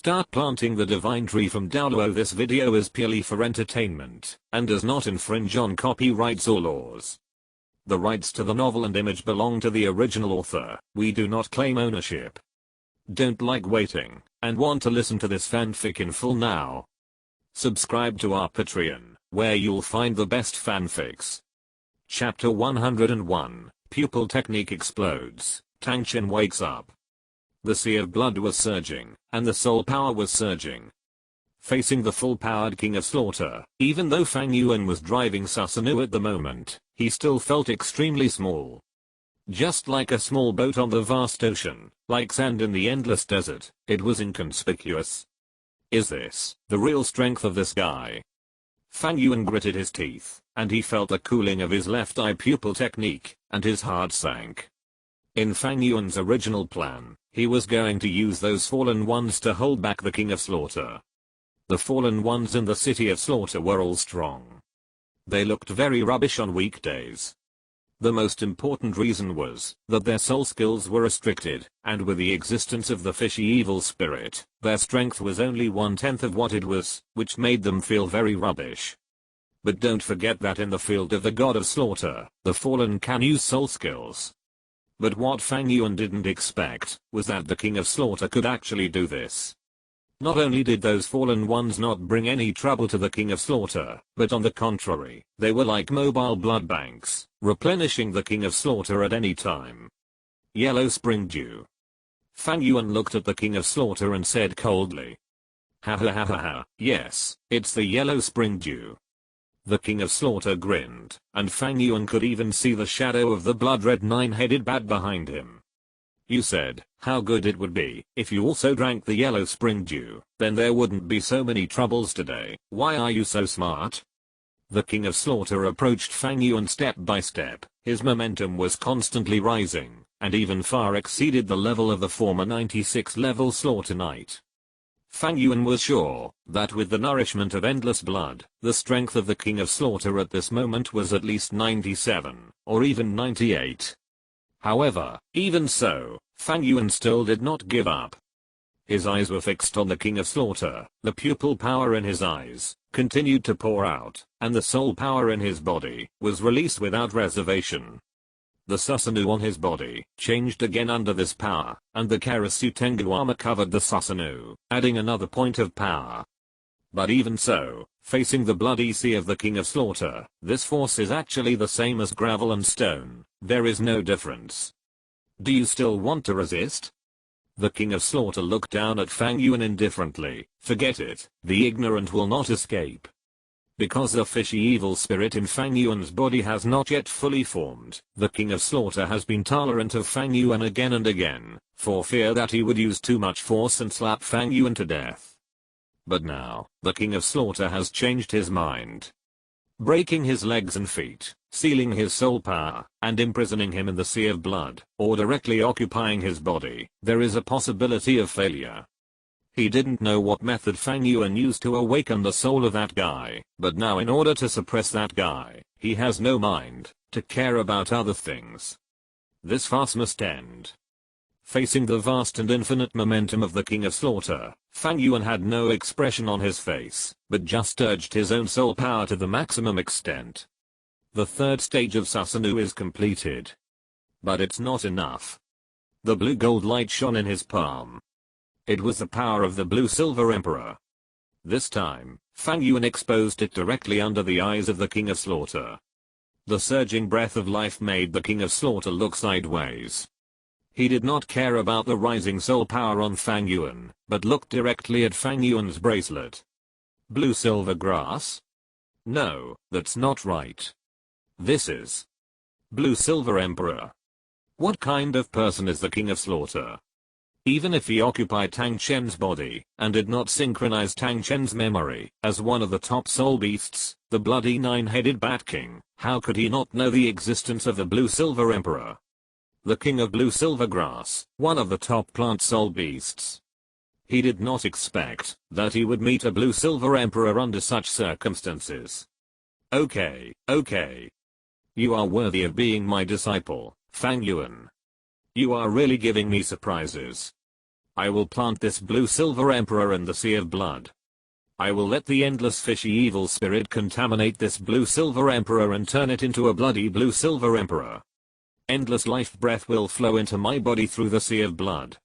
Start planting the divine tree from Douluo. This video is purely for entertainment and does not infringe on copyrights or laws. The rights to the novel and image belong to the original author. We do not claim ownership. Don't like waiting and want to listen to this fanfic in full now? Subscribe to our Patreon, where you'll find the best fanfics. Chapter 101, Pupil Technique explodes. Tang Chen wakes up. The sea of blood was surging, and the soul power was surging. Facing the full-powered King of Slaughter, even though Fang Yuan was driving Susanoo at the moment, he still felt extremely small. Just like a small boat on the vast ocean, like sand in the endless desert, it was inconspicuous. Is this the real strength of this guy? Fang Yuan gritted his teeth, and he felt the cooling of his left eye. Pupil technique, and his heart sank. In Fang Yuan's original plan, he was going to use those fallen ones to hold back the King of Slaughter. The fallen ones in the city of Slaughter were all strong. They looked very rubbish on weekdays. The most important reason was that their soul skills were restricted, and with the existence of the fishy evil spirit, their strength was only 1/10 of what it was, which made them feel very rubbish. But don't forget that in the field of the God of Slaughter, the fallen can use soul skills. But what Fang Yuan didn't expect was that the King of Slaughter could actually do this. Not only did those fallen ones not bring any trouble to the King of Slaughter, but on the contrary, they were like mobile blood banks, replenishing the King of Slaughter at any time. Yellow Spring Dew. Fang Yuan looked at the King of Slaughter and said coldly. Ha ha ha ha ha, yes, it's the Yellow Spring Dew. The King of Slaughter grinned, and Fang Yuan could even see the shadow of the blood-red nine-headed bat behind him. You said how good it would be if you also drank the Yellow Spring Dew, then there wouldn't be so many troubles today. Why are you so smart? The King of Slaughter approached Fang Yuan step by step. His momentum was constantly rising, and even far exceeded the level of the former 96 level Slaughter Knight. Fang Yuan was sure that with the nourishment of endless blood, the strength of the King of Slaughter at this moment was at least 97, or even 98. However, even so, Fang Yuan still did not give up. His eyes were fixed on the King of Slaughter. The pupil power in his eyes continued to pour out, and the soul power in his body was released without reservation. The Susanoo on his body changed again under this power, and the Karasu Tengu armor covered the Susanoo, adding another point of power. But even so, facing the bloody sea of the King of Slaughter, this force is actually the same as gravel and stone. There is no difference. Do you still want to resist? The King of Slaughter looked down at Fang Yuan indifferently. Forget it, the ignorant will not escape. Because the fishy evil spirit in Fang Yuan's body has not yet fully formed, the King of Slaughter has been tolerant of Fang Yuan again and again, for fear that he would use too much force and slap Fang Yuan to death. But now, the King of Slaughter has changed his mind. Breaking his legs and feet, sealing his soul power, and imprisoning him in the sea of blood, or directly occupying his body, there is a possibility of failure. He didn't know what method Fang Yuan used to awaken the soul of that guy, but now in order to suppress that guy, he has no mind to care about other things. This farce must end. Facing the vast and infinite momentum of the King of Slaughter, Fang Yuan had no expression on his face, but just urged his own soul power to the maximum extent. The third stage of Susanoo is completed. But it's not enough. The blue-gold light shone in his palm. It was the power of the Blue-Silver Emperor. This time, Fang Yuan exposed it directly under the eyes of the King of Slaughter. The surging breath of life made the King of Slaughter look sideways. He did not care about the rising soul power on Fang Yuan, but looked directly at Fang Yuan's bracelet. Blue-silver grass? No, that's not right. This is Blue-Silver Emperor. What kind of person is the King of Slaughter? Even if he occupied Tang Chen's body, and did not synchronize Tang Chen's memory, as one of the top soul beasts, the bloody nine-headed Bat King, how could he not know the existence of the Blue-Silver Emperor? The King of Blue-Silver Grass, one of the top plant soul beasts. He did not expect that he would meet a Blue-Silver Emperor under such circumstances. Okay. You are worthy of being my disciple, Fang Yuan. You are really giving me surprises. I will plant this blue silver emperor in the sea of blood. I will let the endless fishy evil spirit contaminate this blue silver emperor and turn it into a bloody blue silver emperor. Endless life breath will flow into my body through the sea of blood.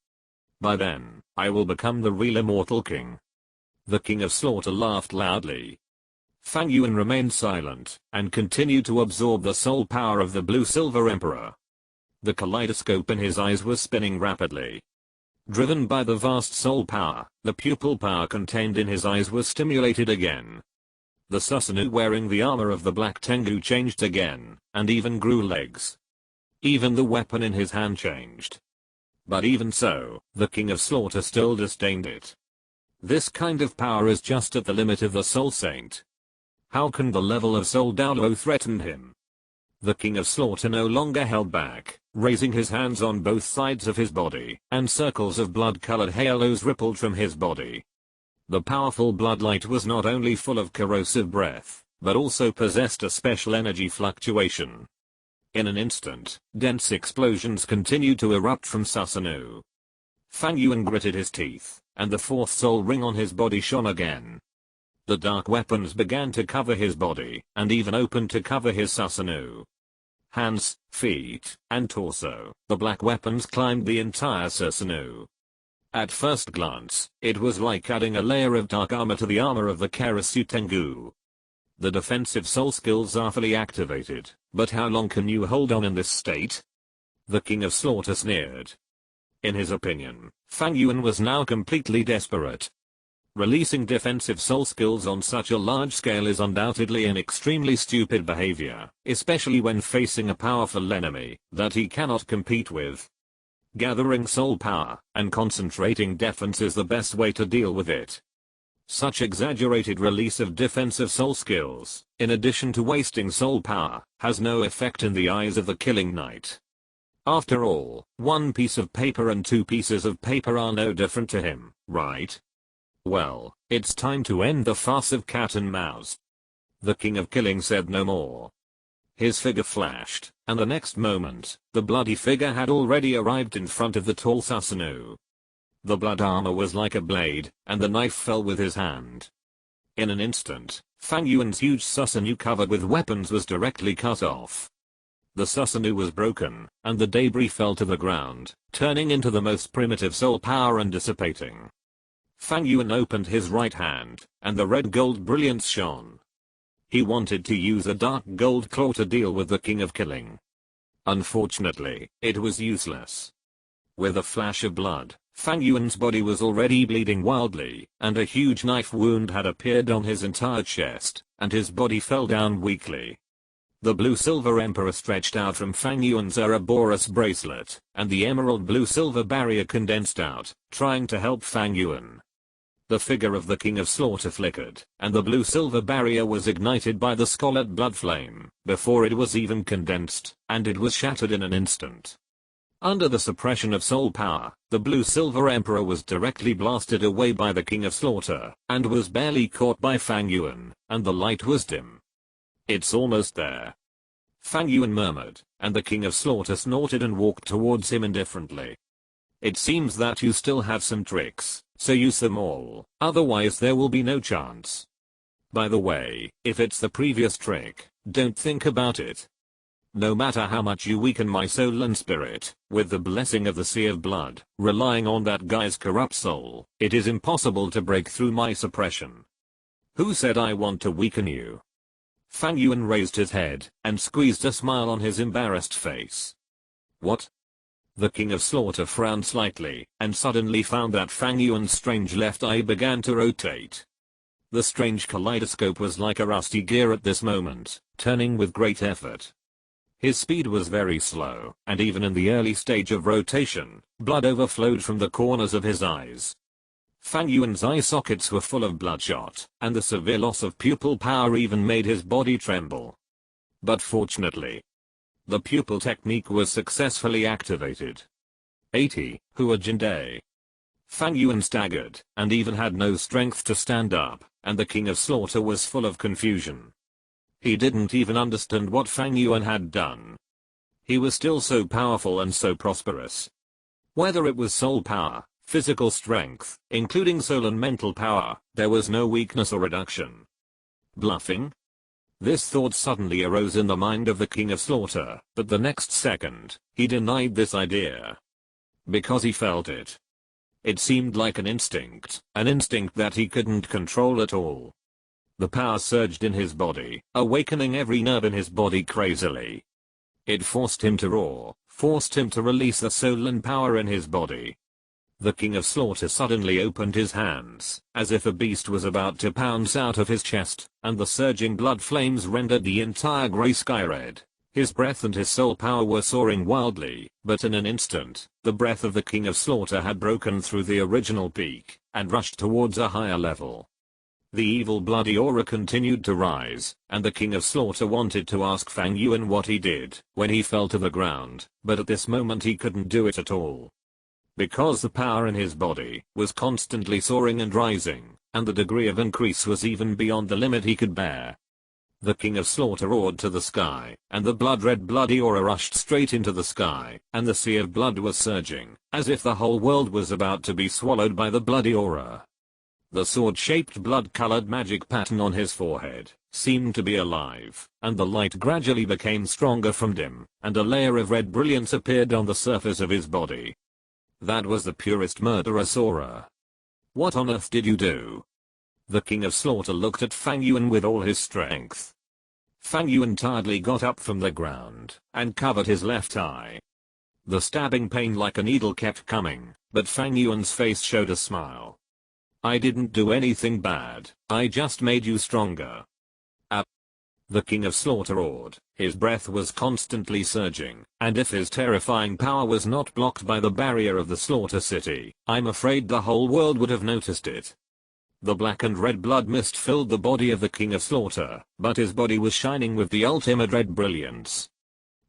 By then, I will become the real immortal king. The king of slaughter laughed loudly. Fang Yuan remained silent and continued to absorb the soul power of the blue silver emperor. The kaleidoscope in his eyes was spinning rapidly. Driven by the vast soul power, the pupil power contained in his eyes was stimulated again. The Susanoo wearing the armor of the Black Tengu changed again, and even grew legs. Even the weapon in his hand changed. But even so, the King of Slaughter still disdained it. This kind of power is just at the limit of the Soul Saint. How can the level of Soul Douluo threaten him? The King of Slaughter no longer held back, raising his hands on both sides of his body, and circles of blood-colored halos rippled from his body. The powerful bloodlight was not only full of corrosive breath, but also possessed a special energy fluctuation. In an instant, dense explosions continued to erupt from Susanoo. Fang Yuan gritted his teeth, and the fourth soul ring on his body shone again. The dark weapons began to cover his body, and even opened to cover his Susanoo. Hands, feet, and torso, the black weapons climbed the entire Susanoo. At first glance, it was like adding a layer of dark armor to the armor of the Karasu Tengu. The defensive soul skills are fully activated, but how long can you hold on in this state? The King of Slaughter sneered. In his opinion, Fang Yuan was now completely desperate. Releasing defensive soul skills on such a large scale is undoubtedly an extremely stupid behavior, especially when facing a powerful enemy that he cannot compete with. Gathering soul power and concentrating defense is the best way to deal with it. Such exaggerated release of defensive soul skills, in addition to wasting soul power, has no effect in the eyes of the Killing Knight. After all, one piece of paper and two pieces of paper are no different to him, right? Well, it's time to end the farce of cat and mouse. The King of Killing said no more. His figure flashed, and the next moment, the bloody figure had already arrived in front of the tall Susanoo. The blood armor was like a blade, and the knife fell with his hand. In an instant, Fang Yuan's huge Susanoo covered with weapons was directly cut off. The Susanoo was broken, and the debris fell to the ground, turning into the most primitive soul power and dissipating. Fang Yuan opened his right hand, and the red gold brilliance shone. He wanted to use a dark gold claw to deal with the King of Killing. Unfortunately, it was useless. With a flash of blood, Fang Yuan's body was already bleeding wildly, and a huge knife wound had appeared on his entire chest, and his body fell down weakly. The blue-silver emperor stretched out from Fang Yuan's Ouroboros bracelet, and the emerald blue-silver barrier condensed out, trying to help Fang Yuan. The figure of the King of Slaughter flickered, and the blue-silver barrier was ignited by the scarlet blood flame, before it was even condensed, and it was shattered in an instant. Under the suppression of soul power, the blue-silver emperor was directly blasted away by the King of Slaughter, and was barely caught by Fang Yuan, and the light was dim. It's almost there. Fang Yuan murmured, and the King of Slaughter snorted and walked towards him indifferently. It seems that you still have some tricks, so use them all, otherwise there will be no chance. By the way, if it's the previous trick, don't think about it. No matter how much you weaken my soul and spirit, with the blessing of the Sea of Blood, relying on that guy's corrupt soul, it is impossible to break through my suppression. Who said I want to weaken you? Fang Yuan raised his head, and squeezed a smile on his embarrassed face. What? The King of Slaughter frowned slightly, and suddenly found that Fang Yuan's strange left eye began to rotate. The strange kaleidoscope was like a rusty gear at this moment, turning with great effort. His speed was very slow, and even in the early stage of rotation, blood overflowed from the corners of his eyes. Fang Yuan's eye sockets were full of bloodshot, and the severe loss of pupil power even made his body tremble. But fortunately, the pupil technique was successfully activated. 80, Hua Jinde. Fang Yuan staggered, and even had no strength to stand up, and the King of Slaughter was full of confusion. He didn't even understand what Fang Yuan had done. He was still so powerful and so prosperous. Whether it was soul power, physical strength, including soul and mental power. There was no weakness or reduction. Bluffing? This thought suddenly arose in the mind of the King of Slaughter, but the next second, he denied this idea. Because he felt it. It seemed like an instinct that he couldn't control at all. The power surged in his body, awakening every nerve in his body crazily. It forced him to roar, forced him to release the soul and power in his body. The King of Slaughter suddenly opened his hands, as if a beast was about to pounce out of his chest, and the surging blood flames rendered the entire grey sky red. His breath and his soul power were soaring wildly, but in an instant, the breath of the King of Slaughter had broken through the original peak, and rushed towards a higher level. The evil bloody aura continued to rise, and the King of Slaughter wanted to ask Fang Yuan what he did when he fell to the ground, but at this moment he couldn't do it at all. Because the power in his body was constantly soaring and rising, and the degree of increase was even beyond the limit he could bear. The King of Slaughter roared to the sky, and the blood-red bloody aura rushed straight into the sky, and the sea of blood was surging, as if the whole world was about to be swallowed by the bloody aura. The sword-shaped blood-colored magic pattern on his forehead seemed to be alive, and the light gradually became stronger from dim, and a layer of red brilliance appeared on the surface of his body. That was the purest murderous aura. What on earth did you do? The King of Slaughter looked at Fang Yuan with all his strength. Fang Yuan tiredly got up from the ground and covered his left eye. The stabbing pain like a needle kept coming, but Fang Yuan's face showed a smile. I didn't do anything bad, I just made you stronger. The King of Slaughter roared, his breath was constantly surging, and if his terrifying power was not blocked by the barrier of the Slaughter City, I'm afraid the whole world would have noticed it. The black and red blood mist filled the body of the King of Slaughter, but his body was shining with the ultimate red brilliance.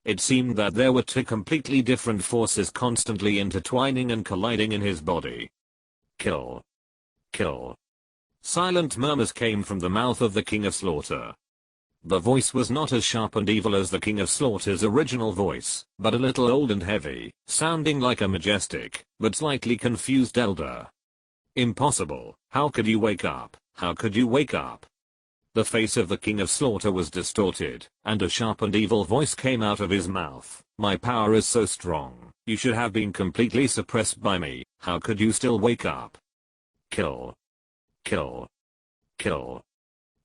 It seemed that there were two completely different forces constantly intertwining and colliding in his body. Kill. Kill. Silent murmurs came from the mouth of the King of Slaughter. The voice was not as sharp and evil as the King of Slaughter's original voice, but a little old and heavy, sounding like a majestic, but slightly confused elder. Impossible, how could you wake up, how could you wake up? The face of the King of Slaughter was distorted, and a sharp and evil voice came out of his mouth. My power is so strong, you should have been completely suppressed by me, how could you still wake up? Kill. Kill. Kill.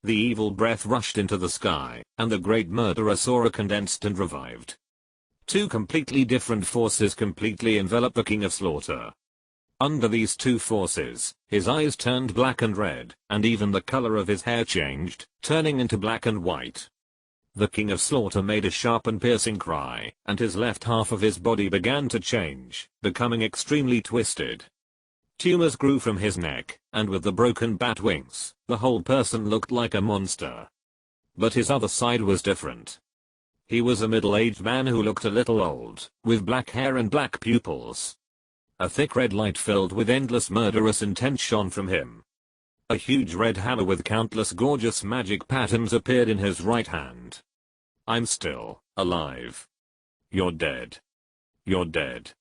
The evil breath rushed into the sky, and the great murderous aura condensed and revived. Two completely different forces completely enveloped the King of Slaughter. Under these two forces, his eyes turned black and red, and even the color of his hair changed, turning into black and white. The King of Slaughter made a sharp and piercing cry, and his left half of his body began to change, becoming extremely twisted. Tumors grew from his neck, and with the broken bat wings, the whole person looked like a monster. But his other side was different. He was a middle-aged man who looked a little old, with black hair and black pupils. A thick red light filled with endless murderous intent shone from him. A huge red hammer with countless gorgeous magic patterns appeared in his right hand. I'm still alive. You're dead. You're dead.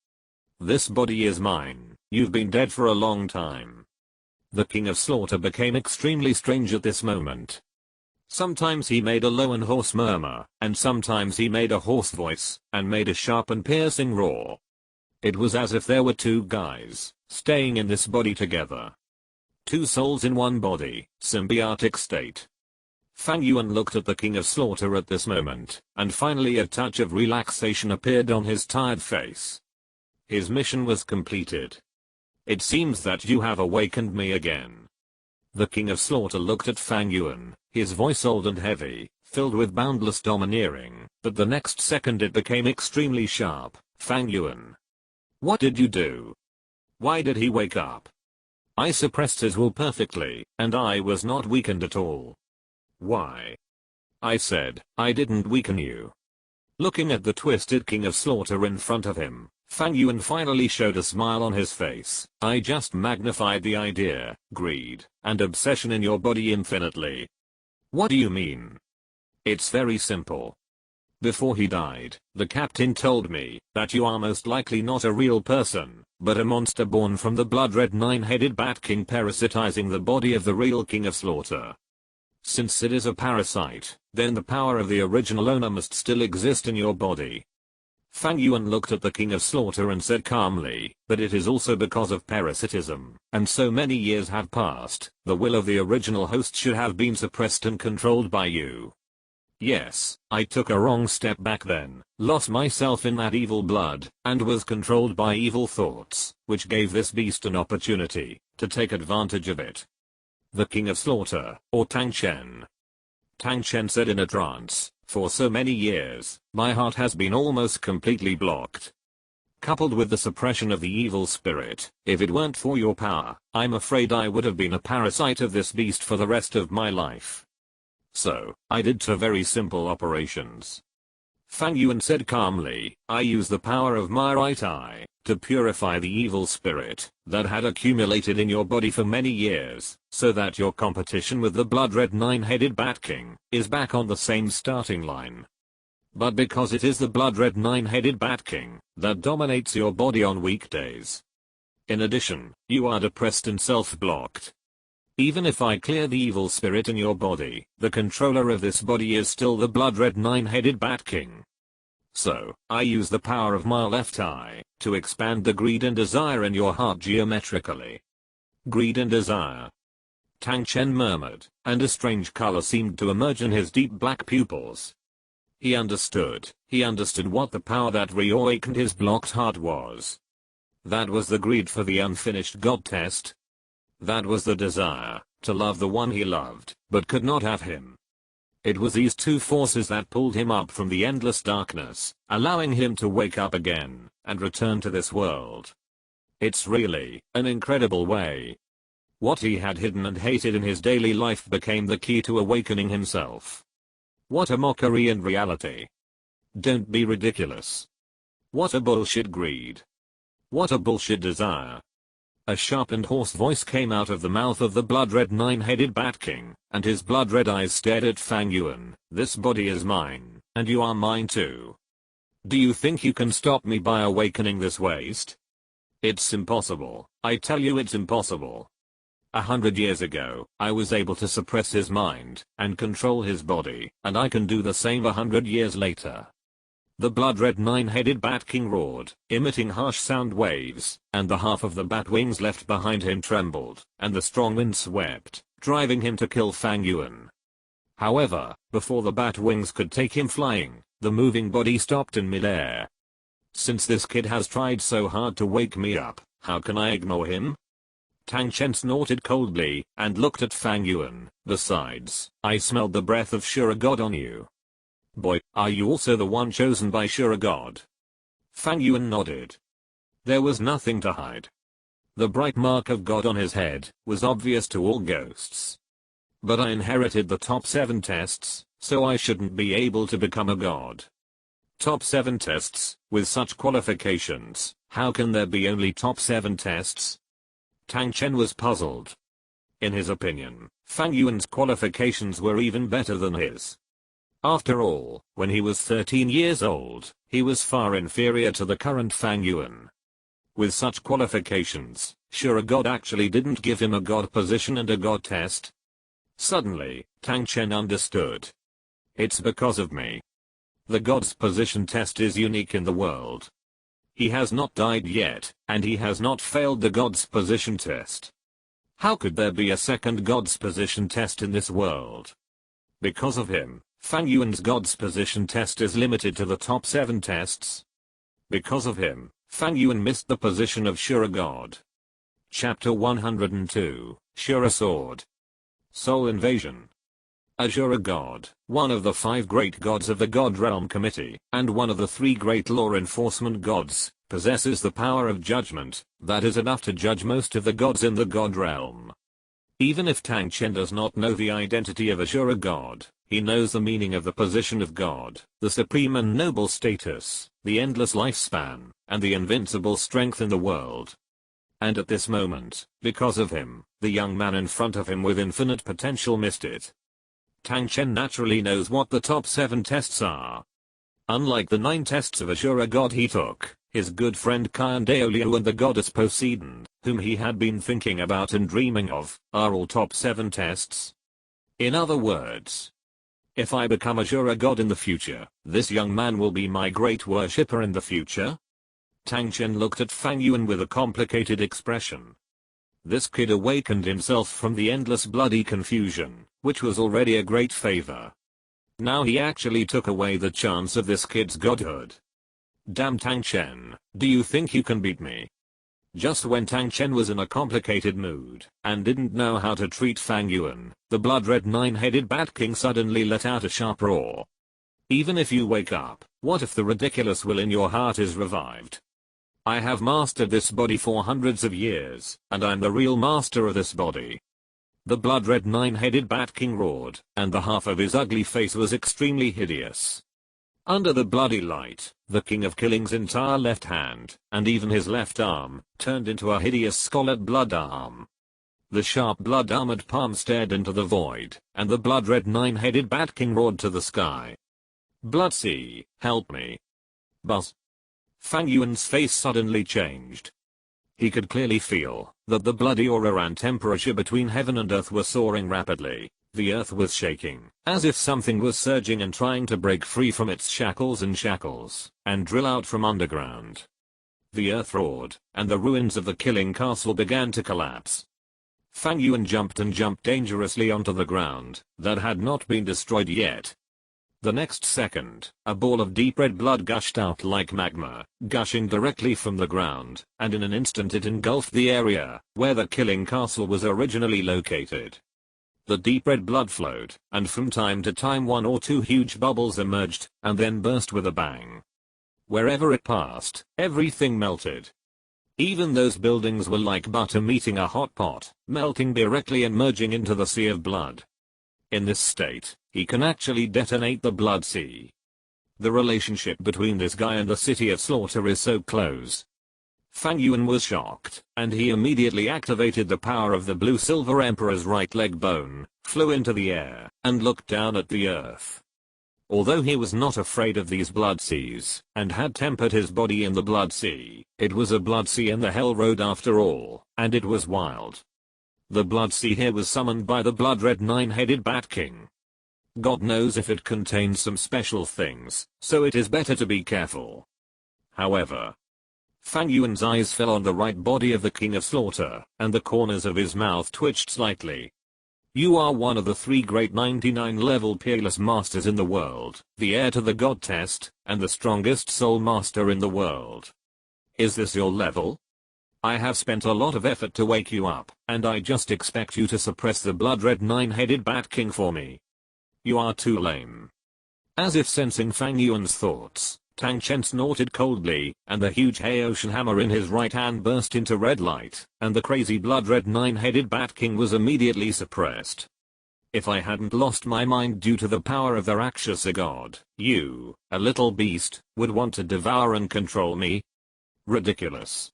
This body is mine, you've been dead for a long time. The King of Slaughter became extremely strange at this moment. Sometimes he made a low and hoarse murmur, and sometimes he made a hoarse voice, and made a sharp and piercing roar. It was as if there were two guys, staying in this body together. Two souls in one body, symbiotic state. Fang Yuan looked at the King of Slaughter at this moment, and finally a touch of relaxation appeared on his tired face. His mission was completed. It seems that you have awakened me again. The King of Slaughter looked at Fang Yuan, his voice old and heavy, filled with boundless domineering, but the next second it became extremely sharp. Fang Yuan. What did you do? Why did he wake up? I suppressed his will perfectly, and I was not weakened at all. Why? I said, I didn't weaken you. Looking at the twisted King of Slaughter in front of him, Fang Yuan finally showed a smile on his face. I just magnified the idea, greed, and obsession in your body infinitely. What do you mean? It's very simple. Before he died, the captain told me that you are most likely not a real person, but a monster born from the blood-red nine-headed Bat King parasitizing the body of the real King of Slaughter. Since it is a parasite, then the power of the original owner must still exist in your body. Fang Yuan looked at the King of Slaughter and said calmly, but it is also because of parasitism, and so many years have passed, the will of the original host should have been suppressed and controlled by you. Yes, I took a wrong step back then, lost myself in that evil blood, and was controlled by evil thoughts, which gave this beast an opportunity to take advantage of it. The King of Slaughter, or Tang Chen. Tang Chen said in a trance, for so many years, my heart has been almost completely blocked. Coupled with the suppression of the evil spirit, if it weren't for your power, I'm afraid I would have been a parasite of this beast for the rest of my life. So, I did two very simple operations. Fang Yuan said calmly, I used the power of my right eye to purify the evil spirit that had accumulated in your body for many years, so that your competition with the blood-red nine-headed Bat King is back on the same starting line. But because it is the blood-red nine-headed Bat King that dominates your body on weekdays. In addition, you are depressed and self-blocked. Even if I clear the evil spirit in your body, the controller of this body is still the blood-red nine-headed Bat King. So, I use the power of my left eye to expand the greed and desire in your heart geometrically. Greed and desire. Tang Chen murmured, and a strange color seemed to emerge in his deep black pupils. He understood what the power that reawakened his blocked heart was. That was the greed for the unfinished God test. That was the desire to love the one he loved, but could not have him. It was these two forces that pulled him up from the endless darkness, allowing him to wake up again and return to this world. It's really an incredible way. What he had hidden and hated in his daily life became the key to awakening himself. What a mockery in reality. Don't be ridiculous. What a bullshit greed. What a bullshit desire. A sharpened hoarse voice came out of the mouth of the blood-red nine-headed Bat King, and his blood-red eyes stared at Fang Yuan. This body is mine, and you are mine too. Do you think you can stop me by awakening this waste? It's impossible. I tell you it's impossible. 100 years ago, I was able to suppress his mind and control his body, and I can do the same 100 years later. The blood-red nine-headed Bat King roared, emitting harsh sound waves, and the half of the bat wings left behind him trembled, and the strong wind swept, driving him to kill Fang Yuan. However, before the bat wings could take him flying, the moving body stopped in midair. Since this kid has tried so hard to wake me up, how can I ignore him? Tang Chen snorted coldly, and looked at Fang Yuan. Besides, I smelled the breath of Shura God on you. Boy, are you also the one chosen by Shura God? Fang Yuan nodded. There was nothing to hide. The bright mark of God on his head was obvious to all ghosts. But I inherited the top 7 tests, so I shouldn't be able to become a god. Top 7 tests, with such qualifications, how can there be only top 7 tests? Tang Chen was puzzled. In his opinion, Fang Yuan's qualifications were even better than his. After all, when he was 13 years old, he was far inferior to the current Fang Yuan. With such qualifications, Shura God actually didn't give him a god position and a god test. Suddenly, Tang Chen understood. It's because of me. The god's position test is unique in the world. He has not died yet, and he has not failed the god's position test. How could there be a second god's position test in this world? Because of him, Fang Yuan's god's position test is limited to the top 7 tests. Because of him, Fang Yuan missed the position of Shura God. Chapter 102, Shura Sword. Soul Invasion. Ashura God, one of the 5 great gods of the God Realm Committee, and one of the 3 great law enforcement gods, possesses the power of judgment that is enough to judge most of the gods in the God Realm. Even if Tang Chen does not know the identity of Ashura God, he knows the meaning of the position of God, the supreme and noble status, the endless lifespan, and the invincible strength in the world. And at this moment, because of him, the young man in front of him with infinite potential missed it. Tang Chen naturally knows what the top 7 tests are. Unlike the 9 tests of Ashura God he took, his good friend Douluo and the goddess Poseidon, whom he had been thinking about and dreaming of, are all top 7 tests. In other words, if I become Ashura God in the future, this young man will be my great worshipper in the future? Tang Chen looked at Fang Yuan with a complicated expression. This kid awakened himself from the endless bloody confusion, which was already a great favor. Now he actually took away the chance of this kid's godhood. Damn Tang Chen, do you think you can beat me? Just when Tang Chen was in a complicated mood, and didn't know how to treat Fang Yuan, the blood-red 9-headed Bat King suddenly let out a sharp roar. Even if you wake up, what if the ridiculous will in your heart is revived? I have mastered this body for hundreds of years, and I'm the real master of this body. The blood-red 9-headed Bat King roared, and the half of his ugly face was extremely hideous. Under the bloody light, the King of Killing's entire left hand, and even his left arm, turned into a hideous scarlet blood arm. The sharp blood-armored palm stared into the void, and the blood-red 9-headed Bat King roared to the sky. Blood Sea, help me. Buzz. Fang Yuan's face suddenly changed. He could clearly feel that the bloody aura and temperature between heaven and earth were soaring rapidly. The earth was shaking, as if something was surging and trying to break free from its shackles and drill out from underground. The earth roared, and the ruins of the Killing Castle began to collapse. Fang Yuan jumped dangerously onto the ground that had not been destroyed yet. The next second, a ball of deep red blood gushed out like magma, gushing directly from the ground, and in an instant it engulfed the area where the Killing Castle was originally located. The deep red blood flowed, and from time to time 1 or 2 huge bubbles emerged, and then burst with a bang. Wherever it passed, everything melted. Even those buildings were like butter meeting a hot pot, melting directly and merging into the sea of blood. In this state, he can actually detonate the blood sea. The relationship between this guy and the city of slaughter is so close. Fang Yuan was shocked, and he immediately activated the power of the Blue Silver Emperor's right leg bone, flew into the air, and looked down at the earth. Although he was not afraid of these blood seas, and had tempered his body in the blood sea, it was a blood sea in the Hell Road after all, and it was wild. The blood sea here was summoned by the blood-red 9-headed Bat King. God knows if it contains some special things, so it is better to be careful. However, Fang Yuan's eyes fell on the right body of the King of Slaughter, and the corners of his mouth twitched slightly. You are one of the 3 great 99-level peerless masters in the world, the heir to the God test, and the strongest soul master in the world. Is this your level? I have spent a lot of effort to wake you up, and I just expect you to suppress the blood-red 9-headed Bat King for me. You are too lame. As if sensing Fang Yuan's thoughts, Tang Chen snorted coldly, and the huge Haoshan hammer in his right hand burst into red light, and the crazy blood-red 9-headed Bat King was immediately suppressed. If I hadn't lost my mind due to the power of the Rakshasa god, you, a little beast, would want to devour and control me? Ridiculous.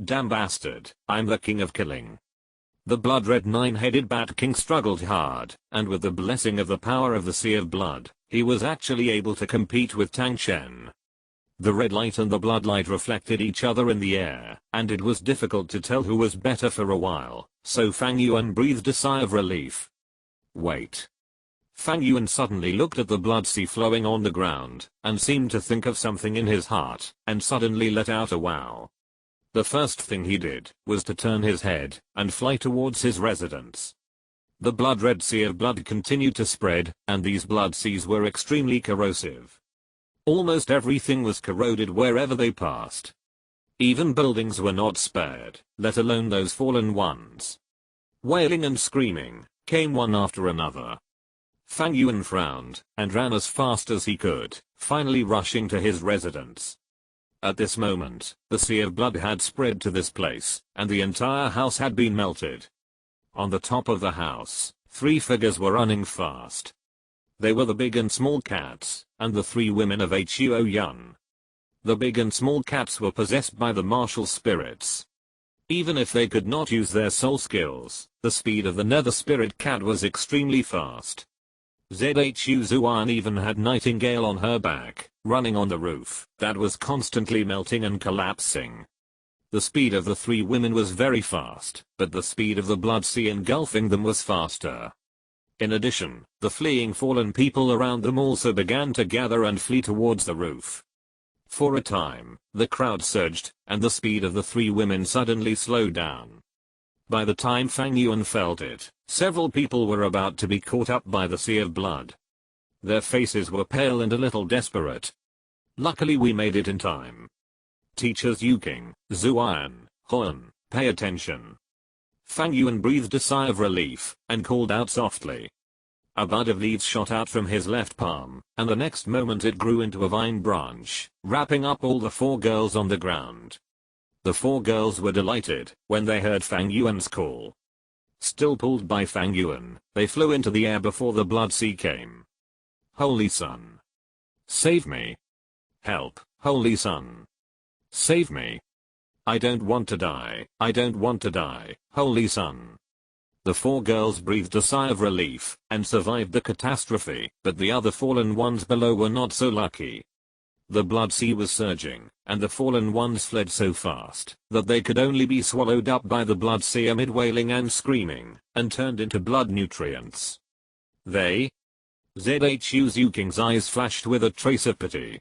Damn bastard, I'm the King of Killing. The blood-red 9-headed Bat King struggled hard, and with the blessing of the power of the Sea of Blood, he was actually able to compete with Tang Chen. The red light and the blood light reflected each other in the air, and it was difficult to tell who was better for a while, so Fang Yuan breathed a sigh of relief. Wait. Fang Yuan suddenly looked at the blood sea flowing on the ground, and seemed to think of something in his heart, and suddenly let out a wow. The first thing he did was to turn his head and fly towards his residence. The blood-red sea of blood continued to spread, and these blood seas were extremely corrosive. Almost everything was corroded wherever they passed. Even buildings were not spared, let alone those fallen ones. Wailing and screaming came one after another. Fang Yuan frowned and ran as fast as he could, finally rushing to his residence. At this moment, the sea of blood had spread to this place, and the entire house had been melted. On the top of the house, 3 figures were running fast. They were the big and small cats, and the 3 women of Huo Yun. The big and small cats were possessed by the martial spirits. Even if they could not use their soul skills, the speed of the nether spirit cat was extremely fast. Zhu Zuan even had Nightingale on her back, running on the roof that was constantly melting and collapsing. The speed of the three women was very fast, but the speed of the blood sea engulfing them was faster. In addition, the fleeing fallen people around them also began to gather and flee towards the roof. For a time, the crowd surged, and the speed of the three women suddenly slowed down. By the time Fang Yuan felt it, several people were about to be caught up by the sea of blood. Their faces were pale and a little desperate. Luckily we made it in time. Teachers Yuking, Zuan, Huan, pay attention. Fang Yuan breathed a sigh of relief, and called out softly. A bud of leaves shot out from his left palm, and the next moment it grew into a vine branch, wrapping up all the four girls on the ground. The four girls were delighted when they heard Fang Yuan's call. Still pulled by Fang Yuan, they flew into the air before the blood sea came. Holy Sun! Save me! Help, Holy Sun! Save me! I don't want to die, I don't want to die, Holy Sun! The four girls breathed a sigh of relief and survived the catastrophe, but the other fallen ones below were not so lucky. The blood sea was surging, and the fallen ones fled so fast that they could only be swallowed up by the blood sea amid wailing and screaming, and turned into blood nutrients. Zhu Zuking's eyes flashed with a trace of pity.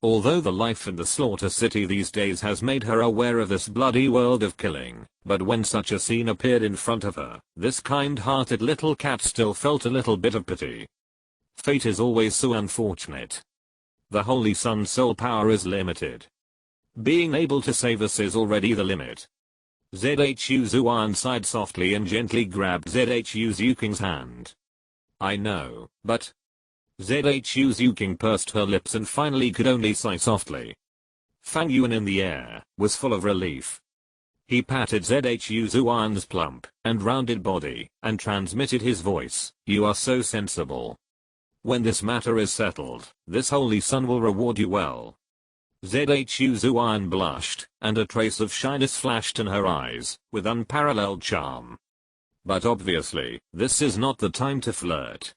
Although the life in the slaughter city these days has made her aware of this bloody world of killing, but when such a scene appeared in front of her, this kind-hearted little cat still felt a little bit of pity. Fate is always so unfortunate. The Holy Sun's soul power is limited. Being able to save us is already the limit. Zhu Zuan sighed softly and gently grabbed Zhu Zuking's hand. I know, but... Zhu Zuking pursed her lips and finally could only sigh softly. Fang Yuan in the air was full of relief. He patted Zhu Zuan's plump and rounded body and transmitted his voice, "You are so sensible. When this matter is settled, this Holy Sun will reward you well." Zhu Zuan blushed, and a trace of shyness flashed in her eyes, with unparalleled charm. But obviously, this is not the time to flirt.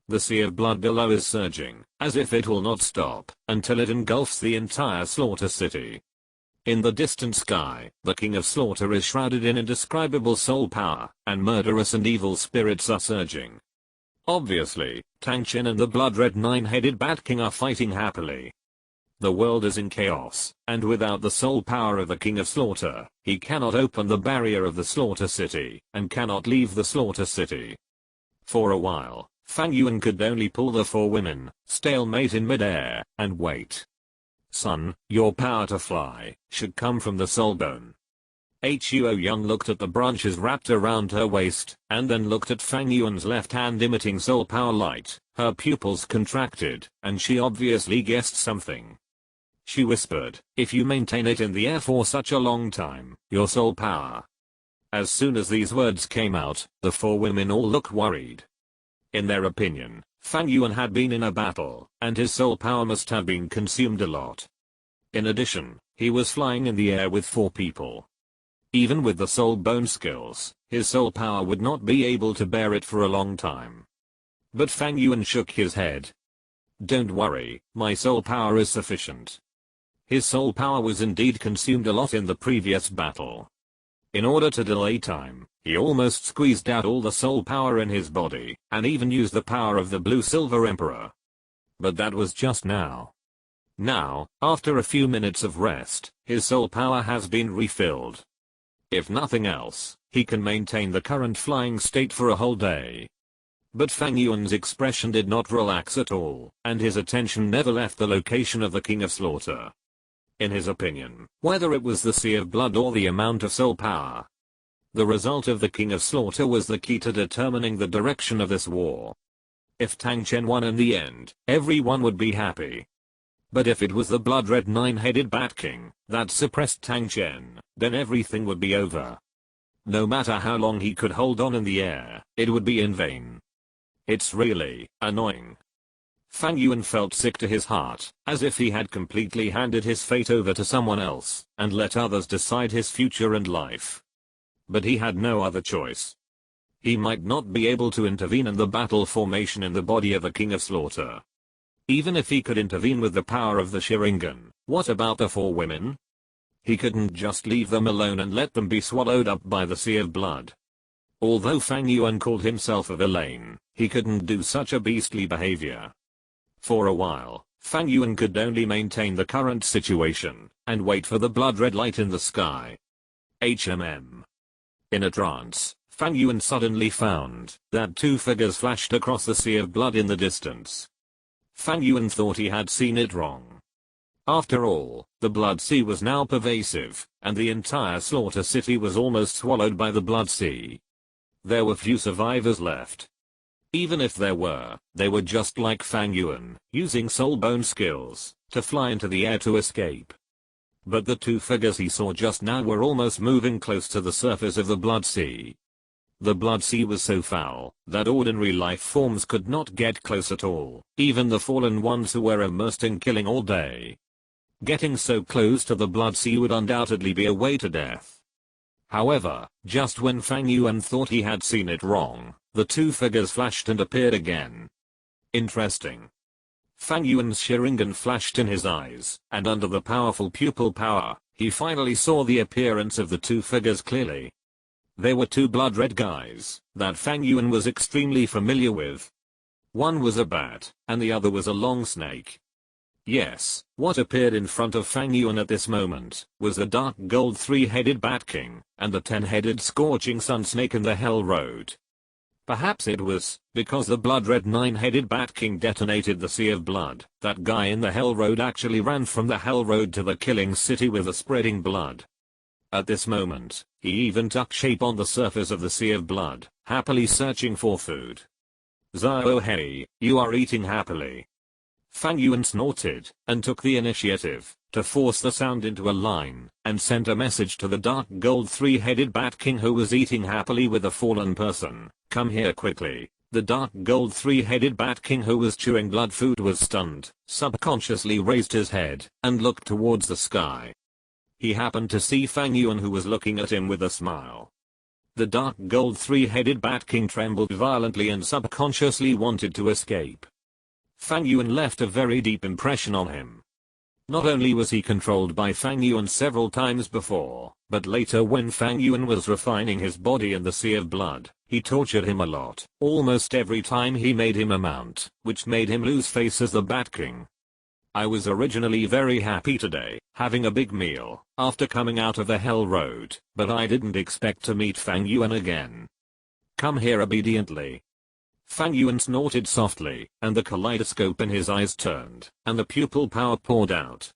The sea of blood below is surging, as if it will not stop, until it engulfs the entire slaughter city. In the distant sky, the King of Slaughter is shrouded in indescribable soul power, and murderous and evil spirits are surging. Obviously, Tang Chen and the blood-red nine-headed Bat King are fighting happily. The world is in chaos, and without the soul power of the King of Slaughter, he cannot open the barrier of the slaughter city, and cannot leave the slaughter city. For a while, Fang Yuan could only pull the four women, stalemate in midair, and wait. Son, your power to fly should come from the soul bone. Huo Young looked at the branches wrapped around her waist, and then looked at Fang Yuan's left hand emitting soul power light. Her pupils contracted, and she obviously guessed something. She whispered, "If you maintain it in the air for such a long time, your soul power." As soon as these words came out, the four women all looked worried. In their opinion, Fang Yuan had been in a battle, and his soul power must have been consumed a lot. In addition, he was flying in the air with four people. Even with the soul bone skills, his soul power would not be able to bear it for a long time. But Fang Yuan shook his head. "Don't worry, my soul power is sufficient." His soul power was indeed consumed a lot in the previous battle. In order to delay time, he almost squeezed out all the soul power in his body, and even used the power of the Blue Silver Emperor. But that was just now. Now, after a few minutes of rest, his soul power has been refilled. If nothing else, he can maintain the current flying state for a whole day. But Fang Yuan's expression did not relax at all, and his attention never left the location of the King of Slaughter. In his opinion, whether it was the sea of blood or the amount of soul power, the result of the King of Slaughter was the key to determining the direction of this war. If Tang Chen won in the end, everyone would be happy. But if it was the blood-red nine-headed Bat King that suppressed Tang Chen, then everything would be over. No matter how long he could hold on in the air, it would be in vain. It's really annoying. Fang Yuan felt sick to his heart, as if he had completely handed his fate over to someone else, and let others decide his future and life. But he had no other choice. he might not be able to intervene in the battle formation in the body of the King of Slaughter. Even if he could intervene with the power of the Sharingan, what about the 4 women? He couldn't just leave them alone and let them be swallowed up by the sea of blood. Although Fang Yuan called himself a villain, he couldn't do such a beastly behavior. For a while, Fang Yuan could only maintain the current situation and wait for the blood-red light in the sky. In a trance, Fang Yuan suddenly found that 2 figures flashed across the sea of blood in the distance. Fang Yuan thought he had seen it wrong. After all, the blood sea was now pervasive, and the entire slaughter city was almost swallowed by the blood sea. There were few survivors left. Even if there were, they were just like Fang Yuan, using soul bone skills to fly into the air to escape. But the 2 figures he saw just now were almost moving close to the surface of the blood sea. The blood sea was so foul that ordinary life forms could not get close at all, even the fallen ones who were immersed in killing all day. Getting so close to the blood sea would undoubtedly be a way to death. However, just when Fang Yuan thought he had seen it wrong, the 2 figures flashed and appeared again. Interesting. Fang Yuan's Sharingan flashed in his eyes, and under the powerful pupil power, he finally saw the appearance of the 2 figures clearly. They were 2 blood-red guys that Fang Yuan was extremely familiar with. One was a bat, and the other was a long snake. Yes, what appeared in front of Fang Yuan at this moment was the dark gold 3-headed Bat King and the 10-headed scorching sun snake in the Hell Road. Perhaps it was because the blood-red 9-headed Bat King detonated the sea of blood that guy in the Hell Road actually ran from the Hell Road to the killing city with the spreading blood. At this moment, he even took shape on the surface of the sea of blood, happily searching for food. "Zhao Hei, you are eating happily." Fang Yuan snorted and took the initiative to force the sound into a line and sent a message to the dark gold 3-headed Bat King who was eating happily with a fallen person. "Come here quickly." The dark gold 3-headed Bat King who was chewing blood food was stunned, subconsciously raised his head and looked towards the sky. He happened to see Fang Yuan who was looking at him with a smile. The dark gold 3-headed Bat King trembled violently and subconsciously wanted to escape. Fang Yuan left a very deep impression on him. Not only was he controlled by Fang Yuan several times before, but later when Fang Yuan was refining his body in the sea of blood, he tortured him a lot, almost every time he made him a mount, which made him lose face as the Bat King. I was originally very happy today, having a big meal, after coming out of the Hell Road, but I didn't expect to meet Fang Yuan again. "Come here obediently." Fang Yuan snorted softly, and the kaleidoscope in his eyes turned, and the pupil power poured out.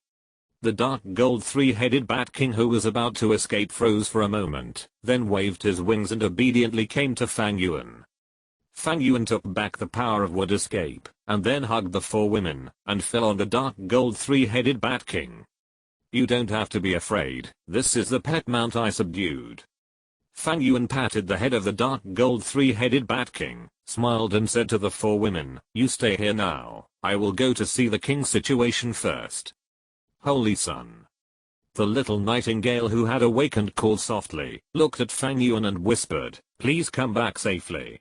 The dark gold 3-headed Bat King who was about to escape froze for a moment, then waved his wings and obediently came to Fang Yuan. Fang Yuan took back the power of would escape, and then hugged the 4 women, and fell on the dark gold 3-headed Bat King. "You don't have to be afraid, this is the pet mount I subdued." Fang Yuan patted the head of the dark gold 3-headed Bat King, smiled and said to the 4 women, "You stay here now, I will go to see the king's situation first." Holy sun. The little nightingale who had awakened called softly, looked at Fang Yuan and whispered, "Please come back safely."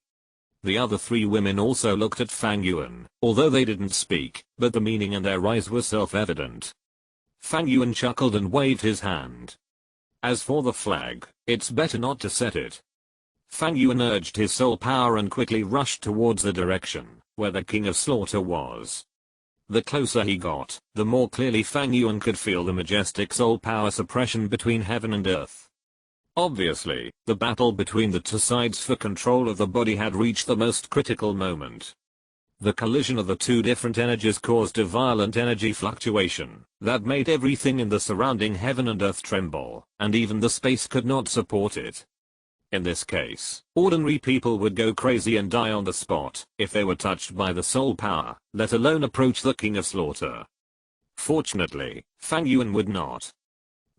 The other 3 women also looked at Fang Yuan, although they didn't speak, but the meaning in their eyes was self-evident. Fang Yuan chuckled and waved his hand. "As for the flag, it's better not to set it." Fang Yuan urged his soul power and quickly rushed towards the direction where the King of Slaughter was. The closer he got, the more clearly Fang Yuan could feel the majestic soul power suppression between heaven and earth. Obviously, the battle between the 2 sides for control of the body had reached the most critical moment. The collision of the 2 different energies caused a violent energy fluctuation that made everything in the surrounding heaven and earth tremble, and even the space could not support it. In this case, ordinary people would go crazy and die on the spot if they were touched by the soul power, let alone approach the King of Slaughter. Fortunately, Fang Yuan would not.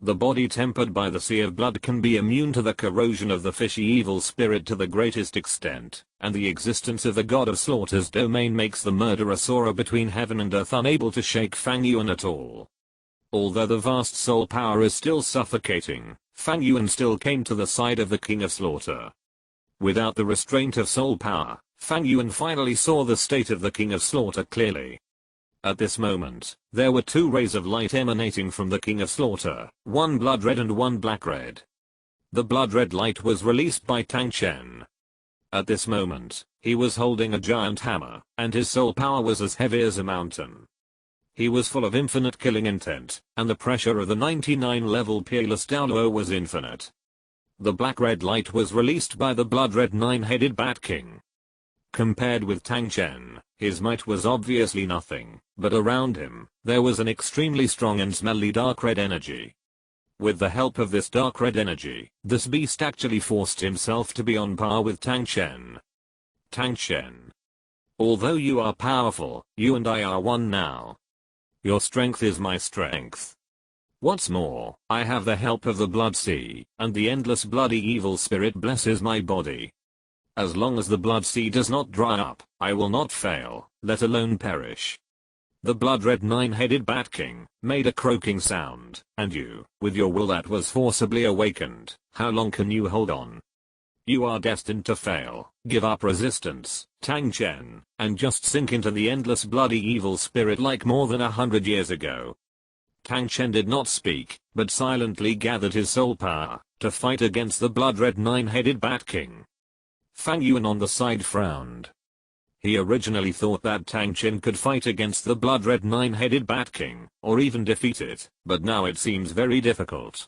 The body tempered by the sea of blood can be immune to the corrosion of the fishy evil spirit to the greatest extent, and the existence of the god of slaughter's domain makes the murderer soarer between heaven and earth unable to shake Fang Yuan at all. Although the vast soul power is still suffocating, Fang Yuan still came to the side of the King of Slaughter. Without the restraint of soul power, Fang Yuan finally saw the state of the King of Slaughter clearly. At this moment, there were two rays of light emanating from the King of Slaughter, one blood red and one black red. The blood red light was released by Tang Chen. At this moment, he was holding a giant hammer, and his soul power was as heavy as a mountain. He was full of infinite killing intent, and the pressure of the 99 level peerless Douluo was infinite. The black-red light was released by the blood-red 9-headed Bat King. Compared with Tang Chen, his might was obviously nothing, but around him, there was an extremely strong and smelly dark red energy. With the help of this dark red energy, this beast actually forced himself to be on par with Tang Chen. Tang Chen. Although you are powerful, you and I are one now. Your strength is my strength. What's more, I have the help of the Blood Sea, and the endless bloody evil spirit blesses my body. As long as the Blood Sea does not dry up, I will not fail, let alone perish. The blood-red 9-headed Bat King made a croaking sound, and you, with your will that was forcibly awakened, how long can you hold on? You are destined to fail, give up resistance, Tang Chen, and just sink into the endless bloody evil spirit like more than 100 years ago. Tang Chen did not speak, but silently gathered his soul power to fight against the blood-red 9-headed Bat King. Fang Yuan on the side frowned. He originally thought that Tang Chen could fight against the blood-red 9-headed Bat King, or even defeat it, but now it seems very difficult.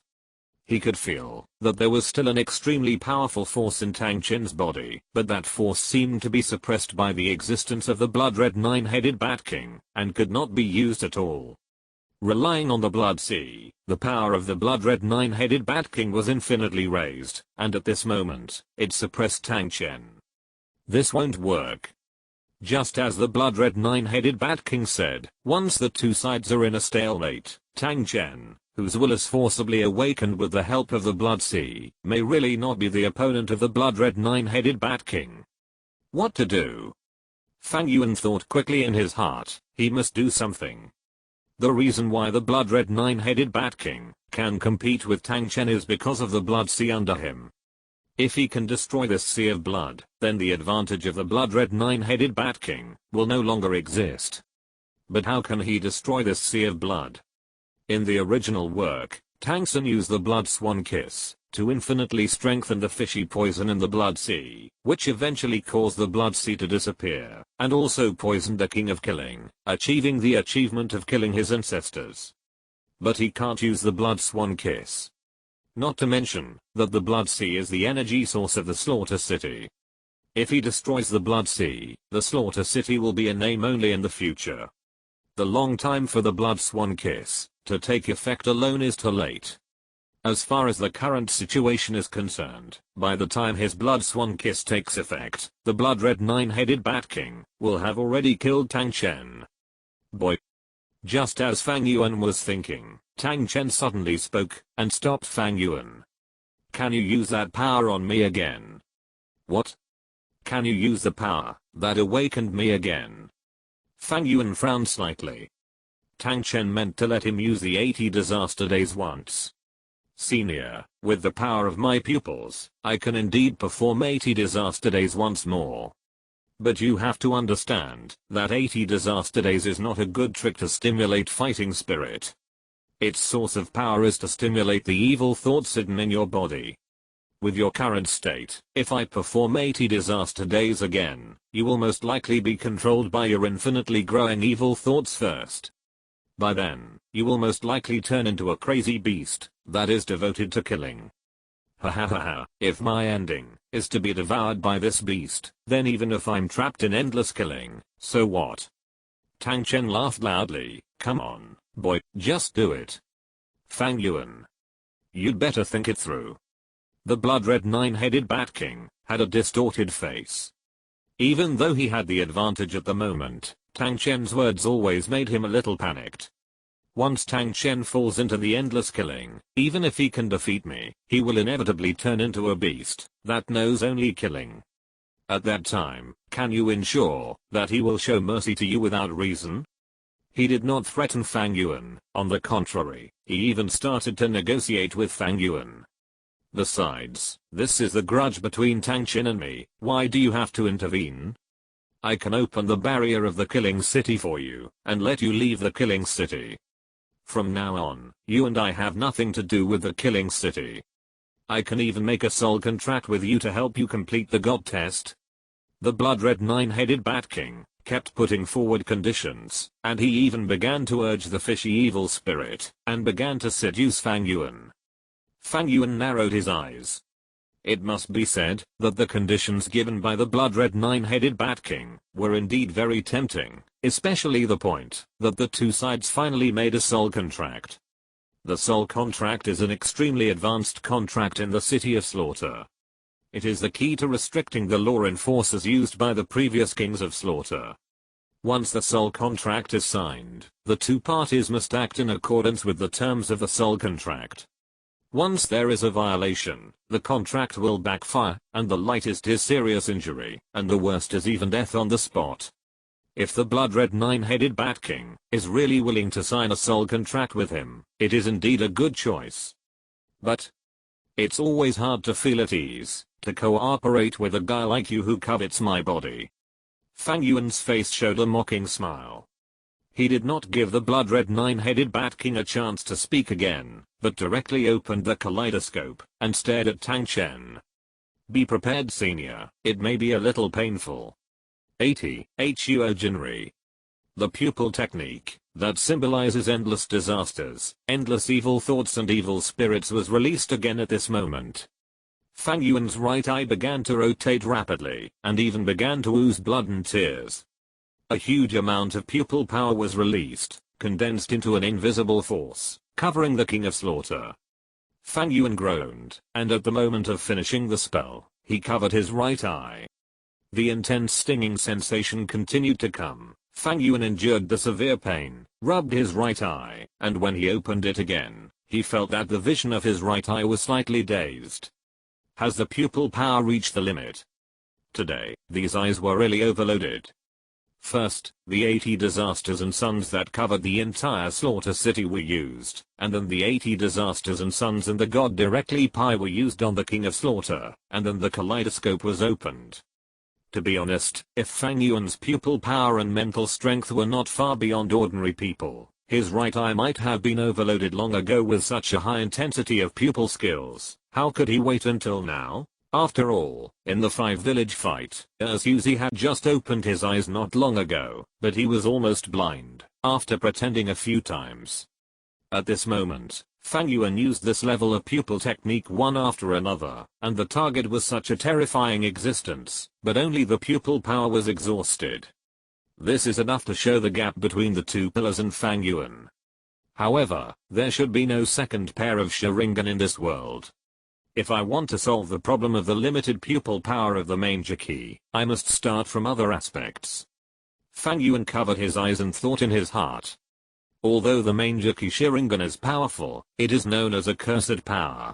He could feel that there was still an extremely powerful force in Tang Chen's body, but that force seemed to be suppressed by the existence of the blood-red 9-headed Bat King, and could not be used at all. Relying on the Blood Sea, the power of the blood-red 9-headed Bat King was infinitely raised, and at this moment, it suppressed Tang Chen. This won't work. Just as the blood-red 9-headed Bat King said, once the two sides are in a stalemate, Tang Chen, whose will is forcibly awakened with the help of the Blood Sea, may really not be the opponent of the blood-red 9-headed Bat King. What to do? Fang Yuan thought quickly in his heart, he must do something. The reason why the blood-red 9-headed Bat King can compete with Tang Chen is because of the Blood Sea under him. If he can destroy this sea of blood, then the advantage of the blood-red 9-headed Bat King will no longer exist. But how can he destroy this sea of blood? In the original work, Tang Chen used the Blood Swan Kiss to infinitely strengthen the fishy poison in the Blood Sea, which eventually caused the Blood Sea to disappear, and also poisoned the King of Killing, achieving the achievement of killing his ancestors. But he can't use the Blood Swan Kiss. Not to mention that the Blood Sea is the energy source of the Slaughter City. If he destroys the Blood Sea, the Slaughter City will be a name only in the future. The long time for the Blood Swan Kiss to take effect alone is too late. As far as the current situation is concerned, by the time his Blood Swan Kiss takes effect, the blood-red 9-headed Bat King will have already killed Tang Chen. Boy. Just as Fang Yuan was thinking, Tang Chen suddenly spoke and stopped Fang Yuan. Can you use that power on me again? What? Can you use the power that awakened me again? Fang Yuan frowned slightly. Tang Chen meant to let him use the 80 disaster days once. Senior, with the power of my pupils, I can indeed perform 80 disaster days once more. But you have to understand that 80 disaster days is not a good trick to stimulate fighting spirit. Its source of power is to stimulate the evil thoughts hidden in your body. With your current state, if I perform 80 disaster days again, you will most likely be controlled by your infinitely growing evil thoughts first. By then, you will most likely turn into a crazy beast that is devoted to killing. Ha ha ha ha, if my ending is to be devoured by this beast, then even if I'm trapped in endless killing, so what? Tang Chen laughed loudly, come on, boy, just do it. Fang Yuan. You'd better think it through. The blood-red 9-headed Bat King had a distorted face. Even though he had the advantage at the moment, Tang Chen's words always made him a little panicked. Once Tang Chen falls into the endless killing, even if he can defeat me, he will inevitably turn into a beast that knows only killing. At that time, can you ensure that he will show mercy to you without reason? He did not threaten Fang Yuan, on the contrary, he even started to negotiate with Fang Yuan. Besides, this is the grudge between Tang Xin and me. Why do you have to intervene? I can open the barrier of the killing city for you, and let you leave the killing city. From now on, you and I have nothing to do with the killing city. I can even make a soul contract with you to help you complete the god test. The blood-red nine-headed Bat King kept putting forward conditions, and he even began to urge the fishy evil spirit, and began to seduce Fang Yuan. Fang Yuan narrowed his eyes. It must be said that the conditions given by the blood-red nine-headed Bat King were indeed very tempting, especially the point that the two sides finally made a soul contract. The soul contract is an extremely advanced contract in the City of Slaughter. It is the key to restricting the law enforcers used by the previous kings of slaughter. Once the soul contract is signed, the two parties must act in accordance with the terms of the soul contract. Once there is a violation, the contract will backfire, and the lightest is serious injury, and the worst is even death on the spot. If the blood-red nine-headed Bat King is really willing to sign a soul contract with him, it is indeed a good choice. But it's always hard to feel at ease to cooperate with a guy like you who covets my body. Fang Yuan's face showed a mocking smile. He did not give the blood-red nine-headed Bat King a chance to speak again, but directly opened the kaleidoscope and stared at Tang Chen. Be prepared, senior, it may be a little painful. 80. Huo Jinri. The pupil technique that symbolizes endless disasters, endless evil thoughts and evil spirits was released again at this moment. Fang Yuan's right eye began to rotate rapidly, and even began to ooze blood and tears. A huge amount of pupil power was released, condensed into an invisible force, covering the King of Slaughter. Fang Yuan groaned, and at the moment of finishing the spell, he covered his right eye. The intense stinging sensation continued to come. Fang Yuan endured the severe pain, rubbed his right eye, and when he opened it again, he felt that the vision of his right eye was slightly dazed. Has the pupil power reached the limit? Today, these eyes were really overloaded. First, the 80 disasters and suns that covered the entire slaughter city were used, and then the 80 disasters and suns and the god directly pie were used on the King of Slaughter, and then the kaleidoscope was opened. To be honest, if Fang Yuan's pupil power and mental strength were not far beyond ordinary people, his right eye might have been overloaded long ago with such a high intensity of pupil skills. How could he wait until now? After all, in the 5-village fight, Yuzi had just opened his eyes not long ago, but he was almost blind, after pretending a few times. At this moment, Fang Yuan used this level of pupil technique one after another, and the target was such a terrifying existence, but only the pupil power was exhausted. This is enough to show the gap between the two pillars and Fang Yuan. However, there should be no second pair of Sharingan in this world. If I want to solve the problem of the limited pupil power of the Manger Key, I must start from other aspects. Fang Yuan covered his eyes and thought in his heart. Although the Manger Key Sharingan is powerful, it is known as a cursed power.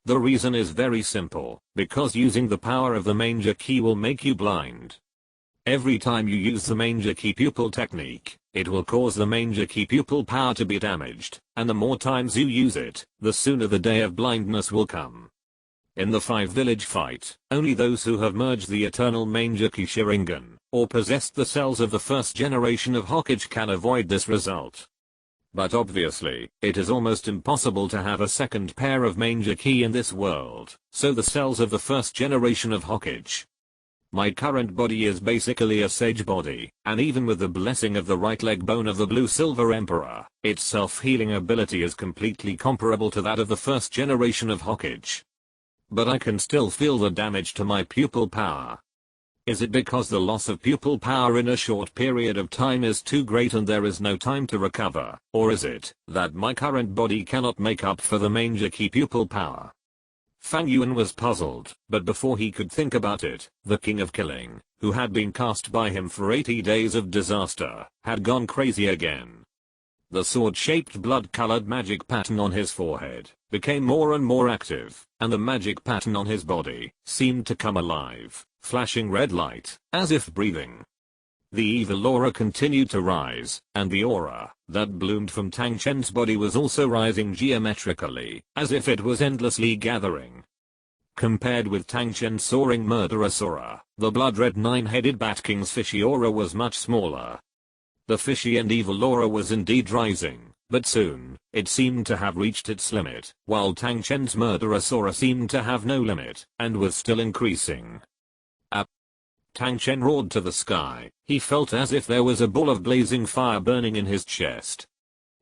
The reason is very simple, because using the power of the Manger Key will make you blind. Every time you use the Manger Key pupil technique, it will cause the Manger Key pupil power to be damaged, and the more times you use it, the sooner the day of blindness will come. In the 5-village fight, only those who have merged the eternal Manger Key Sharingan, or possessed the cells of the first generation of Hokage can avoid this result. But obviously, it is almost impossible to have a second pair of Manger Key in this world, so the cells of the first generation of Hokage. My current body is basically a sage body, and even with the blessing of the right leg bone of the Blue Silver Emperor, its self-healing ability is completely comparable to that of the first generation of Hokage. But I can still feel the damage to my pupil power. Is it because the loss of pupil power in a short period of time is too great and there is no time to recover, or is it that my current body cannot make up for the Manger Key pupil power? Fang Yuan was puzzled, but before he could think about it, the King of Killing, who had been cast by him for 80 days of disaster, had gone crazy again. The sword-shaped blood-colored magic pattern on his forehead became more and more active, and the magic pattern on his body seemed to come alive, flashing red light, as if breathing. The evil aura continued to rise, and the aura that bloomed from Tang Chen's body was also rising geometrically, as if it was endlessly gathering. Compared with Tang Chen's soaring murderous aura, the blood-red nine-headed Bat King's fishy aura was much smaller. The fishy and evil aura was indeed rising, but soon, it seemed to have reached its limit, while Tang Chen's murderous aura seemed to have no limit, and was still increasing. Tang Chen roared to the sky. He felt as if there was a ball of blazing fire burning in his chest.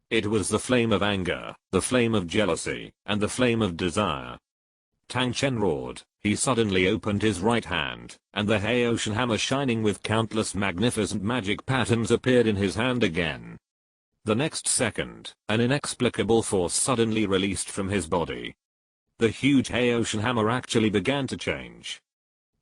It was the flame of anger, the flame of jealousy, and the flame of desire. Tang Chen roared. He suddenly opened his right hand, and the Haotian hammer shining with countless magnificent magic patterns appeared in his hand again. The next second, an inexplicable force suddenly released from his body. The huge Haotian hammer actually began to change.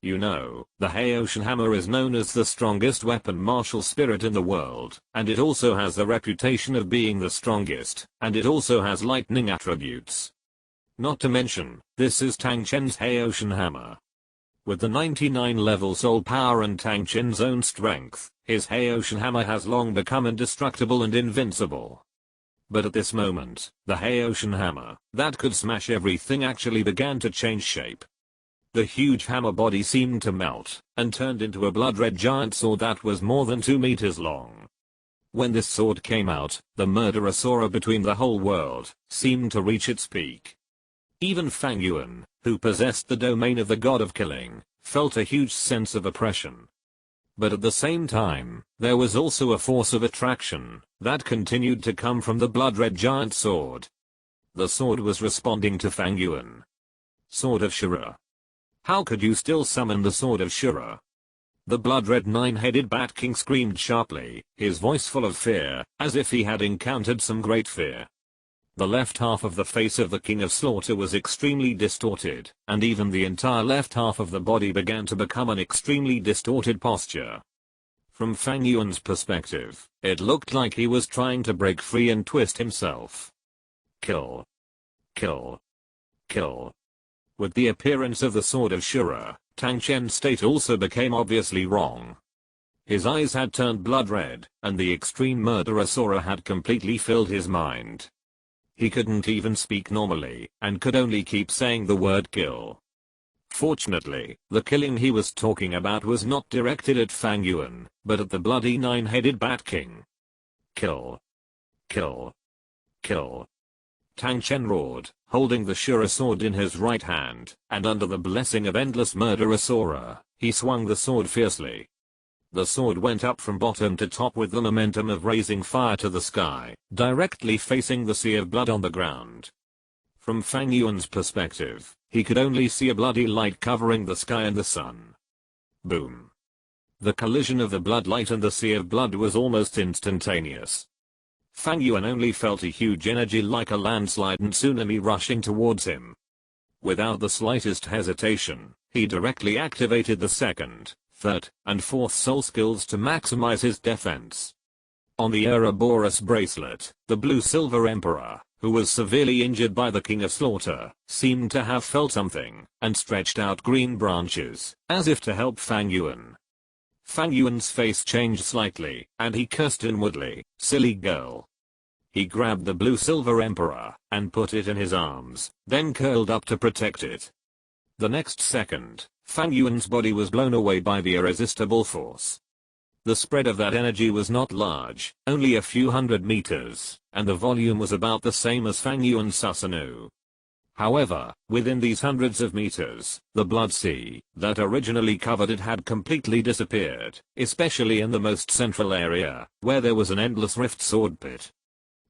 You know, the Haotian hammer is known as the strongest weapon martial spirit in the world, and it also has the reputation of being the strongest, and it also has lightning attributes. Not to mention, this is Tang Chen's Haotian hammer. With the 99 level soul power and Tang Chen's own strength, his Haotian hammer has long become indestructible and invincible. But at this moment, the Haotian hammer, that could smash everything, actually began to change shape. The huge hammer body seemed to melt, and turned into a blood-red giant sword that was more than 2 meters long. When this sword came out, the murderous aura between the whole world seemed to reach its peak. Even Fang Yuan, who possessed the domain of the god of killing, felt a huge sense of oppression. But at the same time, there was also a force of attraction that continued to come from the blood-red giant sword. The sword was responding to Fang Yuan. Sword of Shura. How could you still summon the Sword of Shura? The blood-red nine-headed Bat King screamed sharply, his voice full of fear, as if he had encountered some great fear. The left half of the face of the King of Slaughter was extremely distorted, and even the entire left half of the body began to become an extremely distorted posture. From Fang Yuan's perspective, it looked like he was trying to break free and twist himself. Kill. Kill. Kill. With the appearance of the Sword of Shura, Tang Chen's state also became obviously wrong. His eyes had turned blood red, and the extreme murderous aura had completely filled his mind. He couldn't even speak normally, and could only keep saying the word kill. Fortunately, the killing he was talking about was not directed at Fang Yuan, but at the bloody nine-headed Bat King. Kill. Kill. Kill. Tang Chen roared, holding the Shura sword in his right hand, and under the blessing of endless murderous aura, he swung the sword fiercely. The sword went up from bottom to top with the momentum of raising fire to the sky, directly facing the sea of blood on the ground. From Fang Yuan's perspective, he could only see a bloody light covering the sky and the sun. Boom. The collision of the blood light and the sea of blood was almost instantaneous. Fang Yuan only felt a huge energy like a landslide and tsunami rushing towards him. Without the slightest hesitation, he directly activated the second, third, and fourth soul skills to maximize his defense. On the Ouroboros bracelet, the blue-silver emperor, who was severely injured by the King of Slaughter, seemed to have felt something, and stretched out green branches, as if to help Fang Yuan. Fang Yuan's face changed slightly, and he cursed inwardly, "Silly girl." He grabbed the blue-silver emperor, and put it in his arms, then curled up to protect it. The next second, Fang Yuan's body was blown away by the irresistible force. The spread of that energy was not large, only a few hundred meters, and the volume was about the same as Fang Yuan's Susanoo. However, within these hundreds of meters, the blood sea that originally covered it had completely disappeared, especially in the most central area, where there was an endless rift sword pit.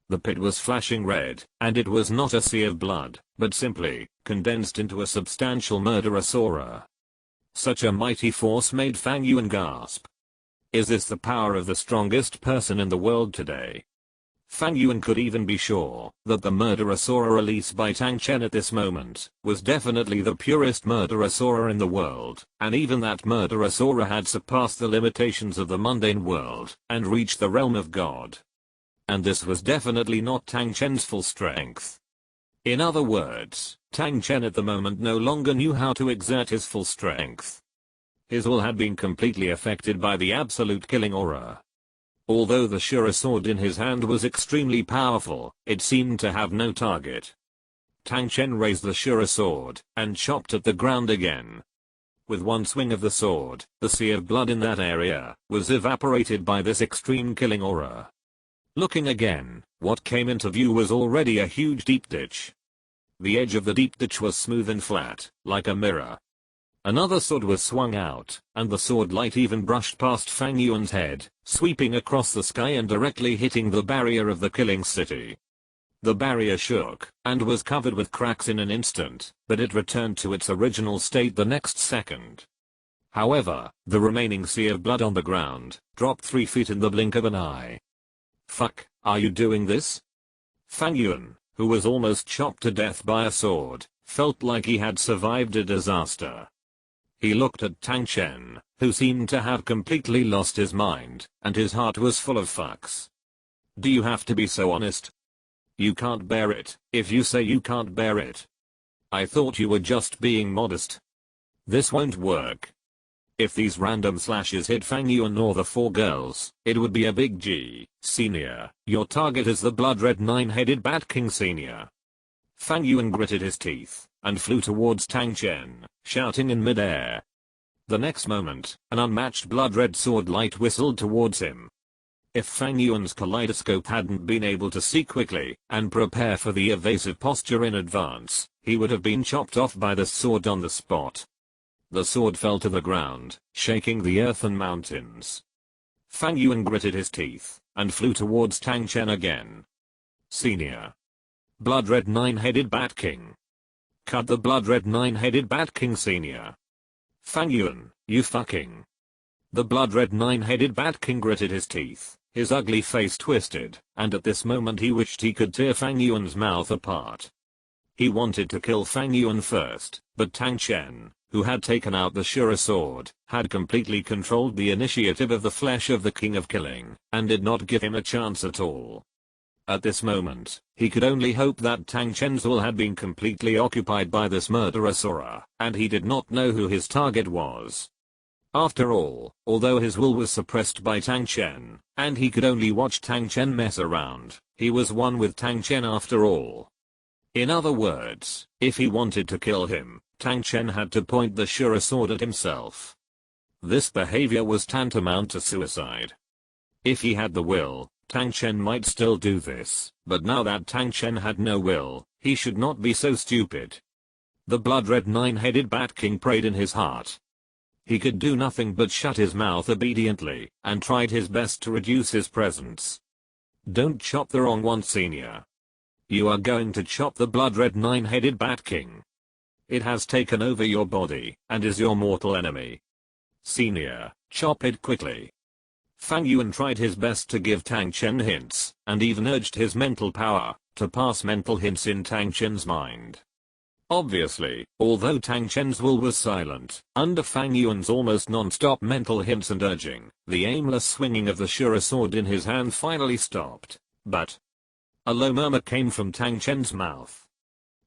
The pit was flashing red, and it was not a sea of blood, but simply condensed into a substantial murderous aura. Such a mighty force made Fang Yuan gasp. Is this the power of the strongest person in the world today? Fang Yuan could even be sure that the murderous aura released by Tang Chen at this moment was definitely the purest murderous aura in the world, and even that murderous aura had surpassed the limitations of the mundane world and reached the realm of God. And this was definitely not Tang Chen's full strength. In other words, Tang Chen at the moment no longer knew how to exert his full strength. His will had been completely affected by the absolute killing aura. Although the Shura sword in his hand was extremely powerful, it seemed to have no target. Tang Chen raised the Shura sword and chopped at the ground again. With one swing of the sword, the sea of blood in that area was evaporated by this extreme killing aura. Looking again, what came into view was already a huge deep ditch. The edge of the deep ditch was smooth and flat, like a mirror. Another sword was swung out, and the sword light even brushed past Fang Yuan's head, sweeping across the sky and directly hitting the barrier of the killing city. The barrier shook, and was covered with cracks in an instant, but it returned to its original state the next second. However, the remaining sea of blood on the ground dropped 3 feet in the blink of an eye. "Fuck, are you doing this?" Fang Yuan, who was almost chopped to death by a sword, felt like he had survived a disaster. He looked at Tang Chen, who seemed to have completely lost his mind, and his heart was full of fucks. "Do you have to be so honest? You can't bear it, if you say you can't bear it. I thought you were just being modest. This won't work." If these random slashes hit Fang Yuan or the 4 girls, it would be a big G. Senior, your target is the blood-red 9-headed Bat King Senior. Fang Yuan gritted his teeth and flew towards Tang Chen, shouting in midair. The next moment, an unmatched blood-red sword light whistled towards him. If Fang Yuan's kaleidoscope hadn't been able to see quickly and prepare for the evasive posture in advance, he would have been chopped off by the sword on the spot. The sword fell to the ground, shaking the earth and mountains. Fang Yuan gritted his teeth and flew towards Tang Chen again. Senior. Blood-red 9-headed Bat King. Cut the blood-red 9-headed Bat King Senior. Fang Yuan, you fucking. The blood-red 9-headed Bat King gritted his teeth, his ugly face twisted, and at this moment he wished he could tear Fang Yuan's mouth apart. He wanted to kill Fang Yuan first, but Tang Chen, who had taken out the Shura sword, had completely controlled the initiative of the flesh of the King of Killing, and did not give him a chance at all. At this moment, he could only hope that Tang Chen's will had been completely occupied by this murderous aura, and he did not know who his target was. After all, although his will was suppressed by Tang Chen, and he could only watch Tang Chen mess around, he was one with Tang Chen after all. In other words, if he wanted to kill him, Tang Chen had to point the Shura sword at himself. This behavior was tantamount to suicide. If he had the will, Tang Chen might still do this, but now that Tang Chen had no will, he should not be so stupid. The blood-red 9-headed Bat King prayed in his heart. He could do nothing but shut his mouth obediently, and tried his best to reduce his presence. Don't chop the wrong one, Senior. You are going to chop the blood-red 9-headed Bat King. It has taken over your body, and is your mortal enemy. Senior, chop it quickly. Fang Yuan tried his best to give Tang Chen hints, and even urged his mental power to pass mental hints in Tang Chen's mind. Obviously, although Tang Chen's will was silent, under Fang Yuan's almost non-stop mental hints and urging, the aimless swinging of the Shura sword in his hand finally stopped. But a low murmur came from Tang Chen's mouth.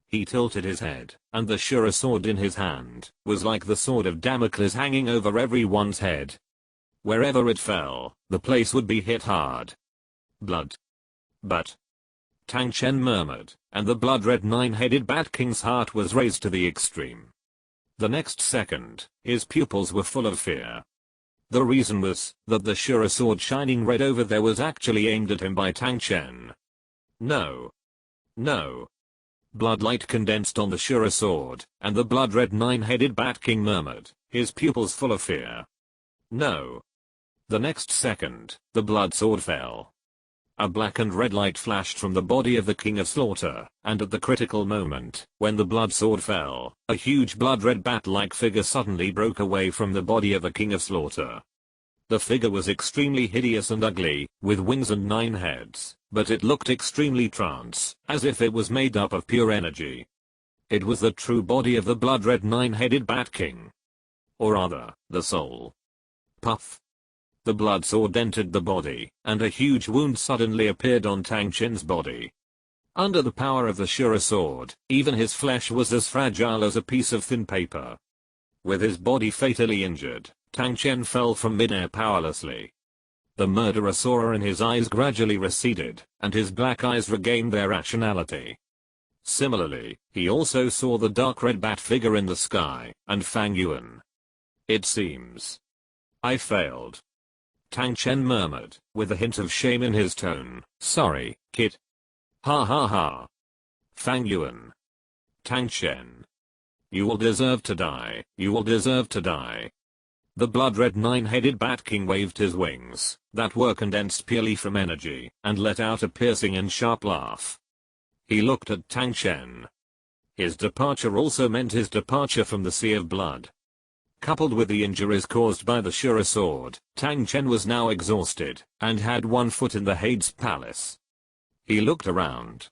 He tilted his head, and the Shura sword in his hand was like the sword of Damocles hanging over everyone's head. Wherever it fell, the place would be hit hard. Blood. But Tang Chen murmured, and the blood-red 9-headed Bat King's heart was raised to the extreme. The next second, his pupils were full of fear. The reason was that the Shura sword shining red over there was actually aimed at him by Tang Chen. No. No. Bloodlight condensed on the Shura sword, and the blood-red 9-headed Bat King murmured, his pupils full of fear. No. The next second, the blood sword fell. A black and red light flashed from the body of the King of Slaughter, and at the critical moment, when the blood sword fell, a huge blood-red bat-like figure suddenly broke away from the body of the King of Slaughter. The figure was extremely hideous and ugly, with wings and 9 heads, but it looked extremely trance, as if it was made up of pure energy. It was the true body of the blood-red 9-headed Bat King. Or rather, the soul. Puff. The blood sword entered the body, and a huge wound suddenly appeared on Tang Chen's body. Under the power of the Shura sword, even his flesh was as fragile as a piece of thin paper. With his body fatally injured, Tang Chen fell from midair powerlessly. The murderous aura in his eyes gradually receded, and his black eyes regained their rationality. Similarly, he also saw the dark red bat figure in the sky, and Fang Yuan. It seems I failed. Tang Chen murmured, with a hint of shame in his tone. Sorry, kid. Ha ha ha. Fang Yuan. Tang Chen. You will deserve to die, you will deserve to die. The blood-red nine-headed Bat King waved his wings, that were condensed purely from energy, and let out a piercing and sharp laugh. He looked at Tang Chen. His departure also meant his departure from the Sea of Blood. Coupled with the injuries caused by the Shura sword, Tang Chen was now exhausted, and had one foot in the Hades Palace. He looked around.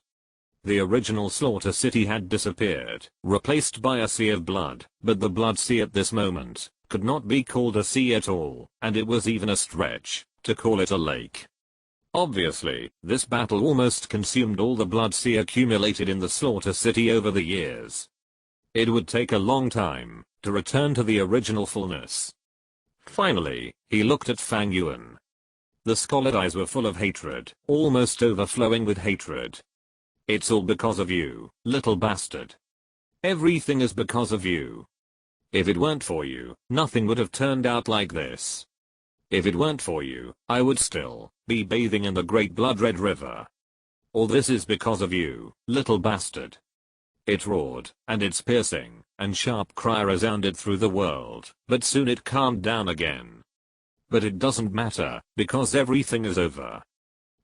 The original Slaughter City had disappeared, replaced by a sea of blood, but the Blood Sea at this moment could not be called a sea at all, and it was even a stretch to call it a lake. Obviously, this battle almost consumed all the Blood Sea accumulated in the Slaughter City over the years. It would take a long time to return to the original fullness. Finally, he looked at Fang Yuan. The scarlet eyes were full of hatred, almost overflowing with hatred. It's all because of you, little bastard. Everything is because of you. If it weren't for you, nothing would have turned out like this. If it weren't for you, I would still be bathing in the great blood-red river. All this is because of you, little bastard. It roared, and its piercing and sharp cry resounded through the world, but soon it calmed down again. But it doesn't matter, because everything is over.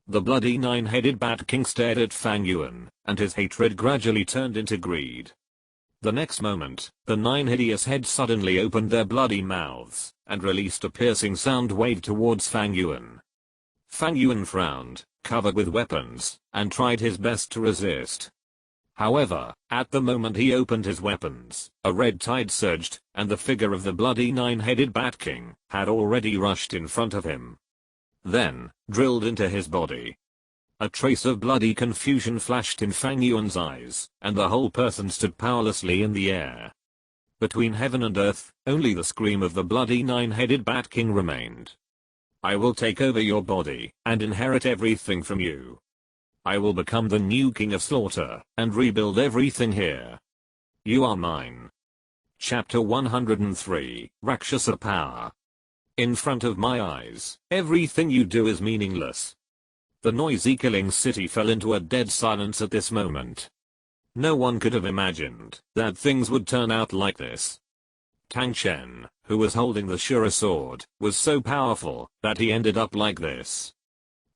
The bloody nine-headed Bat King stared at Fang Yuan, and his hatred gradually turned into greed. The next moment, the 9 hideous heads suddenly opened their bloody mouths, and released a piercing sound wave towards Fang Yuan. Fang Yuan frowned, covered with weapons, and tried his best to resist. However, at the moment he opened his weapons, a red tide surged, and the figure of the bloody 9-headed Bat King had already rushed in front of him. Then, drilled into his body. A trace of bloody confusion flashed in Fang Yuan's eyes, and the whole person stood powerlessly in the air. Between heaven and earth, only the scream of the bloody 9-headed Bat King remained. I will take over your body, and inherit everything from you. I will become the new King of Slaughter, and rebuild everything here. You are mine. Chapter 103, Rakshasa Power. In front of my eyes, everything you do is meaningless. The noisy killing city fell into a dead silence at this moment. No one could have imagined that things would turn out like this. Tang Chen, who was holding the Shura sword, was so powerful that he ended up like this.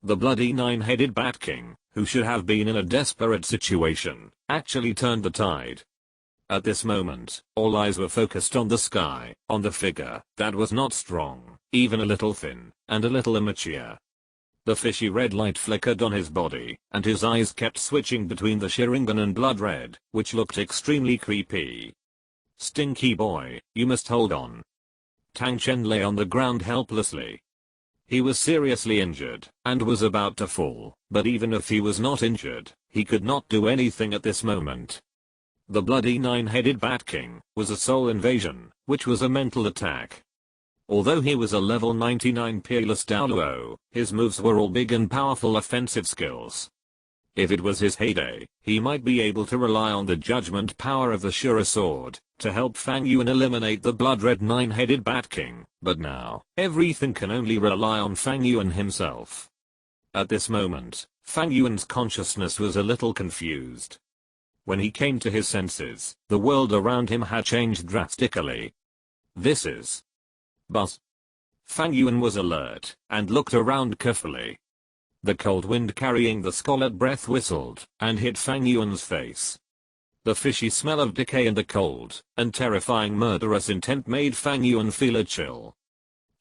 The bloody 9-headed Bat King, who should have been in a desperate situation, actually turned the tide. At this moment, all eyes were focused on the sky, on the figure that was not strong, even a little thin, and a little immature. The fishy red light flickered on his body, and his eyes kept switching between the Sharingan and blood red, which looked extremely creepy. Stinky boy, you must hold on. Tang Chen lay on the ground helplessly. He was seriously injured, and was about to fall, but even if he was not injured, he could not do anything at this moment. The bloody 9-headed Bat King was a soul invasion, which was a mental attack. Although he was a level 99 peerless Douluo, his moves were all big and powerful offensive skills. If it was his heyday, he might be able to rely on the judgment power of the Shura sword to help Fang Yuan eliminate the blood-red 9-headed Bat King, but now, everything can only rely on Fang Yuan himself. At this moment, Fang Yuan's consciousness was a little confused. When he came to his senses, the world around him had changed drastically. This is Buzz. Fang Yuan was alert, and looked around carefully. The cold wind carrying the scarlet breath whistled, and hit Fang Yuan's face. The fishy smell of decay and the cold, and terrifying murderous intent made Fang Yuan feel a chill.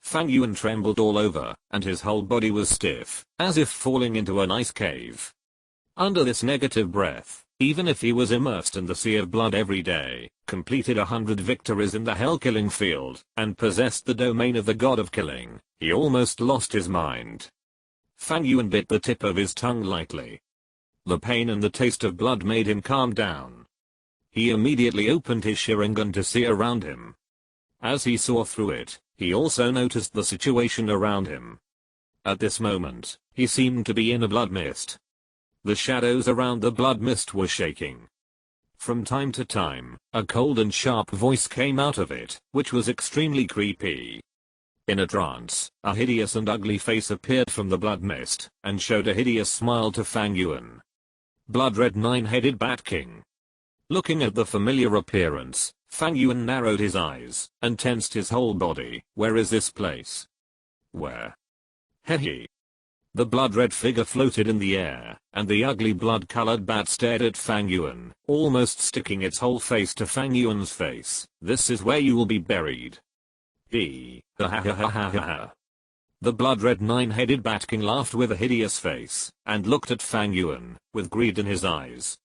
Fang Yuan trembled all over, and his whole body was stiff, as if falling into an ice cave. Under this negative breath, even if he was immersed in the sea of blood every day, completed 100 victories in the hell-killing field, and possessed the domain of the god of killing, he almost lost his mind. Fang Yuan bit the tip of his tongue lightly. The pain and the taste of blood made him calm down. He immediately opened his Sharingan to see around him. As he saw through it, he also noticed the situation around him. At this moment, he seemed to be in a blood mist. The shadows around the blood mist were shaking. From time to time, a cold and sharp voice came out of it, which was extremely creepy. In a trance, a hideous and ugly face appeared from the blood mist, and showed a hideous smile to Fang Yuan. Blood-red nine-headed Bat King. Looking at the familiar appearance, Fang Yuan narrowed his eyes, and tensed his whole body. Where is this place? Where? Hehe. The blood-red figure floated in the air, and the ugly blood-colored bat stared at Fang Yuan, almost sticking its whole face to Fang Yuan's face. This is where you will be buried. Ha ha ha ha ha ha. The blood-red nine-headed Bat King laughed with a hideous face, and looked at Fang Yuan, with greed in his eyes.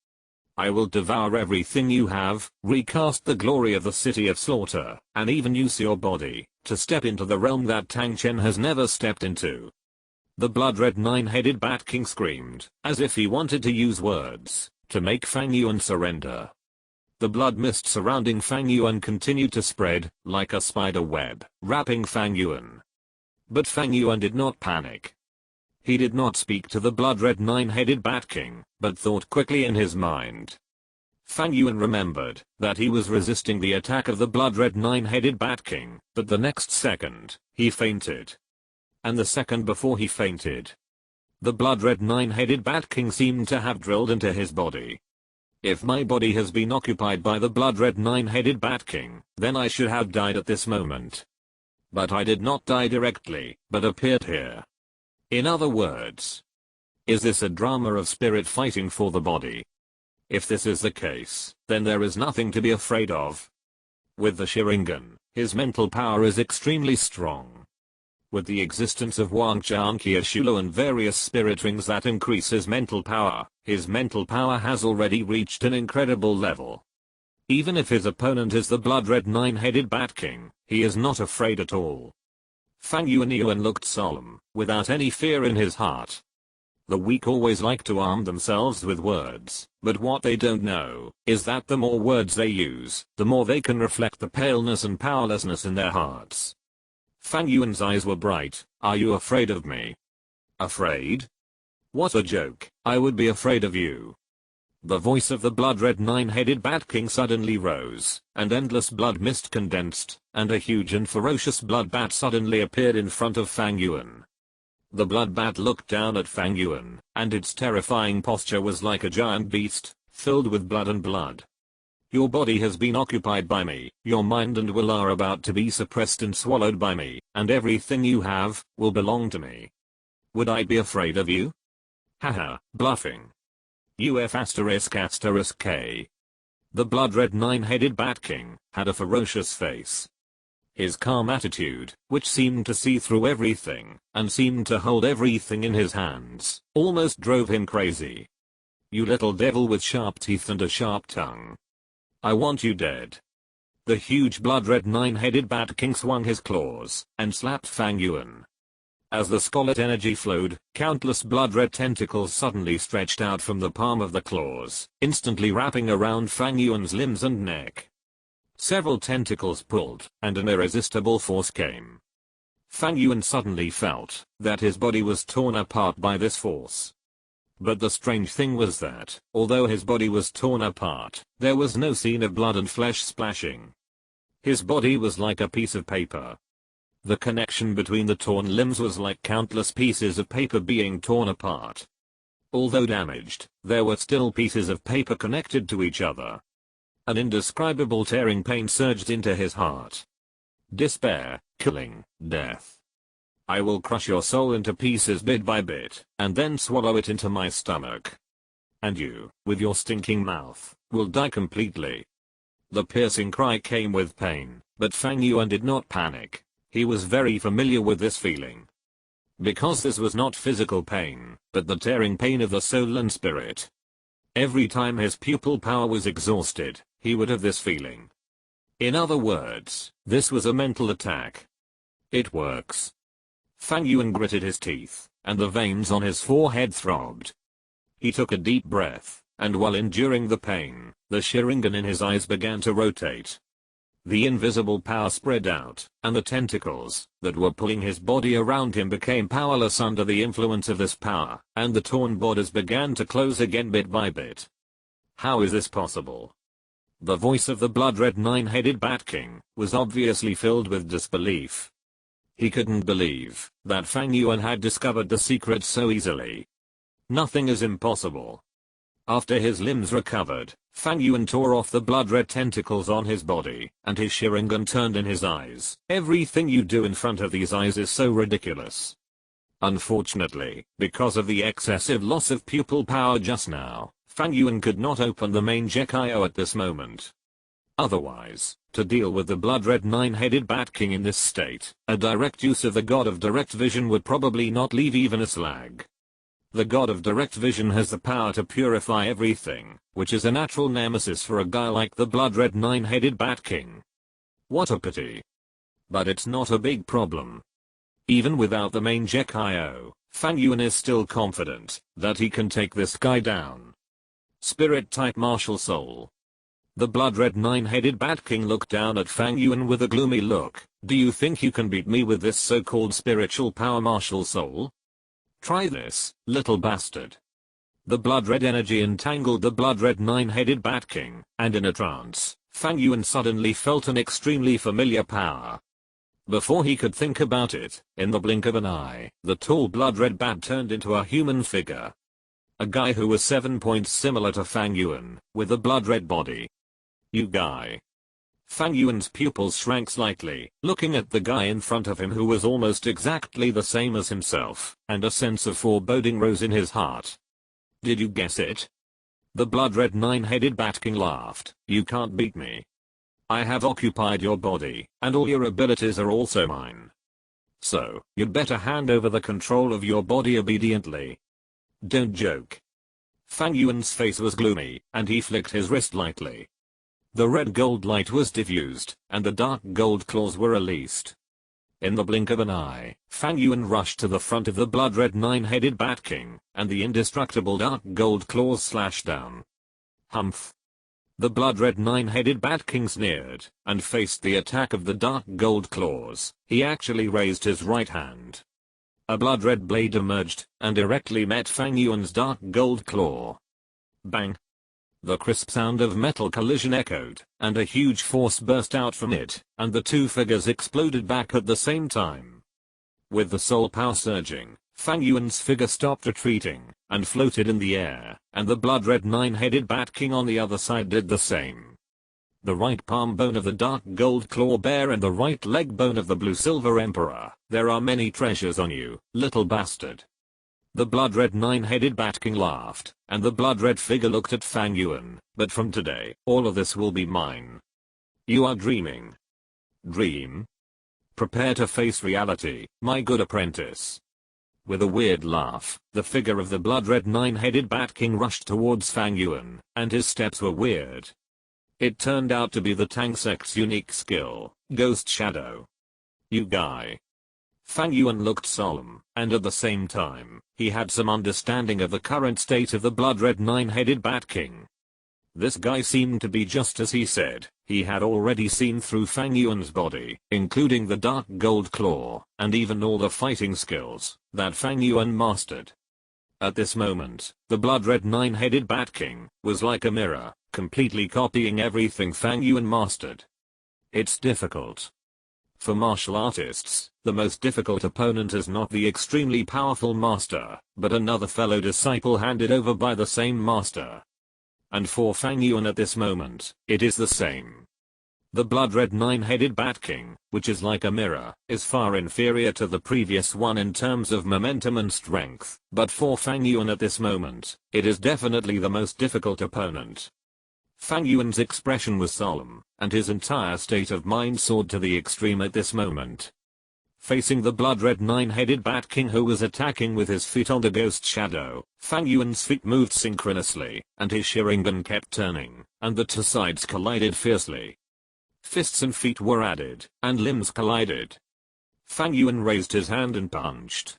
I will devour everything you have, recast the glory of the city of slaughter, and even use your body, to step into the realm that Tang Chen has never stepped into. The blood-red nine-headed Bat King screamed, as if he wanted to use words, to make Fang Yuan surrender. The blood mist surrounding Fang Yuan continued to spread, like a spider web, wrapping Fang Yuan. But Fang Yuan did not panic. He did not speak to the blood-red nine-headed Bat King, but thought quickly in his mind. Fang Yuan remembered that he was resisting the attack of the blood-red nine-headed Bat King, but the next second, he fainted. And the second before he fainted, the blood-red nine-headed Bat King seemed to have drilled into his body. If my body has been occupied by the blood-red nine-headed Bat King, then I should have died at this moment. But I did not die directly, but appeared here. In other words, is this a drama of spirit fighting for the body? If this is the case, then there is nothing to be afraid of. With the Sharingan, his mental power is extremely strong. With the existence of Wangqian Qiushulo and various spirit rings that increase his mental power has already reached an incredible level. Even if his opponent is the blood-red nine-headed Bat King, he is not afraid at all. Fang Yuan looked solemn, without any fear in his heart. The weak always like to arm themselves with words, but what they don't know is that the more words they use, the more they can reflect the paleness and powerlessness in their hearts. Fang Yuan's eyes were bright. Are you afraid of me? Afraid? What a joke. I would be afraid of you. The voice of the blood-red nine-headed Bat King suddenly rose, and endless blood mist condensed, and a huge and ferocious blood bat suddenly appeared in front of Fang Yuan. The blood bat looked down at Fang Yuan, and its terrifying posture was like a giant beast, filled with blood and blood. Your body has been occupied by me, your mind and will are about to be suppressed and swallowed by me, and everything you have, will belong to me. Would I be afraid of you? Haha, bluffing. K. The blood-red nine-headed Bat King had a ferocious face. His calm attitude, which seemed to see through everything, and seemed to hold everything in his hands, almost drove him crazy. You little devil with sharp teeth and a sharp tongue. I want you dead. The huge blood-red nine-headed Bat King swung his claws, and slapped Fang Yuan. As the scarlet energy flowed, countless blood-red tentacles suddenly stretched out from the palm of the claws, instantly wrapping around Fang Yuan's limbs and neck. Several tentacles pulled, and an irresistible force came. Fang Yuan suddenly felt that his body was torn apart by this force. But the strange thing was that, although his body was torn apart, there was no scene of blood and flesh splashing. His body was like a piece of paper. The connection between the torn limbs was like countless pieces of paper being torn apart. Although damaged, there were still pieces of paper connected to each other. An indescribable tearing pain surged into his heart. Despair, killing, death. I will crush your soul into pieces bit by bit, and then swallow it into my stomach. And you, with your stinking mouth, will die completely. The piercing cry came with pain, but Fang Yuan did not panic. He was very familiar with this feeling. Because this was not physical pain, but the tearing pain of the soul and spirit. Every time his pupil power was exhausted, he would have this feeling. In other words, this was a mental attack. It works. Fang Yuan gritted his teeth, and the veins on his forehead throbbed. He took a deep breath, and while enduring the pain, the Sharingan in his eyes began to rotate. The invisible power spread out, and the tentacles that were pulling his body around him became powerless under the influence of this power, and the torn borders began to close again bit by bit. How is this possible? The voice of the blood-red nine-headed Bat King was obviously filled with disbelief. He couldn't believe that Fang Yuan had discovered the secret so easily. Nothing is impossible. After his limbs recovered, Fang Yuan tore off the blood-red tentacles on his body, and his Sharingan turned in his eyes. Everything you do in front of these eyes is so ridiculous. Unfortunately, because of the excessive loss of pupil power just now, Fang Yuan could not open the main Gekio at this moment. Otherwise, to deal with the blood-red nine-headed Bat King in this state, a direct use of the God of Direct Vision would probably not leave even a slag. The God of Direct Vision has the power to purify everything, which is a natural nemesis for a guy like the blood-red nine-headed Bat King. What a pity. But it's not a big problem. Even without the main Gekio, Fang Yuan is still confident that he can take this guy down. Spirit-type martial soul. The blood-red nine-headed Bat King looked down at Fang Yuan with a gloomy look. Do you think you can beat me with this so-called spiritual power martial soul? Try this, little bastard. The blood-red energy entangled the blood-red nine-headed Bat King, and in a trance, Fang Yuan suddenly felt an extremely familiar power. Before he could think about it, in the blink of an eye, the tall blood-red bat turned into a human figure. A guy who was 7 points similar to Fang Yuan, with a blood-red body. You guy. Fang Yuan's pupils shrank slightly, looking at the guy in front of him who was almost exactly the same as himself, and a sense of foreboding rose in his heart. Did you guess it? The blood-red nine-headed Bat King laughed. You can't beat me. I have occupied your body, and all your abilities are also mine. So, you'd better hand over the control of your body obediently. Don't joke. Fang Yuan's face was gloomy, and he flicked his wrist lightly. The red gold light was diffused, and the dark gold claws were released. In the blink of an eye, Fang Yuan rushed to the front of the blood-red nine-headed Bat King, and the indestructible dark gold claws slashed down. Humph. The blood-red nine-headed Bat King sneered, and faced the attack of the dark gold claws. He actually raised his right hand. A blood-red blade emerged, and directly met Fang Yuan's dark gold claw. Bang. The crisp sound of metal collision echoed, and a huge force burst out from it, and the two figures exploded back at the same time. With the soul power surging, Fang Yuan's figure stopped retreating, and floated in the air, and the blood-red nine-headed Bat King on the other side did the same. The right palm bone of the dark gold claw bear and the right leg bone of the blue-silver emperor. There are many treasures on you, little bastard. The blood-red nine-headed Bat King laughed, and the blood-red figure looked at Fang Yuan. But from today, all of this will be mine. You are dreaming. Dream? Prepare to face reality, my good apprentice. With a weird laugh, the figure of the blood-red nine-headed Bat King rushed towards Fang Yuan, and his steps were weird. It turned out to be the Tang sect's unique skill, Ghost Shadow. You guy. Fang Yuan looked solemn, and at the same time, he had some understanding of the current state of the blood-red nine-headed Bat King. This guy seemed to be just as he said. He had already seen through Fang Yuan's body, including the dark gold claw, and even all the fighting skills that Fang Yuan mastered. At this moment, the blood-red nine-headed Bat King was like a mirror, completely copying everything Fang Yuan mastered. It's difficult. For martial artists, the most difficult opponent is not the extremely powerful master, but another fellow disciple handed over by the same master. And for Fang Yuan at this moment, it is the same. The blood-red nine-headed Bat King, which is like a mirror, is far inferior to the previous one in terms of momentum and strength, but for Fang Yuan at this moment, it is definitely the most difficult opponent. Fang Yuan's expression was solemn, and his entire state of mind soared to the extreme at this moment. Facing the blood-red nine-headed Bat King who was attacking with his feet on the Ghost Shadow, Fang Yuan's feet moved synchronously, and his Sharingan kept turning, and the two sides collided fiercely. Fists and feet were added, and limbs collided. Fang Yuan raised his hand and punched.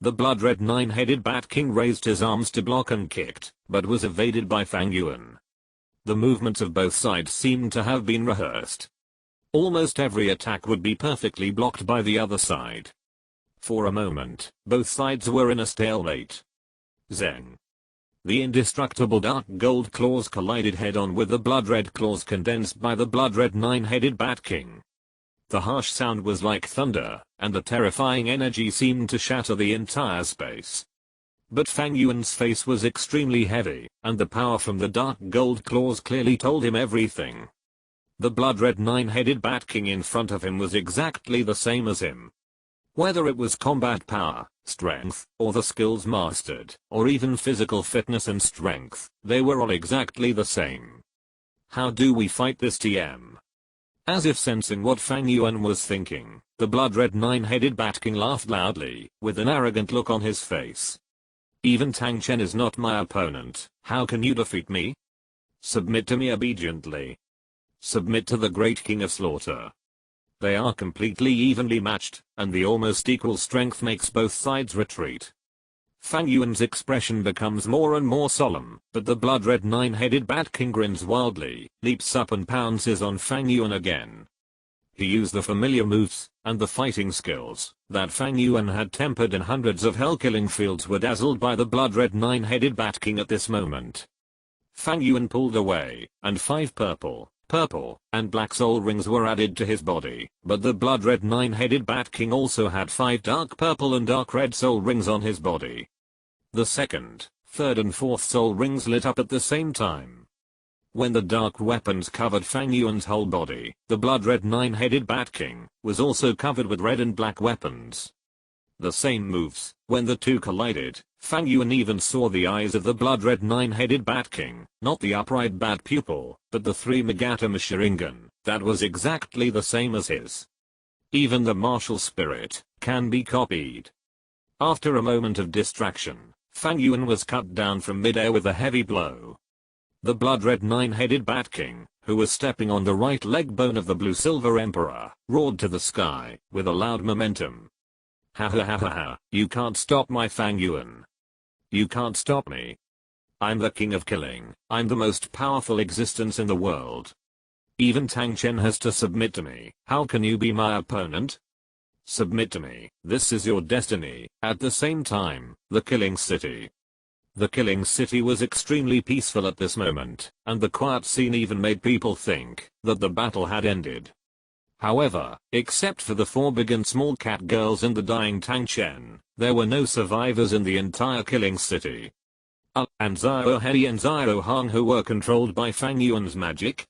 The blood-red nine-headed Bat King raised his arms to block and kicked, but was evaded by Fang Yuan. The movements of both sides seemed to have been rehearsed. Almost every attack would be perfectly blocked by the other side. For a moment, both sides were in a stalemate. Zeng. The indestructible dark gold claws collided head-on with the blood-red claws condensed by the blood-red nine-headed Bat King. The harsh sound was like thunder, and the terrifying energy seemed to shatter the entire space. But Fang Yuan's face was extremely heavy, and the power from the dark gold claws clearly told him everything. The blood-red nine-headed Bat King in front of him was exactly the same as him. Whether it was combat power, strength, or the skills mastered, or even physical fitness and strength, they were all exactly the same. How do we fight this TM? As if sensing what Fang Yuan was thinking, the blood-red nine-headed Bat King laughed loudly, with an arrogant look on his face. Even Tang Chen is not my opponent, how can you defeat me? Submit to me obediently. Submit to the great King of Slaughter. They are completely evenly matched, and the almost equal strength makes both sides retreat. Fang Yuan's expression becomes more and more solemn, but the blood-red nine-headed Bat King grins wildly, leaps up and pounces on Fang Yuan again. He used the familiar moves, and the fighting skills that Fang Yuan had tempered in hundreds of hell-killing fields were dazzled by the blood-red nine-headed Bat King at this moment. Fang Yuan pulled away, and 5 purple, and black soul rings were added to his body, but the blood-red nine-headed Bat King also had 5 dark purple and dark red soul rings on his body. The second, third and fourth soul rings lit up at the same time. When the dark weapons covered Fang Yuan's whole body, the blood-red nine-headed Bat King was also covered with red and black weapons. The same moves, when the two collided, Fang Yuan even saw the eyes of the blood-red nine-headed Bat King, not the upright bat pupil, but the 3 Megatom Sharingan, that was exactly the same as his. Even the martial spirit can be copied. After a moment of distraction, Fang Yuan was cut down from mid-air with a heavy blow. The blood-red nine-headed Bat King, who was stepping on the right leg bone of the blue-silver emperor, roared to the sky, with a loud momentum. Ha ha ha ha ha, you can't stop my Fang Yuan. You can't stop me. I'm the king of killing, I'm the most powerful existence in the world. Even Tang Chen has to submit to me, how can you be my opponent? Submit to me, this is your destiny. At the same time, the Killing City. The Killing City was extremely peaceful at this moment, and the quiet scene even made people think that the battle had ended. However, except for the 4 big and small cat girls and the dying Tang Chen, there were no survivors in the entire Killing City. And Xiao Hei and Xiao Hong, who were controlled by Fang Yuan's magic.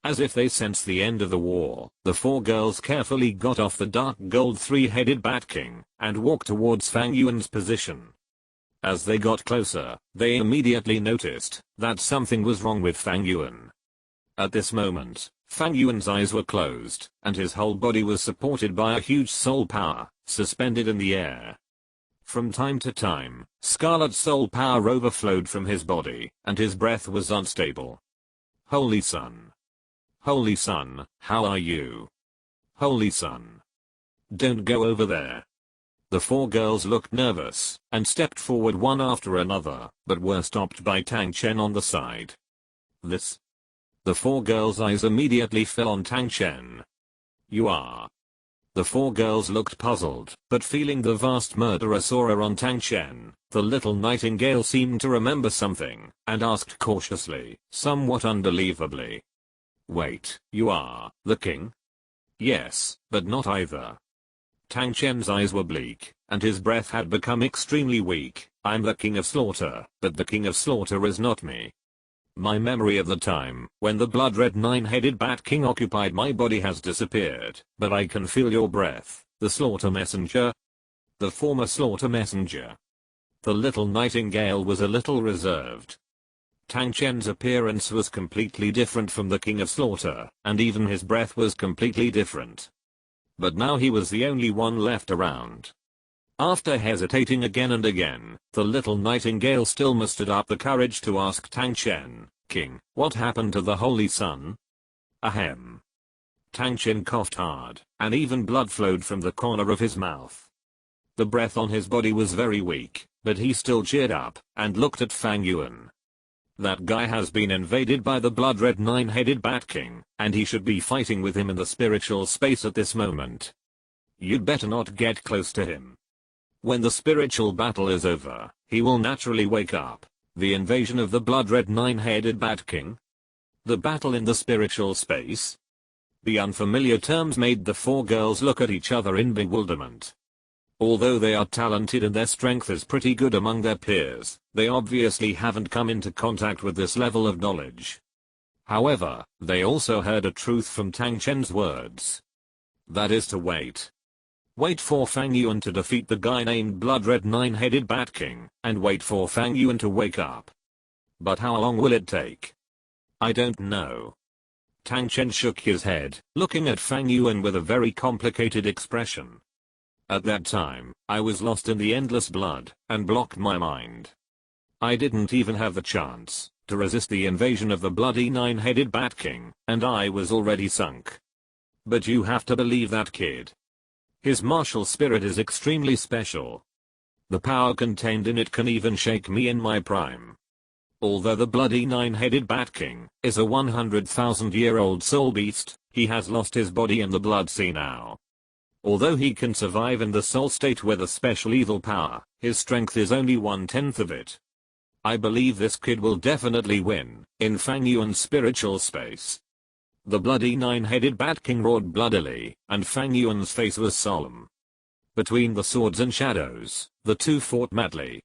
As if they sensed the end of the war, the 4 girls carefully got off the dark gold 3-headed Bat King and walked towards Fang Yuan's position. As they got closer, they immediately noticed that something was wrong with Fang Yuan. At this moment, Fang Yuan's eyes were closed, and his whole body was supported by a huge soul power, suspended in the air. From time to time, scarlet soul power overflowed from his body, and his breath was unstable. Holy Sun. Holy Sun, how are you? Holy Sun. Don't go over there. The 4 girls looked nervous, and stepped forward one after another, but were stopped by Tang Chen on the side. This. The 4 girls' eyes immediately fell on Tang Chen. You are. The 4 girls looked puzzled, but feeling the vast murderous aura on Tang Chen, the little nightingale seemed to remember something, and asked cautiously, somewhat unbelievably. Wait, you are the king? Yes, but not either. Tang Chen's eyes were bleak, and his breath had become extremely weak. I'm the king of slaughter, but the king of slaughter is not me. My memory of the time when the blood-red 9-headed Bat King occupied my body has disappeared, but I can feel your breath, the slaughter messenger. The former slaughter messenger. The little nightingale was a little reserved. Tang Chen's appearance was completely different from the king of slaughter, and even his breath was completely different. But now he was the only one left around. After hesitating again and again, the little nightingale still mustered up the courage to ask Tang Chen, King, what happened to the Holy Sun? Ahem. Tang Chen coughed hard, and even blood flowed from the corner of his mouth. The breath on his body was very weak, but he still cheered up, and looked at Fang Yuan. That guy has been invaded by the blood red nine-headed Bat King, and he should be fighting with him in the spiritual space at this moment. You'd better not get close to him. When the spiritual battle is over, he will naturally wake up. The invasion of the blood red nine-headed Bat King? The battle in the spiritual space? The unfamiliar terms made the four girls look at each other in bewilderment. Although they are talented and their strength is pretty good among their peers, they obviously haven't come into contact with this level of knowledge. However, they also heard a truth from Tang Chen's words. That is to wait. Wait for Fang Yuan to defeat the guy named Blood Red Nine-Headed Bat King, and wait for Fang Yuan to wake up. But how long will it take? I don't know. Tang Chen shook his head, looking at Fang Yuan with a very complicated expression. At that time, I was lost in the endless blood, and blocked my mind. I didn't even have the chance to resist the invasion of the bloody nine-headed Bat King, and I was already sunk. But you have to believe that kid. His martial spirit is extremely special. The power contained in it can even shake me in my prime. Although the bloody nine-headed Bat King is a 100,000-year-old soul beast, he has lost his body in the blood sea now. Although he can survive in the soul state with a special evil power, his strength is only 1/10 of it. I believe this kid will definitely win in Fang Yuan's spiritual space. The bloody nine-headed Bat King roared bloodily, and Fang Yuan's face was solemn. Between the swords and shadows, the two fought madly.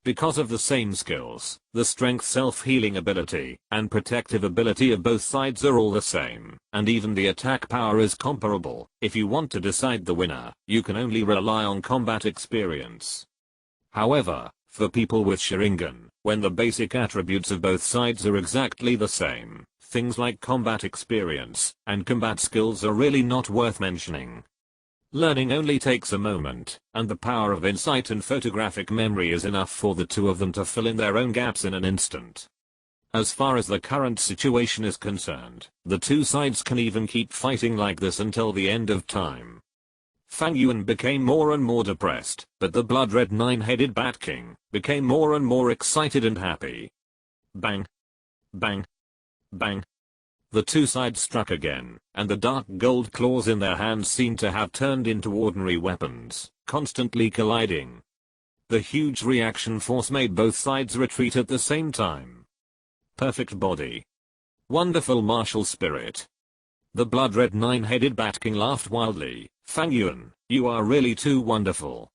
Because of the same skills, the strength, self-healing ability, and protective ability of both sides are all the same, and even the attack power is comparable. If you want to decide the winner, you can only rely on combat experience. However, for people with Sharingan, when the basic attributes of both sides are exactly the same, things like combat experience and combat skills are really not worth mentioning. Learning only takes a moment, and the power of insight and photographic memory is enough for the two of them to fill in their own gaps in an instant. As far as the current situation is concerned, the two sides can even keep fighting like this until the end of time. Fang Yuan became more and more depressed, but the blood red nine-headed Bat King became more and more excited and happy. Bang! Bang! Bang! The two sides struck again, and the dark gold claws in their hands seemed to have turned into ordinary weapons, constantly colliding. The huge reaction force made both sides retreat at the same time. Perfect body. Wonderful martial spirit. The blood red nine-headed Bat King laughed wildly. Fang Yuan, you are really too wonderful.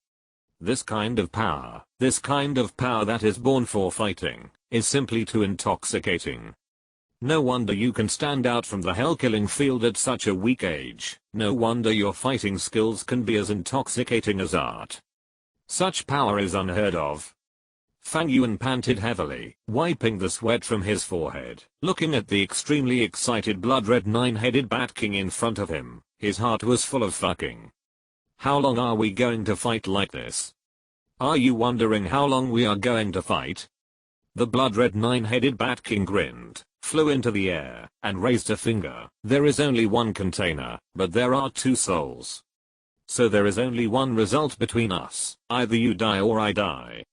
This kind of power that is born for fighting, is simply too intoxicating. No wonder you can stand out from the hell-killing field at such a weak age. No wonder your fighting skills can be as intoxicating as art. Such power is unheard of. Fang Yuan panted heavily, wiping the sweat from his forehead, looking at the extremely excited blood-red nine-headed Bat King in front of him. His heart was full of fucking. How long are we going to fight like this? Are you wondering how long we are going to fight? The blood-red nine-headed Bat King grinned, flew into the air, and raised a finger. There is only one container, but there are two souls. So there is only one result between us. Either you die or I die.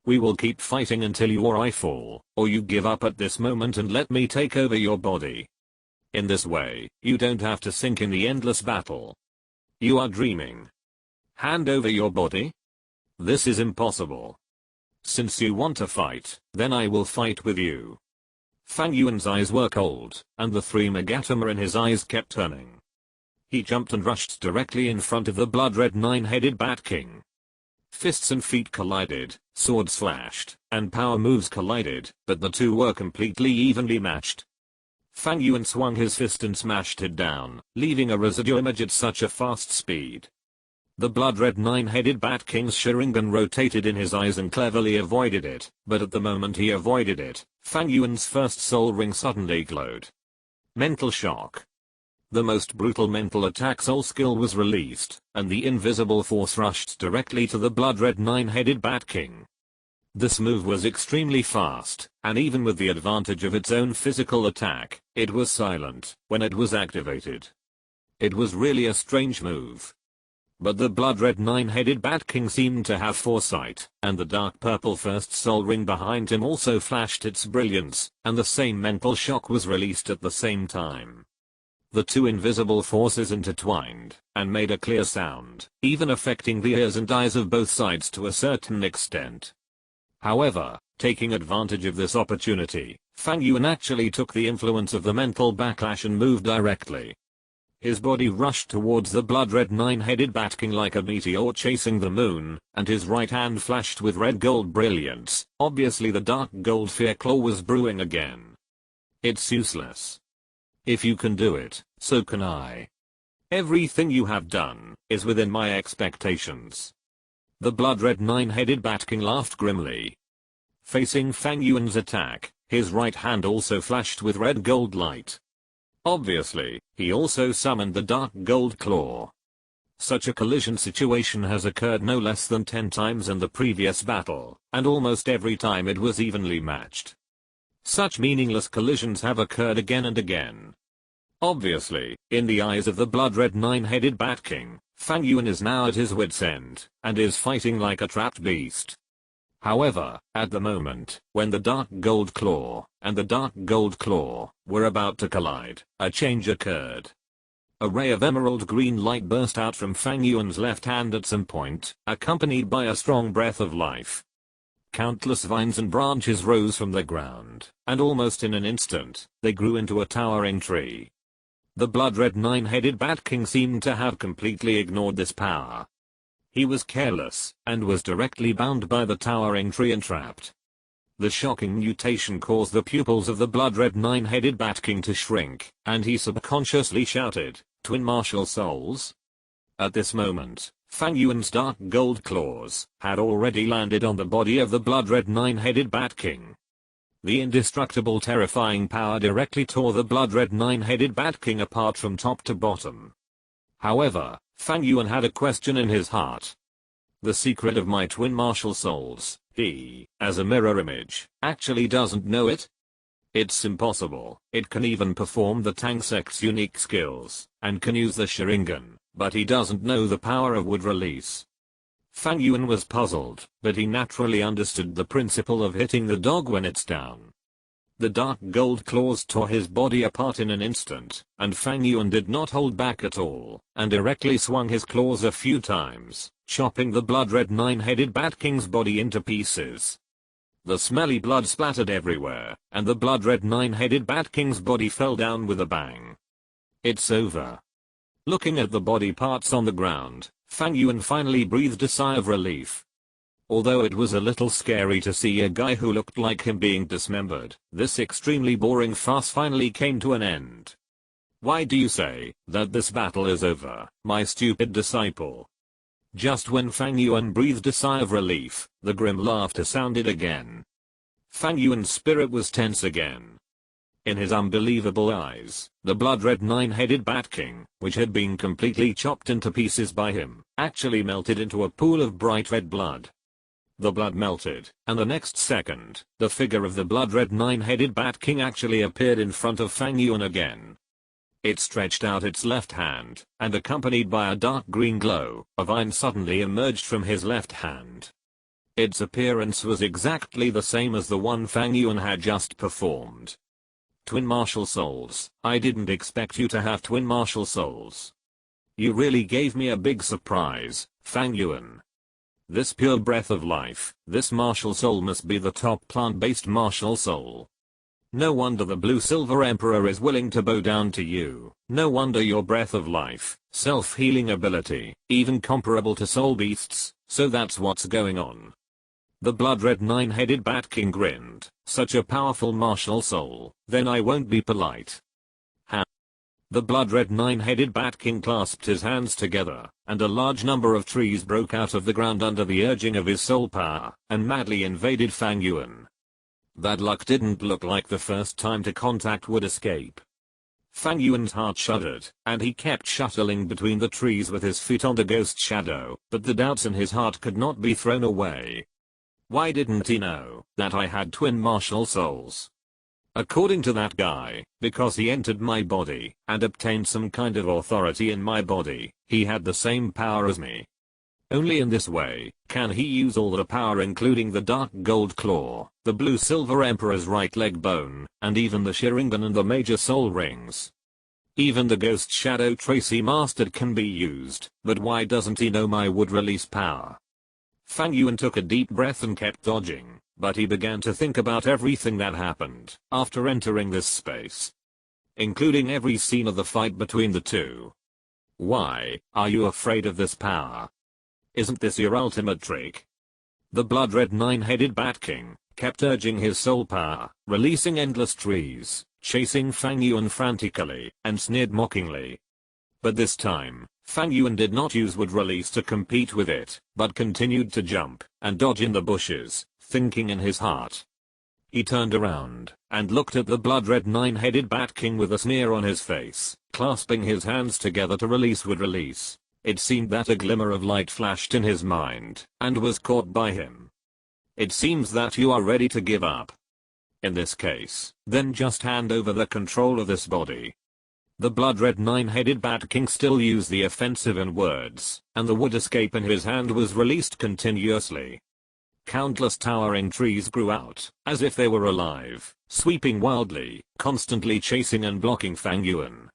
We will keep fighting until you or I fall, or you give up at this moment and let me take over your body. In this way, you don't have to sink in the endless battle. You are dreaming. Hand over your body? This is impossible. Since you want to fight, then I will fight with you. Fang Yuan's eyes were cold, and the three megatoma in his eyes kept turning. He jumped and rushed directly in front of the blood-red nine-headed Bat King. Fists and feet collided, swords flashed, and power moves collided, but the two were completely evenly matched. Fang Yuan swung his fist and smashed it down, leaving a residue image at such a fast speed. The blood-red nine-headed Bat King's Sharingan rotated in his eyes and cleverly avoided it, but at the moment he avoided it, Fang Yuan's first soul ring suddenly glowed. Mental shock. The most brutal mental attack soul skill was released, and the invisible force rushed directly to the blood-red nine-headed Bat King. This move was extremely fast, and even with the advantage of its own physical attack, it was silent when it was activated. It was really a strange move. But the blood-red nine-headed Bat King seemed to have foresight, and the dark purple first soul ring behind him also flashed its brilliance, and the same mental shock was released at the same time. The two invisible forces intertwined, and made a clear sound, even affecting the ears and eyes of both sides to a certain extent. However, taking advantage of this opportunity, Fang Yuan actually took the influence of the mental backlash and moved directly. His body rushed towards the blood-red nine-headed Bat King like a meteor chasing the moon, and his right hand flashed with red-gold brilliance. Obviously the dark gold fear claw was brewing again. It's useless. If you can do it, so can I. Everything you have done is within my expectations. The blood-red nine-headed Bat King laughed grimly. Facing Fang Yuan's attack, his right hand also flashed with red gold light. Obviously, he also summoned the dark gold claw. Such a collision situation has occurred no less than 10 times in the previous battle, and almost every time it was evenly matched. Such meaningless collisions have occurred again and again. Obviously, in the eyes of the blood-red nine-headed Bat King, Fang Yuan is now at his wit's end, and is fighting like a trapped beast. However, at the moment, when the dark gold claw and the dark gold claw were about to collide, a change occurred. A ray of emerald green light burst out from Fang Yuan's left hand at some point, accompanied by a strong breath of life. Countless vines and branches rose from the ground, and almost in an instant, they grew into a towering tree. The blood-red nine-headed Bat King seemed to have completely ignored this power. He was careless, and was directly bound by the towering tree and trapped. The shocking mutation caused the pupils of the blood-red nine-headed Bat King to shrink, and he subconsciously shouted, "Twin martial souls?" At this moment, Fang Yuan's dark gold claws had already landed on the body of the blood-red nine-headed Bat King. The indestructible terrifying power directly tore the blood-red nine-headed Bat King apart from top to bottom. However, Fang Yuan had a question in his heart. The secret of my twin martial souls, he, as a mirror image, actually doesn't know it? It's impossible. It can even perform the Tang sect's unique skills, and can use the Sharingan, but he doesn't know the power of wood release. Fang Yuan was puzzled, but he naturally understood the principle of hitting the dog when it's down. The dark gold claws tore his body apart in an instant, and Fang Yuan did not hold back at all, and directly swung his claws a few times, chopping the blood-red nine-headed Bat King's body into pieces. The smelly blood splattered everywhere, and the blood-red nine-headed Bat King's body fell down with a bang. It's over. Looking at the body parts on the ground, Fang Yuan finally breathed a sigh of relief. Although it was a little scary to see a guy who looked like him being dismembered, this extremely boring farce finally came to an end. Why do you say that this battle is over, my stupid disciple? Just when Fang Yuan breathed a sigh of relief, the grim laughter sounded again. Fang Yuan's spirit was tense again. In his unbelievable eyes, the blood-red nine-headed Bat King, which had been completely chopped into pieces by him, actually melted into a pool of bright red blood. The blood melted, and the next second, the figure of the blood-red nine-headed Bat King actually appeared in front of Fang Yuan again. It stretched out its left hand, and accompanied by a dark green glow, a vine suddenly emerged from his left hand. Its appearance was exactly the same as the one Fang Yuan had just performed. Twin martial souls, I didn't expect you to have twin martial souls. You really gave me a big surprise, Fang Yuan. This pure breath of life, this martial soul must be the top plant-based martial soul. No wonder the Blue Silver Emperor is willing to bow down to you. No wonder your breath of life, self-healing ability, even comparable to soul beasts, so that's what's going on. The blood-red nine-headed Bat King grinned. Such a powerful martial soul, then I won't be polite. The blood-red nine-headed Bat King clasped his hands together, and a large number of trees broke out of the ground under the urging of his soul power, and madly invaded Fang Yuan. That luck didn't look like the first time to contact would escape. Fang Yuan's heart shuddered, and he kept shuttling between the trees with his feet on the ghost shadow, but the doubts in his heart could not be thrown away. Why didn't he know that I had twin martial souls? According to that guy, because he entered my body and obtained some kind of authority in my body, he had the same power as me. Only in this way can he use all the power, including the dark gold claw, the blue silver emperor's right leg bone, and even the Sharingan and the major soul rings. Even the ghost shadow trace he mastered can be used, but why doesn't he know my would release power? Fang Yuan took a deep breath and kept dodging, but he began to think about everything that happened after entering this space, including every scene of the fight between the two. Why are you afraid of this power? Isn't this your ultimate trick? The blood-red nine-headed Bat King kept urging his soul power, releasing endless trees, chasing Fang Yuan frantically, and sneered mockingly. But this time, Fang Yuan did not use would release to compete with it, but continued to jump and dodge in the bushes, thinking in his heart. He turned around and looked at the blood-red nine-headed Bat King with a sneer on his face, clasping his hands together to release would release. It seemed that a glimmer of light flashed in his mind and was caught by him. It seems that you are ready to give up. In this case, then just hand over the control of this body. The blood-red nine-headed Bat King still used the offensive in words, and the wood escape in his hand was released continuously. Countless towering trees grew out, as if they were alive, sweeping wildly, constantly chasing and blocking Fang Yuan.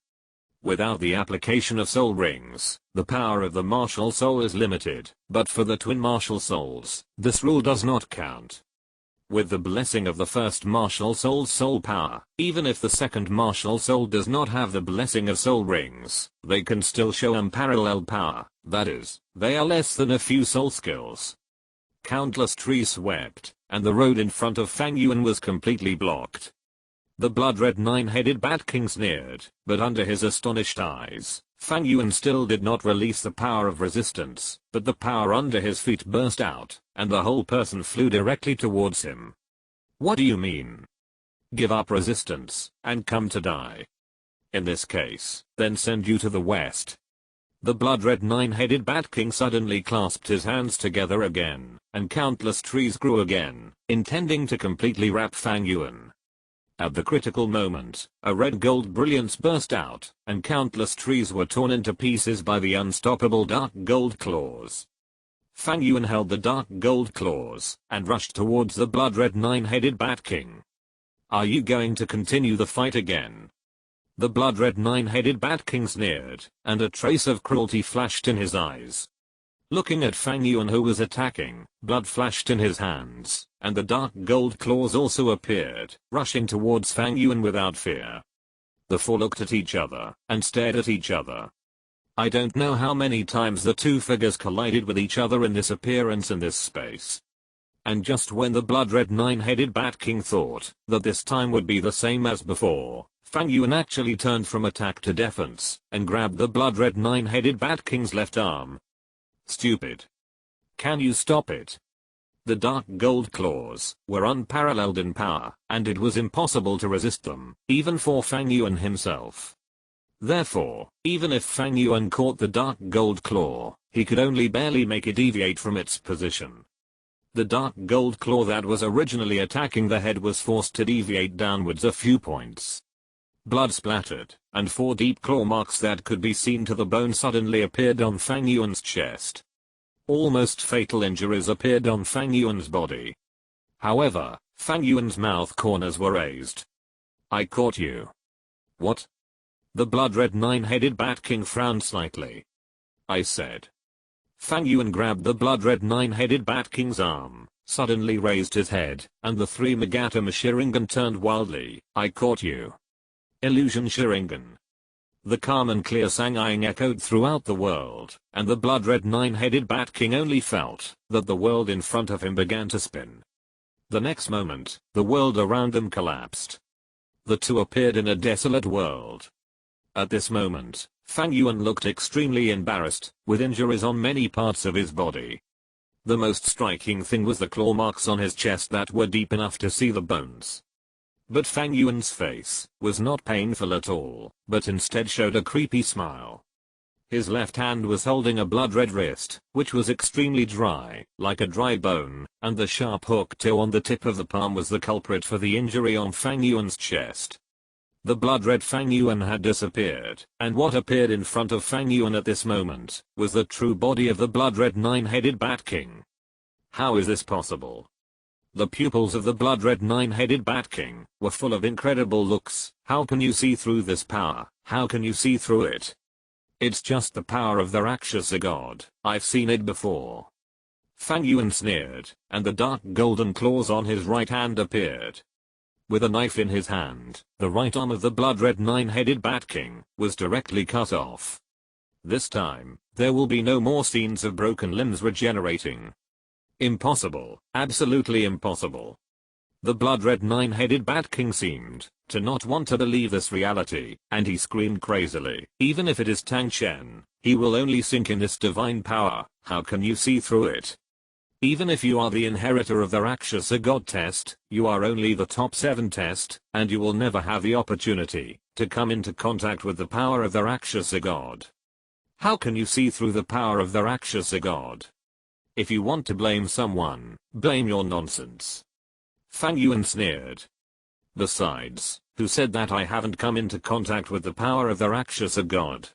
Without the application of soul rings, the power of the martial soul is limited, but for the twin martial souls, this rule does not count. With the blessing of the first martial soul's soul power, even if the second martial soul does not have the blessing of soul rings, they can still show unparalleled power, that is, they are less than a few soul skills. Countless trees swept, and the road in front of Fang Yuan was completely blocked. The blood-red nine-headed Bat King sneered, but under his astonished eyes, Fang Yuan still did not release the power of resistance, but the power under his feet burst out, and the whole person flew directly towards him. What do you mean? Give up resistance, and come to die. In this case, then send you to the west. The blood-red nine-headed Bat King suddenly clasped his hands together again, and countless trees grew again, intending to completely wrap Fang Yuan. At the critical moment, a red-gold brilliance burst out, and countless trees were torn into pieces by the unstoppable dark gold claws. Fang Yuan held the dark gold claws, and rushed towards the blood-red nine-headed Bat King. Are you going to continue the fight again? The blood-red nine-headed Bat King sneered, and a trace of cruelty flashed in his eyes. Looking at Fang Yuan, who was attacking, blood flashed in his hands, and the dark gold claws also appeared, rushing towards Fang Yuan without fear. The four looked at each other, and stared at each other. I don't know how many times the two figures collided with each other in this appearance in this space. And just when the blood-red nine-headed Bat King thought that this time would be the same as before, Fang Yuan actually turned from attack to defense, and grabbed the blood-red nine-headed Bat King's left arm. Stupid. Can you stop it? The dark gold claws were unparalleled in power, and it was impossible to resist them, even for Fang Yuan himself. Therefore, even if Fang Yuan caught the dark gold claw, he could only barely make it deviate from its position. The dark gold claw that was originally attacking the head was forced to deviate downwards a few points. Blood splattered, and 4 deep claw marks that could be seen to the bone suddenly appeared on Fang Yuan's chest. Almost fatal injuries appeared on Fang Yuan's body. However, Fang Yuan's mouth corners were raised. I caught you. What? The blood-red nine-headed Bat King frowned slightly. I said. Fang Yuan grabbed the blood-red nine-headed Bat King's arm, suddenly raised his head, and the 3 Megatom Sharingan turned wildly. I caught you. Illusion Sharingan. The calm and clear sanging echoed throughout the world, and the blood-red nine-headed Bat King only felt that the world in front of him began to spin. The next moment, the world around them collapsed. The two appeared in a desolate world. At this moment, Fang Yuan looked extremely embarrassed, with injuries on many parts of his body. The most striking thing was the claw marks on his chest that were deep enough to see the bones. But Fang Yuan's face was not painful at all, but instead showed a creepy smile. His left hand was holding a blood-red wrist, which was extremely dry, like a dry bone, and the sharp hook toe on the tip of the palm was the culprit for the injury on Fang Yuan's chest. The blood-red Fang Yuan had disappeared, and what appeared in front of Fang Yuan at this moment was the true body of the blood-red nine-headed Bat King. How is this possible? The pupils of the blood-red nine-headed Bat King were full of incredible looks. How can you see through this power? How can you see through it? It's just the power of the Rakshasa god. I've seen it before. Fang Yuan sneered, and the dark golden claws on his right hand appeared. With a knife in his hand, the right arm of the blood-red nine-headed Bat King was directly cut off. This time, there will be no more scenes of broken limbs regenerating. Impossible, absolutely impossible. The blood-red nine-headed Bat King seemed to not want to believe this reality, and he screamed crazily. Even if it is Tang Chen, he will only sink in this divine power. How can you see through it? Even if you are the inheritor of the Rakshasa god test, you are only the top 7 test, and you will never have the opportunity to come into contact with the power of the Rakshasa god. How can you see through the power of the Rakshasa god? If you want to blame someone, blame your nonsense. Fang Yuan sneered. Besides, who said that I haven't come into contact with the power of the Rakshasa god?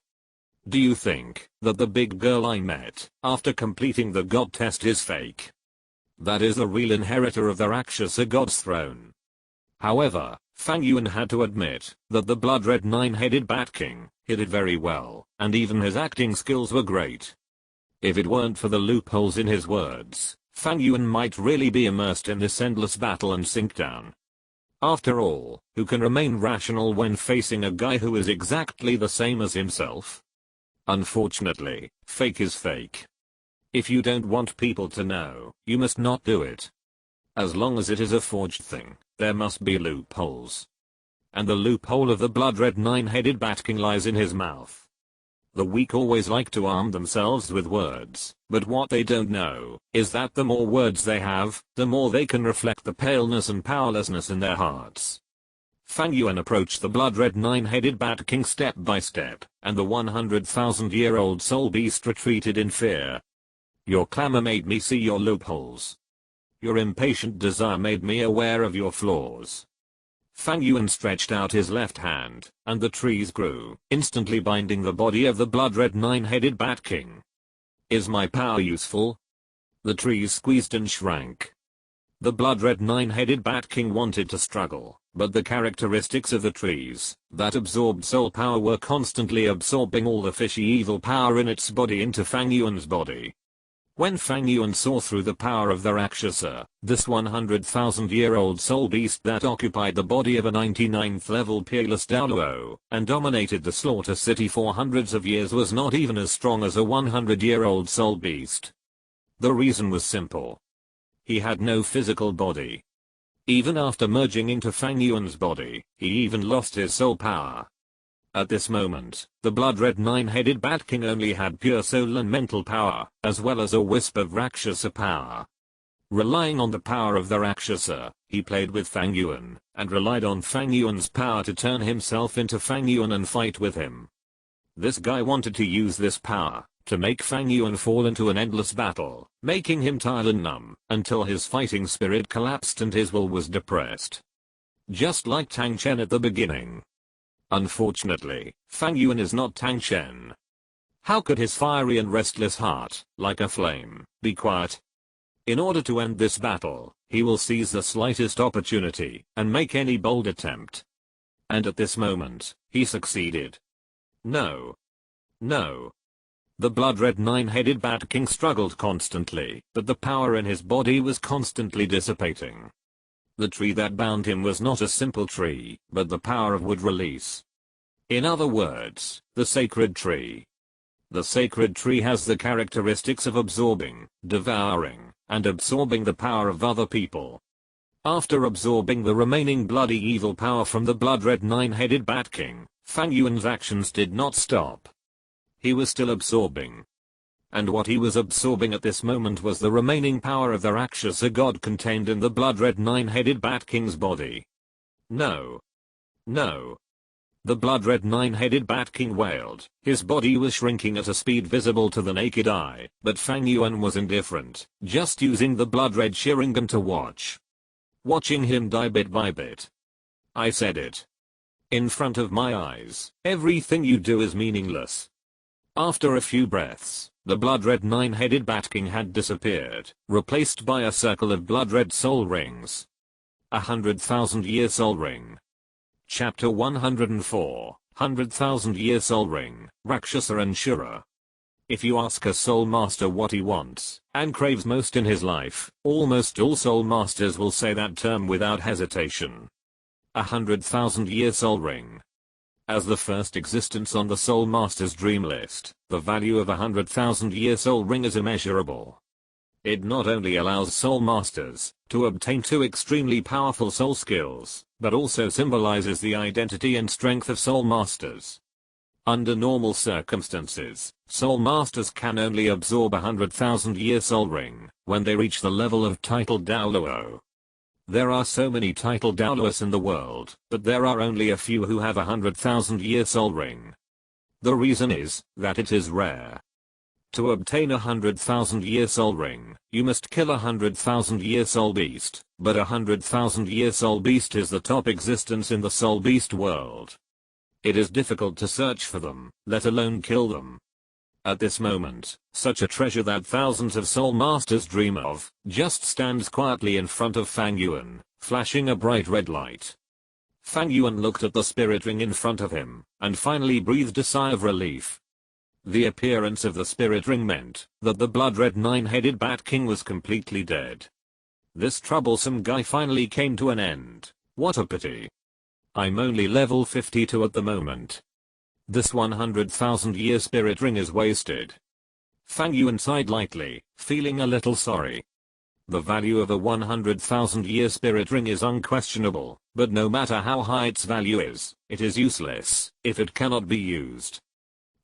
Do you think that the big girl I met after completing the god test is fake? That is the real inheritor of the Rakshasa god's throne. However, Fang Yuan had to admit that the blood-red nine-headed Bat King hid it very well, and even his acting skills were great. If it weren't for the loopholes in his words, Fang Yuan might really be immersed in this endless battle and sink down. After all, who can remain rational when facing a guy who is exactly the same as himself? Unfortunately, fake is fake. If you don't want people to know, you must not do it. As long as it is a forged thing, there must be loopholes. And the loophole of the blood-red nine-headed Bat King lies in his mouth. The weak always like to arm themselves with words, but what they don't know is that the more words they have, the more they can reflect the paleness and powerlessness in their hearts. Fang Yuan approached the blood-red nine-headed Bat King step by step, and the 100,000-year-old soul beast retreated in fear. Your clamor made me see your loopholes. Your impatient desire made me aware of your flaws. Fang Yuan stretched out his left hand, and the trees grew, instantly binding the body of the blood-red nine-headed Bat King. Is my power useful? The trees squeezed and shrank. The blood-red nine-headed Bat King wanted to struggle, but the characteristics of the trees that absorbed soul power were constantly absorbing all the fishy evil power in its body into Fang Yuan's body. When Fang Yuan saw through the power of the Rakshasa, this 100,000-year-old soul beast that occupied the body of a 99th level peerless Douluo and dominated the slaughter city for hundreds of years was not even as strong as a 100-year-old soul beast. The reason was simple. He had no physical body. Even after merging into Fang Yuan's body, he even lost his soul power. At this moment, the blood-red nine-headed Bat King only had pure soul and mental power, as well as a wisp of Rakshasa power. Relying on the power of the Rakshasa, he played with Fang Yuan, and relied on Fang Yuan's power to turn himself into Fang Yuan and fight with him. This guy wanted to use this power to make Fang Yuan fall into an endless battle, making him tired and numb, until his fighting spirit collapsed and his will was depressed. Just like Tang Chen at the beginning. Unfortunately, Fang Yuan is not Tang Chen. How could his fiery and restless heart, like a flame, be quiet? In order to end this battle, he will seize the slightest opportunity and make any bold attempt. And at this moment, he succeeded. No. No. The blood-red nine-headed Bat King struggled constantly, but the power in his body was constantly dissipating. The tree that bound him was not a simple tree, but the power of wood release. In other words, the sacred tree. The sacred tree has the characteristics of absorbing, devouring, and absorbing the power of other people. After absorbing the remaining bloody evil power from the blood-red nine-headed Bat King, Fang Yuan's actions did not stop. He was still absorbing. And what he was absorbing at this moment was the remaining power of the Rakshasa god contained in the blood-red nine-headed Bat King's body. No. No. The blood-red nine-headed Bat King wailed. His body was shrinking at a speed visible to the naked eye, but Fang Yuan was indifferent, just using the blood-red Sharingan to watch. Watching him die bit by bit. I said it. In front of my eyes, everything you do is meaningless. After a few breaths, the blood-red nine-headed Bat King had disappeared, replaced by a circle of blood-red soul rings. 100,000-year soul ring. Chapter 104, 100,000-year soul ring, Rakshasa and Shura. If you ask a soul master what he wants and craves most in his life, almost all soul masters will say that term without hesitation. 100,000-year soul ring. As the first existence on the soul master's dream list, the value of 100,000-year soul ring is immeasurable. It not only allows soul masters to obtain two extremely powerful soul skills, but also symbolizes the identity and strength of soul masters. Under normal circumstances, soul masters can only absorb 100,000-year soul ring when they reach the level of titled Douluo. There are so many titled Douluos in the world, but there are only a few who have 100,000-year soul ring. The reason is that it is rare. To obtain 100,000-year soul ring, you must kill 100,000-year soul beast, but 100,000-year soul beast is the top existence in the soul beast world. It is difficult to search for them, let alone kill them. At this moment, such a treasure that thousands of soul masters dream of, just stands quietly in front of Fang Yuan, flashing a bright red light. Fang Yuan looked at the spirit ring in front of him, and finally breathed a sigh of relief. The appearance of the spirit ring meant that the blood-red nine-headed Bat King was completely dead. This troublesome guy finally came to an end. What a pity. I'm only level 52 at the moment. This 100,000-year spirit ring is wasted. Fang Yuan sighed lightly, feeling a little sorry. The value of a 100,000-year spirit ring is unquestionable, but no matter how high its value is, it is useless if it cannot be used.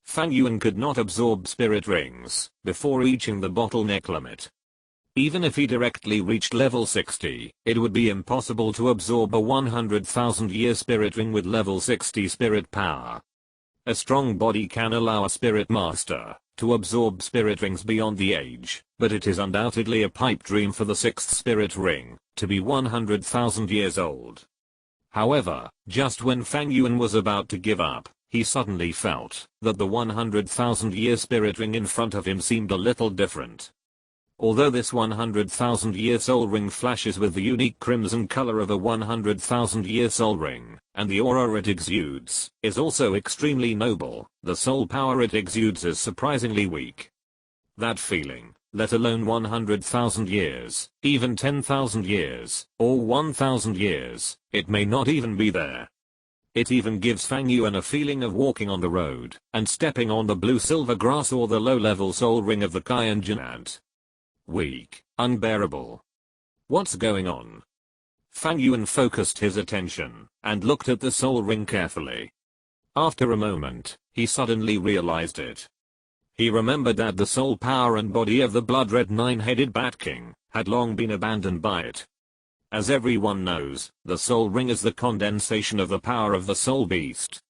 Fang Yuan could not absorb spirit rings before reaching the bottleneck limit. Even if he directly reached level 60, it would be impossible to absorb a 100,000-year spirit ring with level 60 spirit power. A strong body can allow a spirit master to absorb spirit rings beyond the age, but it is undoubtedly a pipe dream for the 6th spirit ring to be 100,000 years old. However, just when Fang Yuan was about to give up, he suddenly felt that the 100,000-year spirit ring in front of him seemed a little different. Although this 100,000-year soul ring flashes with the unique crimson color of a 100,000-year soul ring, and the aura it exudes is also extremely noble, the soul power it exudes is surprisingly weak. That feeling, let alone 100,000 years, even 10,000 years, or 1,000 years, it may not even be there. It even gives Fang Yuan a feeling of walking on the road and stepping on the blue-silver grass or the low-level soul ring of the Kyanjin ant. Weak, unbearable. What's going on? Fang Yuan focused his attention and looked at the soul ring carefully. After a moment, he suddenly realized it. He remembered that the soul power and body of the blood-red nine-headed Bat King had long been abandoned by it. As everyone knows, the soul ring is the condensation of the power of the soul beast.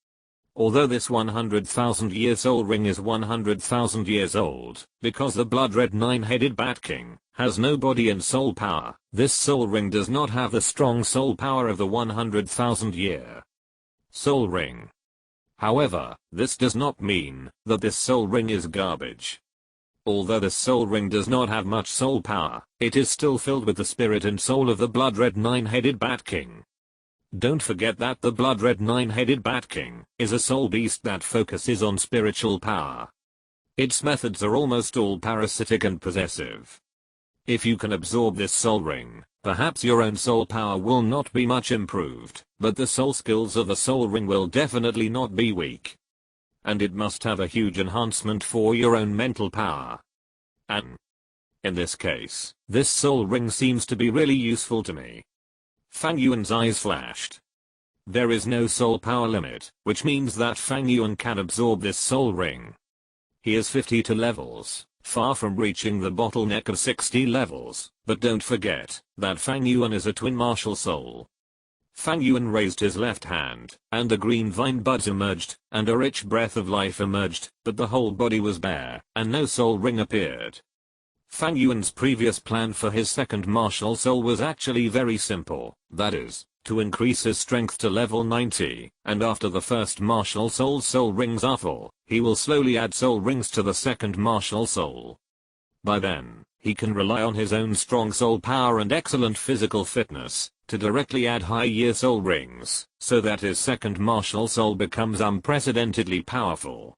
Although this 100,000-year soul ring is 100,000 years old, because the blood-red nine-headed Bat King has no body and soul power, this soul ring does not have the strong soul power of the 100,000-year soul ring. However, this does not mean that this soul ring is garbage. Although the soul ring does not have much soul power, it is still filled with the spirit and soul of the blood-red nine-headed Bat King. Don't forget that the blood-red nine-headed Bat King is a soul beast that focuses on spiritual power. Its methods are almost all parasitic and possessive. If you can absorb this soul ring, perhaps your own soul power will not be much improved, but the soul skills of the soul ring will definitely not be weak. And it must have a huge enhancement for your own mental power. And in this case, this soul ring seems to be really useful to me. Fang Yuan's eyes flashed. There is no soul power limit, which means that Fang Yuan can absorb this soul ring. He is 52 levels, far from reaching the bottleneck of 60 levels, but don't forget that Fang Yuan is a twin martial soul. Fang Yuan raised his left hand, and the green vine buds emerged, and a rich breath of life emerged, but the whole body was bare, and no soul ring appeared. Fang Yuan's previous plan for his second martial soul was actually very simple, that is, to increase his strength to level 90, and after the first martial soul's soul rings are full, he will slowly add soul rings to the second martial soul. By then, he can rely on his own strong soul power and excellent physical fitness to directly add high-year soul rings, so that his second martial soul becomes unprecedentedly powerful.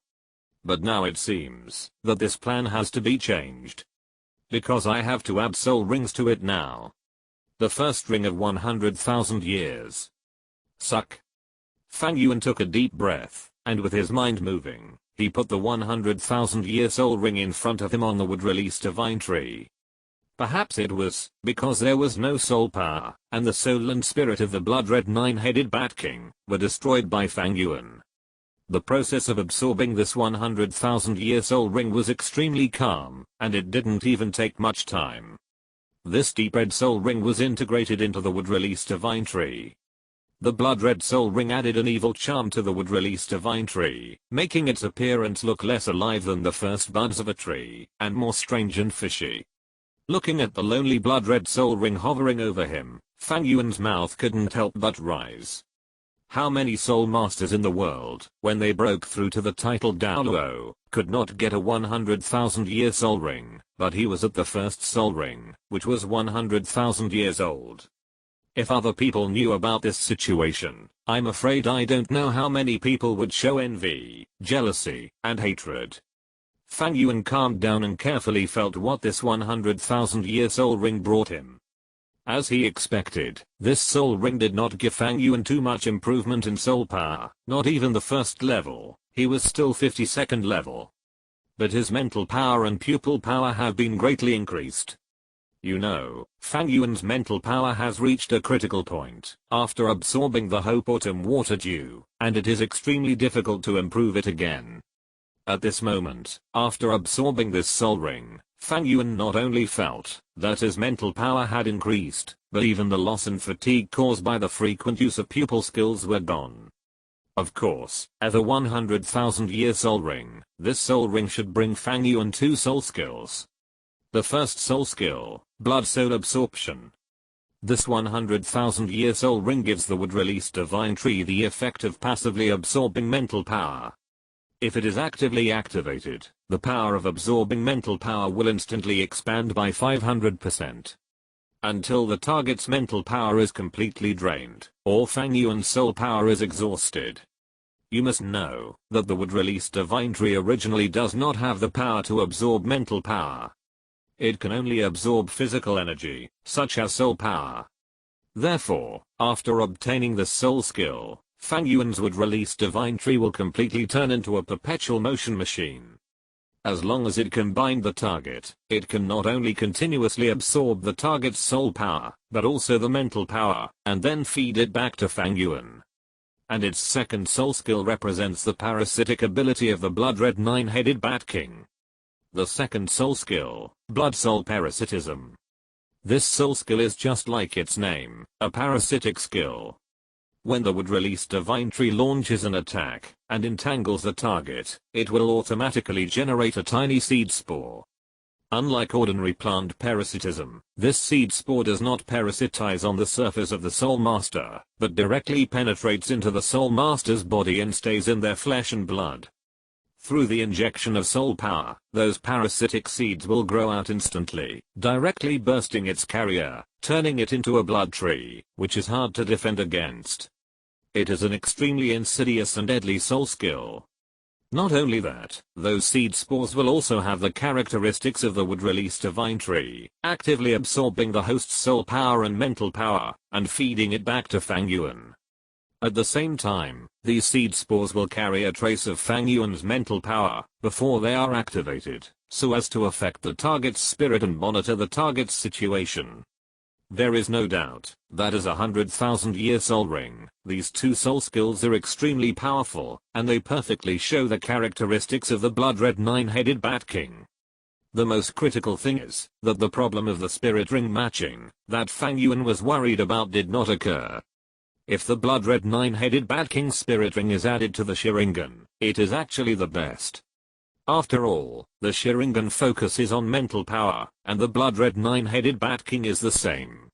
But now it seems that this plan has to be changed, because I have to add soul rings to it now. The first ring of 100,000 years. Suck. Fang Yuan took a deep breath, and with his mind moving, he put the 100,000 year soul ring in front of him on the wood-release divine tree. Perhaps it was because there was no soul power, and the soul and spirit of the blood-red nine-headed Bat King were destroyed by Fang Yuan. The process of absorbing this 100,000 year soul ring was extremely calm, and it didn't even take much time. This deep red soul ring was integrated into the wood-release divine tree. The blood-red soul ring added an evil charm to the wood-release divine tree, making its appearance look less alive than the first buds of a tree, and more strange and fishy. Looking at the lonely blood-red soul ring hovering over him, Fang Yuan's mouth couldn't help but rise. How many soul masters in the world, when they broke through to the titled Douluo, could not get a 100,000 year soul ring, but he was at the first soul ring, which was 100,000 years old. If other people knew about this situation, I'm afraid I don't know how many people would show envy, jealousy, and hatred. Fang Yuan calmed down and carefully felt what this 100,000 year soul ring brought him. As he expected, this soul ring did not give Fang Yuan too much improvement in soul power, not even the first level. He was still 52nd level. But his mental power and pupil power have been greatly increased. You know, Fang Yuan's mental power has reached a critical point after absorbing the Hope Autumn Water Dew, and it is extremely difficult to improve it again. At this moment, after absorbing this soul ring, Fang Yuan not only felt that his mental power had increased, but even the loss and fatigue caused by the frequent use of pupil skills were gone. Of course, as a 100,000 year soul ring, this soul ring should bring Fang Yuan 2 soul skills. The first soul skill, Blood Soul Absorption. This 100,000 year soul ring gives the wood-release divine tree the effect of passively absorbing mental power. If it is actively activated, the power of absorbing mental power will instantly expand by 500%. Until the target's mental power is completely drained, or Fang Yuan's soul power is exhausted. You must know that the wood-release divine tree originally does not have the power to absorb mental power. It can only absorb physical energy, such as soul power. Therefore, after obtaining the soul skill, Fang Yuan's wood-release divine tree will completely turn into a perpetual motion machine. As long as it can bind the target, it can not only continuously absorb the target's soul power, but also the mental power, and then feed it back to Fang Yuan. And its second soul skill represents the parasitic ability of the blood-red nine-headed Bat King. The second soul skill, Blood Soul Parasitism. This soul skill is just like its name, a parasitic skill. When the wood-release divine tree launches an attack and entangles the target, it will automatically generate a tiny seed spore. Unlike ordinary plant parasitism, this seed spore does not parasitize on the surface of the soul master, but directly penetrates into the soul master's body and stays in their flesh and blood. Through the injection of soul power, those parasitic seeds will grow out instantly, directly bursting its carrier, turning it into a blood tree, which is hard to defend against. It is an extremely insidious and deadly soul skill. Not only that, those seed spores will also have the characteristics of the wood-release divine tree, actively absorbing the host's soul power and mental power, and feeding it back to Fang Yuan. At the same time, these seed spores will carry a trace of Fang Yuan's mental power before they are activated, so as to affect the target's spirit and monitor the target's situation. There is no doubt that as a 100,000 year soul ring, these 2 soul skills are extremely powerful, and they perfectly show the characteristics of the blood-red nine-headed Bat King. The most critical thing is that the problem of the spirit ring matching that Fang Yuan was worried about did not occur. If the blood red 9-headed Bat King's spirit ring is added to the Sharingan, it is actually the best. After all, the Sharingan focuses on mental power, and the blood red 9-headed Bat King is the same.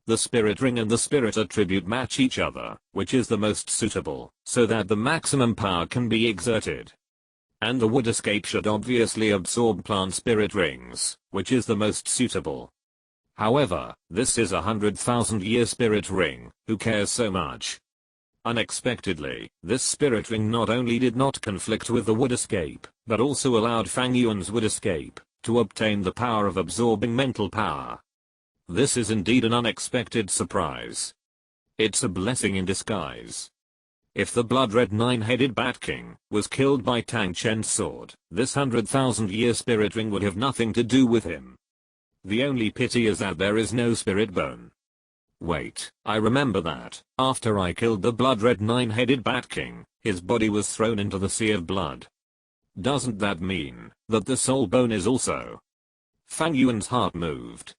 The spirit ring and the spirit attribute match each other, which is the most suitable, so that the maximum power can be exerted. And the wood escape should obviously absorb plant spirit rings, which is the most suitable. However, this is 100,000-year spirit ring, who cares so much? Unexpectedly, this spirit ring not only did not conflict with the wood escape, but also allowed Fang Yuan's wood escape to obtain the power of absorbing mental power. This is indeed an unexpected surprise. It's a blessing in disguise. If the blood red 9-headed Bat King was killed by Tang Chen's sword, this 100,000-year spirit ring would have nothing to do with him. The only pity is that there is no spirit bone. Wait, I remember that, after I killed the blood red 9-headed Bat King, his body was thrown into the sea of blood. Doesn't that mean that the soul bone is also? Fang Yuan's heart moved.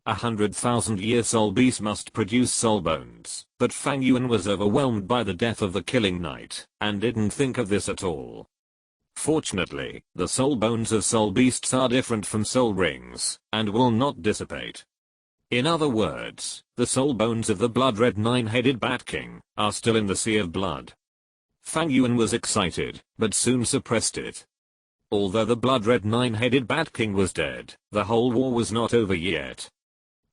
100,000-year soul beast must produce soul bones, but Fang Yuan was overwhelmed by the death of the killing knight, and didn't think of this at all. Fortunately, the soul bones of soul beasts are different from soul rings, and will not dissipate. In other words, the soul bones of the blood red 9-headed Bat King are still in the sea of blood. Fang Yuan was excited, but soon suppressed it. Although the blood red 9-headed Bat King was dead, the whole war was not over yet.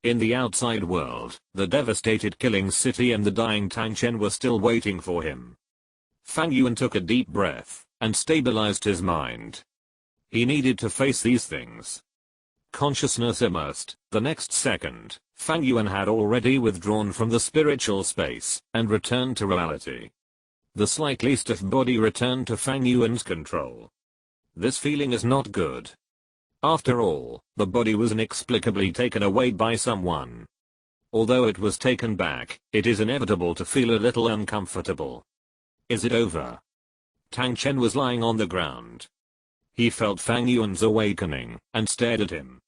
In the outside world, the devastated killing city and the dying Tang Chen were still waiting for him. Fang Yuan took a deep breath and stabilized his mind. He needed to face these things. Consciousness immersed, the next second, Fang Yuan had already withdrawn from the spiritual space and returned to reality. The slightly stiff body returned to Fang Yuan's control. This feeling is not good. After all, the body was inexplicably taken away by someone. Although it was taken back, it is inevitable to feel a little uncomfortable. Is it over? Tang Chen was lying on the ground. He felt Fang Yuan's awakening, and stared at him.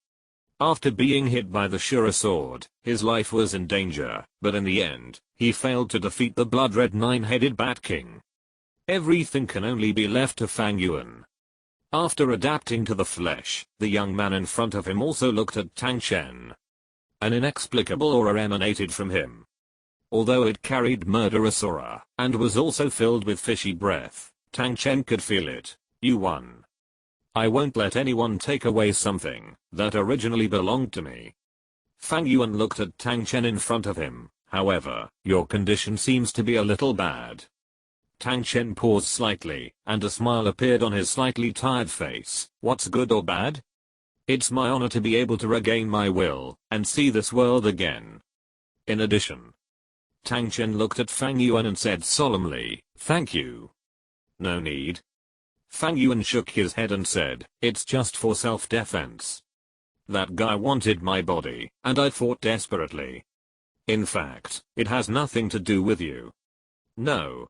After being hit by the Shura sword, his life was in danger, but in the end, he failed to defeat the blood red 9-headed Bat King. Everything can only be left to Fang Yuan. After adapting to the flesh, the young man in front of him also looked at Tang Chen. An inexplicable aura emanated from him. Although it carried murderous aura, and was also filled with fishy breath, Tang Chen could feel it. You won. I won't let anyone take away something that originally belonged to me. Fang Yuan looked at Tang Chen in front of him. However, your condition seems to be a little bad. Tang Chen paused slightly, and a smile appeared on his slightly tired face. What's good or bad? It's my honor to be able to regain my will and see this world again. In addition, Tang Chen looked at Fang Yuan and said solemnly, thank you. No need. Fang Yuan shook his head and said, it's just for self-defense. That guy wanted my body, and I fought desperately. In fact, it has nothing to do with you. No.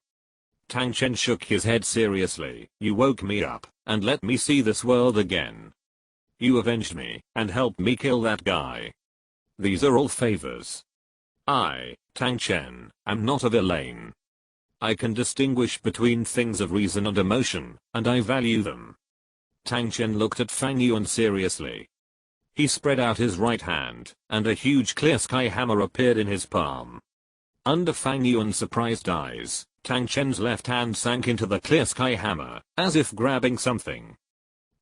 Tang Chen shook his head seriously. You woke me up, and let me see this world again. You avenged me, and helped me kill that guy. These are all favors. I, Tang Chen, am not a villain. I can distinguish between things of reason and emotion, and I value them. Tang Chen looked at Fang Yuan seriously. He spread out his right hand, and a huge clear sky hammer appeared in his palm. Under Fang Yuan's surprised eyes, Tang Chen's left hand sank into the clear sky hammer, as if grabbing something.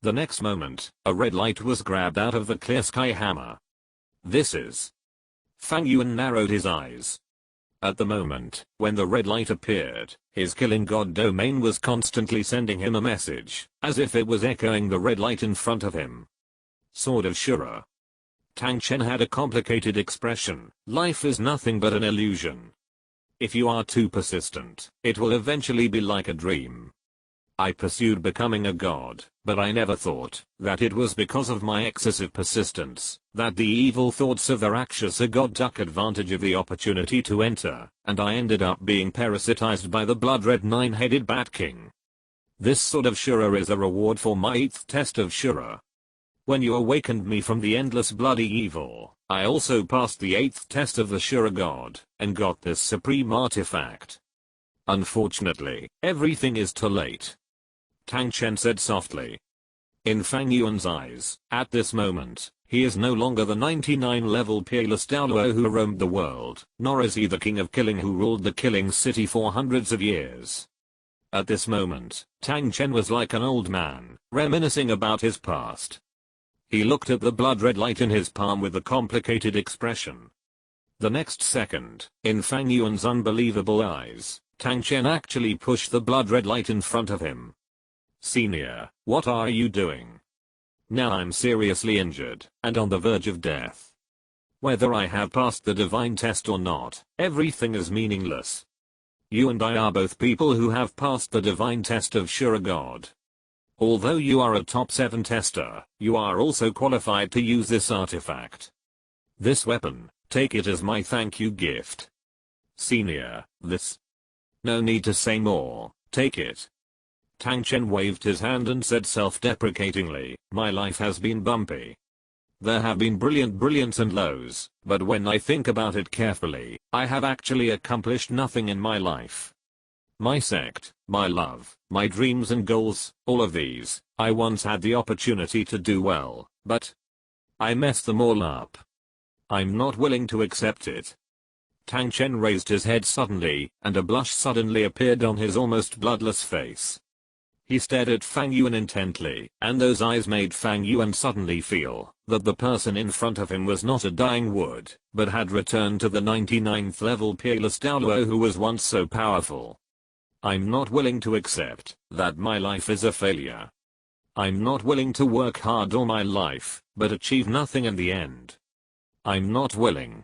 The next moment, a red light was grabbed out of the clear sky hammer. This is... Fang Yuan narrowed his eyes. At the moment, when the red light appeared, his killing god domain was constantly sending him a message, as if it was echoing the red light in front of him. Sword of Shura. Tang Chen had a complicated expression. Life is nothing but an illusion. If you are too persistent, it will eventually be like a dream. I pursued becoming a god, but I never thought that it was because of my excessive persistence that the evil thoughts of the Rakshasa god took advantage of the opportunity to enter, and I ended up being parasitized by the blood red 9-headed Bat King. This sword of Shura is a reward for my 8th test of Shura. When you awakened me from the endless bloody evil, I also passed the 8th test of the Shura God, and got this supreme artifact. Unfortunately, everything is too late. Tang Chen said softly. In Fang Yuan's eyes, at this moment, he is no longer the 99-level peerless Douluo who roamed the world, nor is he the king of killing who ruled the killing city for hundreds of years. At this moment, Tang Chen was like an old man, reminiscing about his past. He looked at the blood-red light in his palm with a complicated expression. The next second, in Fang Yuan's unbelievable eyes, Tang Chen actually pushed the blood-red light in front of him. Senior, what are you doing? Now I'm seriously injured, and on the verge of death. Whether I have passed the divine test or not, everything is meaningless. You and I are both people who have passed the divine test of Shura God. Although you are a top 7 tester, you are also qualified to use this artifact. This weapon, take it as my thank you gift. Senior, this. No need to say more, take it. Tang Chen waved his hand and said self-deprecatingly, my life has been bumpy. There have been brilliants and lows, but when I think about it carefully, I have actually accomplished nothing in my life. My sect, my love, my dreams and goals, all of these, I once had the opportunity to do well, but I messed them all up. I'm not willing to accept it. Tang Chen raised his head suddenly, and a blush suddenly appeared on his almost bloodless face. He stared at Fang Yuan intently, and those eyes made Fang Yuan suddenly feel that the person in front of him was not a dying wood, but had returned to the 99th level peerless Douluo who was once so powerful. I'm not willing to accept that my life is a failure. I'm not willing to work hard all my life, but achieve nothing in the end. I'm not willing.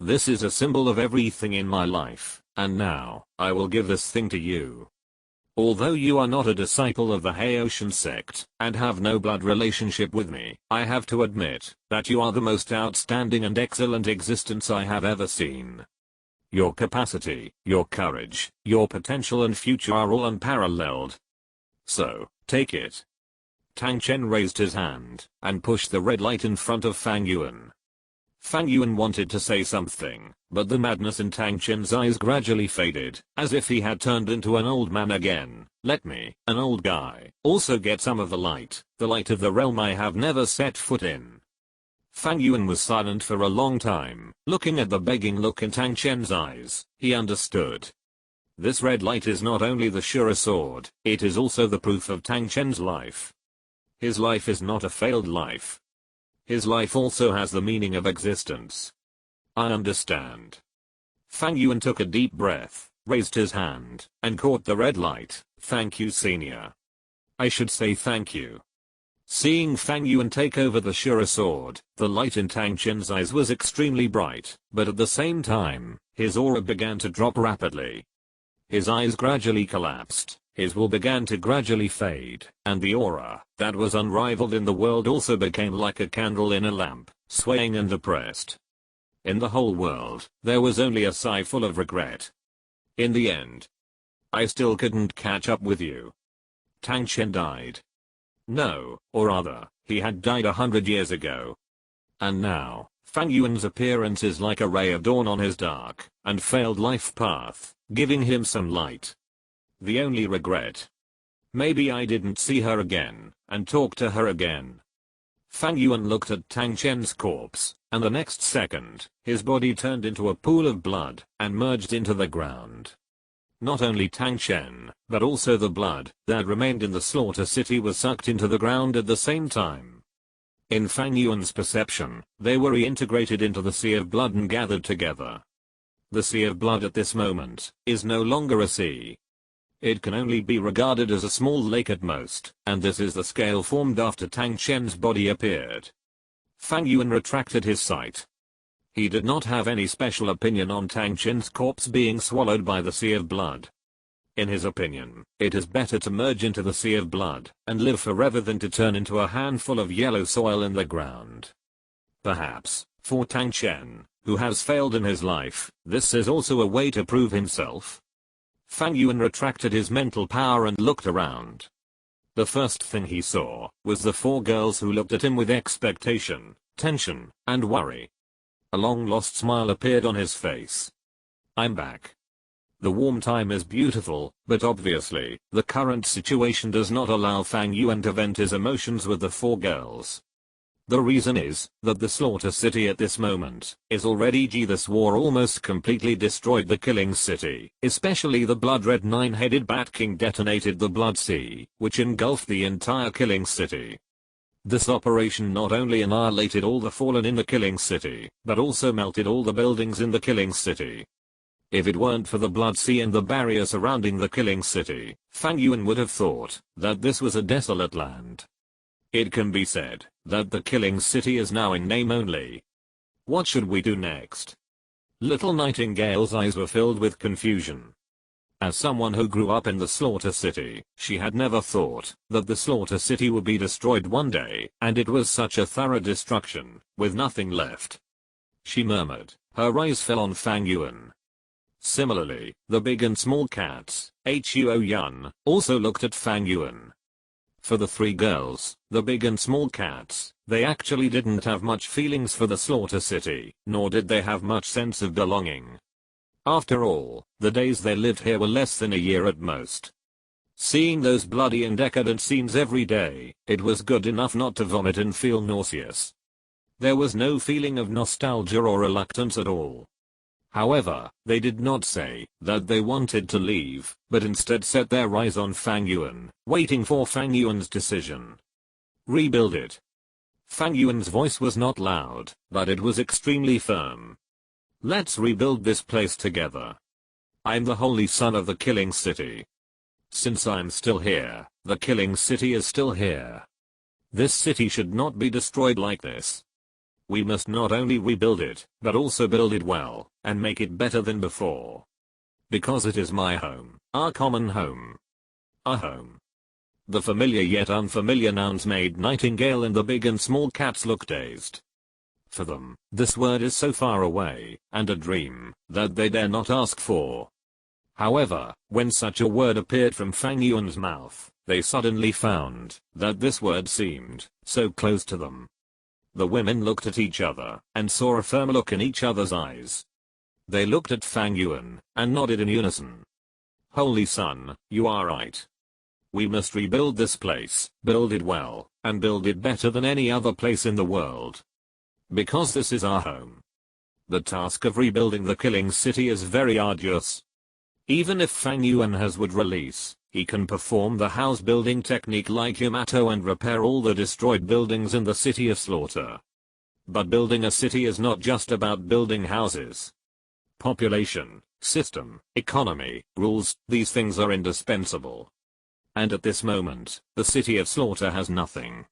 This is a symbol of everything in my life, and now, I will give this thing to you. Although you are not a disciple of the Haoshan sect, and have no blood relationship with me, I have to admit that you are the most outstanding and excellent existence I have ever seen. Your capacity, your courage, your potential and future are all unparalleled. So, take it. Tang Chen raised his hand, and pushed the red light in front of Fang Yuan. Fang Yuan wanted to say something, but the madness in Tang Chen's eyes gradually faded, as if he had turned into an old man again. Let me, an old guy, also get some of the light of the realm I have never set foot in. Fang Yuan was silent for a long time, looking at the begging look in Tang Chen's eyes. He understood. This red light is not only the Shura sword, it is also the proof of Tang Chen's life. His life is not a failed life. His life also has the meaning of existence. I understand. Fang Yuan took a deep breath, raised his hand, and caught the red light. Thank you, senior. I should say thank you. Seeing Fang Yuan take over the Shura sword, the light in Tang Chen's eyes was extremely bright, but at the same time, his aura began to drop rapidly. His eyes gradually collapsed. His will began to gradually fade, and the aura, that was unrivaled in the world also became like a candle in a lamp, swaying and depressed. In the whole world, there was only a sigh full of regret. In the end, I still couldn't catch up with you. Tang Chen died. No, or rather, he had died 100 years ago. And now, Fang Yuan's appearance is like a ray of dawn on his dark and failed life path, giving him some light. The only regret. Maybe I didn't see her again, and talk to her again. Fang Yuan looked at Tang Chen's corpse, and the next second, his body turned into a pool of blood, and merged into the ground. Not only Tang Chen, but also the blood that remained in the slaughter city was sucked into the ground at the same time. In Fang Yuan's perception, they were reintegrated into the sea of blood and gathered together. The sea of blood at this moment is no longer a sea. It can only be regarded as a small lake at most, and this is the scale formed after Tang Chen's body appeared. Fang Yuan retracted his sight. He did not have any special opinion on Tang Chen's corpse being swallowed by the sea of blood. In his opinion, it is better to merge into the sea of blood and live forever than to turn into a handful of yellow soil in the ground. Perhaps, for Tang Chen, who has failed in his life, this is also a way to prove himself. Fang Yuan retracted his mental power and looked around. the first thing he saw was the four girls who looked at him with expectation, tension, and worry. A long-lost smile appeared on his face. I'm back. The warm time is beautiful, but obviously, the current situation does not allow Fang Yuan to vent his emotions with the four girls. The reason is that the slaughter city at this moment is already this war almost completely destroyed the killing city, especially the blood-red nine-headed Bat King detonated the Blood Sea, which engulfed the entire killing city. This operation not only annihilated all the fallen in the killing city, but also melted all the buildings in the killing city. If it weren't for the Blood Sea and the barrier surrounding the killing city, Fang Yuan would have thought that this was a desolate land. It can be said that the killing city is now in name only. What should we do next? Little Nightingale's eyes were filled with confusion. As someone who grew up in the slaughter city, she had never thought that the slaughter city would be destroyed one day, and it was such a thorough destruction, with nothing left. She murmured. Her eyes fell on Fang Yuan. Similarly, the big and small cats, Huo Yun, also looked at Fang Yuan. For the three girls, the big and small cats, they actually didn't have much feelings for the slaughter city, nor did they have much sense of belonging. After all, the days they lived here were less than a year at most. Seeing those bloody and decadent scenes every day, it was good enough not to vomit and feel nauseous. There was no feeling of nostalgia or reluctance at all. However, they did not say that they wanted to leave, but instead set their eyes on Fang Yuan, waiting for Fang Yuan's decision. Rebuild it. Fang Yuan's voice was not loud, but it was extremely firm. Let's rebuild this place together. I'm the holy son of the killing city. Since I'm still here, the killing city is still here. This city should not be destroyed like this. We must not only rebuild it, but also build it well, and make it better than before. Because it is my home, our common home. Our home. The familiar yet unfamiliar nouns made Nightingale and the big and small cats look dazed. For them, this word is so far away, and a dream, that they dare not ask for. However, when such a word appeared from Fang Yuan's mouth, they suddenly found that this word seemed so close to them. The women looked at each other, and saw a firm look in each other's eyes. They looked at Fang Yuan, and nodded in unison. Holy Son, you are right. We must rebuild this place, build it well, and build it better than any other place in the world. Because this is our home. The task of rebuilding the killing city is very arduous. Even if Fang Yuan has wood release, he can perform the house building technique like Yamato and repair all the destroyed buildings in the city of slaughter. But building a city is not just about building houses. Population, system, economy, rules, these things are indispensable. And at this moment, the city of slaughter has nothing.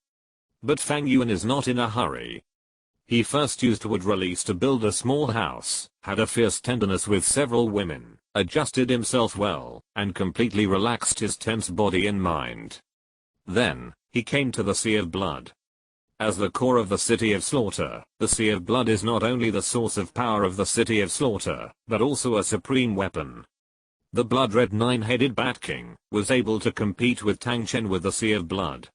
But Fang Yuan is not in a hurry. He first used wood release to build a small house, had a fierce tenderness with several women, adjusted himself well, and completely relaxed his tense body and mind. Then, he came to the Sea of Blood. As the core of the City of Slaughter, the Sea of Blood is not only the source of power of the City of Slaughter, but also a supreme weapon. The blood-red nine-headed Bat King was able to compete with Tang Chen with the Sea of Blood.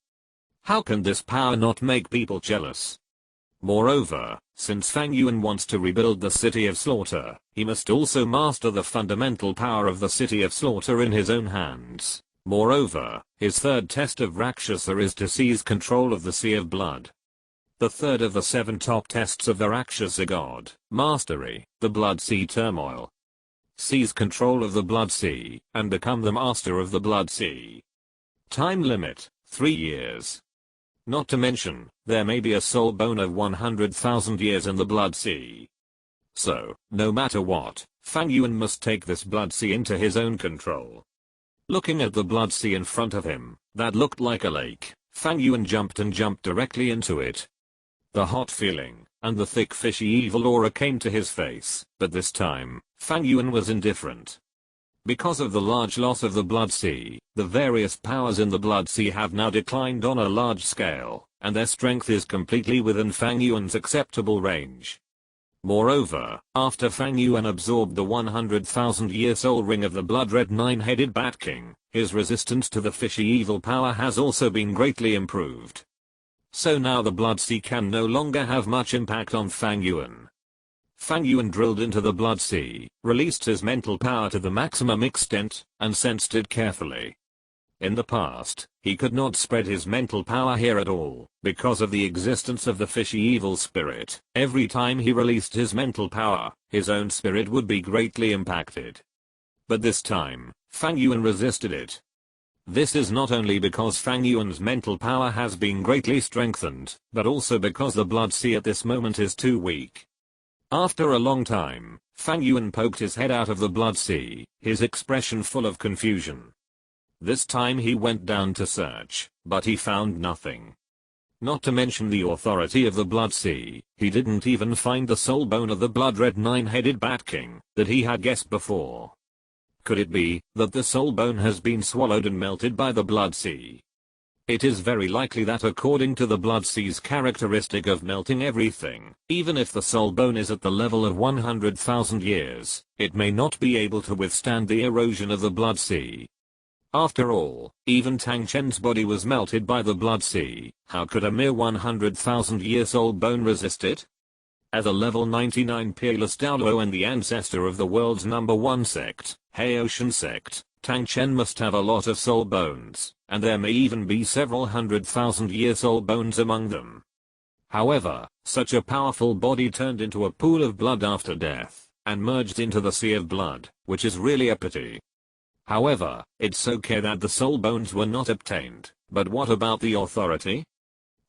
How can this power not make people jealous? Moreover, since Fang Yuan wants to rebuild the City of Slaughter, he must also master the fundamental power of the City of Slaughter in his own hands. Moreover, his third test of Rakshasa is to seize control of the Sea of Blood. The third of the 7 top tests of the Rakshasa god, mastery, the Blood Sea turmoil. Seize control of the Blood Sea, and become the master of the Blood Sea. Time limit, 3 years. Not to mention, there may be a soul bone of 100,000 years in the Blood Sea. So, no matter what, Fang Yuan must take this Blood Sea into his own control. Looking at the Blood Sea in front of him, that looked like a lake, Fang Yuan jumped directly into it. The hot feeling, and the thick fishy evil aura came to his face, but this time, Fang Yuan was indifferent. Because of the large loss of the Blood Sea, the various powers in the Blood Sea have now declined on a large scale, and their strength is completely within Fang Yuan's acceptable range. Moreover, after Fang Yuan absorbed the 100,000-year soul ring of the blood-red nine-headed Bat King, his resistance to the fishy evil power has also been greatly improved. So now the Blood Sea can no longer have much impact on Fang Yuan. Fang Yuan drilled into the Blood Sea, released his mental power to the maximum extent, and sensed it carefully. In the past, he could not spread his mental power here at all, because of the existence of the fishy evil spirit. Every time he released his mental power, his own spirit would be greatly impacted. But this time, Fang Yuan resisted it. This is not only because Fang Yuan's mental power has been greatly strengthened, but also because the Blood Sea at this moment is too weak. After a long time, Fang Yuan poked his head out of the Blood Sea, his expression full of confusion. This time he went down to search, but he found nothing. Not to mention the authority of the Blood Sea, he didn't even find the soul bone of the blood-red nine-headed Bat King that he had guessed before. Could it be that the soul bone has been swallowed and melted by the Blood Sea? It is very likely that according to the Blood Sea's characteristic of melting everything, even if the soul bone is at the level of 100,000 years, it may not be able to withstand the erosion of the Blood Sea. After all, even Tang Chen's body was melted by the Blood Sea. How could a mere 100,000-year soul bone resist it? As a level 99 peerless Douluo and the ancestor of the world's #1 sect, Haotian sect, Tang Chen must have a lot of soul bones, and there may even be several 100,000-year soul bones among them. However, such a powerful body turned into a pool of blood after death, and merged into the sea of blood, which is really a pity. However, it's okay that the soul bones were not obtained, but what about the authority?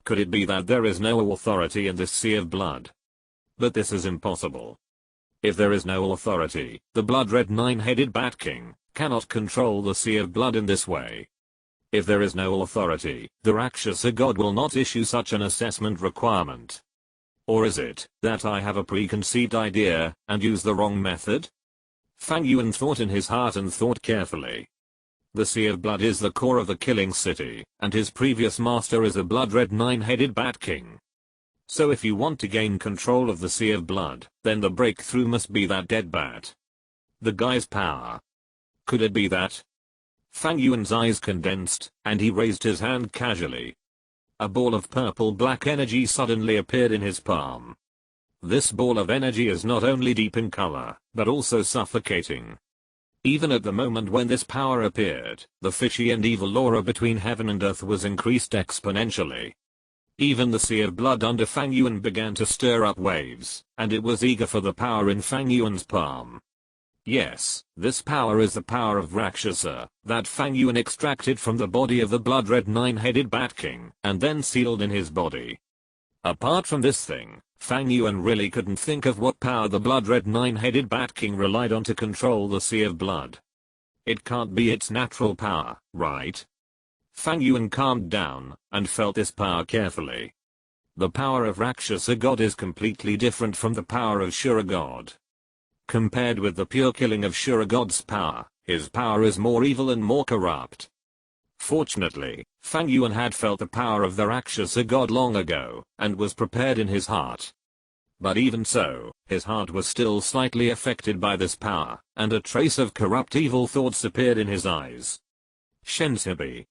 Could it be that there is no authority in this sea of blood? But this is impossible. If there is no authority, the blood-red nine-headed Bat King cannot control the sea of blood in this way. If there is no authority, the Rakshasa god will not issue such an assessment requirement. Or is it that I have a preconceived idea and use the wrong method? Fang Yuan thought in his heart and thought carefully. The Sea of Blood is the core of the killing city, and his previous master is a blood-red nine-headed Bat King. So if you want to gain control of the Sea of Blood, then the breakthrough must be that dead bat. The guy's power. Could it be that? Fang Yuan's eyes condensed, and he raised his hand casually. A ball of purple-black energy suddenly appeared in his palm. This ball of energy is not only deep in color, but also suffocating. Even at the moment when this power appeared, the fishy and evil aura between heaven and earth was increased exponentially. Even the Sea of Blood under Fang Yuan began to stir up waves, and it was eager for the power in Fang Yuan's palm. Yes, this power is the power of Rakshasa, that Fang Yuan extracted from the body of the blood-red nine-headed Bat King, and then sealed in his body. Apart from this thing, Fang Yuan really couldn't think of what power the blood-red nine-headed Bat King relied on to control the Sea of Blood. It can't be its natural power, right? Fang Yuan calmed down, and felt this power carefully. The power of Rakshasa god is completely different from the power of Shura god. Compared with the pure killing of Shura god's power, his power is more evil and more corrupt. Fortunately, Fang Yuan had felt the power of the Rakshasa god long ago, and was prepared in his heart. But even so, his heart was still slightly affected by this power, and a trace of corrupt evil thoughts appeared in his eyes. Shensibi.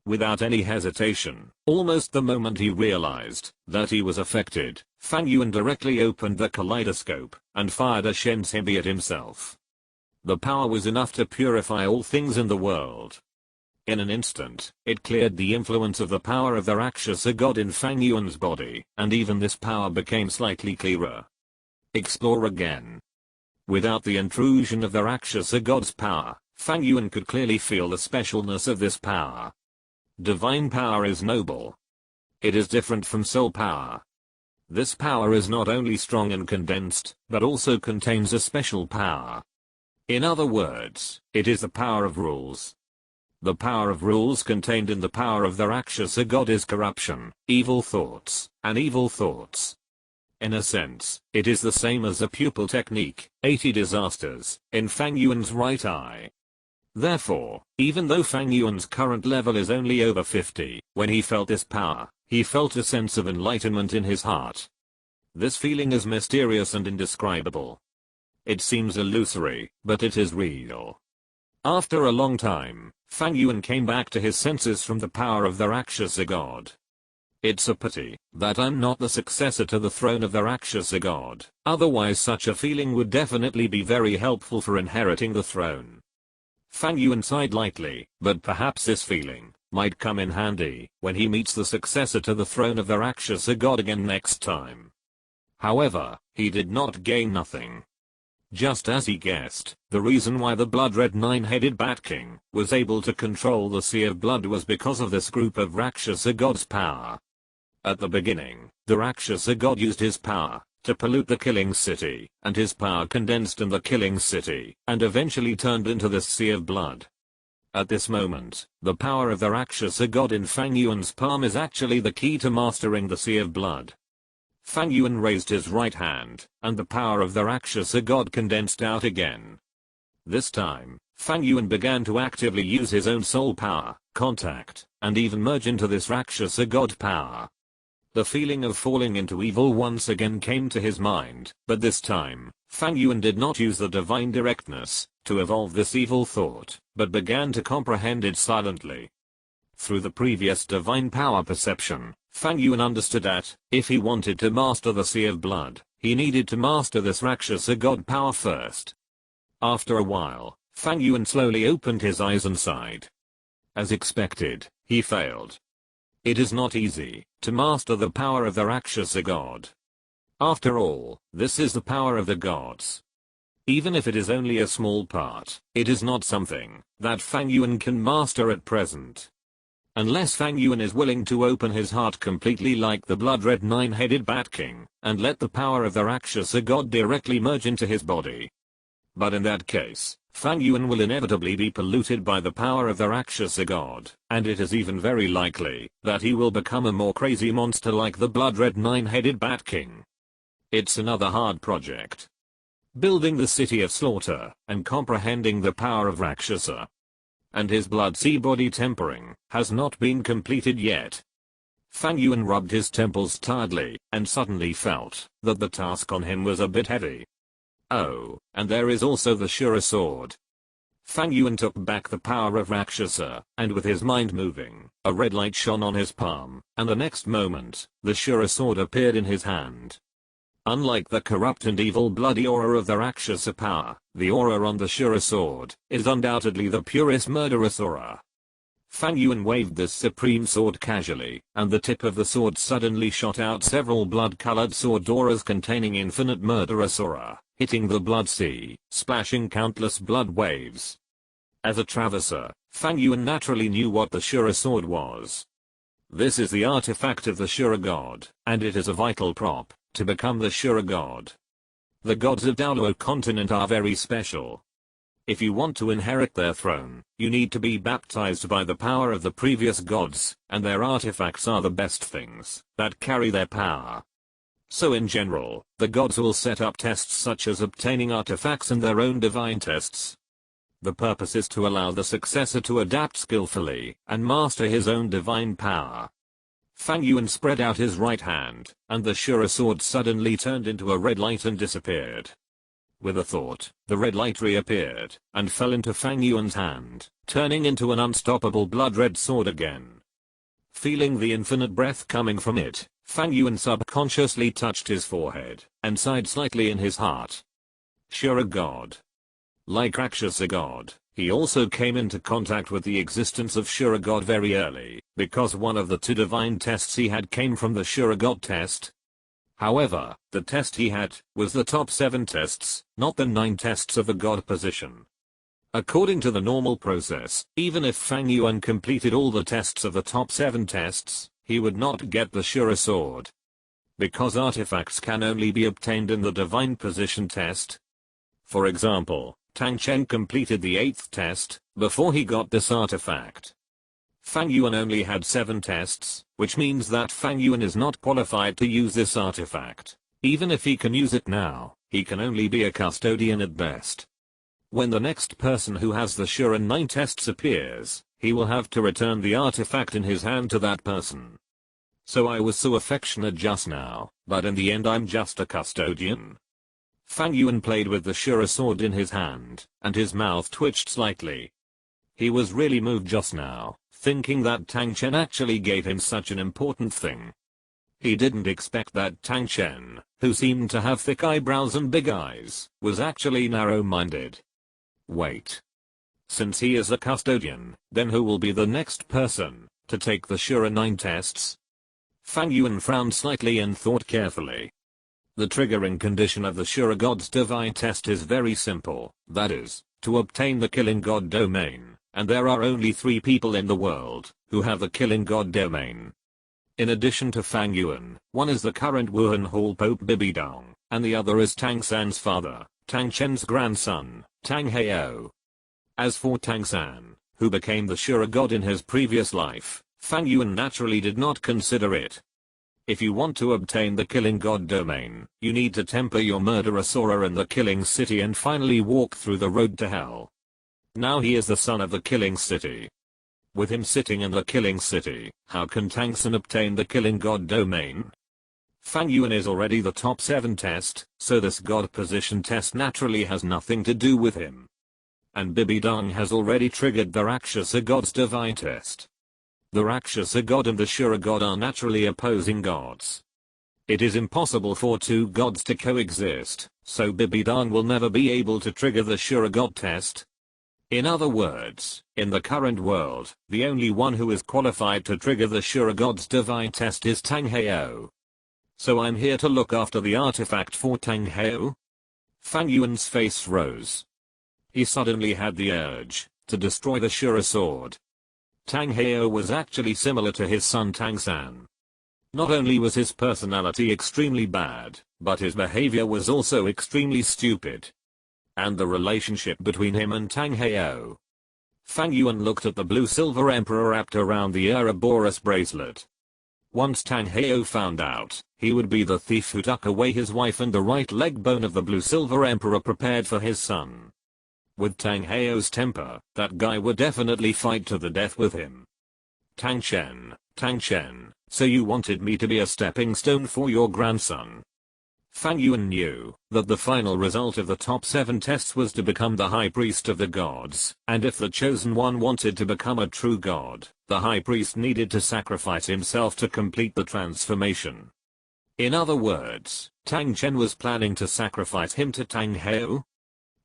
Without any hesitation, almost the moment he realized that he was affected, Fang Yuan directly opened the kaleidoscope, and fired a Shensibi at himself. The power was enough to purify all things in the world. In an instant, it cleared the influence of the power of the Rakshasa god in Fang Yuan's body, and even this power became slightly clearer. Explore again. Without the intrusion of the Rakshasa god's power, Fang Yuan could clearly feel the specialness of this power. Divine power is noble. It is different from soul power. This power is not only strong and condensed, but also contains a special power. In other words, it is the power of rules. The power of rules contained in the power of the Rakshasa god is corruption, evil thoughts, and evil thoughts. In a sense, it is the same as the pupil technique, 80 disasters, in Fang Yuan's right eye. Therefore, even though Fang Yuan's current level is only over 50, when he felt this power, he felt a sense of enlightenment in his heart. This feeling is mysterious and indescribable. It seems illusory, but it is real. After a long time, Fang Yuan came back to his senses from the power of the Rakshasa god. It's a pity that I'm not the successor to the throne of the Rakshasa god, otherwise such a feeling would definitely be very helpful for inheriting the throne. Fang Yuan sighed lightly, but perhaps this feeling might come in handy when he meets the successor to the throne of the Rakshasa god again next time. However, he did not gain nothing. Just as he guessed, the reason why the blood-red nine-headed Bat King was able to control the Sea of Blood was because of this group of Rakshasa gods' power. At the beginning, the Rakshasa god used his power to pollute the killing city, and his power condensed in the killing city, and eventually turned into this Sea of Blood. At this moment, the power of the Rakshasa god in Fang Yuan's palm is actually the key to mastering the Sea of Blood. Fang Yuan raised his right hand, and the power of the Rakshasa god condensed out again. This time, Fang Yuan began to actively use his own soul power, contact, and even merge into this Rakshasa god power. The feeling of falling into evil once again came to his mind, but this time, Fang Yuan did not use the divine directness to evolve this evil thought, but began to comprehend it silently. Through the previous divine power perception, Fang Yuan understood that, if he wanted to master the Sea of Blood, he needed to master this Rakshasa god power first. After a while, Fang Yuan slowly opened his eyes and sighed. As expected, he failed. It is not easy to master the power of the Rakshasa god. After all, this is the power of the gods. Even if it is only a small part, it is not something that Fang Yuan can master at present. Unless Fang Yuan is willing to open his heart completely like the blood-red nine-headed Bat King, and let the power of the Rakshasa god directly merge into his body. But in that case, Fang Yuan will inevitably be polluted by the power of the Rakshasa god, and it is even very likely that he will become a more crazy monster like the blood-red nine-headed Bat King. It's another hard project. Building the city of slaughter, and comprehending the power of Rakshasa and his blood-sea body tempering, has not been completed yet. Fang Yuan rubbed his temples tiredly, and suddenly felt that the task on him was a bit heavy. Oh, and there is also the Shura sword. Fang Yuan took back the power of Rakshasa, and with his mind moving, a red light shone on his palm, and the next moment, the Shura sword appeared in his hand. Unlike the corrupt and evil bloody aura of the Rakshasa power, the aura on the Shura sword is undoubtedly the purest murderous aura. Fang Yuan waved this supreme sword casually, and the tip of the sword suddenly shot out several blood-colored sword auras containing infinite murderous aura, hitting the blood sea, splashing countless blood waves. As a traverser, Fang Yuan naturally knew what the Shura sword was. This is the artifact of the Shura god, and it is a vital prop to become the Shura god. The gods of Douluo Continent are very special. If you want to inherit their throne, you need to be baptized by the power of the previous gods, and their artifacts are the best things that carry their power. So in general, the gods will set up tests such as obtaining artifacts and their own divine tests. The purpose is to allow the successor to adapt skillfully and master his own divine power. Fang Yuan spread out his right hand, and the Shura sword suddenly turned into a red light and disappeared. With a thought, the red light reappeared, and fell into Fang Yuan's hand, turning into an unstoppable blood-red sword again. Feeling the infinite breath coming from it, Fang Yuan subconsciously touched his forehead, and sighed slightly in his heart. Shura god. Like Rakshasa god, he also came into contact with the existence of Shura god very early, because one of the two divine tests he had came from the Shura god test. However, the test he had was the top 7 tests, not the 9 tests of the god position. According to the normal process, even if Fang Yuan completed all the tests of the top 7 tests, he would not get the Shura sword. Because artifacts can only be obtained in the divine position test. For example, Tang Chen completed the 8th test before he got this artifact. Fang Yuan only had 7 tests, which means that Fang Yuan is not qualified to use this artifact. Even if he can use it now, he can only be a custodian at best. When the next person who has the Shura 9 tests appears, he will have to return the artifact in his hand to that person. So I was so affectionate just now, but in the end I'm just a custodian. Fang Yuan played with the Shura sword in his hand, and his mouth twitched slightly. He was really moved just now, thinking that Tang Chen actually gave him such an important thing. He didn't expect that Tang Chen, who seemed to have thick eyebrows and big eyes, was actually narrow-minded. Wait. Since he is a custodian, then who will be the next person to take the Shura 9 tests? Fang Yuan frowned slightly and thought carefully. The triggering condition of the Shura God's Divine test is very simple, that is, to obtain the Killing God domain, and there are only 3 people in the world who have the Killing God domain. In addition to Fang Yuan, one is the current Wuhan Hall Pope Bibidong, and the other is Tang San's father, Tang Chen's grandson, Tang Heo. As for Tang San, who became the Shura God in his previous life, Fang Yuan naturally did not consider it. If you want to obtain the Killing God domain, you need to temper your murderous aura in the Killing City and finally walk through the road to hell. Now he is the son of the Killing City. With him sitting in the Killing City, how can Tang San obtain the Killing God domain? Fang Yuan is already the top 7 test, so this God position test naturally has nothing to do with him. And Bibidong has already triggered the Rakshasa God's Divine test. The Rakshasa God and the Shura God are naturally opposing gods. It is impossible for 2 gods to coexist, so Bibidong will never be able to trigger the Shura God test. In other words, in the current world, the only one who is qualified to trigger the Shura God's Divine test is Tang Heo. So I'm here to look after the artifact for Tang Heo? Fang Yuan's face rose. He suddenly had the urge to destroy the Shura sword. Tang Heo was actually similar to his son Tang San. Not only was his personality extremely bad, but his behavior was also extremely stupid. And the relationship between him and Tang Heo. Fang Yuan looked at the blue-silver emperor wrapped around the Ouroboros bracelet. Once Tang Heo found out, he would be the thief who took away his wife and the right leg bone of the blue-silver emperor prepared for his son. With Tang Heo's temper, that guy would definitely fight to the death with him. Tang Chen, so you wanted me to be a stepping stone for your grandson. Fang Yuan knew that the final result of the top 7 tests was to become the high priest of the gods, and if the chosen one wanted to become a true god, the high priest needed to sacrifice himself to complete the transformation. In other words, Tang Chen was planning to sacrifice him to Tang Heo.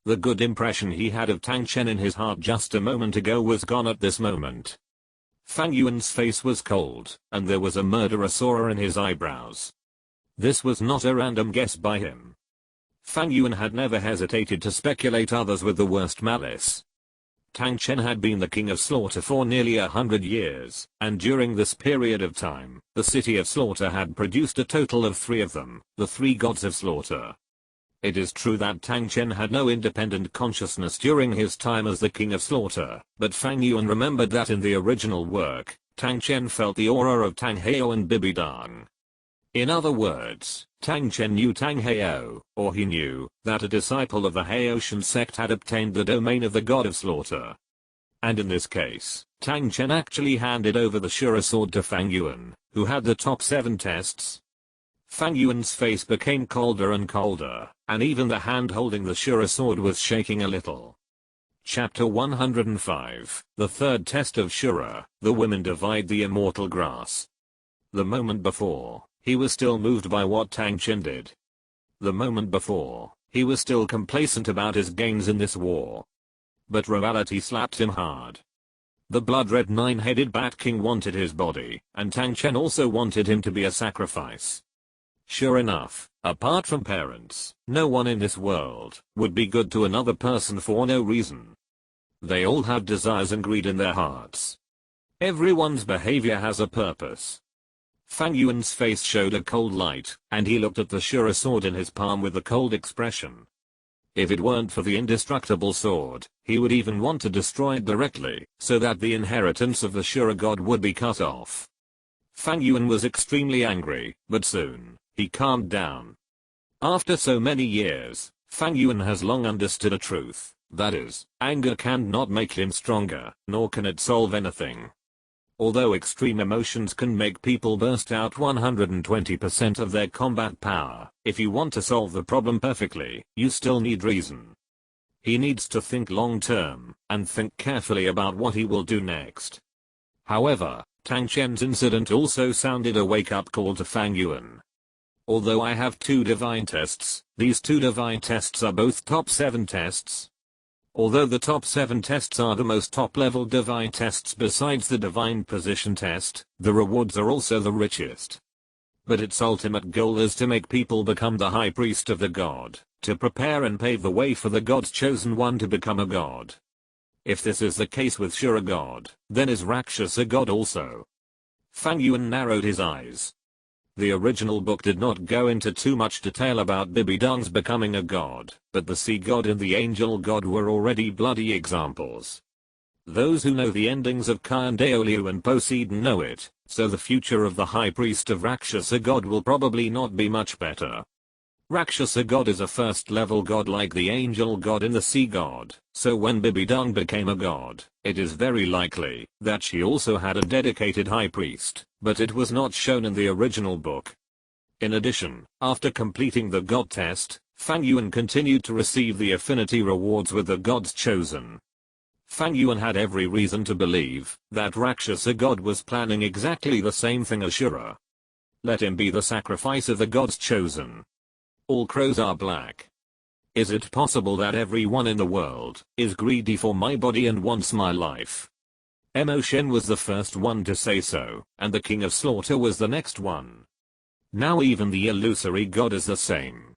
The good impression he had of Tang Chen in his heart just a moment ago was gone at this moment. Fang Yuan's face was cold, and there was a murderous aura in his eyebrows. This was not a random guess by him. Fang Yuan had never hesitated to speculate others with the worst malice. Tang Chen had been the king of slaughter for nearly 100 years, and during this period of time, the city of slaughter had produced a total of 3 of them, the 3 gods of slaughter. It is true that Tang Chen had no independent consciousness during his time as the king of slaughter, but Fang Yuan remembered that in the original work, Tang Chen felt the aura of Tang Heo and Bibidong. In other words, Tang Chen knew Tang Heo, or he knew that a disciple of the Haoshan sect had obtained the domain of the god of slaughter. And in this case, Tang Chen actually handed over the Shura sword to Fang Yuan, who had the top 7 tests. Fang Yuan's face became colder and colder, and even the hand holding the Shura sword was shaking a little. Chapter 105, The Third Test of Shura, The Women Divide the Immortal Grass. The moment before, he was still moved by what Tang Chen did. The moment before, he was still complacent about his gains in this war. But reality slapped him hard. The blood-red 9-headed Bat King wanted his body, and Tang Chen also wanted him to be a sacrifice. Sure enough, apart from parents, no one in this world would be good to another person for no reason. They all have desires and greed in their hearts. Everyone's behavior has a purpose. Fang Yuan's face showed a cold light, and he looked at the Shura sword in his palm with a cold expression. If it weren't for the indestructible sword, he would even want to destroy it directly, so that the inheritance of the Shura god would be cut off. Fang Yuan was extremely angry, but soon, he calmed down. After so many years, Fang Yuan has long understood a truth, that is, anger cannot make him stronger, nor can it solve anything. Although extreme emotions can make people burst out 120% of their combat power, if you want to solve the problem perfectly, you still need reason. He needs to think long term, and think carefully about what he will do next. However, Tang Chen's incident also sounded a wake-up call to Fang Yuan. Although I have 2 divine tests, these 2 divine tests are both top 7 tests. Although the top 7 tests are the most top-level divine tests besides the divine position test, the rewards are also the richest. But its ultimate goal is to make people become the high priest of the god, to prepare and pave the way for the god's chosen one to become a god. If this is the case with Shura god, then is Rakshasa god also? Fang Yuan narrowed his eyes. The original book did not go into too much detail about Bibidong's becoming a god, but the sea god and the angel god were already bloody examples. Those who know the endings of Kai and Douluo and Poseidon know it, so the future of the high priest of Rakshasa god will probably not be much better. Rakshasa god is a first-level god like the angel god and the sea god, so when Bibidong became a god, it is very likely that she also had a dedicated high priest, but it was not shown in the original book. In addition, after completing the god test, Fang Yuan continued to receive the affinity rewards with the gods chosen. Fang Yuan had every reason to believe that Rakshasa god was planning exactly the same thing as Shura. Let him be the sacrifice of the gods chosen. All crows are black. Is it possible that everyone in the world is greedy for my body and wants my life? Mo Shen was the first one to say so, and the King of Slaughter was the next one. Now even the illusory god is the same.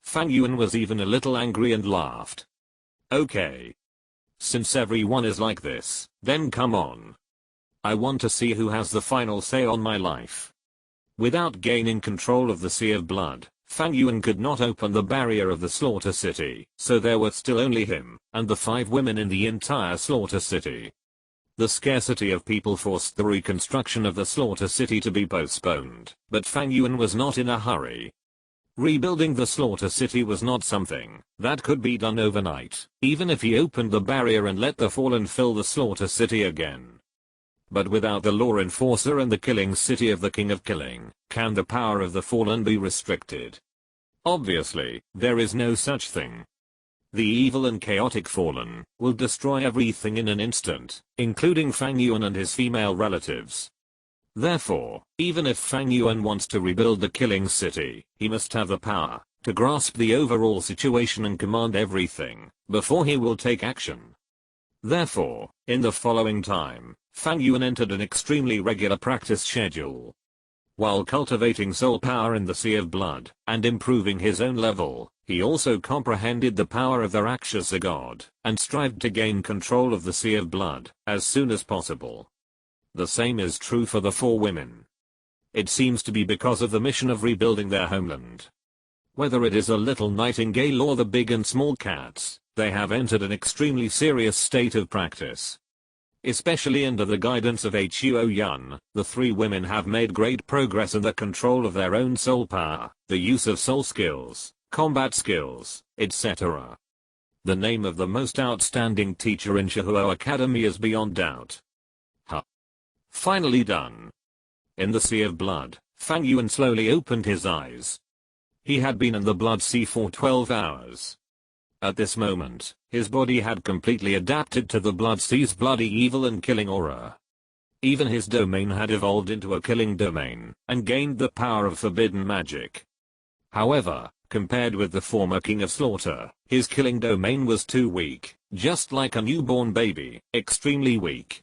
Fang Yuan was even a little angry and laughed. Okay. Since everyone is like this, then come on. I want to see who has the final say on my life. Without gaining control of the Sea of Blood, Fang Yuan could not open the barrier of the Slaughter City, so there were still only him, and the 5 women in the entire Slaughter City. The scarcity of people forced the reconstruction of the Slaughter City to be postponed, but Fang Yuan was not in a hurry. Rebuilding the Slaughter City was not something that could be done overnight, even if he opened the barrier and let the fallen fill the Slaughter City again. But without the law enforcer and the killing city of the King of Killing, can the power of the fallen be restricted? Obviously, there is no such thing. The evil and chaotic fallen will destroy everything in an instant, including Fang Yuan and his female relatives. Therefore, even if Fang Yuan wants to rebuild the killing city, he must have the power to grasp the overall situation and command everything before he will take action. Therefore, in the following time, Fang Yuan entered an extremely regular practice schedule. While cultivating soul power in the Sea of Blood and improving his own level, he also comprehended the power of the Rakshasa god and strived to gain control of the Sea of Blood as soon as possible. The same is true for the 4 women. It seems to be because of the mission of rebuilding their homeland. Whether it is a little nightingale or the big and small cats, they have entered an extremely serious state of practice. Especially under the guidance of Huo Yun, the 3 women have made great progress in the control of their own soul power, the use of soul skills, combat skills, etc. The name of the most outstanding teacher in Shahuo Academy is beyond doubt. Finally done. In the Sea of Blood, Fang Yuan slowly opened his eyes. He had been in the Blood Sea for 12 hours. At this moment, his body had completely adapted to the Blood Sea's bloody evil and killing aura. Even his domain had evolved into a killing domain, and gained the power of forbidden magic. However, compared with the former King of Slaughter, his killing domain was too weak, just like a newborn baby, extremely weak.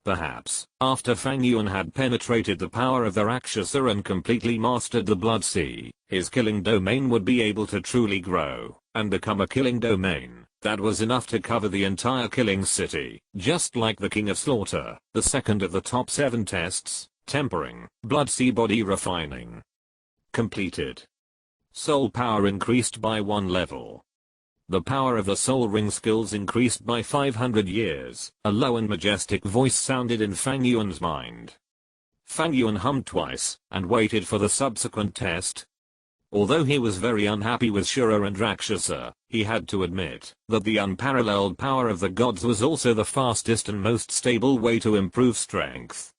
Perhaps, after Fang Yuan had penetrated the power of the Rakshasa and completely mastered the Blood Sea, his killing domain would be able to truly grow, and become a killing domain that was enough to cover the entire killing city, just like the King of Slaughter, the second of the top 7 tests, tempering, Blood Sea body refining. Completed. Soul power increased by 1 level. The power of the soul ring skills increased by 500 years, a low and majestic voice sounded in Fang Yuan's mind. Fang Yuan hummed twice, and waited for the subsequent test. Although he was very unhappy with Shura and Rakshasa, he had to admit that the unparalleled power of the gods was also the fastest and most stable way to improve strength.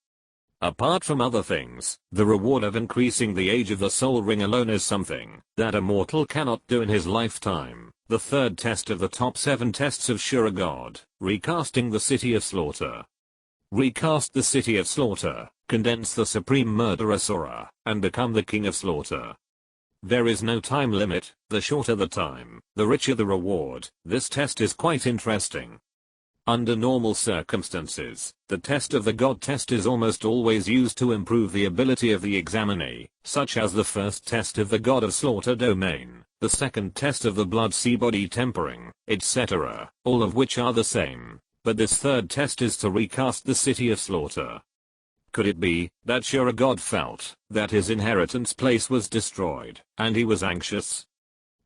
Apart from other things, the reward of increasing the age of the soul ring alone is something that a mortal cannot do in his lifetime. The third test of the top 7 tests of Shura God, recasting the City of Slaughter. Recast the City of Slaughter, condense the supreme murderer Sora, and become the King of Slaughter. There is no time limit, the shorter the time, the richer the reward. This test is quite interesting. Under normal circumstances, the test of the God test is almost always used to improve the ability of the examinee, such as the first test of the God of Slaughter domain, the second test of the blood sea body tempering, etc., all of which are the same, but this third test is to recast the City of Slaughter. Could it be that Shura God felt that his inheritance place was destroyed, and he was anxious?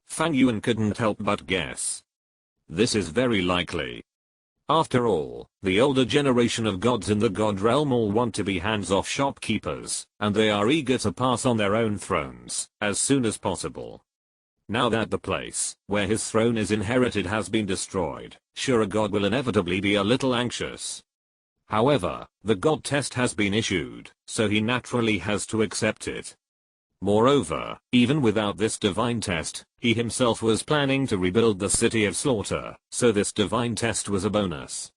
Fang Yuan couldn't help but guess. This is very likely. After all, the older generation of gods in the god realm all want to be hands-off shopkeepers, and they are eager to pass on their own thrones as soon as possible. Now that the place where his throne is inherited has been destroyed, Shura God will inevitably be a little anxious. However, the God test has been issued, so he naturally has to accept it. Moreover, even without this divine test, he himself was planning to rebuild the City of Slaughter, so this divine test was a bonus.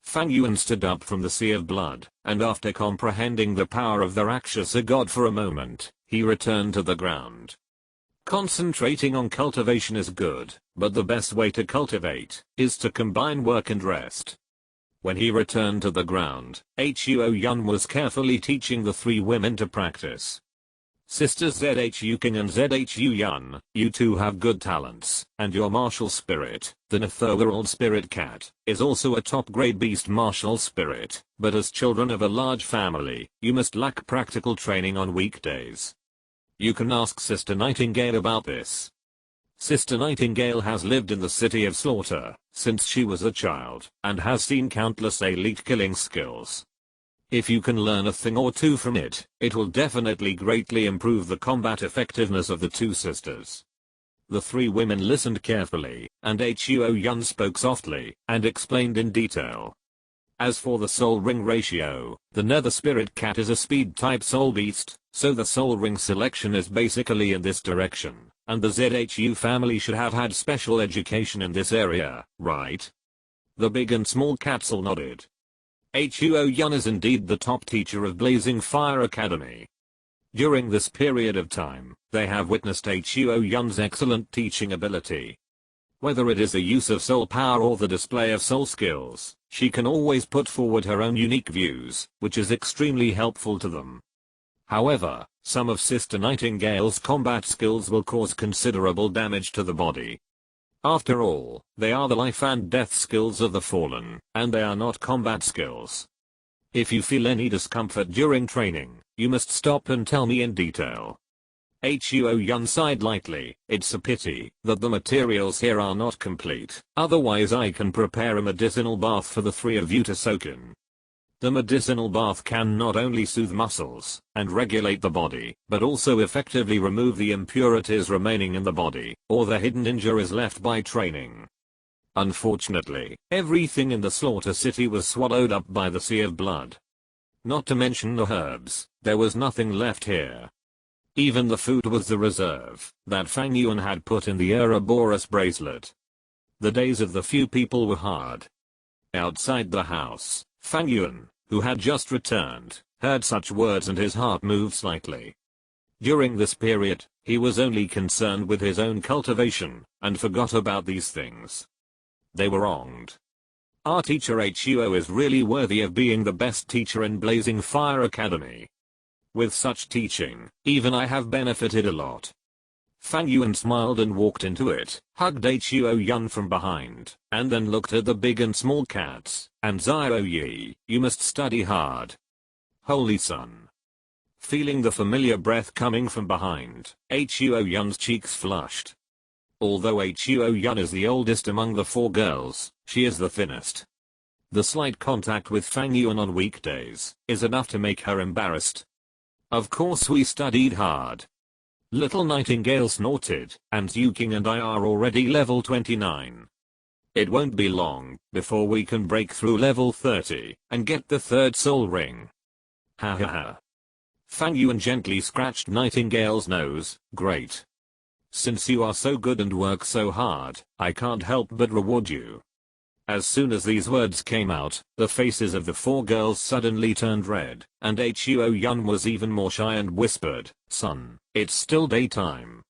Fang Yuan stood up from the sea of blood, and after comprehending the power of the Rakshasa god for a moment, he returned to the ground. Concentrating on cultivation is good, but the best way to cultivate is to combine work and rest. When he returned to the ground, Huo Yun was carefully teaching the 3 women to practice. Sisters Zhu King and Zhu Yun, you two have good talents, and your martial spirit, the Netherworld Spirit Cat, is also a top-grade beast martial spirit, but as children of a large family, you must lack practical training on weekdays. You can ask Sister Nightingale about this. Sister Nightingale has lived in the City of Slaughter since she was a child, and has seen countless elite killing skills. If you can learn a thing or two from it, it will definitely greatly improve the combat effectiveness of the 2 sisters. The 3 women listened carefully, and Huo Yun spoke softly, and explained in detail. As for the soul ring ratio, the Nether Spirit Cat is a speed type soul beast, so the soul ring selection is basically in this direction, and the Zhu family should have had special education in this area, right? The big and small cats all nodded. Huo Yun is indeed the top teacher of Blazing Fire Academy. During this period of time, they have witnessed Huo Yun's excellent teaching ability. Whether it is the use of soul power or the display of soul skills, she can always put forward her own unique views, which is extremely helpful to them. However, some of Sister Nightingale's combat skills will cause considerable damage to the body. After all, they are the life and death skills of the fallen, and they are not combat skills. If you feel any discomfort during training, you must stop and tell me in detail. Huo Yun sighed lightly. It's a pity that the materials here are not complete, otherwise I can prepare a medicinal bath for the 3 of you to soak in. The medicinal bath can not only soothe muscles and regulate the body, but also effectively remove the impurities remaining in the body, or the hidden injuries left by training. Unfortunately, everything in the Slaughter City was swallowed up by the Sea of Blood. Not to mention the herbs, there was nothing left here. Even the food was the reserve that Fang Yuan had put in the Ouroboros bracelet. The days of the few people were hard. Outside the house, Fang Yuan, who had just returned, heard such words and his heart moved slightly. During this period, he was only concerned with his own cultivation, and forgot about these things. They were wronged. Our teacher Huo is really worthy of being the best teacher in Blazing Fire Academy. With such teaching, even I have benefited a lot. Fang Yuan smiled and walked into it, hugged Huo Yun from behind, and then looked at the big and small cats, and Zhao Yi, you must study hard. Holy Sun. Feeling the familiar breath coming from behind, Huo Yun's cheeks flushed. Although Huo Yun is the oldest among the 4 girls, she is the thinnest. The slight contact with Fang Yuan on weekdays is enough to make her embarrassed. Of course we studied hard. Little Nightingale snorted, and Yuking and I are already level 29. It won't be long before we can break through level 30 and get the third soul ring. Ha ha ha. Fang Yuan gently scratched Nightingale's nose. Great. Since you are so good and work so hard, I can't help but reward you. As soon as these words came out, the faces of the four girls suddenly turned red, and Huo Yun was even more shy and whispered, "Son, it's still daytime."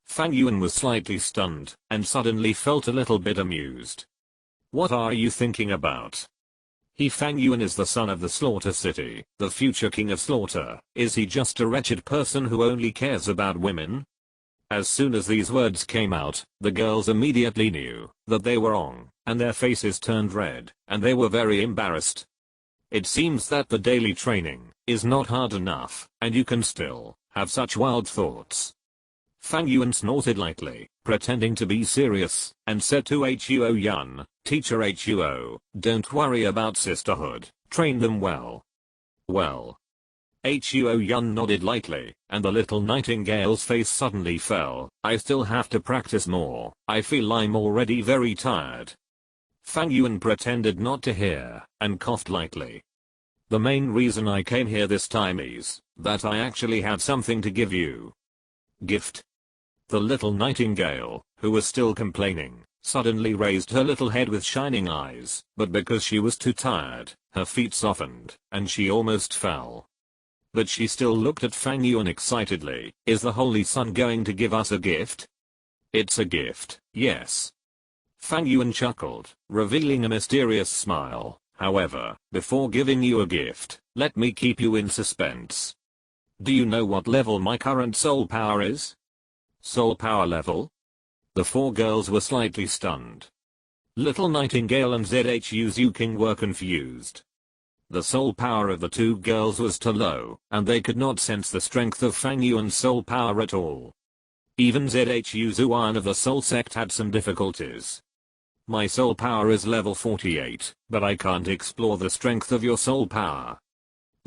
Fang Yuan was slightly stunned, and suddenly felt a little bit amused. What are you thinking about? Fang Yuan is the son of the Slaughter City, the future king of slaughter. Is he just a wretched person who only cares about women? As soon as these words came out, the girls immediately knew that they were wrong, and their faces turned red, and they were very embarrassed. It seems that the daily training is not hard enough, and you can still have such wild thoughts. Fang Yuan snorted lightly, pretending to be serious, and said to Huo Yun, "Teacher Huo, don't worry about sisterhood, train them well." Well. Huo Yun nodded lightly, and the little nightingale's face suddenly fell. "I still have to practice more. I feel I'm already very tired." Fang Yuan pretended not to hear, and coughed lightly. "The main reason I came here this time is that I actually had something to give you." Gift? The little nightingale, who was still complaining, suddenly raised her little head with shining eyes, but because she was too tired, her feet softened, and she almost fell. But she still looked at Fang Yuan excitedly. "Is the Holy Sun going to give us a gift?" "It's a gift, yes." Fang Yuan chuckled, revealing a mysterious smile. "However, before giving you a gift, let me keep you in suspense. Do you know what level my current soul power is?" "Soul power level?" The four girls were slightly stunned. Little Nightingale and Zhu King were confused. The soul power of the two girls was too low, and they could not sense the strength of Fang Yuan's soul power at all. Even Zhu Zuan of the soul sect had some difficulties. "My soul power is level 48, but I can't explore the strength of your soul power."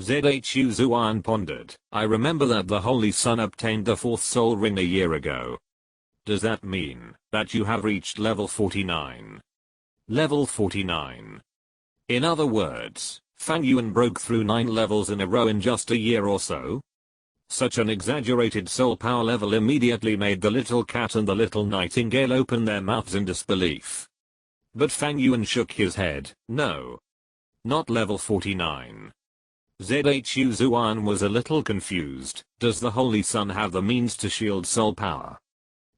Zhu Zuan pondered. "I remember that the Holy Sun obtained the fourth soul ring a year ago. Does that mean that you have reached level 49? Level 49. In other words, Fang Yuan broke through 9 levels in a row in just a year or so? Such an exaggerated soul power level immediately made the little cat and the little nightingale open their mouths in disbelief. But Fang Yuan shook his head. "No. Not level 49. Zhu Zuan was a little confused. "Does the Holy Sun have the means to shield soul power?"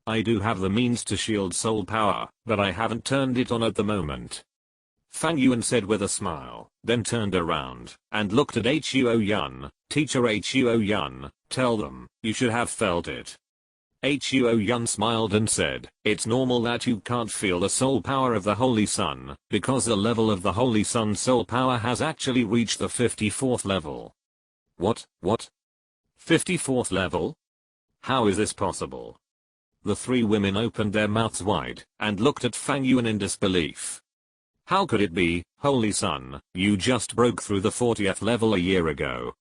"I do have the means to shield soul power, but I haven't turned it on at the moment," Fang Yuan said with a smile, then turned around and looked at Huo Yun. "Teacher Huo Yun, tell them, you should have felt it." Huo Yun smiled and said, "It's normal that you can't feel the soul power of the Holy Sun, because the level of the Holy Sun's soul power has actually reached the 54th level." What? 54th level? How is this possible? The three women opened their mouths wide and looked at Fang Yuan in disbelief. "How could it be, Holy Sun? You just broke through the 40th level a year ago.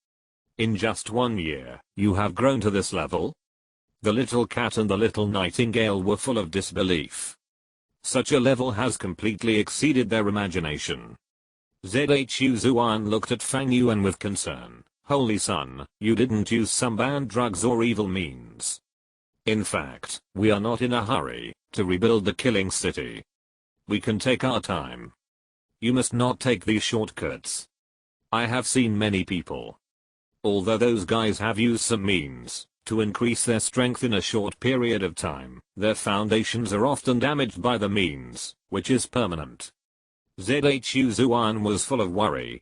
In just 1 year, you have grown to this level?" The little cat and the little nightingale were full of disbelief. Such a level has completely exceeded their imagination. Zhu Zuan looked at Fang Yuan with concern. "Holy Sun, you didn't use some banned drugs or evil means. In fact, we are not in a hurry to rebuild the killing city. We can take our time. You must not take these shortcuts. I have seen many people. Although those guys have used some means to increase their strength in a short period of time, their foundations are often damaged by the means, which is permanent." Zhu Zuan was full of worry.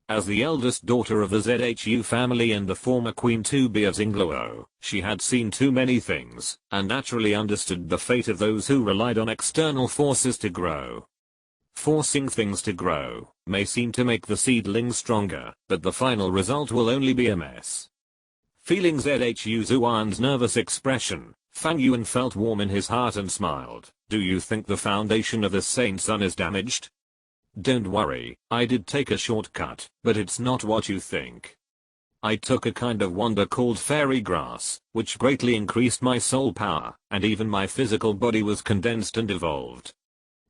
As the eldest daughter of the Zhu family and the former Queen Tubi of Xingluo, she had seen too many things, and naturally understood the fate of those who relied on external forces to grow. Forcing things to grow may seem to make the seedlings stronger, but the final result will only be a mess. Feeling Zhu Zuan's nervous expression, Fang Yuan felt warm in his heart and smiled. "Do you think the foundation of the Saint Sun is damaged?" "Don't worry, I did take a shortcut, but it's not what you think. I took a kind of wonder called fairy grass, which greatly increased my soul power, and even my physical body was condensed and evolved.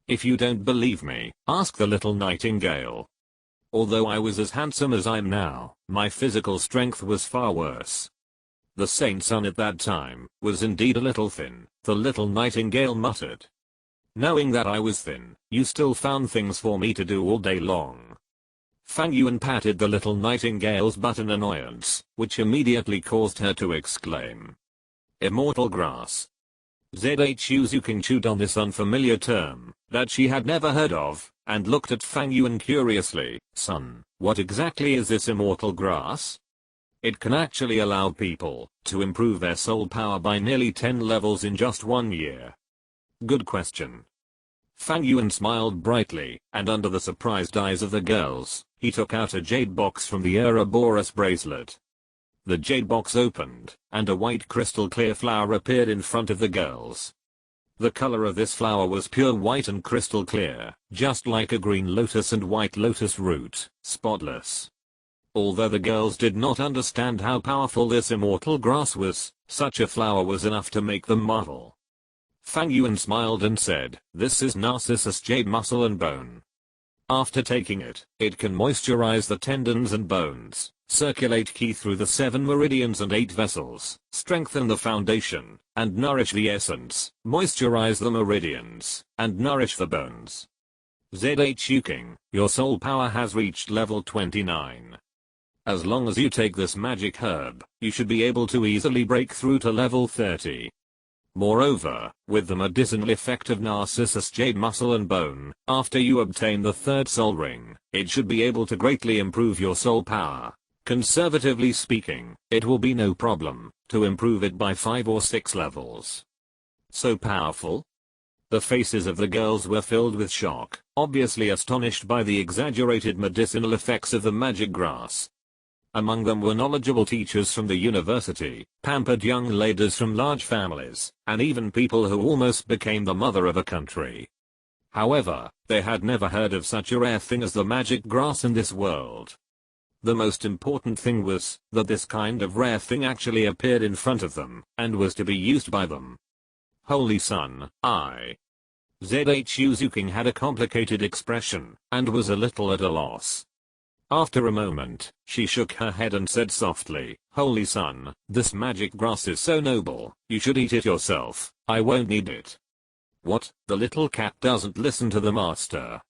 If you don't believe me, ask the little nightingale. Although I was as handsome as I am now, my physical strength was far worse. The saint's son at that time was indeed a little thin, the little nightingale muttered. Knowing that I was thin, you still found things for me to do all day long. Fang Yuan patted the little nightingale's butt in annoyance, which immediately caused her to exclaim. Immortal grass. Zhuking chewed on this unfamiliar term that she had never heard of, and looked at Fang Yuan curiously. Son, what exactly is this immortal grass? It can actually allow people to improve their soul power by nearly 10 levels in just 1 year. Good question. Fang Yuan smiled brightly, and under the surprised eyes of the girls, he took out a jade box from the Ouroboros bracelet. The jade box opened, and a white crystal clear flower appeared in front of the girls. The color of this flower was pure white and crystal clear, just like a green lotus and white lotus root, spotless. Although the girls did not understand how powerful this immortal grass was, such a flower was enough to make them marvel. Fang Yuan smiled and said, "This is Narcissus jade muscle and bone. After taking it, it can moisturize the tendons and bones, circulate ki through the 7 meridians and 8 vessels, strengthen the foundation, and nourish the essence, moisturize the meridians, and nourish the bones. Zhuking, your soul power has reached level 29. As long as you take this magic herb, you should be able to easily break through to level 30. Moreover, with the medicinal effect of Narcissus jade muscle and bone, after you obtain the 3rd soul ring, it should be able to greatly improve your soul power. Conservatively speaking, it will be no problem to improve it by 5 or 6 levels." So powerful? The faces of the girls were filled with shock, obviously astonished by the exaggerated medicinal effects of the magic grass. Among them were knowledgeable teachers from the university, pampered young ladies from large families, and even people who almost became the mother of a country. However, they had never heard of such a rare thing as the magic grass in this world. The most important thing was that this kind of rare thing actually appeared in front of them, and was to be used by them. Holy Son, Zhuking had a complicated expression, and was a little at a loss. After a moment, she shook her head and said softly, "Holy Son, this magic grass is so noble, you should eat it yourself, I won't need it." "What? The little cat doesn't listen to the master."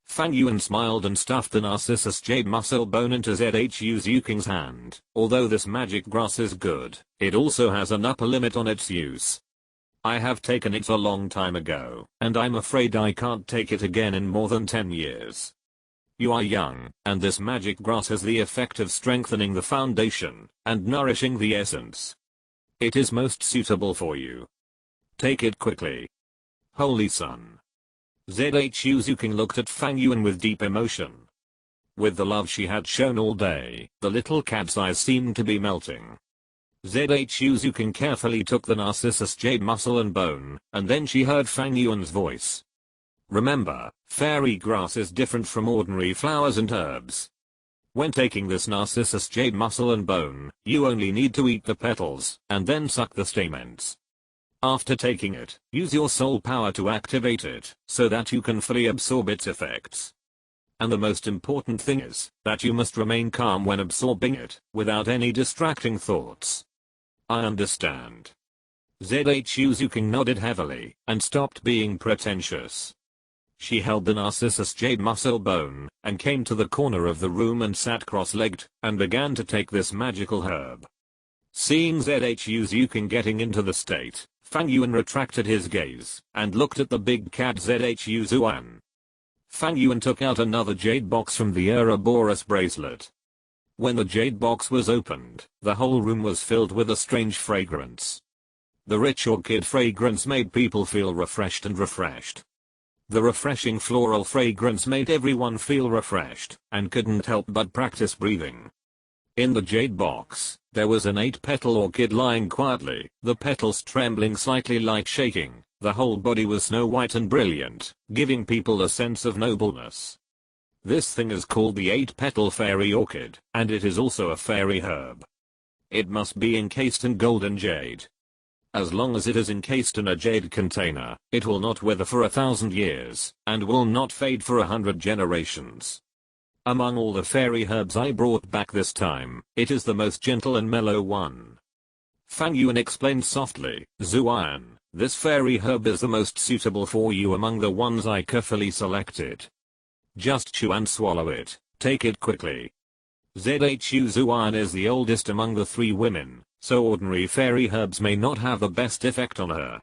Fang Yuan smiled and stuffed the Narcissus jade muscle bone into Zhuking's hand. "Although this magic grass is good, it also has an upper limit on its use. I have taken it a long time ago, and I'm afraid I can't take it again in more than 10 years. You are young, and this magic grass has the effect of strengthening the foundation and nourishing the essence. It is most suitable for you. Take it quickly." Holy Son. Zhuking looked at Fang Yuan with deep emotion. With the love she had shown all day, the little cat's eyes seemed to be melting. Zhuking carefully took the Narcissus jade muscle and bone, and then she heard Fang Yuan's voice. "Remember, fairy grass is different from ordinary flowers and herbs. When taking this Narcissus jade muscle and bone, you only need to eat the petals, and then suck the stamens. After taking it, use your soul power to activate it, so that you can fully absorb its effects. And the most important thing is, that you must remain calm when absorbing it, without any distracting thoughts." "I understand." Zhuking nodded heavily, and stopped being pretentious. She held the Narcissus jade muscle bone, and came to the corner of the room and sat cross-legged, and began to take this magical herb. Seeing Zhuking getting into the state, Fang Yuan retracted his gaze, and looked at the big cat Zhuan. Fang Yuan took out another jade box from the Ouroboros bracelet. When the jade box was opened, the whole room was filled with a strange fragrance. The rich orchid fragrance made people feel refreshed. The refreshing floral fragrance made everyone feel refreshed, and couldn't help but practice breathing. In the jade box, there was an 8-petal orchid lying quietly, the petals trembling slightly like shaking. The whole body was snow white and brilliant, giving people a sense of nobleness. This thing is called the 8-petal fairy orchid, and it is also a fairy herb. It must be encased in golden jade. As long as it is encased in a jade container, it will not wither for 1,000 years, and will not fade for 100 generations. Among all the fairy herbs I brought back this time, it is the most gentle and mellow one. Fang Yuan explained softly, Zuan, this fairy herb is the most suitable for you among the ones I carefully selected. Just chew and swallow it, take it quickly. Zhu Zuan is the oldest among the 3 women, so ordinary fairy herbs may not have the best effect on her.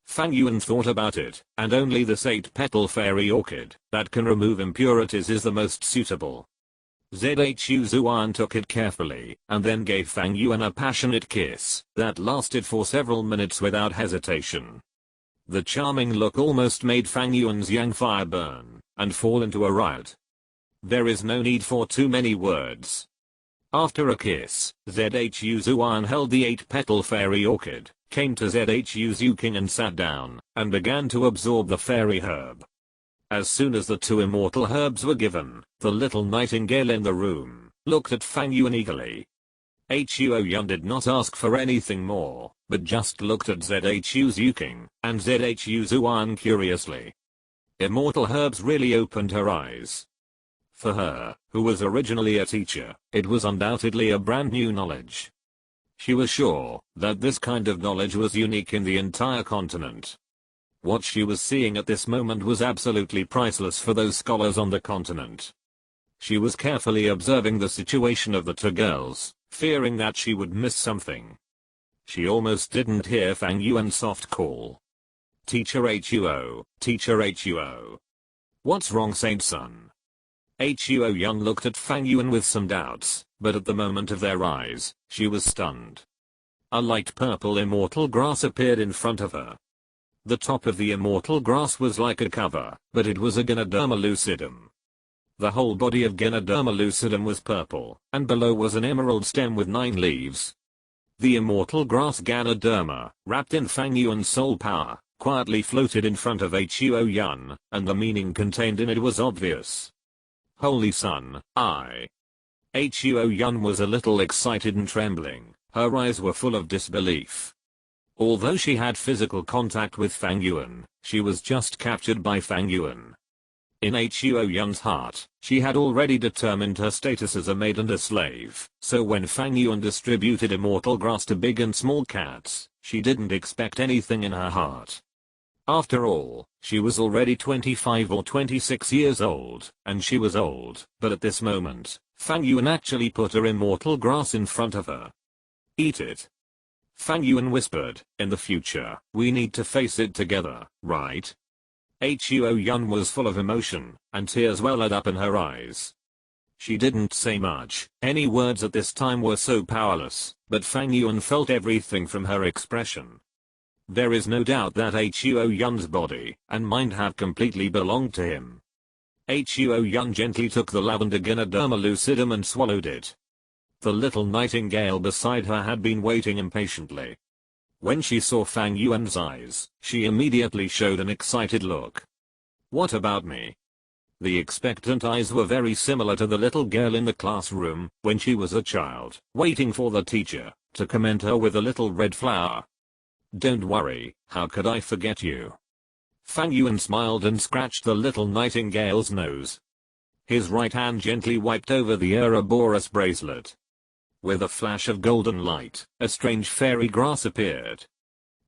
Fang Yuan thought about it, and only this 8-petal fairy orchid, that can remove impurities, is the most suitable. Zhu Zuan took it carefully, and then gave Fang Yuan a passionate kiss, that lasted for several minutes without hesitation. The charming look almost made Fang Yuan's yang fire burn, and fall into a riot. There is no need for too many words. After a kiss, Zhu Zuan held the 8-petal fairy orchid, came to Zhu Zuking and sat down, and began to absorb the fairy herb. As soon as the 2 immortal herbs were given, the little nightingale in the room looked at Fang Yuan eagerly. Huo Yun did not ask for anything more, but just looked at Zhu Zuking and Zhu Zuan curiously. Immortal herbs really opened her eyes. For her, who was originally a teacher, it was undoubtedly a brand new knowledge. She was sure that this kind of knowledge was unique in the entire continent. What she was seeing at this moment was absolutely priceless for those scholars on the continent. She was carefully observing the situation of the 2 girls, fearing that she would miss something. She almost didn't hear Fang Yuan's soft call. Teacher Huo, Teacher Huo. What's wrong, Saint Son? Huo Yun looked at Fang Yuan with some doubts, but at the moment of their eyes, she was stunned. A light purple immortal grass appeared in front of her. The top of the immortal grass was like a cover, but it was a Ganoderma lucidum. The whole body of Ganoderma lucidum was purple, and below was an emerald stem with 9 leaves. The immortal grass Ganoderma, wrapped in Fang Yuan's soul power, quietly floated in front of Huo Yun, and the meaning contained in it was obvious. Holy Sun, Huo Yun was a little excited and trembling, her eyes were full of disbelief. Although she had physical contact with Fang Yuan, she was just captured by Fang Yuan. In Huo Yun's heart, she had already determined her status as a maid and a slave, so when Fang Yuan distributed immortal grass to big and small cats, she didn't expect anything in her heart. After all, she was already 25 or 26 years old, and she was old, but at this moment, Fang Yuan actually put her immortal grass in front of her. Eat it. Fang Yuan whispered, in the future, we need to face it together, right? Huo Yun was full of emotion, and tears welled up in her eyes. She didn't say much, any words at this time were so powerless, but Fang Yuan felt everything from her expression. There is no doubt that Huo Yun's body and mind have completely belonged to him. Huo Yun gently took the lavender Ganoderma lucidum and swallowed it. The little nightingale beside her had been waiting impatiently. When she saw Fang Yuan's eyes, she immediately showed an excited look. What about me? The expectant eyes were very similar to the little girl in the classroom when she was a child, waiting for the teacher to commend her with a little red flower. Don't worry, how could I forget you? Fang Yuan smiled and scratched the little nightingale's nose. His right hand gently wiped over the Ouroboros bracelet. With a flash of golden light, a strange fairy grass appeared.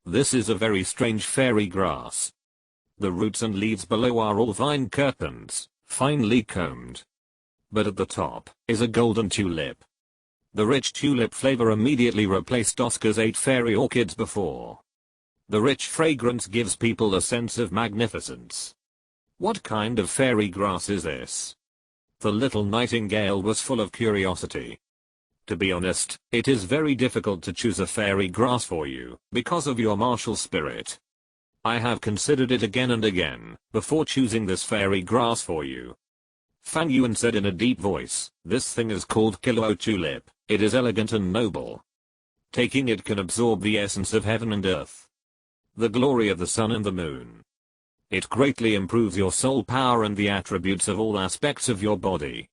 This is a very strange fairy grass. The roots and leaves below are all vine curtains, finely combed. But at the top is a golden tulip. The rich tulip flavor immediately replaced Oscar's 8 fairy orchids before. The rich fragrance gives people a sense of magnificence. What kind of fairy grass is this? The little nightingale was full of curiosity. To be honest, it is very difficult to choose a fairy grass for you, because of your martial spirit. I have considered it again and again, before choosing this fairy grass for you. Fang Yuan said in a deep voice, this thing is called Kilo Tulip, it is elegant and noble. Taking it can absorb the essence of heaven and earth. The glory of the sun and the moon. It greatly improves your soul power and the attributes of all aspects of your body.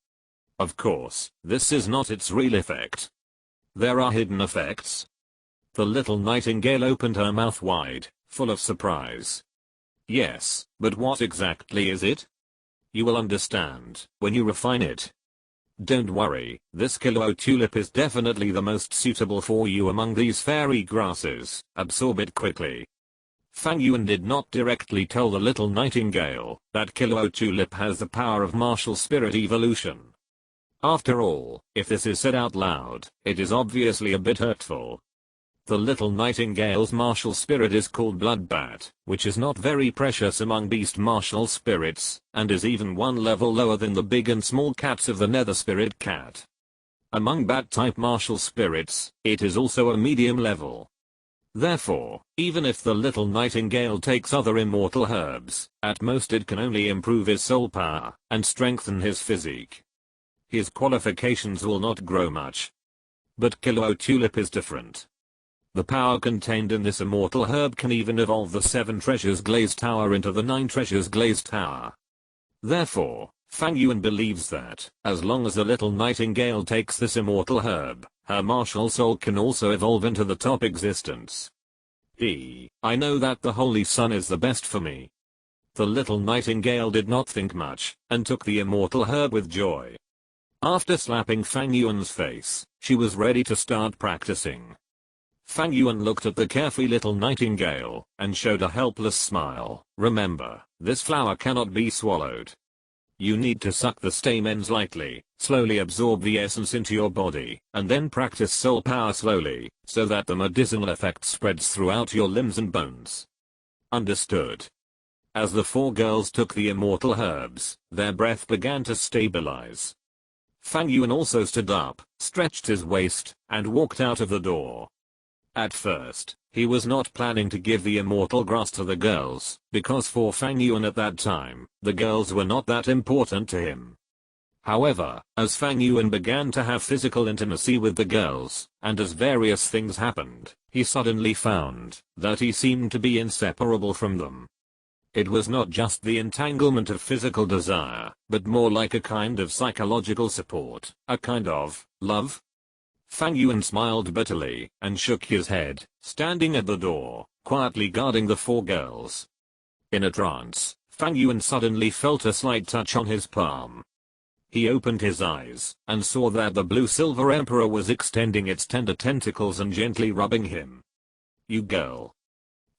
Of course, this is not its real effect. There are hidden effects. The little nightingale opened her mouth wide, full of surprise. Yes, but what exactly is it? You will understand when you refine it. Don't worry, this Douluo tulip is definitely the most suitable for you among these fairy grasses. Absorb it quickly. Fang Yuan did not directly tell the little nightingale that Douluo tulip has the power of martial spirit evolution. After all, if this is said out loud, it is obviously a bit hurtful. The little nightingale's martial spirit is called bloodbat, which is not very precious among beast martial spirits, and is even one level lower than the big and small cats of the nether spirit cat. Among bat-type martial spirits, it is also a medium level. Therefore, even if the little nightingale takes other immortal herbs, at most it can only improve his soul power, and strengthen his physique. His qualifications will not grow much. But Douluo tulip is different. The power contained in this immortal herb can even evolve the 7 treasures glazed tower into the 9 treasures glazed tower. Therefore, Fang Yuan believes that, as long as the little nightingale takes this immortal herb, her martial soul can also evolve into the top existence. I know that the Holy Sun is the best for me. The little nightingale did not think much, and took the immortal herb with joy. After slapping Fang Yuan's face, she was ready to start practicing. Fang Yuan looked at the carefree little nightingale, and showed a helpless smile. Remember, this flower cannot be swallowed. You need to suck the stamens lightly, slowly absorb the essence into your body, and then practice soul power slowly, so that the medicinal effect spreads throughout your limbs and bones. Understood. As the 4 girls took the immortal herbs, their breath began to stabilize. Fang Yuan also stood up, stretched his waist, and walked out of the door. At first, he was not planning to give the immortal grass to the girls, because for Fang Yuan at that time, the girls were not that important to him. However, as Fang Yuan began to have physical intimacy with the girls, and as various things happened, he suddenly found that he seemed to be inseparable from them. It was not just the entanglement of physical desire, but more like a kind of psychological support, a kind of love. Fang Yuan smiled bitterly, and shook his head, standing at the door, quietly guarding the 4 girls. In a trance, Fang Yuan suddenly felt a slight touch on his palm. He opened his eyes, and saw that the blue silver emperor was extending its tender tentacles and gently rubbing him. You girl.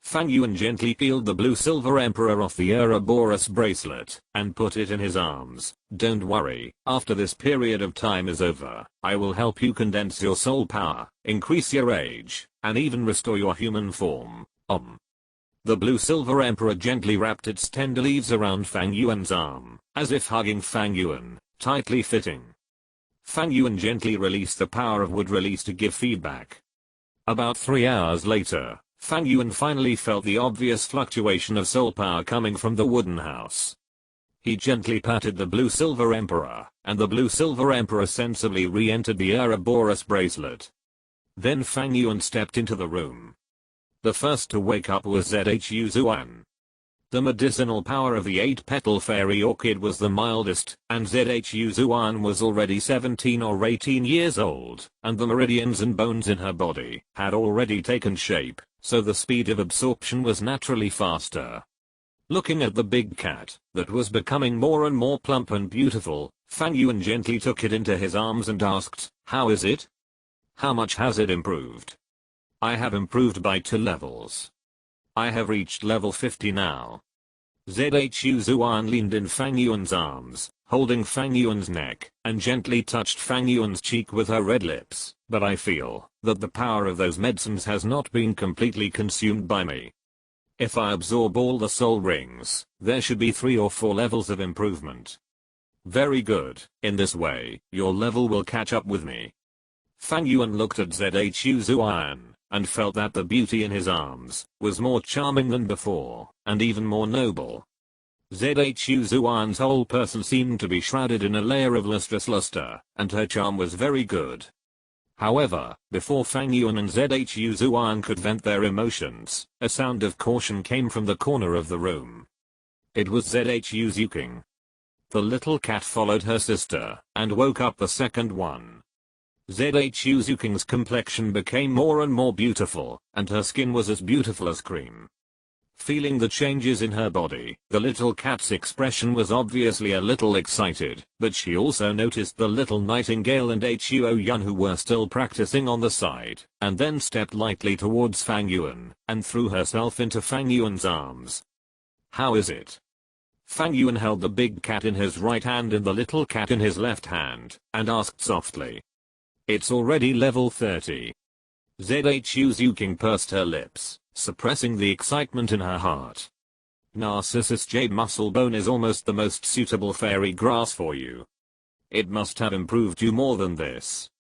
Fang Yuan gently peeled the blue silver emperor off the Ouroboros bracelet, and put it in his arms. Don't worry, after this period of time is over, I will help you condense your soul power, increase your age, and even restore your human form. The blue silver emperor gently wrapped its tender leaves around Fang Yuan's arm, as if hugging Fang Yuan, tightly fitting. Fang Yuan gently released the power of wood release to give feedback. About 3 hours later, Fang Yuan finally felt the obvious fluctuation of soul power coming from the wooden house. He gently patted the blue silver emperor, and the blue silver emperor sensibly re-entered the Ouroboros bracelet. Then Fang Yuan stepped into the room. The first to wake up was Zhu Zuan. The medicinal power of the 8-petal fairy orchid was the mildest, and Zhu Zuan was already 17 or 18 years old, and the meridians and bones in her body had already taken shape, so the speed of absorption was naturally faster. Looking at the big cat, that was becoming more and more plump and beautiful, Fang Yuan gently took it into his arms and asked, "How is it? How much has it improved?" "I have improved by 2 levels. I have reached level 50 now." Zhu Zuan leaned in Fang Yuan's arms, holding Fang Yuan's neck, and gently touched Fang Yuan's cheek with her red lips. "But I feel that the power of those medicines has not been completely consumed by me. If I absorb all the soul rings, there should be 3 or 4 levels of improvement." "Very good, in this way, your level will catch up with me." Fang Yuan looked at Zhu Zuan, and felt that the beauty in his arms was more charming than before, and even more noble. Zhu Zuan's whole person seemed to be shrouded in a layer of lustrous luster, and her charm was very good. However, before Fang Yuan and Zhu Zuan could vent their emotions, a sound of caution came from the corner of the room. It was Zhu Zuking. The little cat followed her sister and woke up the second one. Zhu Zuking's complexion became more and more beautiful, and her skin was as beautiful as cream. Feeling the changes in her body, the little cat's expression was obviously a little excited, but she also noticed the little nightingale and Huo Yun who were still practicing on the side, and then stepped lightly towards Fang Yuan, and threw herself into Fang Yuan's arms. "How is it?" Fang Yuan held the big cat in his right hand and the little cat in his left hand, and asked softly. "It's already level 30. Zhu Zuking pursed her lips, suppressing the excitement in her heart. "Narcissus Jade Muscle Bone is almost the most suitable fairy grass for you. It must have improved you more than this.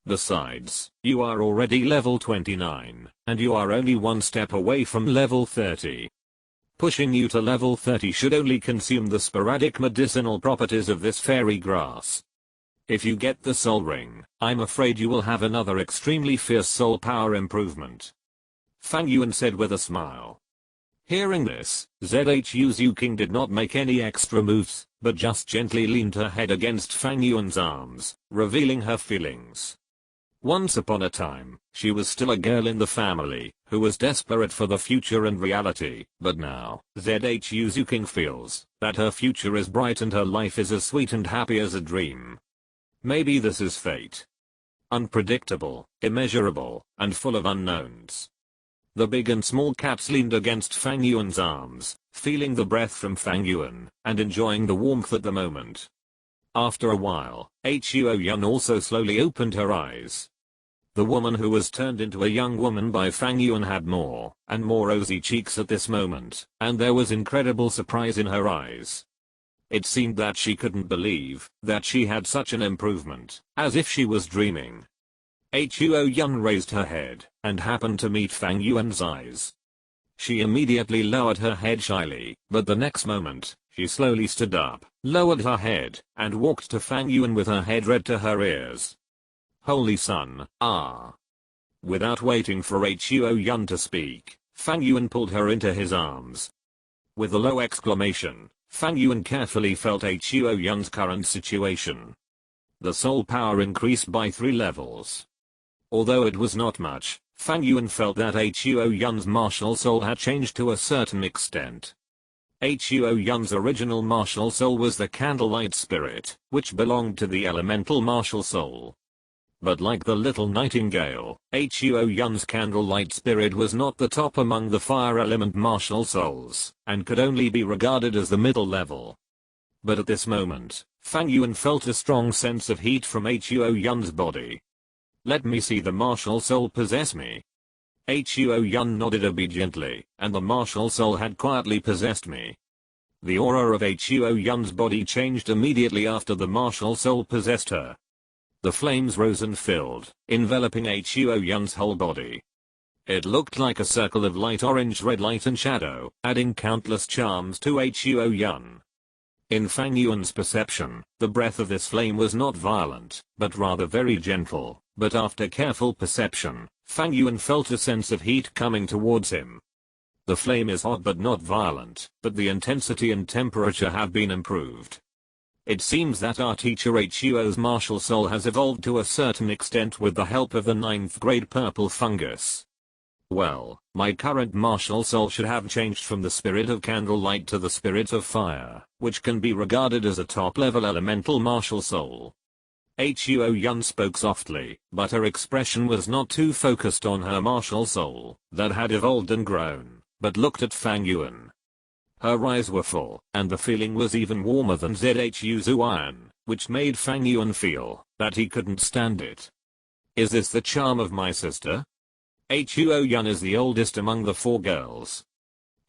Besides, you are already level 29, and you are only one step away from level 30. Pushing you to level 30 should only consume the sporadic medicinal properties of this fairy grass. If you get the soul ring, I'm afraid you will have another extremely fierce soul power improvement," Fang Yuan said with a smile. Hearing this, Zhu Zuking did not make any extra moves, but just gently leaned her head against Fang Yuan's arms, revealing her feelings. Once upon a time, she was still a girl in the family, who was desperate for the future and reality, but now, Zhu Zuking feels that her future is bright and her life is as sweet and happy as a dream. Maybe this is fate. Unpredictable, immeasurable, and full of unknowns. The big and small cats leaned against Fang Yuan's arms, feeling the breath from Fang Yuan, and enjoying the warmth at the moment. After a while, Huo Yun also slowly opened her eyes. The woman who was turned into a young woman by Fang Yuan had more and more rosy cheeks at this moment, and there was incredible surprise in her eyes. It seemed that she couldn't believe that she had such an improvement, as if she was dreaming. Huo Yun raised her head and happened to meet Fang Yuan's eyes. She immediately lowered her head shyly, but the next moment, she slowly stood up, lowered her head, and walked to Fang Yuan with her head red to her ears. "Holy Sun, ah!" Without waiting for Huo Yun to speak, Fang Yuan pulled her into his arms. With a low exclamation, Fang Yuan carefully felt Huo Yun's current situation. The soul power increased by 3 levels. Although it was not much, Fang Yuan felt that Huo Yun's martial soul had changed to a certain extent. Huo Yun's original martial soul was the candlelight spirit, which belonged to the elemental martial soul. But like the little nightingale, Huo Yun's candlelight spirit was not the top among the fire element martial souls, and could only be regarded as the middle level. But at this moment, Fang Yuan felt a strong sense of heat from Huo Yun's body. "Let me see the martial soul possess me." Huo Yun nodded obediently, and the martial soul had quietly possessed me. The aura of Huo Yun's body changed immediately after the martial soul possessed her. The flames rose and filled, enveloping Huo Yun's whole body. It looked like a circle of light orange, red light and shadow, adding countless charms to Huo Yun. In Fang Yuan's perception, the breath of this flame was not violent, but rather very gentle, but after careful perception, Fang Yuan felt a sense of heat coming towards him. The flame is hot but not violent, but the intensity and temperature have been improved. It seems that our teacher Huo's martial soul has evolved to a certain extent with the help of the 9th grade purple fungus. Well, my current martial soul should have changed from the spirit of candlelight to the spirit of fire, which can be regarded as a top-level elemental martial soul. Huo Yun spoke softly, but her expression was not too focused on her martial soul that had evolved and grown, but looked at Fang Yuan. Her eyes were full, and the feeling was even warmer than Zhu Zuan, which made Fang Yuan feel that he couldn't stand it. "Is this the charm of my sister?" Huo Yun is the oldest among the 4 girls.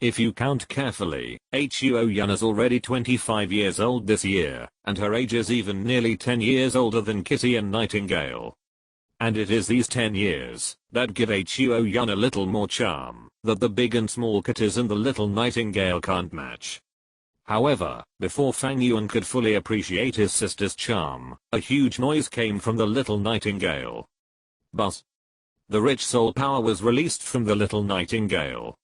If you count carefully, Huo Yun is already 25 years old this year, and her age is even nearly 10 years older than Kitty and Nightingale. And it is these 10 years that give Huo Yun a little more charm that the big and small kitties and the little Nightingale can't match. However, before Fang Yuan could fully appreciate his sister's charm, a huge noise came from the little Nightingale. Buzz! The rich soul power was released from the little Nightingale.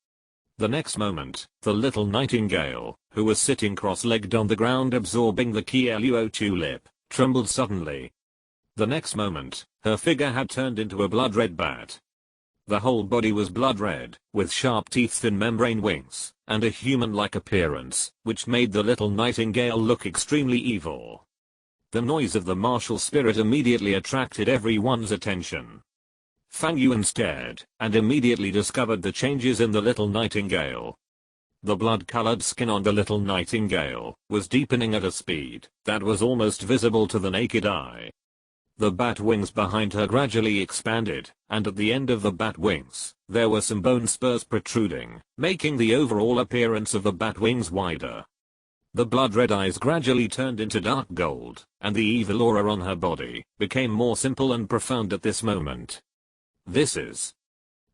The next moment, the little nightingale, who was sitting cross-legged on the ground absorbing the Douluo tulip, trembled suddenly. The next moment, her figure had turned into a blood-red bat. The whole body was blood-red, with sharp teeth, thin membrane wings, and a human-like appearance, which made the little nightingale look extremely evil. The noise of the martial spirit immediately attracted everyone's attention. Fang Yuan stared, and immediately discovered the changes in the little nightingale. The blood-colored skin on the little nightingale was deepening at a speed that was almost visible to the naked eye. The bat wings behind her gradually expanded, and at the end of the bat wings, there were some bone spurs protruding, making the overall appearance of the bat wings wider. The blood-red eyes gradually turned into dark gold, and the evil aura on her body became more simple and profound at this moment. This is...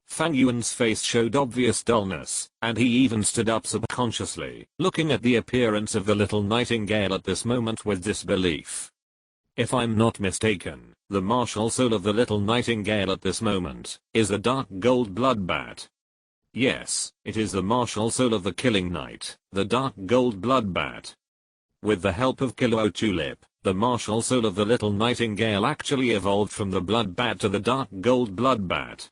Fang Yuan's face showed obvious dullness, and he even stood up subconsciously, looking at the appearance of the little nightingale at this moment with disbelief. If I'm not mistaken, the martial soul of the little nightingale at this moment is a dark gold blood bat. Yes, it is the martial soul of the killing knight, the dark gold blood bat. With the help of Douluo tulip, the martial soul of the little nightingale actually evolved from the blood bat to the dark gold blood bat.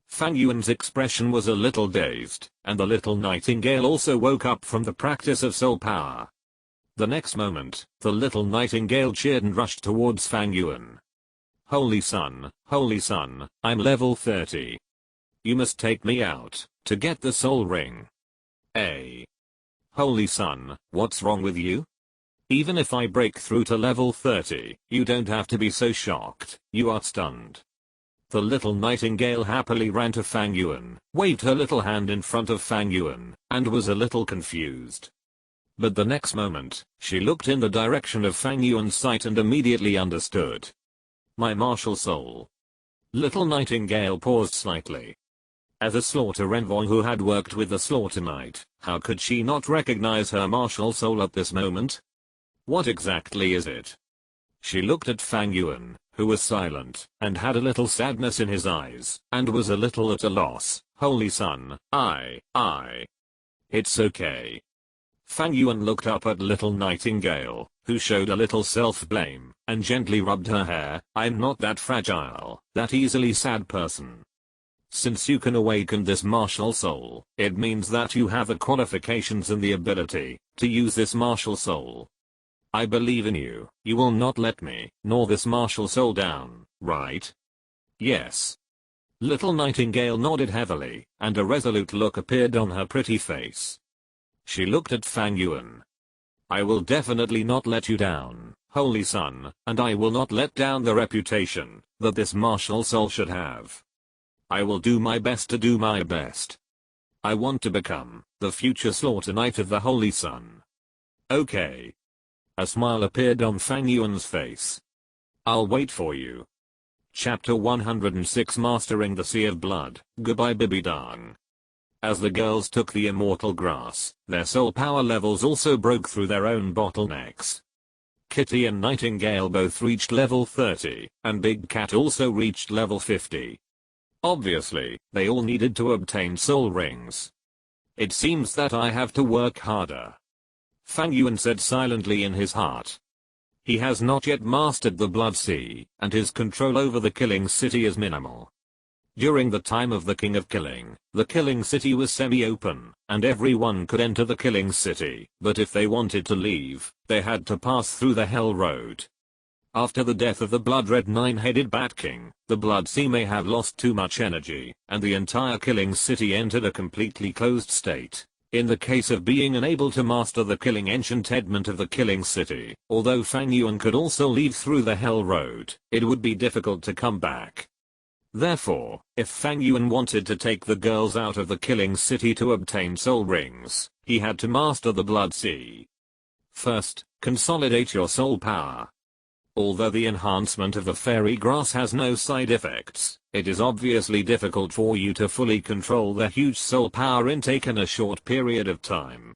Fang Yuan's expression was a little dazed, and the little nightingale also woke up from the practice of soul power. The next moment, the little nightingale cheered and rushed towards Fang Yuan. Holy Sun, I'm level 30. You must take me out to get the soul ring. Holy Sun, what's wrong with you? Even if I break through to level 30, you don't have to be so shocked, you are stunned. The little nightingale happily ran to Fang Yuan, waved her little hand in front of Fang Yuan, and was a little confused. But the next moment, she looked in the direction of Fang Yuan's sight and immediately understood. My martial soul. Little nightingale paused slightly. As a slaughter envoy who had worked with the slaughter knight, how could she not recognize her martial soul at this moment? What exactly is it? She looked at Fang Yuan, who was silent, and had a little sadness in his eyes, and was a little at a loss. Holy Sun, It's okay. Fang Yuan looked up at little nightingale, who showed a little self-blame, and gently rubbed her hair. I'm not that fragile, that easily sad person. Since you can awaken this martial soul, it means that you have the qualifications and the ability to use this martial soul. I believe in you. You will not let me, nor this martial soul down, right? Yes. Little nightingale nodded heavily, and a resolute look appeared on her pretty face. She looked at Fang Yuan. I will definitely not let you down, Holy Sun, and I will not let down the reputation that this martial soul should have. I will do my best to do my best. I want to become the future slaughter knight of the Holy Sun. Okay. A smile appeared on Fang Yuan's face. I'll wait for you. Chapter 106 Mastering the Sea of Blood. Goodbye Bibidang. As the girls took the immortal grass, their soul power levels also broke through their own bottlenecks. Kitty and Nightingale both reached level 30, and Big Cat also reached level 50. Obviously, they all needed to obtain soul rings. It seems that I have to work harder. Fang Yuan said silently in his heart. He has not yet mastered the Blood Sea, and his control over the Killing City is minimal. During the time of the King of Killing, the Killing City was semi-open, and everyone could enter the Killing City, but if they wanted to leave, they had to pass through the Hell Road. After the death of the blood-red nine-headed Bat King, the Blood Sea may have lost too much energy, and the entire Killing City entered a completely closed state. In the case of being unable to master the Killing Enchantment of the Killing City, although Fang Yuan could also leave through the Hell Road, it would be difficult to come back. Therefore, if Fang Yuan wanted to take the girls out of the Killing City to obtain soul rings, he had to master the Blood Sea. First, consolidate your soul power. Although the enhancement of the fairy grass has no side effects, it is obviously difficult for you to fully control the huge soul power intake in a short period of time.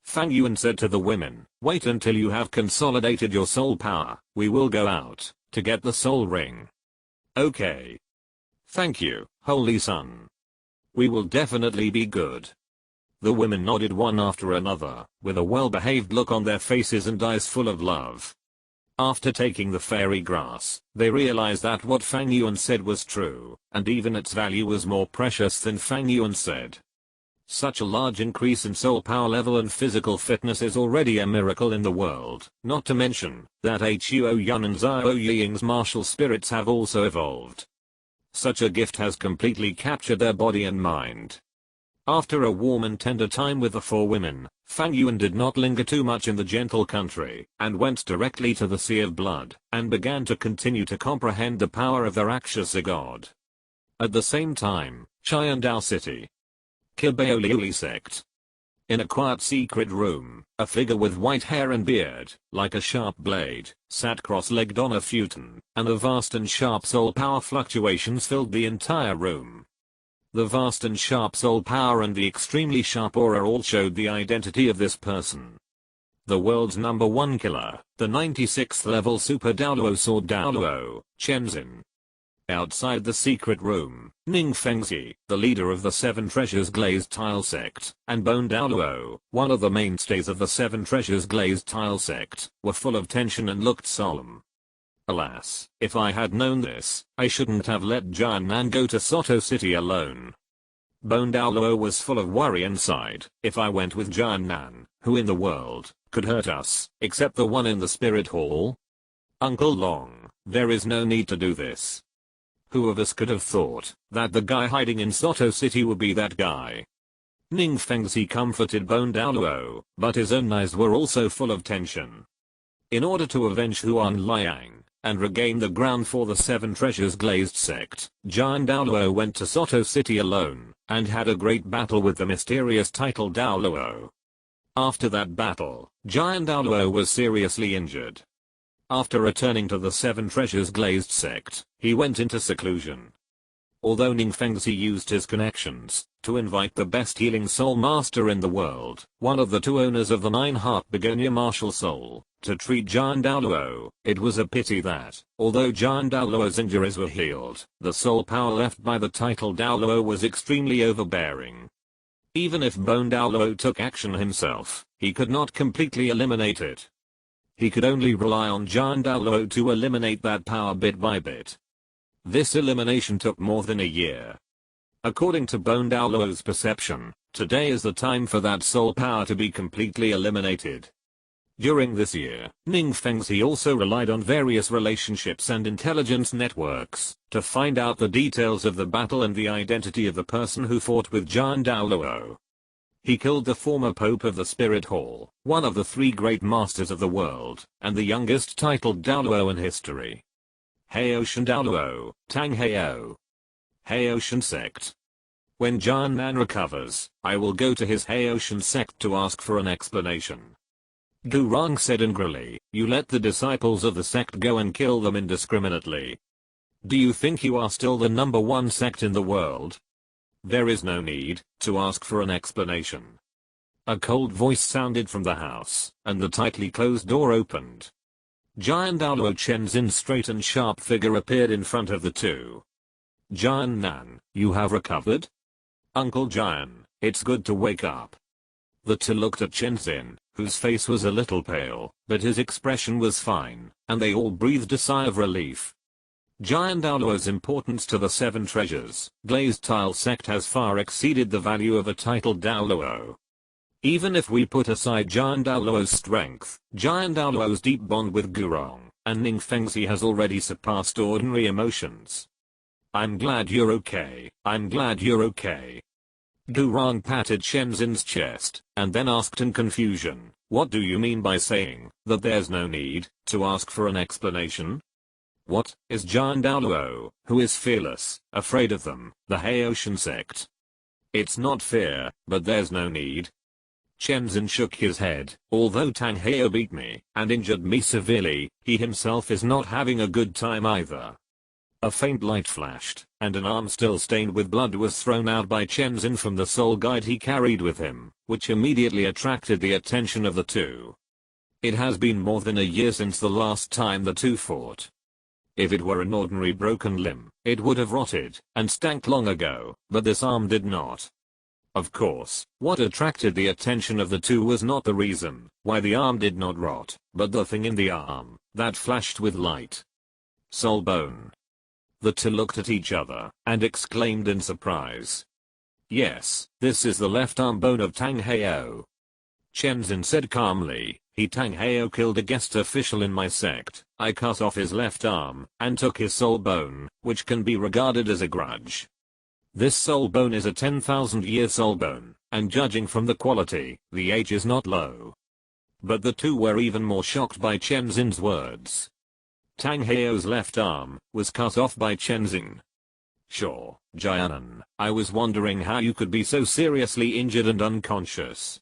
Fang Yuan said to the women, wait until you have consolidated your soul power, we will go out to get the soul ring. Okay. Thank you, Holy Sun. We will definitely be good. The women nodded one after another, with a well-behaved look on their faces and eyes full of love. After taking the fairy grass, they realized that what Fang Yuan said was true, and even its value was more precious than Fang Yuan said. Such a large increase in soul power level and physical fitness is already a miracle in the world, not to mention that Huo Yun and Zhao Ying's martial spirits have also evolved. Such a gift has completely captured their body and mind. After a warm and tender time with the four women, Fang Yuan did not linger too much in the gentle country, and went directly to the Sea of Blood, and began to continue to comprehend the power of the Rakshasa god. At the same time, Chiandao City. Kibaoliuli sect. In a quiet secret room, a figure with white hair and beard, like a sharp blade, sat cross-legged on a futon, and the vast and sharp soul power fluctuations filled the entire room. The vast and sharp soul power and the extremely sharp aura all showed the identity of this person. The world's #1 killer, the 96th level Super Douluo Sword Douluo, Chenzin. Outside the secret room, Ning Fengzi, the leader of the Seven Treasures Glazed Tile sect, and Bone Douluo, one of the mainstays of the Seven Treasures Glazed Tile sect, were full of tension and looked solemn. Alas, if I had known this, I shouldn't have let Jiannan go to Soto City alone. Bone Douluo was full of worry inside. If I went with Jiannan, who in the world could hurt us, except the one in the spirit hall? Uncle Long, there is no need to do this. Who of us could have thought that the guy hiding in Soto City would be that guy? Ning Fengzi comforted Bone Douluo, but his own eyes were also full of tension. In order to avenge Huan Liang and regain the ground for the Seven Treasures Glazed sect, Jian Douluo went to Soto City alone, and had a great battle with the mysterious title Douluo. After that battle, Jian Douluo was seriously injured. After returning to the Seven Treasures Glazed sect, he went into seclusion. Although Ning Fengzi used his connections to invite the best healing soul master in the world, one of the two owners of the Nine-Heart Begonia martial soul, to treat Jian Douluo, it was a pity that, although Jian Douluo's injuries were healed, the soul power left by the title Douluo was extremely overbearing. Even if Bone Douluo took action himself, he could not completely eliminate it. He could only rely on Jian Douluo to eliminate that power bit by bit. This elimination took more than a year. According to Bone Douluo's perception, today is the time for that soul power to be completely eliminated. During this year, Ning Fengzi also relied on various relationships and intelligence networks to find out the details of the battle and the identity of the person who fought with Jian Douluo. He killed the former Pope of the Spirit Hall, one of the three great masters of the world, and the youngest titled Douluo in history. Haoshan Douluo, Tang Hao. Haoshan sect. When Jiannan recovers, I will go to his Haoshan sect to ask for an explanation. Gurong said angrily, you let the disciples of the sect go and kill them indiscriminately. Do you think you are still the #1 sect in the world? There is no need to ask for an explanation. A cold voice sounded from the house, and the tightly closed door opened. Jian Douluo Chenzin's straight and sharp figure appeared in front of the two. Jiannan, you have recovered? Uncle Jian, it's good to wake up. The two looked at Chenzin, whose face was a little pale, but his expression was fine, and they all breathed a sigh of relief. Jian Douluo's importance to the Seven Treasures Glazed Tile sect has far exceeded the value of a titled Douluo. Even if we put aside Jian Douluo's strength, Jian Douluo's deep bond with Gurong and Ning Fengzi has already surpassed ordinary emotions. I'm glad you're okay, I'm glad you're okay. Gurong patted Chenzin's chest, and then asked in confusion, what do you mean by saying that there's no need to ask for an explanation? What is Jian Douluo, who is fearless, afraid of them, the Haoshan sect? It's not fear, but there's no need. Chenzin shook his head. Although Tang Hao beat me and injured me severely, he himself is not having a good time either. A faint light flashed, and an arm still stained with blood was thrown out by Chenzin from the soul guide he carried with him, which immediately attracted the attention of the two. It has been more than a year since the last time the two fought. If it were an ordinary broken limb, it would have rotted and stank long ago, but this arm did not. Of course, what attracted the attention of the two was not the reason why the arm did not rot, but the thing in the arm that flashed with light. Soul bone. The two looked at each other and exclaimed in surprise. Yes, this is the left arm bone of Tang Heo. Chenzin said calmly, Tang Heo killed a guest official in my sect. I cut off his left arm and took his soul bone, which can be regarded as a grudge. This soul bone is a 10,000-year soul bone, and judging from the quality, the age is not low. But the two were even more shocked by Chenzin's words. Tang Heo's left arm was cut off by Chenzin. Sure, Jianan, I was wondering how you could be so seriously injured and unconscious.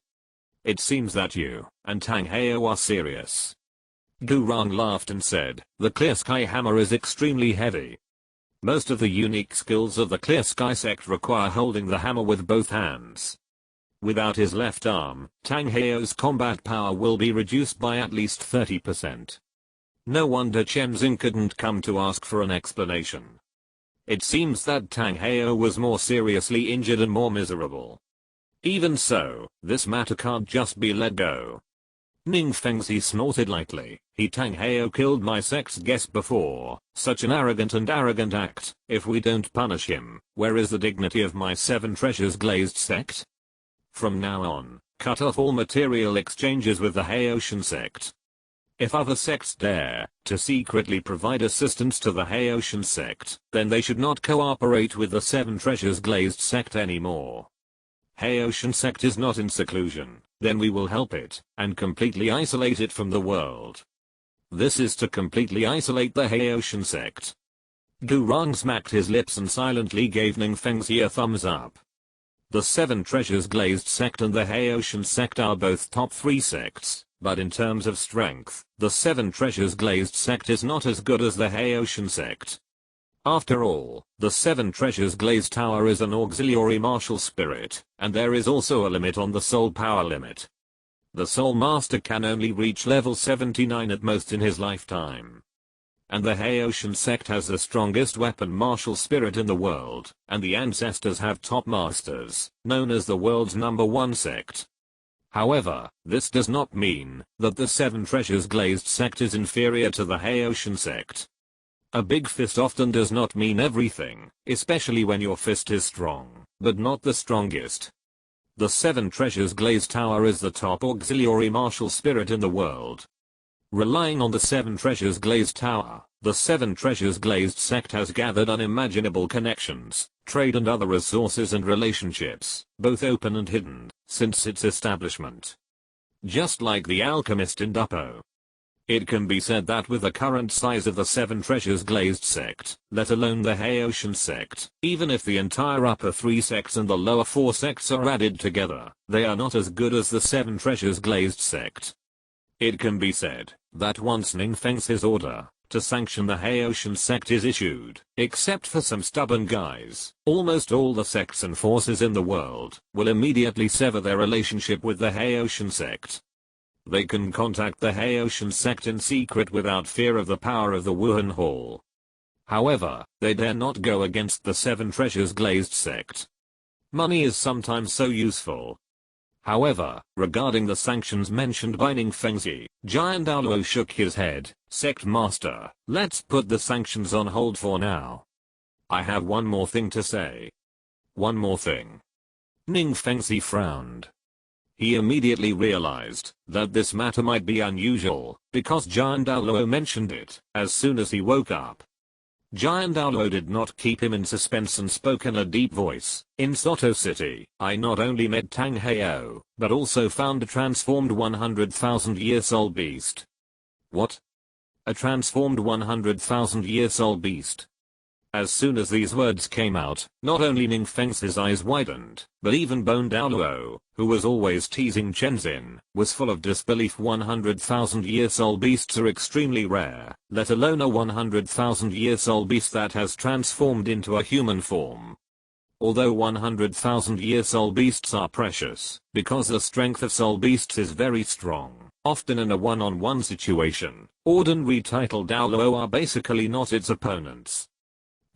It seems that you and Tang Heo are serious. Gurang laughed and said, the Clear Sky Hammer is extremely heavy. Most of the unique skills of the Clear Sky sect require holding the hammer with both hands. Without his left arm, Tang Heo's combat power will be reduced by at least 30%. No wonder Chenzin couldn't come to ask for an explanation. It seems that Tang Heo was more seriously injured and more miserable. Even so, this matter can't just be let go. Ning Fengzi snorted lightly. Tang Heo killed my sect's guest before. Such an arrogant act. If we don't punish him, where is the dignity of my Seven Treasures glazed sect? From now on, cut off all material exchanges with the Haoshan sect. If other sects dare to secretly provide assistance to the Haoshan sect, then they should not cooperate with the Seven Treasures glazed sect anymore. Haoshan sect is not in seclusion, then we will help it and completely isolate it from the world. This is to completely isolate the Haoshan sect. Gurang smacked his lips and silently gave Ning Fengzi a thumbs up. The Seven Treasures glazed sect and the Haoshan sect are both top 3 sects, but in terms of strength, the Seven Treasures glazed sect is not as good as the Haoshan sect. After all, the Seven Treasures glazed tower is an auxiliary martial spirit, and there is also a limit on the soul power limit. The Soul Master can only reach level 79 at most in his lifetime. And the Haoshan sect has the strongest weapon martial spirit in the world, and the ancestors have top masters, known as the world's #1 sect. However, this does not mean that the Seven Treasures glazed sect is inferior to the Haoshan sect. A big fist often does not mean everything, especially when your fist is strong, but not the strongest. The Seven Treasures glazed tower is the top auxiliary martial spirit in the world. Relying on the Seven Treasures glazed tower, the Seven Treasures glazed sect has gathered unimaginable connections, trade and other resources and relationships, both open and hidden, since its establishment. Just like the alchemist in Dupo. It can be said that with the current size of the Seven Treasures glazed sect, let alone the Haoshan sect, even if the entire upper 3 sects and the lower 4 sects are added together, they are not as good as the Seven Treasures glazed sect. It can be said that once Ning Fengzi's order to sanction the Haoshan sect is issued, except for some stubborn guys, almost all the sects and forces in the world will immediately sever their relationship with the Haoshan sect. They can contact the Haoshan sect in secret without fear of the power of the Wuhan Hall. However, they dare not go against the Seven Treasures glazed sect. Money is sometimes so useful. However, regarding the sanctions mentioned by Ning Fengzi, Giant Douluo shook his head. Sect Master, let's put the sanctions on hold for now. I have one more thing to say. One more thing. Ning Fengzi frowned. He immediately realized that this matter might be unusual, because Giant Douluo mentioned it as soon as he woke up. Giant Douluo did not keep him in suspense and spoke in a deep voice. In Soto City, I not only met Tang Heo, but also found a transformed 100,000-year soul beast. What? A transformed 100,000-year soul beast? As soon as these words came out, not only Ning Fengzi's eyes widened, but even Bone Douluo, who was always teasing Chenzin, was full of disbelief. 100,000-year soul beasts are extremely rare, let alone a 100,000-year soul beast that has transformed into a human form. Although 100,000-year soul beasts are precious, because the strength of soul beasts is very strong, often in a one-on-one situation, ordinary title Douluo are basically not its opponents.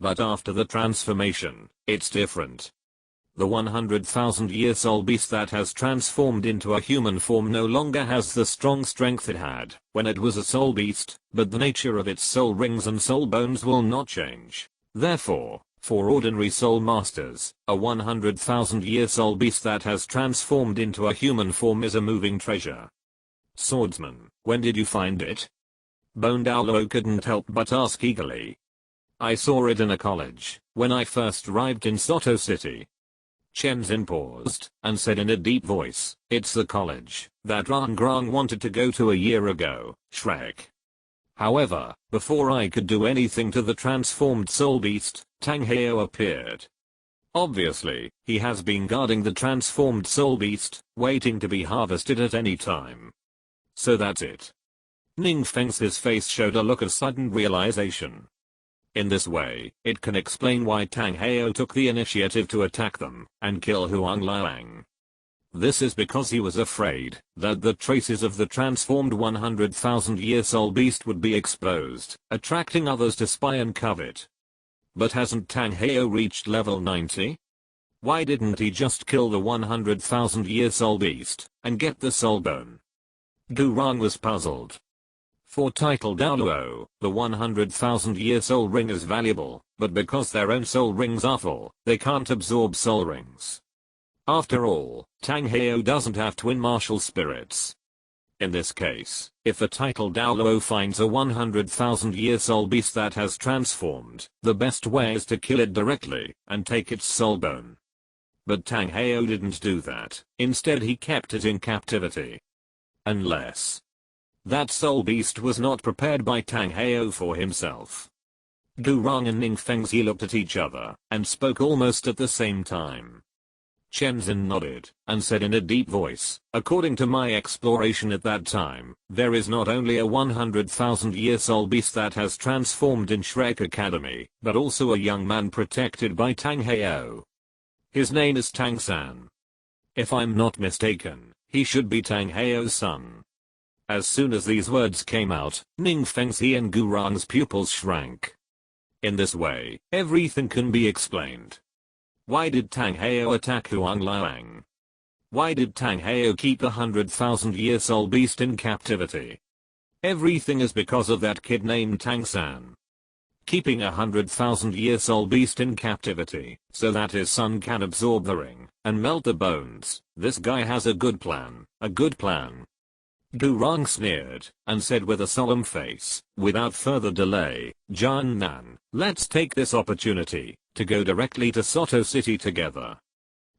But after the transformation, it's different. The 100,000-year soul beast that has transformed into a human form no longer has the strong strength it had when it was a soul beast, but the nature of its soul rings and soul bones will not change. Therefore, for ordinary soul masters, a 100,000-year soul beast that has transformed into a human form is a moving treasure. Swordsman, when did you find it? Bone Douluo couldn't help but ask eagerly. I saw it in a college, when I first arrived in Soto City. Shenzhen paused, and said in a deep voice, it's the college that Rangrang wanted to go to a year ago, Shrek. However, before I could do anything to the transformed soul beast, Tang Heo appeared. Obviously, he has been guarding the transformed soul beast, waiting to be harvested at any time. So that's it. Ning Feng's face showed a look of sudden realization. In this way, it can explain why Tang Heo took the initiative to attack them and kill Huang Liang. This is because he was afraid that the traces of the transformed 100,000-year soul beast would be exposed, attracting others to spy and covet. But hasn't Tang Heo reached level 90? Why didn't he just kill the 100,000-year soul beast and get the soul bone? Durang was puzzled. For title Douluo, the 100,000-year soul ring is valuable, but because their own soul rings are full, they can't absorb soul rings. After all, Tang Heo doesn't have twin martial spirits. In this case, if the title Douluo finds a 100,000-year soul beast that has transformed, the best way is to kill it directly and take its soul bone. But Tang Heo didn't do that. Instead he kept it in captivity. Unless that soul beast was not prepared by Tang Heo for himself. Durang and Ning Fengzi looked at each other and spoke almost at the same time. Shenzhen nodded and said in a deep voice, according to my exploration at that time, there is not only a 100,000-year soul beast that has transformed in Shrek Academy, but also a young man protected by Tang Heo. His name is Tang San. If I'm not mistaken, he should be Tang Heo's son. As soon as these words came out, Ning Fengzi and Durang's pupils shrank. In this way, everything can be explained. Why did Tang Heo attack Huang Liang? Why did Tang Heo keep the 100,000-year soul beast in captivity? Everything is because of that kid named Tang San. Keeping a 100,000-year soul beast in captivity, so that his son can absorb the ring and melt the bones. This guy has a good plan, a good plan. Durang sneered and said with a solemn face, without further delay, Jian Nan, let's take this opportunity to go directly to Soto City together.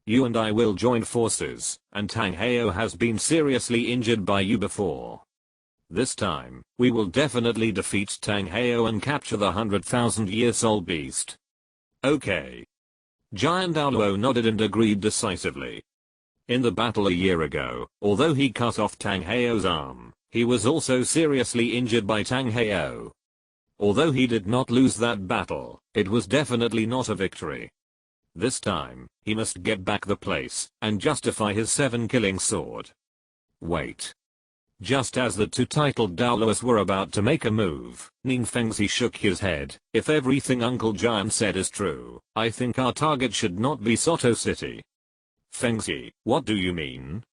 You and I will join forces, and Tang Heo has been seriously injured by you before. This time, we will definitely defeat Tang Heo and capture the 100,000-year soul beast. Okay. Giant Douluo nodded and agreed decisively. In the battle a year ago, although he cut off Tang Heo's arm, he was also seriously injured by Tang Heo. Although he did not lose that battle, it was definitely not a victory. This time, he must get back the place and justify his 7-killing sword. Wait. Just as the two titled Douluos were about to make a move, Ning Fengzi shook his head. If everything Uncle Giant said is true, I think our target should not be Soto City. Fengzi, what do you mean?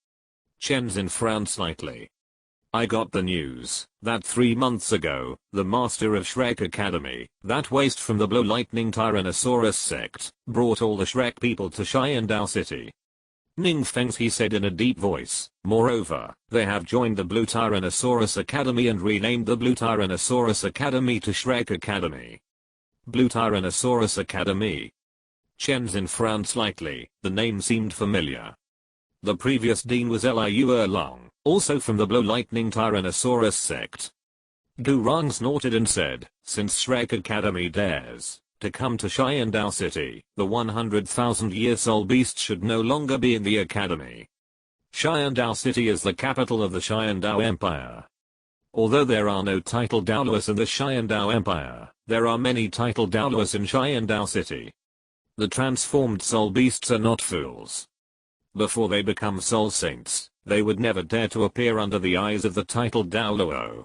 Shenzhen frowned slightly. I got the news that 3 months ago, the master of Shrek Academy, that waste from the Blow Lightning Tyrannosaurus sect, brought all the Shrek people to Sharingan City. Ning Fengzi said in a deep voice, moreover, they have joined the Blue Tyrannosaurus Academy and renamed the Blue Tyrannosaurus Academy to Shrek Academy. Blue Tyrannosaurus Academy. Shenzhen frowned slightly, the name seemed familiar. The previous dean was Liu Erlong, also from the Blow Lightning Tyrannosaurus sect. Durang snorted and said, since Shrek Academy dares to come to Sharingan City, the 100,000-year soul beast should no longer be in the academy. Sharingan City is the capital of the Sharingan Empire. Although there are no title Douluos in the Sharingan Empire, there are many title Douluos in Sharingan City. The transformed soul beasts are not fools. Before they become soul saints, they would never dare to appear under the eyes of the titled Douluo.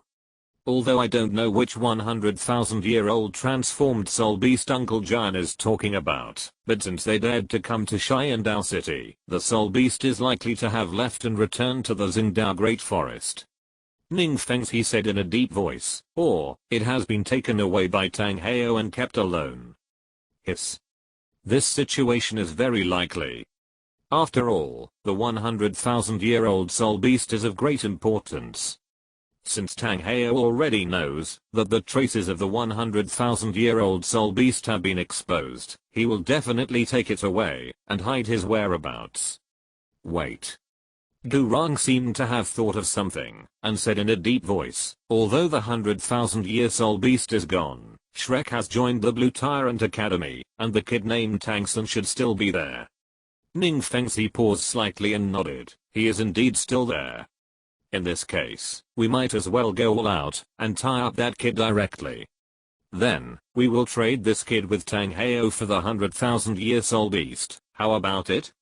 Although I don't know which 100,000-year-old transformed soul beast Uncle Jian is talking about, but since they dared to come to Xiandao City, the soul beast is likely to have left and returned to the Xingdao Great Forest. Ning Feng's he said in a deep voice, or it has been taken away by Tang Heo and kept alone. Hiss. This situation is very likely. After all, the 100,000-year-old soul beast is of great importance. Since Tang Heo already knows that the traces of the 100,000-year-old soul beast have been exposed, he will definitely take it away and hide his whereabouts. Wait. Du Rong seemed to have thought of something and said in a deep voice, although the 100,000-year soul beast is gone, Shrek has joined the Blue Tyrant Academy, and the kid named Tang San should still be there. Ning Fengzi paused slightly and nodded. He is indeed still there. In this case, we might as well go all out and tie up that kid directly. Then, we will trade this kid with Tang Heo for the 100,000-year soul beast. How about it?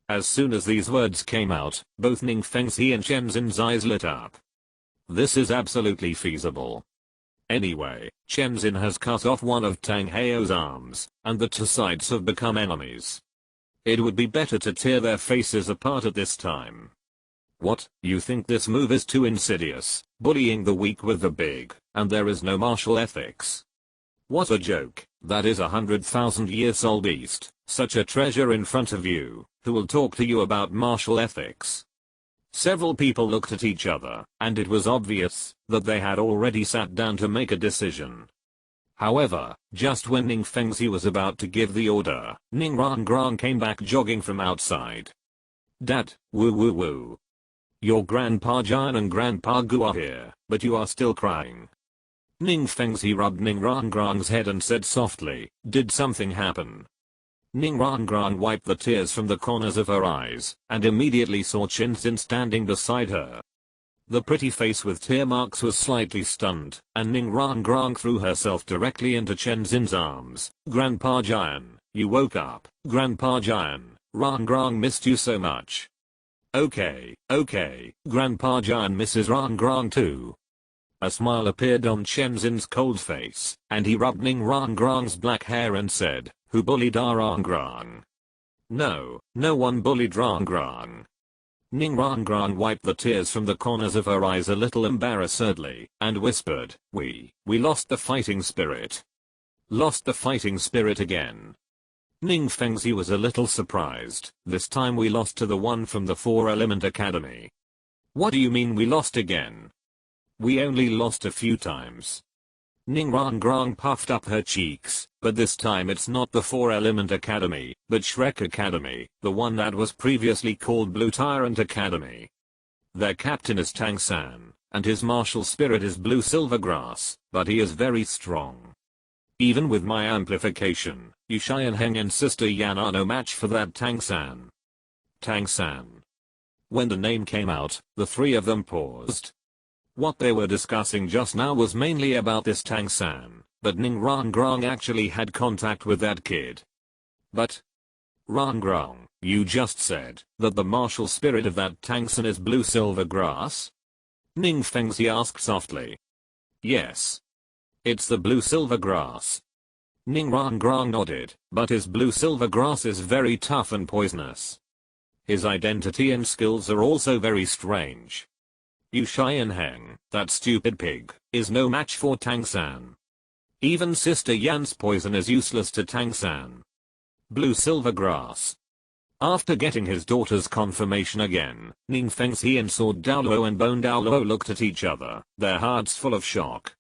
As soon as these words came out, both Ning Fengzi and Chen Xin's eyes lit up. This is absolutely feasible. Anyway, Chen Xin has cut off one of Tang Heo's arms, and the two sides have become enemies. It would be better to tear their faces apart at this time. What, you think this move is too insidious, bullying the weak with the big, and there is no martial ethics? What a joke, that is a 100,000-year soul beast, such a treasure in front of you, who will talk to you about martial ethics. Several people looked at each other, and it was obvious that they had already sat down to make a decision. However, just when Ning Fengzi was about to give the order, Ning Rangrang came back jogging from outside. Dad, woo woo woo. Your Grandpa Jian and Grandpa Gu are here, but you are still crying. Ning Fengzi rubbed Ning Rangrang's head and said softly, did something happen? Ning Rangrang wiped the tears from the corners of her eyes, and immediately saw Chen Xin standing beside her. The pretty face with tear marks was slightly stunned, and Ning Rangrang threw herself directly into Chen Xin's arms. Grandpa Jian, you woke up. Grandpa Jian, Rangrang missed you so much. Okay, Grandpa Jian misses Rangrang too. A smile appeared on Chen Xin's cold face, and he rubbed Ning Rangrang's black hair and said, who bullied our Rangrang? No one bullied Rangrang. Ning Rangrang wiped the tears from the corners of her eyes a little embarrassedly, and whispered, we lost the fighting spirit. Lost the fighting spirit again. Ning Fengzi was a little surprised. This time we lost to the one from the 4-Element Academy. What do you mean we lost again? We only lost a few times. Ning Rangrang puffed up her cheeks, but this time it's not the 4-Element Academy, but Shrek Academy, the one that was previously called Blue Tyrant Academy. Their captain is Tang San, and his martial spirit is Blue Silvergrass, but he is very strong. Even with my amplification, Yu Xianheng and Sister Yan are no match for that Tang San. Tang San. When the name came out, the three of them paused. What they were discussing just now was mainly about this Tang San, but Ning Rangrang actually had contact with that kid. But Rangrang, you just said that the martial spirit of that Tang San is Blue Silvergrass? Ning Fengzi asked softly. Yes. It's the Blue Silvergrass. Ning Rangrang nodded, but his Blue Silvergrass is very tough and poisonous. His identity and skills are also very strange. Yu Xianheng, that stupid pig, is no match for Tang San. Even Sister Yan's poison is useless to Tang San. Blue Silvergrass. After getting his daughter's confirmation again, Ning Fengzi and Sword Douluo and Bone Douluo looked at each other, their hearts full of shock.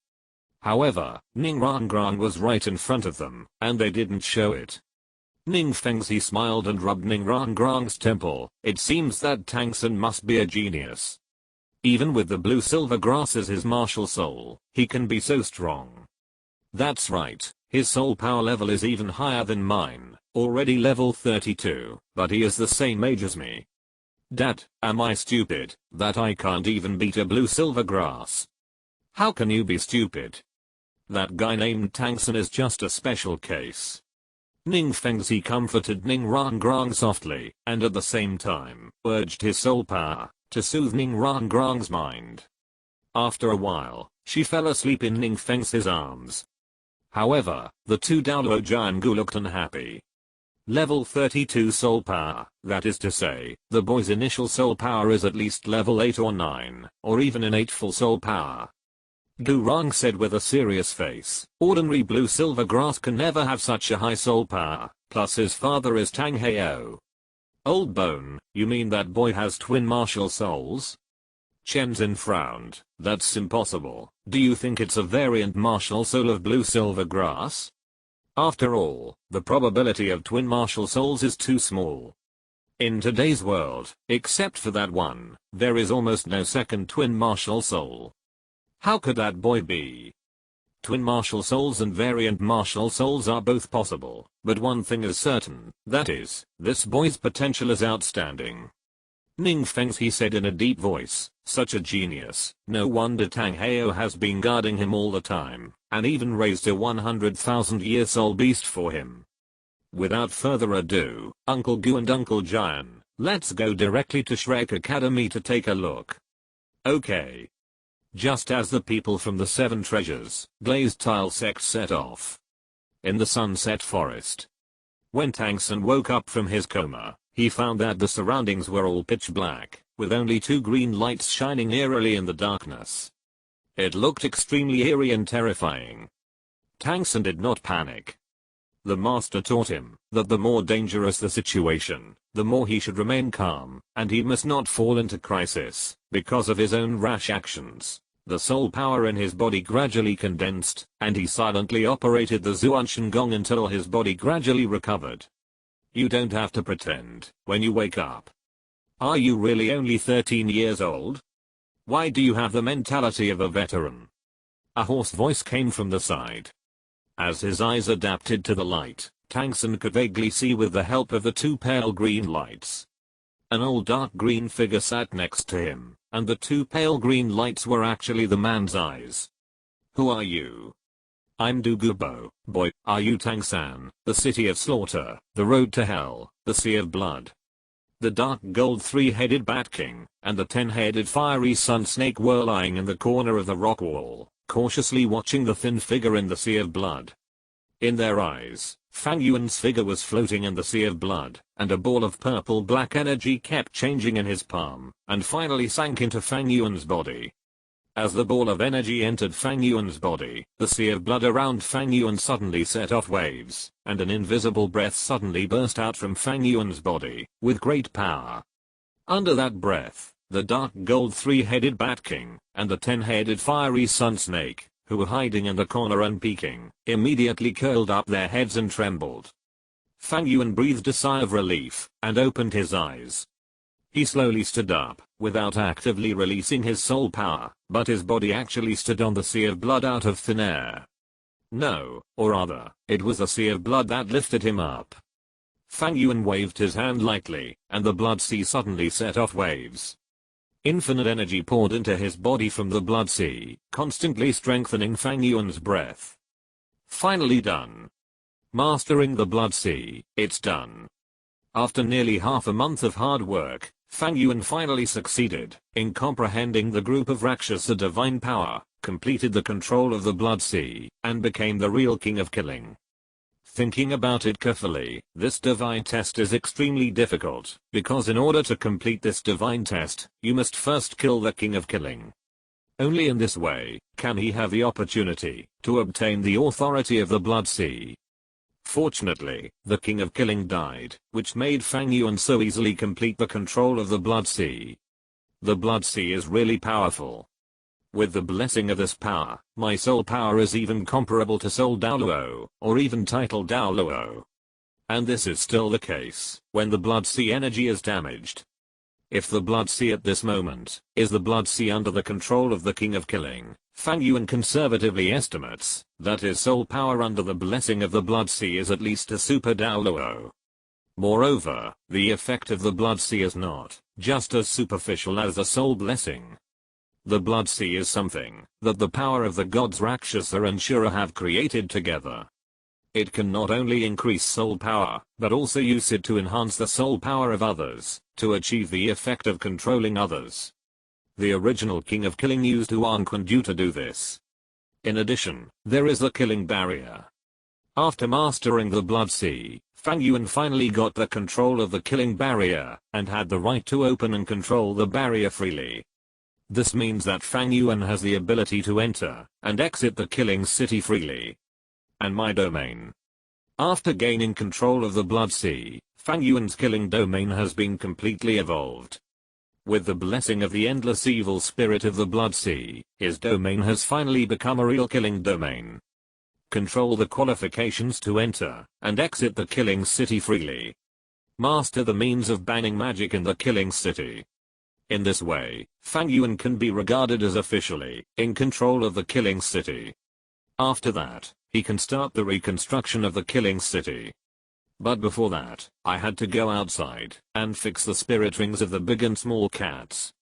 However, Ning Rangrang was right in front of them, and they didn't show it. Ning Fengzi smiled and rubbed Ning Rangrang's temple. It seems that Tang San must be a genius. Even with the Blue Silvergrass as his martial soul, he can be so strong. That's right, his soul power level is even higher than mine, already level 32, but he is the same age as me. Dad, am I stupid, that I can't even beat a Blue Silvergrass? How can you be stupid? That guy named Tang San is just a special case. Ning Fengzi comforted Ning Rangrang softly, and at the same time, urged his soul power to soothe Ning Rangrang's mind. After a while, She fell asleep in Ning Feng's arms. However, the two Douluo Jiangu looked unhappy. Level 32 soul power, that is to say, the boy's initial soul power is at least level 8 or 9, or even innate full soul power. Du Rong said with a serious face, ordinary blue silver grass can never have such a high soul power, plus his father is Tang Heo. Old bone, you mean that boy has twin martial souls? Chen Zin frowned, that's impossible. Do you think it's a variant martial soul of blue silver grass? After all, the probability of twin martial souls is too small. In today's world, except for that one, there is almost no second twin martial soul. How could that boy be? Twin martial souls and variant martial souls are both possible, but one thing is certain, that is, this boy's potential is outstanding. Ning Feng's, he said in a deep voice, such a genius, no wonder Tang Heo has been guarding him all the time, and even raised a 100,000-year soul beast for him. Without further ado, Uncle Gu and Uncle Jian, let's go directly to Shrek Academy to take a look. Okay. Just as the people from the Seven Treasures, Glazed Tile sect set off in the Sunset Forest. When Tang San woke up from his coma, he found that the surroundings were all pitch black, with only two green lights shining eerily in the darkness. It looked extremely eerie and terrifying. Tang San did not panic. The master taught him that the more dangerous the situation, the more he should remain calm, and he must not fall into crisis because of his own rash actions. The soul power in his body gradually condensed, and he silently operated the Zuanshan Gong until his body gradually recovered. You don't have to pretend when you wake up. Are you really only 13 years old? Why do you have the mentality of a veteran? A hoarse voice came from the side. As his eyes adapted to the light, Tang San could vaguely see with the help of the two pale green lights. An old dark green figure sat next to him, and the two pale green lights were actually the man's eyes. Who are you? I'm Du Gubo, boy. Are you Tang San, the city of slaughter, the road to hell, the sea of blood? The dark gold three-headed bat king, and the 10-headed fiery sun snake were lying in the corner of the rock wall, cautiously watching the thin figure in the sea of blood. In their eyes, Fang Yuan's figure was floating in the sea of blood, and a ball of purple-black energy kept changing in his palm, and finally sank into Fang Yuan's body. As the ball of energy entered Fang Yuan's body, the sea of blood around Fang Yuan suddenly set off waves, and an invisible breath suddenly burst out from Fang Yuan's body, with great power. Under that breath, the dark gold three-headed bat king, and the 10-headed fiery sun snake, who were hiding in the corner and peeking, immediately curled up their heads and trembled. Fang Yuan breathed a sigh of relief, and opened his eyes. He slowly stood up, without actively releasing his soul power, but his body actually stood on the sea of blood out of thin air. No, or rather, it was the sea of blood that lifted him up. Fang Yuan waved his hand lightly, and the blood sea suddenly set off waves. Infinite energy poured into his body from the blood sea, constantly strengthening Fang Yuan's breath. Finally done. Mastering the blood sea, it's done. After nearly half a month of hard work, Fang Yuan finally succeeded in comprehending the group of Rakshasa divine power, completed the control of the blood sea, and became the real king of killing. Thinking about it carefully, this divine test is extremely difficult, because in order to complete this divine test, you must first kill the king of killing. Only in this way can he have the opportunity to obtain the authority of the blood sea. Fortunately, the king of killing died, which made Fang Yuan so easily complete the control of the blood sea. The blood sea is really powerful. With the blessing of this power, my soul power is even comparable to Soul Douluo, or even title Douluo. And this is still the case when the blood sea energy is damaged. If the blood sea at this moment is the blood sea under the control of the king of killing, Fang Yuan conservatively estimates that his soul power under the blessing of the blood sea is at least a super Douluo. Moreover, the effect of the blood sea is not just as superficial as the soul blessing. The blood sea is something that the power of the gods Rakshasa and Shura have created together. It can not only increase soul power, but also use it to enhance the soul power of others, to achieve the effect of controlling others. The original king of killing used Huang Quan to do this. In addition, there is the killing barrier. After mastering the Blood Sea, Fang Yuan finally got the control of the killing barrier, and had the right to open and control the barrier freely. This means that Fang Yuan has the ability to enter and exit the killing city freely. And my domain. After gaining control of the Blood Sea, Fang Yuan's killing domain has been completely evolved. With the blessing of the endless evil spirit of the Blood Sea, his domain has finally become a real killing domain. Control the qualifications to enter and exit the killing city freely. Master the means of banning magic in the killing city. In this way, Fang Yuan can be regarded as officially in control of the killing city. After that, he can start the reconstruction of the killing city. But before that, I had to go outside and fix the spirit rings of the big and small cats.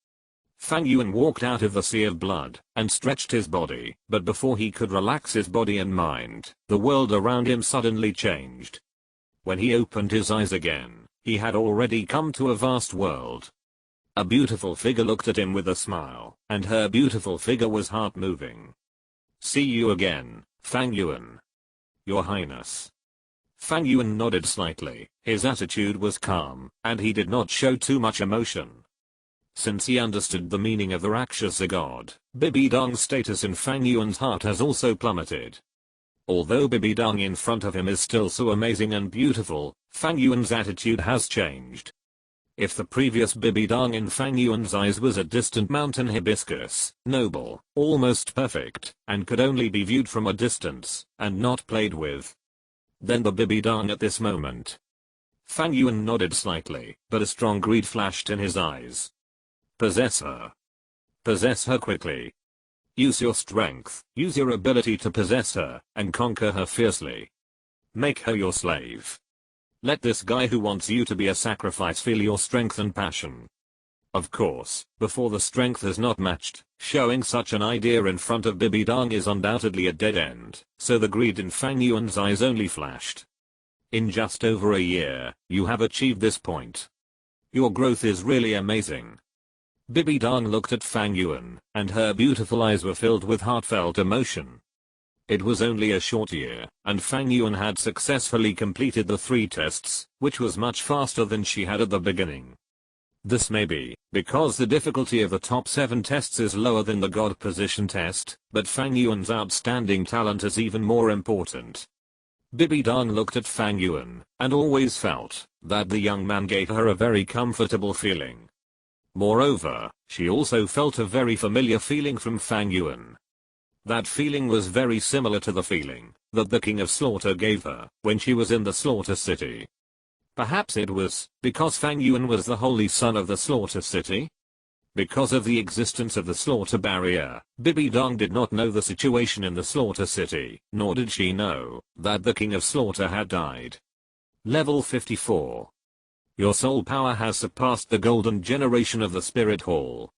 Fang Yuan walked out of the sea of blood and stretched his body, but before he could relax his body and mind, the world around him suddenly changed. When he opened his eyes again, he had already come to a vast world. A beautiful figure looked at him with a smile, and her beautiful figure was heart-moving. "See you again, Fang Yuan. Your Highness." Fang Yuan nodded slightly. His attitude was calm, and he did not show too much emotion. Since he understood the meaning of the Rakshasa god, Bibidong's status in Fang Yuan's heart has also plummeted. Although Bibidong in front of him is still so amazing and beautiful, Fang Yuan's attitude has changed. If the previous Bibidong in Fang Yuan's eyes was a distant mountain hibiscus, noble, almost perfect, and could only be viewed from a distance, and not played with, then the Bibidong at this moment. Fang Yuan nodded slightly, but a strong greed flashed in his eyes. Possess her. Possess her quickly. Use your strength, use your ability to possess her, and conquer her fiercely. Make her your slave. Let this guy who wants you to be a sacrifice feel your strength and passion. Of course, before the strength is not matched, showing such an idea in front of Bibidong is undoubtedly a dead end, so the greed in Fang Yuan's eyes only flashed. In just over a year, you have achieved this point. Your growth is really amazing. Bibidong looked at Fang Yuan, and her beautiful eyes were filled with heartfelt emotion. It was only a short year, and Fang Yuan had successfully completed the 3 tests, which was much faster than she had at the beginning. This may be because the difficulty of the top 7 tests is lower than the God position test, but Fang Yuan's outstanding talent is even more important. Bibidong looked at Fang Yuan, and always felt that the young man gave her a very comfortable feeling. Moreover, she also felt a very familiar feeling from Fang Yuan. That feeling was very similar to the feeling that the King of Slaughter gave her when she was in the Slaughter City. Perhaps it was because Fang Yuan was the holy son of the Slaughter City? Because of the existence of the Slaughter Barrier, Bibidong did not know the situation in the Slaughter City, nor did she know that the King of Slaughter had died. Level 54. Your soul power has surpassed the golden generation of the Spirit Hall.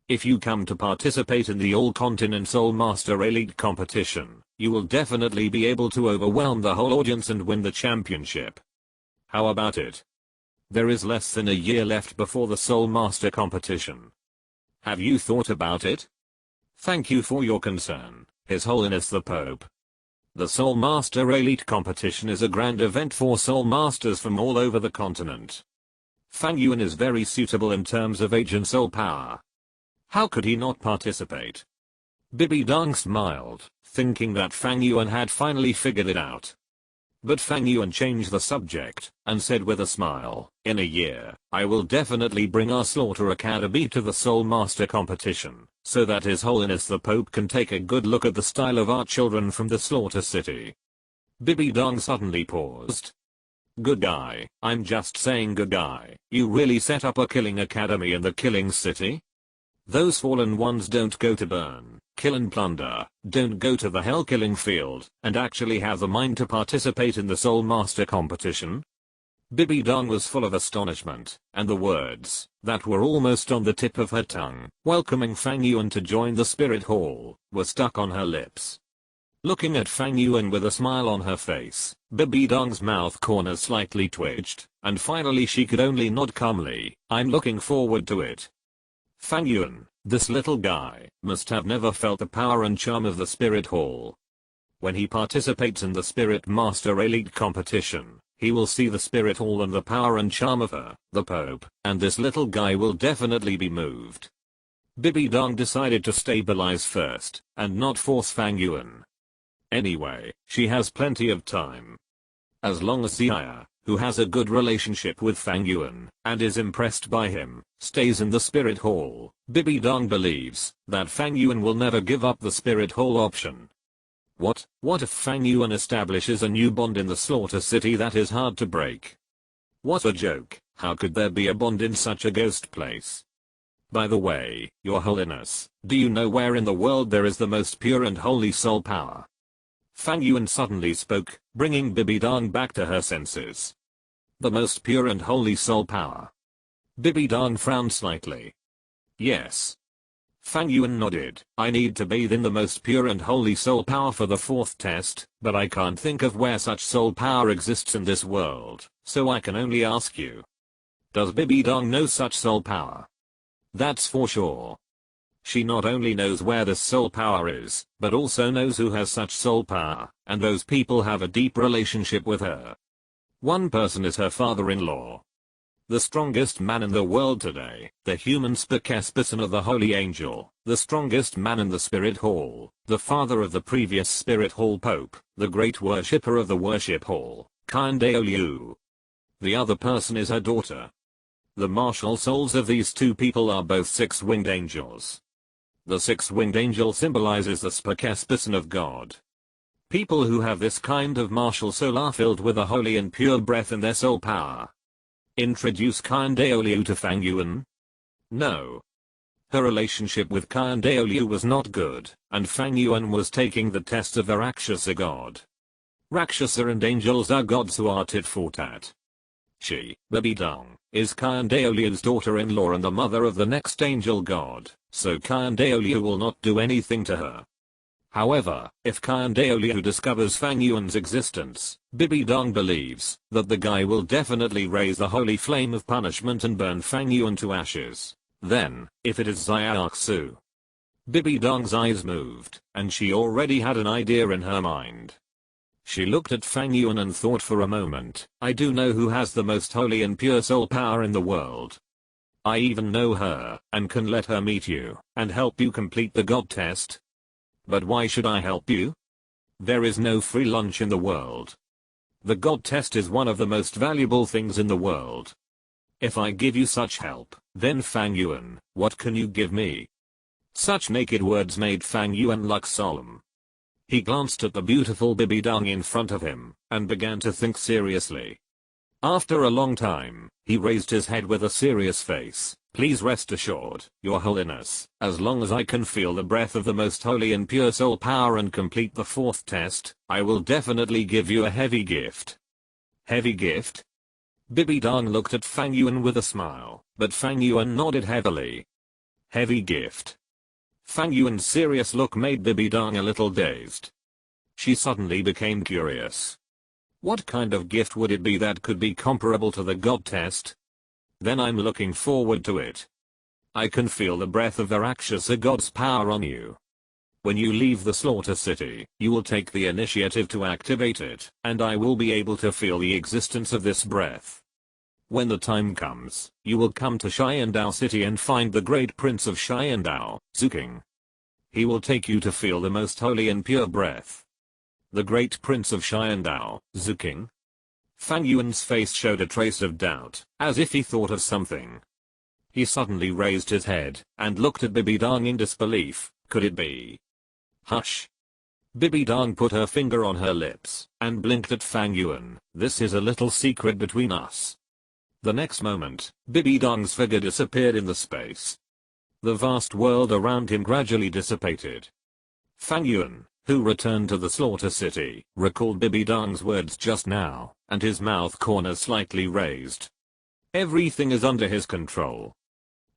If you come to participate in the All Continent Soul Master Elite competition, you will definitely be able to overwhelm the whole audience and win the championship. How about it? There is less than a year left before the Soul Master competition. Have you thought about it? Thank you for your concern, His Holiness the Pope. The Soul Master Elite competition is a grand event for Soul Masters from all over the continent. Fang Yuan is very suitable in terms of age and soul power. How could he not participate? Bibidong smiled, thinking that Fang Yuan had finally figured it out. But Fang Yuan changed the subject, and said with a smile, "In a year, I will definitely bring our Slaughter Academy to the Soul Master competition, so that His Holiness the Pope can take a good look at the style of our children from the Slaughter City." Bibidong suddenly paused. "Good guy, I'm just saying good guy, you really set up a killing academy in the killing city? Those fallen ones don't go to burn, kill and plunder, don't go to the hell killing field, and actually have the mind to participate in the Soul Master competition?" Bibidong was full of astonishment, and the words that were almost on the tip of her tongue, welcoming Fang Yuan to join the Spirit Hall, were stuck on her lips. Looking at Fang Yuan with a smile on her face, Bibidong's mouth corners slightly twitched, and finally she could only nod calmly, "I'm looking forward to it." Fang Yuan, This little guy must have never felt the power and charm of the Spirit Hall. When he participates in the Spirit Master Elite competition, he will see the Spirit Hall and the power and charm of her, the Pope, and this little guy will definitely be moved. Bibi Dong decided to stabilize first, and not force Fang Yuan. Anyway, she has plenty of time. As long as Xia, who has a good relationship with Fang Yuan, and is impressed by him, stays in the Spirit Hall, Bibi Dong believes that Fang Yuan will never give up the Spirit Hall option. What if Fang Yuan establishes a new bond in the Slaughter City that is hard to break? What a joke, how could there be a bond in such a ghost place? By the way, Your Holiness, do you know where in the world there is the most pure and holy soul power? Fang Yuan suddenly spoke, bringing Bibi Dong back to her senses. The most pure and holy soul power. Bibi Dong frowned slightly. Yes. Fang Yuan nodded. I need to bathe in the most pure and holy soul power for the fourth test, but I can't think of where such soul power exists in this world, so I can only ask you. Does Bibi Dong know such soul power? That's for sure. She not only knows where this soul power is, but also knows who has such soul power, and those people have a deep relationship with her. One person is her father-in-law. The strongest man in the world today, the human spokesperson of the Holy Angel, the strongest man in the Spirit Hall, the father of the previous Spirit Hall Pope, the great worshipper of the Worship Hall, condemn. The other person is her daughter. The martial souls of these two people are both six-winged angels. The six-winged angel symbolizes the spokesperson of God. People who have this kind of martial soul are filled with a holy and pure breath in their soul power. Introduce Condemn to Fang Yuan? No. Her relationship with Condemn was not good, and Fang Yuan was taking the test of a Rakshasa god. Rakshasa and angels are gods who are tit for tat. She, Bibi Dong, is Condemn's daughter-in-law and the mother of the next angel god, so Condemn will not do anything to her. However, if Condemn discovers Fang Yuan's existence, Bibi Dong believes that the guy will definitely raise the holy flame of punishment and burn Fang Yuan to ashes. Then, if it is Xiaoxu. Bibi Dong's eyes moved, and she already had an idea in her mind. She looked at Fang Yuan and thought for a moment, I do know who has the most holy and pure soul power in the world. I even know her, and can let her meet you, and help you complete the God test. But why should I help you? There is no free lunch in the world. The God test is one of the most valuable things in the world. If I give you such help, then Fang Yuan, what can you give me? Such naked words made Fang Yuan look solemn. He glanced at the beautiful Bibi Dong in front of him, and began to think seriously. After a long time, he raised his head with a serious face. Please rest assured, Your Holiness, as long as I can feel the breath of the most holy and pure soul power and complete the fourth test, I will definitely give you a heavy gift. Heavy gift? Bibi Dong looked at Fang Yuan with a smile, but Fang Yuan nodded heavily. Heavy gift. Fang Yuan's serious look made Bibi Dong a little dazed. She suddenly became curious. What kind of gift would it be that could be comparable to the God test? Then I'm looking forward to it. I can feel the breath of the Rakshasa god's power on you. When you leave the Slaughter City, you will take the initiative to activate it, and I will be able to feel the existence of this breath. When the time comes, you will come to Xiandao City and find the great prince of Xiandao, Zuking. He will take you to feel the most holy and pure breath. The great prince of Xiandao, Zuking? Fang Yuan's face showed a trace of doubt, as if he thought of something. He suddenly raised his head, and looked at Bibi Dong in disbelief. Could it be? Hush. Bibi Dong put her finger on her lips, and blinked at Fang Yuan. This is a little secret between us. The next moment, Bibi Dong's figure disappeared in the space. The vast world around him gradually dissipated. Fang Yuan, who returned to the Slaughter City, recalled Bibi Dong's words just now, and his mouth corners slightly raised. Everything is under his control.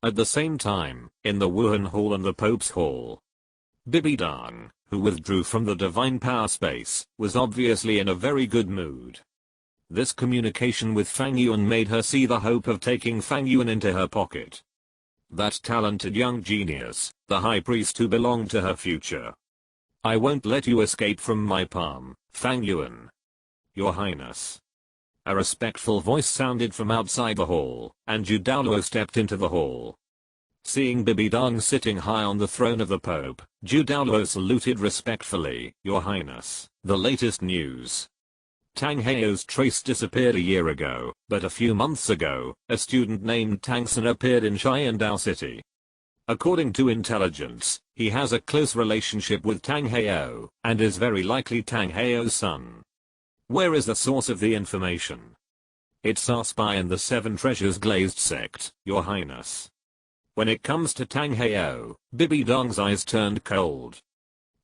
At the same time, in the Wuhan Hall and the Pope's Hall, Bibi Dong, who withdrew from the divine power space, was obviously in a very good mood. This communication with Fang Yuan made her see the hope of taking Fang Yuan into her pocket. That talented young genius, the high priest who belonged to her future. I won't let you escape from my palm, Fang Yuan. Your Highness. A respectful voice sounded from outside the hall, and Douluo stepped into the hall. Seeing Bibi Dong sitting high on the throne of the Pope, Douluo saluted respectfully. Your Highness, the latest news. Tang Heo's trace disappeared a year ago, but a few months ago, a student named Tang San appeared in Sharingan City. According to intelligence, he has a close relationship with Tang Heo, and is very likely Tang Heo's son. Where is the source of the information? It's our spy in the Seven Treasures Glazed sect, Your Highness. When it comes to Tang Heo, Bibi Dong's eyes turned cold.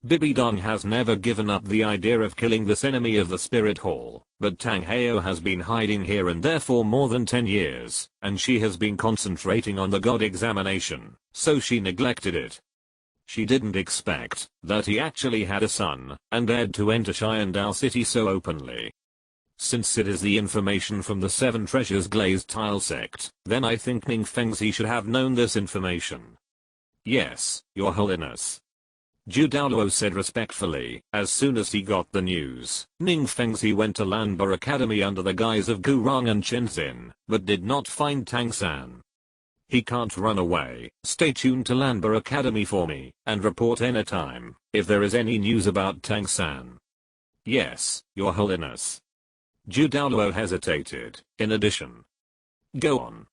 Bibi Dong has never given up the idea of killing this enemy of the Spirit Hall, but Tang Heo has been hiding here and there for more than 10 years, and she has been concentrating on the God examination, so she neglected it. She didn't expect that he actually had a son, and dared to enter Sharingan City so openly. Since it is the information from the Seven Treasures Glazed Tile sect, then I think Ning Fengzi should have known this information. Yes, Your Holiness. Douluo said respectfully. As soon as he got the news, Ning Fengzi went to Lanba Academy under the guise of Gurong and Chenxin, but did not find Tang San. He can't run away. Stay tuned to Lanba Academy for me, and report anytime, if there is any news about Tang San. Yes, Your Holiness. Douluo hesitated. In addition. Go on.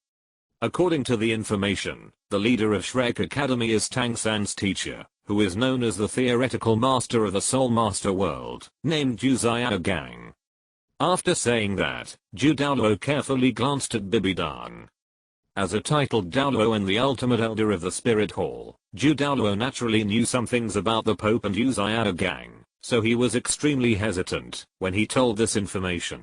According to the information, the leader of Shrek Academy is Tang San's teacher, who is known as the theoretical master of the Soul Master world, named Xiao Gang. After saying that, Douluo carefully glanced at Bibi Dong. As a titled Douluo and the ultimate elder of the Spirit Hall, Douluo naturally knew some things about the Pope and Xiao Gang, so he was extremely hesitant when he told this information.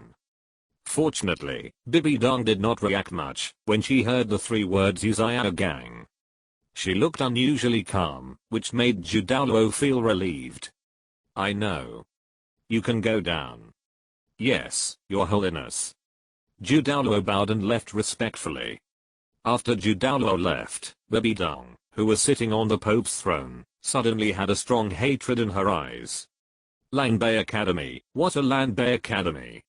Fortunately, Bibi Dong did not react much when she heard the 3 words Xiao Gang. She looked unusually calm, which made Douluo feel relieved. I know. You can go down. Yes, Your Holiness. Douluo bowed and left respectfully. After Douluo left, Bibi Dong, who was sitting on the Pope's throne, suddenly had a strong hatred in her eyes. Lanbei Academy, what a Lanbei Academy.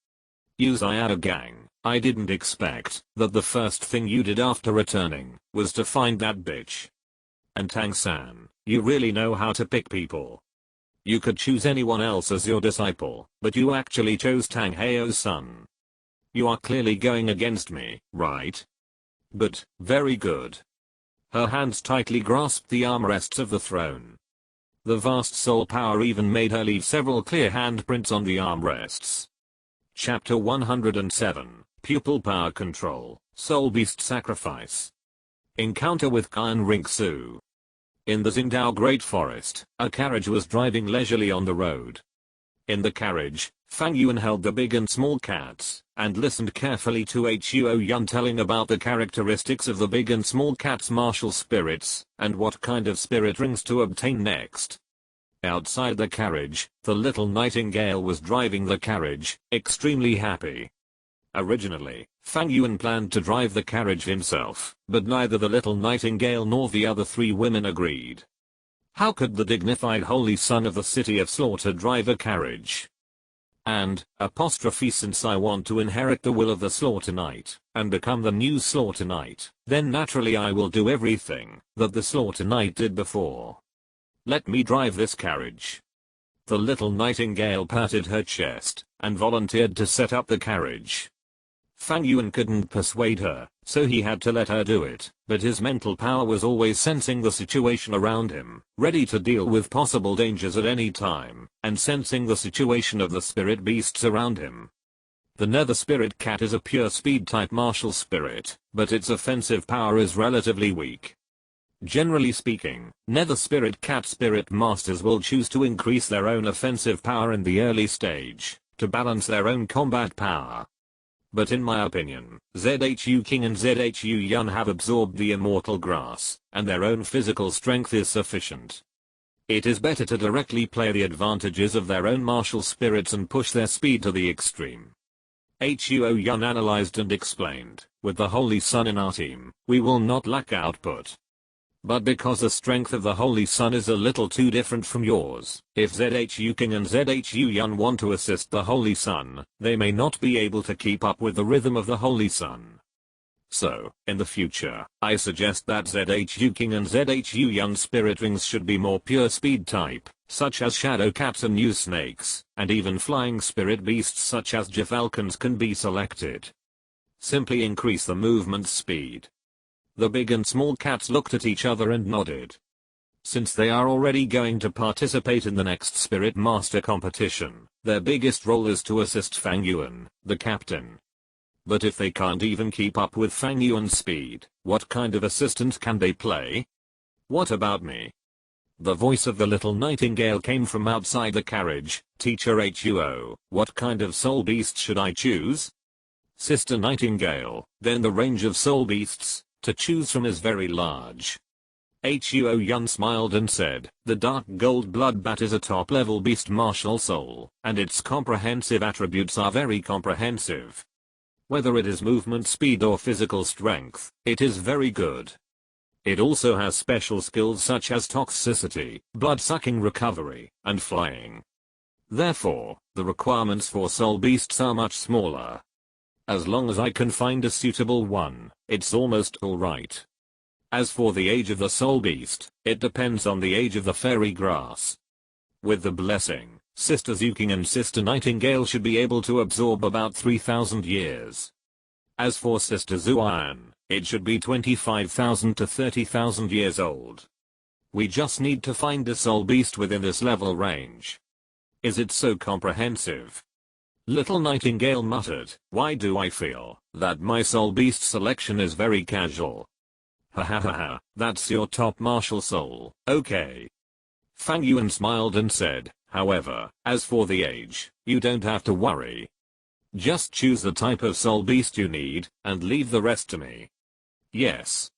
Xiao Gang, I didn't expect that the first thing you did after returning was to find that bitch. And Tang San, you really know how to pick people. You could choose anyone else as your disciple, but you actually chose Tang Heo's son. You are clearly going against me, right? But, very good. Her hands tightly grasped the armrests of the throne. The vast soul power even made her leave several clear handprints on the armrests. Chapter 107, Pupil Power Control, Soul Beast Sacrifice. Encounter with Kan Ringsu. In the Xingdao Great Forest, a carriage was driving leisurely on the road. In the carriage, Fang Yuan held the big and small cats, and listened carefully to Huo Yun telling about the characteristics of the big and small cat's martial spirits, and what kind of spirit rings to obtain next. Outside the carriage, the little nightingale was driving the carriage, extremely happy. Originally, Fang Yuan planned to drive the carriage himself, but neither the little nightingale nor the other 3 women agreed. How could the dignified holy son of the city of slaughter drive a carriage? And, since I want to inherit the will of the Slaughter Knight, and become the new Slaughter Knight, then naturally I will do everything that the Slaughter Knight did before. Let me drive this carriage. The little nightingale patted her chest, and volunteered to set up the carriage. Fang Yuan couldn't persuade her, so he had to let her do it, but his mental power was always sensing the situation around him, ready to deal with possible dangers at any time, and sensing the situation of the spirit beasts around him. The Nether Spirit Cat is a pure speed type martial spirit, but its offensive power is relatively weak. Generally speaking, Nether Spirit Cat spirit masters will choose to increase their own offensive power in the early stage, to balance their own combat power. But in my opinion, ZHU King and ZHU Yun have absorbed the immortal grass, and their own physical strength is sufficient. It is better to directly play the advantages of their own martial spirits and push their speed to the extreme. Huo Yun analyzed and explained, with the Holy Sun in our team, we will not lack output. But because the strength of the Holy Sun is a little too different from yours, if ZHU King and ZHU Yuan want to assist the Holy Sun, they may not be able to keep up with the rhythm of the Holy Sun. So, in the future, I suggest that ZHU King and ZHU Yuan spirit rings should be more pure speed type, such as shadow cats and new snakes, and even flying spirit beasts such as Falcons can be selected. Simply increase the movement speed. The big and small cats looked at each other and nodded. Since they are already going to participate in the next Spirit Master competition, their biggest role is to assist Fang Yuan, the captain. But if they can't even keep up with Fang Yuan's speed, what kind of assistant can they play? What about me? The voice of the little nightingale came from outside the carriage. Teacher Huo, what kind of soul beast should I choose? Sister Nightingale, then the range of soul beasts to choose from is very large. Huo Yun smiled and said, the dark gold blood bat is a top level beast martial soul, and its comprehensive attributes are very comprehensive. Whether it is movement speed or physical strength, it is very good. It also has special skills such as toxicity, blood-sucking recovery, and flying. Therefore, the requirements for soul beasts are much smaller. As long as I can find a suitable one, it's almost alright. As for the age of the soul beast, it depends on the age of the fairy grass. With the blessing, Sister Zuking and Sister Nightingale should be able to absorb about 3,000 years. As for Sister Zuan, it should be 25,000 to 30,000 years old. We just need to find a soul beast within this level range. Is it so comprehensive? Little Nightingale muttered, why do I feel that my soul beast selection is very casual? Ha ha ha ha, that's your top martial soul, okay. Fang Yuan smiled and said, however, as for the age, you don't have to worry. Just choose the type of soul beast you need, and leave the rest to me. Yes.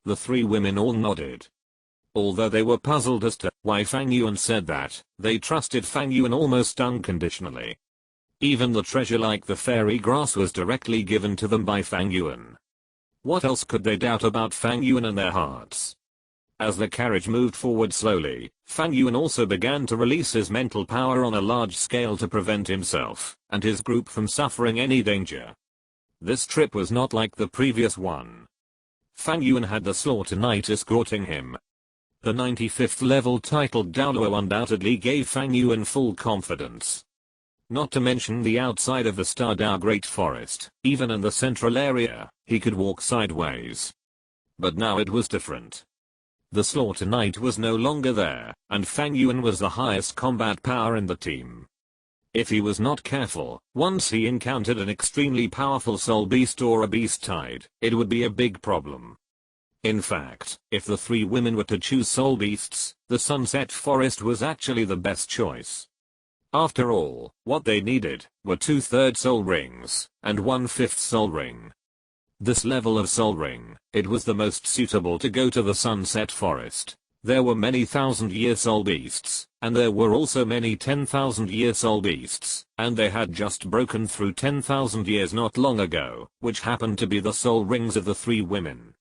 The three women all nodded. Although they were puzzled as to why Fang Yuan said that, they trusted Fang Yuan almost unconditionally. Even the treasure like the fairy grass was directly given to them by Fang Yuan. What else could they doubt about Fang Yuan and their hearts? As the carriage moved forward slowly, Fang Yuan also began to release his mental power on a large scale to prevent himself and his group from suffering any danger. This trip was not like the previous one. Fang Yuan had the Slaughter Knight escorting him. The 95th level titled Douluo undoubtedly gave Fang Yuan full confidence. Not to mention the outside of the Stardao Great Forest, even in the central area, he could walk sideways. But now it was different. The Slaughter Knight was no longer there, and Fang Yuan was the highest combat power in the team. If he was not careful, once he encountered an extremely powerful soul beast or a beast tide, it would be a big problem. In fact, if the three women were to choose soul beasts, the Sunset Forest was actually the best choice. After all, what they needed were 2/3 soul rings and 1/5 soul ring. This level of soul ring, it was the most suitable to go to the Sunset Forest. There were many 1,000-year soul beasts, and there were also many 10,000-year soul beasts, and they had just broken through 10,000 years not long ago, which happened to be the soul rings of the three women.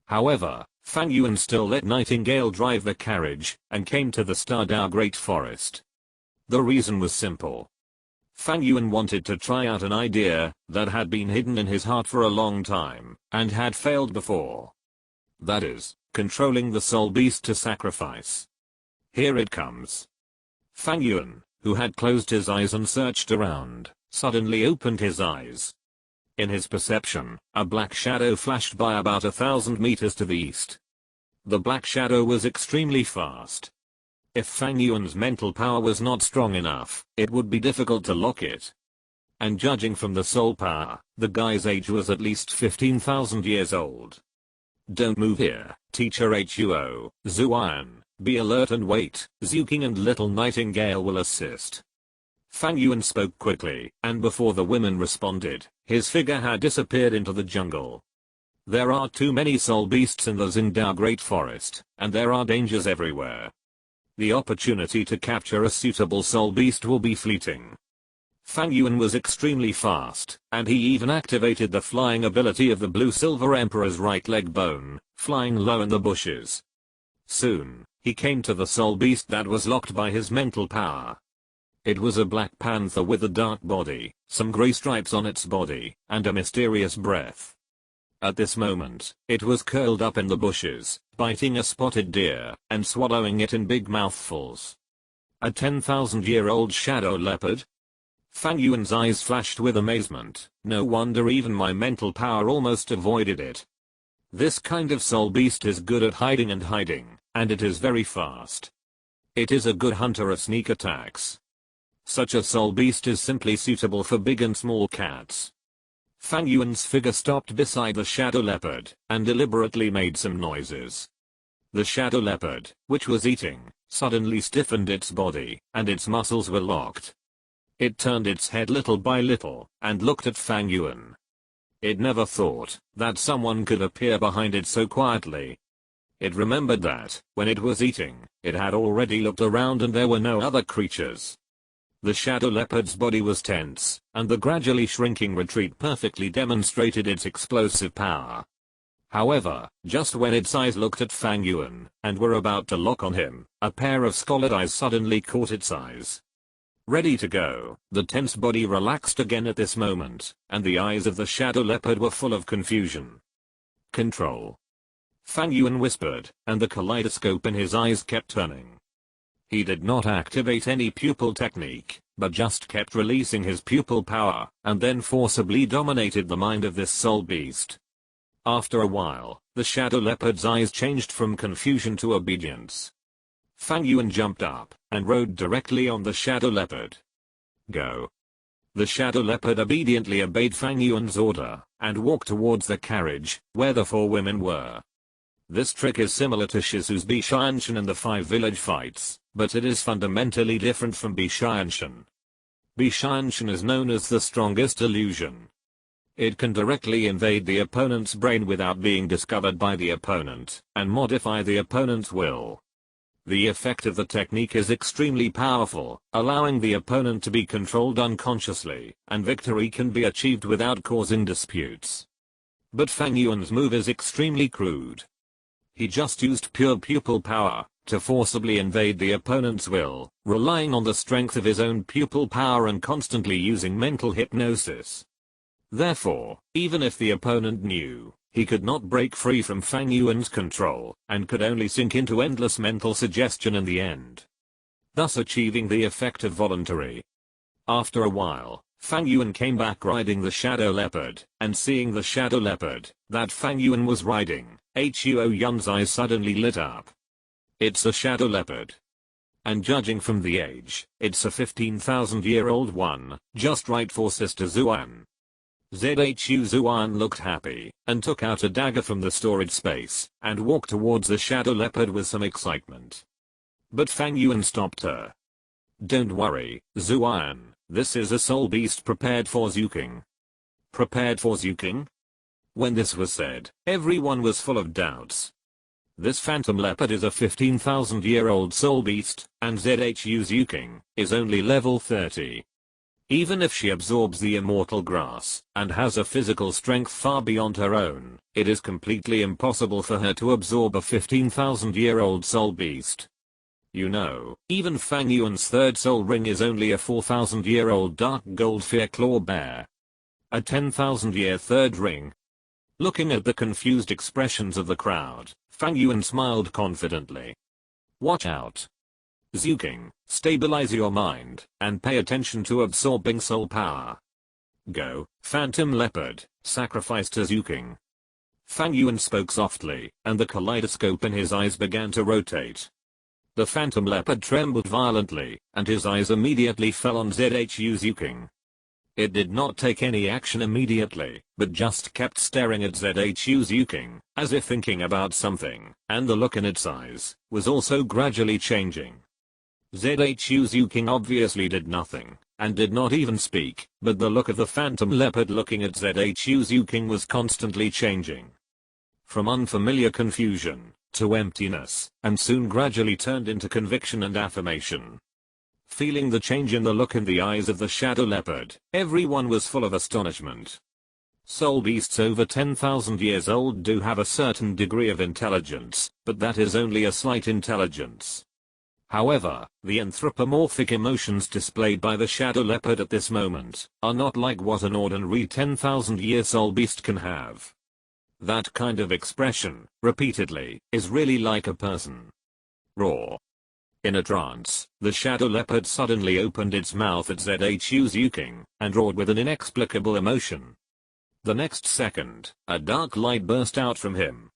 However, Fang Yuan still let Nightingale drive the carriage, and came to the Stardao Great Forest. The reason was simple. Fang Yuan wanted to try out an idea that had been hidden in his heart for a long time, and had failed before. That is, controlling the soul beast to sacrifice. Here it comes. Fang Yuan, who had closed his eyes and searched around, suddenly opened his eyes. In his perception, a black shadow flashed by about 1,000 meters to the east. The black shadow was extremely fast. If Fang Yuan's mental power was not strong enough, it would be difficult to lock it. And judging from the soul power, the guy's age was at least 15,000 years old. Don't move here, Teacher Huo, Zuan, be alert and wait, Zuking and Little Nightingale will assist. Fang Yuan spoke quickly, and before the women responded, his figure had disappeared into the jungle. There are too many soul beasts in the Xingdao Great Forest, and there are dangers everywhere. The opportunity to capture a suitable soul beast will be fleeting. Fang Yuan was extremely fast, and he even activated the flying ability of the Blue Silver Emperor's right leg bone, flying low in the bushes. Soon, he came to the soul beast that was locked by his mental power. It was a black panther with a dark body, some gray stripes on its body, and a mysterious breath. At this moment, it was curled up in the bushes, biting a spotted deer, and swallowing it in big mouthfuls. A 10,000-year-old shadow leopard? Fang Yuan's eyes flashed with amazement. No wonder even my mental power almost avoided it. This kind of soul beast is good at hiding, and it is very fast. It is a good hunter of sneak attacks. Such a soul beast is simply suitable for big and small cats. Fang Yuan's figure stopped beside the shadow leopard, and deliberately made some noises. The shadow leopard, which was eating, suddenly stiffened its body, and its muscles were locked. It turned its head little by little, and looked at Fang Yuan. It never thought that someone could appear behind it so quietly. It remembered that, when it was eating, it had already looked around and there were no other creatures. The shadow leopard's body was tense, and the gradually shrinking retreat perfectly demonstrated its explosive power. However, just when its eyes looked at Fang Yuan, and were about to lock on him, a pair of scarlet eyes suddenly caught its eyes. Ready to go, the tense body relaxed again at this moment, and the eyes of the shadow leopard were full of confusion. Control. Fang Yuan whispered, and the kaleidoscope in his eyes kept turning. He did not activate any pupil technique, but just kept releasing his pupil power, and then forcibly dominated the mind of this soul beast. After a while, the shadow leopard's eyes changed from confusion to obedience. Fang Yuan jumped up, and rode directly on the shadow leopard. Go. The shadow leopard obediently obeyed Fang Yuan's order, and walked towards the carriage, where the 4 women were. This trick is similar to Shizu's Bishanshin and the 5 village fights, but it is fundamentally different from Bishanshin. Bishanshin is known as the strongest illusion. It can directly invade the opponent's brain without being discovered by the opponent, and modify the opponent's will. The effect of the technique is extremely powerful, allowing the opponent to be controlled unconsciously, and victory can be achieved without causing disputes. But Fang Yuan's move is extremely crude. He just used pure pupil power to forcibly invade the opponent's will, relying on the strength of his own pupil power and constantly using mental hypnosis. Therefore, even if the opponent knew, he could not break free from Fang Yuan's control, and could only sink into endless mental suggestion in the end, thus achieving the effect of voluntary. After a while, Fang Yuan came back riding the shadow leopard, and seeing the shadow leopard that Fang Yuan was riding, Huo Yun's eyes suddenly lit up. It's a shadow leopard. And judging from the age, it's a 15,000-year-old one, just right for Sister Zuan. Zhu Zuan looked happy, and took out a dagger from the storage space, and walked towards the shadow leopard with some excitement. But Fang Yuan stopped her. Don't worry, Zuan, this is a soul beast prepared for Zuking. Prepared for Zuking? When this was said, everyone was full of doubts. This phantom leopard is a 15,000-year-old soul beast, and Zhu Zuking is only level 30. Even if she absorbs the immortal grass, and has a physical strength far beyond her own, it is completely impossible for her to absorb a 15,000-year-old soul beast. You know, even Fang Yuan's 3rd soul ring is only a 4,000-year-old dark gold fear claw bear. A 10,000-year 3rd ring. Looking at the confused expressions of the crowd, Fang Yuan smiled confidently. Watch out. Zuking, stabilize your mind, and pay attention to absorbing soul power. Go, Phantom Leopard, sacrifice to Zuking. Fang Yuan spoke softly, and the kaleidoscope in his eyes began to rotate. The Phantom Leopard trembled violently, and his eyes immediately fell on Zhu Zuking. It did not take any action immediately, but just kept staring at Zhu Zuking, as if thinking about something, and the look in its eyes was also gradually changing. Zhu Zuking obviously did nothing, and did not even speak, but the look of the Phantom Leopard looking at Zhu Zuking was constantly changing. From unfamiliar confusion, to emptiness, and soon gradually turned into conviction and affirmation. Feeling the change in the look in the eyes of the shadow leopard, everyone was full of astonishment. Soul beasts over 10,000 years old do have a certain degree of intelligence, but that is only a slight intelligence. However, the anthropomorphic emotions displayed by the shadow leopard at this moment are not like what an ordinary 10,000-year soul beast can have. That kind of expression, repeatedly, is really like a person. Roar. In a trance, the shadow leopard suddenly opened its mouth at Zhu Zuking and roared with an inexplicable emotion. The next second, a dark light burst out from him.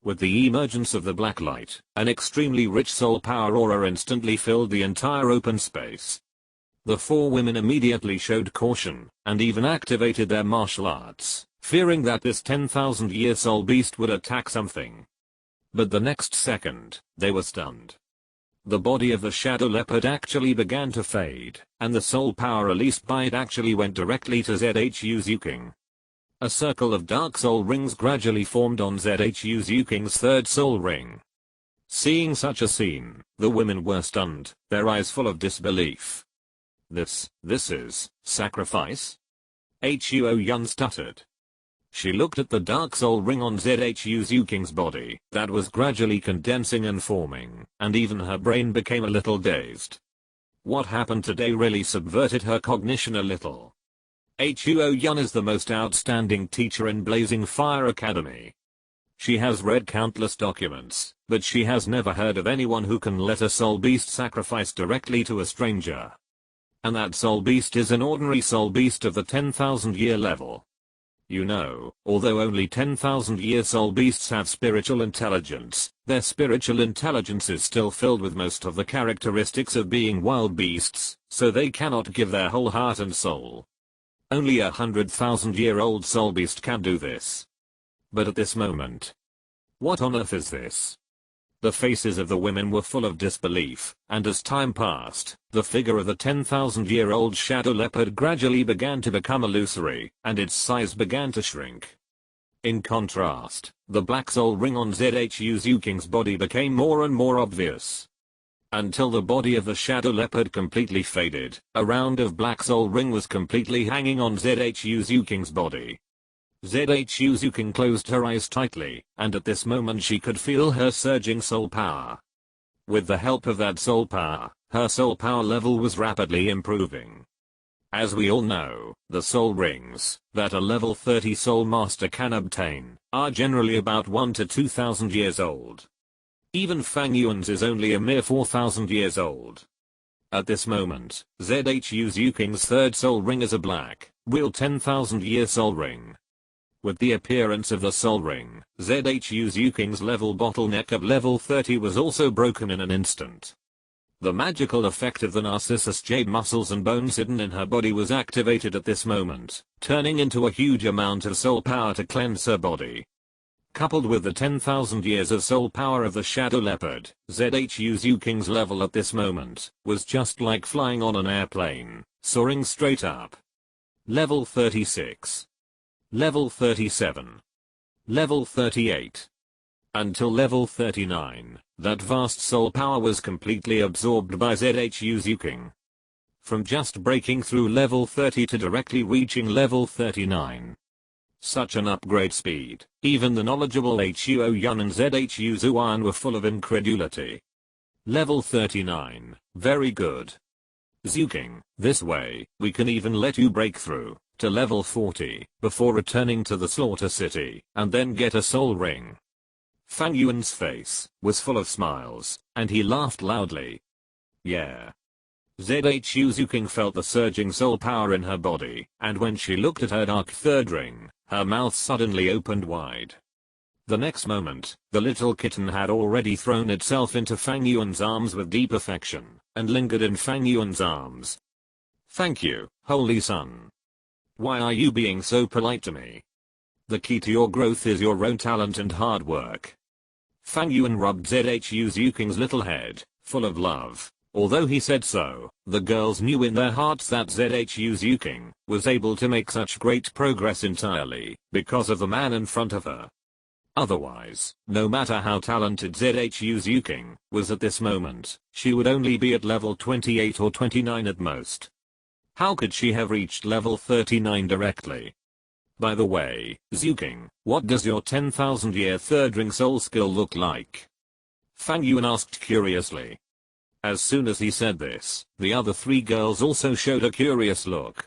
With the emergence of the black light, an extremely rich soul power aura instantly filled the entire open space. The four women immediately showed caution, and even activated their martial arts, fearing that this 10,000-year soul beast would attack something. But the next second, they were stunned. The body of the shadow leopard actually began to fade, and the soul power released by it actually went directly to Zhu Zuking. A circle of dark soul rings gradually formed on Zhu Zuking's third soul ring. Seeing such a scene, the women were stunned, their eyes full of disbelief. This is sacrifice? Huo Yun stuttered. She looked at the dark soul ring on Zhu Zuking's body that was gradually condensing and forming, and even her brain became a little dazed. What happened today really subverted her cognition a little. Huo Yun is the most outstanding teacher in Blazing Fire Academy. She has read countless documents, but she has never heard of anyone who can let a soul beast sacrifice directly to a stranger. And that soul beast is an ordinary soul beast of the 10,000-year level. You know, although only 10,000-year soul beasts have spiritual intelligence, their spiritual intelligence is still filled with most of the characteristics of being wild beasts, so they cannot give their whole heart and soul. Only a 100,000-year-old soul beast can do this. But at this moment, what on earth is this? The faces of the women were full of disbelief, and as time passed, the figure of the 10,000-year-old shadow leopard gradually began to become illusory, and its size began to shrink. In contrast, the black soul ring on Zhu Zuking's body became more and more obvious. Until the body of the shadow leopard completely faded, a round of black soul ring was completely hanging on Zhu Zuking's body. Zhu Zuking closed her eyes tightly, and at this moment she could feel her surging soul power. With the help of that soul power, her soul power level was rapidly improving. As we all know, the soul rings that a level 30 soul master can obtain are generally about 1 to 2,000 years old. Even Fang Yuan's is only a mere 4,000 years old. At this moment, Zhu Zuking's third soul ring is a black, real 10,000-year soul ring. With the appearance of the soul ring, Zhu Zuking's level bottleneck of level 30 was also broken in an instant. The magical effect of the Narcissus jade muscles and bones hidden in her body was activated at this moment, turning into a huge amount of soul power to cleanse her body. Coupled with the 10,000 years of soul power of the shadow leopard, Zhu Zuking's level at this moment was just like flying on an airplane, soaring straight up. Level 36. Level 37. Level 38. Until level 39, that vast soul power was completely absorbed by Zhu Zuking. From just breaking through level 30 to directly reaching level 39. Such an upgrade speed, even the knowledgeable Huo Yun and Zhu Zuan were full of incredulity. Level 39, very good. Zuking, this way, we can even let you break through to level 40 before returning to the slaughter city and then get a soul ring. Fang Yuan's face was full of smiles, and he laughed loudly. Yeah. Zhu Zuking felt the surging soul power in her body, and when she looked at her dark third ring, her mouth suddenly opened wide. The next moment, the little kitten had already thrown itself into Fang Yuan's arms with deep affection, and lingered in Fang Yuan's arms. Thank you, Holy Son. Why are you being so polite to me? The key to your growth is your own talent and hard work. Fang Yuan rubbed Zhu Zuking's little head, full of love. Although he said so, the girls knew in their hearts that Zhu Zuking was able to make such great progress entirely because of the man in front of her. Otherwise, no matter how talented Zhu Zuking was at this moment, she would only be at level 28 or 29 at most. How could she have reached level 39 directly? By the way, Zuking, what does your 10,000-year third ring soul skill look like? Fang Yuan asked curiously. As soon as he said this, the other three girls also showed a curious look.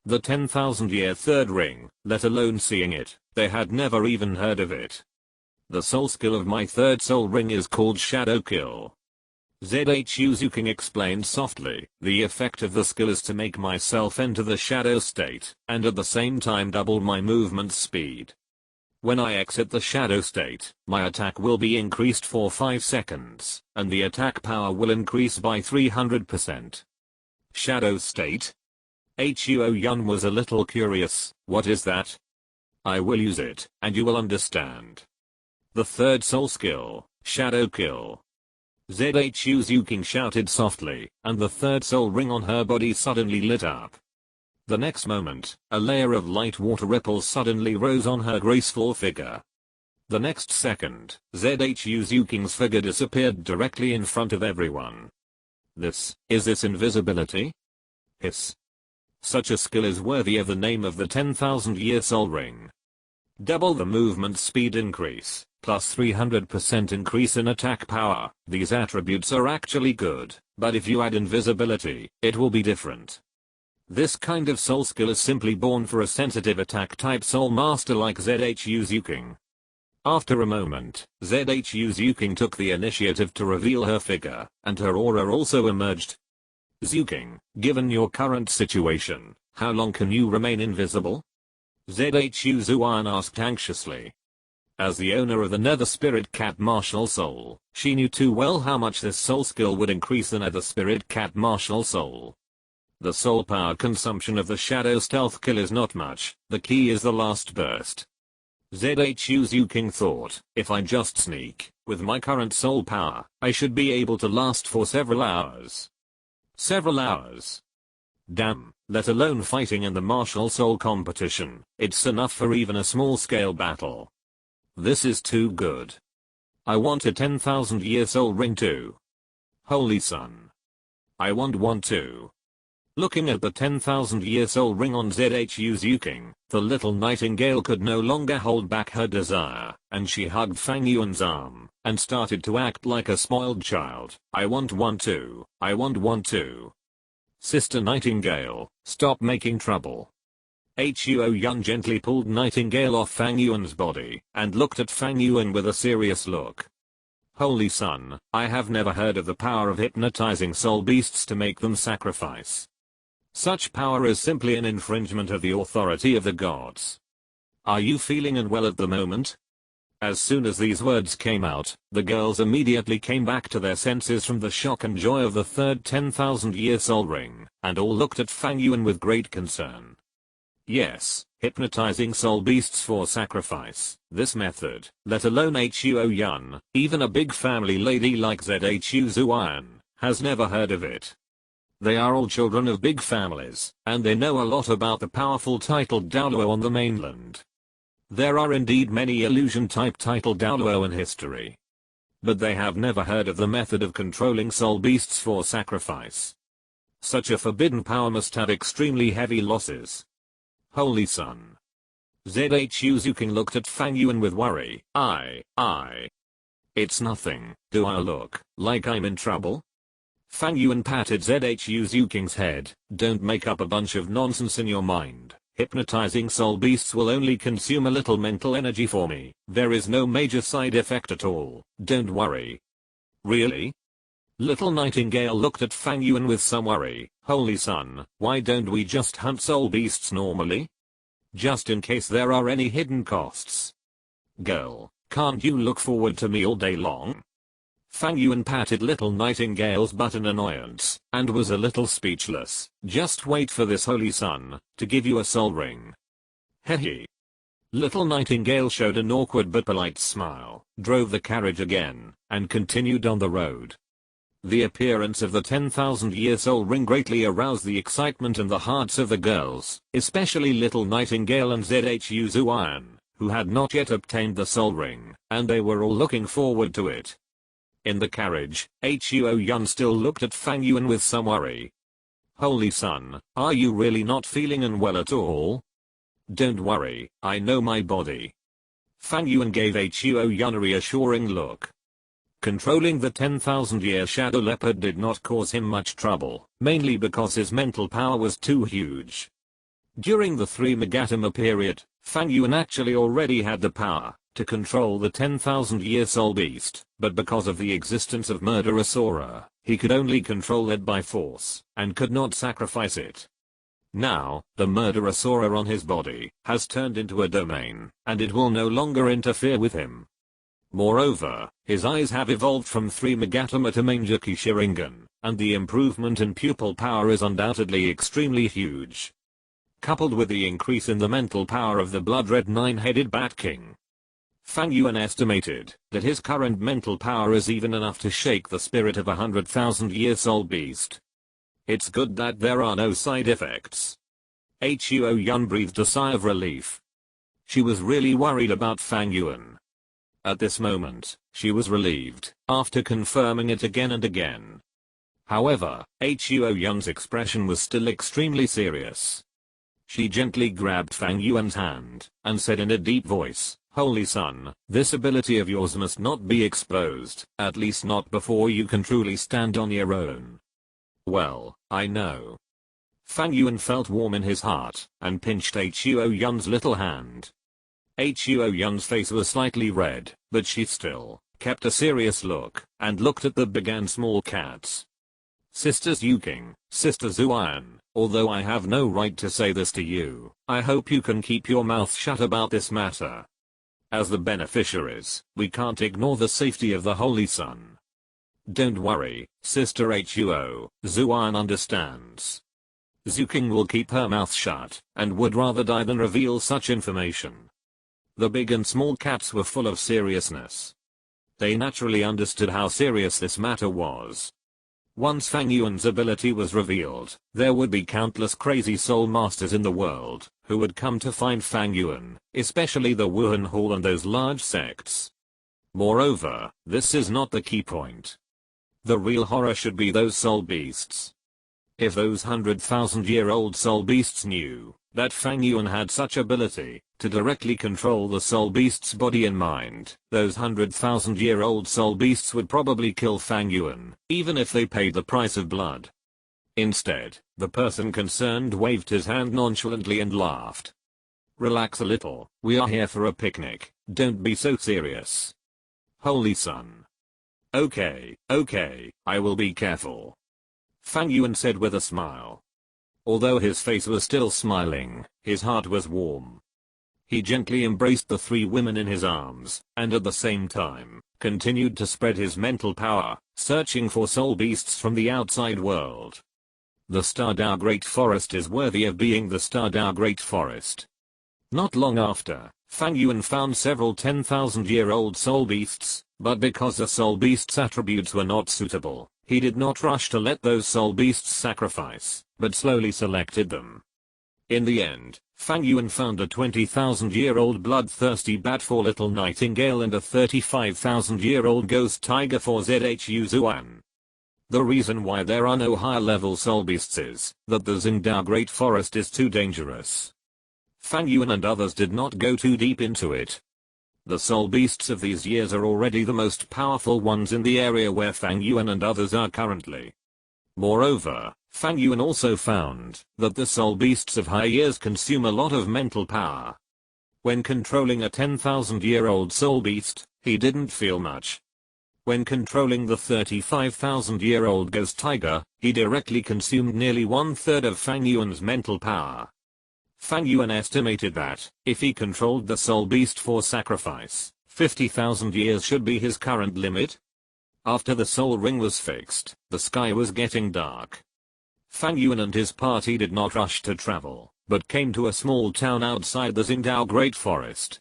The 10,000-year third ring, let alone seeing it, they had never even heard of it. The soul skill of my third soul ring is called Shadow Kill. Zhu Zuking explained softly, the effect of the skill is to make myself enter the shadow state, and at the same time double my movement speed. When I exit the shadow state, my attack will be increased for 5 seconds, and the attack power will increase by 300%. Shadow state? Huo Yun was a little curious, what is that? I will use it, and you will understand. The third soul skill, Shadow Kill. Zhu Zuking shouted softly, and the third soul ring on her body suddenly lit up. The next moment, a layer of light water ripples suddenly rose on her graceful figure. The next second, Zhu Zuking's figure disappeared directly in front of everyone. Is this invisibility? Hiss. Such a skill is worthy of the name of the 10,000-year soul ring. Double the movement speed increase, plus 300% increase in attack power. These attributes are actually good, but if you add invisibility, it will be different. This kind of soul skill is simply born for a sensitive attack type soul master like Zhu Zuking. After a moment, Zhu Zuking took the initiative to reveal her figure, and her aura also emerged. Zuking, given your current situation, how long can you remain invisible? Zhu Zuan asked anxiously. As the owner of the Nether Spirit Cat Martial Soul, she knew too well how much this soul skill would increase the Nether Spirit Cat Martial Soul. The soul power consumption of the Shadow Stealth Kill is not much, the key is the last burst. Zhu Zuking thought, if I just sneak, with my current soul power, I should be able to last for several hours. Several hours. Damn, let alone fighting in the martial soul competition, it's enough for even a small-scale battle. This is too good. I want a 10,000-year soul ring too. Holy sun. I want one too. Looking at the 10,000-year soul ring on Zhu Zuking, the little nightingale could no longer hold back her desire, and she hugged Fang Yuan's arm, and started to act like a spoiled child. I want one too. I want one too. Sister Nightingale, stop making trouble. Huo Yun gently pulled Nightingale off Fang Yuan's body, and looked at Fang Yuan with a serious look. Holy sun, I have never heard of the power of hypnotizing soul beasts to make them sacrifice. Such power is simply an infringement of the authority of the gods. Are you feeling unwell at the moment? As soon as these words came out, the girls immediately came back to their senses from the shock and joy of the third 10,000-year soul ring, and all looked at Fang Yuan with great concern. Yes, hypnotizing soul beasts for sacrifice. This method, let alone Huo Yun, even a big family lady like Zhu Zuan, has never heard of it. They are all children of big families, and they know a lot about the powerful titled Douluo on the mainland. There are indeed many illusion-type titled Douluo in history. But they have never heard of the method of controlling soul beasts for sacrifice. Such a forbidden power must have extremely heavy losses. Holy sun. Zhu Zuking looked at Fang Yuan with worry. It's nothing, do I look like I'm in trouble? Fang Yuan patted Zhu Zuking's head. Don't make up a bunch of nonsense in your mind. Hypnotizing soul beasts will only consume a little mental energy for me. There is no major side effect at all. Don't worry. Really? Little Nightingale looked at Fang Yuan with some worry. Holy sun, why don't we just hunt soul beasts normally? Just in case there are any hidden costs. Girl, can't you look forward to me all day long? Fang Yuan patted Little Nightingale's butt in annoyance, and was a little speechless. Just wait for this holy sun, to give you a soul ring. Hehe. Little Nightingale showed an awkward but polite smile, drove the carriage again, and continued on the road. The appearance of the 10,000-year soul ring greatly aroused the excitement in the hearts of the girls, especially Little Nightingale and Zhu Zuan, who had not yet obtained the soul ring, and they were all looking forward to it. In the carriage, Huo Yun still looked at Fang Yuan with some worry. Holy sun, are you really not feeling unwell at all? Don't worry, I know my body. Fang Yuan gave Yuan a reassuring look. Controlling the 10,000-year shadow leopard did not cause him much trouble, mainly because his mental power was too huge. During the 3 Megatama period, Fang Yuan actually already had the power to control the 10,000-year soul beast, but because of the existence of Murderous, he could only control it by force, and could not sacrifice it. Now, the Murderous on his body has turned into a domain, and it will no longer interfere with him. Moreover, his eyes have evolved from 3 Megatama to Mangekyou Sharingan, and the improvement in pupil power is undoubtedly extremely huge. Coupled with the increase in the mental power of the blood-red 9-headed Bat King, Fang Yuan estimated that his current mental power is even enough to shake the spirit of a 100,000-year soul beast. It's good that there are no side effects. Yuan breathed a sigh of relief. She was really worried about Fang Yuan. At this moment, she was relieved, after confirming it again and again. However, Yuan's expression was still extremely serious. She gently grabbed Fang Yuan's hand, and said in a deep voice, "Holy Son, this ability of yours must not be exposed, at least not before you can truly stand on your own." "Well, I know." Fang Yuan felt warm in his heart, and pinched Yuan's little hand. Yuan's face was slightly red, but she still kept a serious look, and looked at the big and small cats. "Sister Yuking, Sister Zuan, although I have no right to say this to you, I hope you can keep your mouth shut about this matter. As the beneficiaries, we can't ignore the safety of the Holy Son." "Don't worry, Sister Zuan understands. Zuking will keep her mouth shut, and would rather die than reveal such information." The big and small cats were full of seriousness. They naturally understood how serious this matter was. Once Fang Yuan's ability was revealed, there would be countless crazy soul masters in the world, who would come to find Fang Yuan, especially the Wuhan Hall and those large sects. Moreover, this is not the key point. The real horror should be those soul beasts. If those 100,000-year-old soul beasts knew that Fang Yuan had such ability to directly control the soul beast's body and mind, those 100,000-year-old soul beasts would probably kill Fang Yuan, even if they paid the price of blood. Instead, the person concerned waved his hand nonchalantly and laughed. "Relax a little, we are here for a picnic, don't be so serious. Holy Son." Okay, I will be careful," Fang Yuan said with a smile. Although his face was still smiling, his heart was warm. He gently embraced the 3 women in his arms, and at the same time, continued to spread his mental power, searching for soul beasts from the outside world. The Stardao Great Forest is worthy of being the Stardao Great Forest. Not long after, Fang Yuan found several 10,000-year-old soul beasts, but because the soul beasts' attributes were not suitable, he did not rush to let those soul beasts sacrifice, but slowly selected them. In the end, Fang Yuan found a 20,000-year-old bloodthirsty bat for Little Nightingale and a 35,000-year-old ghost tiger for Zuan. The reason why there are no higher-level soul beasts is that the Xingdao Great Forest is too dangerous. Fang Yuan and others did not go too deep into it. The soul beasts of these years are already the most powerful ones in the area where Fang Yuan and others are currently. Moreover, Fang Yuan also found that the soul beasts of high years consume a lot of mental power. When controlling a 10,000-year-old soul beast, he didn't feel much. When controlling the 35,000-year-old ghost tiger, he directly consumed nearly 1/3 of Fang Yuan's mental power. Fang Yuan estimated that, if he controlled the soul beast for sacrifice, 50,000 years should be his current limit. After the soul ring was fixed, the sky was getting dark. Fang Yuan and his party did not rush to travel, but came to a small town outside the Xingdao Great Forest.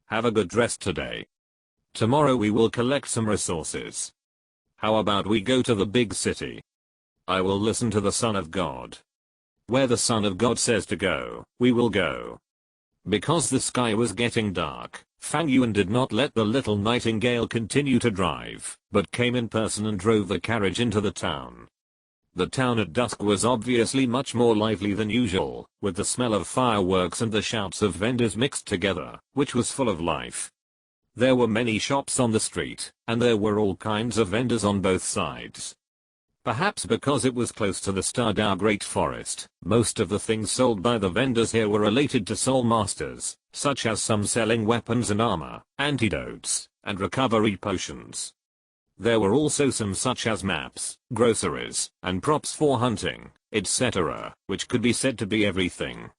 "Have a good rest today. Tomorrow we will collect some resources. How about we go to the big city? I will listen to the Son of God. Where the Son of God says to go, we will go." Because the sky was getting dark, Fang Yuan did not let the Little Nightingale continue to drive, but came in person and drove the carriage into the town. The town at dusk was obviously much more lively than usual, with the smell of fireworks and the shouts of vendors mixed together, which was full of life. There were many shops on the street, and there were all kinds of vendors on both sides. Perhaps because it was close to the Douluo Great Forest, most of the things sold by the vendors here were related to soul masters, such as some selling weapons and armor, antidotes, and recovery potions. There were also some such as maps, groceries, and props for hunting, etc., which could be said to be everything.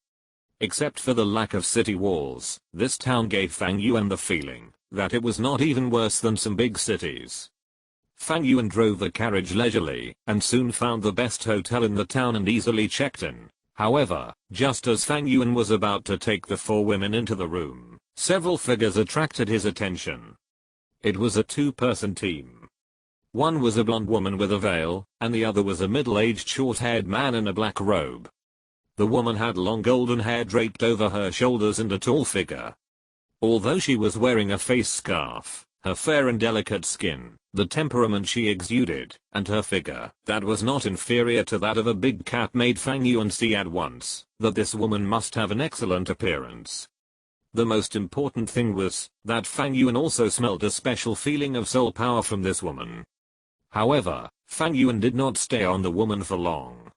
Except for the lack of city walls, this town gave Fang Yuan the feeling that it was not even worse than some big cities. Fang Yuan drove the carriage leisurely, and soon found the best hotel in the town and easily checked in. However, just as Fang Yuan was about to take the 4 women into the room, several figures attracted his attention. It was a 2-person team. One was a blonde woman with a veil, and the other was a middle-aged short-haired man in a black robe. The woman had long golden hair draped over her shoulders and a tall figure. Although she was wearing a face scarf, her fair and delicate skin, the temperament she exuded, and her figure that was not inferior to that of a big cat made Fang Yuan see at once that this woman must have an excellent appearance. The most important thing was that Fang Yuan also smelled a special feeling of soul power from this woman. However, Fang Yuan did not stay on the woman for long.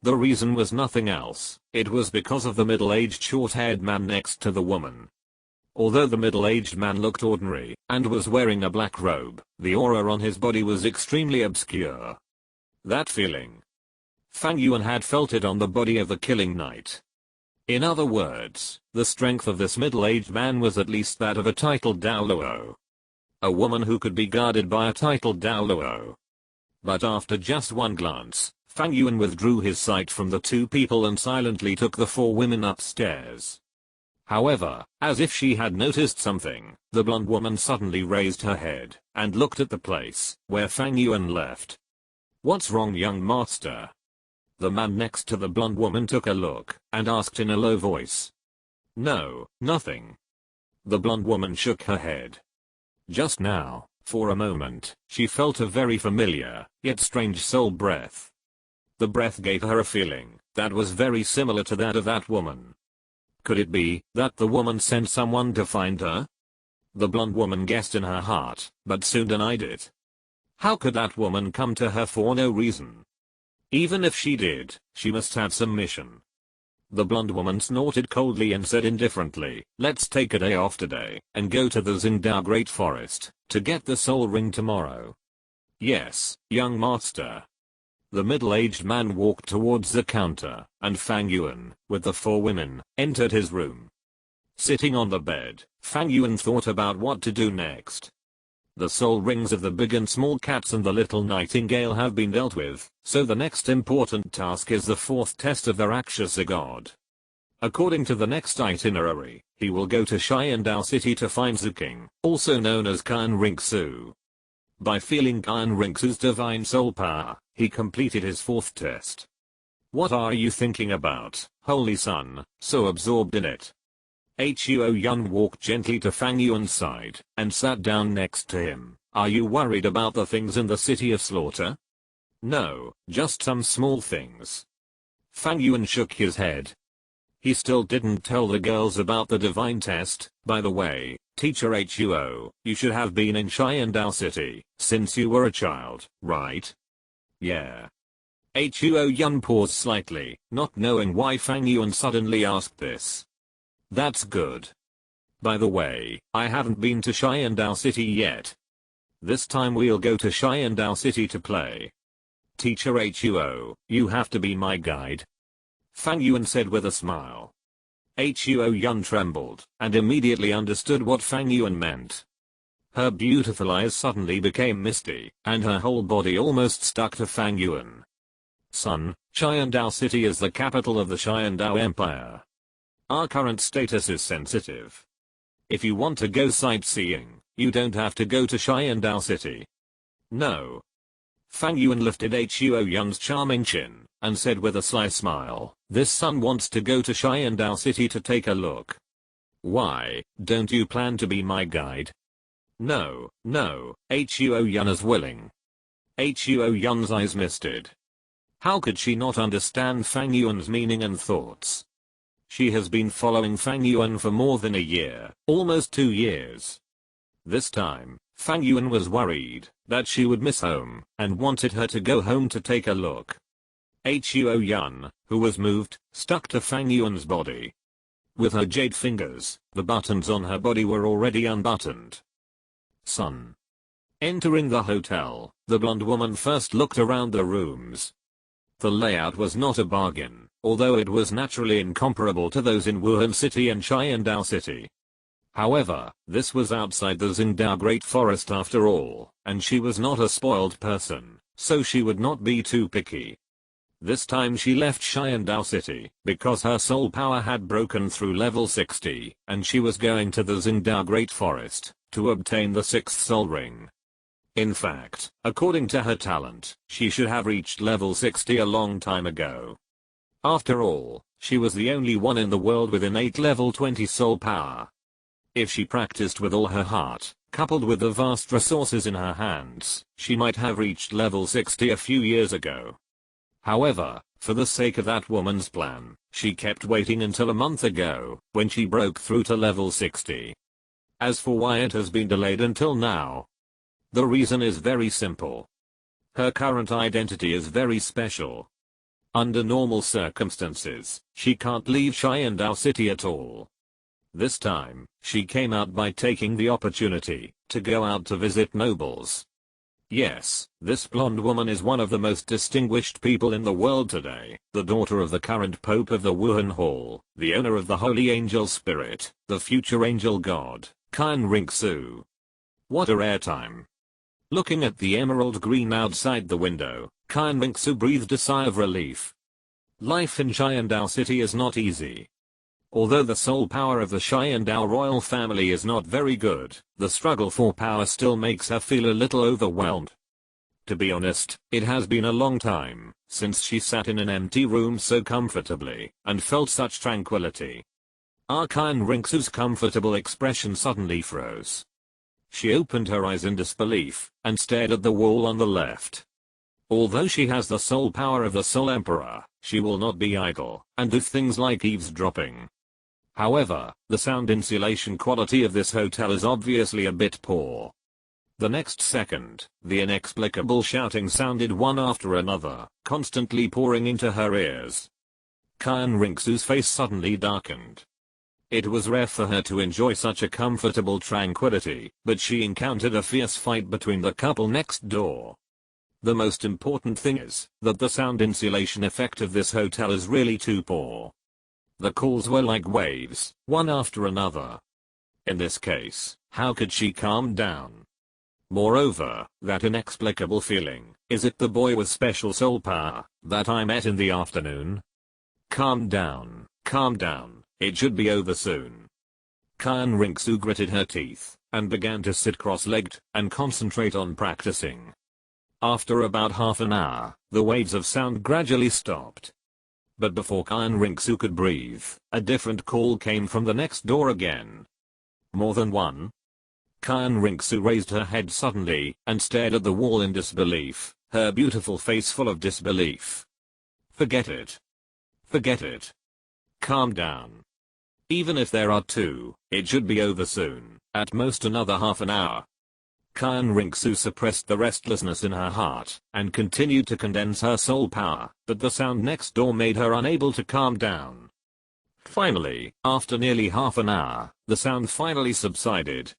The reason was nothing else, it was because of the middle-aged short-haired man next to the woman. Although the middle-aged man looked ordinary, and was wearing a black robe, the aura on his body was extremely obscure. That feeling, Fang Yuan had felt it on the body of the killing knight. In other words, the strength of this middle-aged man was at least that of a titled Douluo. A woman who could be guarded by a titled Douluo. But after just one glance, Fang Yuan withdrew his sight from the 2 people and silently took the 4 women upstairs. However, as if she had noticed something, the blonde woman suddenly raised her head and looked at the place where Fang Yuan left. "What's wrong, young master?" The man next to the blonde woman took a look and asked in a low voice. "No, nothing." The blonde woman shook her head. Just now, for a moment, she felt a very familiar, yet strange soul breath. The breath gave her a feeling that was very similar to that of that woman. Could it be that the woman sent someone to find her? The blonde woman guessed in her heart, but soon denied it. How could that woman come to her for no reason? Even if she did, she must have some mission. The blonde woman snorted coldly and said indifferently, "Let's take a day off today, and go to the Douluo Great Forest, to get the soul ring tomorrow." "Yes, young master." The middle-aged man walked towards the counter, and Fang Yuan, with the 4 women, entered his room. Sitting on the bed, Fang Yuan thought about what to do next. The soul rings of the big and small cats and the little nightingale have been dealt with, so the next important task is the 4th test of the Rakshasa god. According to the next itinerary, he will go to Sharingan city to find Zuking, also known as Kan Ringsu. By feeling Kan Ringsu's divine soul power, he completed his 4th test. What are you thinking about, holy son, so absorbed in it? Huo Yun walked gently to Fang Yuan's side, and sat down next to him. Are you worried about the things in the city of slaughter? No, just some small things. Fang Yuan shook his head. He still didn't tell the girls about the divine test. By the way, teacher Huo, you should have been in Sharingan city, since you were a child, right? Yeah. Huo Yun paused slightly, not knowing why Fang Yuan suddenly asked this. That's good. By the way, I haven't been to Sharingan city yet. This time we'll go to Sharingan city to play. Teacher Huo, you have to be my guide. Fang Yuan said with a smile. Huo Yun trembled, and immediately understood what Fang Yuan meant. Her beautiful eyes suddenly became misty, and her whole body almost stuck to Fang Yuan. Son, Sharingan city is the capital of the Sharingan Empire. Our current status is sensitive. If you want to go sightseeing, you don't have to go to Sharingan city. No. Fang Yuan lifted Huo Yun's charming chin, and said with a sly smile, this son wants to go to Sharingan city to take a look. Why, don't you plan to be my guide? No, Huo Yun is willing. Huo Yun's eyes misted. How could she not understand Fang Yuan's meaning and thoughts? She has been following Fang Yuan for more than a year, almost 2 years. This time, Fang Yuan was worried that she would miss home and wanted her to go home to take a look. Huo Yun, who was moved, stuck to Fang Yuan's body. With her jade fingers, the buttons on her body were already unbuttoned. Son. Entering the hotel, the blonde woman first looked around the rooms. The layout was not a bargain, although it was naturally incomparable to those in Wuhan City and Xiandao City. However, this was outside the Xingdao Great Forest after all, and she was not a spoiled person, so she would not be too picky. This time she left Xiandao City because her soul power had broken through level 60, and she was going to the Xingdao Great Forest to obtain the 6th soul ring. In fact, according to her talent, she should have reached level 60 a long time ago. After all, she was the only one in the world with innate level 20 soul power. If she practiced with all her heart, coupled with the vast resources in her hands, she might have reached level 60 a few years ago. However, for the sake of that woman's plan, she kept waiting until a month ago, when she broke through to level 60. As for why it has been delayed until now, the reason is very simple. Her current identity is very special. Under normal circumstances, she can't leave Xiandao City at all. This time, she came out by taking the opportunity to go out to visit nobles. Yes, this blonde woman is one of the most distinguished people in the world today, the daughter of the current Pope of the Wuhan Hall, the owner of the Holy Angel Spirit, the future angel god, Qian Ringsu. What a rare time. Looking at the emerald green outside the window, Qian Ringsu breathed a sigh of relief. Life in Xiandao City is not easy. Although the soul power of the Xiandao royal family is not very good, the struggle for power still makes her feel a little overwhelmed. To be honest, it has been a long time since she sat in an empty room so comfortably and felt such tranquility. Qian Ringsu's comfortable expression suddenly froze. She opened her eyes in disbelief and stared at the wall on the left. Although she has the soul power of the Soul Emperor, she will not be idle and do things like eavesdropping. However, the sound insulation quality of this hotel is obviously a bit poor. The next second, the inexplicable shouting sounded one after another, constantly pouring into her ears. Qian Ringsu's face suddenly darkened. It was rare for her to enjoy such a comfortable tranquility, but she encountered a fierce fight between the couple next door. The most important thing is that the sound insulation effect of this hotel is really too poor. The calls were like waves, one after another. In this case, how could she calm down? Moreover, that inexplicable feeling, is it the boy with special soul power that I met in the afternoon? Calm down, it should be over soon. Qian Ringsu gritted her teeth and began to sit cross-legged and concentrate on practicing. After about half an hour, the waves of sound gradually stopped. But before Qian Ringsu could breathe, a different call came from the next door again. More than one? Qian Ringsu raised her head suddenly and stared at the wall in disbelief, her beautiful face full of disbelief. Forget it. Forget it. Calm down. Even if there are two, it should be over soon, at most another half an hour. Qian Ringsu suppressed the restlessness in her heart and continued to condense her soul power, but the sound next door made her unable to calm down. Finally, after nearly half an hour, the sound finally subsided.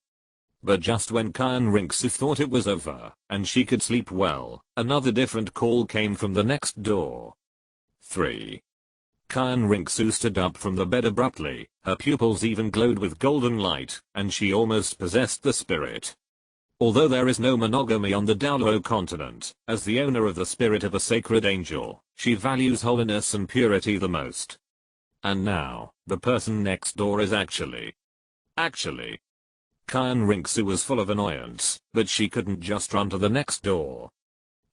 But just when Qian Ringsu thought it was over, and she could sleep well, another different call came from the next door. 3. Qian Ringsu stood up from the bed abruptly, her pupils even glowed with golden light, and she almost possessed the spirit. Although there is no monogamy on the Douluo Continent, as the owner of the spirit of a sacred angel, she values holiness and purity the most. And now, the person next door is actually. Qian Ringsu was full of annoyance, but she couldn't just run to the next door.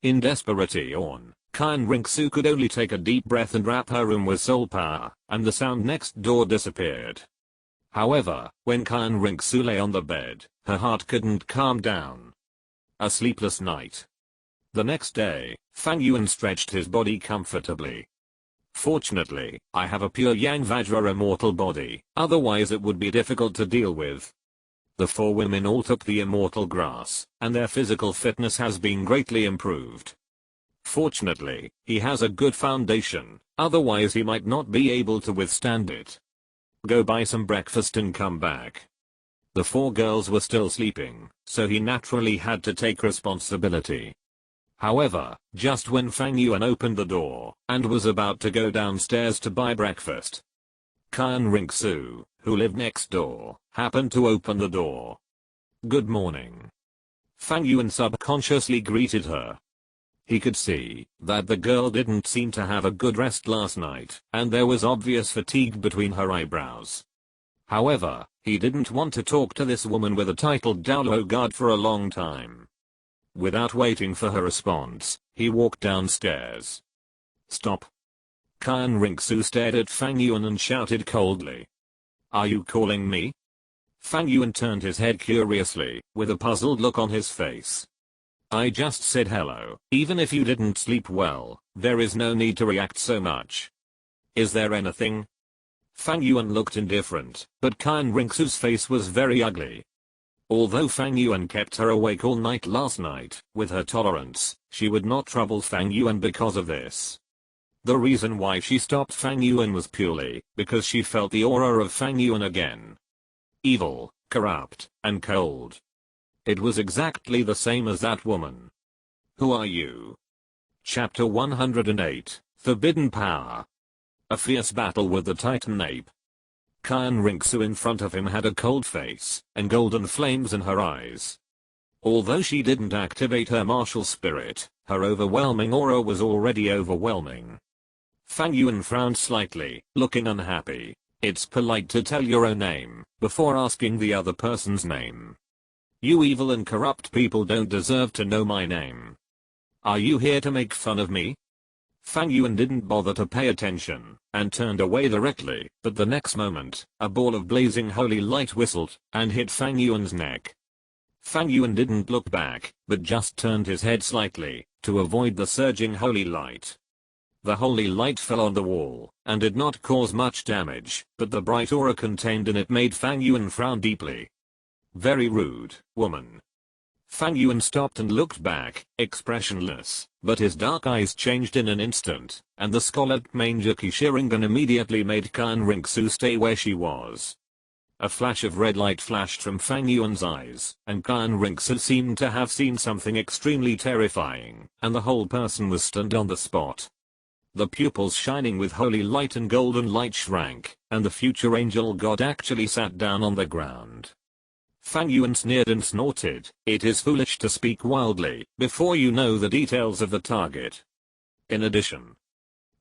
In desperation, Qian Ringsu could only take a deep breath and wrap her room with soul power, and the sound next door disappeared. However, when Qian Ringsu lay on the bed, her heart couldn't calm down. A sleepless night. The next day, Fang Yuan stretched his body comfortably. Fortunately, I have a pure Yang Vajra immortal body, otherwise it would be difficult to deal with. The four women all took the immortal grass, and their physical fitness has been greatly improved. Fortunately, he has a good foundation, otherwise he might not be able to withstand it. Go buy some breakfast and come back. The four girls were still sleeping, so he naturally had to take responsibility. However, just when Fang Yuan opened the door, and was about to go downstairs to buy breakfast, Qian Ringsu, who lived next door, happened to open the door. Good morning. Fang Yuan subconsciously greeted her. He could see that the girl didn't seem to have a good rest last night, and there was obvious fatigue between her eyebrows. However, he didn't want to talk to this woman with a titled Douluo guard for a long time. Without waiting for her response, he walked downstairs. Stop. Qian Ringsu stared at Fang Yuan and shouted coldly. Are you calling me? Fang Yuan turned his head curiously, with a puzzled look on his face. I just said hello. Even if you didn't sleep well, there is no need to react so much. Is there anything? Fang Yuan looked indifferent, but Qian Ringsu's face was very ugly. Although Fang Yuan kept her awake all night last night, with her tolerance, she would not trouble Fang Yuan because of this. The reason why she stopped Fang Yuan was purely because she felt the aura of Fang Yuan again. Evil, corrupt, and cold. It was exactly the same as that woman. Who are you? Chapter 108, Forbidden Power. A fierce battle with the Titan ape. Qian Ringsu in front of him had a cold face, and golden flames in her eyes. Although she didn't activate her martial spirit, her overwhelming aura was already overwhelming. Fang Yuan frowned slightly, looking unhappy. It's polite to tell your own name, before asking the other person's name. You evil and corrupt people don't deserve to know my name. Are you here to make fun of me? Fang Yuan didn't bother to pay attention, and turned away directly, but the next moment, a ball of blazing holy light whistled, and hit Fang Yuan's neck. Fang Yuan didn't look back, but just turned his head slightly, to avoid the surging holy light. The holy light fell on the wall, and did not cause much damage, but the bright aura contained in it made Fang Yuan frown deeply. Very rude, woman. Fang Yuan stopped and looked back, expressionless, but his dark eyes changed in an instant, and the scarlet Manjaki Sharingan immediately made Qian Ringsu stay where she was. A flash of red light flashed from Fang Yuan's eyes, and Qian Ringsu seemed to have seen something extremely terrifying, and the whole person was stunned on the spot. The pupils shining with holy light and golden light shrank, and the future angel god actually sat down on the ground. Fang Yuan sneered and snorted, it is foolish to speak wildly, before you know the details of the target. In addition,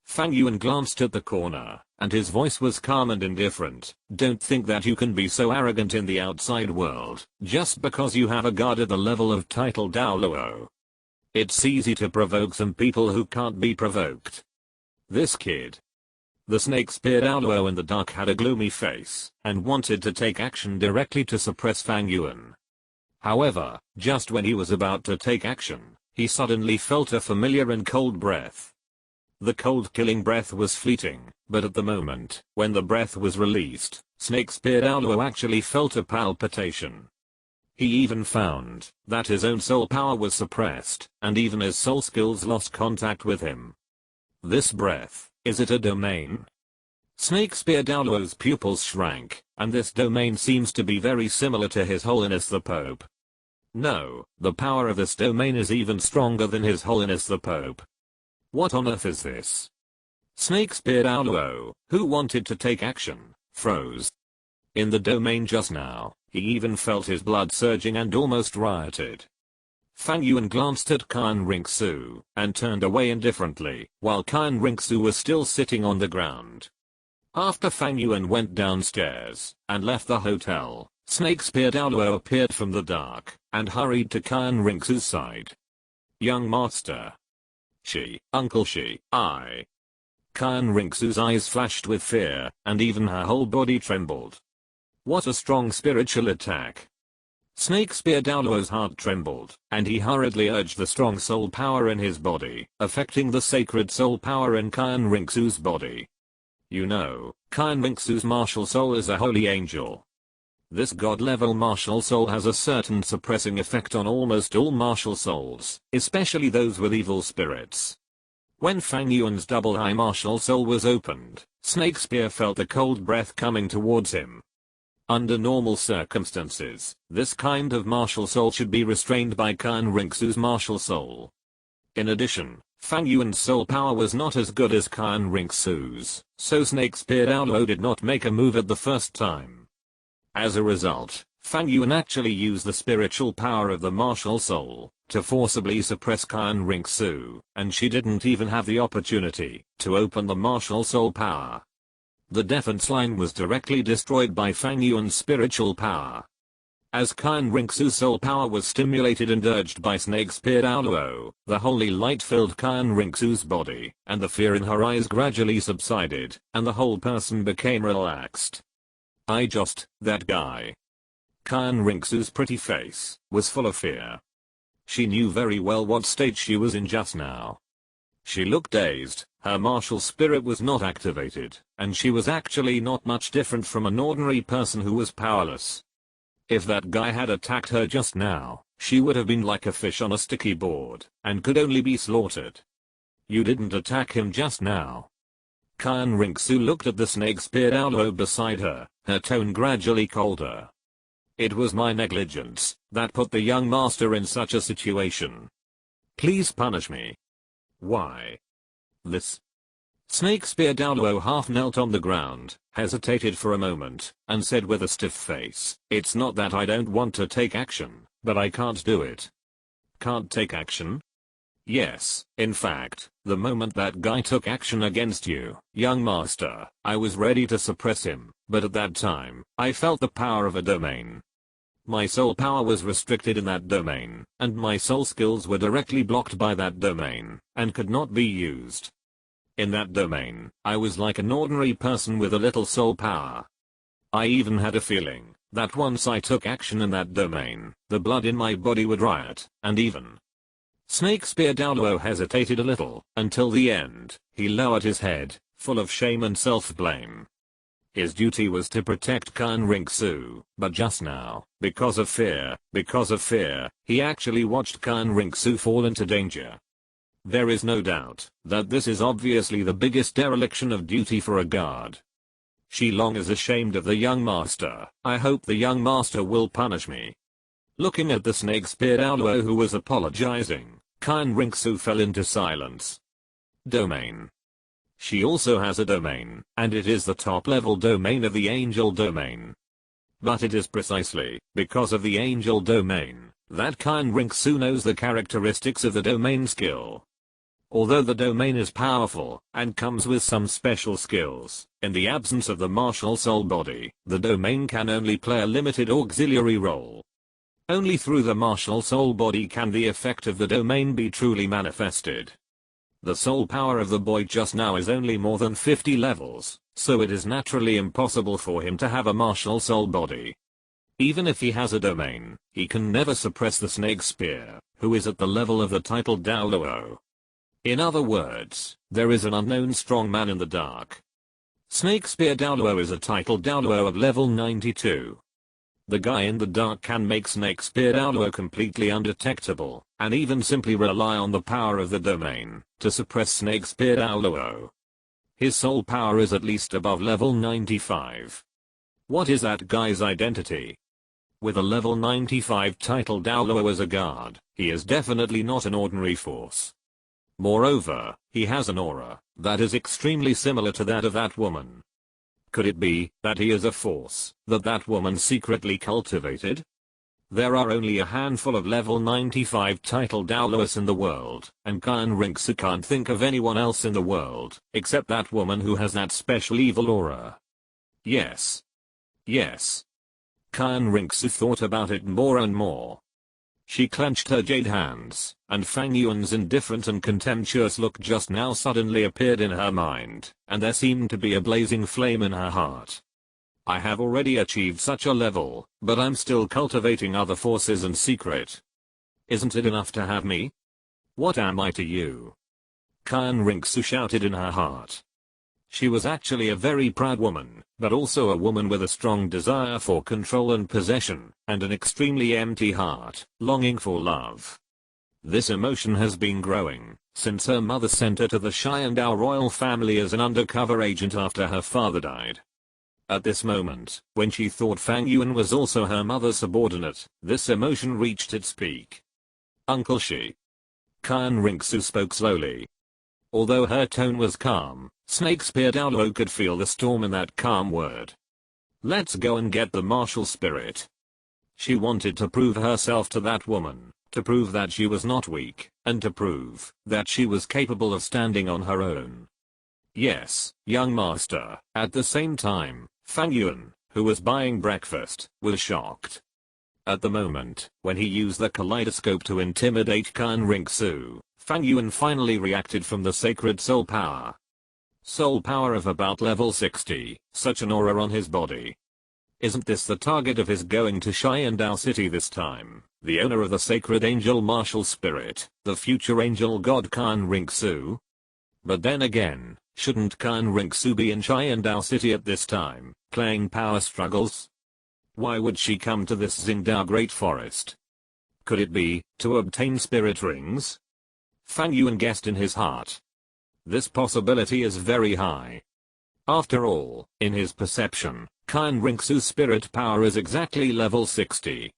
Fang Yuan glanced at the corner, and his voice was calm and indifferent. Don't think that you can be so arrogant in the outside world, just because you have a guard at the level of title Douluo. It's easy to provoke some people who can't be provoked. This kid. The snake-speared Douluo in the dark had a gloomy face, and wanted to take action directly to suppress Fang Yuan. However, just when he was about to take action, he suddenly felt a familiar and cold breath. The cold killing breath was fleeting, but at the moment, when the breath was released, snake-speared Douluo actually felt a palpitation. He even found that his own soul power was suppressed, and even his soul skills lost contact with him. This breath, is it a domain? Snake-speared Douluo's pupils shrank, and this domain seems to be very similar to His Holiness the Pope. No, the power of this domain is even stronger than His Holiness the Pope. What on earth is this? Snake-speared Douluo, who wanted to take action, froze. In the domain just now, he even felt his blood surging and almost rioted. Fang Yuan glanced at Qian Ringsu, and turned away indifferently, while Qian Ringsu was still sitting on the ground. After Fang Yuan went downstairs, and left the hotel, snake-speared Douluo appeared from the dark, and hurried to Qian Ringsu's side. Young master. Uncle I. Qian Ringsu's eyes flashed with fear, and even her whole body trembled. What a strong spiritual attack. Snake Spear Douluo's heart trembled, and he hurriedly urged the strong soul power in his body, affecting the sacred soul power in Qian Rinxu's body. You know, Qian Rinxu's martial soul is a holy angel. This god-level martial soul has a certain suppressing effect on almost all martial souls, especially those with evil spirits. When Fang Yuan's double high martial soul was opened, Snake Spear felt a cold breath coming towards him. Under normal circumstances, this kind of martial soul should be restrained by Qian Rinxu's martial soul. In addition, Fang Yuan's soul power was not as good as Qian Rinxu's, so Snake Spear Douluo did not make a move at the first time. As a result, Fang Yuan actually used the spiritual power of the martial soul to forcibly suppress Qian Rinxu, and she didn't even have the opportunity to open the martial soul power. The defense line was directly destroyed by Fang Yuan's spiritual power. As Qian Rinxu's soul power was stimulated and urged by Snake Spear Douluo, the holy light filled Qian Rinxu's body, and the fear in her eyes gradually subsided, and the whole person became relaxed. That guy. Qian Rinxu's pretty face was full of fear. She knew very well what state she was in just now. She looked dazed, her martial spirit was not activated, and she was actually not much different from an ordinary person who was powerless. If that guy had attacked her just now, she would have been like a fish on a sticky board, and could only be slaughtered. You didn't attack him just now. Qian Rinxu looked at the Snake Spear Douluo beside her, her tone gradually colder. It was my negligence that put the young master in such a situation. Please punish me. Why? This. Snake Spear Douluo half knelt on the ground, hesitated for a moment, and said with a stiff face, "It's not that I don't want to take action, but I can't do it." Can't take action? Yes, in fact, the moment that guy took action against you, young master, I was ready to suppress him, but at that time, I felt the power of a domain. My soul power was restricted in that domain, and my soul skills were directly blocked by that domain, and could not be used. In that domain, I was like an ordinary person with a little soul power. I even had a feeling that once I took action in that domain, the blood in my body would riot, and even. Snake Spear Douluo hesitated a little, until the end, he lowered his head, full of shame and self-blame. His duty was to protect Qian Rinxu, but just now, because of fear, he actually watched Qian Rinxu fall into danger. There is no doubt that this is obviously the biggest dereliction of duty for a guard. Shilong is ashamed of the young master. I hope the young master will punish me. Looking at the Snake Spear Douluo who was apologizing, Qian Rinxu fell into silence. Domain. She also has a domain, and it is the top-level domain of the angel domain. But it is precisely because of the angel domain that Qian Rinxu knows the characteristics of the domain skill. Although the domain is powerful and comes with some special skills, in the absence of the martial soul body, the domain can only play a limited auxiliary role. Only through the martial soul body can the effect of the domain be truly manifested. The soul power of the boy just now is only more than 50 levels, so it is naturally impossible for him to have a martial soul body. Even if he has a domain, he can never suppress the Snake Spear, who is at the level of the titled Douluo. In other words, there is an unknown strong man in the dark. Snake Spear Douluo is a titled Douluo of level 92. The guy in the dark can make Snake Spear Douluo completely undetectable, and even simply rely on the power of the domain to suppress Snake Spear Douluo. His soul power is at least above level 95. What is that guy's identity? With a level 95 title Douluo as a guard, he is definitely not an ordinary force. Moreover, he has an aura that is extremely similar to that of that woman. Could it be that he is a force that woman secretly cultivated? There are only a handful of level 95 title Douluos in the world, and Qian Rinxu can't think of anyone else in the world except that woman who has that special evil aura. Yes. Yes. Qian Rinxu thought about it more and more. She clenched her jade hands, and Fang Yuan's indifferent and contemptuous look just now suddenly appeared in her mind, and there seemed to be a blazing flame in her heart. I have already achieved such a level, but I'm still cultivating other forces in secret. Isn't it enough to have me? What am I to you? Kyan Rinxu shouted in her heart. She was actually a very proud woman, but also a woman with a strong desire for control and possession, and an extremely empty heart, longing for love. This emotion has been growing since her mother sent her to the Sharingan royal family as an undercover agent after her father died. At this moment, when she thought Fang Yuan was also her mother's subordinate, this emotion reached its peak. Uncle Shi. Kyan Rinxu spoke slowly. Although her tone was calm, Snake Spear Douluo could feel the storm in that calm word. Let's go and get the martial spirit. She wanted to prove herself to that woman, to prove that she was not weak, and to prove that she was capable of standing on her own. Yes, young master. At the same time, Fang Yuan, who was buying breakfast, was shocked. At the moment, when he used the kaleidoscope to intimidate Kyan Rinxu, Fang Yuan finally reacted from the sacred soul power. Soul power of about level 60, such an aura on his body. Isn't this the target of his going to Sharingan City this time? The owner of the sacred angel martial spirit, the future angel god Kyan Rinxu? But then again, shouldn't Kyan Rinxu be in Sharingan City at this time, playing power struggles? Why would she come to this Xingdao Great Forest? Could it be to obtain spirit rings? Fang Yuan guessed in his heart. This possibility is very high. After all, in his perception, Kyan Rinxu's spirit power is exactly level 60.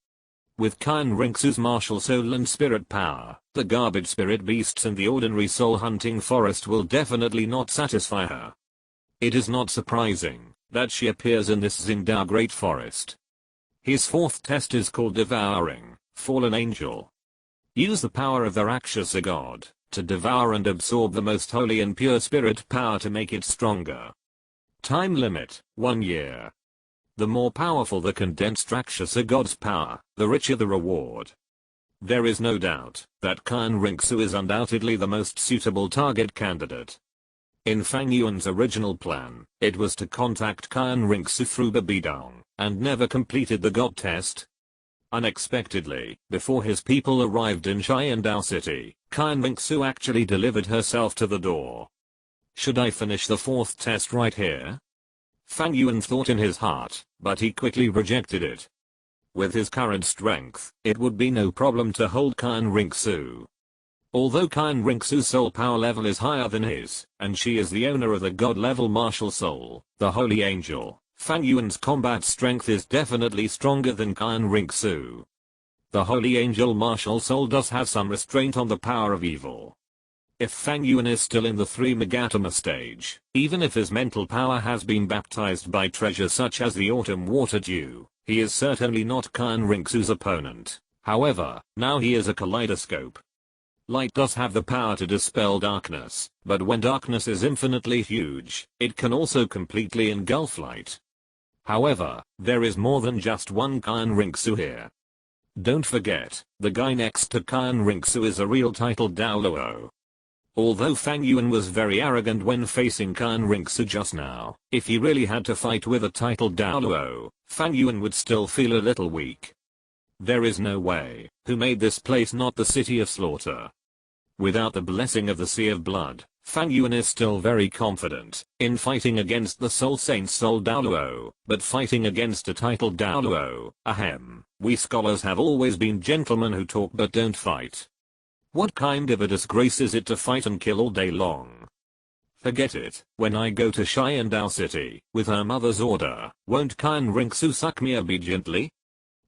With Kyan Rinxu's martial soul and spirit power, the garbage spirit beasts in the ordinary soul hunting forest will definitely not satisfy her. It is not surprising that she appears in this Xingdao Great Forest. His fourth test is called Devouring, Fallen Angel. Use the power of the Rakshasa god to devour and absorb the most holy and pure spirit power to make it stronger. Time limit, 1 year. The more powerful the condensed Rakshasa god's power, the richer the reward. There is no doubt that Kyan Rinxu is undoubtedly the most suitable target candidate. In Fang Yuan's original plan, it was to contact Kyan Rinxu through Babidong, and never completed the god test. Unexpectedly, before his people arrived in Sharingan City, Kyan Rinxu actually delivered herself to the door. Should I finish the fourth test right here? Fang Yuan thought in his heart, but he quickly rejected it. With his current strength, it would be no problem to hold Kyan Rinxu. Although Kyan Rinxu's soul power level is higher than his, and she is the owner of the god-level martial soul, the holy angel, Fang Yuan's combat strength is definitely stronger than Kyan Rinxu. The holy angel martial soul does have some restraint on the power of evil. If Fang Yuan is still in the 3 Megatama stage, even if his mental power has been baptized by treasures such as the autumn water dew, he is certainly not Kyan Rinxu's opponent. However, now he is a kaleidoscope. Light does have the power to dispel darkness, but when darkness is infinitely huge, it can also completely engulf light. However, there is more than just one Kyan Rinxu here. Don't forget, the guy next to Kyan Rinxu is a real titled Douluo. Although Fang Yuan was very arrogant when facing Kyan Rinxu just now, if he really had to fight with a titled Douluo, Fang Yuan would still feel a little weak. There is no way. Who made this place not the city of slaughter? Without the blessing of the Sea of Blood, Fang Yuan is still very confident in fighting against the Soul Saint's Soul Douluo, but fighting against a titled Douluo, ahem. We scholars have always been gentlemen who talk but don't fight. What kind of a disgrace is it to fight and kill all day long? Forget it. When I go to Sharingan City, with her mother's order, won't Kyan Rinxu suck me obediently?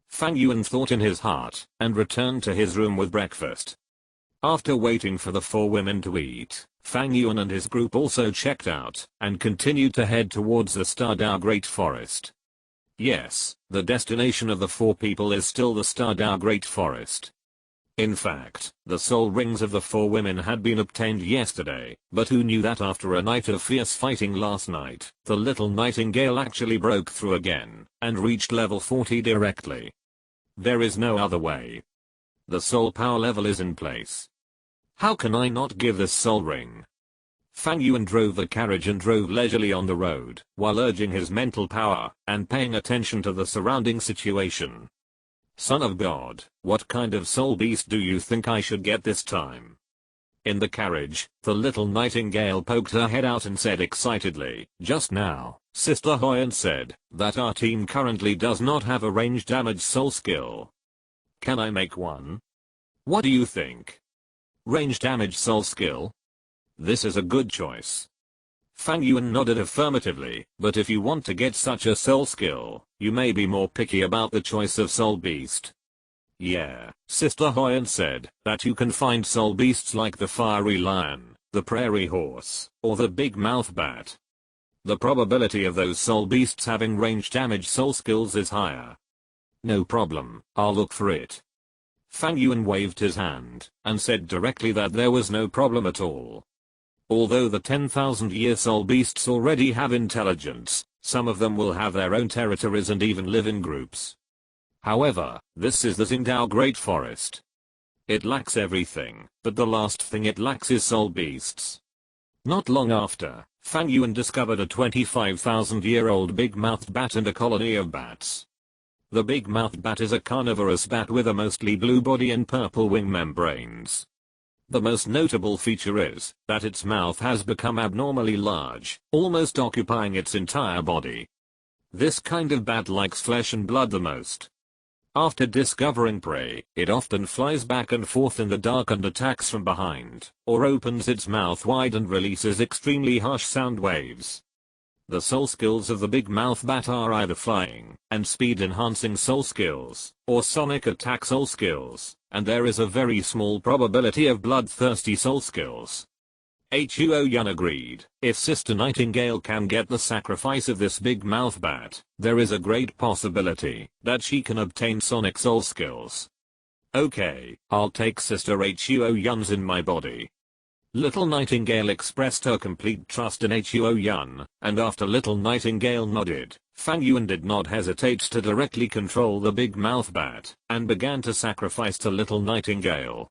Fang Yuan thought in his heart, and returned to his room with breakfast. After waiting for the 4 women to eat, Fang Yuan and his group also checked out, and continued to head towards the Stardao Great Forest. Yes, the destination of the 4 people is still the Stardao Great Forest. In fact, the soul rings of the 4 women had been obtained yesterday, but who knew that after a night of fierce fighting last night, the little nightingale actually broke through again, and reached level 40 directly. There is no other way. The soul power level is in place. How can I not give this soul ring? Fang Yuan drove the carriage and drove leisurely on the road, while urging his mental power and paying attention to the surrounding situation. Son of God, what kind of soul beast do you think I should get this time? In the carriage, the little nightingale poked her head out and said excitedly, just now, Sister Huyan said that our team currently does not have a range damage soul skill. Can I make one? What do you think? Range damage soul skill? This is a good choice. Fang Yuan nodded affirmatively, but if you want to get such a soul skill, you may be more picky about the choice of soul beast. Yeah, Sister Huyan said that you can find soul beasts like the fiery lion, the prairie horse, or the big mouth bat. The probability of those soul beasts having range damage soul skills is higher. No problem, I'll look for it. Fang Yuan waved his hand and said directly that there was no problem at all. Although the 10,000-year soul beasts already have intelligence, some of them will have their own territories and even live in groups. However, this is the Tsingtao Great Forest. It lacks everything, but the last thing it lacks is soul beasts. Not long after, Fang Yuan discovered a 25,000-year-old big-mouthed bat and a colony of bats. The big-mouthed bat is a carnivorous bat with a mostly blue body and purple wing membranes. The most notable feature is that its mouth has become abnormally large, almost occupying its entire body. This kind of bat likes flesh and blood the most. After discovering prey, it often flies back and forth in the dark and attacks from behind, or opens its mouth wide and releases extremely harsh sound waves. The soul skills of the big mouth bat are either flying and speed enhancing soul skills, or sonic attack soul skills, and there is a very small probability of bloodthirsty soul skills. Huoyun agreed, if Sister Nightingale can get the sacrifice of this big mouth bat, there is a great possibility that she can obtain sonic soul skills. Okay, I'll take Sister Huoyun's in my body. Little Nightingale expressed her complete trust in Huoyun, and after Little Nightingale nodded, Fang Yuan did not hesitate to directly control the big mouth bat, and began to sacrifice to Little Nightingale.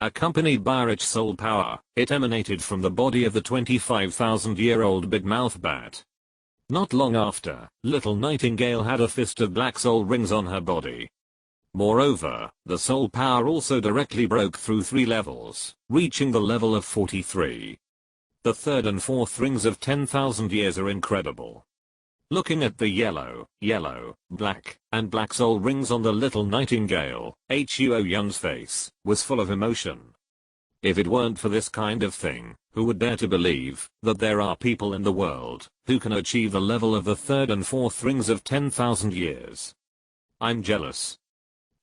Accompanied by rich soul power, it emanated from the body of the 25,000-year-old big mouth bat. Not long after, Little Nightingale had a fist of black soul rings on her body. Moreover, the soul power also directly broke through 3 levels, reaching the level of 43. The 3rd and 4th rings of 10,000 years are incredible. Looking at the yellow, black, and black soul rings on the Little Nightingale, Huoyun's face was full of emotion. If it weren't for this kind of thing, who would dare to believe that there are people in the world who can achieve the level of the 3rd and 4th rings of 10,000 years? I'm jealous.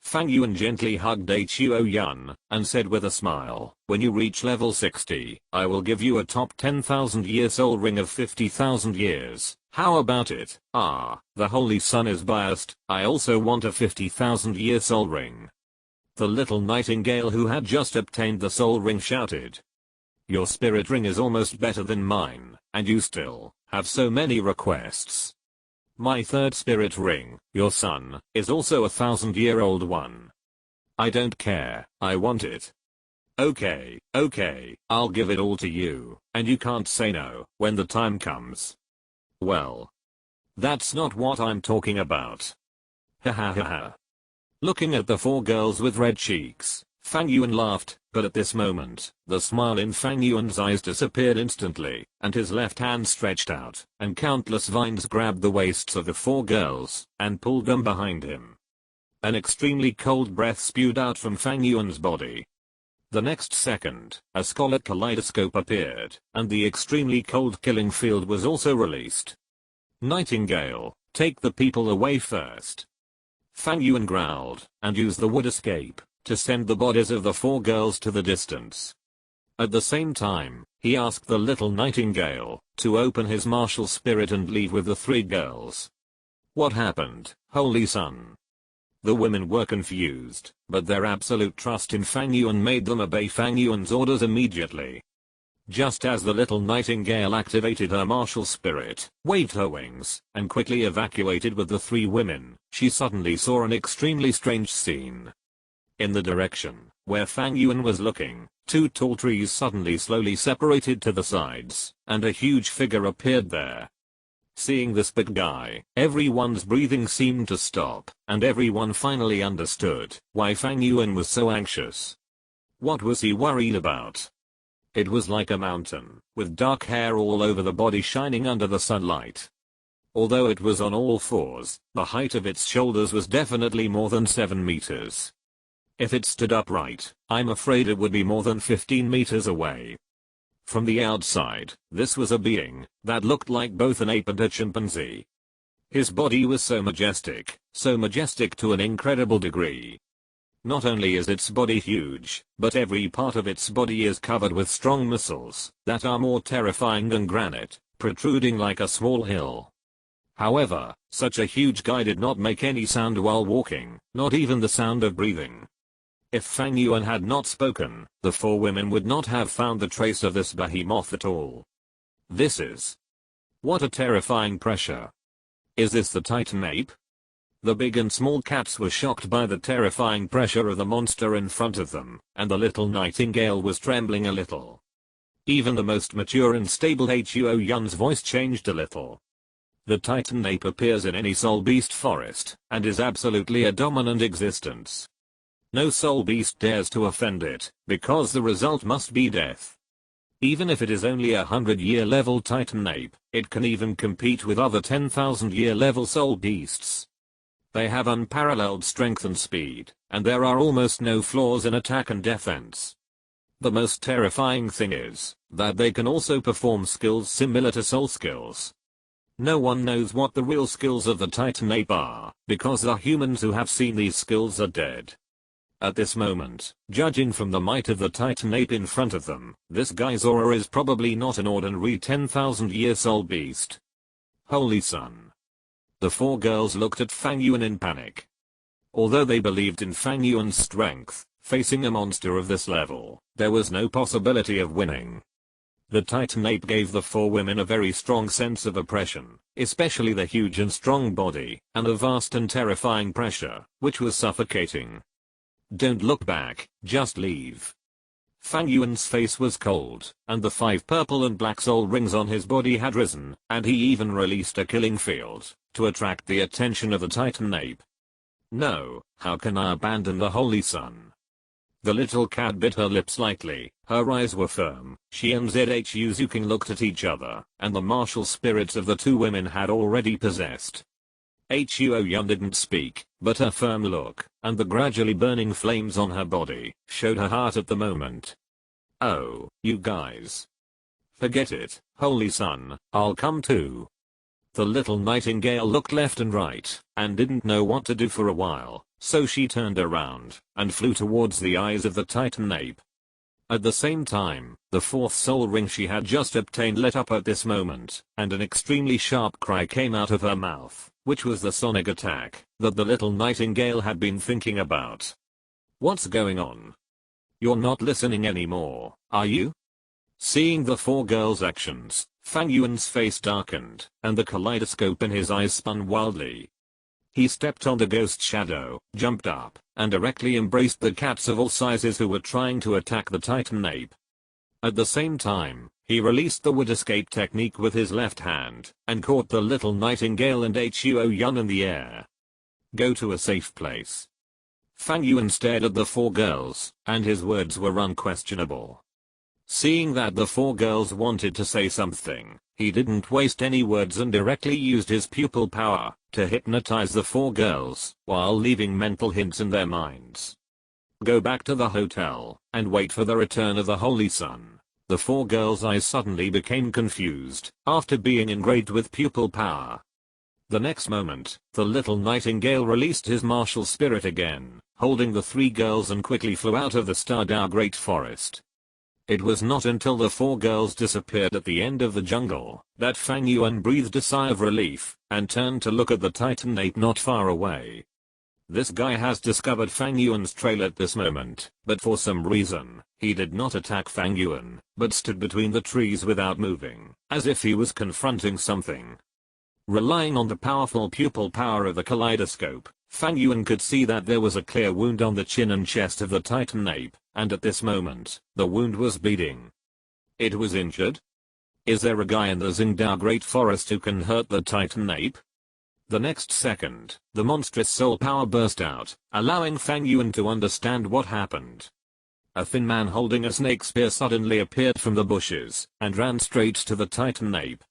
Fang Yuan gently hugged Huoyun and said with a smile, when you reach level 60, I will give you a top 10,000 year soul ring of 50,000 years. How about it? Ah, the Holy Sun is biased, I also want a 50,000 year soul ring. The little nightingale who had just obtained the soul ring shouted. Your spirit ring is almost better than mine, and you still have so many requests. My 3rd spirit ring, your son, is also a 1,000-year-old one. I don't care, I want it. Okay, I'll give it all to you, and you can't say no when the time comes. Well, that's not what I'm talking about. Ha ha ha ha. Looking at the 4 girls with red cheeks, Fang Yuan laughed, but at this moment, the smile in Fang Yuan's eyes disappeared instantly, and his left hand stretched out, and countless vines grabbed the waists of the 4 girls, and pulled them behind him. An extremely cold breath spewed out from Fang Yuan's body. The next second, a scarlet kaleidoscope appeared, and the extremely cold killing field was also released. Nightingale, take the people away first. Fang Yuan growled, and used the wood escape to send the bodies of the 4 girls to the distance. At the same time, he asked the little nightingale to open his martial spirit and leave with the 3 girls. What happened, Holy Sun? The women were confused, but their absolute trust in Fang Yuan made them obey Fang Yuan's orders immediately. Just as the little nightingale activated her martial spirit, waved her wings, and quickly evacuated with the 3 women, she suddenly saw an extremely strange scene. In the direction where Fang Yuan was looking, two tall trees suddenly slowly separated to the sides, and a huge figure appeared there. Seeing this big guy, everyone's breathing seemed to stop, and everyone finally understood why Fang Yuan was so anxious. What was he worried about? It was like a mountain, with dark hair all over the body shining under the sunlight. Although it was on all fours, the height of its shoulders was definitely more than 7 meters. If it stood upright, I'm afraid it would be more than 15 meters away. From the outside, this was a being that looked like both an ape and a chimpanzee. His body was so majestic to an incredible degree. Not only is its body huge, but every part of its body is covered with strong muscles that are more terrifying than granite, protruding like a small hill. However, such a huge guy did not make any sound while walking, not even the sound of breathing. If Fang Yuan had not spoken, the four women would not have found the trace of this behemoth at all. What a terrifying pressure. Is this the Titan ape? The big and small cats were shocked by the terrifying pressure of the monster in front of them, and the little nightingale was trembling a little. Even the most mature and stable Huo Yun's voice changed a little. The Titan ape appears in any soul beast forest, and is absolutely a dominant existence. No soul beast dares to offend it, because the result must be death. Even if it is only 100-year level Titan ape, it can even compete with other 10,000-year level soul beasts. They have unparalleled strength and speed, and there are almost no flaws in attack and defense. The most terrifying thing is that they can also perform skills similar to soul skills. No one knows what the real skills of the Titan ape are, because the humans who have seen these skills are dead. At this moment, judging from the might of the Titan ape in front of them, this guy's aura is probably not an ordinary 10,000-year soul beast. Holy sun. The four girls looked at Fang Yuan in panic. Although they believed in Fang Yuan's strength, facing a monster of this level, there was no possibility of winning. The Titan ape gave the four women a very strong sense of oppression, especially the huge and strong body, and the vast and terrifying pressure, which was suffocating. Don't look back, just leave. Fang Yuan's face was cold, and the 5 purple and black soul rings on his body had risen, and he even released a killing field to attract the attention of the Titan ape. No, how can I abandon the holy sun? The little cat bit her lip slightly, her eyes were firm. She and Zhu Zuking looked at each other, and the martial spirits of the two women had already possessed. Huo Yun didn't speak, but her firm look, and the gradually burning flames on her body, showed her heart at the moment. Oh, you guys. Forget it, holy sun, I'll come too. The little nightingale looked left and right, and didn't know what to do for a while, so she turned around, and flew towards the eyes of the Titan ape. At the same time, the 4th soul ring she had just obtained lit up at this moment, and an extremely sharp cry came out of her mouth, which was the sonic attack that the little nightingale had been thinking about. What's going on? You're not listening anymore, are you? Seeing the 4 girls' actions, Fang Yuan's face darkened, and the kaleidoscope in his eyes spun wildly. He stepped on the ghost shadow, jumped up, and directly embraced the cats of all sizes who were trying to attack the Titan ape. At the same time, he released the wood escape technique with his left hand, and caught the little nightingale and Huo Yun in the air. Go to a safe place. Fang Yuan stared at the 4 girls, and his words were unquestionable. Seeing that the 4 girls wanted to say something, he didn't waste any words and directly used his pupil power to hypnotize the 4 girls, while leaving mental hints in their minds. Go back to the hotel, and wait for the return of the holy sun. The 4 girls' eyes suddenly became confused, after being engraved with pupil power. The next moment, the little nightingale released his martial spirit again, holding the 3 girls and quickly flew out of the Stardao Great Forest. It was not until the 4 girls disappeared at the end of the jungle that Fang Yuan breathed a sigh of relief and turned to look at the Titan ape not far away. This guy has discovered Fang Yuan's trail at this moment, but for some reason, he did not attack Fang Yuan, but stood between the trees without moving, as if he was confronting something. Relying on the powerful pupil power of the kaleidoscope, Fang Yuan could see that there was a clear wound on the chin and chest of the Titan ape, and at this moment, the wound was bleeding. It was injured? Is there a guy in the Xingdao Great Forest who can hurt the Titan ape? The next second, the monstrous soul power burst out, allowing Fang Yuan to understand what happened. A thin man holding a snake spear suddenly appeared from the bushes, and ran straight to the Titan ape.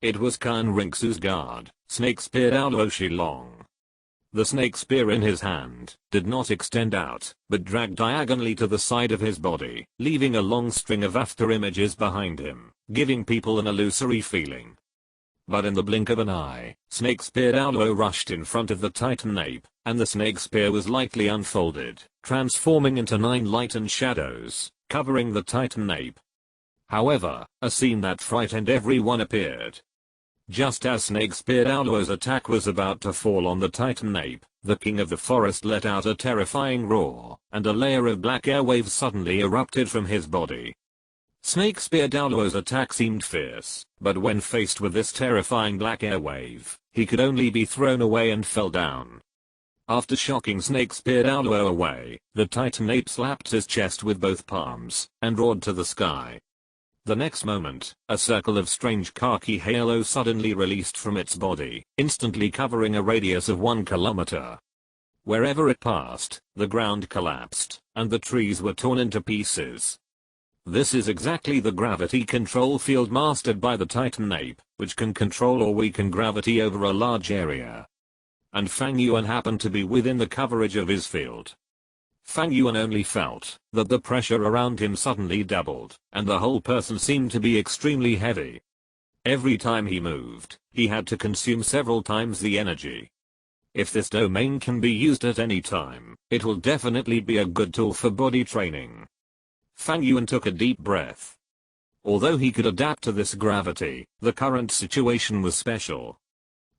It was Kan Rinxu's guard, snake spear Douluo Long. The snake spear in his hand did not extend out, but dragged diagonally to the side of his body, leaving a long string of after images behind him, giving people an illusory feeling. But in the blink of an eye, snake spear Douluo rushed in front of the Titan ape, and the snake spear was lightly unfolded, transforming into 9 light and shadows, covering the Titan ape. However, a scene that frightened everyone appeared. Just as snake spear Douluo's attack was about to fall on the Titan ape, the king of the forest let out a terrifying roar, and a layer of black airwaves suddenly erupted from his body. Snake spear Douluo's attack seemed fierce, but when faced with this terrifying black airwave, he could only be thrown away and fell down. After shocking snake spear Douluo away, the Titan ape slapped his chest with both palms, and roared to the sky. The next moment, a circle of strange khaki halo suddenly released from its body, instantly covering a radius of 1 kilometer. Wherever it passed, the ground collapsed, and the trees were torn into pieces. This is exactly the gravity control field mastered by the Titan ape, which can control or weaken gravity over a large area. And Fang Yuan happened to be within the coverage of his field. Fang Yuan only felt that the pressure around him suddenly doubled, and the whole person seemed to be extremely heavy. Every time he moved, he had to consume several times the energy. If this domain can be used at any time, it will definitely be a good tool for body training. Fang Yuan took a deep breath. Although he could adapt to this gravity, the current situation was special.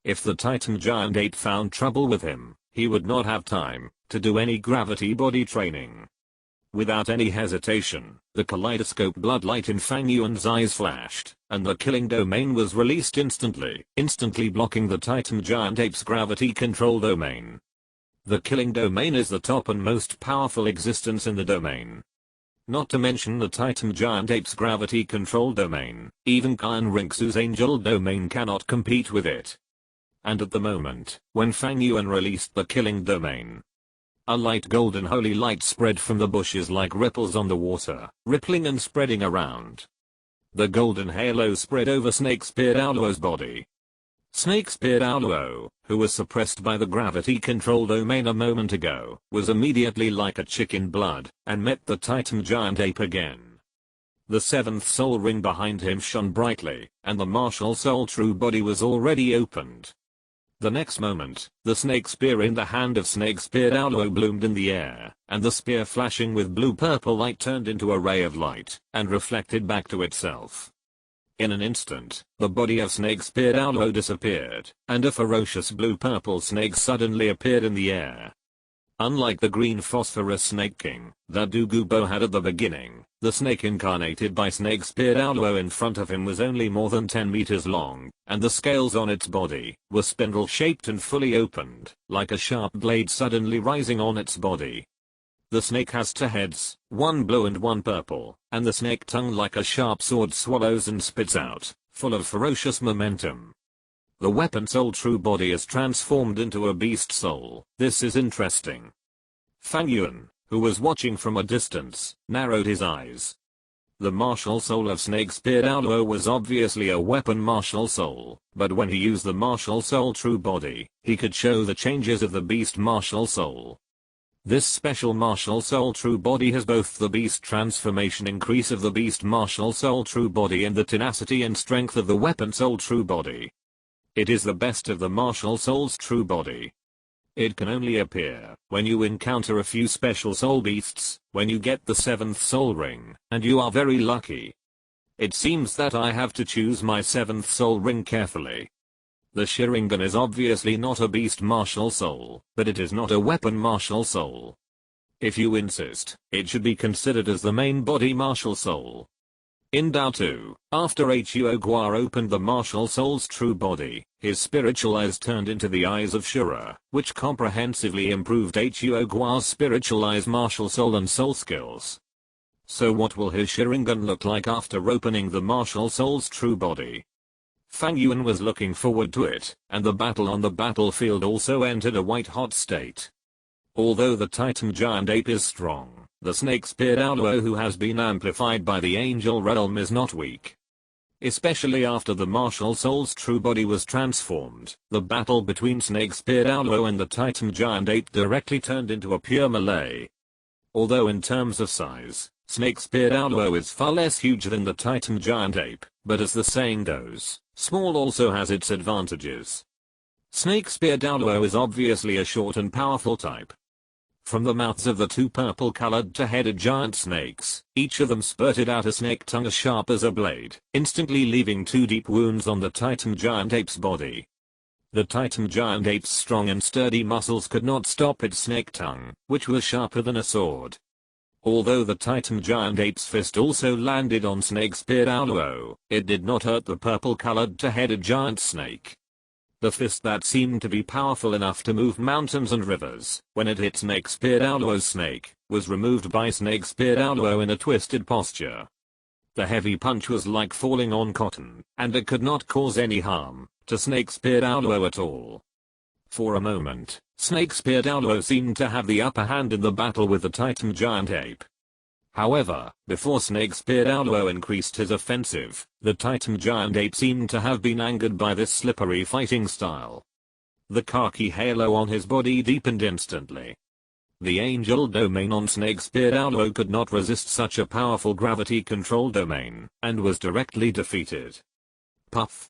If the Titan giant ape found trouble with him, he would not have time to do any gravity body training. Without any hesitation, the kaleidoscope bloodlight in Fang Yuan's eyes flashed, and the killing domain was released instantly blocking the Titan giant ape's gravity control domain. The killing domain is the top and most powerful existence in the domain. Not to mention the Titan giant ape's gravity control domain, even Kan Rinxu's angel domain cannot compete with it. And at the moment, when Fang Yuan released the killing domain, a light golden holy light spread from the bushes like ripples on the water, rippling and spreading around. The golden halo spread over snake spear Douluo's body. Snake spear Douluo, who was suppressed by the gravity control domain a moment ago, was immediately like a chicken blood, and met the Titan giant ape again. The 7th soul ring behind him shone brightly, and the martial soul true body was already opened. The next moment, the snake spear in the hand of snake spear Douluo bloomed in the air, and the spear flashing with blue-purple light turned into a ray of light, and reflected back to itself. In an instant, the body of snake spear Douluo disappeared, and a ferocious blue-purple snake suddenly appeared in the air. Unlike the green phosphorus snake king that Douluo had at the beginning, the snake incarnated by snake spear Douluo in front of him was only more than 10 meters long, and the scales on its body were spindle-shaped and fully opened, like a sharp blade suddenly rising on its body. The snake has 2 heads, 1 blue and 1 purple, and the snake tongue like a sharp sword swallows and spits out, full of ferocious momentum. The weapon soul true body is transformed into a beast soul. This is interesting. Fang Yuan, who was watching from a distance, narrowed his eyes. The martial soul of snake spear Douluo was obviously a weapon martial soul, but when he used the martial soul true body, he could show the changes of the beast martial soul. This special martial soul true body has both the beast transformation increase of the beast martial soul true body and the tenacity and strength of the weapon soul true body. It is the best of the martial soul's true body. It can only appear when you encounter a few special soul beasts, when you get the 7th soul ring, and you are very lucky. It seems that I have to choose my 7th soul ring carefully. The Sharingan is obviously not a beast martial soul, but it is not a weapon martial soul. If you insist, it should be considered as the main body martial soul. In Dao 2, after Huo Gua opened the martial soul's true body, his spiritual eyes turned into the eyes of Shura, which comprehensively improved Huo Gua's spiritual eyes, martial soul and soul skills. So what will his Sharingan look like after opening the martial soul's true body? Fang Yuan was looking forward to it, and the battle on the battlefield also entered a white-hot state. Although the Titan giant ape is strong, the snake-spear Douluo who has been amplified by the angel realm is not weak. Especially after the martial soul's true body was transformed, the battle between snake-spear Douluo and the Titan giant ape directly turned into a pure melee. Although in terms of size, snake-spear Douluo is far less huge than the Titan giant ape, but as the saying goes, small also has its advantages. Snake-spear Douluo is obviously a short and powerful type. From the mouths of the two purple-colored two-headed giant snakes, each of them spurted out a snake tongue as sharp as a blade, instantly leaving two deep wounds on the Titan giant ape's body. The Titan giant ape's strong and sturdy muscles could not stop its snake tongue, which was sharper than a sword. Although the Titan giant ape's fist also landed on snake-spear Douluo, it did not hurt the purple-colored two-headed giant snake. The fist that seemed to be powerful enough to move mountains and rivers, when it hit snake-spear Douluo's snake, was removed by snake-spear Douluo in a twisted posture. The heavy punch was like falling on cotton, and it could not cause any harm to snake-spear Douluo at all. For a moment, snake-spear Douluo seemed to have the upper hand in the battle with the Titan giant ape. However, before snake-spear Douluo increased his offensive, the Titan giant ape seemed to have been angered by this slippery fighting style. The khaki halo on his body deepened instantly. The angel domain on snake-spear Douluo could not resist such a powerful gravity control domain, and was directly defeated. Puff.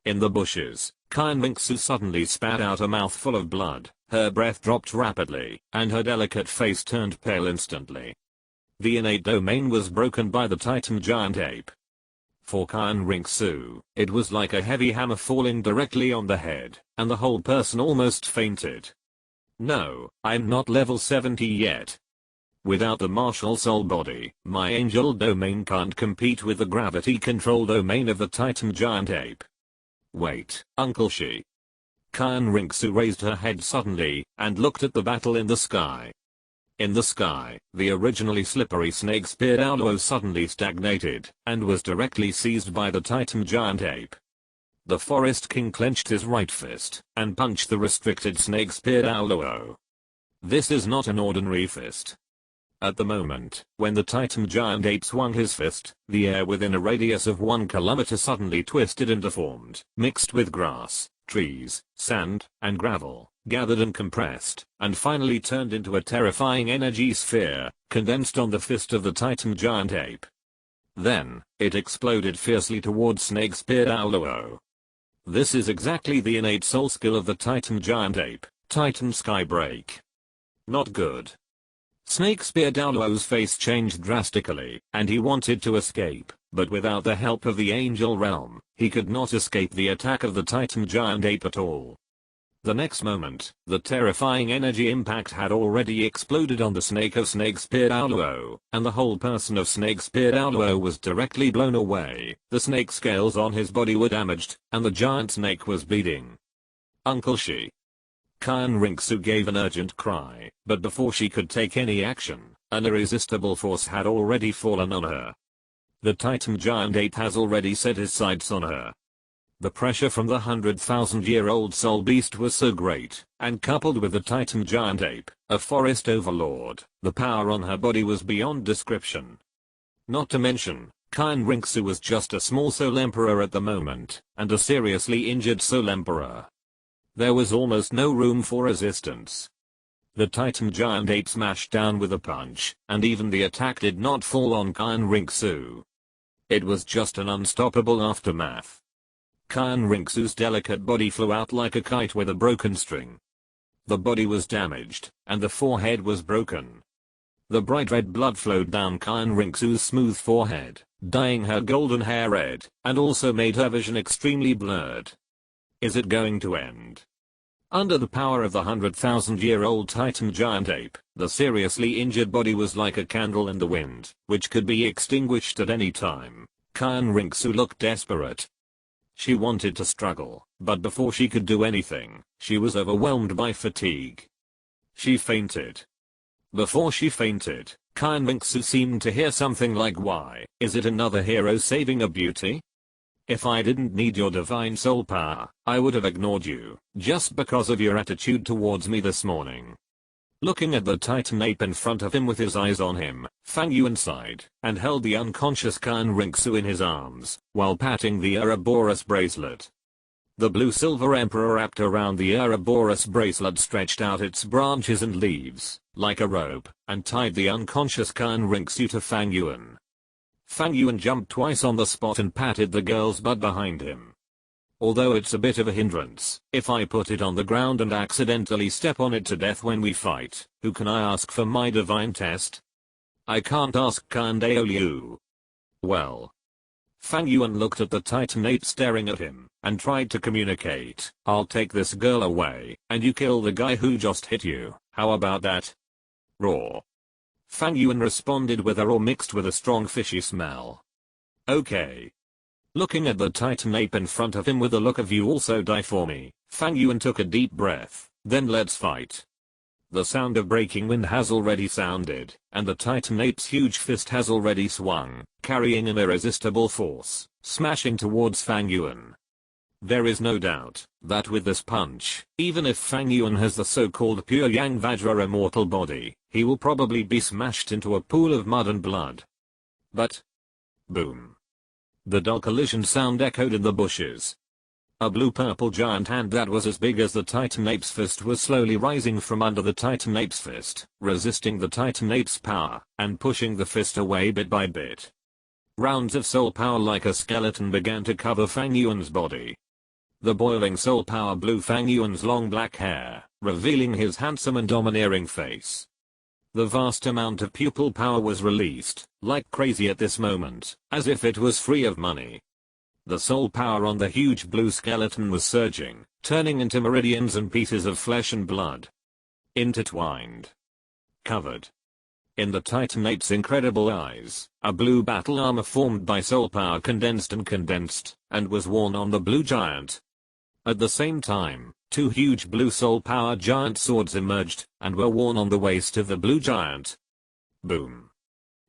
In the bushes, Rinxu suddenly spat out a mouthful of blood, her breath dropped rapidly, and her delicate face turned pale instantly. The innate domain was broken by the Titan giant ape. For Rinxu, it was like a heavy hammer falling directly on the head, and the whole person almost fainted. No, I'm not level 70 yet. Without the martial soul body, my angel domain can't compete with the gravity control domain of the Titan giant ape. Wait, Uncle Shi. Rinxu raised her head suddenly, and looked at the battle in the sky. In the sky, the originally slippery snake-spear Douluo suddenly stagnated, and was directly seized by the Titan giant ape. The Forest King clenched his right fist, and punched the restricted snake-spear Douluo. This is not an ordinary fist. At the moment, when the Titan giant ape swung his fist, the air within a radius of 1 kilometer suddenly twisted and deformed, mixed with grass, trees, sand, and gravel, gathered and compressed, and finally turned into a terrifying energy sphere, condensed on the fist of the Titan giant ape. Then, it exploded fiercely towards snake-spear Douluo. This is exactly the innate soul skill of the Titan giant ape, Titan Skybreak. Not good. Snake-spear Douluo's face changed drastically, and he wanted to escape, but without the help of the angel realm, he could not escape the attack of the Titan giant ape at all. The next moment, the terrifying energy impact had already exploded on the snake of snake-spear Douluo, and the whole person of snake-spear Douluo was directly blown away. The snake scales on his body were damaged, and the giant snake was bleeding. Uncle Shi. Rinxu gave an urgent cry, but before she could take any action, an irresistible force had already fallen on her. The Titan giant ape has already set his sights on her. The pressure from the 100,000-year-old soul beast was so great, and coupled with the Titan giant ape, a forest overlord, the power on her body was beyond description. Not to mention, Rinxu was just a small soul emperor at the moment, and a seriously injured soul emperor. There was almost no room for resistance. The Titan giant ape smashed down with a punch, and even the attack did not fall on Rinxu. It was just an unstoppable aftermath. Rinxu's delicate body flew out like a kite with a broken string. The body was damaged, and the forehead was broken. The bright red blood flowed down Rinxu's smooth forehead, dyeing her golden hair red, and also made her vision extremely blurred. Is it going to end? Under the power of the 100,000-year-old Titan giant ape, the seriously injured body was like a candle in the wind, which could be extinguished at any time, Kyan Rinxu looked desperate. She wanted to struggle, but before she could do anything, she was overwhelmed by fatigue. She fainted. Before she fainted, Kyan Rinxu seemed to hear something like, "Why, is it another hero saving a beauty? If I didn't need your divine soul power, I would have ignored you, just because of your attitude towards me this morning." Looking at the Titan ape in front of him with his eyes on him, Fang Yuan sighed, and held the unconscious Kyan Rinxu in his arms, while patting the Ouroboros bracelet. The blue-silver emperor wrapped around the Ouroboros bracelet stretched out its branches and leaves, like a rope, and tied the unconscious Kyan Rinxu to Fang Yuan. Fang Yuan jumped twice on the spot and patted the girl's butt behind him. "Although it's a bit of a hindrance, if I put it on the ground and accidentally step on it to death when we fight, who can I ask for my divine test? I can't ask Kyan Daoliu." "Well." Fang Yuan looked at the Titan ape staring at him, and tried to communicate. "I'll take this girl away, and you kill the guy who just hit you, how about that?" "Raw." Fang Yuan responded with a raw mixed with a strong fishy smell. "Okay." Looking at the Titan ape in front of him with a look of "you also die for me," Fang Yuan took a deep breath, "Then let's fight." The sound of breaking wind has already sounded, and the Titan ape's huge fist has already swung, carrying an irresistible force, smashing towards Fang Yuan. There is no doubt that with this punch, even if Fang Yuan has the so-called pure Yang Vajra immortal body, he will probably be smashed into a pool of mud and blood. But... boom. The dull collision sound echoed in the bushes. A blue-purple giant hand that was as big as the Titan ape's fist was slowly rising from under the Titan ape's fist, resisting the Titan ape's power, and pushing the fist away bit by bit. Rounds of soul power like a skeleton began to cover Fang Yuan's body. The boiling soul power blew Fang Yuan's long black hair, revealing his handsome and domineering face. The vast amount of pupil power was released, like crazy at this moment, as if it was free of money. The soul power on the huge blue skeleton was surging, turning into meridians and pieces of flesh and blood. Intertwined. Covered. In the Titan ape's incredible eyes, a blue battle armor formed by soul power condensed, and was worn on the blue giant. At the same time, two huge blue soul power giant swords emerged, and were worn on the waist of the blue giant. Boom.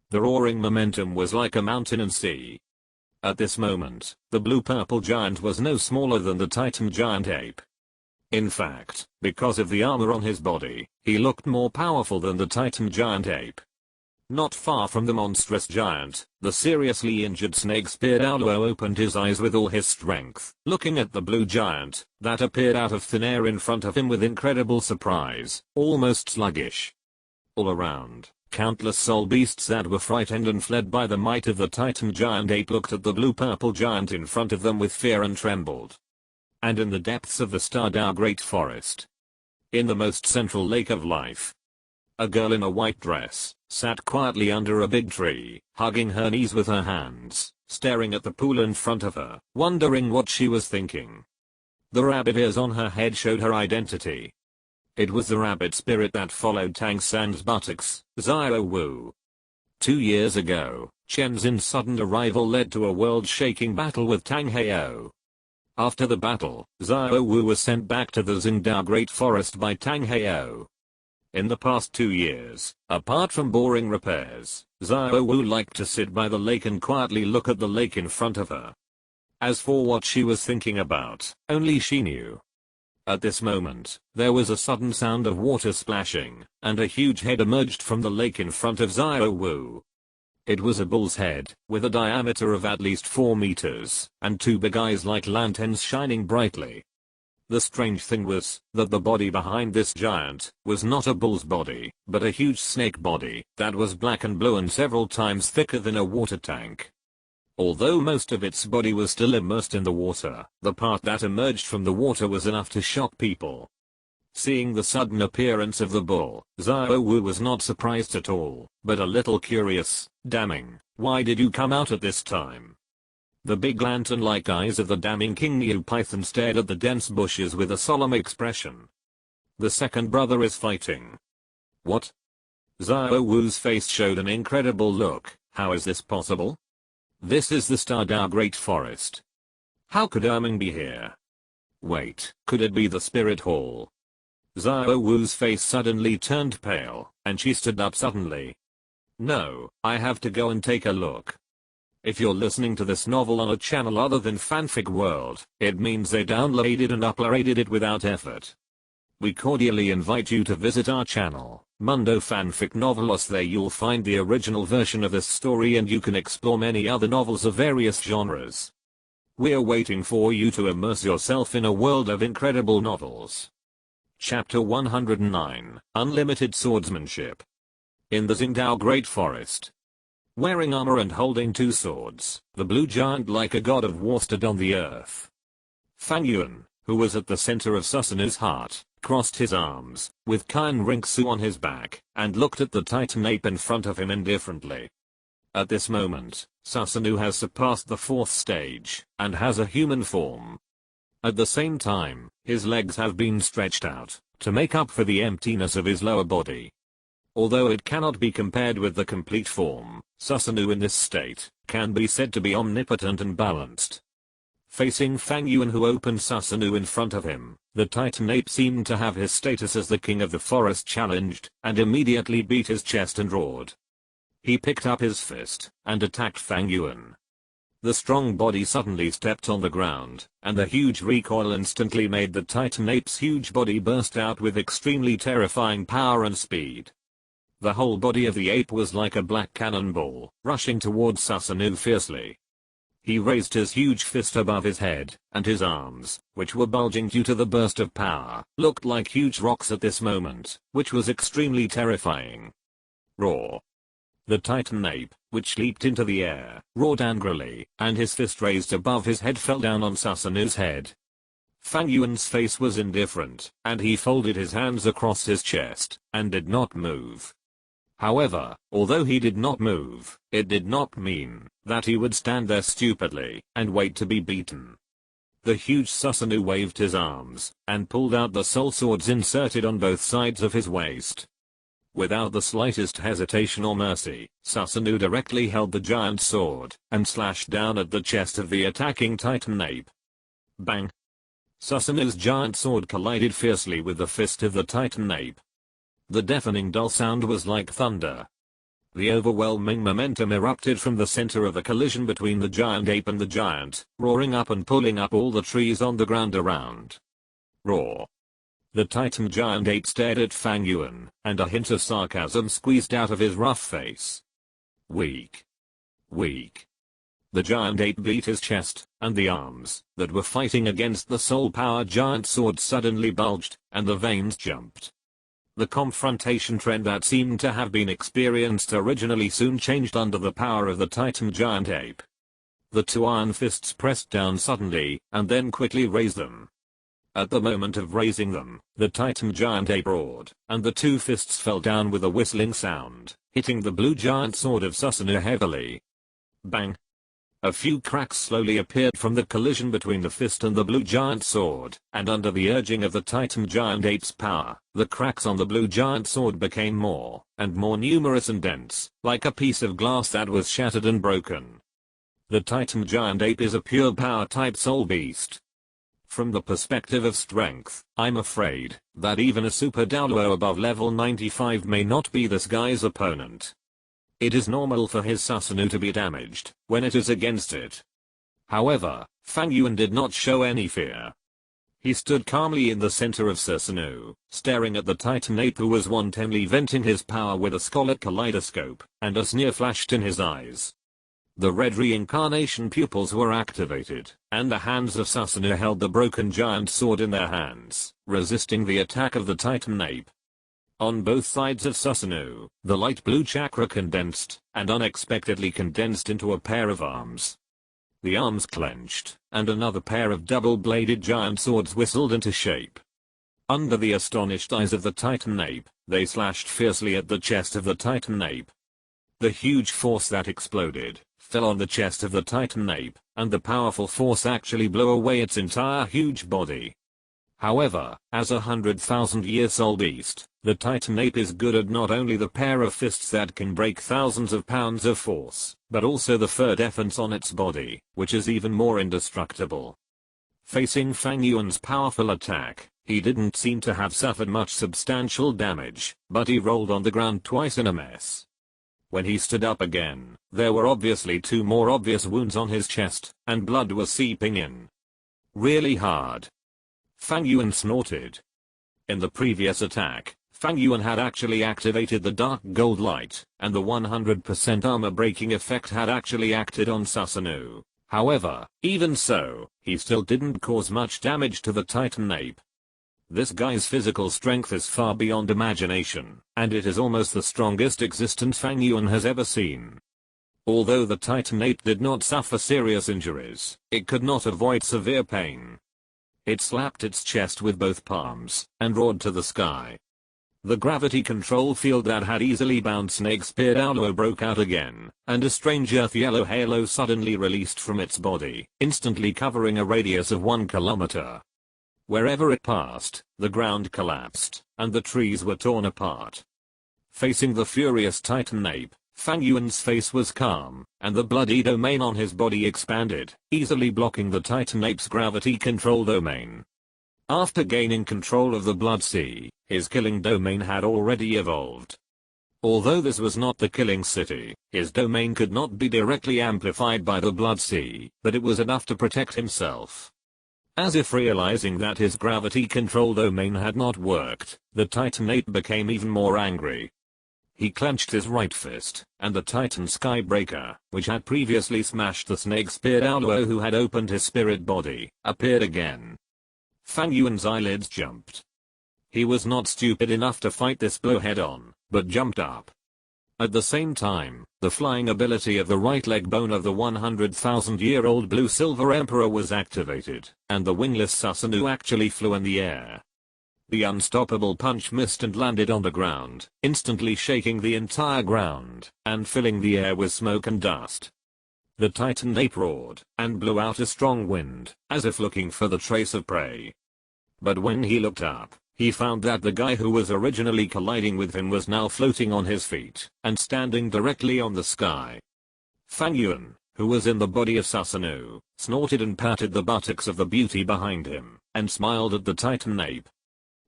The roaring momentum was like a mountain and sea. At this moment, the blue-purple giant was no smaller than the Titan giant ape. In fact, because of the armor on his body, he looked more powerful than the Titan giant ape. Not far from the monstrous giant, the seriously injured snake-speared Douluo opened his eyes with all his strength, looking at the blue giant that appeared out of thin air in front of him with incredible surprise, almost sluggish. All around, countless soul beasts that were frightened and fled by the might of the Titan giant ape looked at the blue-purple giant in front of them with fear and trembled. And in the depths of the Stardao Great Forest, in the most central lake of life, a girl in a white dress sat quietly under a big tree, hugging her knees with her hands, staring at the pool in front of her, wondering what she was thinking. The rabbit ears on her head showed her identity. It was the rabbit spirit that followed Tang San's buttocks, Xiao Wu. 2 years ago, Chen Xin's sudden arrival led to a world-shaking battle with Tang Heo. After the battle, Xiao Wu was sent back to the Xingdao Great Forest by Tang Heo. In the past 2 years, apart from boring repairs, Xiao Wu liked to sit by the lake and quietly look at the lake in front of her. As for what she was thinking about, only she knew. At this moment, there was a sudden sound of water splashing, and a huge head emerged from the lake in front of Xiao Wu. It was a bull's head, with a diameter of at least 4 meters, and 2 big eyes like lanterns shining brightly. The strange thing was that the body behind this giant was not a bull's body, but a huge snake body that was black and blue and several times thicker than a water tank. Although most of its body was still immersed in the water, the part that emerged from the water was enough to shock people. Seeing the sudden appearance of the bull, Xiao Wu was not surprised at all, but a little curious. "Damning, why did you come out at this time?" The big lantern-like eyes of the damning King Niu Python stared at the dense bushes with a solemn expression. "The second brother is fighting." "What?" Xiao Wu's face showed an incredible look. "How is this possible?" This is the Douluo Great Forest. How could Erming be here? Wait, could it be the spirit hall? Xiao Wu's face suddenly turned pale, and she stood up suddenly. No, I have to go and take a look. If you're listening to this novel on a channel other than Fanfic World, it means they downloaded and uploaded it without effort. We cordially invite you to visit our channel, Mundo Fanfic Novelos. There you'll find the original version of this story and you can explore many other novels of various genres. We're waiting for you to immerse yourself in a world of incredible novels. Chapter 109, Unlimited Swordsmanship. In the Douluo Great Forest. Wearing armor and holding two swords, the blue giant like a god of war stood on the earth. Fang Yuan, who was at the center of Susanu's heart, crossed his arms, with Kyan Rinksu on his back, and looked at the titan ape in front of him indifferently. At this moment, Susanu has surpassed the 4th stage, and has a human form. At the same time, his legs have been stretched out, to make up for the emptiness of his lower body. Although it cannot be compared with the complete form, Susanu in this state, can be said to be omnipotent and balanced. Facing Fang Yuan, who opened Susanu in front of him, the titan ape seemed to have his status as the king of the forest challenged, and immediately beat his chest and roared. He picked up his fist, and attacked Fang Yuan. The strong body suddenly stepped on the ground, and the huge recoil instantly made the titan ape's huge body burst out with extremely terrifying power and speed. The whole body of the ape was like a black cannonball, rushing towards Susanu fiercely. He raised his huge fist above his head, and his arms, which were bulging due to the burst of power, looked like huge rocks at this moment, which was extremely terrifying. Roar. The titan ape, which leaped into the air, roared angrily, and his fist raised above his head fell down on Susanu's head. Fang Yuan's face was indifferent, and he folded his hands across his chest, and did not move. However, although he did not move, it did not mean that he would stand there stupidly and wait to be beaten. The huge Susanu waved his arms, and pulled out the soul swords inserted on both sides of his waist. Without the slightest hesitation or mercy, Susanu directly held the giant sword, and slashed down at the chest of the attacking titan ape. Bang! Susanu's giant sword collided fiercely with the fist of the titan ape. The deafening dull sound was like thunder. The overwhelming momentum erupted from the center of the collision between the giant ape and the giant, roaring up and pulling up all the trees on the ground around. Roar! The titan giant ape stared at Fang Yuan, and a hint of sarcasm squeezed out of his rough face. Weak. Weak. The giant ape beat his chest, and the arms that were fighting against the soul power giant sword suddenly bulged, and the veins jumped. The confrontation trend that seemed to have been experienced originally soon changed under the power of the titan giant ape. The two iron fists pressed down suddenly, and then quickly raised them. At the moment of raising them, the titan giant ape roared, and the two fists fell down with a whistling sound, hitting the blue giant sword of Susanu heavily. Bang! A few cracks slowly appeared from the collision between the fist and the blue giant sword, and under the urging of the titan giant ape's power, the cracks on the blue giant sword became more and more numerous and dense, like a piece of glass that was shattered and broken. The titan giant ape is a pure power type soul beast. From the perspective of strength, I'm afraid that even a super Douluo above level 95 may not be this guy's opponent. It is normal for his Susanu to be damaged when it is against it. However, Fang Yuan did not show any fear. He stood calmly in the center of Susanu, staring at the titan ape who was wantonly venting his power with a scarlet kaleidoscope, and a sneer flashed in his eyes. The red reincarnation pupils were activated, and the hands of Susanu held the broken giant sword in their hands, resisting the attack of the titan ape. On both sides of Susanu, the light blue chakra condensed, and unexpectedly condensed into a pair of arms. The arms clenched, and another pair of double-bladed giant swords whistled into shape. Under the astonished eyes of the titan ape, they slashed fiercely at the chest of the titan ape. The huge force that exploded fell on the chest of the titan ape, and the powerful force actually blew away its entire huge body. However, as a 100,000-year soul beast, the Titan ape is good at not only the pair of fists that can break thousands of pounds of force, but also the fur defense on its body, which is even more indestructible. Facing Fang Yuan's powerful attack, he didn't seem to have suffered much substantial damage, but he rolled on the ground twice in a mess. When he stood up again, there were obviously two more obvious wounds on his chest, and blood was seeping in. Really hard. Fang Yuan snorted. In the previous attack, Fang Yuan had actually activated the dark gold light, and the 100% armor breaking effect had actually acted on Susanoo. However, even so, he still didn't cause much damage to the Titan ape. This guy's physical strength is far beyond imagination, and it is almost the strongest existence Fang Yuan has ever seen. Although the Titan ape did not suffer serious injuries, it could not avoid severe pain. It slapped its chest with both palms, and roared to the sky. The gravity control field that had easily bound Snake Spear Douluo broke out again, and a strange earth yellow halo suddenly released from its body, instantly covering a radius of 1 kilometer. Wherever it passed, the ground collapsed, and the trees were torn apart. Facing the furious Titan ape, Fang Yuan's face was calm, and the bloody domain on his body expanded, easily blocking the Titan ape's gravity control domain. After gaining control of the Blood Sea, his killing domain had already evolved. Although this was not the killing city, his domain could not be directly amplified by the Blood Sea, but it was enough to protect himself. As if realizing that his gravity control domain had not worked, the Titan ape became even more angry. He clenched his right fist, and the Titan Skybreaker, which had previously smashed the Snake Spear Douluo who had opened his spirit body, appeared again. Fang Yuan's eyelids jumped. He was not stupid enough to fight this blow head-on, but jumped up. At the same time, the flying ability of the right leg bone of the 100,000-year-old Blue Silver Emperor was activated, and the wingless Susanoo actually flew in the air. The unstoppable punch missed and landed on the ground, instantly shaking the entire ground, and filling the air with smoke and dust. The Titan ape roared, and blew out a strong wind, as if looking for the trace of prey. But when he looked up, he found that the guy who was originally colliding with him was now floating on his feet, and standing directly on the sky. Fang Yuan, who was in the body of Susanoo, snorted and patted the buttocks of the beauty behind him, and smiled at the Titan ape.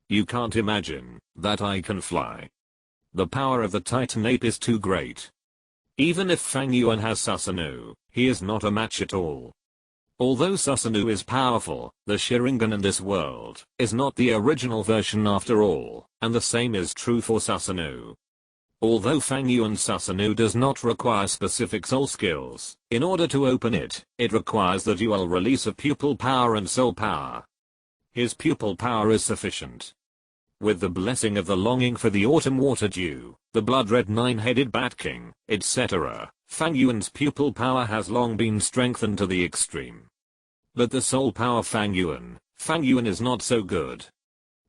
You can't imagine that I can fly. The power of the Titan ape is too great. Even if Fang Yuan has Susanoo, he is not a match at all. Although Susanoo is powerful, the Sharingan in this world is not the original version after all, and the same is true for Susanoo. Although Fang Yuan's Susanoo does not require specific soul skills, in order to open it, it requires the dual release of pupil power and soul power. His pupil power is sufficient. With the blessing of the longing for the autumn water dew, the blood-red nine-headed bat king, etc., Fang Yuan's pupil power has long been strengthened to the extreme. But the soul power Fang Yuan is not so good.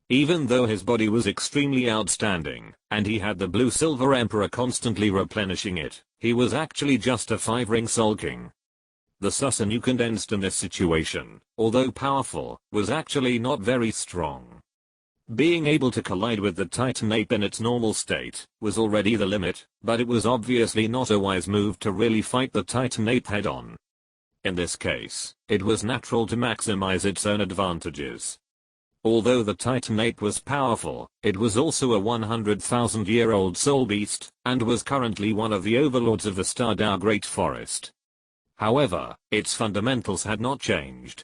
Even though his body was extremely outstanding, and he had the Blue Silver Emperor constantly replenishing it, he was actually just a 5-ring soul king. The Susanoo condensed in this situation, although powerful, was actually not very strong. Being able to collide with the Titan ape in its normal state was already the limit, but it was obviously not a wise move to really fight the Titan ape head-on. In this case, it was natural to maximize its own advantages. Although the Titan ape was powerful, it was also a 100,000-year-old soul beast, and was currently one of the overlords of the Stardao Great Forest. However, its fundamentals had not changed.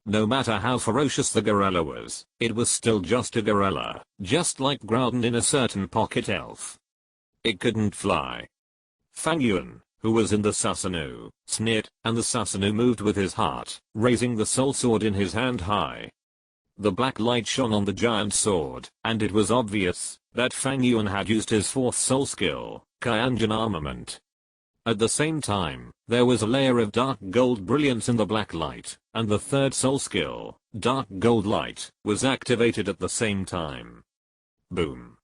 No matter how ferocious the gorilla was, it was still just a gorilla, just like Groudon in a certain pocket elf. It couldn't fly. Fang Yuan, who was in the Susanoo, sneered, and the Susanoo moved with his heart, raising the soul sword in his hand high. The black light shone on the giant sword, and it was obvious that Fang Yuan had used his fourth soul skill, Kyanjin armament. At the same time, there was a layer of dark gold brilliance in the black light, and the third soul skill, dark gold light, was activated at the same time. Boom.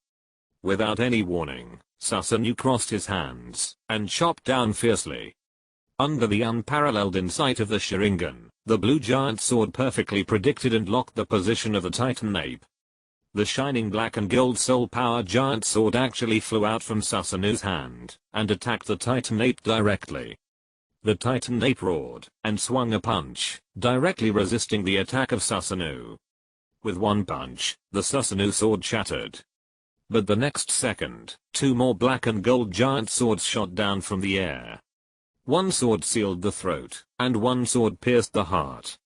Without any warning, Susanoo crossed his hands, and chopped down fiercely. Under the unparalleled insight of the Sharingan, The blue giant sword perfectly predicted and locked the position of the Titan ape. The shining black and gold soul power giant sword actually flew out from Susanu's hand and attacked the Titan ape directly. The Titan ape roared and swung a punch, directly resisting the attack of Susanu. With one punch, the Susanu sword shattered. But the next second, two more black and gold giant swords shot down from the air. One sword sealed the throat, and one sword pierced the heart.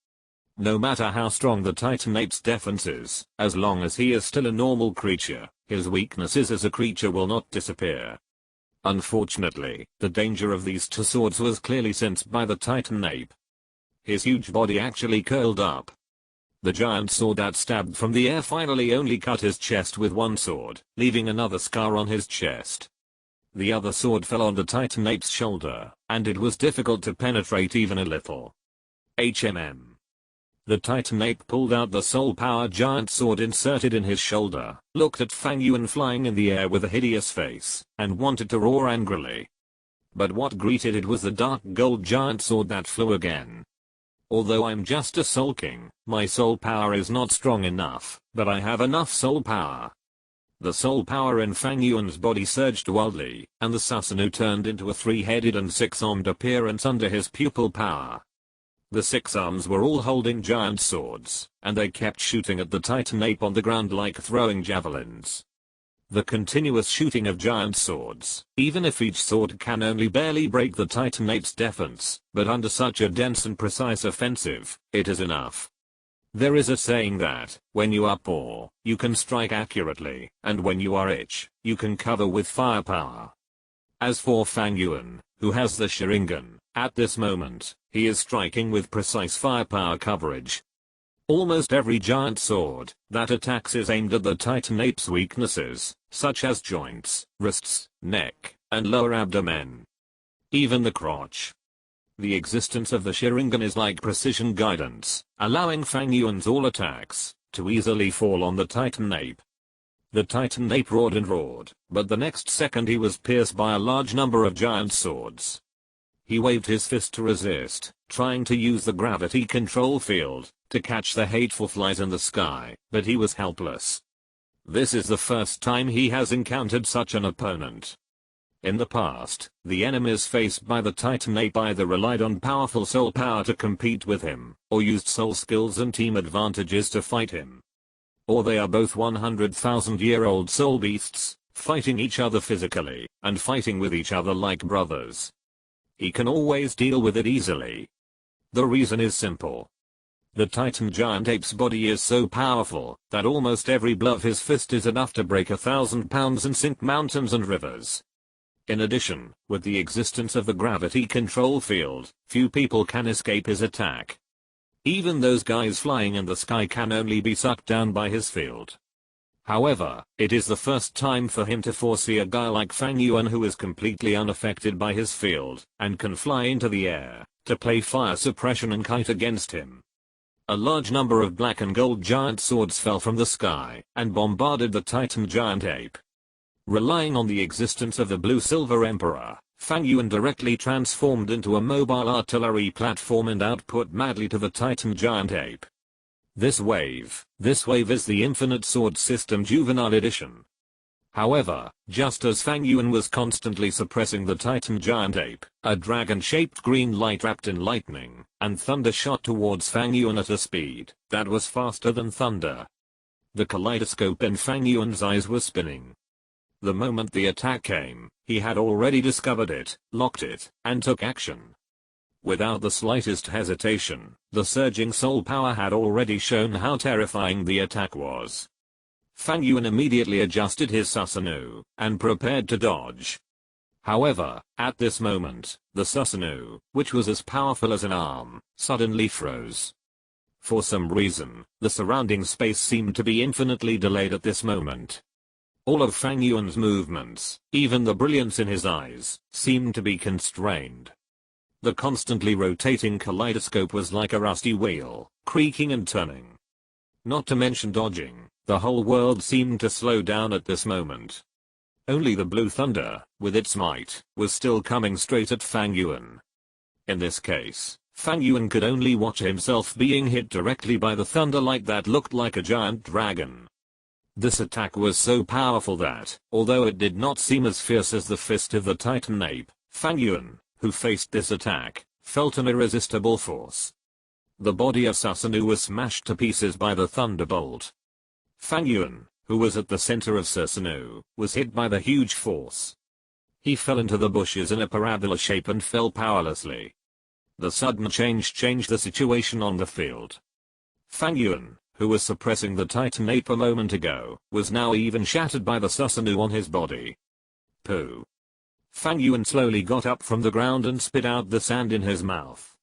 No matter how strong the Titan ape's defense is, as long as he is still a normal creature, his weaknesses as a creature will not disappear. Unfortunately, the danger of these two swords was clearly sensed by the Titan ape. His huge body actually curled up. The giant sword that stabbed from the air finally only cut his chest with one sword, leaving another scar on his chest. The other sword fell on the Titan ape's shoulder, and it was difficult to penetrate even a little. The Titan ape pulled out the soul power giant sword inserted in his shoulder, looked at Fang Yuan flying in the air with a hideous face, and wanted to roar angrily. But what greeted it was the dark gold giant sword that flew again. Although I'm just a soul king, my soul power is not strong enough, but I have enough soul power. The soul power in Fang Yuan's body surged wildly, and the Susanu turned into a three-headed and six-armed appearance under his pupil power. The six arms were all holding giant swords, and they kept shooting at the Titan ape on the ground like throwing javelins. The continuous shooting of giant swords, even if each sword can only barely break the Titan ape's defense, but under such a dense and precise offensive, it is enough. There is a saying that, when you are poor, you can strike accurately, and when you are rich, you can cover with firepower. As for Fang Yuan, who has the Sharingan, at this moment, he is striking with precise firepower coverage. Almost every giant sword that attacks is aimed at the Titan ape's weaknesses, such as joints, wrists, neck, and lower abdomen. Even the crotch. The existence of the Sharingan is like precision guidance, allowing Fang Yuan's all attacks to easily fall on the Titan ape. The Titan ape roared and roared, but the next second he was pierced by a large number of giant swords. He waved his fist to resist, trying to use the gravity control field to catch the hateful flies in the sky, but he was helpless. This is the first time he has encountered such an opponent. In the past, the enemies faced by the Titan ape either relied on powerful soul power to compete with him, or used soul skills and team advantages to fight him. Or they are both 100,000-year-old soul beasts, fighting each other physically, and fighting with each other like brothers. He can always deal with it easily. The reason is simple. The Titan giant ape's body is so powerful that almost every blow of his fist is enough to break 1,000 pounds and sink mountains and rivers. In addition, with the existence of the gravity control field, few people can escape his attack. Even those guys flying in the sky can only be sucked down by his field. However, it is the first time for him to foresee a guy like Fang Yuan who is completely unaffected by his field, and can fly into the air, to play fire suppression and kite against him. A large number of black and gold giant swords fell from the sky, and bombarded the Titan giant ape. Relying on the existence of the Blue-Silver Emperor, Fang Yuan directly transformed into a mobile artillery platform and output madly to the Titan giant ape. This wave is the Infinite Sword System Juvenile Edition. However, just as Fang Yuan was constantly suppressing the Titan giant ape, a dragon-shaped green light wrapped in lightning and thunder shot towards Fang Yuan at a speed that was faster than thunder. The kaleidoscope in Fang Yuan's eyes was spinning. The moment the attack came, he had already discovered it, locked it, and took action. Without the slightest hesitation, the surging soul power had already shown how terrifying the attack was. Fang Yuan immediately adjusted his Susanu, and prepared to dodge. However, at this moment, the Susanu, which was as powerful as an arm, suddenly froze. For some reason, the surrounding space seemed to be infinitely delayed at this moment. All of Fang Yuan's movements, even the brilliance in his eyes, seemed to be constrained. The constantly rotating kaleidoscope was like a rusty wheel, creaking and turning. Not to mention dodging, the whole world seemed to slow down at this moment. Only the blue thunder, with its might, was still coming straight at Fang Yuan. In this case, Fang Yuan could only watch himself being hit directly by the thunderlight that looked like a giant dragon. This attack was so powerful that, although it did not seem as fierce as the fist of the Titan ape, Fang Yuan, who faced this attack, felt an irresistible force. The body of Susanoo was smashed to pieces by the thunderbolt. Fang Yuan, who was at the center of Susanoo, was hit by the huge force. He fell into the bushes in a parabola shape and fell powerlessly. The sudden change changed the situation on the field. Fang Yuan, who was suppressing the Titan ape a moment ago, was now even shattered by the Susanoo on his body. Pooh. Fang Yuan slowly got up from the ground and spit out the sand in his mouth.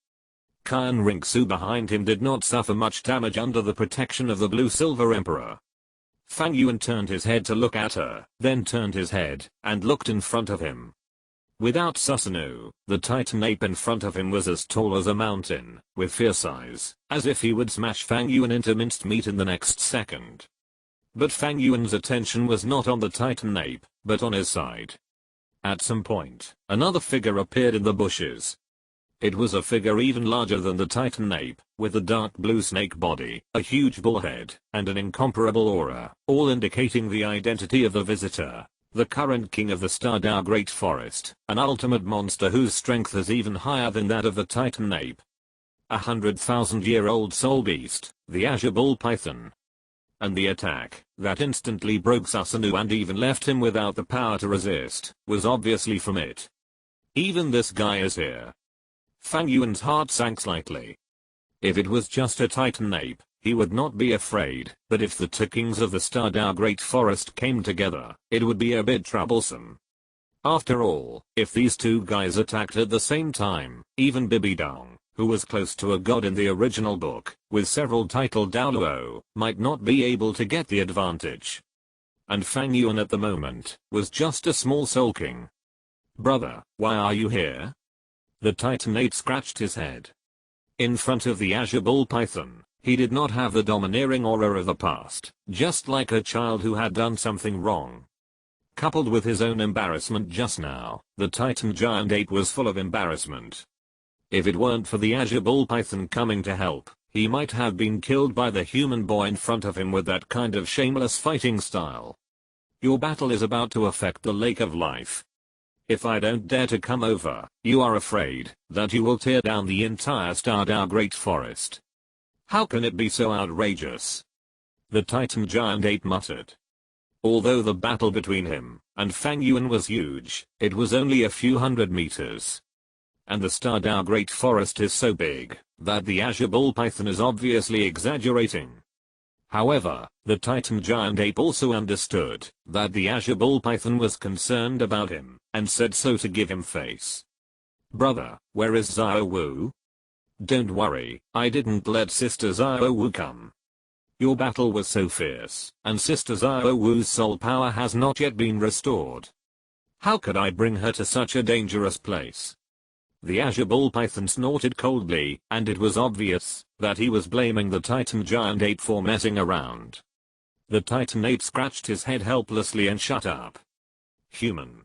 Qian Ringsu behind him did not suffer much damage under the protection of the Blue-Silver Emperor. Fang Yuan turned his head to look at her, then turned his head, and looked in front of him. Without Susanoo, the Titan ape in front of him was as tall as a mountain, with fierce eyes, as if he would smash Fang Yuan into minced meat in the next second. But Fang Yuan's attention was not on the Titan ape, but on his side. At some point, another figure appeared in the bushes. It was a figure even larger than the Titan ape, with a dark blue snake body, a huge bull head, and an incomparable aura, all indicating the identity of the visitor. The current king of the Stardao Great Forest, an ultimate monster whose strength is even higher than that of the Titan ape. 100,000-year-old soul beast, the Azure Bull Python. And the attack, that instantly broke Susanoo and even left him without the power to resist, was obviously from it. Even this guy is here. Fang Yuan's heart sank slightly. If it was just a Titan ape, he would not be afraid, but if the two kings of the Stardao Great Forest came together, it would be a bit troublesome. After all, if these two guys attacked at the same time, even Bibidong, who was close to a god in the original book, with several titled Douluo, might not be able to get the advantage. And Fang Yuan at the moment, was just a small soul king. Brother, why are you here? The Titanate scratched his head. In front of the Azure Bull Python, he did not have the domineering aura of the past, just like a child who had done something wrong. Coupled with his own embarrassment just now, the Titan giant ape was full of embarrassment. If it weren't for the Azure Bull Python coming to help, he might have been killed by the human boy in front of him with that kind of shameless fighting style. Your battle is about to affect the Lake of Life. If I don't dare to come over, you are afraid that you will tear down the entire Stardao Great Forest. How can it be so outrageous? The Titan giant ape muttered. Although the battle between him and Fang Yuan was huge, it was only a few hundred meters. And the Stardao Great Forest is so big that the Azure Bull Python is obviously exaggerating. However, the Titan giant ape also understood that the Azure Bull Python was concerned about him and said so to give him face. Brother, where is Xiao Wu? Don't worry, I didn't let Sister Xiao Wu come. Your battle was so fierce, and Sister Xiao Wu's soul power has not yet been restored. How could I bring her to such a dangerous place? The Azure Bull Python snorted coldly, and it was obvious that he was blaming the Titan giant ape for messing around. The Titan ape scratched his head helplessly and shut up. Human.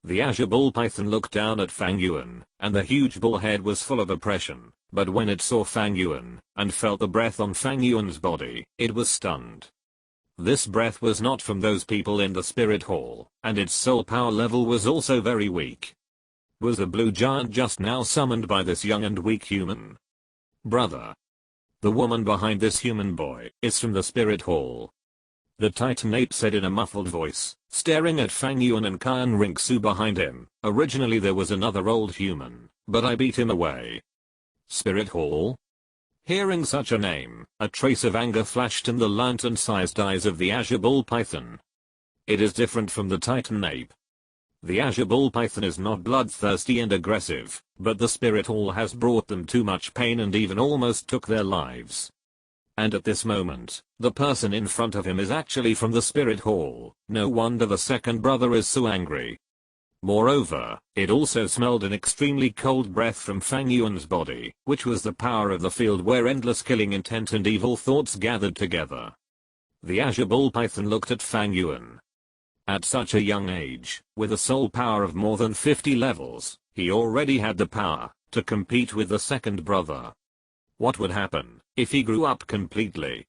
The Azure Bull Python looked down at Fang Yuan, and the huge bull head was full of oppression, but when it saw Fang Yuan, and felt the breath on Fang Yuan's body, it was stunned. This breath was not from those people in the spirit hall, and its soul power level was also very weak. Was the blue giant just now summoned by this young and weak human? Brother. The woman behind this human boy is from the spirit hall. The Titan ape said in a muffled voice, staring at Fang Yuan and Qian Ringsu behind him. Originally there was another old human, but I beat him away. Spirit hall? Hearing such a name, a trace of anger flashed in the lantern-sized eyes of the Azure Bull Python. It is different from the Titan ape. The Azure Bull Python is not bloodthirsty and aggressive, but the spirit hall has brought them too much pain and even almost took their lives. And at this moment, the person in front of him is actually from the spirit hall. No wonder the second brother is so angry. Moreover, it also smelled an extremely cold breath from Fang Yuan's body, which was the power of the field where endless killing intent and evil thoughts gathered together. The Azure Bull Python looked at Fang Yuan. At such a young age, with a soul power of more than 50 levels, he already had the power to compete with the second brother. What would happen if he grew up completely?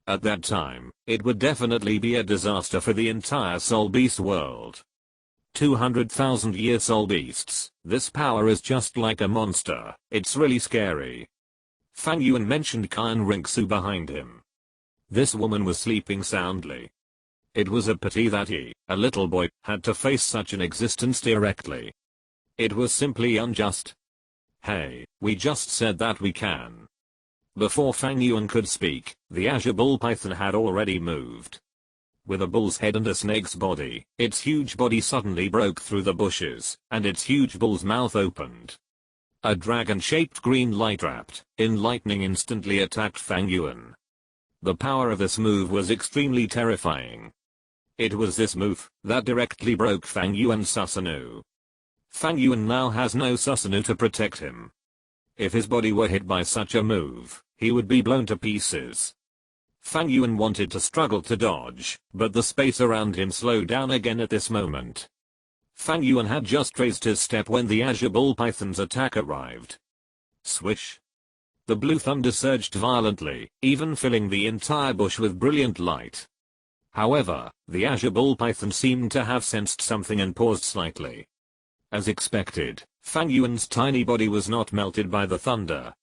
At that time, it would definitely be a disaster for the entire soul beast world. 200,000 year soul beasts, this power is just like a monster, it's really scary. Fang Yuan mentioned Qian Rinxu behind him. This woman was sleeping soundly. It was a pity that he, a little boy, had to face such an existence directly. It was simply unjust. Hey, we just said that we can. Before Fang Yuan could speak, the azure bull python had already moved. With a bull's head and a snake's body, its huge body suddenly broke through the bushes, and its huge bull's mouth opened. A dragon-shaped green light wrapped in lightning instantly attacked Fang Yuan. The power of this move was extremely terrifying. It was this move that directly broke Fang Yuan's Susanoo. Fang Yuan now has no Susanoo to protect him. If his body were hit by such a move, he would be blown to pieces. Fang Yuan wanted to struggle to dodge, but the space around him slowed down again at this moment. Fang Yuan had just raised his step when the azure bull python's attack arrived. Swish! The blue thunder surged violently, even filling the entire bush with brilliant light. However, the azure bull python seemed to have sensed something and paused slightly. As expected, Fang Yuan's tiny body was not melted by the thunder.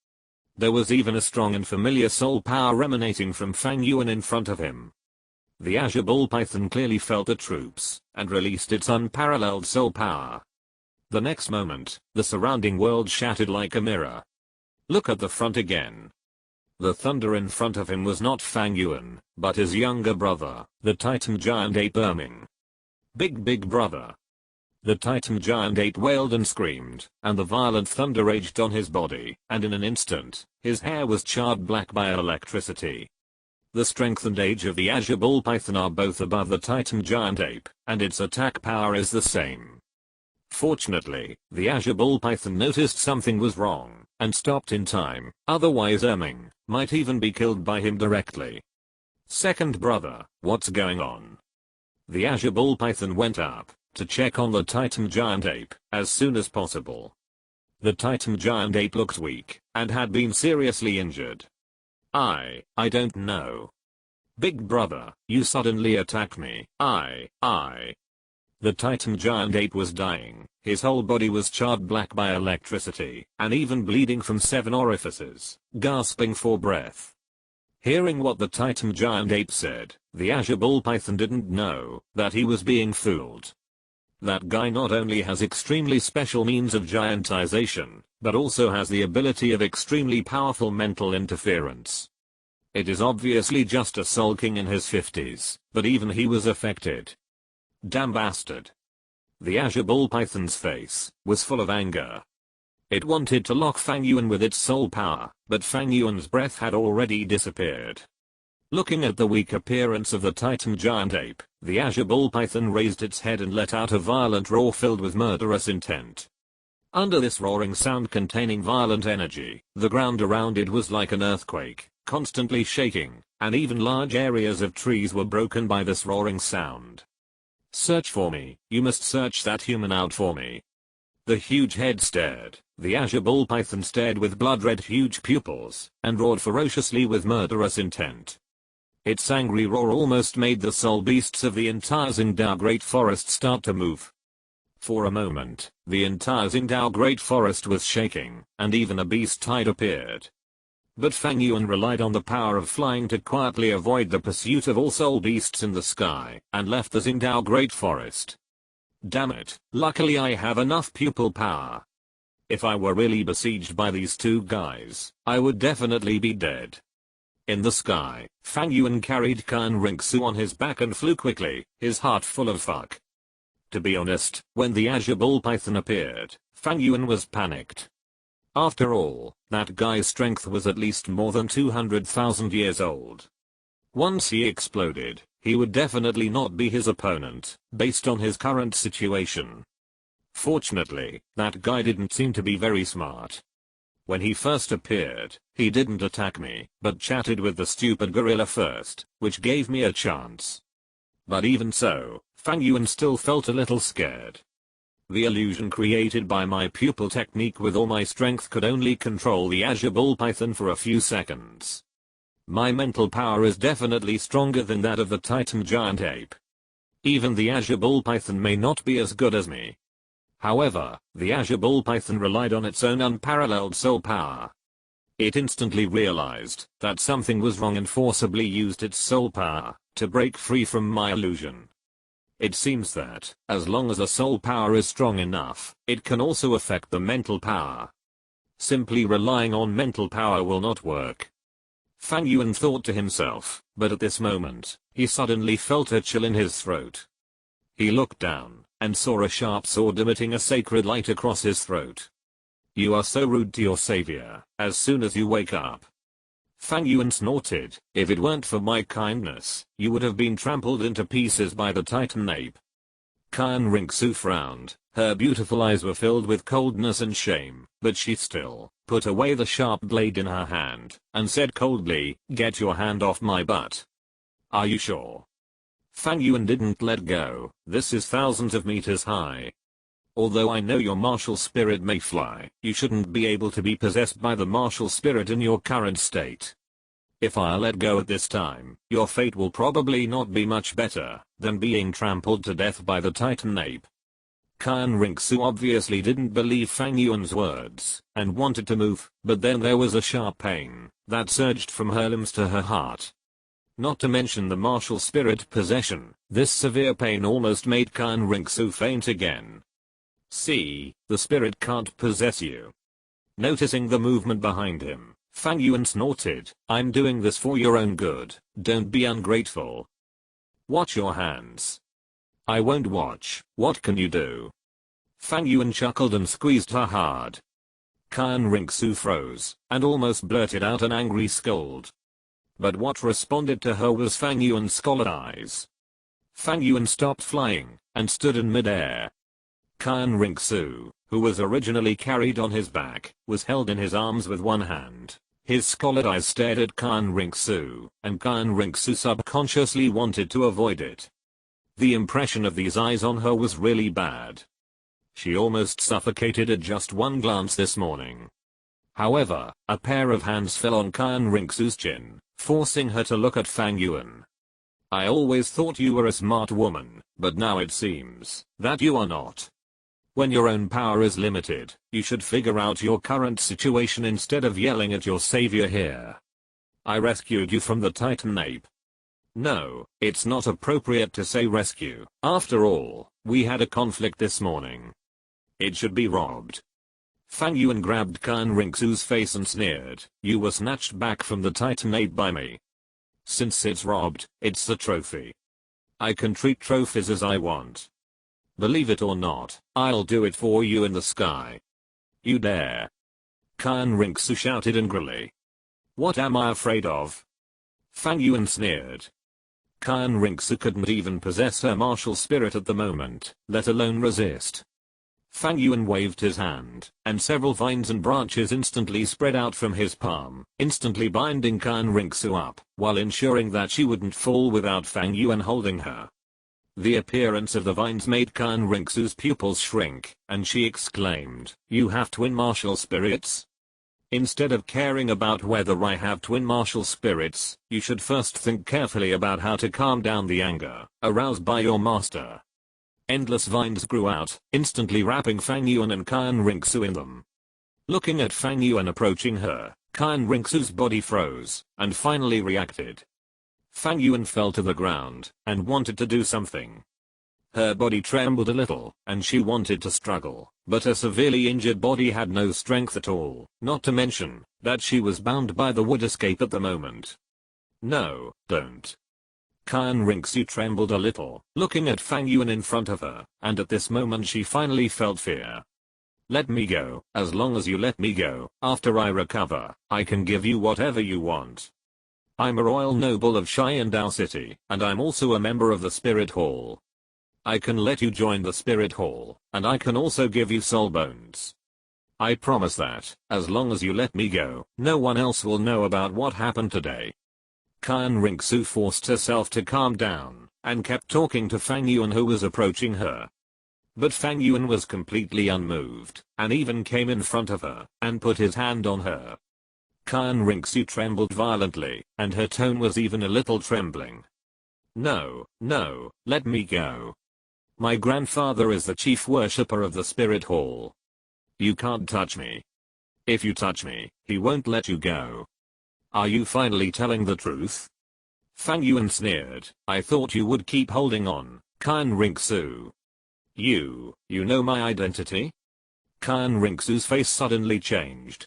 There was even a strong and familiar soul power emanating from Fang Yuan in front of him. The azure bull python clearly felt the troops, and released its unparalleled soul power. The next moment, the surrounding world shattered like a mirror. Look at the front again. The thunder in front of him was not Fang Yuan, but his younger brother, the Titan giant ape Erming. Big brother. The Titan giant ape wailed and screamed, and the violent thunder raged on his body, and in an instant, his hair was charred black by electricity. The strength and age of the azure bull python are both above the Titan giant ape, and its attack power is the same. Fortunately, the azure bull python noticed something was wrong, and stopped in time, otherwise Erming might even be killed by him directly. Second brother, what's going on? The azure bull python went up to check on the Titan giant ape as soon as possible. The Titan giant ape looked weak and had been seriously injured. I don't know. Big brother, you suddenly attacked me. The Titan giant ape was dying, his whole body was charred black by electricity, and even bleeding from 7 orifices, gasping for breath. Hearing what the Titan giant ape said, the azure bull python didn't know that he was being fooled. That guy not only has extremely special means of giantization, but also has the ability of extremely powerful mental interference. It is obviously just a soul king in his 50s, but even he was affected. Damn bastard. The azure bull python's face was full of anger. It wanted to lock Fang Yuan with its soul power, but Fang Yuan's breath had already disappeared. Looking at the weak appearance of the Titan giant ape, the azure bull python raised its head and let out a violent roar filled with murderous intent. Under this roaring sound containing violent energy, the ground around it was like an earthquake, constantly shaking, and even large areas of trees were broken by this roaring sound. Search for me, you must search that human out for me. The huge head stared, the azure bull python stared with blood-red huge pupils, and roared ferociously with murderous intent. Its angry roar almost made the soul beasts of the entire Xingdao Great Forest start to move. For a moment, the entire Xingdao Great Forest was shaking, and even a beast tide appeared. But Fang Yuan relied on the power of flying to quietly avoid the pursuit of all soul beasts in the sky, and left the Xingdao Great Forest. Damn it, luckily I have enough pupil power. If I were really besieged by these two guys, I would definitely be dead. In the sky, Fang Yuan carried Qian Rinxu on his back and flew quickly, his heart full of fuck. To be honest, when the azure bull python appeared, Fang Yuan was panicked. After all, that guy's strength was at least more than 200,000 years old. Once he exploded, he would definitely not be his opponent, based on his current situation. Fortunately, that guy didn't seem to be very smart. When he first appeared, he didn't attack me, but chatted with the stupid gorilla first, which gave me a chance. But even so, Fang Yuan still felt a little scared. The illusion created by my pupil technique with all my strength could only control the Azure Bull Python for a few seconds. My mental power is definitely stronger than that of the Titan giant ape. Even the Azure Bull Python may not be as good as me. However, the Azure Bull Python relied on its own unparalleled soul power. It instantly realized that something was wrong and forcibly used its soul power to break free from my illusion. It seems that, as long as the soul power is strong enough, it can also affect the mental power. Simply relying on mental power will not work. Fang Yuan thought to himself, but at this moment, he suddenly felt a chill in his throat. He looked down, and saw a sharp sword emitting a sacred light across his throat. You are so rude to your savior, as soon as you wake up. Fang Yuan snorted, if it weren't for my kindness, you would have been trampled into pieces by the Titan ape. Kan Rinxu frowned, her beautiful eyes were filled with coldness and shame, but she still put away the sharp blade in her hand, and said coldly, get your hand off my butt. Are you sure? Fang Yuan didn't let go, this is thousands of meters high. Although I know your martial spirit may fly, you shouldn't be able to be possessed by the martial spirit in your current state. If I let go at this time, your fate will probably not be much better than being trampled to death by the Titan ape. Kan Rinxu obviously didn't believe Fang Yuan's words, and wanted to move, but then there was a sharp pain that surged from her limbs to her heart. Not to mention the martial spirit possession, this severe pain almost made Kan Rinxu faint again. See, the spirit can't possess you. Noticing the movement behind him, Fang Yuan snorted, I'm doing this for your own good, don't be ungrateful. Watch your hands. I won't watch, what can you do? Fang Yuan chuckled and squeezed her hard. Kan Rinxu froze, and almost blurted out an angry scold. But what responded to her was Fang Yuan's scarlet eyes. Fang Yuan stopped flying, and stood in midair. Kan Rinxu, who was originally carried on his back, was held in his arms with one hand. His scarlet eyes stared at Kan Rinxu, and Kan Rinxu subconsciously wanted to avoid it. The impression of these eyes on her was really bad. She almost suffocated at just one glance this morning. However, a pair of hands fell on Kan Rinxu's chin, forcing her to look at Fang Yuan. I always thought you were a smart woman, but now it seems that you are not. When your own power is limited, you should figure out your current situation instead of yelling at your savior here. I rescued you from the Titan ape. No, it's not appropriate to say rescue. After all, we had a conflict this morning. It should be robbed. Fang Yuan grabbed Kan Rinxu's face and sneered, you were snatched back from the Titan ape by me. Since it's robbed, it's the trophy. I can treat trophies as I want. Believe it or not, I'll do it for you in the sky. You dare? Kan Rinxu shouted angrily. What am I afraid of? Fang Yuan sneered. Kan Rinxu couldn't even possess her martial spirit at the moment, let alone resist. Fang Yuan waved his hand, and several vines and branches instantly spread out from his palm, instantly binding Kan Rinxu up, while ensuring that she wouldn't fall without Fang Yuan holding her. The appearance of the vines made Kan Rinxu's pupils shrink, and she exclaimed, you have twin martial spirits? Instead of caring about whether I have twin martial spirits, you should first think carefully about how to calm down the anger aroused by your master. Endless vines grew out, instantly wrapping Fang Yuan and Kan Rinxu in them. Looking at Fang Yuan approaching her, Kan Rinxu's body froze, and finally reacted. Fang Yuan fell to the ground, and wanted to do something. Her body trembled a little, and she wanted to struggle, but her severely injured body had no strength at all, not to mention that she was bound by the wood escape at the moment. No, don't. Kan Rinxu trembled a little, looking at Fang Yuan in front of her, and at this moment she finally felt fear. Let me go, as long as you let me go, after I recover, I can give you whatever you want. I'm a royal noble of Sharingan City, and I'm also a member of the Spirit Hall. I can let you join the Spirit Hall, and I can also give you soul bones. I promise that, as long as you let me go, no one else will know about what happened today. Kan Rinxu forced herself to calm down, and kept talking to Fang Yuan who was approaching her. but Fang Yuan was completely unmoved, and even came in front of her, and put his hand on her. Kan Rinxu trembled violently, and her tone was even a little trembling. No, no, let me go. My grandfather is the chief worshipper of the spirit hall. You can't touch me. If you touch me, he won't let you go. Are you finally telling the truth? Fang Yuan sneered. I thought you would keep holding on, Kan Rinxu. You know my identity? Kan Rinxu's face suddenly changed.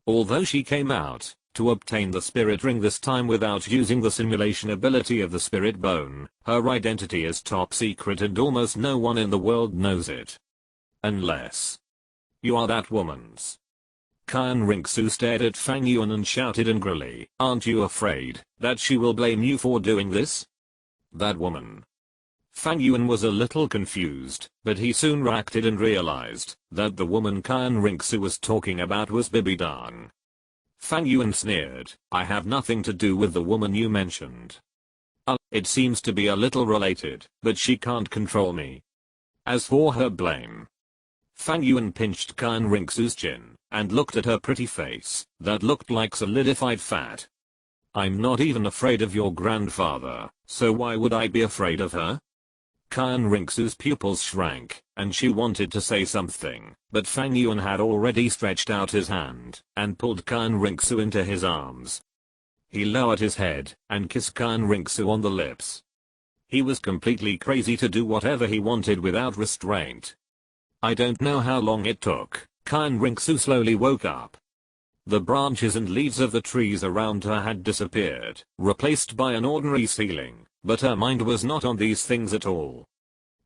Although she came out to obtain the spirit ring this time without using the simulation ability of the spirit bone, her identity is top secret and almost no one in the world knows it. Unless you are that woman's. Kan Rinxu stared at Fang Yuan and shouted angrily, aren't you afraid that she will blame you for doing this? That woman. Fang Yuan was a little confused, but he soon reacted and realized that the woman Kan Rinxu was talking about was Bibi Dang. Fang Yuan sneered, I have nothing to do with the woman you mentioned. It seems to be a little related, but she can't control me. As for her blame. Fang Yuan pinched Kan Rinxu's chin, and looked at her pretty face, that looked like solidified fat. I'm not even afraid of your grandfather, so why would I be afraid of her? Kan Rinxu's pupils shrank, and she wanted to say something, but Fang Yuan had already stretched out his hand, and pulled Kan Rinxu into his arms. He lowered his head, and kissed Kan Rinxu on the lips. He was completely crazy to do whatever he wanted without restraint. I don't know how long it took, Kan Rinxu slowly woke up. The branches and leaves of the trees around her had disappeared, replaced by an ordinary ceiling, but her mind was not on these things at all.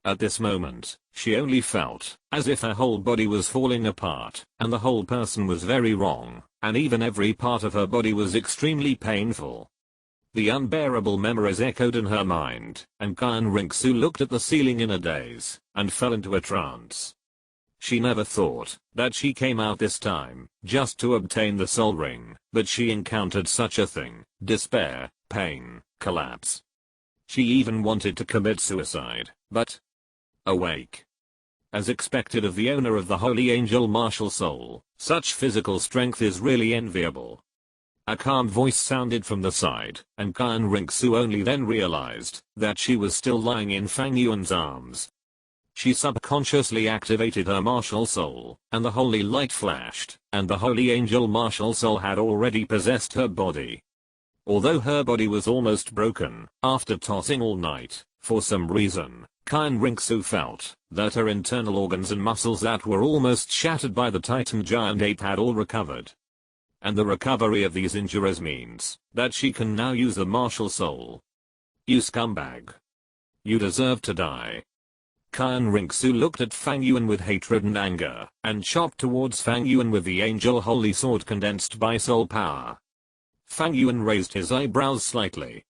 At this moment, she only felt as if her whole body was falling apart, and the whole person was very wrong, and even every part of her body was extremely painful. The unbearable memories echoed in her mind, and Kan Rinxu looked at the ceiling in a daze, and fell into a trance. She never thought that she came out this time just to obtain the soul ring, but she encountered such a thing: despair, pain, collapse. She even wanted to commit suicide, but awake. As expected of the owner of the Holy Angel Martial Soul, such physical strength is really enviable. A calm voice sounded from the side, and Kan Rinxu only then realized that she was still lying in Fang Yuan's arms. She subconsciously activated her martial soul, and the holy light flashed, and the Holy Angel Martial Soul had already possessed her body. Although her body was almost broken, after tossing all night, for some reason, Kan Rinxu felt that her internal organs and muscles that were almost shattered by the Titan giant ape had all recovered. And the recovery of these injuries means that she can now use the martial soul. You scumbag. You deserve to die. Kan Rinxu looked at Fang Yuan with hatred and anger, and chopped towards Fang Yuan with the Angel Holy Sword condensed by soul power. Fang Yuan raised his eyebrows slightly.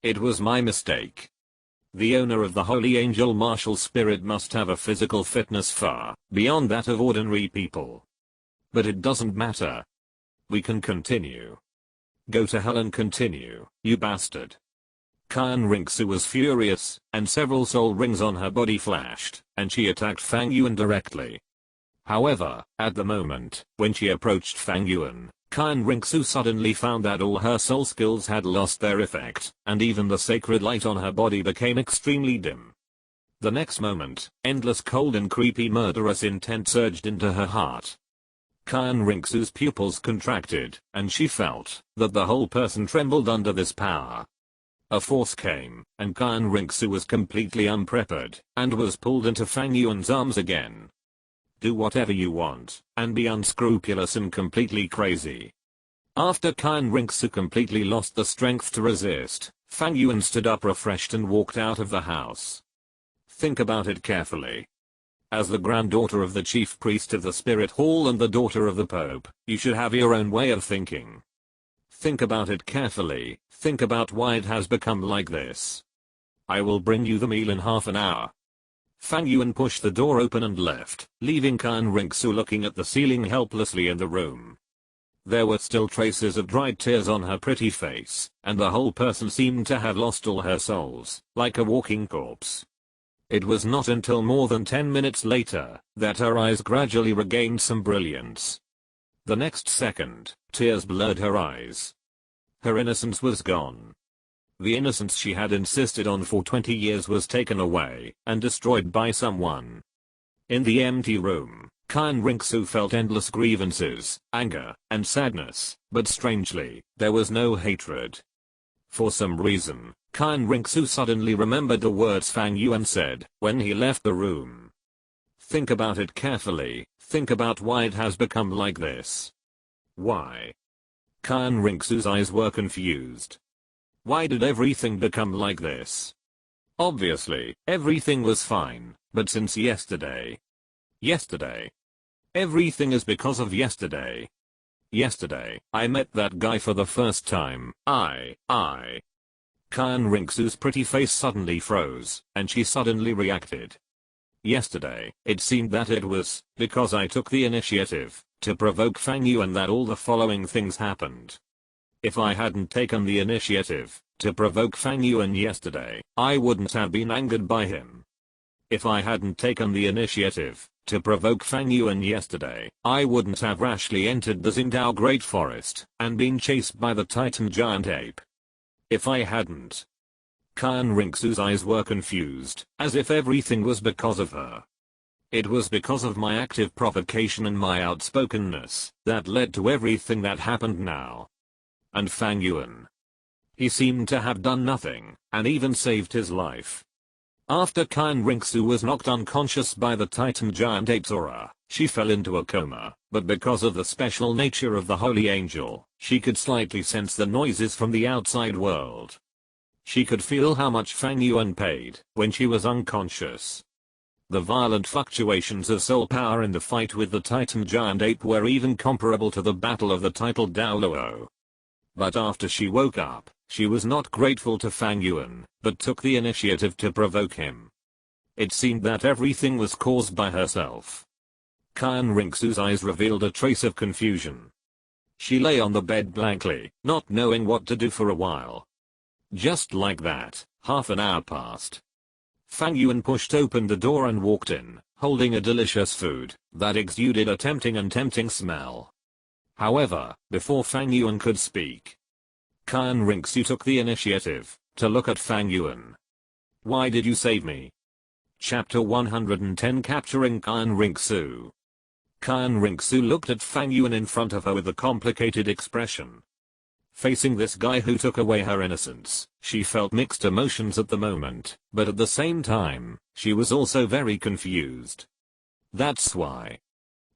It was my mistake. The owner of the Holy Angel Martial Spirit must have a physical fitness far beyond that of ordinary people. But it doesn't matter. We can continue. Go to hell and continue, you bastard. Kan Rinxu was furious, and several soul rings on her body flashed, and she attacked Fang Yuan directly. However, at the moment when she approached Fang Yuan, Kan Rinxu suddenly found that all her soul skills had lost their effect, and even the sacred light on her body became extremely dim. The next moment, endless cold and creepy murderous intent surged into her heart. Kan Rinxu's pupils contracted, and she felt that the whole person trembled under this power. A force came, and Kan Rinxu was completely unprepared, and was pulled into Fang Yuan's arms again. Do whatever you want, and be unscrupulous and completely crazy. After Kan Rinxu completely lost the strength to resist, Fang Yuan stood up refreshed and walked out of the house. Think about it carefully. As the granddaughter of the chief priest of the spirit hall and the daughter of the Pope, you should have your own way of thinking. Think about it carefully, think about why it has become like this. I will bring you the meal in half an hour. Fang Yuan pushed the door open and left, leaving Kan Rinxu looking at the ceiling helplessly in the room. There were still traces of dried tears on her pretty face, and the whole person seemed to have lost all her souls, like a walking corpse. It was not until more than 10 minutes later that her eyes gradually regained some brilliance. The next second, tears blurred her eyes. Her innocence was gone. The innocence she had insisted on for 20 years was taken away and destroyed by someone. In the empty room, Kan Rinxu felt endless grievances, anger, and sadness, but strangely, there was no hatred. For some reason, Kan Rinxu suddenly remembered the words Fang Yuan said when he left the room. Think about it carefully, think about why it has become like this. Why? Kan Rinxu's eyes were confused. Why did everything become like this? Obviously, everything was fine, but since yesterday. Everything is because of yesterday. Yesterday, I met that guy for the first time. Kan Rinxu's pretty face suddenly froze, and she suddenly reacted. Yesterday, it seemed that it was because I took the initiative to provoke Fang Yuan that all the following things happened. If I hadn't taken the initiative to provoke Fang Yuan yesterday, I wouldn't have been angered by him. If I hadn't taken the initiative to provoke Fang Yuan yesterday, I wouldn't have rashly entered the Xingdao Great Forest and been chased by the Titan giant ape. If I hadn't. Kan Rinxu's eyes were confused, as if everything was because of her. It was because of my active provocation and my outspokenness that led to everything that happened now. And Fang Yuan. He seemed to have done nothing, and even saved his life. After Kan Rinxu was knocked unconscious by the Titan giant ape's aura, she fell into a coma, but because of the special nature of the holy angel, she could slightly sense the noises from the outside world. She could feel how much Fang Yuan paid when she was unconscious. The violent fluctuations of soul power in the fight with the Titan giant ape were even comparable to the battle of the titled Douluo. But after she woke up, she was not grateful to Fang Yuan, but took the initiative to provoke him. It seemed that everything was caused by herself. Kan Rinxu's eyes revealed a trace of confusion. She lay on the bed blankly, not knowing what to do for a while. Just like that, half an hour passed. Fang Yuan pushed open the door and walked in, holding a delicious food that exuded a tempting smell. However, before Fang Yuan could speak, Kan Rinxu took the initiative to look at Fang Yuan. Why did you save me? Chapter 110 Capturing Kan Rinxu. Kan Rinxu looked at Fang Yuan in front of her with a complicated expression. Facing this guy who took away her innocence, she felt mixed emotions at the moment, but at the same time, she was also very confused. That's why.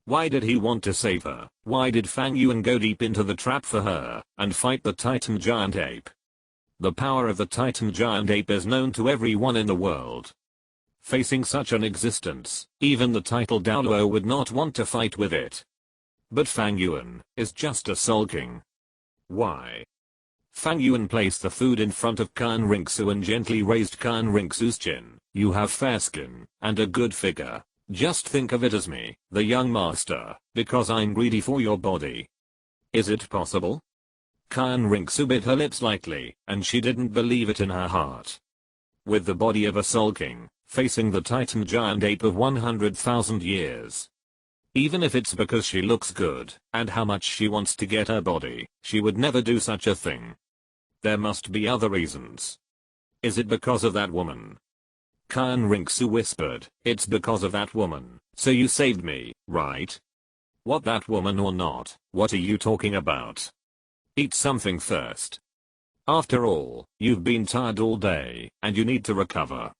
Why did he want to save her? Why did Fang Yuan go deep into the trap for her and fight the Titan giant ape? The power of the Titan giant ape is known to everyone in the world. Facing such an existence, even the titled Douluo would not want to fight with it. But Fang Yuan is just a sulking. Why? Fang Yuan placed the food in front of Kan Rinxu and gently raised Kan Rinxu's chin. You have fair skin and a good figure. Just think of it as me, the young master, because I'm greedy for your body. Is it possible? Kan Rinxu bit her lips lightly, and she didn't believe it in her heart. With the body of a sulking, facing the Titan giant ape of 100,000 years. Even if it's because she looks good, and how much she wants to get her body, she would never do such a thing. There must be other reasons. Is it because of that woman? Kan Rinxu whispered, it's because of that woman, so you saved me, right? What, that woman or not? What are you talking about? Eat something first. After all, you've been tired all day, and you need to recover.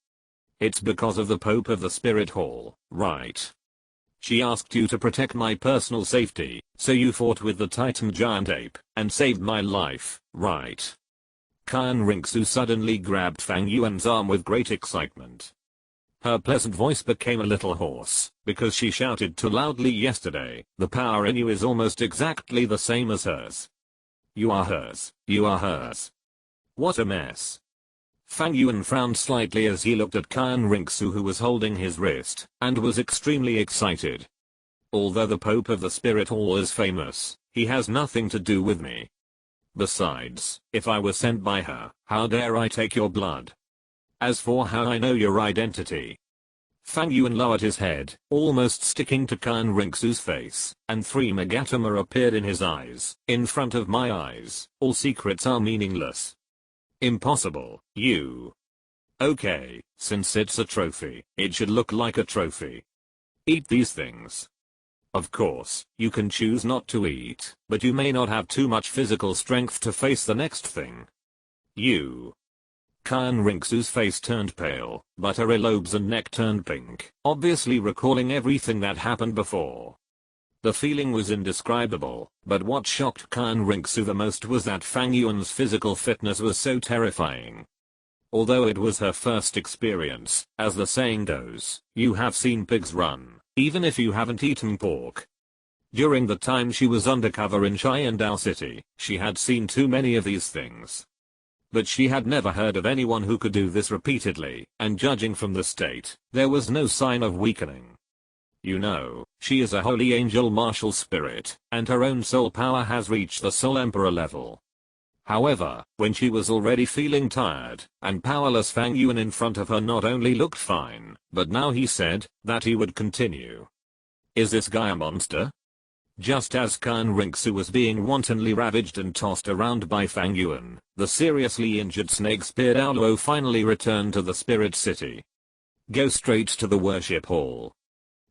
It's because of the Pope of the Spirit Hall, right? She asked you to protect my personal safety, so you fought with the Titan giant ape, and saved my life, right? Kan Rinxu suddenly grabbed Fang Yuan's arm with great excitement. Her pleasant voice became a little hoarse, because she shouted too loudly yesterday, the power in you is almost exactly the same as hers. You are hers, you are hers. What a mess. Fang Yuan frowned slightly as he looked at Kan Rinxu, who was holding his wrist, and was extremely excited. Although the Pope of the Spirit Hall is famous, he has nothing to do with me. Besides, if I was sent by her, how dare I take your blood? As for how I know your identity, Fang Yuan lowered his head, almost sticking to Kan Rinxu's face, and 3 megatoma appeared in his eyes. In front of my eyes, all secrets are meaningless. Impossible, you. Okay, since it's a trophy, it should look like a trophy. Eat these things. Of course, you can choose not to eat, but you may not have too much physical strength to face the next thing. You. Kan Rinxu's face turned pale, but her earlobes and neck turned pink, obviously recalling everything that happened before. The feeling was indescribable, but what shocked Kan Rinxu the most was that Fang Yuan's physical fitness was so terrifying. Although it was her first experience, as the saying goes, you have seen pigs run, even if you haven't eaten pork. During the time she was undercover in Sharingan City, she had seen too many of these things. But she had never heard of anyone who could do this repeatedly, and judging from the state, there was no sign of weakening. You know, she is a holy angel martial spirit, and her own soul power has reached the Soul Emperor level. However, when she was already feeling tired and powerless, Fang Yuan in front of her not only looked fine, but now he said that he would continue. Is this guy a monster? Just as Kan Rinxu was being wantonly ravaged and tossed around by Fang Yuan, the seriously injured snake spear Douluo finally returned to the Spirit City. Go straight to the worship hall.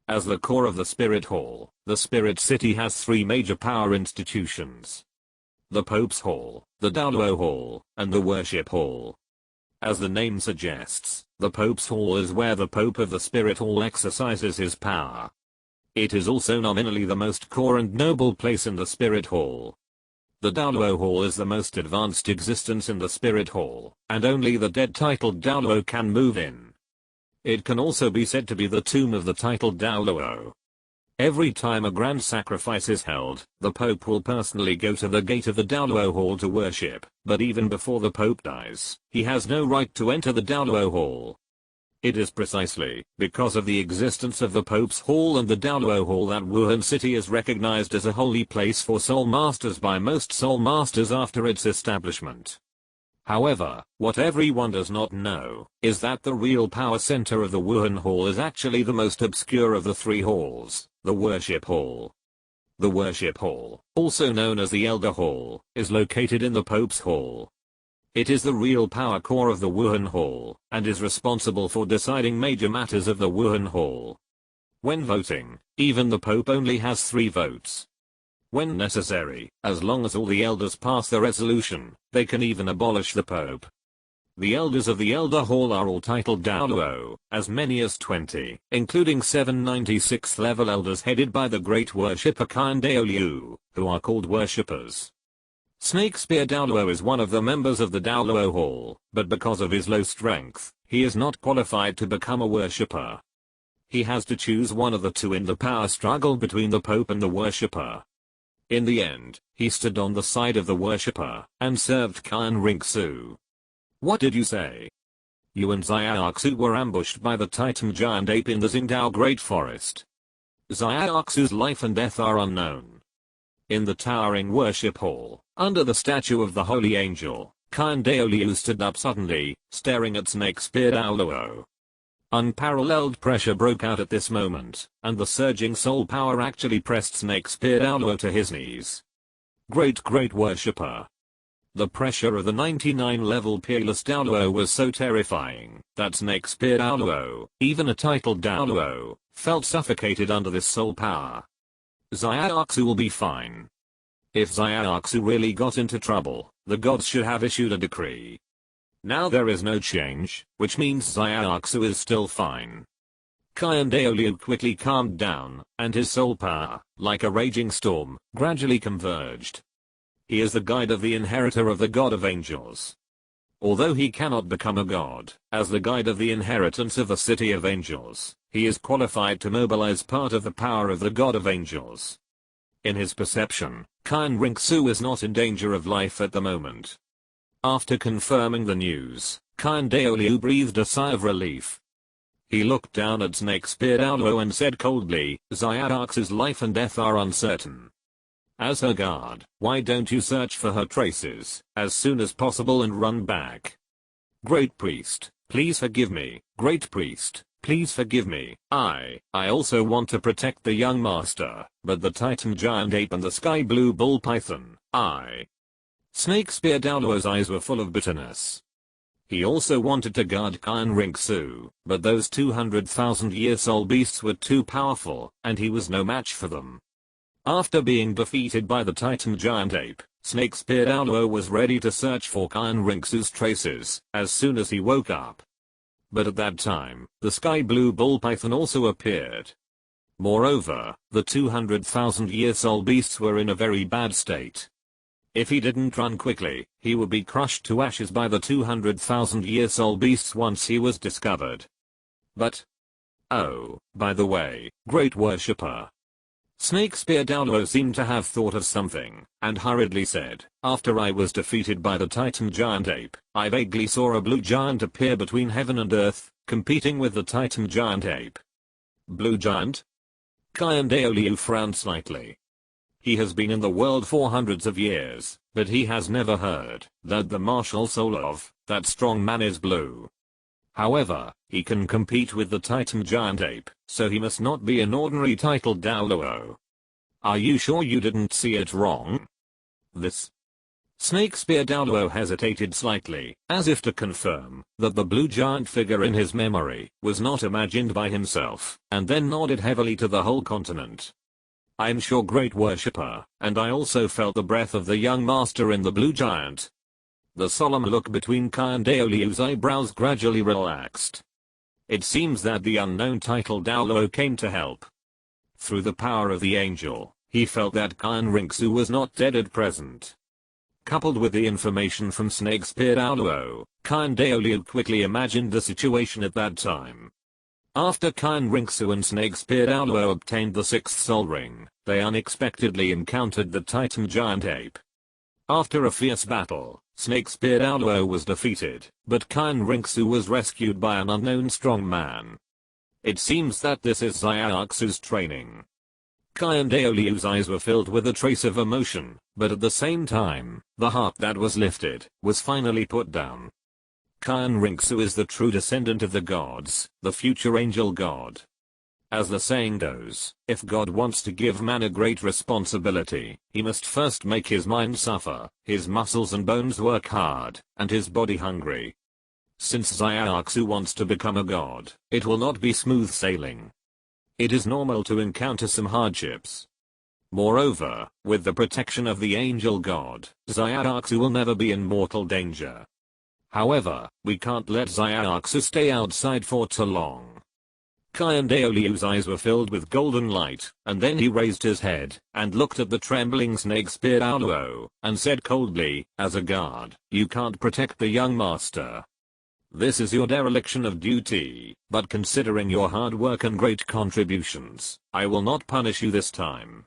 As the core of the Spirit Hall, the Spirit City has 3 major power institutions. The Pope's Hall, the Douluo Hall, and the Worship Hall. As the name suggests, the Pope's Hall is where the Pope of the Spirit Hall exercises his power. It is also nominally the most core and noble place in the Spirit Hall. The Douluo Hall is the most advanced existence in the Spirit Hall, and only the dead titled Douluo can move in. It can also be said to be the tomb of the titled Douluo. Every time a grand sacrifice is held, the Pope will personally go to the gate of the Douluo Hall to worship, but even before the Pope dies, he has no right to enter the Douluo Hall. It is precisely because of the existence of the Pope's Hall and the Douluo Hall that Wuhan City is recognized as a holy place for Soul Masters by most Soul Masters after its establishment. However, what everyone does not know is that the real power center of the Wuhan Hall is actually the most obscure of the 3 halls, the Worship Hall. The Worship Hall, also known as the Elder Hall, is located in the Pope's Hall. It is the real power core of the Wuhan Hall, and is responsible for deciding major matters of the Wuhan Hall. When voting, even the Pope only has 3 votes. When necessary, as long as all the elders pass the resolution, they can even abolish the Pope. The elders of the Elder Hall are all titled Douluo, as many as 20, including 7 96th level elders headed by the great worshipper Douluo, who are called worshippers. Snake Spear Douluo is one of the members of the Douluo Hall, but because of his low strength, he is not qualified to become a worshipper. He has to choose one of the 2 in the power struggle between the Pope and the worshipper. In the end, he stood on the side of the worshipper, and served Kan Rinxu. What did you say? You and Xiaoxu were ambushed by the Titan giant ape in the Xingdao Great Forest. Xiaoxu's life and death are unknown. In the towering worship hall, under the statue of the holy angel, Kan Douluo stood up suddenly, staring at Snake Spear Douluo. Unparalleled pressure broke out at this moment, and the surging soul power actually pressed Snake Spear Douluo to his knees. Great worshipper. The pressure of the 99-level peerless Douluo was so terrifying that Snake Spear Douluo, even a titled Douluo, felt suffocated under this soul power. Xiaoxu will be fine. If Xiaoxu really got into trouble, the gods should have issued a decree. Now there is no change, which means Xiaoxu is still fine. Kan Douluo quickly calmed down, and his soul power, like a raging storm, gradually converged. He is the guide of the inheritor of the God of Angels. Although he cannot become a god, as the guide of the inheritance of the City of Angels, he is qualified to mobilize part of the power of the God of Angels. In his perception, Kan Rinxu is not in danger of life at the moment. After confirming the news, Kan Douluo breathed a sigh of relief. He looked down at Snake Spear Douluo and said coldly, Xiaoxu's life and death are uncertain. As her guard, why don't you search for her traces, as soon as possible and run back? Great Priest, please forgive me, Great Priest, Please forgive me. I also want to protect the young master, but the Titan giant ape and the sky blue bull python, Snake spear Douluo's eyes were full of bitterness. He also wanted to guard Kyan Rinxu, but those 200,000-year soul beasts were too powerful, and he was no match for them. After being defeated by the Titan giant ape, Snake spear Douluo was ready to search for Kyan Rinxu's traces as soon as he woke up. But at that time, the sky blue bull python also appeared. Moreover, the 200,000-year soul beasts were in a very bad state. If he didn't run quickly, he would be crushed to ashes by the 200,000-year soul beasts once he was discovered. But, oh, by the way, great worshipper. Snake spear Douluo seemed to have thought of something, and hurriedly said, after I was defeated by the Titan giant ape, I vaguely saw a blue giant appear between heaven and earth, competing with the Titan giant ape. Blue giant? Kyan Douluo frowned slightly. He has been in the world for hundreds of years, but he has never heard that the martial soul of that strong man is blue. However, he can compete with the Titan giant ape, so he must not be an ordinary titled Douluo. Are you sure you didn't see it wrong? This. Snake spear Douluo hesitated slightly, as if to confirm that the blue giant figure in his memory was not imagined by himself, and then nodded heavily to the whole continent. I'm sure, great worshipper, and I also felt the breath of the young master in the blue giant. The solemn look between Kyan Douluo's eyebrows gradually relaxed. It seems that the unknown titled Douluo came to help. Through the power of the angel, he felt that Kyan Rinxu was not dead at present. Coupled with the information from Snake spear Douluo, Kyan Douluo quickly imagined the situation at that time. After Kyan Rinxu and Snake spear Douluo obtained the 6th soul ring, they unexpectedly encountered the Titan giant ape. After a fierce battle, Snake spear Douluo was defeated, but Kyan Rinxu was rescued by an unknown strong man. It seems that this is Xiaoxu's training. Kyan Douluo's eyes were filled with a trace of emotion, but at the same time, the heart that was lifted was finally put down. Kyan Rinxu is the true descendant of the gods, the future angel god. As the saying goes, if God wants to give man a great responsibility, he must first make his mind suffer, his muscles and bones work hard, and his body hungry. Since Xiaoxu wants to become a god, it will not be smooth sailing. It is normal to encounter some hardships. Moreover, with the protection of the angel god, Xiaoxu will never be in mortal danger. However, we can't let Xiaoxu stay outside for too long. Kyan Douluo's eyes were filled with golden light, and then he raised his head, and looked at the trembling Snake spear Douluo, and said coldly, as a guard, you can't protect the young master. This is your dereliction of duty, but considering your hard work and great contributions, I will not punish you this time.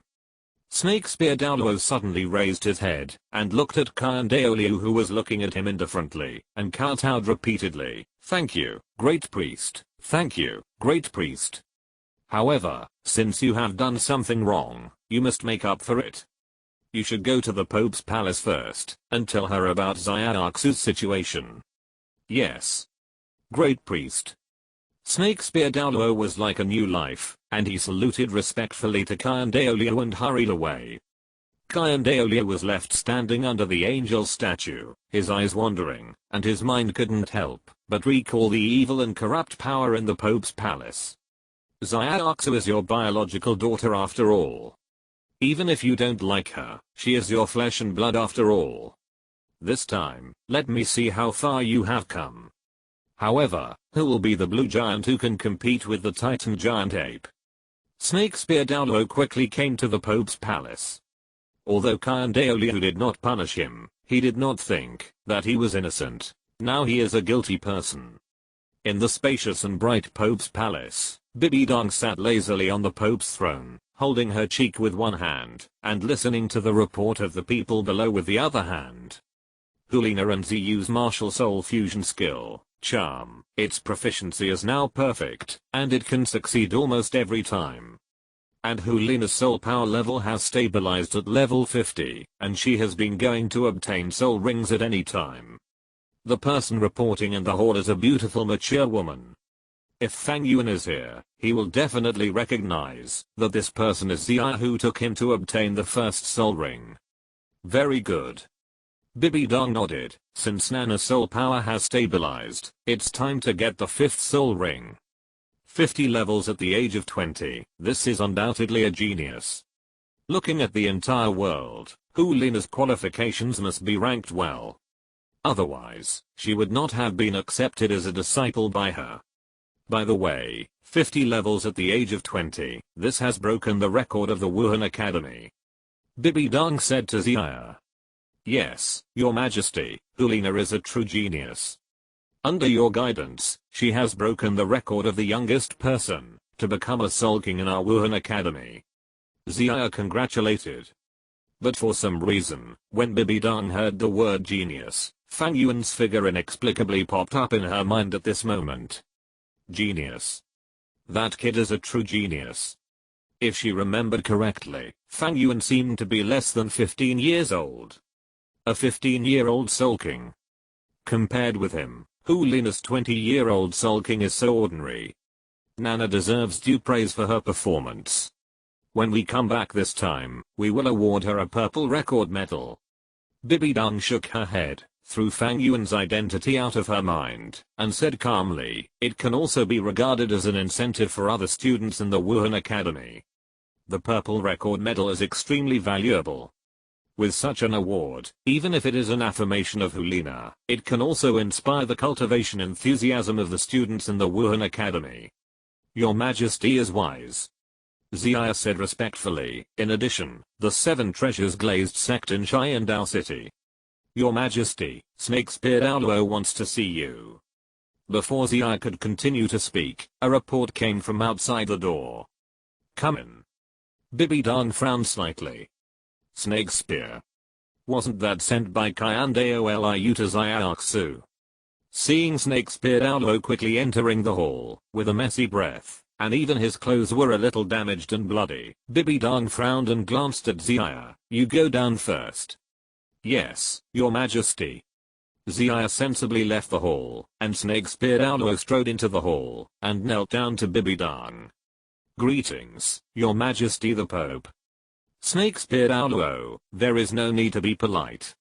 Snake spear Douluo suddenly raised his head, and looked at Kyan Douluo, who was looking at him indifferently, and kowtowed repeatedly, thank you, great priest, thank you, great priest. However, since you have done something wrong, you must make up for it. You should go to the Pope's palace first, and tell her about Xiaoxu's situation. Yes. Great priest. Snake spear Douluo was like a new life, and he saluted respectfully to Kyan Douluo and hurried away. Kyan Douluo was left standing under the angel statue, his eyes wandering, and his mind couldn't help but recall the evil and corrupt power in the Pope's palace. Xiaoxu is your biological daughter after all. Even if you don't like her, she is your flesh and blood after all. This time, let me see how far you have come. However, who will be the blue giant who can compete with the Titan giant ape? Snake spear Douluo quickly came to the Pope's palace. Although Kyan Douluo did not punish him, he did not think that he was innocent. Now he is a guilty person. In the spacious and bright Pope's palace, Bibi Dong sat lazily on the Pope's throne, holding her cheek with one hand, and listening to the report of the people below with the other hand. Hulina and Ziyu's martial soul fusion skill, charm, its proficiency is now perfect, and it can succeed almost every time. And Hulina's soul power level has stabilized at level 50, and she has been going to obtain soul rings at any time. The person reporting in the hall is a beautiful mature woman. If Fang Yuan is here, he will definitely recognize that this person is Zia who took him to obtain the first soul ring. Very good. Bibi Dong nodded. Since Nana's soul power has stabilized, it's time to get the fifth soul ring. 50 levels at the age of 20, this is undoubtedly a genius. Looking at the entire world, Hu Lina's qualifications must be ranked well. Otherwise, she would not have been accepted as a disciple by her. By the way, 50 levels at the age of 20, this has broken the record of the Wuhan Academy. Bibi Dong said to Zia. Yes, Your Majesty, Hu Lina is a true genius. Under your guidance, she has broken the record of the youngest person to become a Soul King in our Wuhan Academy. Zia congratulated. But for some reason, when Bibi Dong heard the word genius, Fang Yuan's figure inexplicably popped up in her mind at this moment. Genius. That kid is a true genius. If she remembered correctly, Fang Yuan seemed to be less than 15 years old. A 15-year-old Soul King. Compared with him, Hu Lina's 20-year-old Soul King is so ordinary. Nana deserves due praise for her performance. When we come back this time, we will award her a purple record medal. Bibi Dong shook her head, threw Fang Yuan's identity out of her mind, and said calmly, it can also be regarded as an incentive for other students in the Wuhan Academy. The purple record medal is extremely valuable. With such an award, even if it is an affirmation of Hu Lina, it can also inspire the cultivation enthusiasm of the students in the Wuhan Academy. Your Majesty is wise. Zia said respectfully. In addition, the 7 treasures glazed sect in Xiandao City. Your Majesty, Snake Spear Douluo wants to see you. Before Zia could continue to speak, a report came from outside the door. Come in. Bibi Dong frowned slightly. Snake Spear. Wasn't that sent by Kyan Doulu to Xiaoxu? Seeing Snake Spear Douluo quickly entering the hall, with a messy breath, and even his clothes were a little damaged and bloody, Bibi Dong frowned and glanced at Zia. You go down first. Yes, Your Majesty. Zia sensibly left the hall, and Snake Spear Douluo strode into the hall, and knelt down to Bibi Dong. Greetings, Your Majesty the Pope. Snake Spear Douluo, there is no need to be polite.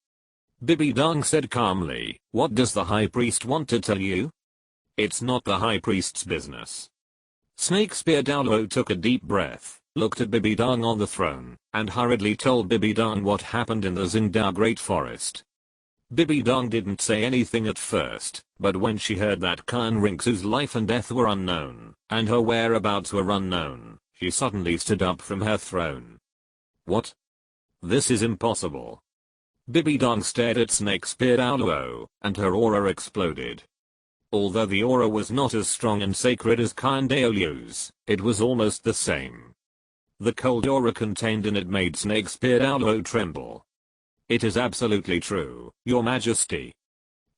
Bibi Dong said calmly, what does the High Priest want to tell you? It's not the High Priest's business. Snake Spear Douluo took a deep breath, looked at Bibi Dong on the throne, and hurriedly told Bibi Dong what happened in the Xingdao Great Forest. Bibi Dong didn't say anything at first, but when she heard that Kyan Rinxu's life and death were unknown, and her whereabouts were unknown, she suddenly stood up from her throne. What? This is impossible. Bibi Dong stared at Snake Spear Douluo, and her aura exploded. Although the aura was not as strong and sacred as Kyan Douluo's, it was almost the same. The cold aura contained in it made Snake Spear Douluo tremble. It is absolutely true, Your Majesty.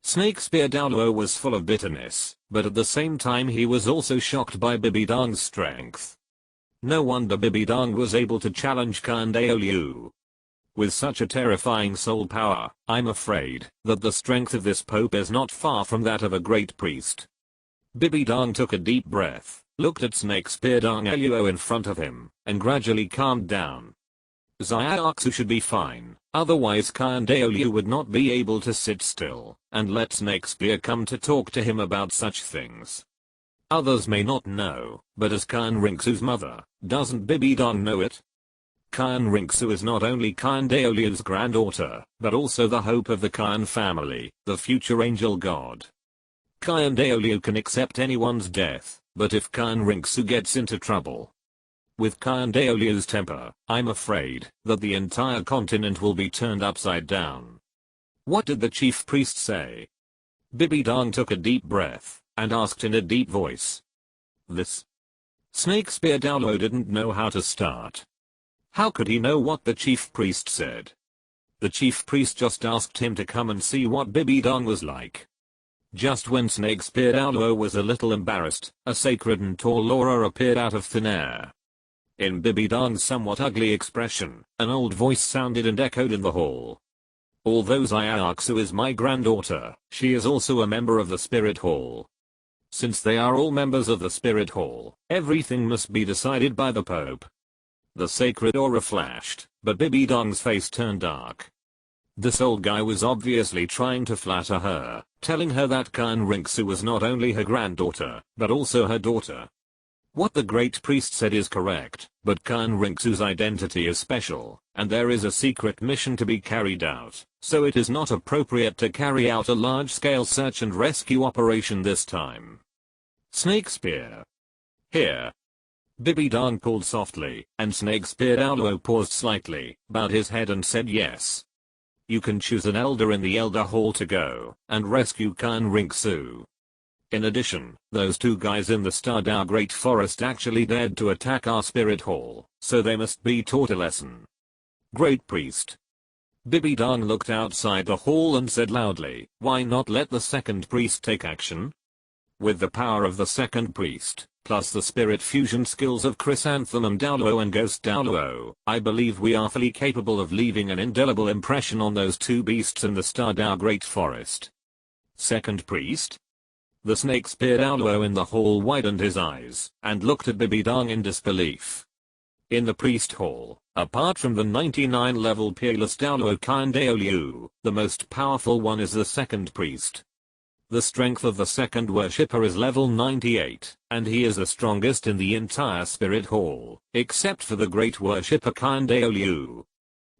Snake Spear Douluo was full of bitterness, but at the same time he was also shocked by Bibi Dong's strength. No wonder Bibi Dong was able to challenge Kyan Douluo. With such a terrifying soul power, I'm afraid that the strength of this Pope is not far from that of a great priest. Bibi Dong took a deep breath, looked at Snake Spear Douluo in front of him, and gradually calmed down. Xiaoxu should be fine, otherwise Kyan Douluo would not be able to sit still and let Snake Spear come to talk to him about such things. Others may not know, but as Kyan Rinxu's mother, doesn't Bibi Dong know it? Kyan Rinxu is not only Kyan Douluo's granddaughter, but also the hope of the Kyan family, the future angel god. Kyan Douluo can accept anyone's death, but if Kyan Rinxu gets into trouble, with Kyan Douluo's temper, I'm afraid that the entire continent will be turned upside down. What did the chief priest say? Bibi Dong took a deep breath, and asked in a deep voice. This. Snake Spear Douluo didn't know how to start. How could he know what the chief priest said? The chief priest just asked him to come and see what Bibi Dong was like. Just when Snake Spear Douluo was a little embarrassed, a sacred and tall aura appeared out of thin air. In Bibi Dong's somewhat ugly expression, an old voice sounded and echoed in the hall. Although Xiaoxu is my granddaughter, she is also a member of the Spirit Hall. Since they are all members of the Spirit Hall, everything must be decided by the Pope. The sacred aura flashed, but Bibi Dong's face turned dark. This old guy was obviously trying to flatter her, telling her that Khan Rinxu was not only her granddaughter, but also her daughter. What the great priest said is correct, but Khan Rinxu's identity is special, and there is a secret mission to be carried out, so it is not appropriate to carry out a large-scale search and rescue operation this time. Snake Spear. Here. Bibi Dong called softly, and Snake Spear Douluo paused slightly, bowed his head and said yes. You can choose an elder in the Elder Hall to go and rescue Khan Rinxu. In addition, those two guys in the Stardao Great Forest actually dared to attack our Spirit Hall, so they must be taught a lesson. Great Priest. Bibi Dong looked outside the hall and said loudly, why not let the second priest take action? With the power of the second priest, plus the spirit fusion skills of Chrysanthemum Douluo and Ghost Douluo, I believe we are fully capable of leaving an indelible impression on those two beasts in the Stardao Great Forest. Second priest? The snake spear Douluo in the hall widened his eyes, and looked at Bibi Dong in disbelief. In the priest hall, apart from the 99-level peerless Douluo Liu, the most powerful one is the second priest. The strength of the second worshipper is level 98, and he is the strongest in the entire Spirit Hall, except for the Great Worshipper Liu.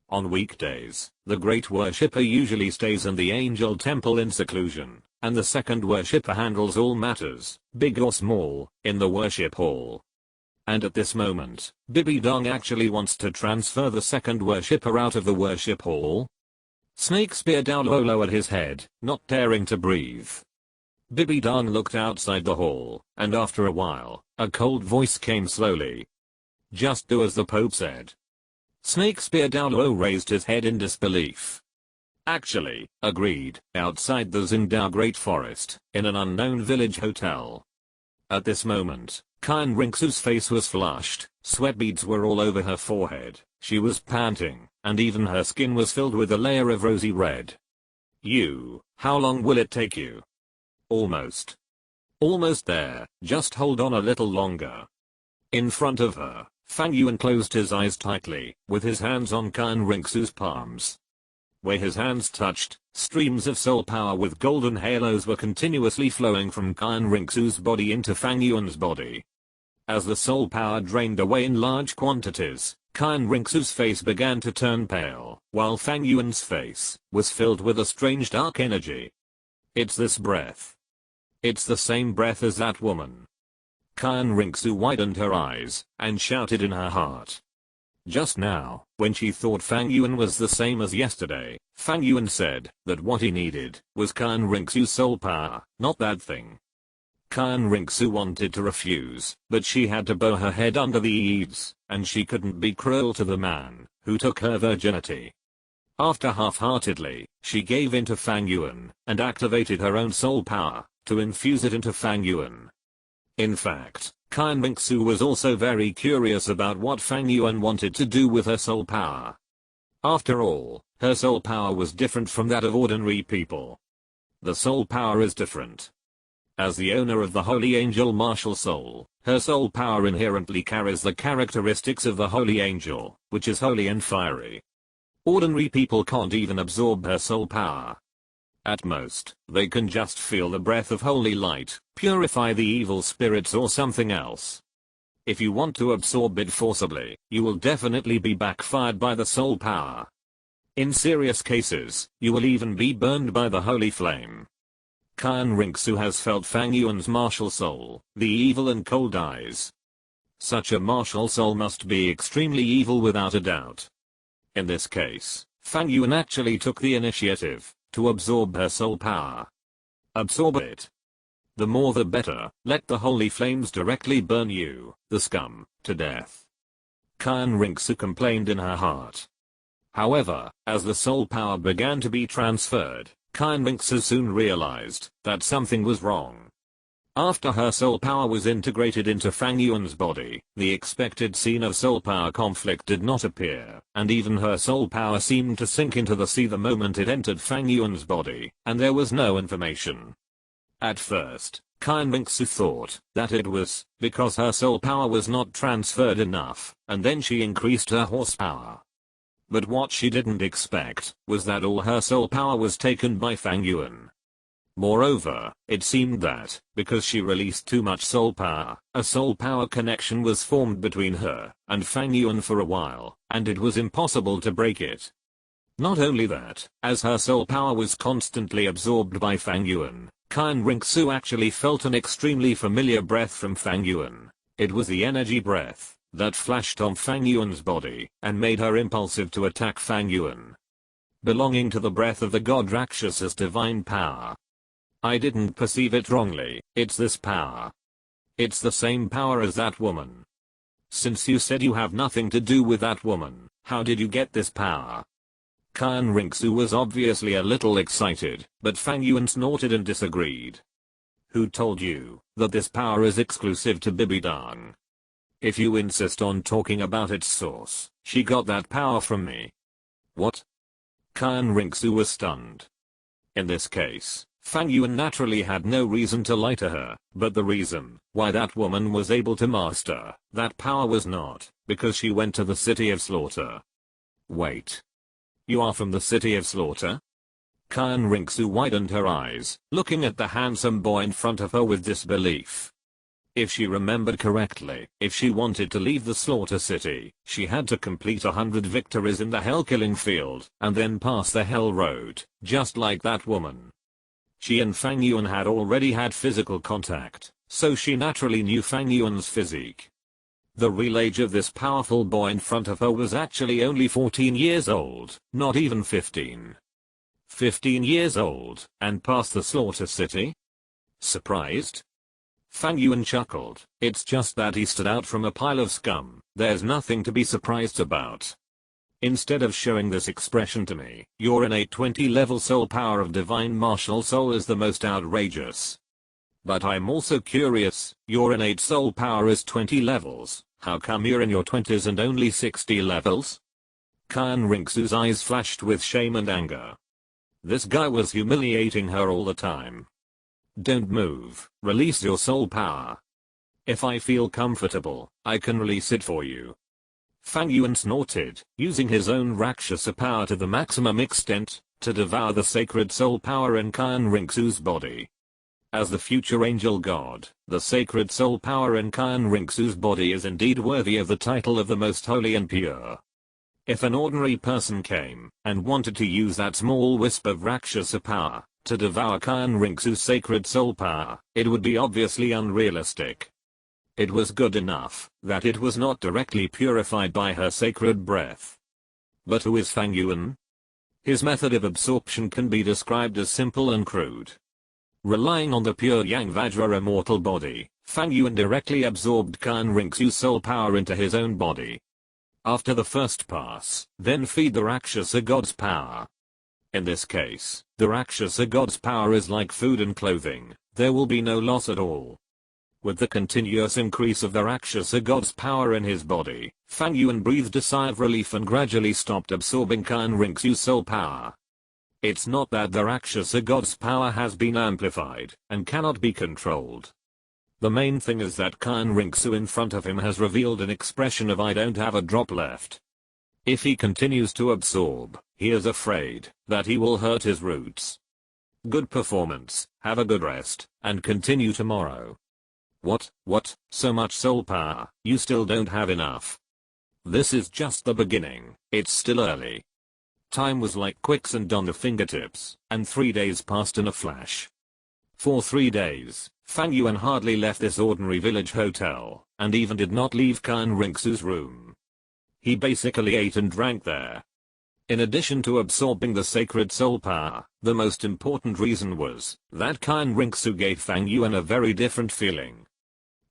On weekdays, the Great Worshipper usually stays in the Angel Temple in seclusion, and the second worshipper handles all matters, big or small, in the Worship Hall. And at this moment, Bibi Dong actually wants to transfer the second worshipper out of the Worship Hall. Snake Spear Douluo lowered his head, not daring to breathe. Bibi Dong looked outside the hall, and after a while, a cold voice came slowly. Just do as the Pope said. Snake Spear Douluo raised his head in disbelief. Actually, agreed, outside the Xingdao Great Forest, in an unknown village hotel. At this moment, Khan Rinxu's face was flushed, sweat beads were all over her forehead, she was panting, and even her skin was filled with a layer of rosy red. How long will it take you? Almost. Almost there, just hold on a little longer. In front of her, Fang Yuan closed his eyes tightly, with his hands on Khan Rinxu's palms. Where his hands touched, streams of soul power with golden halos were continuously flowing from Khan Rinxu's body into Fang Yuan's body. As the soul power drained away in large quantities, Khan Rinxu's face began to turn pale, while Fang Yuan's face was filled with a strange dark energy. It's this breath. It's the same breath as that woman. Khan Rinxu widened her eyes, and shouted in her heart. Just now, when she thought Fang Yuan was the same as yesterday, Fang Yuan said that what he needed was Khan Rinxu's soul power, not that thing. Khan Rinxu wanted to refuse, but she had to bow her head under the eaves, and she couldn't be cruel to the man who took her virginity. After half-heartedly, she gave in to Fang Yuan, and activated her own soul power to infuse it into Fang Yuan. In fact, Khan Rinxu was also very curious about what Fang Yuan wanted to do with her soul power. After all, her soul power was different from that of ordinary people. The soul power is different. As the owner of the Holy Angel Martial Soul, her soul power inherently carries the characteristics of the Holy Angel, which is holy and fiery. Ordinary people can't even absorb her soul power. At most, they can just feel the breath of holy light, purify the evil spirits or something else. If you want to absorb it forcibly, you will definitely be backfired by the soul power. In serious cases, you will even be burned by the holy flame. Khan Rinxu has felt Fang Yuan's martial soul, the evil and cold eyes. Such a martial soul must be extremely evil without a doubt. In this case, Fang Yuan actually took the initiative to absorb her soul power. Absorb it. The more the better, let the holy flames directly burn you, the scum, to death. Khan Rinxu complained in her heart. However, as the soul power began to be transferred, Khan Rinxu soon realized that something was wrong. After her soul power was integrated into Fang Yuan's body, the expected scene of soul power conflict did not appear, and even her soul power seemed to sink into the sea the moment it entered Fang Yuan's body, and there was no information. At first, Kyan Rinxu thought that it was because her soul power was not transferred enough, and then she increased her horsepower. But what she didn't expect was that all her soul power was taken by Fang Yuan. Moreover, it seemed that, because she released too much soul power, a soul power connection was formed between her and Fang Yuan for a while, and it was impossible to break it. Not only that, as her soul power was constantly absorbed by Fang Yuan, Kyan Rinxu actually felt an extremely familiar breath from Fang Yuan. It was the energy breath that flashed on Fang Yuan's body and made her impulsive to attack Fang Yuan. Belonging to the breath of the god Rakshas's divine power. I didn't perceive it wrongly, it's this power. It's the same power as that woman. Since you said you have nothing to do with that woman, how did you get this power? Kyan Rinxu was obviously a little excited, but Fang Yuan snorted and disagreed. Who told you that this power is exclusive to Bibidang? If you insist on talking about its source, she got that power from me. What? Kyan Rinxu was stunned. In this case, Fang Yuan naturally had no reason to lie to her, but the reason why that woman was able to master that power was not because she went to the city of slaughter. Wait. You are from the city of slaughter? Kyan Rinxu widened her eyes, looking at the handsome boy in front of her with disbelief. If she remembered correctly, if she wanted to leave the slaughter city, she had to complete 100 victories in the hell-killing field, and then pass the hell road, just like that woman. She and Fang Yuan had already had physical contact, so she naturally knew Fang Yuan's physique. The real age of this powerful boy in front of her was actually only 14 years old, not even 15. 15 years old, and past the slaughter city? Surprised? Fang Yuan chuckled. It's just that he stood out from a pile of scum. There's nothing to be surprised about. Instead of showing this expression to me, your innate 20-level soul power of divine martial soul is the most outrageous. But I'm also curious, your innate soul power is 20 levels, how come you're in your 20s and only 60 levels? Kyan Rinxu's eyes flashed with shame and anger. This guy was humiliating her all the time. Don't move, release your soul power. If I feel comfortable, I can release it for you. Fang Yuan snorted, using his own Rakshasa power to the maximum extent, to devour the sacred soul power in Kyan Rinxu's body. As the future angel god, the sacred soul power in Kyan Rinxu's body is indeed worthy of the title of the most holy and pure. If an ordinary person came and wanted to use that small wisp of Rakshasa power to devour Kyan Rinxu's sacred soul power, it would be obviously unrealistic. It was good enough that it was not directly purified by her sacred breath. But who is Fang Yuan? His method of absorption can be described as simple and crude. Relying on the pure Yang Vajra immortal body, Fang Yuan directly absorbed Kyan Rinxu's soul power into his own body. After the first pass, then feed the Rakshasa god's power. In this case, the Rakshasa god's power is like food and clothing, there will be no loss at all. With the continuous increase of the Rakshasa god's power in his body, Fang Yuan breathed a sigh of relief and gradually stopped absorbing Kyan Rinxu's soul power. It's not that the Rakshasa god's power has been amplified and cannot be controlled. The main thing is that Kyan Rinxu in front of him has revealed an expression of I don't have a drop left. If he continues to absorb, he is afraid that he will hurt his roots. Good performance, have a good rest, and continue tomorrow. What, so much soul power, you still don't have enough. This is just the beginning, it's still early. Time was like quicksand on the fingertips, and 3 days passed in a flash. For 3 days, Fang Yuan hardly left this ordinary village hotel, and even did not leave Kyan Rinxu's room. He basically ate and drank there. In addition to absorbing the sacred soul power, the most important reason was that Kyan Rinxu gave Fang Yuan a very different feeling.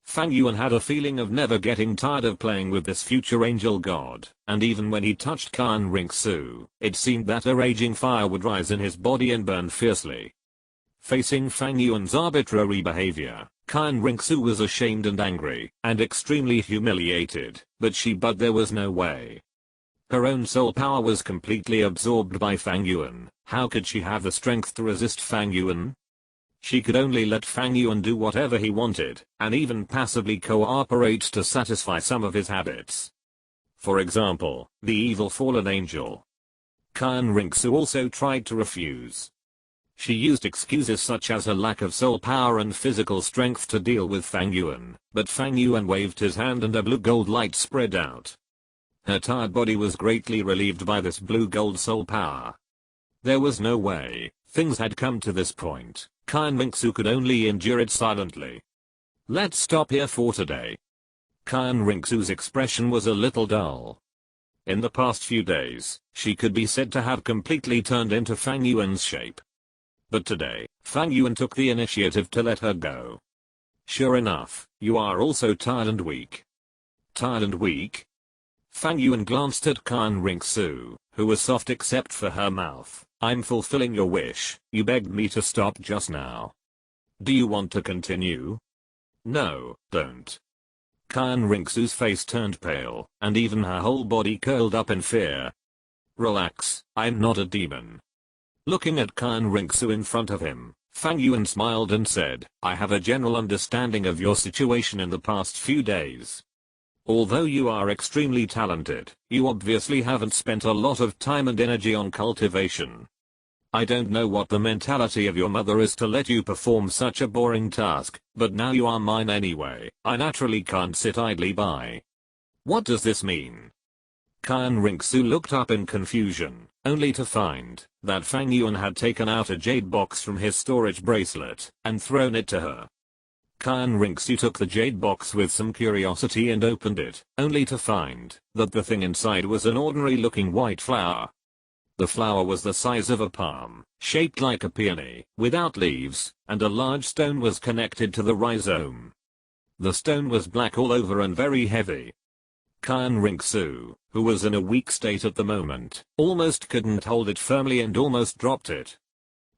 Fang Yuan had a feeling of never getting tired of playing with this future angel god, and even when he touched Kyan Rinxu, it seemed that a raging fire would rise in his body and burn fiercely. Facing Fang Yuan's arbitrary behavior, Kyan Rinxu was ashamed and angry, and extremely humiliated, but there was no way. Her own soul power was completely absorbed by Fang Yuan. How could she have the strength to resist Fang Yuan? She could only let Fang Yuan do whatever he wanted, and even passively cooperate to satisfy some of his habits. For example, the evil fallen angel. Qian Rinxu also tried to refuse. She used excuses such as her lack of soul power and physical strength to deal with Fang Yuan, but Fang Yuan waved his hand and a blue-gold light spread out. Her tired body was greatly relieved by this blue-gold soul power. There was no way things had come to this point. Qian Rinxu could only endure it silently. Let's stop here for today. Qian Rinxu's expression was a little dull. In the past few days, she could be said to have completely turned into Fang Yuan's shape. But today, Fang Yuan took the initiative to let her go. Sure enough, you are also tired and weak. Tired and weak? Fang Yuan glanced at Qian Rinxu, who was soft except for her mouth. I'm fulfilling your wish. You begged me to stop just now. Do you want to continue? No, don't. Qian Rinxu's face turned pale, and even her whole body curled up in fear. Relax, I'm not a demon. Looking at Qian Rinxu in front of him, Fang Yuan smiled and said, I have a general understanding of your situation in the past few days. Although you are extremely talented, you obviously haven't spent a lot of time and energy on cultivation. I don't know what the mentality of your mother is to let you perform such a boring task, but now you are mine anyway. I naturally can't sit idly by. What does this mean? Qian Rinxu looked up in confusion, only to find that Fang Yuan had taken out a jade box from his storage bracelet and thrown it to her. Qian Rinxu took the jade box with some curiosity and opened it, only to find that the thing inside was an ordinary-looking white flower. The flower was the size of a palm, shaped like a peony, without leaves, and a large stone was connected to the rhizome. The stone was black all over and very heavy. Qian Rinxu, who was in a weak state at the moment, almost couldn't hold it firmly and almost dropped it.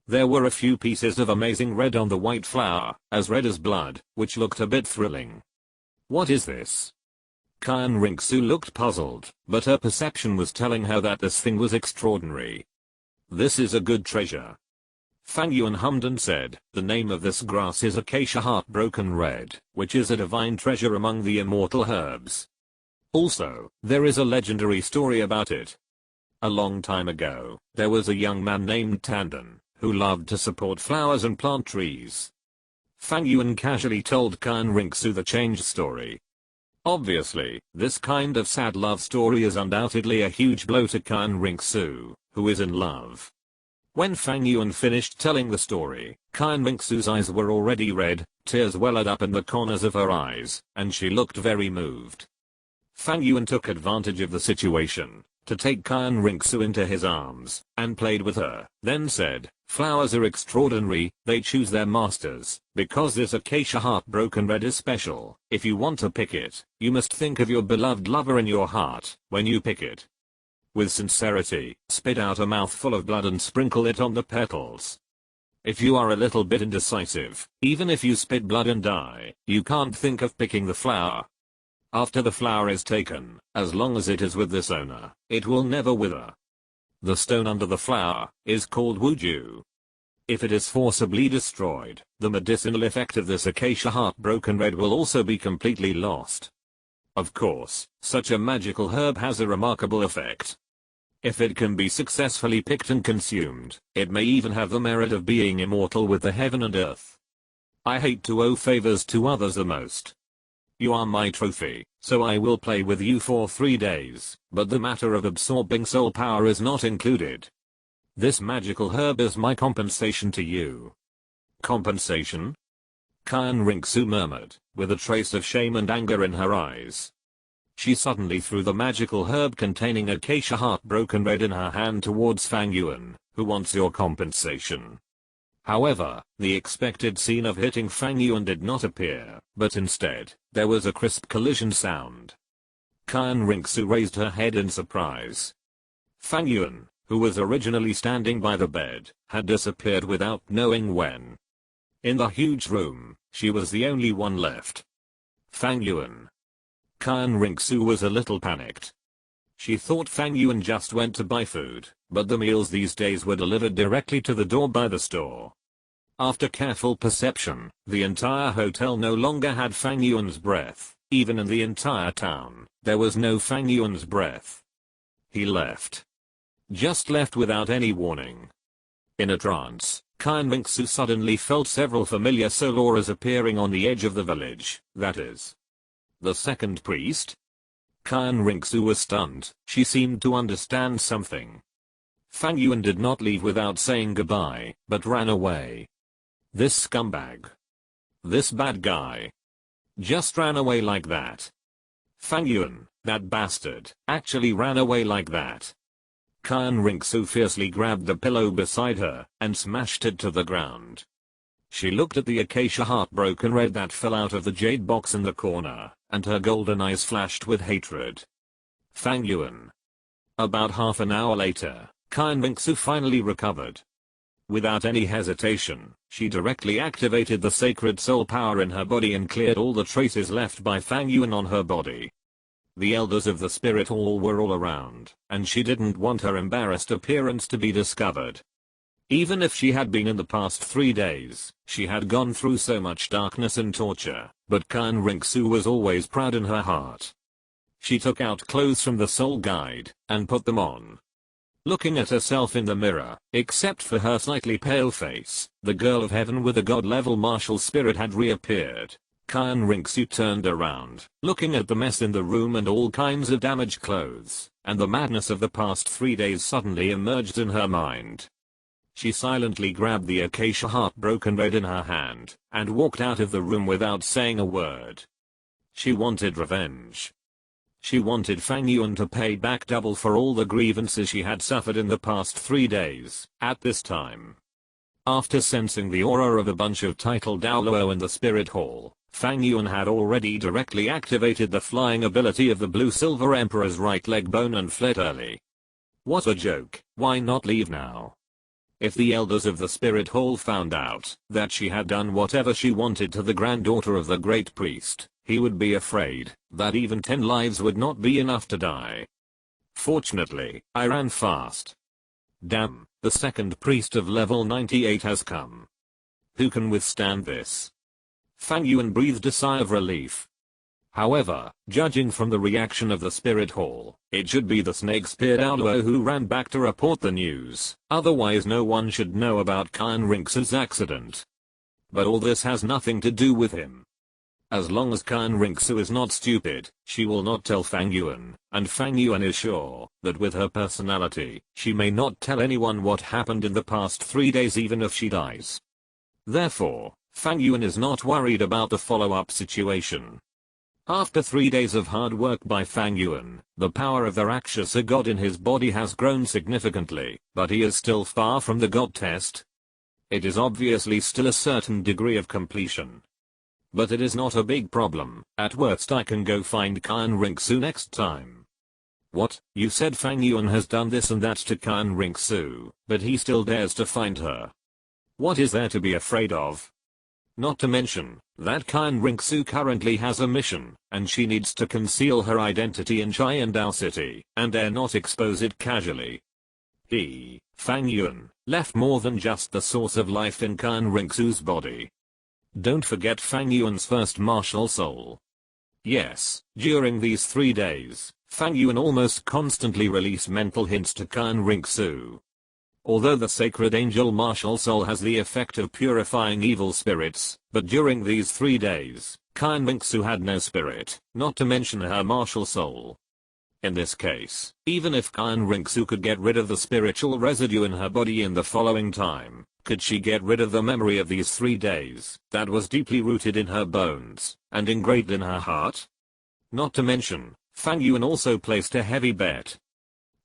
There were a few pieces of amazing red on the white flower, as red as blood, which looked a bit thrilling. What is this? Qian Rinxu looked puzzled, but her perception was telling her that this thing was extraordinary. This is a good treasure. Fang Yuan hummed and said, the name of this grass is Acacia Heartbroken Red, which is a divine treasure among the immortal herbs. Also, there is a legendary story about it. A long time ago, there was a young man named Tandon, who loved to support flowers and plant trees. Fang Yuan casually told Qian Rinxu the change story. Obviously, this kind of sad love story is undoubtedly a huge blow to Qian Rinxu, who is in love. When Fang Yuan finished telling the story, Qian Rinxu's eyes were already red, tears welled up in the corners of her eyes, and she looked very moved. Fang Yuan took advantage of the situation to take Qian Rinxu into his arms and played with her, then said, flowers are extraordinary, they choose their masters, because this Acacia Heartbroken Red is special. If you want to pick it, you must think of your beloved lover in your heart when you pick it. With sincerity, spit out a mouthful of blood and sprinkle it on the petals. If you are a little bit indecisive, even if you spit blood and die, you can't think of picking the flower. After the flower is taken, as long as it is with this owner, it will never wither. The stone under the flower is called Wuju. If it is forcibly destroyed, the medicinal effect of this Acacia Heartbroken Red will also be completely lost. Of course, such a magical herb has a remarkable effect. If it can be successfully picked and consumed, it may even have the merit of being immortal with the heaven and earth. I hate to owe favors to others the most. You are my trophy, so I will play with you for 3 days, but the matter of absorbing soul power is not included. This magical herb is my compensation to you. Compensation? Qian Rinxu murmured, with a trace of shame and anger in her eyes. She suddenly threw the magical herb containing Acacia Heartbroken Red in her hand towards Fang Yuan, who wants your compensation. However, the expected scene of hitting Fang Yuan did not appear, but instead, there was a crisp collision sound. Qian Rinxu raised her head in surprise. Fang Yuan, who was originally standing by the bed, had disappeared without knowing when. In the huge room, she was the only one left. Fang Yuan. Qian Rinxu was a little panicked. She thought Fang Yuan just went to buy food, but the meals these days were delivered directly to the door by the store. After careful perception, the entire hotel no longer had Fang Yuan's breath. Even in the entire town, there was no Fang Yuan's breath. He left. Just left without any warning. In a trance, Qian Mingsu suddenly felt several familiar soul auras appearing on the edge of the village, that is. The second priest? Qian Mingsu was stunned. She seemed to understand something. Fang Yuan did not leave without saying goodbye, but ran away. This scumbag. This bad guy. Just ran away like that. Fang Yuan, that bastard, actually ran away like that. Qian Mingsu fiercely grabbed the pillow beside her and smashed it to the ground. She looked at the acacia heart broken red that fell out of the jade box in the corner, and her golden eyes flashed with hatred. Fang Yuan. About half an hour later, Qian Mingsu finally recovered. Without any hesitation, she directly activated the sacred soul power in her body and cleared all the traces left by Fang Yuan on her body. The elders of the spirit hall were all around, and she didn't want her embarrassed appearance to be discovered. Even if she had been in the past 3 days, she had gone through so much darkness and torture, but Qian Mingsu was always proud in her heart. She took out clothes from the soul guide, and put them on. Looking at herself in the mirror, except for her slightly pale face, the girl of heaven with a god-level martial spirit had reappeared. Qian Mingsu turned around, looking at the mess in the room and all kinds of damaged clothes, and the madness of the past 3 days suddenly emerged in her mind. She silently grabbed the acacia heart broken red in her hand, and walked out of the room without saying a word. She wanted revenge. She wanted Fang Yuan to pay back double for all the grievances she had suffered in the past 3 days, at this time. After sensing the aura of a bunch of titled Douluo in the spirit hall, Fang Yuan had already directly activated the flying ability of the Blue Silver Emperor's right leg bone and fled early. What a joke, why not leave now? If the elders of the spirit hall found out that she had done whatever she wanted to the granddaughter of the great priest, he would be afraid that even 10 lives would not be enough to die. Fortunately, I ran fast. Damn, the second priest of level 98 has come. Who can withstand this? Fang Yuan breathed a sigh of relief. However, judging from the reaction of the spirit hall, it should be the snake-speared Douluo who ran back to report the news, otherwise no one should know about Qian Mingsu's accident. But all this has nothing to do with him. As long as Qian Mingsu is not stupid, she will not tell Fang Yuan, and Fang Yuan is sure that with her personality, she may not tell anyone what happened in the past 3 days even if she dies. Therefore, Fang Yuan is not worried about the follow-up situation. After 3 days of hard work by Fang Yuan, the power of the Rakshasa god in his body has grown significantly, but he is still far from the god test. It is obviously still a certain degree of completion. But it is not a big problem. At worst I can go find Qian Mingsu next time. What? You said Fang Yuan has done this and that to Qian Mingsu, but he still dares to find her. What is there to be afraid of? Not to mention that Qian Mingsu currently has a mission, and she needs to conceal her identity in Chiandao City, and dare not expose it casually. He, Fang Yuan, left more than just the source of life in Qian Mingsu's body. Don't forget Fang Yuan's first martial soul. Yes, during these 3 days, Fang Yuan almost constantly released mental hints to Qian Mingsu. Although the sacred angel martial soul has the effect of purifying evil spirits, but during these 3 days, Qian Mingsu had no spirit, not to mention her martial soul. In this case, even if Qian Mingsu could get rid of the spiritual residue in her body in the following time, could she get rid of the memory of these 3 days that was deeply rooted in her bones and engraved in her heart? Not to mention, Fang Yuan also placed a heavy bet.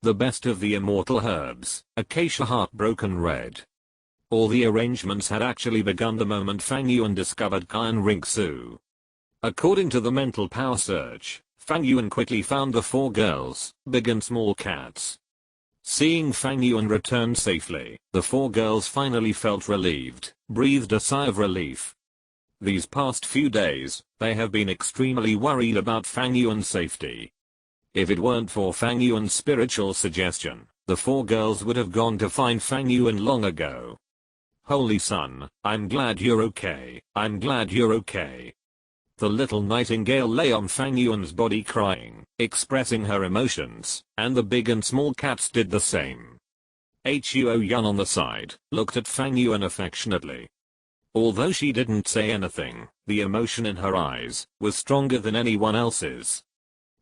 The best of the immortal herbs, acacia heartbroken red. All the arrangements had actually begun the moment Fang Yuan discovered Qian Mingsu. According to the mental power search, Fang Yuan quickly found the 4 girls, big and small cats. Seeing Fang Yuan return safely, the 4 girls finally felt relieved, breathed a sigh of relief. These past few days, they have been extremely worried about Fang Yuan's safety. If it weren't for Fang Yuan's spiritual suggestion, the 4 girls would have gone to find Fang Yuan long ago. Holy Sun, I'm glad you're okay, I'm glad you're okay. The little nightingale lay on Fang Yuan's body crying, expressing her emotions, and the big and small cats did the same. Huo Yun on the side, looked at Fang Yuan affectionately. Although she didn't say anything, the emotion in her eyes was stronger than anyone else's.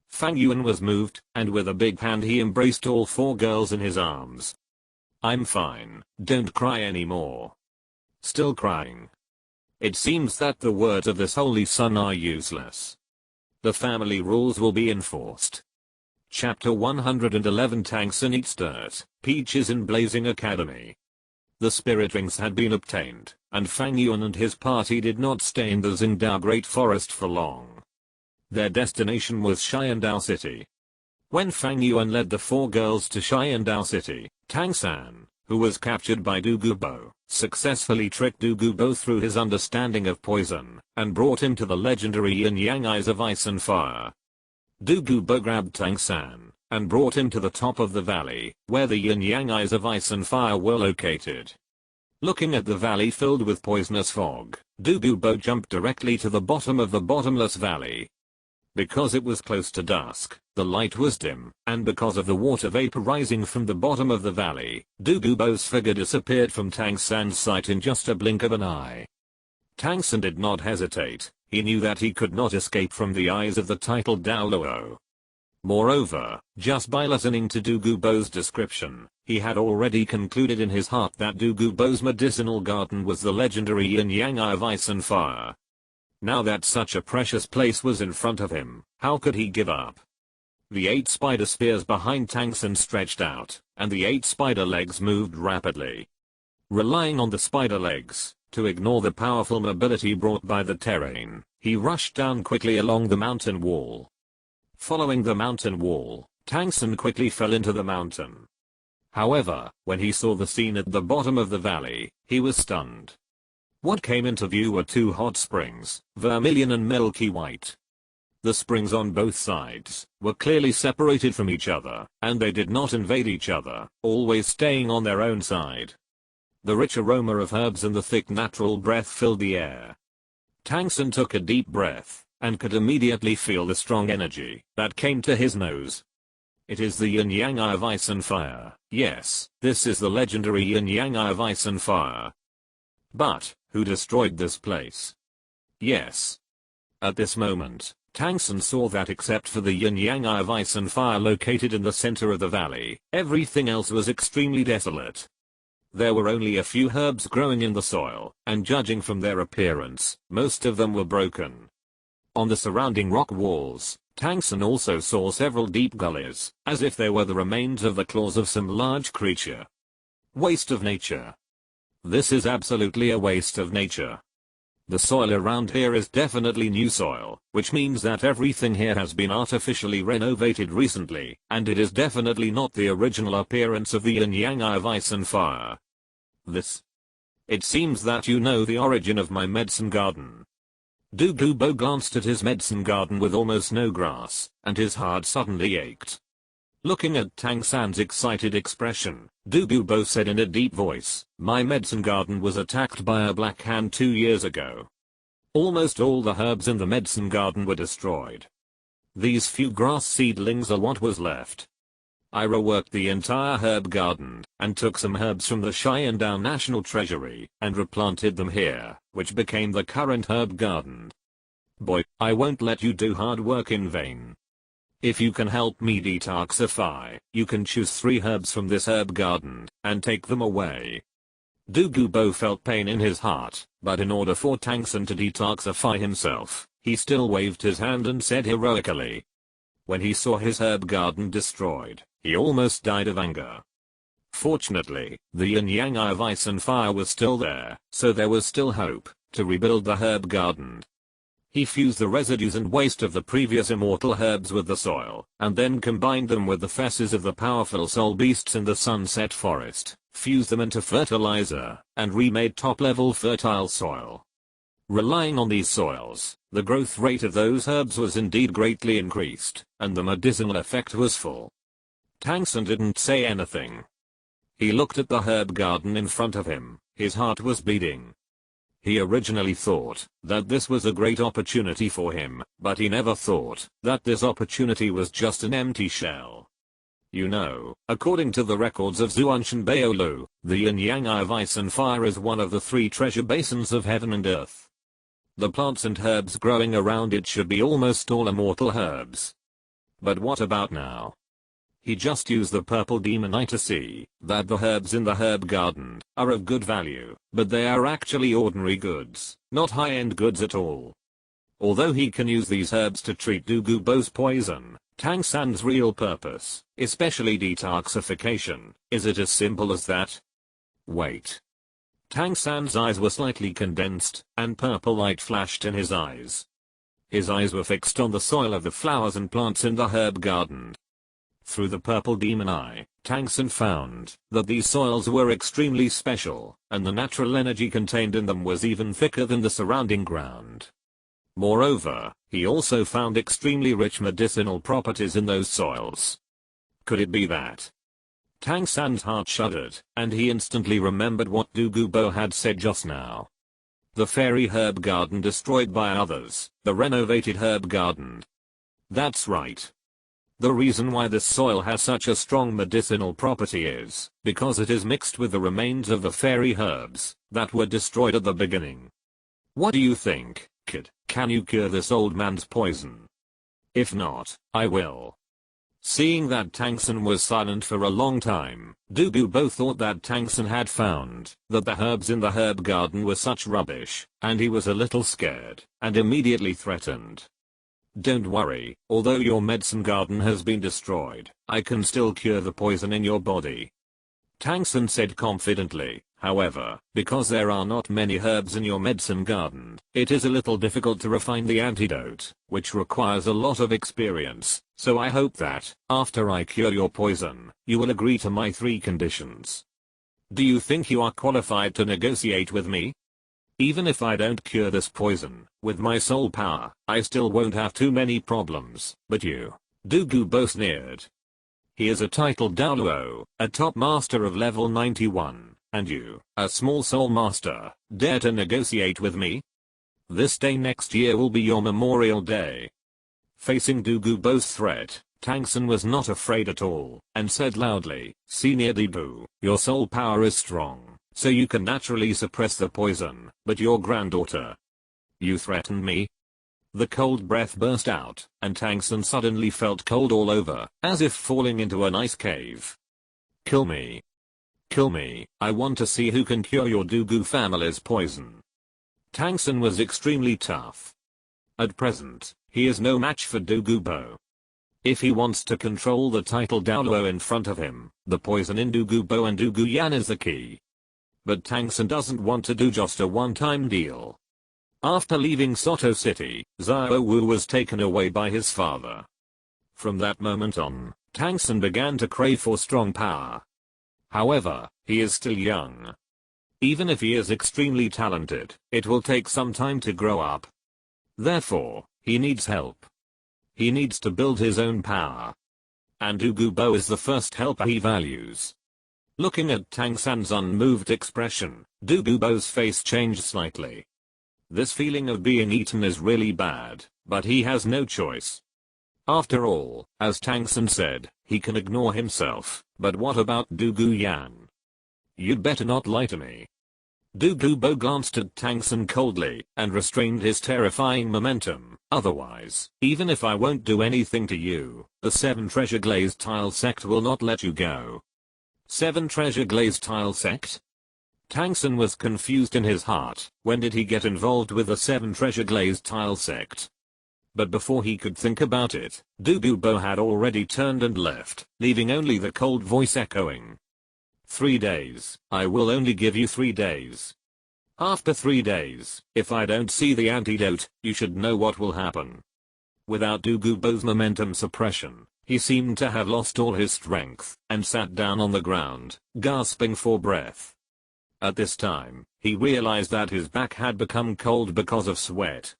Fang Yuan was moved, and with a big hand he embraced all 4 girls in his arms. I'm fine, don't cry anymore. Still crying. It seems that the words of this holy sun are useless. The family rules will be enforced. Chapter 111 Tangsun eats dirt, Peaches in Blazing Academy. The spirit rings had been obtained, and Fang Yuan and his party did not stay in the Xingdao Great Forest for long. Their destination was Xiandao City. When Fang Yuan led the 4 girls to Xiandao City, Tang San, who was captured by Du Gubo, successfully tricked Du Gubo through his understanding of poison, and brought him to the legendary yin-yang eyes of ice and fire. Du Gubo grabbed Tang San, and brought him to the top of the valley, where the yin-yang eyes of ice and fire were located. Looking at the valley filled with poisonous fog, Du Gubo jumped directly to the bottom of the bottomless valley. Because it was close to dusk, the light was dim, and because of the water vapor rising from the bottom of the valley, Du Gubo's figure disappeared from Tang San's sight in just a blink of an eye. Tang San did not hesitate, he knew that he could not escape from the eyes of the titled Douluo. Moreover, just by listening to Du Gubo's description, he had already concluded in his heart that Du Gubo's medicinal garden was the legendary yin-yang eye of ice and fire. Now that such a precious place was in front of him, how could he give up? The 8 spider spears behind Tang San stretched out, and the 8 spider legs moved rapidly. Relying on the spider legs to ignore the powerful mobility brought by the terrain, he rushed down quickly along the mountain wall. Following the mountain wall, Tang San quickly fell into the mountain. However, when he saw the scene at the bottom of the valley, he was stunned. What came into view were 2 hot springs, vermilion and milky white. The springs on both sides were clearly separated from each other, and they did not invade each other, always staying on their own side. The rich aroma of herbs and the thick natural breath filled the air. Tang San took a deep breath, and could immediately feel the strong energy that came to his nose. It is the yin-yang eye of ice and fire. Yes, this is the legendary yin-yang eye of ice and fire. But, who destroyed this place? Yes. At this moment, Tang San saw that except for the yin-yang eye of ice and fire located in the center of the valley, everything else was extremely desolate. There were only a few herbs growing in the soil, and judging from their appearance, most of them were broken. On the surrounding rock walls, Tang San also saw several deep gullies, as if they were the remains of the claws of some large creature. Waste of nature. This is absolutely a waste of nature. The soil around here is definitely new soil, which means that everything here has been artificially renovated recently, and it is definitely not the original appearance of the yin-yang eye of ice and fire. It seems that you know the origin of my medicine garden. Du Gubo glanced at his medicine garden with almost no grass, and his heart suddenly ached. Looking at Tang San's excited expression, Du Gubo said in a deep voice, "My medicine garden was attacked by a black hand 2 years ago. Almost all the herbs in the medicine garden were destroyed. These few grass seedlings are what was left. I reworked the entire herb garden, and took some herbs from the Xiandao National Treasury, and replanted them here, which became the current herb garden. Boy, I won't let you do hard work in vain. If you can help me detoxify, you can choose 3 herbs from this herb garden, and take them away." Du Gubo felt pain in his heart, but in order for Tang San to detoxify himself, he still waved his hand and said heroically. When he saw his herb garden destroyed, he almost died of anger. Fortunately, the yin-yang eye of ice and fire was still there, so there was still hope to rebuild the herb garden. He fused the residues and waste of the previous immortal herbs with the soil, and then combined them with the fesses of the powerful soul beasts in the sunset forest, fused them into fertilizer, and remade top-level fertile soil. Relying on these soils, the growth rate of those herbs was indeed greatly increased, and the medicinal effect was full. Tang San didn't say anything. He looked at the herb garden in front of him. His heart was beating. He originally thought that this was a great opportunity for him, but he never thought that this opportunity was just an empty shell. You know, according to the records of Zhuanshan Baolu, the yin-yang eye of ice and fire is one of the 3 treasure basins of heaven and earth. The plants and herbs growing around it should be almost all immortal herbs. But what about now? He just used the purple demon eye to see that the herbs in the herb garden are of good value, but they are actually ordinary goods, not high-end goods at all. Although he can use these herbs to treat Douluo's poison, Tang San's real purpose, especially detoxification, is it as simple as that? Wait. Tang San's eyes were slightly condensed, and purple light flashed in his eyes. His eyes were fixed on the soil of the flowers and plants in the herb garden. Through the purple demon eye, Tang San found that these soils were extremely special, and the natural energy contained in them was even thicker than the surrounding ground. Moreover, he also found extremely rich medicinal properties in those soils. Could it be that? Tang San's heart shuddered, and he instantly remembered what Douluo had said just now. The fairy herb garden destroyed by others, the renovated herb garden. That's right. The reason why this soil has such a strong medicinal property is because it is mixed with the remains of the fairy herbs that were destroyed at the beginning. What do you think, kid? Can you cure this old man's poison? If not, I will. Seeing that Tang San was silent for a long time, Douluo thought that Tang San had found that the herbs in the herb garden were such rubbish, and he was a little scared, and immediately threatened. Don't worry, although your medicine garden has been destroyed, I can still cure the poison in your body. Tang San said confidently. However, because there are not many herbs in your medicine garden, it is a little difficult to refine the antidote, which requires a lot of experience, so I hope that, after I cure your poison, you will agree to my 3 conditions. Do you think you are qualified to negotiate with me? Even if I don't cure this poison, with my soul power, I still won't have too many problems, but you, Douluo sneered. He is a titled Douluo, a top master of level 91. And you, a small soul master, dare to negotiate with me? This day next year will be your Memorial Day. Facing Douluo's threat, Tang San was not afraid at all, and said loudly, Senior Douluo, your soul power is strong, so you can naturally suppress the poison, but your granddaughter. You threatened me? The cold breath burst out, and Tang San suddenly felt cold all over, as if falling into an ice cave. Kill me. Kill me, I want to see who can cure your Douluo family's poison. Tang San was extremely tough. At present, he is no match for Douluo. If he wants to control the title Douluo in front of him, the poison in Douluo and Douluo Yan is the key. But Tang San doesn't want to do just a one-time deal. After leaving Soto City, Xiao Wu was taken away by his father. From that moment on, Tang San began to crave for strong power. However, he is still young. Even if he is extremely talented, it will take some time to grow up. Therefore, he needs help. He needs to build his own power. And Douluo is the first helper he values. Looking at Tang San's unmoved expression, Douluo's face changed slightly. This feeling of being eaten is really bad, but he has no choice. After all, as Tang San said, he can ignore himself, but what about Douluo Yan? You'd better not lie to me. Douluo glanced at Tang San coldly, and restrained his terrifying momentum, otherwise, even if I won't do anything to you, the 7 treasure glazed tile sect will not let you go. 7 treasure glazed tile sect? Tang San was confused in his heart. When did he get involved with the 7 treasure glazed tile sect? But before he could think about it, Douluo had already turned and left, leaving only the cold voice echoing. 3 days, I will only give you 3 days. After 3 days, if I don't see the antidote, you should know what will happen. Without Douluo's momentum suppression, he seemed to have lost all his strength, and sat down on the ground, gasping for breath. At this time, he realized that his back had become cold because of sweat.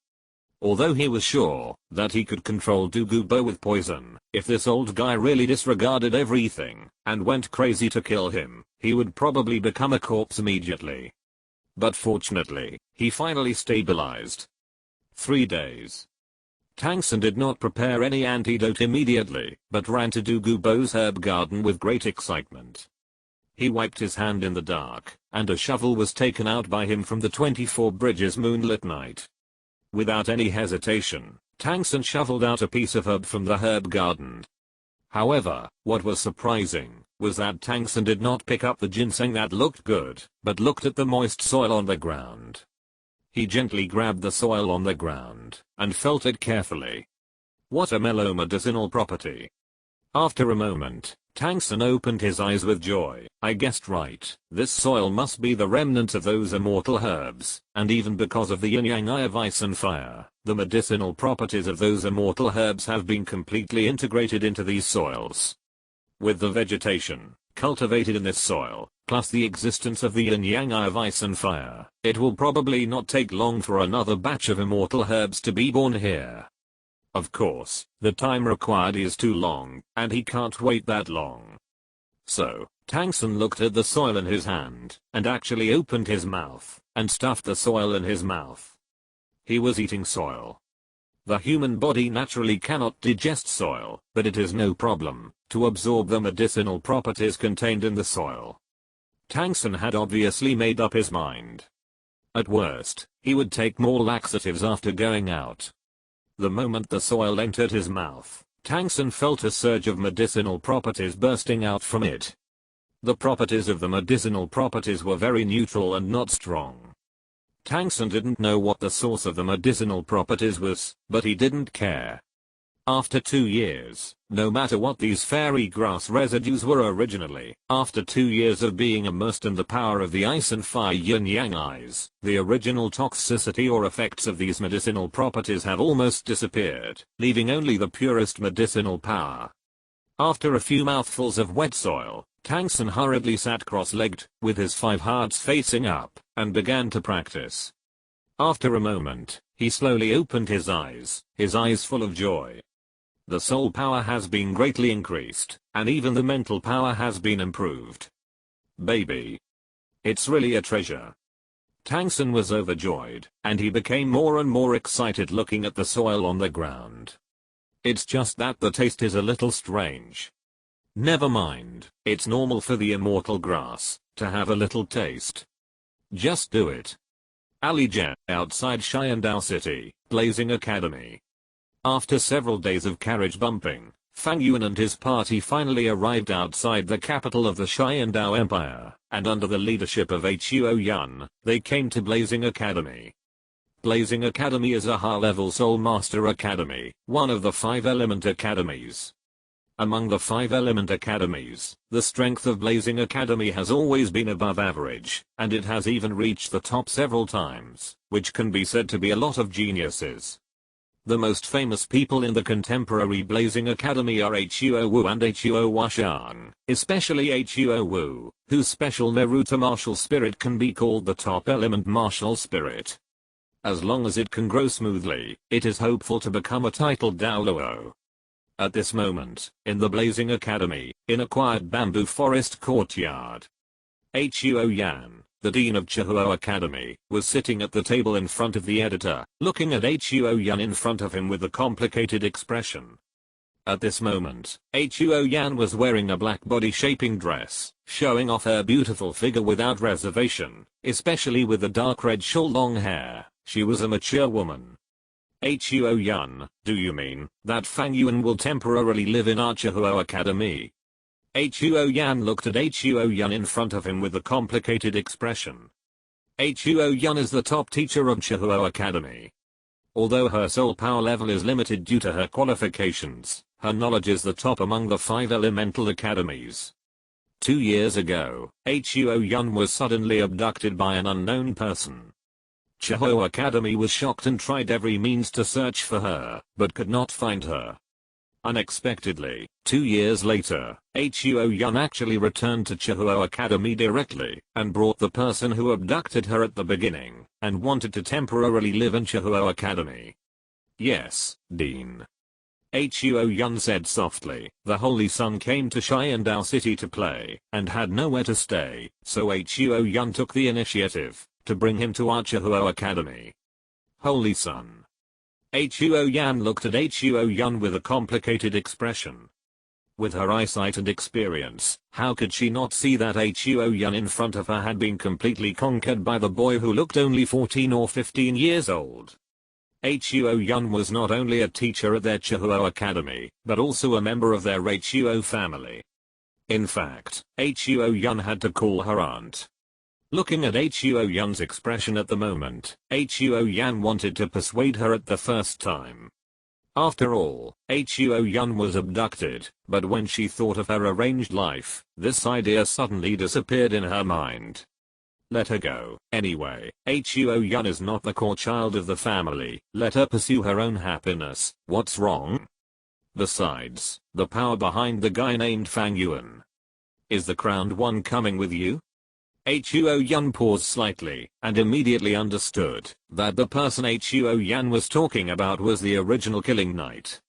Although he was sure that he could control Douluo with poison, if this old guy really disregarded everything and went crazy to kill him, he would probably become a corpse immediately. But fortunately, he finally stabilized. 3 days. Tangsen did not prepare any antidote immediately, but ran to Douluo's herb garden with great excitement. He wiped his hand in the dark, and a shovel was taken out by him from the 24 bridges moonlit night. Without any hesitation, Tangsen shoveled out a piece of herb from the herb garden. However, what was surprising was that Tangsen did not pick up the ginseng that looked good, but looked at the moist soil on the ground. He gently grabbed the soil on the ground and felt it carefully. What a mellow medicinal property. After a moment, Tangsen opened his eyes with joy. I guessed right, this soil must be the remnant of those immortal herbs, and even because of the yin-yang eye of ice and fire, the medicinal properties of those immortal herbs have been completely integrated into these soils. With the vegetation cultivated in this soil, plus the existence of the yin-yang eye of ice and fire, it will probably not take long for another batch of immortal herbs to be born here. Of course, the time required is too long, and he can't wait that long. So, Tangsen looked at the soil in his hand, and actually opened his mouth, and stuffed the soil in his mouth. He was eating soil. The human body naturally cannot digest soil, but it is no problem to absorb the medicinal properties contained in the soil. Tangsen had obviously made up his mind. At worst, he would take more laxatives after going out. The moment the soil entered his mouth, Tangsen felt a surge of medicinal properties bursting out from it. The properties of the medicinal properties were very neutral and not strong. Tangsen didn't know what the source of the medicinal properties was, but he didn't care. After 2 years, no matter what these fairy grass residues were originally, after 2 years of being immersed in the power of the ice and fire yin-yang eyes, the original toxicity or effects of these medicinal properties have almost disappeared, leaving only the purest medicinal power. After a few mouthfuls of wet soil, Tangsen hurriedly sat cross-legged, with his 5 hearts facing up, and began to practice. After a moment, he slowly opened his eyes full of joy. The soul power has been greatly increased, and even the mental power has been improved. Baby. It's really a treasure. Tangsen was overjoyed, and he became more and more excited looking at the soil on the ground. It's just that the taste is a little strange. Never mind, it's normal for the immortal grass to have a little taste. Just do it. Alijia, outside Sharingan City, Blazing Academy. After several days of carriage bumping, Fang Yuan and his party finally arrived outside the capital of the Sharingan Empire, and under the leadership of Yuan, they came to Blazing Academy. Blazing Academy is a high-level Soul Master Academy, one of the 5 element academies. Among the 5 element academies, the strength of Blazing Academy has always been above average, and it has even reached the top several times, which can be said to be a lot of geniuses. The most famous people in the contemporary Blazing Academy are Wu and Washan, especially Wu, whose special Naruto martial spirit can be called the top element martial spirit. As long as it can grow smoothly, it is hopeful to become a titled Douluo. At this moment, in the Blazing Academy, in a quiet bamboo forest courtyard, Yan, the dean of Chihuo Academy, was sitting at the table in front of the editor, looking at Yan in front of him with a complicated expression. At this moment, Yan was wearing a black body-shaping dress, showing off her beautiful figure without reservation, especially with the dark red shawl long hair. She was a mature woman. Yan, do you mean that Fang Yuan will temporarily live in our Chihuo Academy? Yan looked at Yuan in front of him with a complicated expression. Yuan is the top teacher of Chihuo Academy. Although her soul power level is limited due to her qualifications, her knowledge is the top among the 5 elemental academies. 2 years ago, Yuan was suddenly abducted by an unknown person. Chihuo Academy was shocked and tried every means to search for her, but could not find her. Unexpectedly, 2 years later, Yuan actually returned to Chihuo Academy directly, and brought the person who abducted her at the beginning, and wanted to temporarily live in Chihuo Academy. Yes, Dean. Huo Yun said softly. The Holy Sun came to Xiandao City to play, and had nowhere to stay, so Huo Yun took the initiative to bring him to Archihuo Academy. Holy Sun. Huo Yan looked at Huo Yun with a complicated expression. With her eyesight and experience, how could she not see that Huo Yun in front of her had been completely conquered by the boy who looked only 14 or 15 years old? Huo Yun was not only a teacher at their Chihuo Academy, but also a member of their Huo family. In fact, Huo Yun had to call her aunt. Looking at Huo Yun's expression at the moment, Huo Yan wanted to persuade her at the first time. After all, Huo Yun was abducted, but when she thought of her arranged life, this idea suddenly disappeared in her mind. Let her go. Anyway, Huo Yun is not the core child of the family, let her pursue her own happiness, what's wrong? Besides, the power behind the guy named Fang Yuan. Is the crowned one coming with you? Huo Yun paused slightly, and immediately understood that the person Huo Yan was talking about was the original killing knight.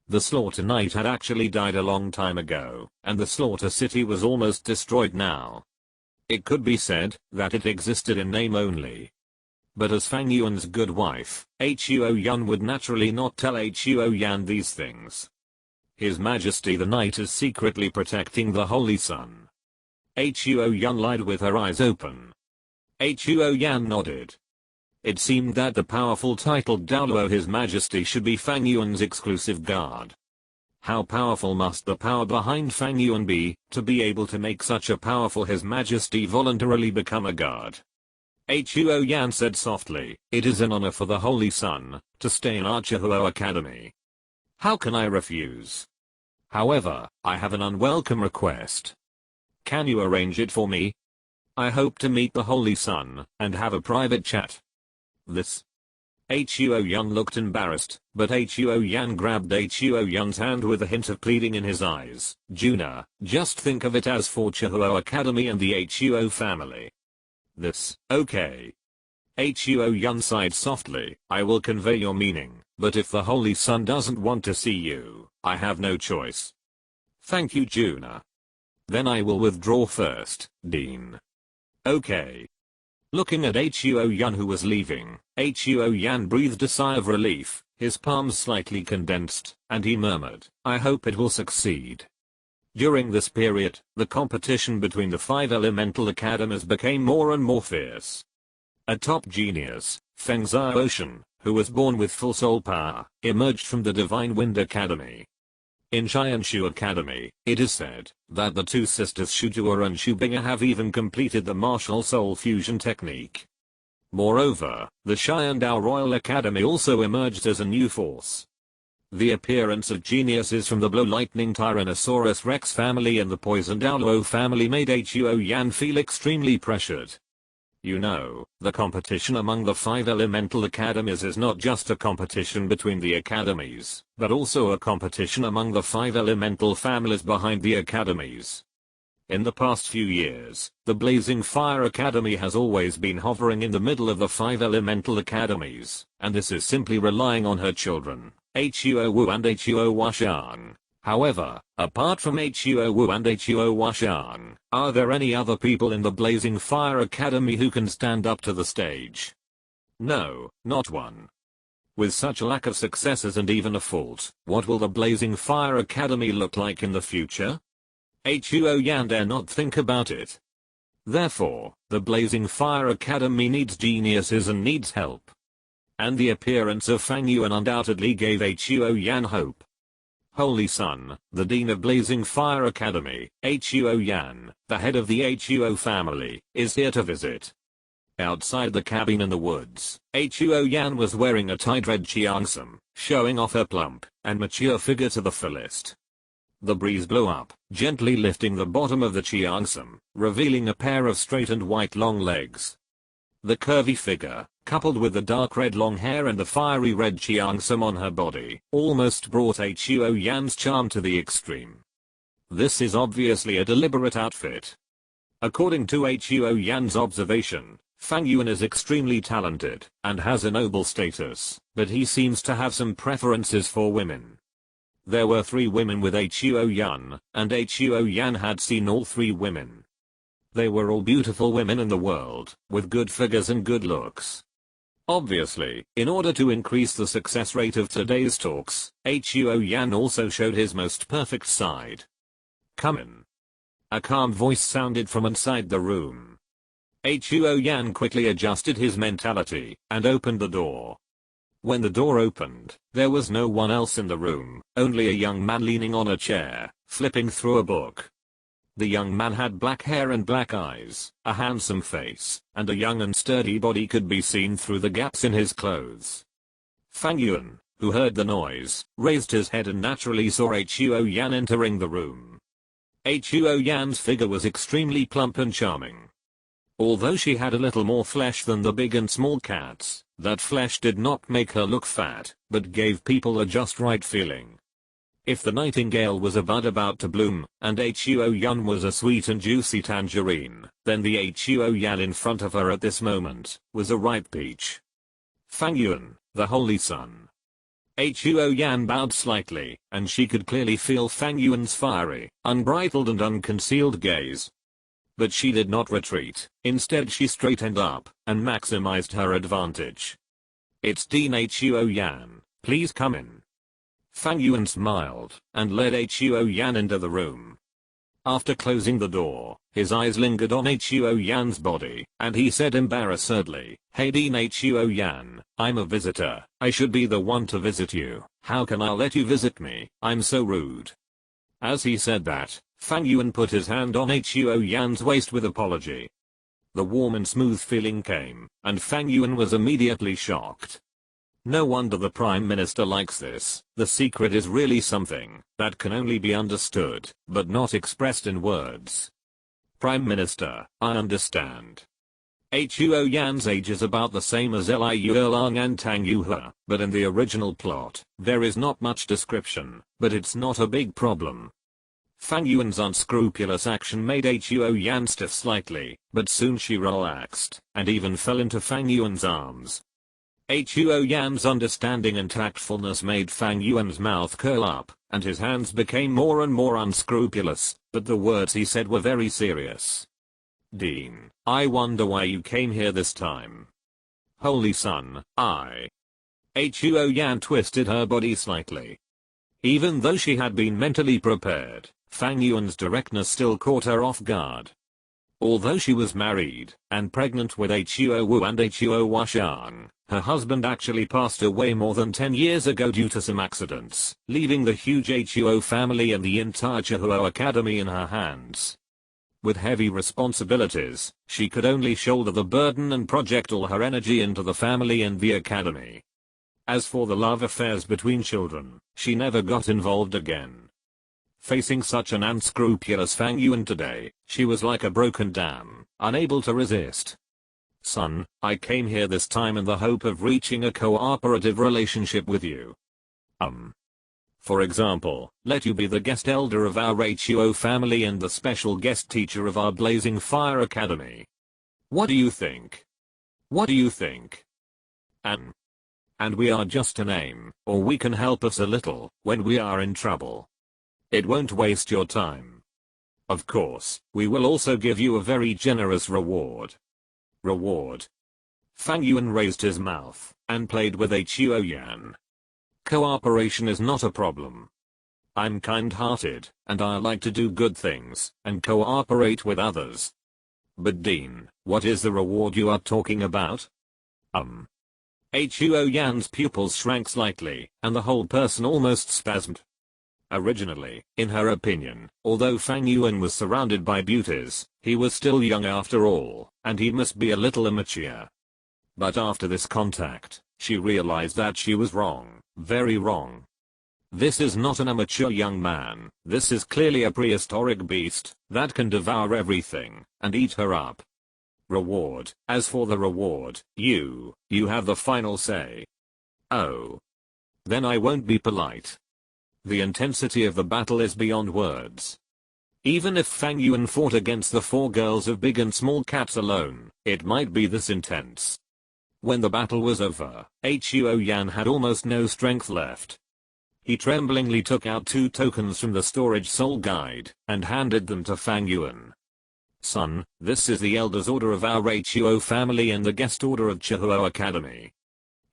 The Slaughter Knight had actually died a long time ago, and the Slaughter City was almost destroyed now. It could be said that it existed in name only. But as Fang Yuan's good wife, Huo Yun would naturally not tell Huo Yan these things. His Majesty the Knight is secretly protecting the Holy Sun. Huo Yun lied with her eyes open. Huo Yan nodded. It seemed that the powerful titled Douluo His Majesty should be Fang Yuan's exclusive guard. How powerful must the power behind Fang Yuan be, to be able to make such a powerful His Majesty voluntarily become a guard? Huo Yan said softly, it is an honor for the Holy Sun to stay in Archihuo Academy. How can I refuse? However, I have an unwelcome request. Can you arrange it for me? I hope to meet the Holy Sun and have a private chat. This. Huo Yun looked embarrassed, but Huo Yan grabbed Huo Yun's hand with a hint of pleading in his eyes. Juna, just think of it as for Chihuo Academy and the Huo family. This, okay. Huo Yun sighed softly, I will convey your meaning, but if the Holy Sun doesn't want to see you, I have no choice. Thank you Juna. Then I will withdraw first, Dean. Okay. Looking at Huo Yun who was leaving, Huo Yan breathed a sigh of relief, his palms slightly condensed, and he murmured, I hope it will succeed. During this period, the competition between the 5 elemental academies became more and more fierce. A top genius, Feng Yuan, who was born with full soul power, emerged from the Divine Wind Academy. In Xianshu Academy, it is said that the two sisters Shutuo and Shubinga have even completed the martial soul fusion technique. Moreover, the Xiandao Royal Academy also emerged as a new force. The appearance of geniuses from the Blue Lightning Tyrannosaurus Rex family and the Poison Douluo family made Huo Yan feel extremely pressured. You know, the competition among the 5 elemental academies is not just a competition between the academies, but also a competition among the 5 elemental families behind the academies. In the past few years, the Blazing Fire Academy has always been hovering in the middle of the 5 elemental academies, and this is simply relying on her children, Huo Wu and Huo Washan. However, apart from Huo Wu and Huo Washan, are there any other people in the Blazing Fire Academy who can stand up to the stage? No, not one. With such a lack of successes and even a fault, what will the Blazing Fire Academy look like in the future? Huo Yan dare not think about it. Therefore, the Blazing Fire Academy needs geniuses and needs help. And the appearance of Fang Yuan undoubtedly gave Huo Yan hope. Holy Sun, the Dean of Blazing Fire Academy, Huo Yan, the head of the Huo family, is here to visit. Outside the cabin in the woods, Huo Yan was wearing a tied red qiangsum, showing off her plump and mature figure to the fullest. The breeze blew up, gently lifting the bottom of the qiangsum, revealing a pair of straight and white long legs. The curvy figure, coupled with the dark red long hair and the fiery red qiangsum on her body, almost brought Huo Yan's charm to the extreme. This is obviously a deliberate outfit. According to Huo Yan's observation, Fang Yuan is extremely talented and has a noble status, but he seems to have some preferences for women. There were 3 women with Huo Yuan, and Huo Yuan had seen all 3 women. They were all beautiful women in the world, with good figures and good looks. Obviously, in order to increase the success rate of today's talks, Huo Yuan also showed his most perfect side. "Come in." A calm voice sounded from inside the room. Huo Yuan quickly adjusted his mentality and opened the door. When the door opened, there was no one else in the room, only a young man leaning on a chair, flipping through a book. The young man had black hair and black eyes, a handsome face, and a young and sturdy body could be seen through the gaps in his clothes. Fang Yuan, who heard the noise, raised his head and naturally saw Huo Yuan entering the room. Huo Yuan's figure was extremely plump and charming. Although she had a little more flesh than the big and small cats, that flesh did not make her look fat, but gave people a just right feeling. If the nightingale was a bud about to bloom, and Huo Yuan was a sweet and juicy tangerine, then the Huo Yuan in front of her at this moment was a ripe peach. Fang Yuan, the Holy Sun. Huo Yuan bowed slightly, and she could clearly feel Fang Yuan's fiery, unbridled and unconcealed gaze. But she did not retreat, instead she straightened up, and maximized her advantage. "It's Dean Huo Yuan, please come in." Fang Yuan smiled, and led Huo Yuan into the room. After closing the door, his eyes lingered on Huo Yuan's body, and he said embarrassedly, "Hey Dean Huo Yuan, I'm a visitor, I should be the one to visit you, how can I let you visit me, I'm so rude." As he said that, Fang Yuan put his hand on Huo Yuan's waist with apology. The warm and smooth feeling came, and Fang Yuan was immediately shocked. No wonder the Prime Minister likes this. The secret is really something that can only be understood, but not expressed in words. "Prime Minister, I understand." Huo Yuan's age is about the same as Liu Erlang and Tang Yuhe, but in the original plot, there is not much description, but it's not a big problem. Fang Yuan's unscrupulous action made Huo Yuan stiff slightly, but soon she relaxed, and even fell into Fang Yuan's arms. Huo Yuan's understanding and tactfulness made Fang Yuan's mouth curl up, and his hands became more and more unscrupulous, but the words he said were very serious. "Dean, I wonder why you came here this time." "Holy Sun, Huo Yuan twisted her body slightly. Even though she had been mentally prepared, Fang Yuan's directness still caught her off guard. Although she was married, and pregnant with Huo Wu and Huo Washang, her husband actually passed away more than 10 years ago due to some accidents, leaving the huge Huo family and the entire Chihuo Academy in her hands. With heavy responsibilities, she could only shoulder the burden and project all her energy into the family and the academy. As for the love affairs between children, she never got involved again. Facing such an unscrupulous Fang Yuan today, she was like a broken dam, unable to resist. "Son, I came here this time in the hope of reaching a cooperative relationship with you. For example, let you be the guest elder of our Huo family and the special guest teacher of our Blazing Fire Academy. What do you think? What do you think? And we are just a name, or we can help us a little when we are in trouble. It won't waste your time. Of course, we will also give you a very generous reward." Reward? Fang Yuan raised his mouth and played with Huo Yuan. "Cooperation is not a problem. I'm kind-hearted, and I like to do good things and cooperate with others. But Dean, what is the reward you are talking about?" Huo Yuan's pupils shrank slightly, and the whole person almost spasmed. Originally, in her opinion, although Fang Yuan was surrounded by beauties, he was still young after all, and he must be a little immature. But after this contact, she realized that she was wrong, very wrong. This is not an immature young man, this is clearly a prehistoric beast that can devour everything and eat her up. Reward, as for the reward, you have the final say. Oh. Then I won't be polite. The intensity of the battle is beyond words. Even if Fang Yuan fought against the 4 girls of big and small cats alone, it might be this intense. When the battle was over, Huo Yuan had almost no strength left. He tremblingly took out 2 tokens from the storage soul guide and handed them to Fang Yuan. "Son, this is the Elder's Order of our HUO family and the Guest Order of Chihuo Academy.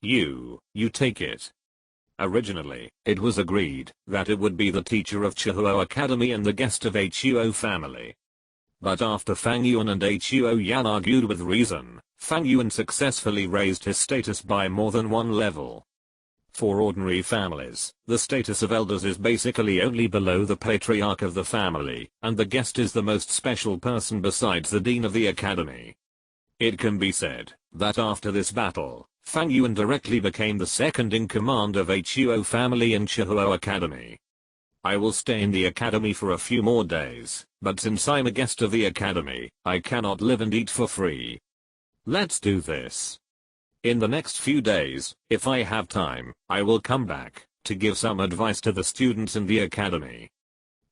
You take it." Originally, it was agreed that it would be the teacher of Chihuo Academy and the guest of HUO family. But after Fang Yuan and HUO Yan argued with reason, Fang Yuan successfully raised his status by more than 1 level. For ordinary families, the status of elders is basically only below the patriarch of the family, and the guest is the most special person besides the dean of the academy. It can be said that after this battle, Fang Yuan directly became the second in command of HUO family and Chihuo Academy. "I will stay in the academy for a few more days, but since I'm a guest of the academy, I cannot live and eat for free. Let's do this. In the next few days, if I have time, I will come back to give some advice to the students in the academy."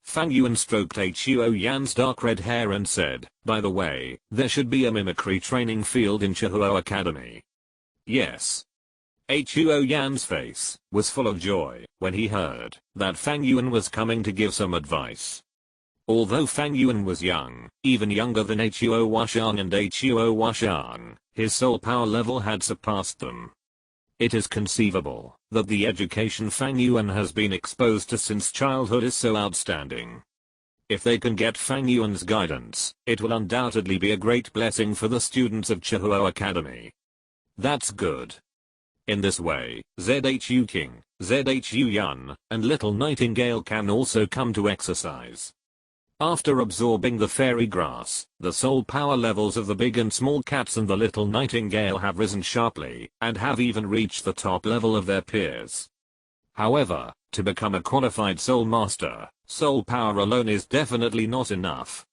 Fang Yuan stroked HUO Yan's dark red hair and said, "By the way, there should be a mimicry training field in Chihuo Academy." "Yes." HUO Yan's face was full of joy when he heard that Fang Yuan was coming to give some advice. Although Fang Yuan was young, even younger than HUO Washang and HUO Washang, his soul power level had surpassed them. It is conceivable that the education Fang Yuan has been exposed to since childhood is so outstanding. If they can get Fang Yuan's guidance, it will undoubtedly be a great blessing for the students of Chihuo Academy. That's good. In this way, ZHU King, ZHU Yun, and Little Nightingale can also come to exercise. After absorbing the fairy grass, the soul power levels of the big and small cats and the Little Nightingale have risen sharply, and have even reached the top level of their peers. However, to become a qualified soul master, soul power alone is definitely not enough.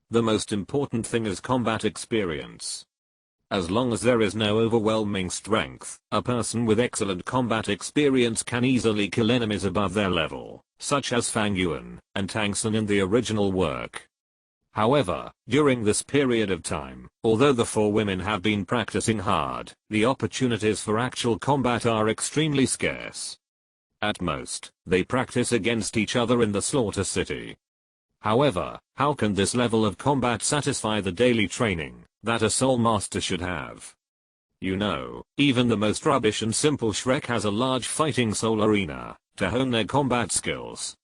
The most important thing is combat experience. As long as there is no overwhelming strength, a person with excellent combat experience can easily kill enemies above their level, such as Fang Yuan and Tang Sun in the original work. However, during this period of time, although the 4 women have been practicing hard, the opportunities for actual combat are extremely scarce. At most, they practice against each other in the Slaughter City. However, how can this level of combat satisfy the daily training that a soul master should have? You know, even the most rubbish and simple Shrek has a large fighting soul arena to hone their combat skills.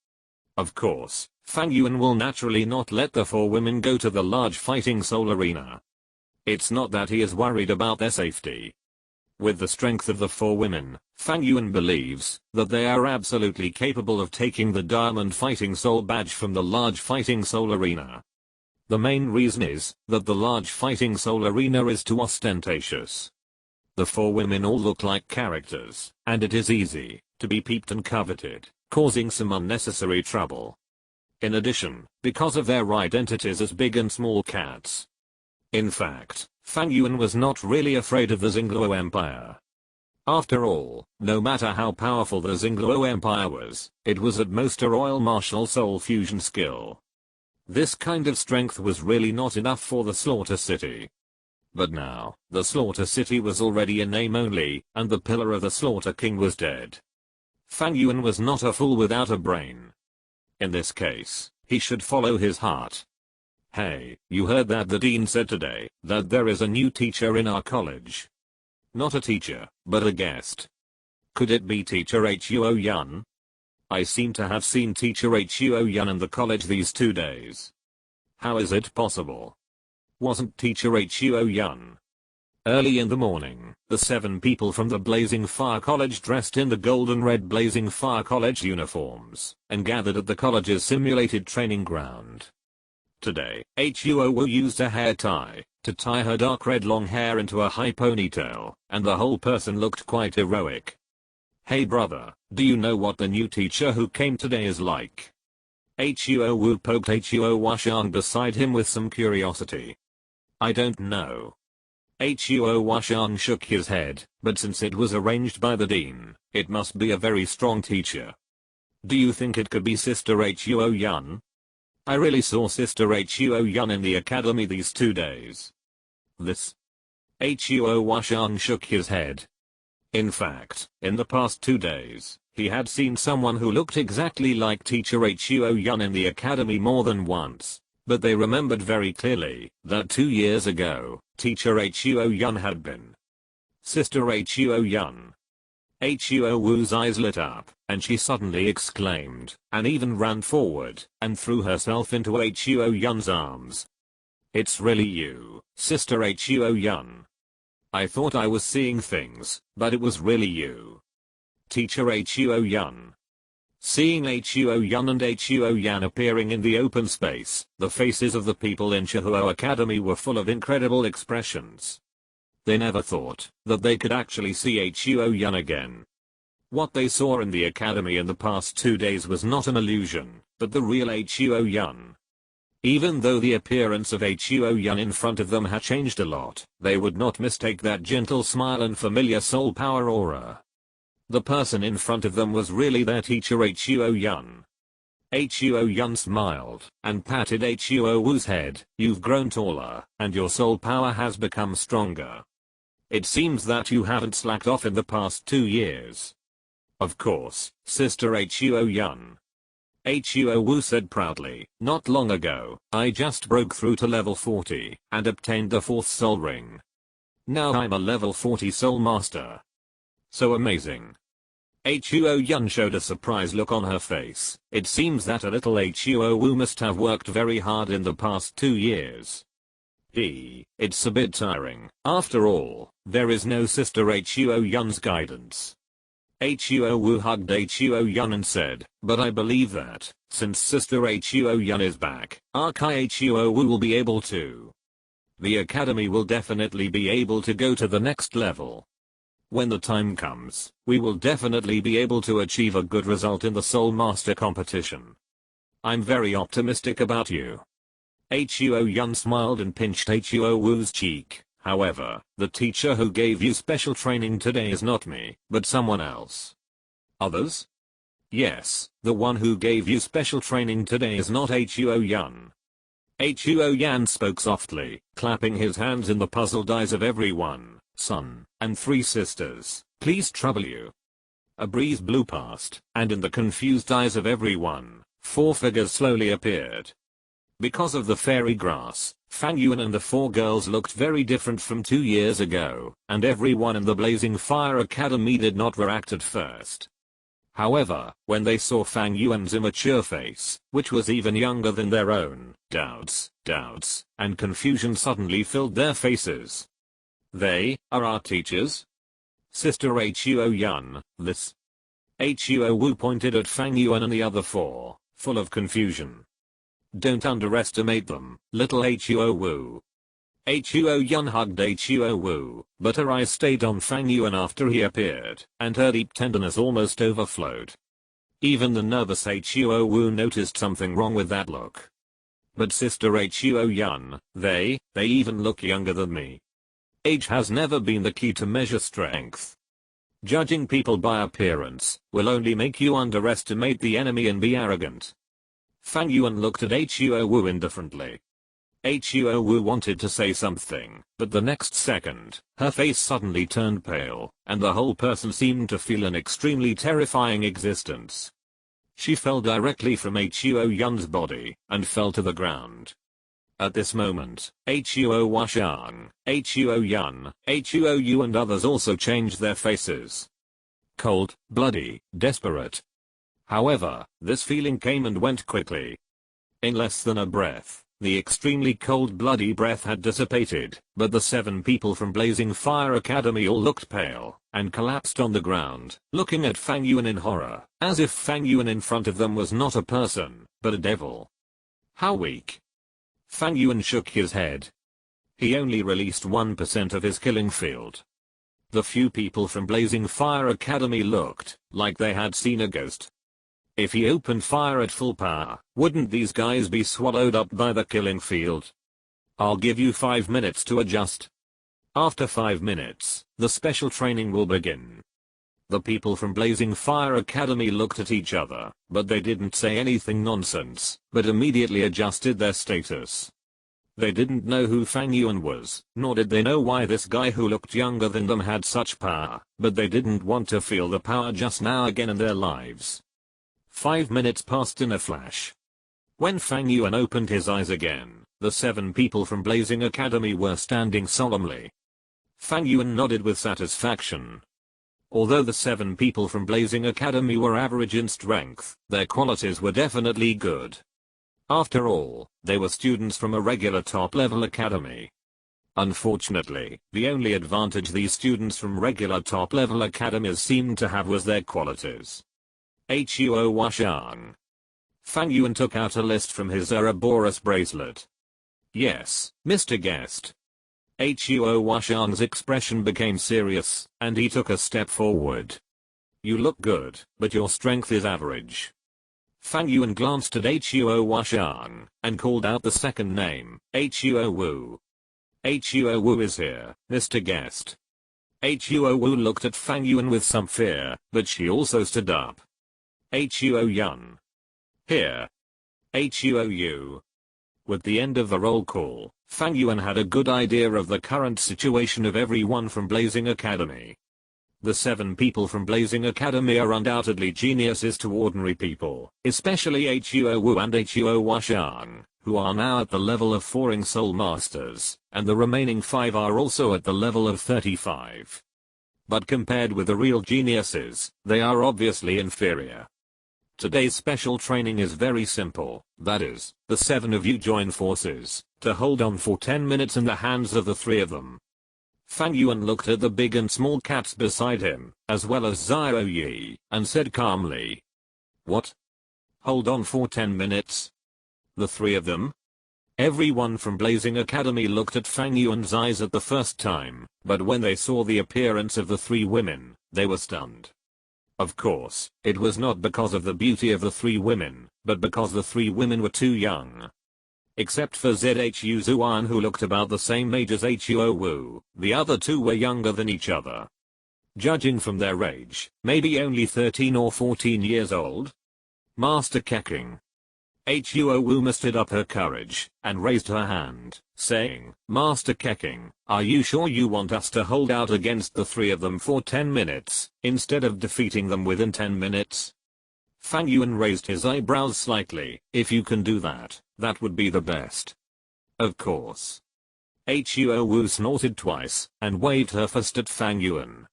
Of course, Fang Yuan will naturally not let the 4 women go to the large fighting soul arena. It's not that he is worried about their safety. With the strength of the 4 women, Fang Yuan believes that they are absolutely capable of taking the Diamond Fighting Soul badge from the large fighting soul arena. The main reason is that the large fighting soul arena is too ostentatious. The 4 women all look like characters, and it is easy to be peeped and coveted, causing some unnecessary trouble. In addition, because of their identities as big and small cats. In fact, Fang Yuan was not really afraid of the Xingluo Empire. After all, no matter how powerful the Xingluo Empire was, it was at most a royal martial soul fusion skill. This kind of strength was really not enough for the Slaughter City. But now, the Slaughter City was already a name only, and the pillar of the Slaughter King was dead. Fang Yuan was not a fool without a brain. In this case, he should follow his heart. "Hey, you heard that the dean said today that there is a new teacher in our college. Not a teacher, but a guest. Could it be Teacher HUO Yun? I seem to have seen Teacher HUO Yun in the college these 2 days. How is it possible? Wasn't Teacher HUO Yun?" Early in the morning, the 7 people from the Blazing Fire College dressed in the golden red Blazing Fire College uniforms and gathered at the college's simulated training ground. Today, HUO Wu used a hair tie to tie her dark red long hair into a high ponytail, and the whole person looked quite heroic. "Hey brother, do you know what the new teacher who came today is like?" HUO Wu poked HUO Washang beside him with some curiosity. "I don't know." HUO Washang shook his head, but since it was arranged by the dean, it must be a very strong teacher. "Do you think it could be Sister HUO Yun? I really saw Sister HUO Yun in the academy these 2 days." This? HUO Washang shook his head. In fact, in the past 2 days, He had seen someone who looked exactly like Teacher Huo Yun in the academy more than once, but they remembered very clearly that 2 years ago, Teacher Huo Yun had been Sister Huo Yun. Huo Wu's eyes lit up, and she suddenly exclaimed, and even ran forward, and threw herself into Huo Yun's arms. "It's really you, Sister Huo Yun. I thought I was seeing things, but it was really you. Teacher Huo Yun." Seeing Huo Yun and Huo Yan appearing in the open space, the faces of the people in Shihuo Academy were full of incredible expressions. They never thought that they could actually see Huo Yun again. What they saw in the academy in the past 2 days was not an illusion, but the real Huo Yun. Even though the appearance of Huo Yun in front of them had changed a lot, they would not mistake that gentle smile and familiar soul power aura. The person in front of them was really their teacher Huo Yun. Huo Yun smiled and patted Huo Wu's head. "You've grown taller, and your soul power has become stronger. It seems that you haven't slacked off in the past 2 years." "Of course, Sister Huo Yun," Huo Wu said proudly. "Not long ago, I just broke through to level 40 and obtained the 4th soul ring. Now I'm a level 40 soul master." "So amazing." Huo Yun showed a surprised look on her face. It seems that a little Huo Wu must have worked very hard in the past 2 years. It's a bit tiring. After all, there is no Sister Huo Yun's guidance. Huo Wu hugged Huo Yun and said, "But I believe that, since Sister Huo Yun is back, Archai Huo Wu will be able to. The academy will definitely be able to go to the next level. When the time comes, we will definitely be able to achieve a good result in the Soul Master competition. I'm very optimistic about you." Huo Yun smiled and pinched Huo Wu's cheek. "However, the teacher who gave you special training today is not me, but someone else." "Others?" "Yes, the one who gave you special training today is not Huo Yun." Huo Yan spoke softly, clapping his hands in the puzzled eyes of everyone. "Son and 3 sisters, please trouble you." A breeze blew past, and in the confused eyes of everyone, 4 figures slowly appeared. Because of the fairy grass, Fang Yuan and the 4 girls looked very different from 2 years ago, and everyone in the Blazing Fire Academy did not react at first. However, when they saw Fang Yuan's immature face, which was even younger than their own, doubts, and confusion suddenly filled their faces. "They are our teachers? Sister Huo Yun, this?" Huo Wu pointed at Fang Yuan and the other 4, full of confusion. "Don't underestimate them, little Huo Wu." Huo Yun hugged Huo Wu, but her eyes stayed on Fang Yuan after he appeared, and her deep tenderness almost overflowed. Even the nervous Huo Wu noticed something wrong with that look. "But Sister Huo Yun, they even look younger than me. Age has never been the key to measure strength. Judging people by appearance will only make you underestimate the enemy and be arrogant." Fang Yuan looked at Huo Wu indifferently. Huo Wu wanted to say something, but the next second, her face suddenly turned pale, and the whole person seemed to feel an extremely terrifying existence. She fell directly from Huo Yun's body, and fell to the ground. At this moment, Huo Washang, Huo Yun, Huo Yu and others also changed their faces. Cold, bloody, desperate. However, this feeling came and went quickly. In less than a breath, the extremely cold bloody breath had dissipated, but the 7 people from Blazing Fire Academy all looked pale, and collapsed on the ground, looking at Fang Yuan in horror, as if Fang Yuan in front of them was not a person, but a devil. How weak. Fang Yuan shook his head. He only released 1% of his killing field. The few people from Blazing Fire Academy looked like they had seen a ghost. If he opened fire at full power, wouldn't these guys be swallowed up by the killing field? "I'll give you 5 minutes to adjust. After 5 minutes, the special training will begin." The people from Blazing Fire Academy looked at each other, but they didn't say anything nonsense, but immediately adjusted their status. They didn't know who Fang Yuan was, nor did they know why this guy who looked younger than them had such power, but they didn't want to feel the power just now again in their lives. 5 minutes passed in a flash. When Fang Yuan opened his eyes again, the 7 people from Blazing Academy were standing solemnly. Fang Yuan nodded with satisfaction. Although the 7 people from Blazing Academy were average in strength, their qualities were definitely good. After all, they were students from a regular top-level academy. Unfortunately, the only advantage these students from regular top-level academies seemed to have was their qualities. Huo Washang. Fang Yuan took out a list from his Ouroboros bracelet. Yes, Mr. Guest. Huo Washang's expression became serious, and he took a step forward. You look good, but your strength is average. Fang Yuan glanced at Huo Washang, and called out the second name, Huo Wu. Huo Wu is here, Mr. Guest. Huo Wu looked at Fang Yuan with some fear, but she also stood up. Huo Yun. Here. Huo Yu. With the end of the roll call, Fang Yuan had a good idea of the current situation of everyone from Blazing Academy. The 7 people from Blazing Academy are undoubtedly geniuses to ordinary people, especially Huo Wu and Huo Washang, who are now at the level of 4 Soul Masters, and the remaining 5 are also at the level of 35. But compared with the real geniuses, they are obviously inferior. Today's special training is very simple, that is, the 7 of you join forces, to hold on for 10 minutes in the hands of the 3 of them. Fang Yuan looked at the big and small cats beside him, as well as Xiao Yi, and said calmly. What? Hold on for 10 minutes? The 3 of them? Everyone from Blazing Academy looked at Fang Yuan's eyes at the first time, but when they saw the appearance of the 3 women, they were stunned. Of course, it was not because of the beauty of the 3 women, but because the 3 women were too young. Except for Zhu Zuan, who looked about the same age as Huo Wu, the other 2 were younger than each other. Judging from their age, maybe only 13 or 14 years old. Master Keqing. Huo Wu mustered up her courage, and raised her hand, saying, Master Keqing, are you sure you want us to hold out against the 3 of them for 10 minutes, instead of defeating them within 10 minutes? Fang Yuan raised his eyebrows slightly. If you can do that, that would be the best. Of course. Huo Wu snorted twice, and waved her fist at Fang Yuan.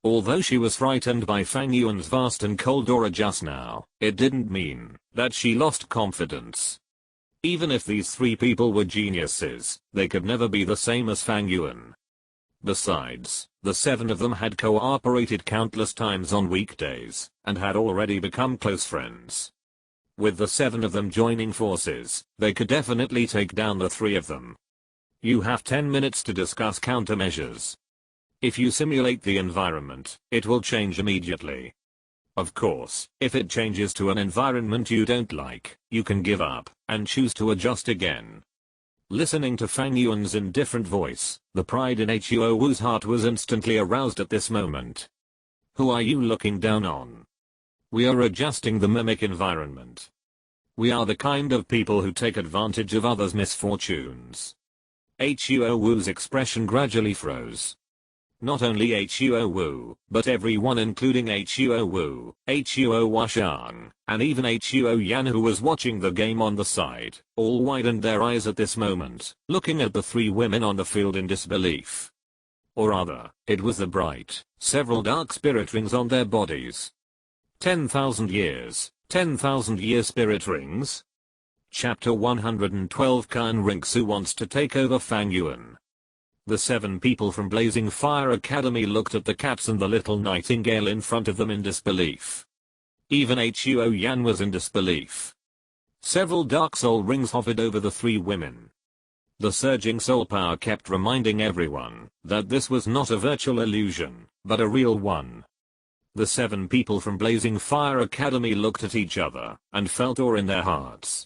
Although she was frightened by Fang Yuan's vast and cold aura just now, it didn't mean that she lost confidence. Even if these 3 people were geniuses, they could never be the same as Fang Yuan. Besides, the 7 of them had cooperated countless times on weekdays, and had already become close friends. With the 7 of them joining forces, they could definitely take down the 3 of them. You have 10 minutes to discuss countermeasures. If you simulate the environment, it will change immediately. Of course, if it changes to an environment you don't like, you can give up, and choose to adjust again. Listening to Fang Yuan's indifferent voice, the pride in Huo Wu's heart was instantly aroused at this moment. Who are you looking down on? We are adjusting the mimic environment. We are the kind of people who take advantage of others' misfortunes. Huo Wu's expression gradually froze. Not only Huo Wu, but everyone including Huo Wu, Huo Washang, and even Huo Yan, who was watching the game on the side, all widened their eyes at this moment, looking at the 3 women on the field in disbelief. Or rather, it was the bright, several dark spirit rings on their bodies. 10,000 years, 10,000 year spirit rings? Chapter 112. Kan Ringsu wants to take over Fang Yuan. The 7 people from Blazing Fire Academy looked at the cats and the little nightingale in front of them in disbelief. Even Huo Yan was in disbelief. Several dark soul rings hovered over the 3 women. The surging soul power kept reminding everyone that this was not a virtual illusion, but a real one. The 7 people from Blazing Fire Academy looked at each other and felt awe in their hearts.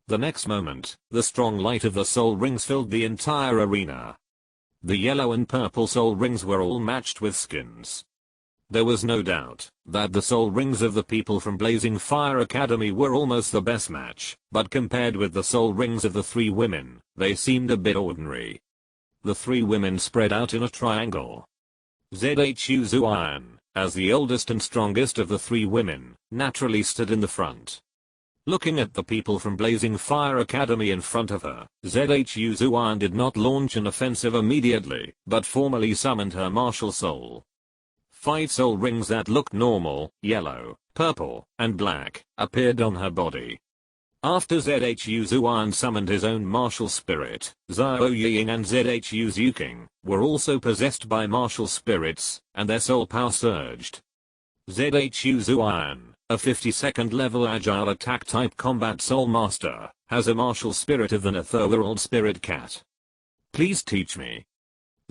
The next moment, the strong light of the soul rings filled the entire arena. The yellow and purple soul rings were all matched with skins. There was no doubt that the soul rings of the people from Blazing Fire Academy were almost the best match, but compared with the soul rings of the three women, they seemed a bit ordinary. The three women spread out in a triangle. Zhu Zuan, as the oldest and strongest of the three women, naturally stood in the front. Looking at the people from Blazing Fire Academy in front of her, Zhu Zuan did not launch an offensive immediately, but formally summoned her martial soul. 5 soul rings that looked normal, yellow, purple, and black, appeared on her body. After Zhu Zuan summoned his own martial spirit, Zhao Ying and Zhu Zuking were also possessed by martial spirits, and their soul power surged. Zhu Zuan, a 52nd level agile attack type combat soul master, has a martial spirit of the netherworld spirit cat. Please teach me.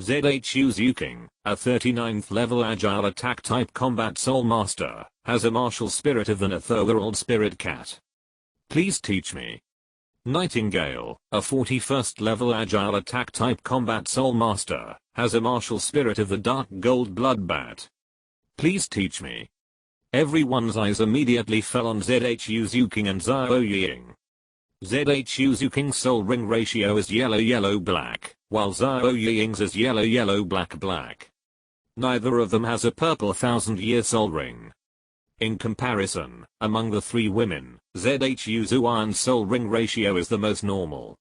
Zhu Zuking, a 39th level agile attack type combat soul master, has a martial spirit of the netherworld spirit cat. Please teach me. Nightingale, a 41st level agile attack type combat soul master, has a martial spirit of the dark gold blood bat. Please teach me. Everyone's eyes immediately fell on Zhu Zuking and Zhao Ying. Zhu Zuking's soul ring ratio is yellow-yellow-black, while Zhao Ying's is yellow-yellow-black-black. Neither of them has a purple 1000-year soul ring. In comparison, among the three women, Zhu Zuan's soul ring ratio is the most normal.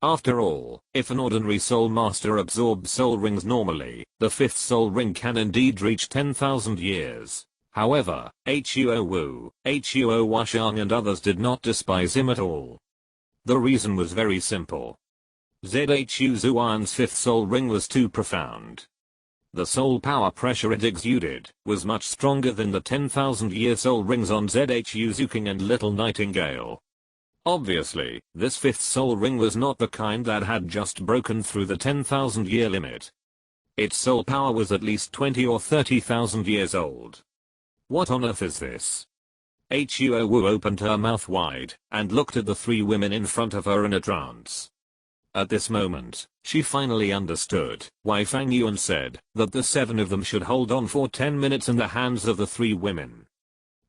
After all, if an ordinary soul master absorbs soul rings normally, the 5th soul ring can indeed reach 10,000 years. However, Huo Wu, Huo Washang and others did not despise him at all. The reason was very simple. Zhu Zuan's 5th soul ring was too profound. The soul power pressure it exuded was much stronger than the 10,000-year soul rings on Zhu Zuking and Little Nightingale. Obviously, this 5th soul ring was not the kind that had just broken through the 10,000-year limit. Its soul power was at least 20 or 30,000 years old. What on earth is this? Huo Wu opened her mouth wide and looked at the three women in front of her in a trance. At this moment, she finally understood why Fang Yuan said that the 7 of them should hold on for 10 minutes in the hands of the 3 women.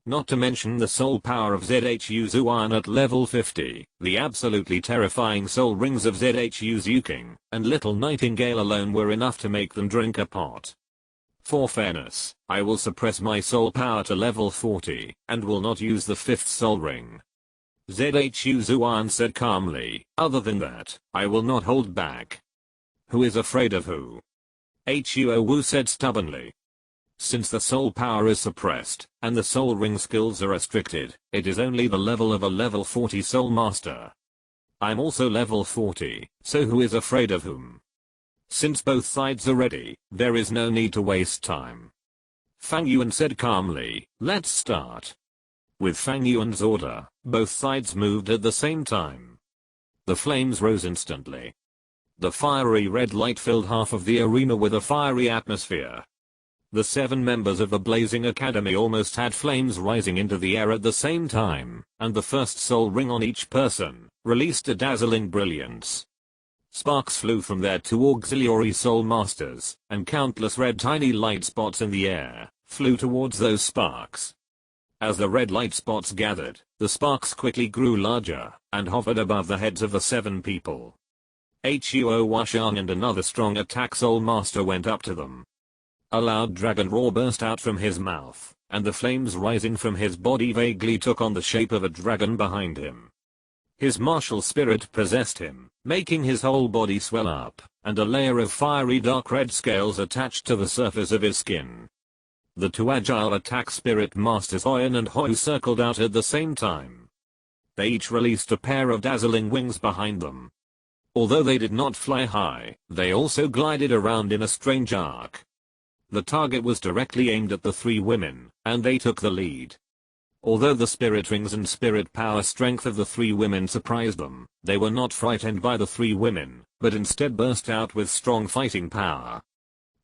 Not to mention the soul power of Zhu Zuan at level 50, the absolutely terrifying soul rings of Zhu Zuking, and Little Nightingale alone were enough to make them drink a pot. For fairness, I will suppress my soul power to level 40, and will not use the 5th soul ring. Zhu Zuan said calmly, other than that, I will not hold back. Who is afraid of who? Huo Wu said stubbornly. Since the soul power is suppressed, and the soul ring skills are restricted, it is only the level of a level 40 soul master. I'm also level 40, so who is afraid of whom? Since both sides are ready, there is no need to waste time. Fang Yuan said calmly, let's start. With Fang Yuan's order, both sides moved at the same time. The flames rose instantly. The fiery red light filled half of the arena with a fiery atmosphere. The 7 members of the Blazing Academy almost had flames rising into the air at the same time, and the 1st soul ring on each person released a dazzling brilliance. Sparks flew from their 2 auxiliary soul masters, and countless red tiny light spots in the air flew towards those sparks. As the red light spots gathered, the sparks quickly grew larger and hovered above the heads of the 7 people. Huo Washang and another strong attack soul master went up to them. A loud dragon roar burst out from his mouth, and the flames rising from his body vaguely took on the shape of a dragon behind him. His martial spirit possessed him, making his whole body swell up, and a layer of fiery dark red scales attached to the surface of his skin. The 2 agile attack spirit masters Oyan and Hou circled out at the same time. They each released a pair of dazzling wings behind them. Although they did not fly high, they also glided around in a strange arc. The target was directly aimed at the 3 women, and they took the lead. Although the spirit rings and spirit power strength of the 3 women surprised them, they were not frightened by the 3 women, but instead burst out with strong fighting power.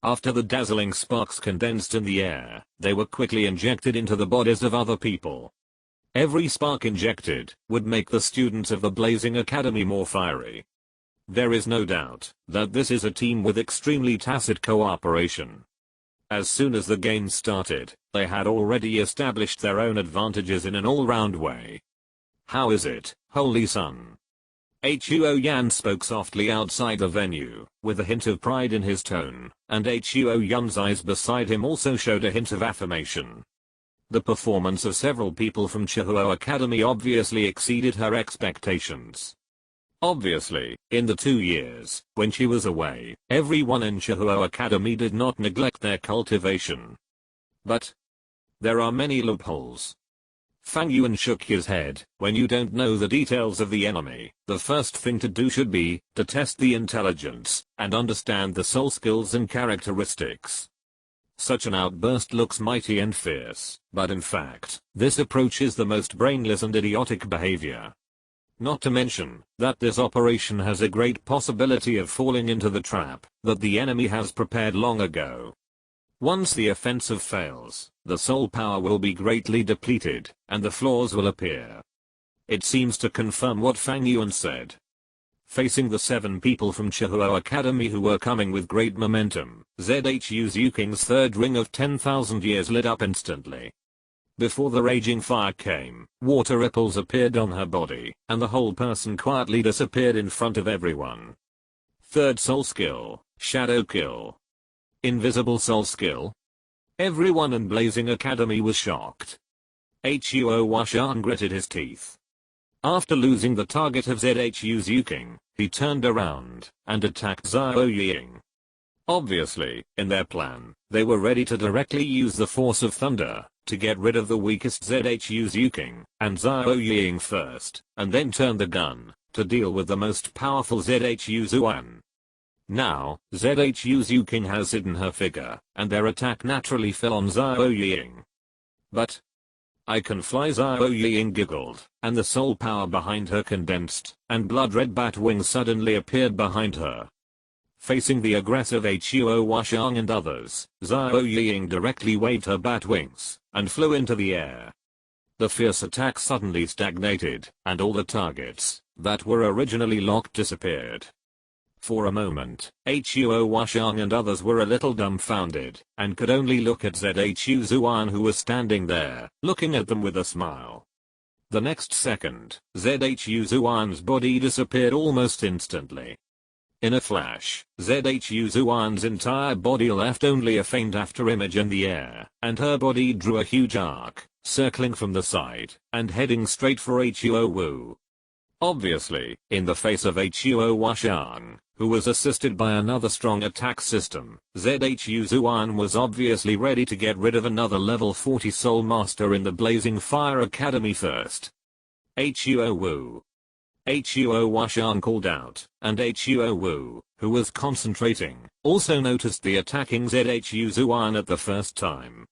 After the dazzling sparks condensed in the air, they were quickly injected into the bodies of other people. Every spark injected would make the students of the Blazing Academy more fiery. There is no doubt that this is a team with extremely tacit cooperation. As soon as the game started, they had already established their own advantages in an all-round way. "How is it, Holy Sun?" Huo Yan spoke softly outside the venue, with a hint of pride in his tone, and Huo Yan's eyes beside him also showed a hint of affirmation. The performance of several people from Chihuo Academy obviously exceeded her expectations. Obviously, in the 2 years, when she was away, everyone in Chihuo Academy did not neglect their cultivation. But there are many loopholes. Fang Yuan shook his head. When you don't know the details of the enemy, the first thing to do should be to test the intelligence and understand the soul skills and characteristics. Such an outburst looks mighty and fierce, but in fact, this approach is the most brainless and idiotic behavior. Not to mention that this operation has a great possibility of falling into the trap that the enemy has prepared long ago. Once the offensive fails, the soul power will be greatly depleted, and the flaws will appear. It seems to confirm what Fang Yuan said. Facing the 7 people from Chihuo Academy who were coming with great momentum, ZHU Zuking's third ring of 10,000 years lit up instantly. Before the raging fire came, water ripples appeared on her body, and the whole person quietly disappeared in front of everyone. Third soul skill, Shadow Kill. Invisible soul skill? Everyone in Blazing Academy was shocked. Huo Washan gritted his teeth. After losing the target of ZHU Zuking, he turned around and attacked Zhao Ying. Obviously, in their plan, they were ready to directly use the force of thunder to get rid of the weakest ZHU Zuking and Zhao Ying first, and then turn the gun to deal with the most powerful ZHU Zuan. Now, ZHU Zuking has hidden her figure, and their attack naturally fell on Zhao Ying. But I can fly. Zhao Ying giggled, and the soul power behind her condensed, and blood-red bat wings suddenly appeared behind her. Facing the aggressive Huo Washang and others, Zhao Ying directly waved her bat wings and flew into the air. The fierce attack suddenly stagnated, and all the targets that were originally locked disappeared. For a moment, Huo Washang and others were a little dumbfounded, and could only look at ZHU Zuan who was standing there, looking at them with a smile. The next second, ZHU Zuan's body disappeared almost instantly. In a flash, ZHU Zuan's entire body left only a faint afterimage in the air, and her body drew a huge arc, circling from the side, and heading straight for Huo Wu. Obviously, in the face of Huo Washang, who was assisted by another strong attack system, ZHU Zuan was obviously ready to get rid of another level 40 Soul Master in the Blazing Fire Academy first. Huo Wu. Huo Washang called out, and Huo Wu, who was concentrating, also noticed the attacking ZHU Zuan at the first time.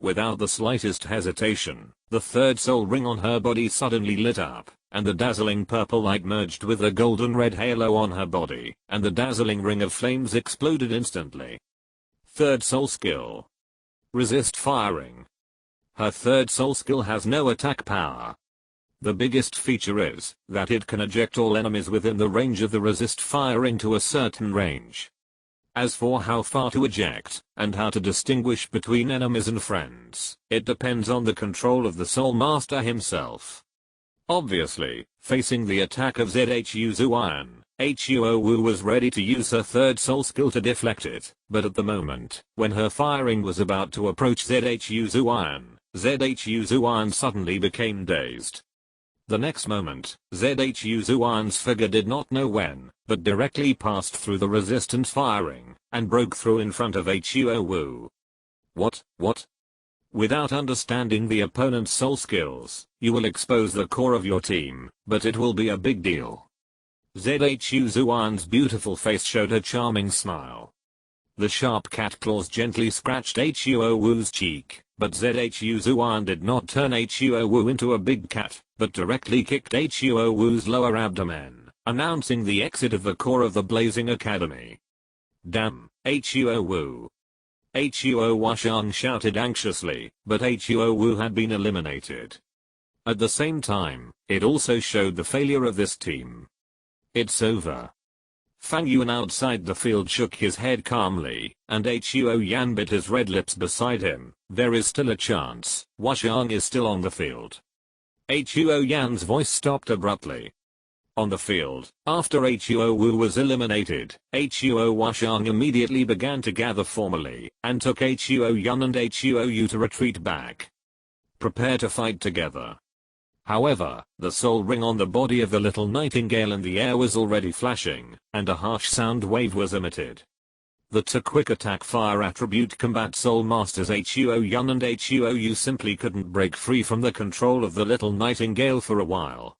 Without the slightest hesitation, the third soul ring on her body suddenly lit up, and the dazzling purple light merged with the golden red halo on her body, and the dazzling ring of flames exploded instantly. Third soul skill. Resist firing. Her third soul skill has no attack power. The biggest feature is that it can eject all enemies within the range of the resist firing to a certain range. As for how far to eject, and how to distinguish between enemies and friends, it depends on the control of the Soul Master himself. Obviously, facing the attack of ZHU Zuan, Huo Wu was ready to use her third soul skill to deflect it, but at the moment, when her firing was about to approach ZHU Zuan suddenly became dazed. The next moment, ZHU Zuan's figure did not know when, but directly passed through the resistance firing, and broke through in front of Huo Wu. What? Without understanding the opponent's soul skills, you will expose the core of your team, but it will be a big deal. ZHU Zuan's beautiful face showed a charming smile. The sharp cat claws gently scratched Huo Wu's cheek, but ZHU Zuan did not turn Huo Wu into a big cat, but directly kicked Huo Wu's lower abdomen, announcing the exit of the core of the Blazing Academy. Damn, Huo Wu. Huo Washang shouted anxiously, but Huo Wu had been eliminated. At the same time, it also showed the failure of this team. It's over. Fang Yuan outside the field shook his head calmly, and Huo Yan bit his red lips beside him. There is still a chance. Washang is still on the field. Huo Yan's voice stopped abruptly. On the field, after Huo Wu was eliminated, Huo Washang immediately began to gather formally, and took Huo Yan and Huo Yu to retreat back. Prepare to fight together. However, the soul ring on the body of the little nightingale in the air was already flashing, and a harsh sound wave was emitted. The two quick attack fire attribute combat soul masters Huo Yan and Huo Yu simply couldn't break free from the control of the little nightingale for a while.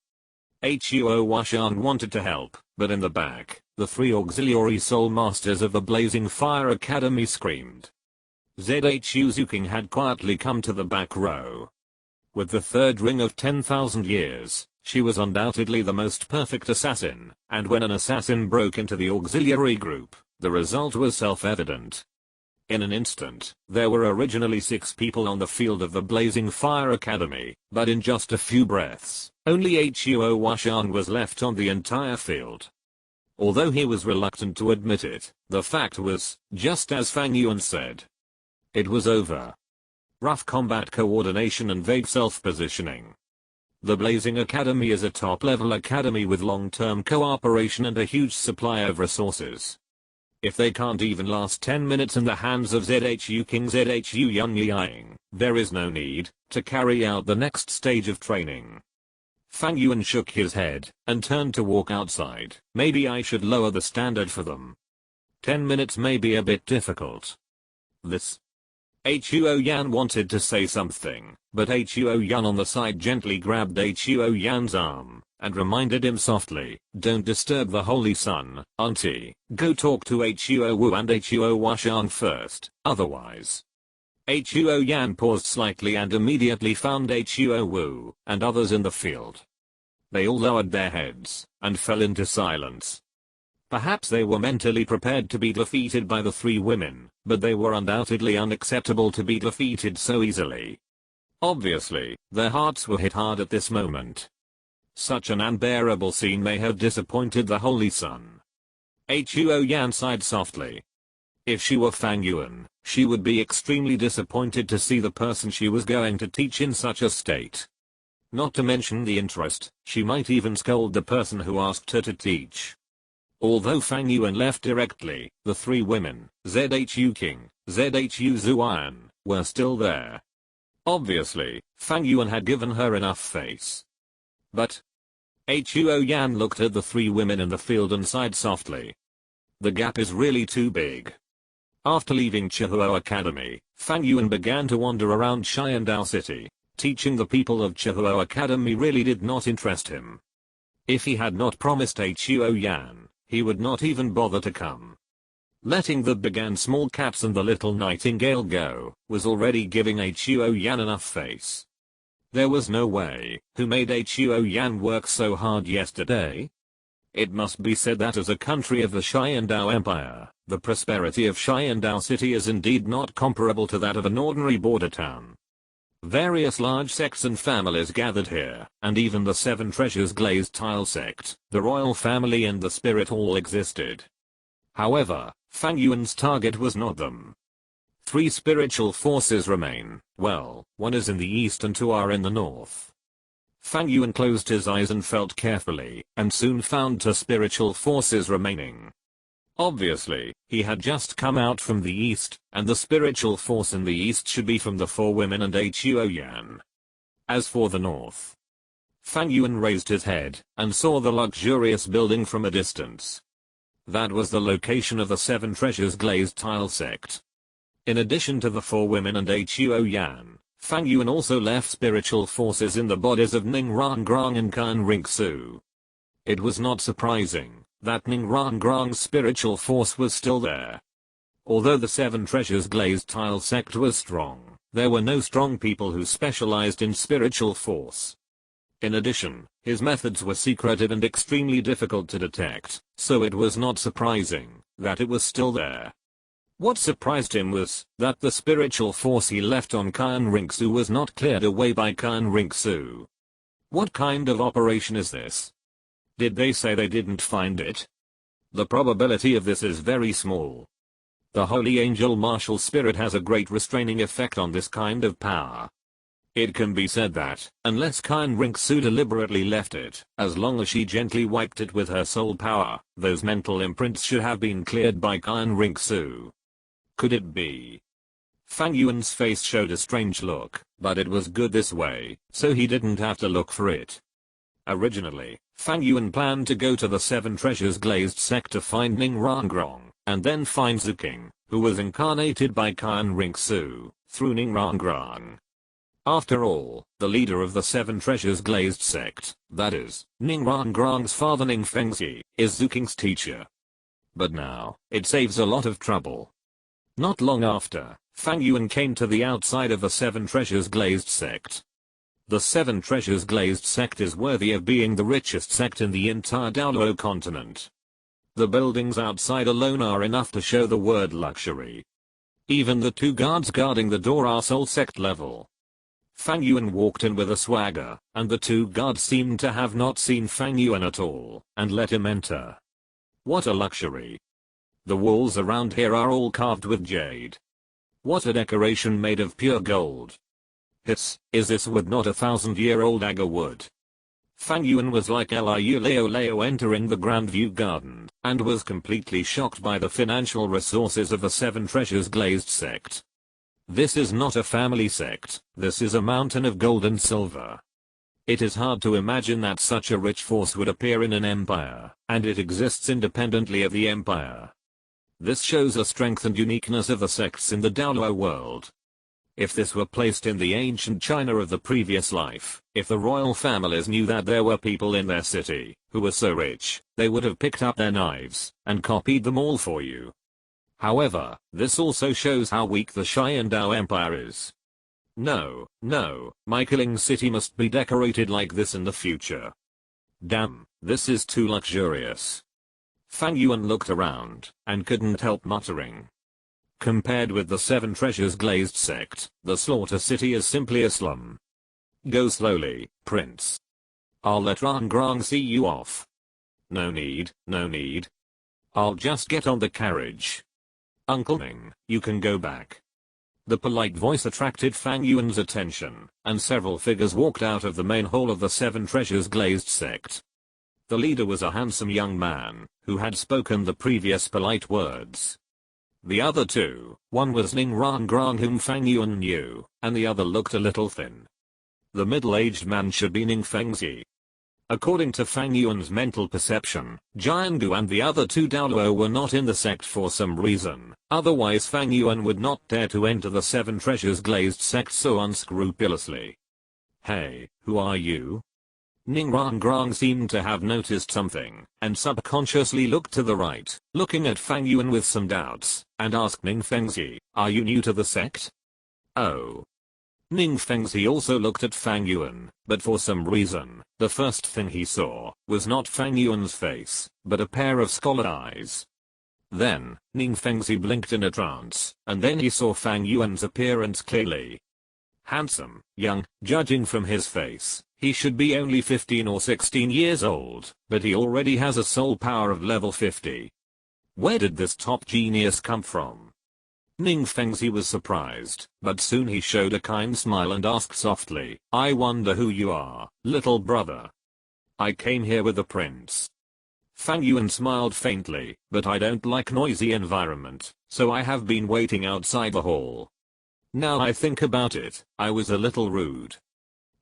Huo Washang wanted to help, but in the back, the three auxiliary soul masters of the Blazing Fire Academy screamed. Zhu Zuking had quietly come to the back row. With the third ring of 10,000 years, she was undoubtedly the most perfect assassin, and when an assassin broke into the auxiliary group, the result was self-evident. In an instant, there were originally 6 people on the field of the Blazing Fire Academy, but in just a few breaths, only Huo Washang was left on the entire field. Although he was reluctant to admit it, the fact was, just as Fang Yuan said. It was over. Rough combat coordination and vague self-positioning. The Blazing Academy is a top-level academy with long-term cooperation and a huge supply of resources. If they can't even last 10 minutes in the hands of Zhu King Zhu Yan Yang, there is no need to carry out the next stage of training. Fang Yuan shook his head and turned to walk outside. Maybe I should lower the standard for them. 10 minutes may be a bit difficult. This. Huo Yan wanted to say something, but Huo Yan on the side gently grabbed Huo Yan's arm, and reminded him softly, don't disturb the Holy Sun, auntie, go talk to Huo Wu and Huo Washang first, otherwise. Huo Yan paused slightly and immediately found Huo Wu and others in the field. They all lowered their heads, and fell into silence. Perhaps they were mentally prepared to be defeated by the 3 women, but they were undoubtedly unacceptable to be defeated so easily. Obviously, their hearts were hit hard at this moment. Such an unbearable scene may have disappointed the Holy Sun. Huo Yan sighed softly. If she were Fang Yuan, she would be extremely disappointed to see the person she was going to teach in such a state. Not to mention the interest, she might even scold the person who asked her to teach. Although Fang Yuan left directly, the 3 women, Zhu King, Zhu Zuan, were still there. Obviously, Fang Yuan had given her enough face. But Huo Yan looked at the 3 women in the field and sighed softly. The gap is really too big. After leaving Chihuo Academy, Fang Yuan began to wander around Xiandao City. Teaching the people of Chihuo Academy really did not interest him. If he had not promised Huo Yan, he would not even bother to come. Letting the big and small cats and the little nightingale go was already giving Huo Yan enough face. There was no way who made Huo Yan work so hard yesterday. It must be said that as a country of the Xiandao Empire, the prosperity of Xiandao City is indeed not comparable to that of an ordinary border town. Various large sects and families gathered here, and even the 7 treasures glazed tile sect, the royal family and the spirit all existed. However, Fang Yuan's target was not them. 3 spiritual forces remain, well, 1 is in the east and 2 are in the north. Fang Yuan closed his eyes and felt carefully, and soon found 2 spiritual forces remaining. Obviously, he had just come out from the east, and the spiritual force in the east should be from the 4 women and Huo Yan. As for the north, Fang Yuan raised his head, and saw the luxurious building from a distance. That was the location of the 7 treasures glazed tile sect. In addition to the 4 women and Huo Yan, Fang Yuan also left spiritual forces in the bodies of Ning Rangrang and Kan Ringsu. It was not surprising that Ning Rangrang's spiritual force was still there. Although the 7 treasures glazed tile sect was strong, there were no strong people who specialized in spiritual force. In addition, his methods were secretive and extremely difficult to detect, so it was not surprising that it was still there. What surprised him was that the spiritual force he left on Kan Ringsu was not cleared away by Kan Ringsu. What kind of operation is this? Did they say they didn't find it? the probability of this is very small. The holy angel martial spirit has a great restraining effect on this kind of power. It can be said that, unless Qin Rinxu deliberately left it, as long as she gently wiped it with her soul power, those mental imprints should have been cleared by Qin Rinxu. Could it be? Fang Yuan's face showed a strange look, but it was good this way, so he didn't have to look for it. Originally, Fang Yuan planned to go to the Seven Treasures Glazed Sect to find Ning Rangrong, and then find Zuking, who was incarnated by Qin Rinxu, through Ning Rangrong. After all, the leader of the Seven Treasures Glazed Sect, that is, Ning Rangrong's father Ning Fengzi, is Zuking's teacher. But now, it saves a lot of trouble. Not long after, Fang Yuan came to the outside of the Seven Treasures Glazed Sect. The Seven Treasures Glazed Sect is worthy of being the richest sect in the entire Douluo Continent. The buildings outside alone are enough to show the word luxury. Even the two guards guarding the door are soul sect level. Fang Yuan walked in with a swagger, and the two guards seemed to have not seen Fang Yuan at all, and let him enter. What a luxury. The walls around here are all carved with jade. What a decoration made of pure gold. Hiss, is this wood not 1,000-year-old agar wood? Fang Yuan was like Liu Leo entering the Grandview Garden, and was completely shocked by the financial resources of the Seven Treasures Glazed Sect. This is not a family sect, this is a mountain of gold and silver. It is hard to imagine that such a rich force would appear in an empire, and it exists independently of the empire. This shows the strength and uniqueness of the sects in the Douluo world. If this were placed in the ancient China of the previous life, if the royal families knew that there were people in their city who were so rich, they would have picked up their knives and copied them all for you. However, this also shows how weak the Xiandao Empire is. No, my killing city must be decorated like this in the future. Damn, this is too luxurious. Fang Yuan looked around, and couldn't help muttering. Compared with the Seven Treasures Glazed Sect, the Slaughter City is simply a slum. Go slowly, Prince. I'll let Rangrong see you off. No need. I'll just get on the carriage. Uncle Ning, you can go back. The polite voice attracted Fang Yuan's attention, and several figures walked out of the main hall of the Seven Treasures Glazed Sect. The leader was a handsome young man, who had spoken the previous polite words. The other two, one was Ning Rangrong whom Fang Yuan knew, and the other looked a little thin. The middle-aged man should be Ning Fengzi. According to Fang Yuan's mental perception, Jiangu and the other two Douluo were not in the sect for some reason, otherwise Fang Yuan would not dare to enter the Seven Treasures Glazed Sect so unscrupulously. Hey, who are you? Ning Rangrong seemed to have noticed something, and subconsciously looked to the right, looking at Fang Yuan with some doubts, and asked Ning Fengzi, are you new to the sect? Oh. Ning Fengzi also looked at Fang Yuan, but for some reason, the first thing he saw was not Fang Yuan's face, but a pair of scholar eyes. Then, Ning Fengzi blinked in a trance, and then he saw Fang Yuan's appearance clearly. Handsome, young, judging from his face, he should be only 15 or 16 years old, but he already has a soul power of level 50. Where did this top genius come from? Ning Fengzi was surprised, but soon he showed a kind smile and asked softly, I wonder who you are, little brother. I came here with the prince. Fang Yuan smiled faintly, but I don't like noisy environment, so I have been waiting outside the hall. Now I think about it, I was a little rude.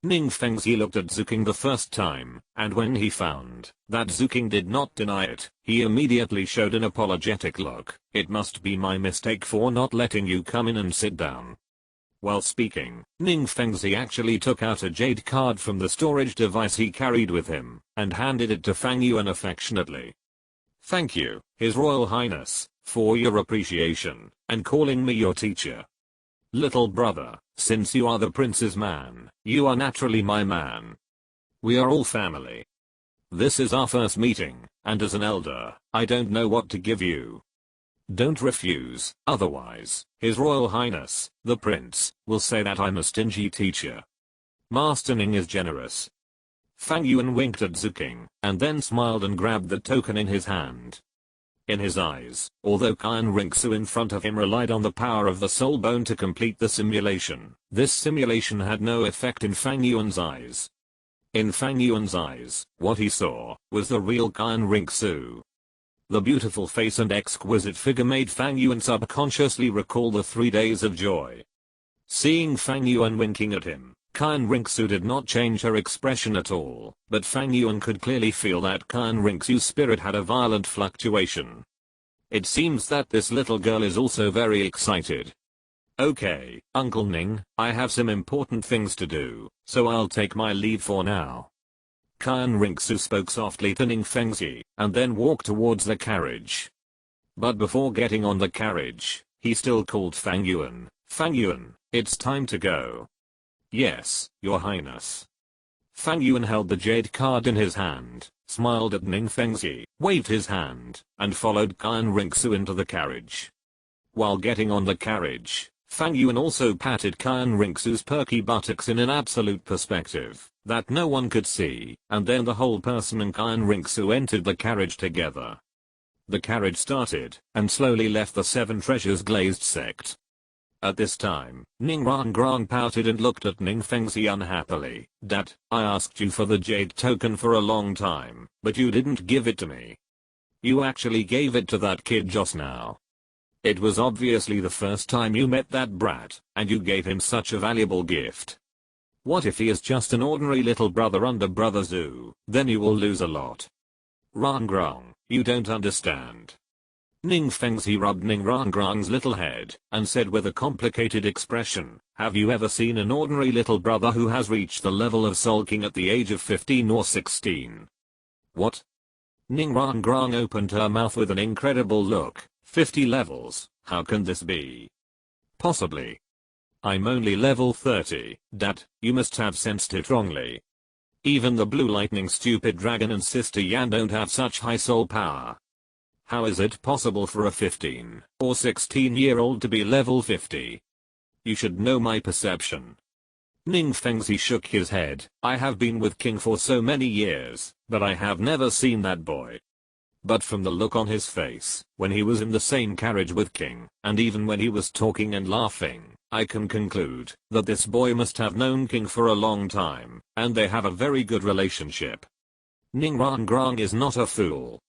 Ning Fengzi looked at Zuking the first time, and when he found that Zuking did not deny it, he immediately showed an apologetic look. It must be my mistake for not letting you come in and sit down. While speaking, Ning Fengzi actually took out a jade card from the storage device he carried with him, and handed it to Fang Yuan affectionately. Thank you, His Royal Highness, for your appreciation, and calling me your teacher. Little brother, since you are the prince's man, you are naturally my man. We are all family. This is our first meeting, and as an elder, I don't know what to give you. Don't refuse, otherwise, His Royal Highness, the prince, will say that I'm a stingy teacher. Master Ning is generous. Fang Yuan winked at Zuking, and then smiled and grabbed the token in his hand. in his eyes, although Qian Rinxu in front of him relied on the power of the soul bone to complete the simulation. This simulation had no effect in Fang Yuan's eyes. In Fang Yuan's eyes, what he saw was the real Qian Rinxu. The beautiful face and exquisite figure made Fang Yuan subconsciously recall the 3 days of joy. Seeing Fang Yuan winking at him, Qian Rinxu did not change her expression at all, but Fang Yuan could clearly feel that Qian Rinxu's spirit had a violent fluctuation. It seems that this little girl is also very excited. Okay, Uncle Ning, I have some important things to do, so I'll take my leave for now. Qian Rinxu spoke softly to Ning Fengzi, and then walked towards the carriage. But before getting on the carriage, he still called Fang Yuan. Fang Yuan, it's time to go. Yes, Your Highness. Fang Yuan held the jade card in his hand, smiled at Ning Fengzi, waved his hand, and followed Qian Rinxu into the carriage. While getting on the carriage, Fang Yuan also patted Qian Rinxu's perky buttocks in an absolute perspective that no one could see, and then the whole person and Qian Rinxu entered the carriage together. The carriage started, and slowly left the Seven Treasures glazed sect. At this time, Ning Rangrang pouted and looked at Ning Fengzi unhappily. Dad, I asked you for the jade token for a long time, but you didn't give it to me. You actually gave it to that kid just now. It was obviously the first time you met that brat, and you gave him such a valuable gift. What if he is just an ordinary little brother under Brother Zhu? Then you will lose a lot. Rangrang, you don't understand. Ning Fengzi rubbed Ning Rangrang's little head, and said with a complicated expression, have you ever seen an ordinary little brother who has reached the level of sulking at the age of 15 or 16? What? Ning Rangrang opened her mouth with an incredible look. 50 levels, how can this be? Possibly. I'm only level 30, Dad, you must have sensed it wrongly. Even the Blue Lightning Stupid Dragon and Sister Yan don't have such high soul power. How is it possible for a 15 or 16-year-old to be level 50? You should know my perception. Ning Fengzi shook his head. I have been with King for so many years, but I have never seen that boy. But from the look on his face, when he was in the same carriage with King, and even when he was talking and laughing, I can conclude that this boy must have known King for a long time, and they have a very good relationship. Ning Rangrang is not a fool.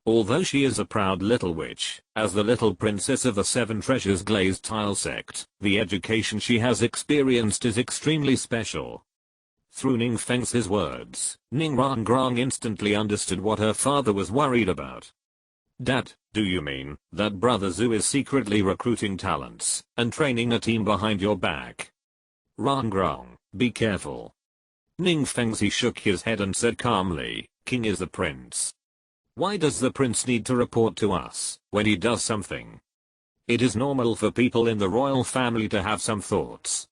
Although she is a proud little witch, as the little princess of the Seven Treasures glazed tile sect, the education she has experienced is extremely special. Through Ning Fengzi's words, Ning Rangrang instantly understood what her father was worried about. Dad, do you mean that Brother Zhu is secretly recruiting talents and training a team behind your back? Rangrang, be careful. Ning Fengzi shook his head and said calmly, King is the prince. Why does the prince need to report to us when he does something? It is normal for people in the royal family to have some thoughts.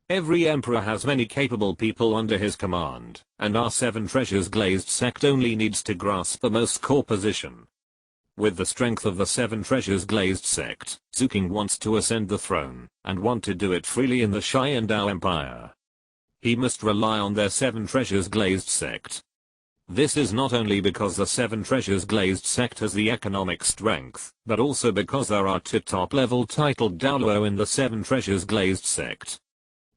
Every emperor has many capable people under his command, and our Seven Treasures glazed sect only needs to grasp the most core position. With the strength of the Seven Treasures glazed sect, Zhu King wants to ascend the throne, and want to do it freely in the Xiandao Empire. He must rely on their Seven Treasures glazed sect. This is not only because the Seven Treasures glazed sect has the economic strength, but also because there are two top-level titled Douluo in the Seven Treasures glazed sect.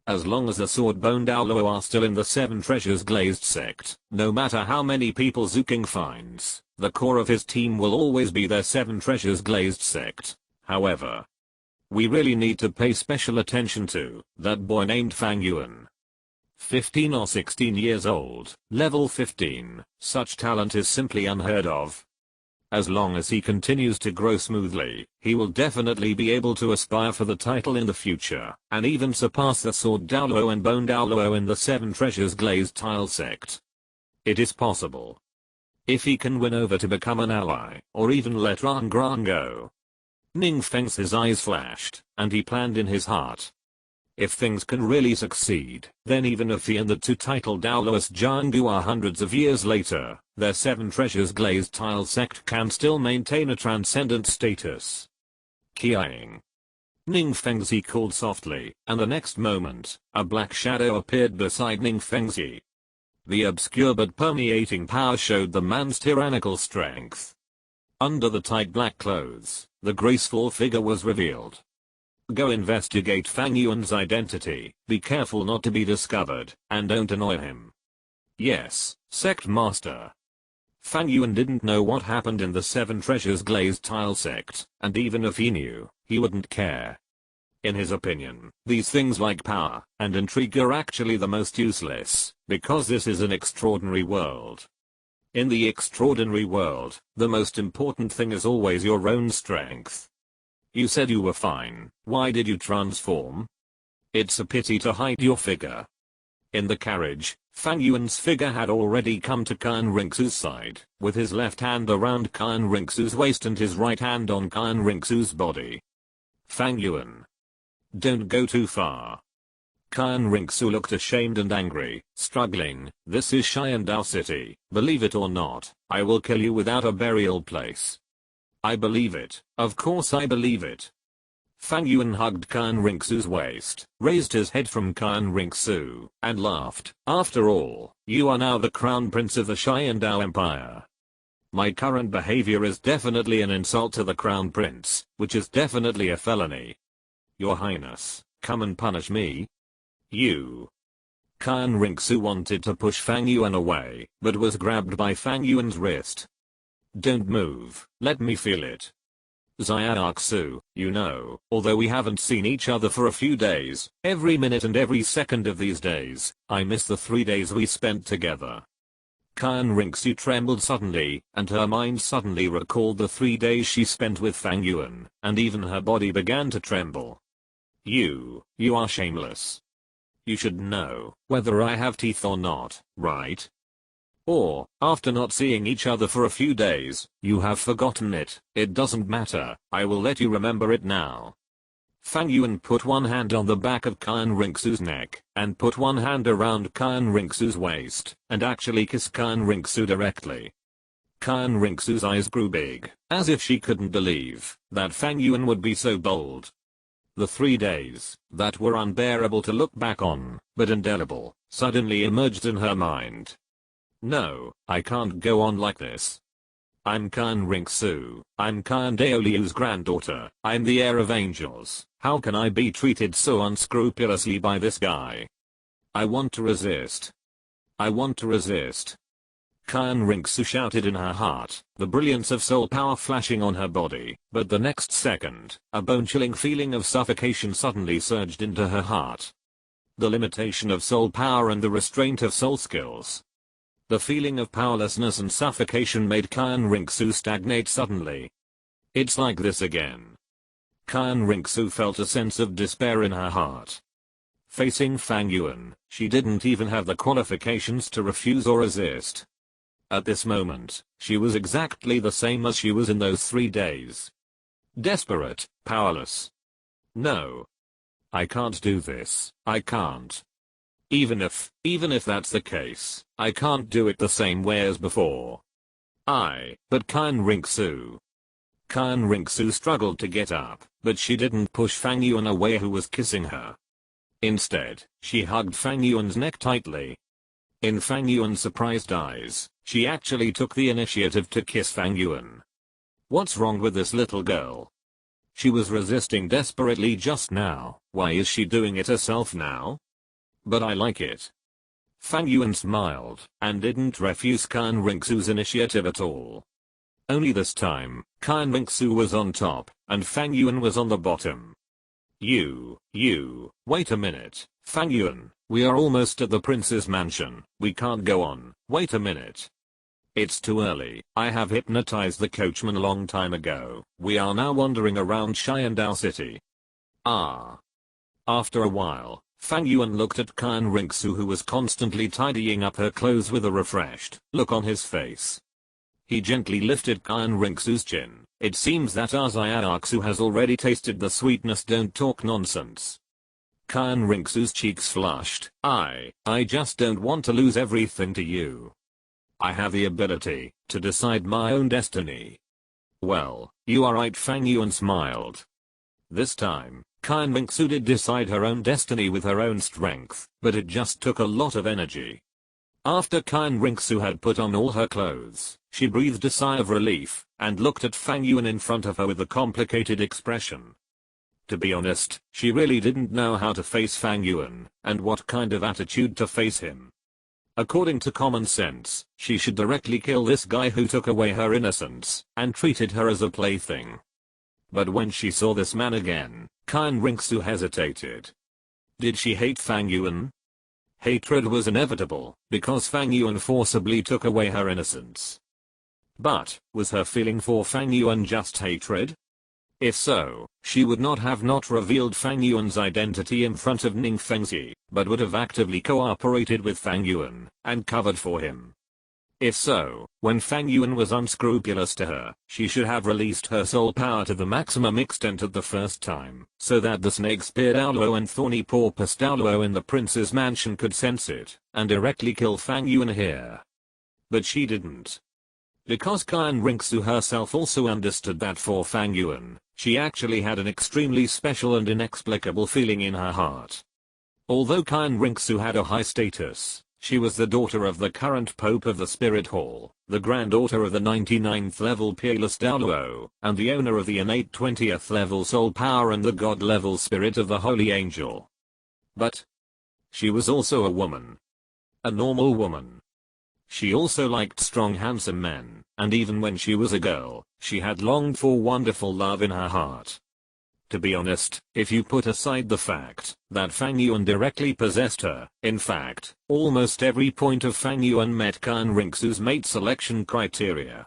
As long as the sword-bone Douluo are still in the Seven Treasures glazed sect, no matter how many people Zhu King finds, the core of his team will always be their Seven Treasures glazed sect. However, we really need to pay special attention to that boy named Fang Yuan. 15 or 16 years old, level 15, such talent is simply unheard of. As long as he continues to grow smoothly, he will definitely be able to aspire for the title in the future, and even surpass the Sword Douluo and Bone Douluo in the Seven Treasures glazed tile sect. It is possible. If he can win over to become an ally, or even let Rangrang go. Ning Fengzi's eyes flashed, and he planned in his heart. If things can really succeed, then even if he and the two titled Daoloist Jianggu are hundreds of years later, their Seven Treasures glazed tile sect can still maintain a transcendent status. Kiaing. Ning Fengzi called softly, and the next moment, a black shadow appeared beside Ning Fengzi. The obscure but permeating power showed the man's tyrannical strength. Under the tight black clothes, the graceful figure was revealed. Go investigate Fang Yuan's identity, be careful not to be discovered, and don't annoy him. Yes, Sect Master. Fang Yuan didn't know what happened in the Seven Treasures glazed tile sect, and even if he knew, he wouldn't care. In his opinion, these things like power and intrigue are actually the most useless, because this is an extraordinary world. In the extraordinary world, the most important thing is always your own strength. You said you were fine, why did you transform? It's a pity to hide your figure. In the carriage, Fang Yuan's figure had already come to Kan Rinxu's side, with his left hand around Kan Rinxu's waist and his right hand on Kan Rinxu's body. Fang Yuan. Don't go too far. Kan Rinxu looked ashamed and angry, struggling. This is Sharingan City, believe it or not, I will kill you without a burial place. I believe it, of course I believe it. Fang Yuan hugged Kan Rinxu's waist, raised his head from Kan Rinxu, and laughed. After all, you are now the crown prince of the Sharingan Empire. My current behavior is definitely an insult to the crown prince, which is definitely a felony. Your Highness, come and punish me. You. Kan Rinxu wanted to push Fang Yuan away, but was grabbed by Fang Yuan's wrist. Don't move, let me feel it. Xiaoxu, you know, although we haven't seen each other for a few days, every minute and every second of these days, I miss the 3 days we spent together. Kan Rinxu trembled suddenly, and her mind suddenly recalled the 3 days she spent with Fang Yuan, and even her body began to tremble. You are shameless. You should know whether I have teeth or not, right? Or, after not seeing each other for a few days, you have forgotten it. It doesn't matter, I will let you remember it now. Fang Yuan put one hand on the back of Kan Rinxu's neck, and put one hand around Kan Rinxu's waist, and actually kissed Kan Rinxu directly. Kan Rinxu's eyes grew big, as if she couldn't believe that Fang Yuan would be so bold. The 3 days that were unbearable to look back on, but indelible, suddenly emerged in her mind. No, I can't go on like this. I'm Kan Rinxu, I'm Kan Douluo's granddaughter, I'm the heir of angels, how can I be treated so unscrupulously by this guy? I want to resist. I want to resist. Kan Rinxu shouted in her heart, the brilliance of soul power flashing on her body, but the next second, a bone-chilling feeling of suffocation suddenly surged into her heart. The limitation of soul power and the restraint of soul skills. The feeling of powerlessness and suffocation made Kan Rinxu stagnate suddenly. It's like this again. Kan Rinxu felt a sense of despair in her heart. Facing Fang Yuan, she didn't even have the qualifications to refuse or resist. At this moment, she was exactly the same as she was in those 3 days. Desperate, powerless. No. I can't do this, I can't. Even if that's the case, I can't do it the same way as before. But Kan Rinxu. Kan Rinxu struggled to get up, but she didn't push Fang Yuan away who was kissing her. Instead, she hugged Fang Yuan's neck tightly. In Fang Yuan's surprised eyes, she actually took the initiative to kiss Fang Yuan. What's wrong with this little girl? She was resisting desperately just now, why is she doing it herself now? But I like it. Fang Yuan smiled, and didn't refuse Kan Rinxu's initiative at all. Only this time, Kan Rinxu was on top, and Fang Yuan was on the bottom. Wait a minute, Fang Yuan, we are almost at the prince's mansion, we can't go on, wait a minute. It's too early, I have hypnotized the coachman a long time ago, we are now wandering around Sharingan City. After a while, Fang Yuan looked at Kan Rinxu who was constantly tidying up her clothes with a refreshed look on his face. He gently lifted Kan Rinxu's chin. It seems that Xiaoxu has already tasted the sweetness, don't talk nonsense. Kan Rinxu's cheeks flushed. I just don't want to lose everything to you. I have the ability to decide my own destiny. Well, you are right, Fang Yuan smiled. This time, Kan Rinxu did decide her own destiny with her own strength, but it just took a lot of energy. After Kyan Rinxu had put on all her clothes, she breathed a sigh of relief and looked at Fang Yuan in front of her with a complicated expression. To be honest, she really didn't know how to face Fang Yuan and what kind of attitude to face him. According to common sense, she should directly kill this guy who took away her innocence and treated her as a plaything. But when she saw this man again, Kyan Rinxu hesitated. Did she hate Fang Yuan? Hatred was inevitable, because Fang Yuan forcibly took away her innocence. But, was her feeling for Fang Yuan just hatred? If so, she would not have revealed Fang Yuan's identity in front of Ning Fengzi, but would have actively cooperated with Fang Yuan and covered for him. If so, when Fang Yuan was unscrupulous to her, she should have released her soul power to the maximum extent at the first time, so that the snake-speared Douluo and thorny porpoise Douluo in the prince's mansion could sense it, and directly kill Fang Yuan here. But she didn't. Because Kyan Rinxu herself also understood that for Fang Yuan, she actually had an extremely special and inexplicable feeling in her heart. Although Kyan Rinxu had a high status, she was the daughter of the current Pope of the Spirit Hall, the granddaughter of the 99th level Peerless Douluo, and the owner of the innate 20th level soul power and the god level spirit of the Holy Angel. But she was also a woman. A normal woman. She also liked strong handsome men, and even when she was a girl, she had longed for wonderful love in her heart. To be honest, if you put aside the fact that Fang Yuan directly possessed her, in fact, almost every point of Fang Yuan met Kyan Rinxu's mate selection criteria.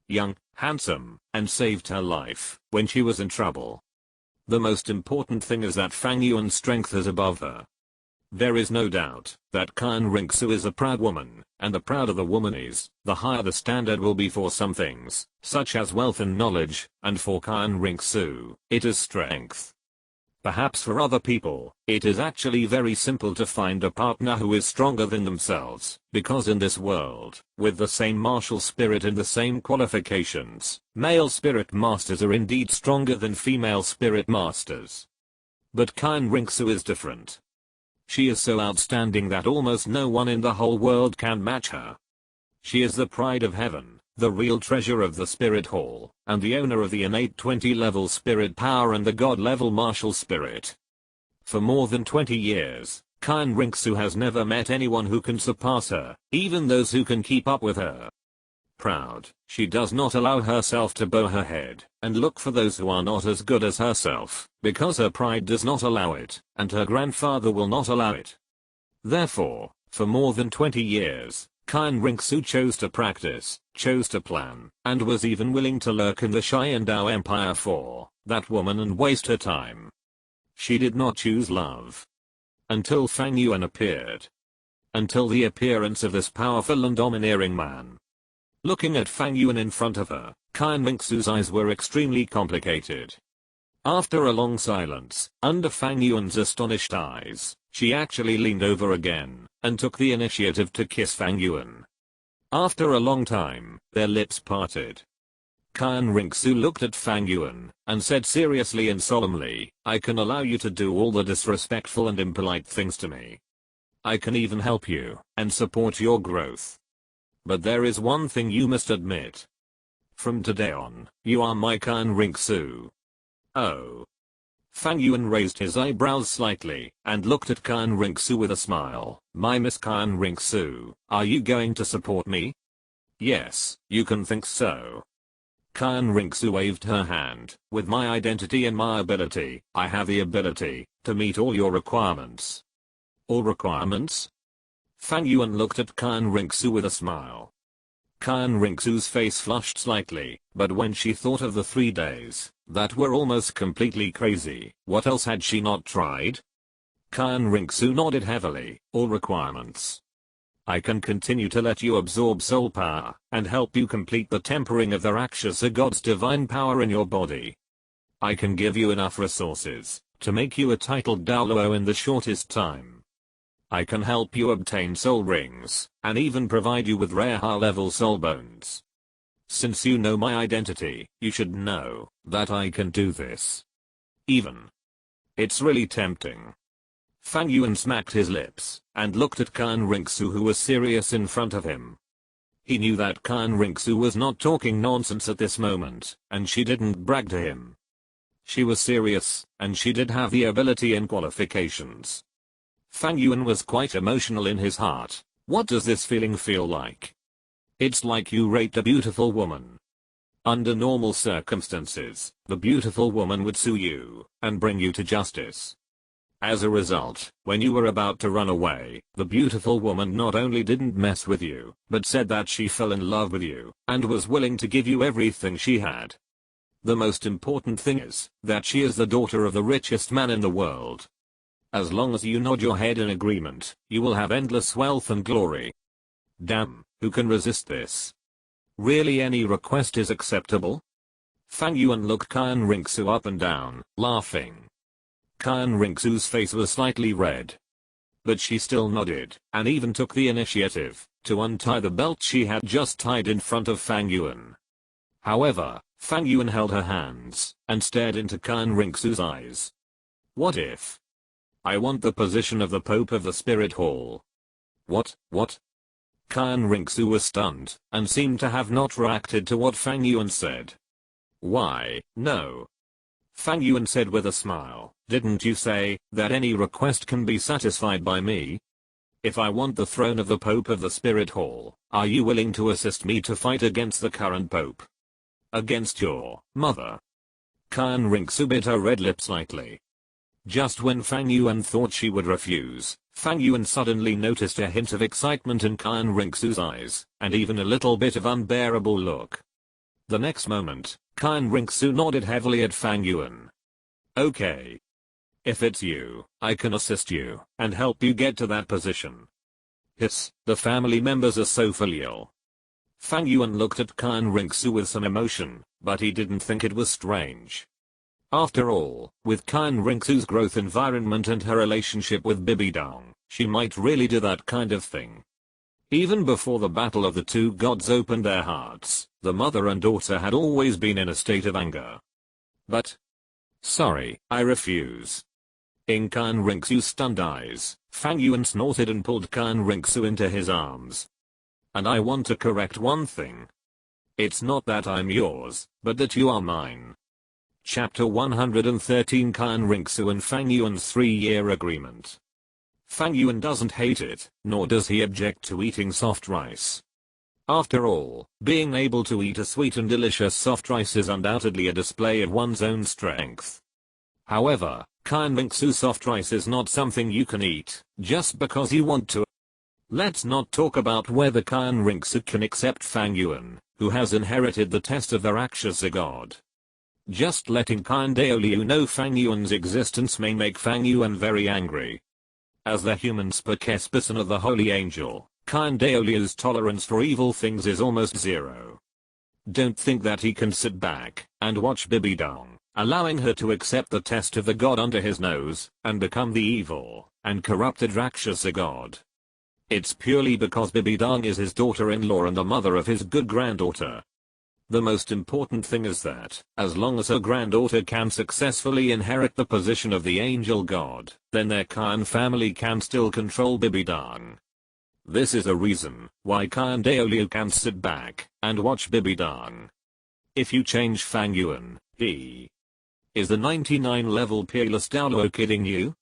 Young, handsome, and saved her life when she was in trouble. The most important thing is that Fang Yuan's strength is above her. There is no doubt that Kyan Rinxu is a proud woman, and the prouder the woman is, the higher the standard will be for some things, such as wealth and knowledge, and for Kyan Rinxu, it is strength. Perhaps for other people, it is actually very simple to find a partner who is stronger than themselves, because in this world, with the same martial spirit and the same qualifications, male spirit masters are indeed stronger than female spirit masters. But Kyan Rinxu is different. She is so outstanding that almost no one in the whole world can match her. She is the pride of heaven, the real treasure of the Spirit Hall, and the owner of the innate 20-level spirit power and the god-level martial spirit. For more than 20 years, Kyan Rinxu has never met anyone who can surpass her, even those who can keep up with her. Proud, she does not allow herself to bow her head and look for those who are not as good as herself, because her pride does not allow it, and her grandfather will not allow it. Therefore, for more than 20 years, Kyan Rinxu chose to practice, chose to plan, and was even willing to lurk in the Xiandao Empire for that woman and waste her time. She did not choose love. Until Fang Yuan appeared. Until the appearance of this powerful and domineering man. Looking at Fang Yuan in front of her, Kyan Rinxu's eyes were extremely complicated. After a long silence, under Fang Yuan's astonished eyes, she actually leaned over again and took the initiative to kiss Fang Yuan. After a long time, their lips parted. Kyan Rinxu looked at Fang Yuan and said seriously and solemnly, "I can allow you to do all the disrespectful and impolite things to me. I can even help you and support your growth. But there is one thing you must admit. From today on, you are my Kyan Rinxu." Oh. Fang Yuan raised his eyebrows slightly and looked at Kyan Rinxu with a smile. "My Miss Kyan Rinxu, are you going to support me?" "Yes, you can think so." Kyan Rinxu waved her hand. "With my identity and my ability, I have the ability to meet all your requirements." "All requirements?" Fang Yuan looked at Kyan Rinxu with a smile. Kyan Rinxu's face flushed slightly, but when she thought of the 3 days that were almost completely crazy, what else had she not tried? Kyan Rinxu nodded heavily. "All requirements. I can continue to let you absorb soul power and help you complete the tempering of the Rakshasa god's divine power in your body. I can give you enough resources to make you a titled Douluo in the shortest time. I can help you obtain soul rings, and even provide you with rare high-level soul bones. Since you know my identity, you should know that I can do this. Even. It's really tempting." Fang Yuan smacked his lips and looked at Kan Rinxu, who was serious in front of him. He knew that Kan Rinxu was not talking nonsense at this moment, and she didn't brag to him. She was serious, and she did have the ability and qualifications. Fang Yuan was quite emotional in his heart. What does this feeling feel like? It's like you raped a beautiful woman. Under normal circumstances, the beautiful woman would sue you and bring you to justice. As a result, when you were about to run away, the beautiful woman not only didn't mess with you, but said that she fell in love with you and was willing to give you everything she had. The most important thing is that she is the daughter of the richest man in the world. As long as you nod your head in agreement, you will have endless wealth and glory. Damn, who can resist this? Really, any request is acceptable? Fang Yuan looked Kan Rinxu up and down, laughing. Kan Rinxu's face was slightly red. But she still nodded, and even took the initiative to untie the belt she had just tied in front of Fang Yuan. However, Fang Yuan held her hands and stared into Kan Rinxu's eyes. What if? I want the position of the Pope of the Spirit Hall. What? Kan Rinxu was stunned and seemed to have not reacted to what Fang Yuan said. Why, no. Fang Yuan said with a smile, didn't you say that any request can be satisfied by me? If I want the throne of the Pope of the Spirit Hall, are you willing to assist me to fight against the current Pope? Against your mother? Kan Rinxu bit her red lip slightly. Just when Fang Yuan thought she would refuse, Fang Yuan suddenly noticed a hint of excitement in Kan Rinxu's eyes, and even a little bit of unbearable look. The next moment, Kan Rinxu nodded heavily at Fang Yuan. Okay. If it's you, I can assist you and help you get to that position. Hiss, the family members are so filial. Fang Yuan looked at Kan Rinxu with some emotion, but he didn't think it was strange. After all, with Kan Rinxu's growth environment and her relationship with Bibidong, she might really do that kind of thing. Even before the battle of the two gods opened their hearts, the mother and daughter had always been in a state of anger. But, sorry, I refuse. In Kan Rinxu's stunned eyes, Fang Yuan snorted and pulled Kan Rinxu into his arms. And I want to correct one thing. It's not that I'm yours, but that you are mine. Chapter 113, Kan Rinxu and Fang Yuan's 3-year agreement. Fang Yuan doesn't hate it, nor does he object to eating soft rice. After all, being able to eat a sweet and delicious soft rice is undoubtedly a display of one's own strength. However, Kan Rinxu soft rice is not something you can eat just because you want to. Let's not talk about whether Kan Rinxu can accept Fang Yuan, who has inherited the test of the Rakshasa god. Just letting Kan Douluo know Fang Yuan's existence may make Fang Yuan very angry. As the human spokesperson of the Holy Angel, Kan Douluo's tolerance for evil things is almost zero. Don't think that he can sit back and watch Bibidong, allowing her to accept the test of the god under his nose, and become the evil and corrupted Rakshasa god. It's purely because Bibidong is his daughter-in-law and the mother of his good granddaughter. The most important thing is that, as long as her granddaughter can successfully inherit the position of the angel god, then their Kan family can still control Bibidong. This is a reason why Kan Douluo can sit back and watch Bibidong. If you change Fang Yuan, he is the 99 level peerless Douluo kidding you?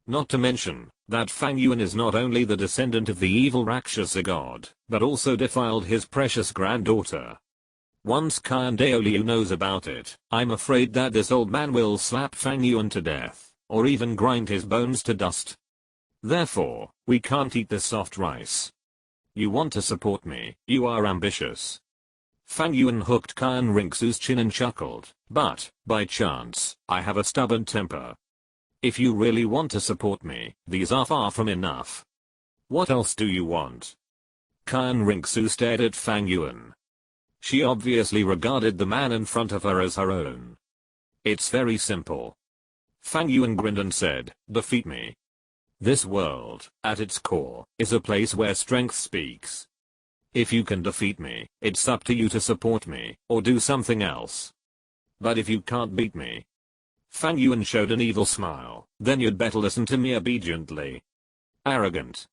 Not to mention that Fang Yuan is not only the descendant of the evil Rakshasa god, but also defiled his precious granddaughter. Once Kan Douluo knows about it, I'm afraid that this old man will slap Fang Yuan to death, or even grind his bones to dust. Therefore, we can't eat this soft rice. You want to support me, you are ambitious. Fang Yuan hooked Kan Rinxu's chin and chuckled, but, by chance, I have a stubborn temper. If you really want to support me, these are far from enough. What else do you want? Kan Rinxu stared at Fang Yuan. She obviously regarded the man in front of her as her own. It's very simple. Fang Yuan grinned and said, defeat me. This world, at its core, is a place where strength speaks. If you can defeat me, it's up to you to support me, or do something else. But if you can't beat me... Fang Yuan showed an evil smile. Then you'd better listen to me obediently. Arrogant.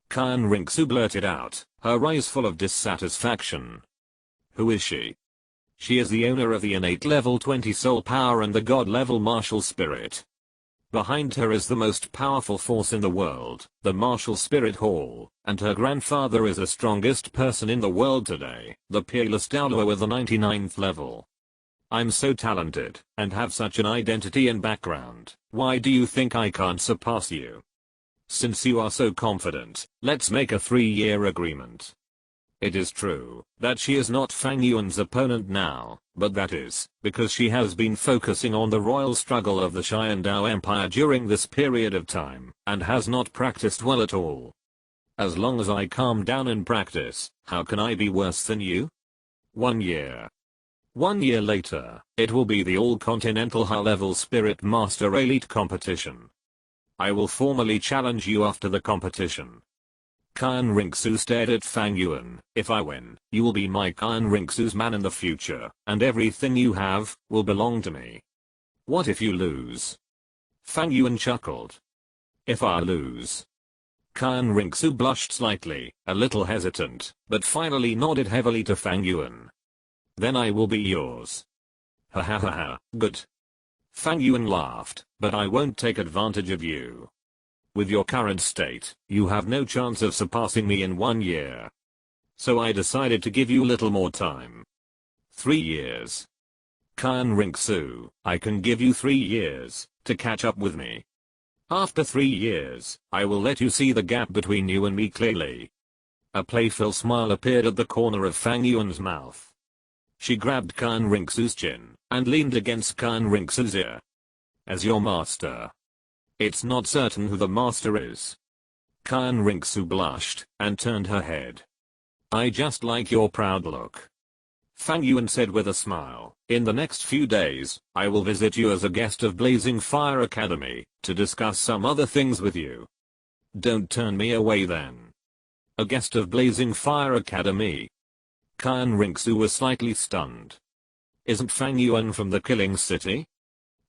Kyan Rinxu blurted out, her eyes full of dissatisfaction. Who is she? She is the owner of the innate level 20 soul power and the god level martial spirit. Behind her is the most powerful force in the world, the martial spirit hall, and her grandfather is the strongest person in the world today, the peerless Douluo of the 99th level. I'm so talented, and have such an identity and background, why do you think I can't surpass you? Since you are so confident, let's make a 3-year agreement. It is true that she is not Fang Yuan's opponent now, but that is because she has been focusing on the royal struggle of the Xiandao Empire during this period of time, and has not practiced well at all. As long as I calm down and practice, how can I be worse than you? 1 year. 1 year later, it will be the all-continental high-level Spirit Master Elite competition. I will formally challenge you after the competition. Kyan Rinxu stared at Fang Yuan. If I win, you will be my Kyan Rinxu's man in the future, and everything you have will belong to me. What if you lose? Fang Yuan chuckled. If I lose? Kyan Rinxu blushed slightly, a little hesitant, but finally nodded heavily to Fang Yuan. Then I will be yours. Ha ha ha ha, good. Fang Yuan laughed, but I won't take advantage of you. With your current state, you have no chance of surpassing me in 1 year. So I decided to give you little more time. 3 years. Kyan Rinxu, I can give you 3 years to catch up with me. After 3 years, I will let you see the gap between you and me clearly. A playful smile appeared at the corner of Fang Yuan's mouth. She grabbed Kyan Rinxu's chin and leaned against Kyan Rinxu's ear. As your master. It's not certain who the master is. Kyan Rinxu blushed and turned her head. I just like your proud look. Fang Yuan said with a smile, in the next few days, I will visit you as a guest of Blazing Fire Academy to discuss some other things with you. Don't turn me away then. A guest of Blazing Fire Academy? Kyan Rinxu was slightly stunned. Isn't Fang Yuan from the Killing City?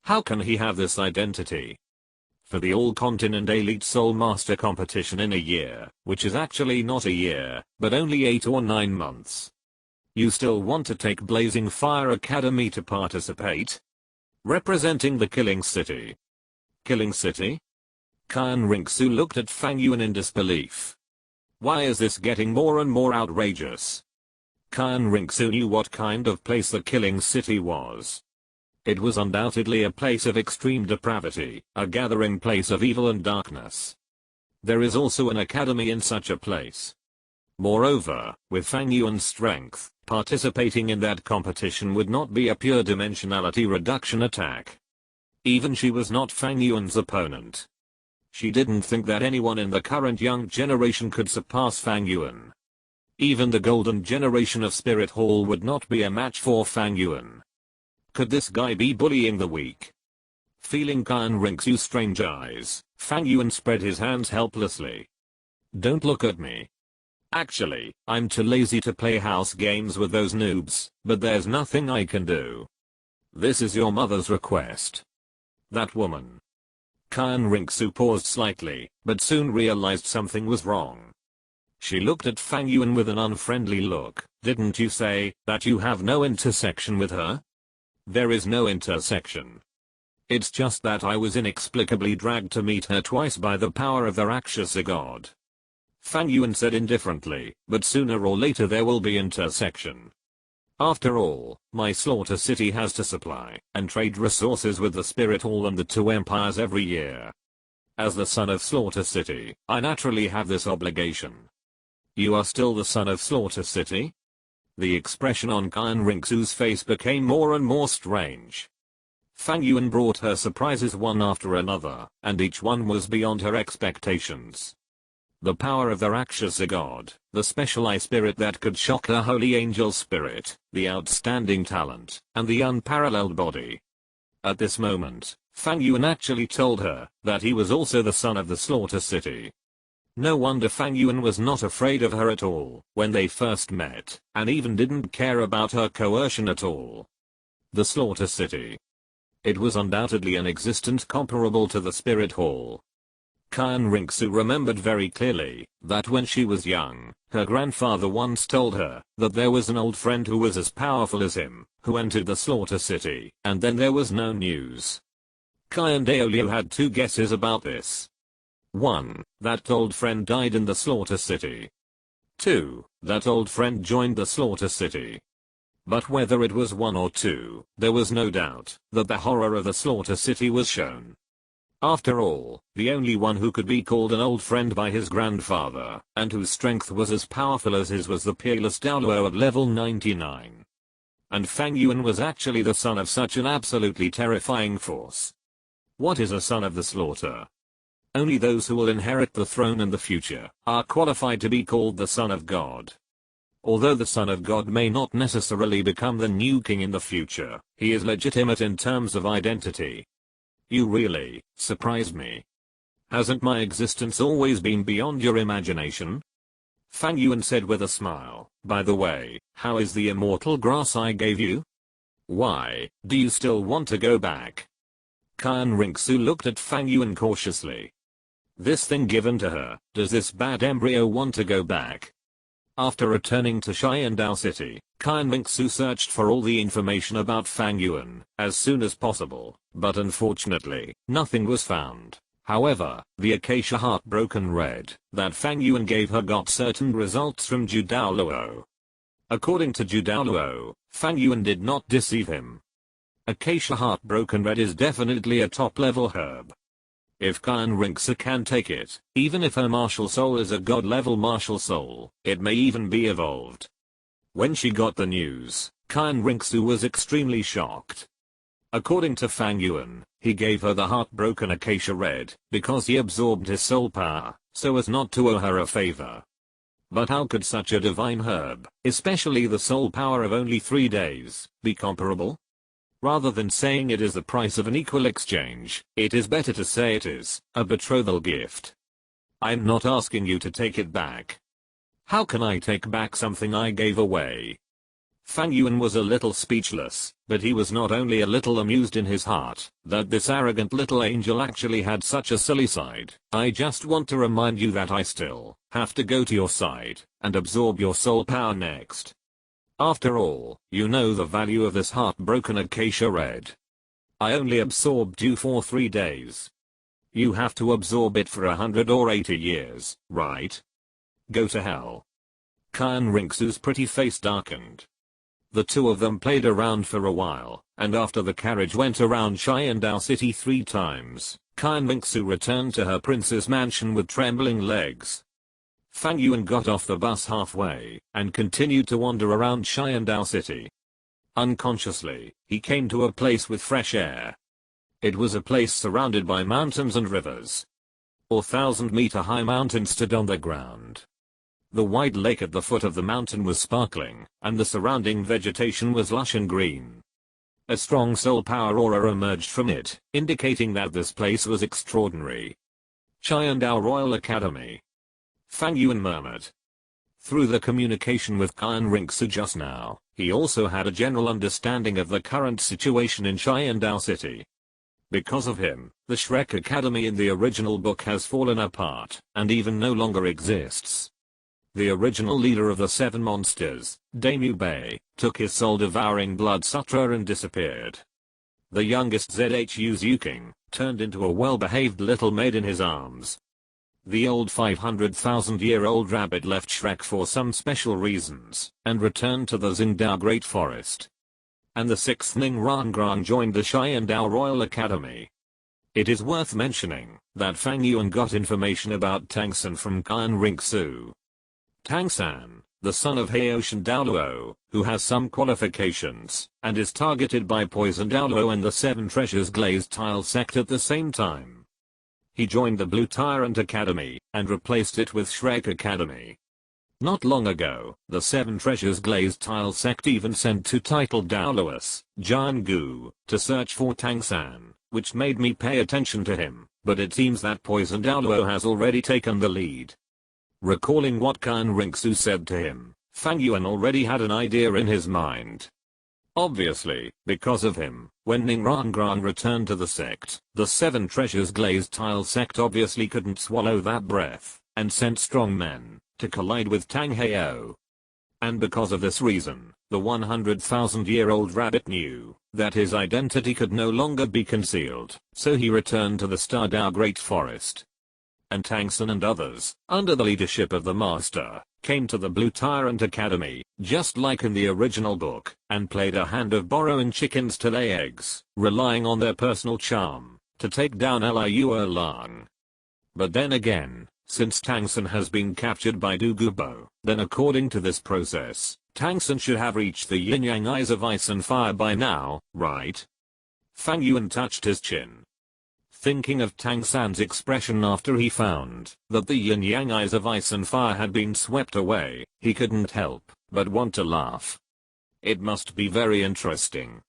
How can he have this identity? For the All-Continent Elite Soul Master competition in a year, which is actually not a year, but only 8 or 9 months. You still want to take Blazing Fire Academy to participate? Representing the Killing City. Killing City? Kyan Rinxu looked at Fang Yuan in disbelief. Why is this getting more and more outrageous? Kyan Rinxu knew what kind of place the Killing City was. It was undoubtedly a place of extreme depravity, a gathering place of evil and darkness. There is also an academy in such a place. Moreover, with Fang Yuan's strength, participating in that competition would not be a pure dimensionality reduction attack. Even she was not Fang Yuan's opponent. She didn't think that anyone in the current young generation could surpass Fang Yuan. Even the golden generation of Spirit Hall would not be a match for Fang Yuan. Could this guy be bullying the weak? Feeling Kyan Rinxu's strange eyes, Fang Yuan spread his hands helplessly. Don't look at me. Actually, I'm too lazy to play house games with those noobs, but there's nothing I can do. This is your mother's request. That woman. Kyan Rinxu paused slightly, but soon realized something was wrong. She looked at Fang Yuan with an unfriendly look. Didn't you say that you have no intersection with her? There is no intersection. It's just that I was inexplicably dragged to meet her twice by the power of the Rakshasa god. Fang Yuan said indifferently, but sooner or later there will be intersection. After all, my slaughter city has to supply and trade resources with the Spirit Hall and the 2 empires every year. As the son of Slaughter City, I naturally have this obligation. You are still the son of Slaughter City? The expression on Kyan Rinxu's face became more and more strange. Fang Yuan brought her surprises one after another, and each one was beyond her expectations. The power of the Rakshasa god, the special eye spirit that could shock the holy angel spirit, the outstanding talent, and the unparalleled body. At this moment, Fang Yuan actually told her that he was also the son of the Slaughter City. No wonder Fang Yuan was not afraid of her at all when they first met, and even didn't care about her coercion at all. The Slaughter City. It was undoubtedly an existence comparable to the spirit hall. Kyan Rinxu remembered very clearly that when she was young, her grandfather once told her that there was an old friend who was as powerful as him, who entered the slaughter city, and then there was no news. Kyan Daoliu had two guesses about this. 1. That old friend died in the slaughter city. 2. That old friend joined the slaughter city. But whether it was 1 or 2, there was no doubt that the horror of the slaughter city was shown. After all, the only one who could be called an old friend by his grandfather, and whose strength was as powerful as his, was the peerless Douluo at level 99. And Fang Yuan was actually the son of such an absolutely terrifying force. What is a son of the slaughter? Only those who will inherit the throne in the future are qualified to be called the son of God. Although the son of God may not necessarily become the new king in the future, he is legitimate in terms of identity. You really surprise me. Hasn't my existence always been beyond your imagination? Fang Yuan said with a smile. By the way, how is the immortal grass I gave you? Why, do you still want to go back? Kyan Rinxu looked at Fang Yuan cautiously. This thing given to her, does this bad embryo want to go back? After returning to Sharingan City, Kyan Rinxu searched for all the information about Fang Yuan as soon as possible, but unfortunately, nothing was found. However, the Acacia Heartbroken read that Fang Yuan gave her got certain results from Douluo. According to Douluo, Fang Yuan did not deceive him. Acacia Heartbroken Red is definitely a top-level herb. If Kyan Rinxu can take it, even if her martial soul is a god-level martial soul, it may even be evolved. When she got the news, Kyan Rinxu was extremely shocked. According to Fang Yuan, he gave her the Heartbroken Acacia Red because he absorbed his soul power, so as not to owe her a favor. But how could such a divine herb, especially the soul power of only 3 days, be comparable? Rather than saying it is the price of an equal exchange, it is better to say it is a betrothal gift. I'm not asking you to take it back. How can I take back something I gave away? Fang Yuan was a little speechless, but he was not only a little amused in his heart that this arrogant little angel actually had such a silly side. I just want to remind you that I still have to go to your side and absorb your soul power next. After all, you know the value of this Heartbroken Acacia Red. I only absorbed you for 3 days. You have to absorb it for 100 or 80 years, right? Go to hell. Kyan Rinxu's pretty face darkened. The two of them played around for a while, and after the carriage went around Sharingan City 3 times, Kyan Rinxu returned to her prince's mansion with trembling legs. Fang Yuan got off the bus halfway and continued to wander around Sharingan City. Unconsciously, he came to a place with fresh air. It was a place surrounded by mountains and rivers. 4,000-meter-high mountains stood on the ground. The wide lake at the foot of the mountain was sparkling, and the surrounding vegetation was lush and green. A strong soul power aura emerged from it, indicating that this place was extraordinary. Sharingan Royal Academy. Fang Yuan murmured. Through the communication with Kyan Rinxu just now, he also had a general understanding of the current situation in Sharingan City. Because of him, the Shrek Academy in the original book has fallen apart, and even no longer exists. The original leader of the 7 monsters, Damu Bei, took his soul-devouring blood sutra and disappeared. The youngest Zhu Zuking turned into a well-behaved little maid in his arms. The old 500,000-year-old rabbit left Shrek for some special reasons, and returned to the Xingdao Great Forest. And the 6th Ning Rangrang joined the Sharingan Royal Academy. It is worth mentioning that Fang Yuan got information about Tang San from Kyan Rinxu. Tang San, the son of Haoshan Douluo, who has some qualifications, and is targeted by Poison Douluo and the 7 Treasures Glazed Tile sect at the same time. He joined the Blue Tyrant Academy, and replaced it with Shrek Academy. Not long ago, the 7 Treasures Glazed Tile sect even sent 2 titled Douluos, Jian Gu, to search for Tang San, which made me pay attention to him, but it seems that Poison Douluo has already taken the lead. Recalling what Kyan Rinxu said to him, Fang Yuan already had an idea in his mind. Obviously, because of him, when Ningrangrang returned to the sect, the Seven Treasures Glazed Tile sect obviously couldn't swallow that breath, and sent strong men to collide with Tang Heo. And because of this reason, the 100,000-year-old rabbit knew that his identity could no longer be concealed, so he returned to the Stardao Great Forest. And Tang San and others, under the leadership of the master, came to the Blue Tyrant Academy, just like in the original book, and played a hand of borrowing chickens to lay eggs, relying on their personal charm to take down Liu Erlang. But then again, since Tang San has been captured by Du Gubo, then according to this process, Tang San should have reached the yin-yang eyes of ice and fire by now, right? Fang Yuan touched his chin. Thinking of Tang San's expression after he found that the yin-yang eyes of ice and fire had been swept away, he couldn't help but want to laugh. It must be very interesting.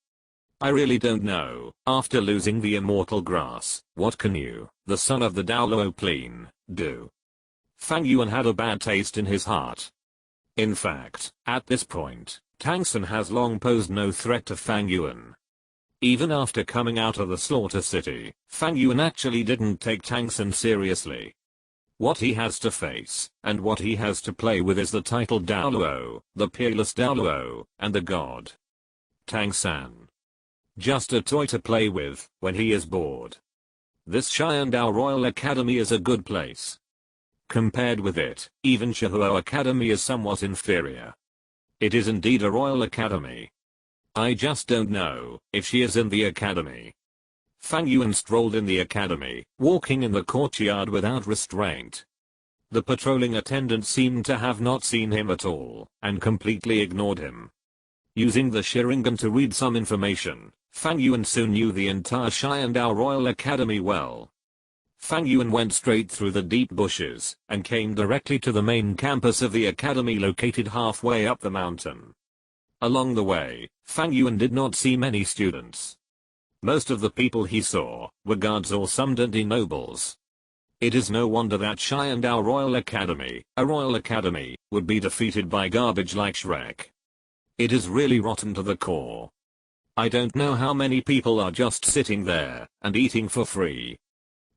I really don't know, after losing the immortal grass, what can you, the son of the Douluo Clean, do? Fang Yuan had a bad taste in his heart. In fact, at this point, Tang San has long posed no threat to Fang Yuan. Even after coming out of the Slaughter City, Fang Yuan actually didn't take Tang San seriously. What he has to face, and what he has to play with is the titled Douluo, the peerless Douluo, and the god. Tang San. Just a toy to play with, when he is bored. This Xiandao Royal Academy is a good place. Compared with it, even Shihuo Academy is somewhat inferior. It is indeed a Royal Academy. I just don't know if she is in the academy. Fang Yuan strolled in the academy, walking in the courtyard without restraint. The patrolling attendant seemed to have not seen him at all, and completely ignored him. Using the Sharingan to read some information, Fang Yuan soon knew the entire Xiandao Royal Academy well. Fang Yuan went straight through the deep bushes, and came directly to the main campus of the academy located halfway up the mountain. Along the way, Fang Yuan did not see many students. Most of the people he saw were guards or some dandy nobles. It is no wonder that Xiandao Royal Academy, a royal academy, would be defeated by garbage like Shrek. It is really rotten to the core. I don't know how many people are just sitting there and eating for free.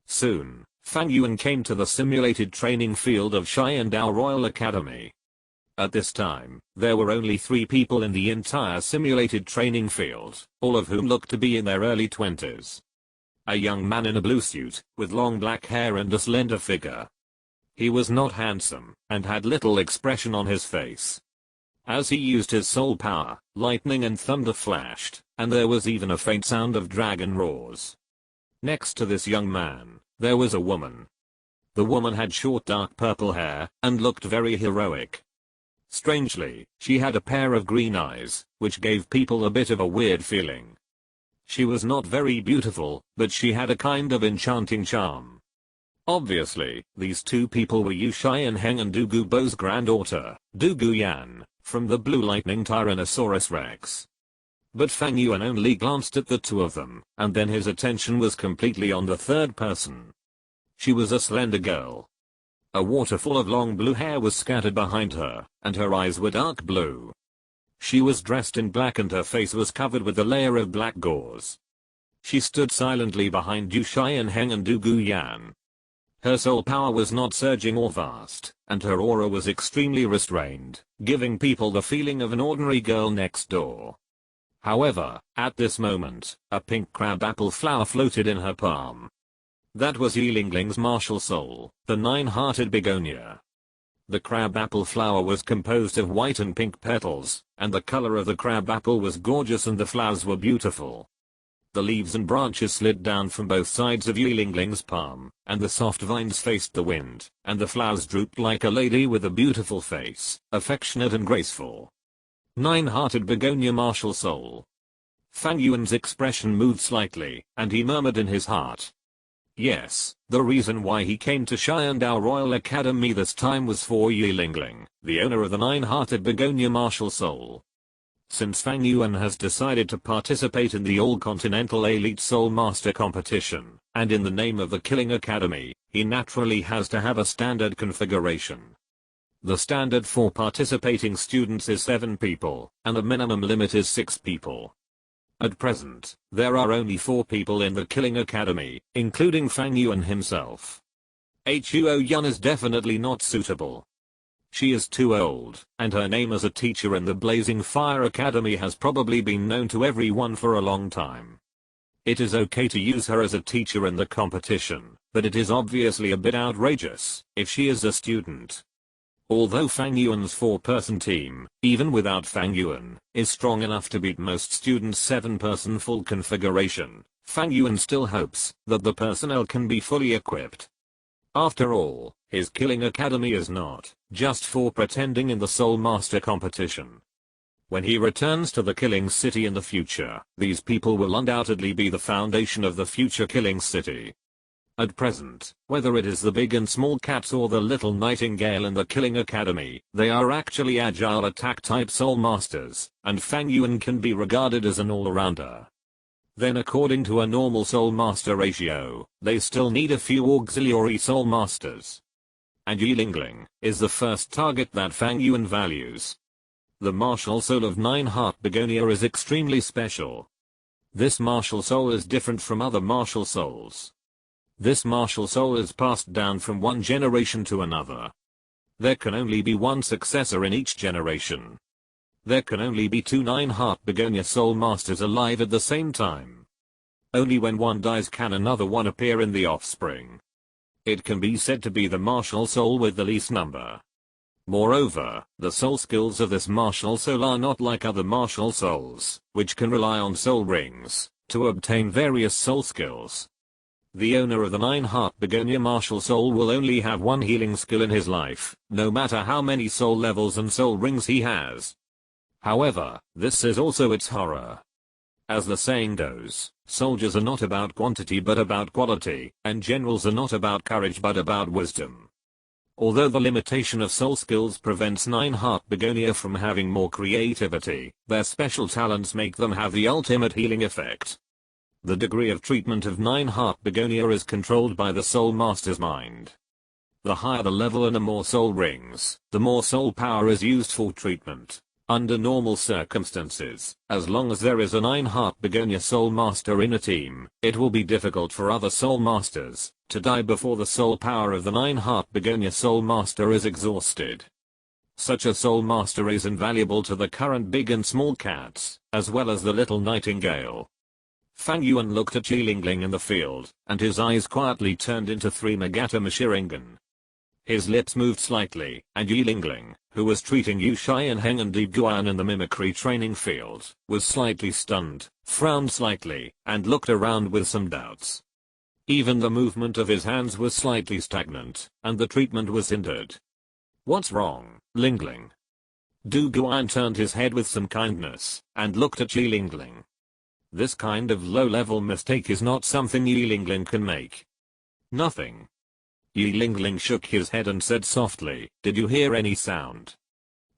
Soon, Fang Yuan came to the simulated training field of Xiandao Royal Academy. At this time, there were only 3 people in the entire simulated training field, all of whom looked to be in their early 20s. A young man in a blue suit, with long black hair and a slender figure. He was not handsome, and had little expression on his face. As he used his soul power, lightning and thunder flashed, and there was even a faint sound of dragon roars. Next to this young man, there was a woman. The woman had short dark purple hair, and looked very heroic. Strangely, she had a pair of green eyes, which gave people a bit of a weird feeling. She was not very beautiful, but she had a kind of enchanting charm. Obviously, these 2 people were Yu Xianheng and Du Gubo's granddaughter, Du Guyan, from the Blue Lightning Tyrannosaurus Rex. But Fang Yuan only glanced at the 2 of them, and then his attention was completely on the 3rd person. She was a slender girl. A waterfall of long blue hair was scattered behind her, and her eyes were dark blue. She was dressed in black and her face was covered with a layer of black gauze. She stood silently behind Yu Xianheng and Du Guyan. Her soul power was not surging or vast, and her aura was extremely restrained, giving people the feeling of an ordinary girl next door. However, at this moment, a pink crabapple flower floated in her palm. That was Yilingling's martial soul, the 9-hearted begonia. The crabapple flower was composed of white and pink petals, and the color of the crabapple was gorgeous and the flowers were beautiful. The leaves and branches slid down from both sides of Yilingling's palm, and the soft vines faced the wind, and the flowers drooped like a lady with a beautiful face, affectionate and graceful. 9-hearted begonia martial soul. Fang Yuan's expression moved slightly, and he murmured in his heart. Yes, the reason why he came to Xiandao Royal Academy this time was for Yilingling, the owner of the 9-hearted begonia martial soul. Since Fang Yuan has decided to participate in the All-Continental Elite Soul Master competition, and in the name of the Killing Academy, he naturally has to have a standard configuration. The standard for participating students is 7 people, and the minimum limit is 6 people. At present, there are only 4 people in the Killing Academy, including Fang Yuan himself. Huo Yun is definitely not suitable. She is too old, and her name as a teacher in the Blazing Fire Academy has probably been known to everyone for a long time. It is okay to use her as a teacher in the competition, but it is obviously a bit outrageous if she is a student. Although Fang Yuan's 4-person team, even without Fang Yuan, is strong enough to beat most students' 7-person full configuration, Fang Yuan still hopes that the personnel can be fully equipped. After all, his Killing Academy is not just for pretending in the Soul Master competition. When he returns to the Killing City in the future, these people will undoubtedly be the foundation of the future Killing City. At present, whether it is the big and small cats or the little nightingale in the Killing Academy, they are actually agile attack type Soul Masters, and Fang Yuan can be regarded as an all-rounder. Then according to a normal Soul Master ratio, they still need a few auxiliary Soul Masters. And Yi Lingling is the first target that Fang Yuan values. The martial soul of 9-Heart Begonia is extremely special. This martial soul is different from other martial souls. This martial soul is passed down from one generation to another. There can only be one successor in each generation. There can only be 2 9-Heart Begonia Soul Masters alive at the same time. Only when one dies can another one appear in the offspring. It can be said to be the martial soul with the least number. Moreover, the soul skills of this martial soul are not like other martial souls, which can rely on soul rings to obtain various soul skills. The owner of the 9-Heart Begonia martial soul will only have one healing skill in his life, no matter how many soul levels and soul rings he has. However, this is also its horror. As the saying goes, soldiers are not about quantity but about quality, and generals are not about courage but about wisdom. Although the limitation of soul skills prevents 9-Heart Begonia from having more creativity, their special talents make them have the ultimate healing effect. The degree of treatment of 9-Heart Begonia is controlled by the Soul Master's mind. The higher the level and the more soul rings, the more soul power is used for treatment. Under normal circumstances, as long as there is a 9-Heart Begonia Soul Master in a team, it will be difficult for other Soul Masters to die before the soul power of the 9-Heart Begonia Soul Master is exhausted. Such a Soul Master is invaluable to the current big and small cats, as well as the little nightingale. Fang Yuan looked at Yi Lingling in the field, and his eyes quietly turned into 3 Magatama Sharingan. His lips moved slightly, and Yi Lingling, who was treating Yu Xianheng and Di Guan in the mimicry training field, was slightly stunned, frowned slightly, and looked around with some doubts. Even the movement of his hands was slightly stagnant, and the treatment was hindered. "What's wrong, Lingling?" Du Guan turned his head with some kindness, and looked at Yi Lingling. This kind of low-level mistake is not something Yi Lingling can make. "Nothing." Yi Lingling shook his head and said softly, "Did you hear any sound?"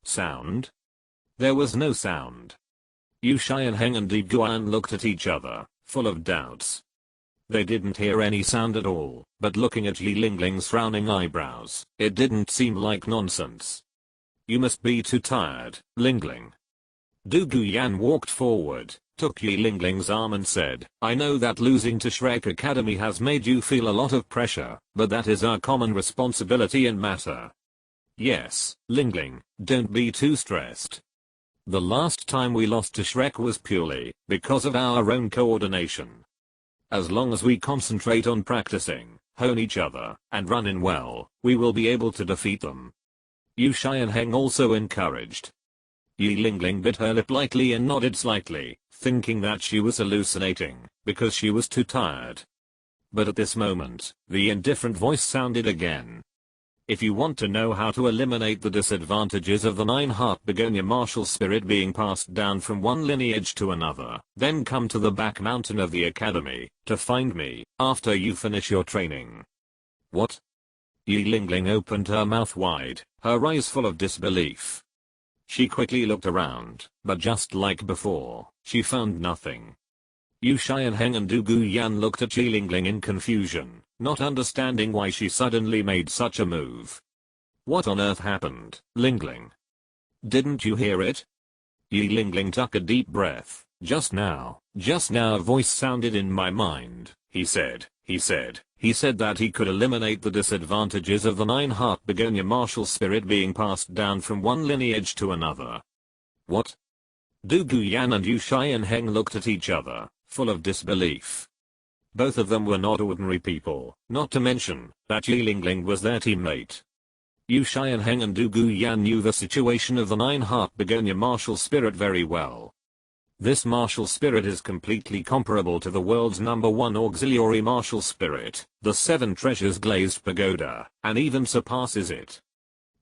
"Sound?" There was no sound. Yu Xianheng and Di Guan looked at each other, full of doubts. They didn't hear any sound at all, but looking at Yi Lingling's frowning eyebrows, it didn't seem like nonsense. "You must be too tired, Lingling." Du Guyan walked forward, took Yi Lingling's arm and said, "I know that losing to Shrek Academy has made you feel a lot of pressure, but that is our common responsibility and matter. Yes, Lingling, don't be too stressed. The last time we lost to Shrek was purely because of our own coordination. As long as we concentrate on practicing, hone each other, and run in well, we will be able to defeat them." Yu Xianheng also encouraged. Yi Lingling bit her lip lightly and nodded slightly, thinking that she was hallucinating, because she was too tired. But at this moment, the indifferent voice sounded again. "If you want to know how to eliminate the disadvantages of the 9-Heart Begonia martial spirit being passed down from one lineage to another, then come to the back mountain of the academy, to find me, after you finish your training." "What?" Yi Lingling opened her mouth wide, her eyes full of disbelief. She quickly looked around, but just like before, she found nothing. Yu Xianheng and Du Guyan looked at Yi Lingling in confusion, not understanding why she suddenly made such a move. What on earth happened, Lingling? Didn't you hear it? Yi Lingling took a deep breath. Just now a voice sounded in my mind. He said that he could eliminate the disadvantages of the 9-heart begonia martial spirit being passed down from one lineage to another. What? Du Guyan and Yu Xianheng looked at each other, full of disbelief. Both of them were not ordinary people, not to mention that Yi Lingling was their teammate. Yu Xianheng and Du Guyan knew the situation of the 9-heart begonia martial spirit very well. This martial spirit is completely comparable to the world's #1 auxiliary martial spirit, the 7 treasures glazed pagoda, and even surpasses it.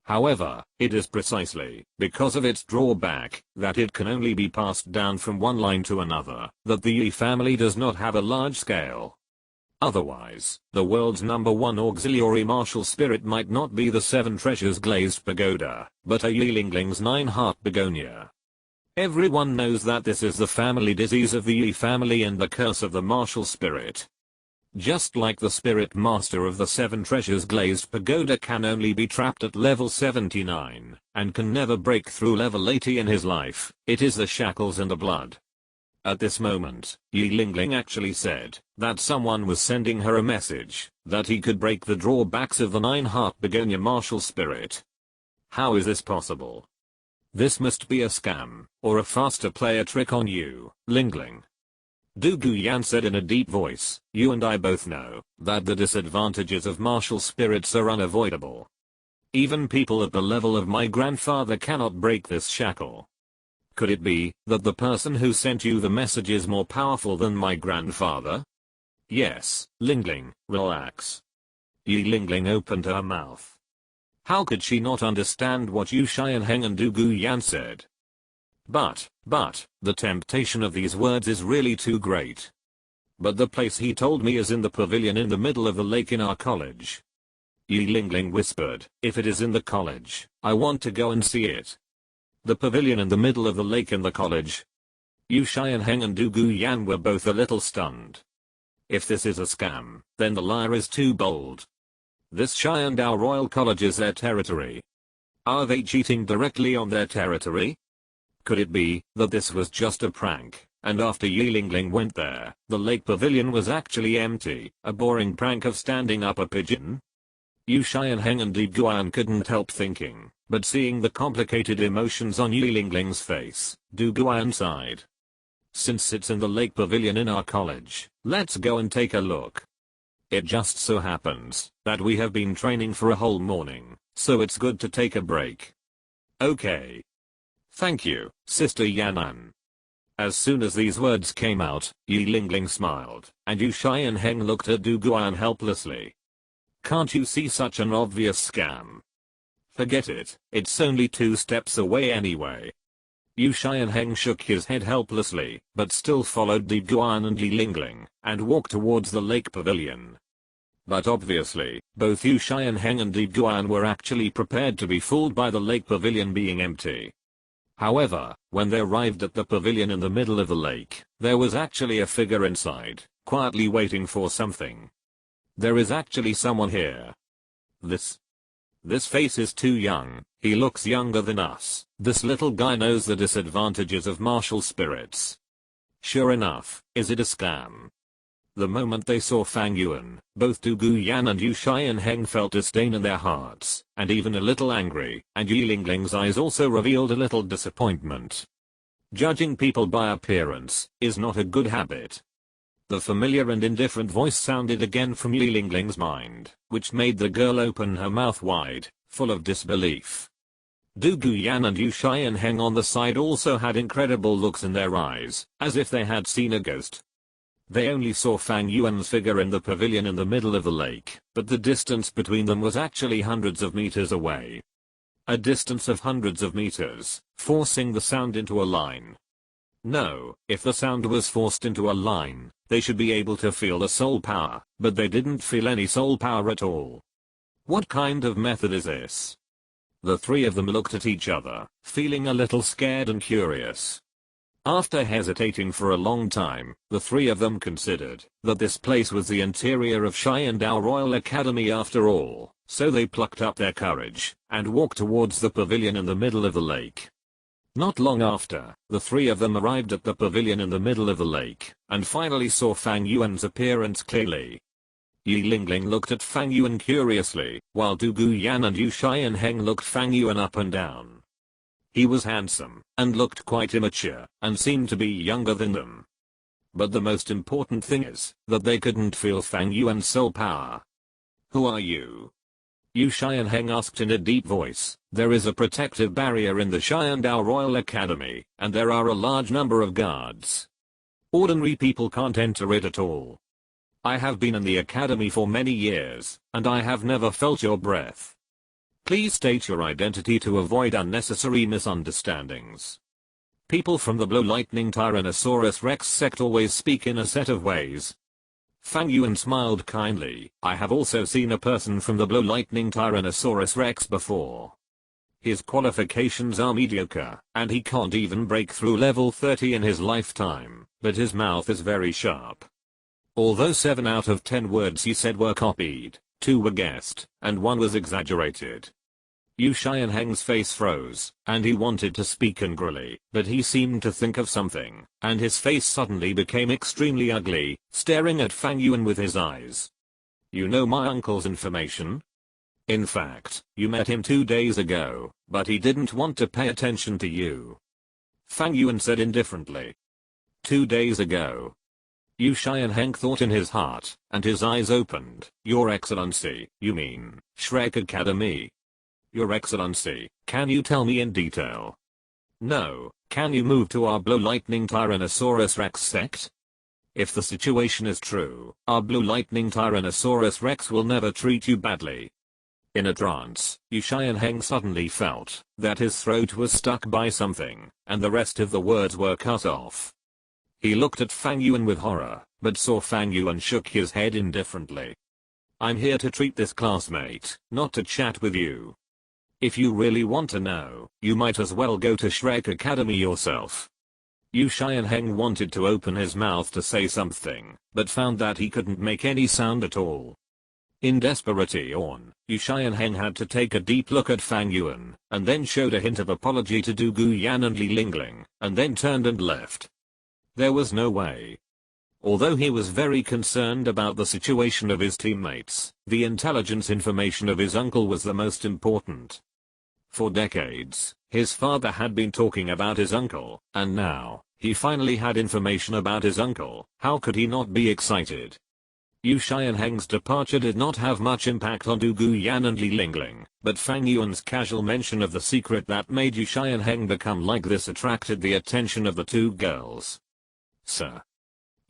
However, it is precisely because of its drawback that it can only be passed down from one line to another that the Yi family does not have a large scale. Otherwise, the world's #1 auxiliary martial spirit might not be the 7 treasures glazed pagoda, but a Yi Lingling's 9-heart begonia. Everyone knows that this is the family disease of the Yi family and the curse of the martial spirit. Just like the spirit master of the 7 treasures glazed pagoda can only be trapped at level 79, and can never break through level 80 in his life, it is the shackles and the blood. At this moment, Yi Lingling actually said that someone was sending her a message that he could break the drawbacks of the 9-heart begonia martial spirit. How is this possible? This must be a scam, or a faster player trick on you, Lingling. Du Guyan said in a deep voice, you and I both know that the disadvantages of martial spirits are unavoidable. Even people at the level of my grandfather cannot break this shackle. Could it be that the person who sent you the message is more powerful than my grandfather? Yes, Lingling, relax. Yi Lingling opened her mouth. How could she not understand what Yu Xianheng and Du Guyan said? But, the temptation of these words is really too great. But the place he told me is in the pavilion in the middle of the lake in our college. Yi Lingling whispered, if it is in the college, I want to go and see it. The pavilion in the middle of the lake in the college. Yu Xianheng and Du Guyan were both a little stunned. If this is a scam, then the liar is too bold. This Xiandao Royal College is their territory. Are they cheating directly on their territory? Could it be that this was just a prank, and after Yi Lingling went there, the lake pavilion was actually empty, a boring prank of standing up a pigeon? Yu Xianheng and Du Guyan couldn't help thinking, but seeing the complicated emotions on Yi Lingling's face, Du Guyan sighed. Since it's in the lake pavilion in our college, let's go and take a look. It just so happens that we have been training for a whole morning, so it's good to take a break. Okay. Thank you, Sister Yanan. As soon as these words came out, Yi Lingling smiled, and Yu Xianheng looked at Du Guyan helplessly. Can't you see such an obvious scam? Forget it, it's only 2 steps away anyway. Yu Xianheng shook his head helplessly, but still followed Du Guyan and Yi Lingling, and walked towards the lake pavilion. But obviously, both Yu Xianheng and Du Guyan were actually prepared to be fooled by the lake pavilion being empty. However, when they arrived at the pavilion in the middle of the lake, there was actually a figure inside, quietly waiting for something. There is actually someone here. This face is too young, he looks younger than us. This little guy knows the disadvantages of martial spirits. Sure enough, is it a scam? The moment they saw Fang Yuan, both Du Guyan and Yu Xianheng felt disdain in their hearts, and even a little angry, and Yi Lingling's eyes also revealed a little disappointment. Judging people by appearance is not a good habit. The familiar and indifferent voice sounded again from Yi Lingling's mind, which made the girl open her mouth wide, full of disbelief. Du Guyan and Yu Xianheng on the side also had incredible looks in their eyes, as if they had seen a ghost. They only saw Fang Yuan's figure in the pavilion in the middle of the lake, but the distance between them was actually hundreds of meters away. A distance of hundreds of meters, forcing the sound into a line. No, if the sound was forced into a line, they should be able to feel the soul power, but they didn't feel any soul power at all. What kind of method is this? The 3 of them looked at each other, feeling a little scared and curious. After hesitating for a long time, the three of them considered that this place was the interior of Sharingan Royal Academy after all, so they plucked up their courage and walked towards the pavilion in the middle of the lake. Not long after, the three of them arrived at the pavilion in the middle of the lake and finally saw Fang Yuan's appearance clearly. Yi Lingling looked at Fang Yuan curiously, while Du Guyan and Yu Xianheng looked Fang Yuan up and down. He was handsome and looked quite immature and seemed to be younger than them. But the most important thing is that they couldn't feel Fang Yuan's soul power. "Who are you?" Yu Xianheng asked in a deep voice. "There is a protective barrier in the Sharingan Royal Academy, and there are a large number of guards. Ordinary people can't enter it at all. I have been in the academy for many years, and I have never felt your breath. Please state your identity to avoid unnecessary misunderstandings." People from the Blue Lightning Tyrannosaurus Rex sect always speak in a set of ways. Fang Yuan smiled kindly. "I have also seen a person from the Blue Lightning Tyrannosaurus Rex before. His qualifications are mediocre, and he can't even break through level 30 in his lifetime, but his mouth is very sharp." Although 7 out of 10 words he said were copied, 2 were guessed, and 1 was exaggerated. Yu Xianheng's face froze, and he wanted to speak angrily, but he seemed to think of something, and his face suddenly became extremely ugly, staring at Fang Yuan with his eyes. "You know my uncle's information? In fact, you met him 2 days ago, but he didn't want to pay attention to you," Fang Yuan said indifferently. 2 days ago. Yu Xianheng thought in his heart, and his eyes opened. "Your Excellency, you mean Shrek Academy? Your Excellency, can you tell me in detail? No, can you move to our Blue Lightning Tyrannosaurus Rex sect? If the situation is true, our Blue Lightning Tyrannosaurus Rex will never treat you badly." In a trance, Yu Xianheng suddenly felt that his throat was stuck by something, and the rest of the words were cut off. He looked at Fang Yuan with horror, but saw Fang Yuan shook his head indifferently. "I'm here to treat this classmate, not to chat with you. If you really want to know, you might as well go to Shrek Academy yourself." Yu Xianheng wanted to open his mouth to say something, but found that he couldn't make any sound at all. In desperation, Yu Xianheng had to take a deep look at Fang Yuan, and then showed a hint of apology to Du Guyan and Li Lingling, and then turned and left. There was no way. Although he was very concerned about the situation of his teammates, the intelligence information of his uncle was the most important. For decades, his father had been talking about his uncle, and now, he finally had information about his uncle. How could he not be excited? Yu Xianheng's departure did not have much impact on Du Guyan and Li Lingling, but Fang Yuan's casual mention of the secret that made Yu Xianheng become like this attracted the attention of the two girls. "Sir."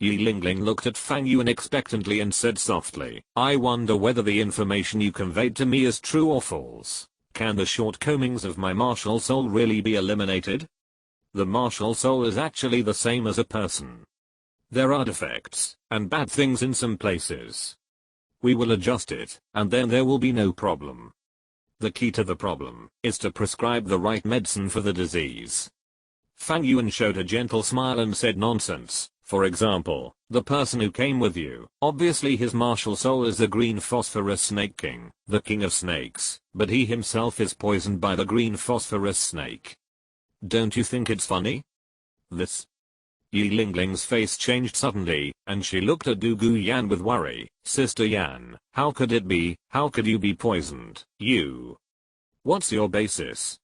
Yi Lingling looked at Fang Yuan expectantly and said softly, "I wonder whether the information you conveyed to me is true or false. Can the shortcomings of my martial soul really be eliminated? The martial soul is actually the same as a person. There are defects and bad things in some places. We will adjust it, and then there will be no problem. The key to the problem is to prescribe the right medicine for the disease." Fang Yuan showed a gentle smile and said, "Nonsense. For example, the person who came with you, obviously his martial soul is the green phosphorus snake king, the king of snakes, but he himself is poisoned by the green phosphorus snake. Don't you think it's funny? This?" Yi Lingling's face changed suddenly, and she looked at Du Guyan with worry. "Sister Yan, how could it be? How could you be poisoned? You? What's your basis?"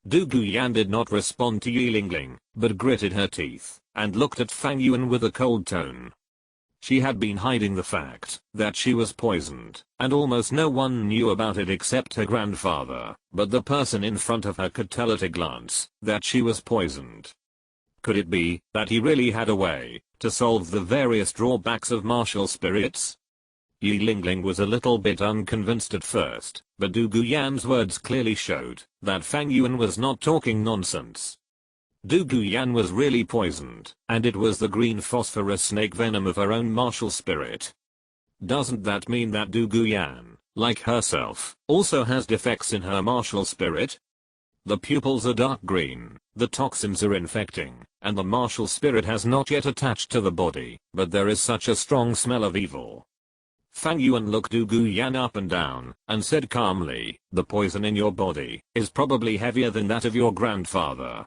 Du Guyan did not respond to Yi Lingling, but gritted her teeth and looked at Fang Yuan with a cold tone. She had been hiding the fact that she was poisoned, and almost no one knew about it except her grandfather, but the person in front of her could tell at a glance that she was poisoned. Could it be that he really had a way to solve the various drawbacks of martial spirits? Yi Lingling was a little bit unconvinced at first, but Du Guyan's words clearly showed that Fang Yuan was not talking nonsense. Du Guyan was really poisoned, and it was the green phosphorus snake venom of her own martial spirit. Doesn't that mean that Du Guyan, like herself, also has defects in her martial spirit? the pupils are dark green, the toxins are infecting, and the martial spirit has not yet attached to the body, but there is such a strong smell of evil. Fang Yuan looked Du Guyan up and down, and said calmly, the poison in your body is probably heavier than that of your grandfather.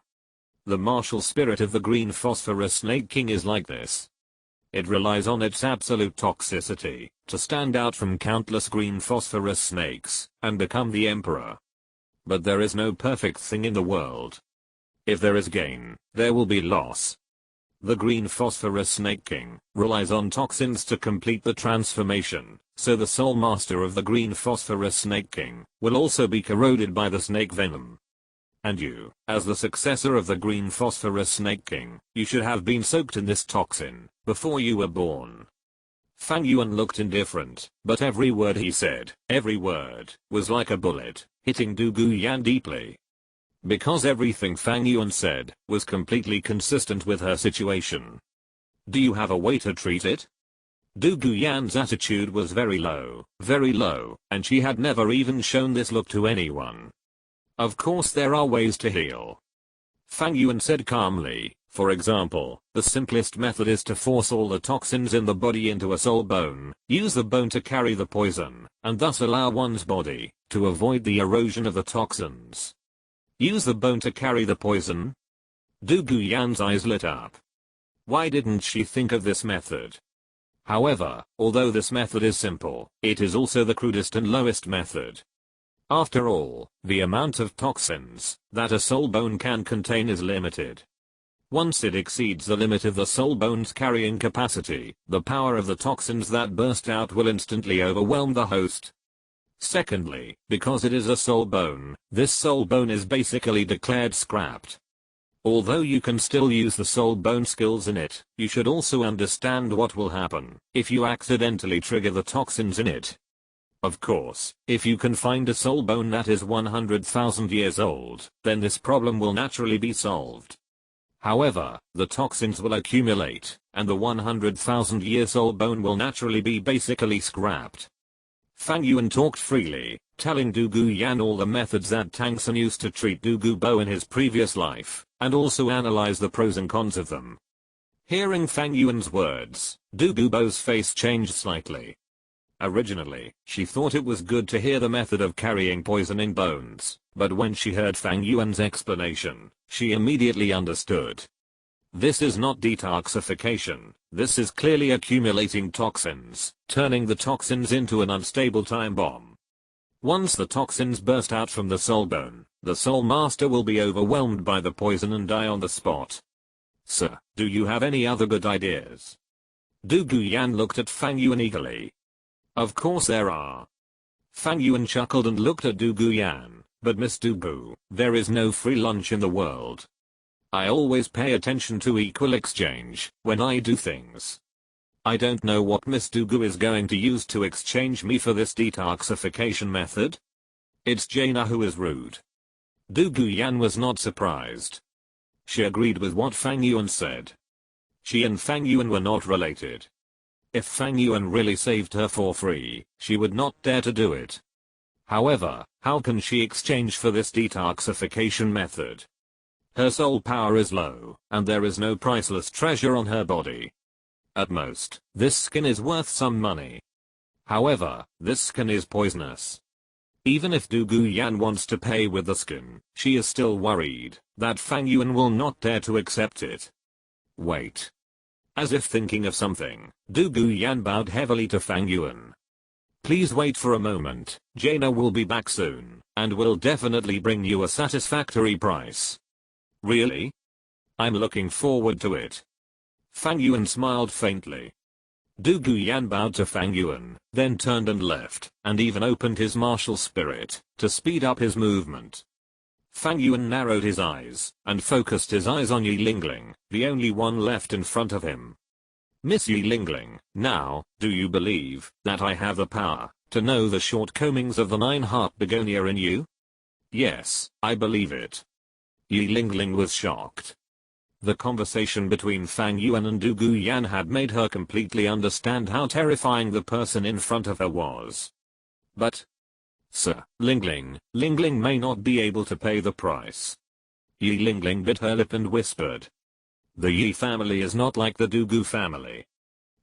The martial spirit of the green phosphorus snake king is like this. It relies on its absolute toxicity to stand out from countless green phosphorus snakes and become the emperor. But there is no perfect thing in the world. If there is gain, there will be loss. The green phosphorus snake king relies on toxins to complete the transformation, so the soul master of the green phosphorus snake king will also be corroded by the snake venom. And you, as the successor of the green phosphorus snake king, you should have been soaked in this toxin before you were born. Fang Yuan looked indifferent, but every word he said, every word, was like a bullet, hitting Du Guyan deeply. Because everything Fang Yuan said was completely consistent with her situation. Do you have a way to treat it? Du Guyan's attitude was very low, and she had never even shown this look to anyone. Of course there are ways to heal. Fang Yuan said calmly, for example, the simplest method is to force all the toxins in the body into a soul bone, use the bone to carry the poison, and thus allow one's body to avoid the erosion of the toxins. Use the bone to carry the poison? Du Guyan's eyes lit up. Why didn't she think of this method? However, although this method is simple, it is also the crudest and lowest method. After all, the amount of toxins that a soul bone can contain is limited. Once it exceeds the limit of the soul bone's carrying capacity, the power of the toxins that burst out will instantly overwhelm the host. Secondly, because it is a soul bone, this soul bone is basically declared scrapped. Although you can still use the soul bone skills in it, you should also understand what will happen if you accidentally trigger the toxins in it. Of course, if you can find a soul bone that is 100,000 years old, then this problem will naturally be solved. However, the toxins will accumulate, and the 100,000 year soul bone will naturally be basically scrapped. Fang Yuan talked freely, telling Du Guyan all the methods that Tang San used to treat Du Gubo in his previous life, and also analyze the pros and cons of them. Hearing Fang Yuan's words, Du Gubo's face changed slightly. Originally, she thought it was good to hear the method of carrying poison in bones, but when she heard Fang Yuan's explanation, she immediately understood. This is not detoxification, this is clearly accumulating toxins, turning the toxins into an unstable time bomb. Once the toxins burst out from the soul bone, the soul master will be overwhelmed by the poison and die on the spot. Sir, do you have any other good ideas? Du Guyan looked at Fang Yuan eagerly. Of course there are. Fang Yuan chuckled and looked at Du Guyan, but Miss Dubu, there is no free lunch in the world. I always pay attention to equal exchange when I do things. I don't know what Miss Dugu is going to use to exchange me for this detoxification method. It's Jaina who is rude. Du Guyan was not surprised. She agreed with what Fang Yuan said. She and Fang Yuan were not related. If Fang Yuan really saved her for free, she would not dare to do it. However, how can she exchange for this detoxification method? Her soul power is low, and there is no priceless treasure on her body. At most, this skin is worth some money. However, this skin is poisonous. Even if Du Guyan wants to pay with the skin, she is still worried that Fang Yuan will not dare to accept it. Wait. As if thinking of something, Du Guyan bowed heavily to Fang Yuan. Please wait for a moment, Jaina will be back soon, and will definitely bring you a satisfactory price. Really? I'm looking forward to it. Fang Yuan smiled faintly. Du Guyan bowed to Fang Yuan, then turned and left, and even opened his martial spirit to speed up his movement. Fang Yuan narrowed his eyes, and focused his eyes on Yi Lingling, the only one left in front of him. Miss Yi Lingling, now, do you believe that I have the power to know the shortcomings of the nine-heart begonia in you? Yes, I believe it. Yi Lingling was shocked. The conversation between Fang Yuan and Du Guyan had made her completely understand how terrifying the person in front of her was. But Sir, Lingling may not be able to pay the price. Yi Lingling bit her lip and whispered. The Yi family is not like the Douluo family.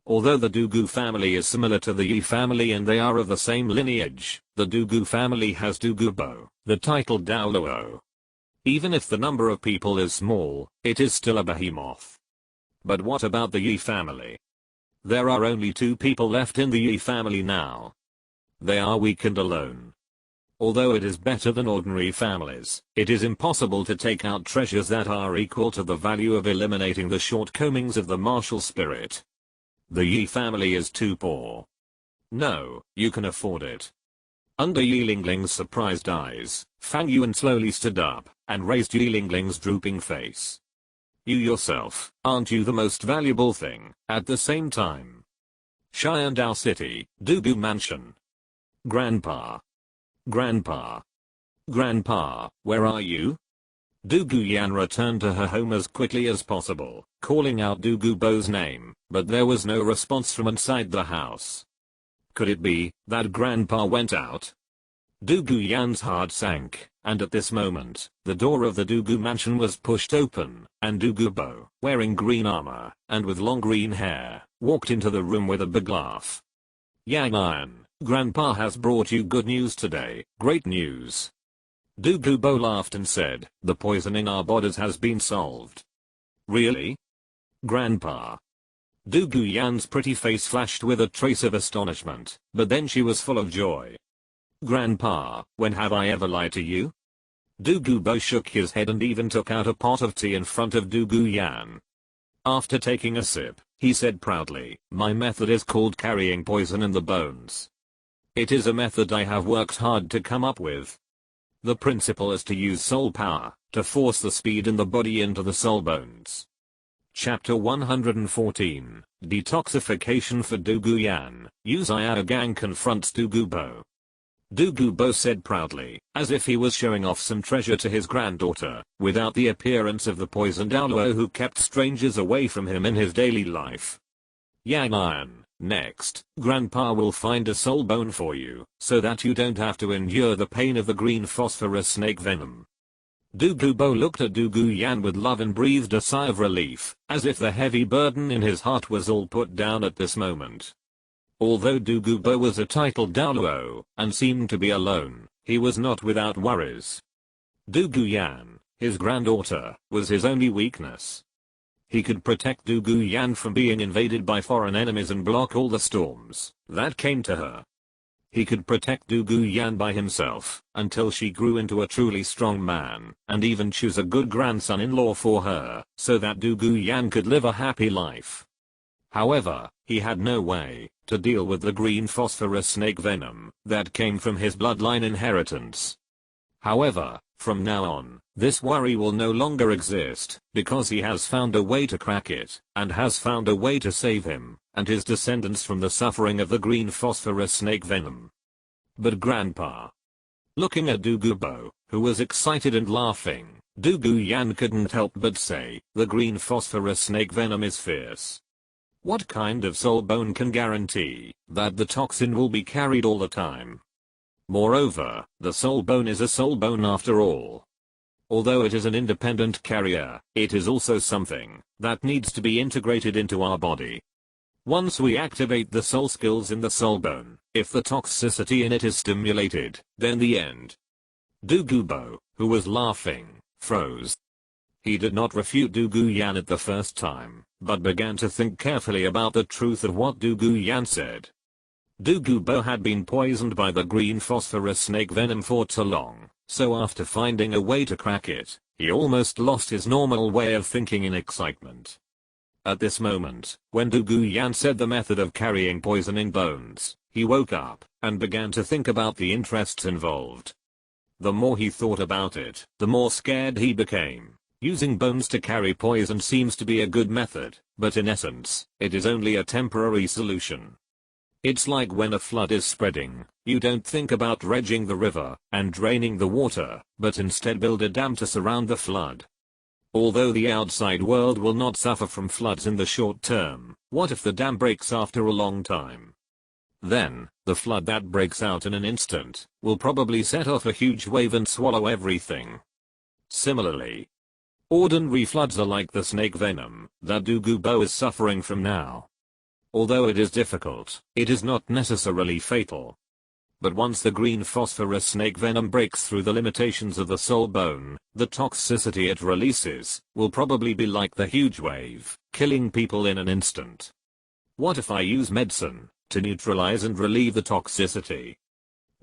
Although the Douluo family is similar to the Yi family and they are of the same lineage, the Douluo family has Douluo, the title Douluo. Even if the number of people is small, it is still a behemoth. But what about the Yi family? There are only 2 people left in the Yi family now. They are weak and alone. Although it is better than ordinary families, it is impossible to take out treasures that are equal to the value of eliminating the shortcomings of the martial spirit. The Yi family is too poor. No, you can afford it. Under Yi Lingling's surprised eyes, Fang Yuan slowly stood up and raised Yi Lingling's drooping face. You yourself, aren't you the most valuable thing, at the same time? Xiandao City, Douluo Mansion. Grandpa. Grandpa. Grandpa, where are you? Douluo Yan returned to her home as quickly as possible, calling out Douluo's name, but there was no response from inside the house. Could it be that Grandpa went out? Douluo Yan's heart sank, and at this moment, the door of the Douluo mansion was pushed open, and Douluo, wearing green armor, and with long green hair, walked into the room with a big laugh. Yang Iron, Grandpa has brought you good news today, great news. Douluo laughed and said, the poison in our bodies has been solved. Really? Grandpa. Douluo Yan's pretty face flashed with a trace of astonishment, but then she was full of joy. Grandpa, when have I ever lied to you? Douluo shook his head and even took out a pot of tea in front of Douluo Yan. After taking a sip, he said proudly, my method is called carrying poison in the bones. It is a method I have worked hard to come up with. The principle is to use soul power, to force the speed in the body into the soul bones. Chapter 114, Detoxification for Douluo Yan, Yu Xiaogang confronts Douluo. Douluo said proudly, as if he was showing off some treasure to his granddaughter, without the appearance of the poisoned Douluo who kept strangers away from him in his daily life. Yang Iron, next, Grandpa will find a soul bone for you, so that you don't have to endure the pain of the green phosphorus snake venom. Douluo looked at Douluo Yan with love and breathed a sigh of relief, as if the heavy burden in his heart was all put down at this moment. Although Douluo was a titled Douluo, and seemed to be alone, he was not without worries. Douluo Yan, his granddaughter, was his only weakness. He could protect Douluo Yan from being invaded by foreign enemies and block all the storms that came to her. He could protect Douluo Yan by himself, until she grew into a truly strong man, and even choose a good grandson-in-law for her, so that Douluo Yan could live a happy life. However, he had no way to deal with the green phosphorus snake venom that came from his bloodline inheritance. However, from now on, this worry will no longer exist, because he has found a way to crack it, and has found a way to save him and his descendants from the suffering of the green phosphorus snake venom. But Grandpa. Looking at Douluo, who was excited and laughing, Douluo Yan couldn't help but say, the green phosphorus snake venom is fierce. What kind of soul bone can guarantee that the toxin will be carried all the time? Moreover, the soul bone is a soul bone after all. Although it is an independent carrier, it is also something that needs to be integrated into our body. Once we activate the soul skills in the soul bone, if the toxicity in it is stimulated, then the end. Douluo, who was laughing, froze. He did not refute Douluo Yan at the first time, but began to think carefully about the truth of what Douluo Yan said. Douluo had been poisoned by the green phosphorus snake venom for too long, so after finding a way to crack it, he almost lost his normal way of thinking in excitement. At this moment, when Douluo Yan said the method of carrying poison in bones, he woke up and began to think about the interests involved. The more he thought about it, the more scared he became. Using bones to carry poison seems to be a good method, but in essence, it is only a temporary solution. It's like when a flood is spreading, you don't think about dredging the river and draining the water, but instead build a dam to surround the flood. Although the outside world will not suffer from floods in the short term, what if the dam breaks after a long time? Then, the flood that breaks out in an instant will probably set off a huge wave and swallow everything. Similarly, ordinary floods are like the snake venom that Douluo is suffering from now. Although it is difficult, it is not necessarily fatal. But once the green phosphorus snake venom breaks through the limitations of the soul bone, the toxicity it releases will probably be like the huge wave, killing people in an instant. What if I use medicine to neutralize and relieve the toxicity?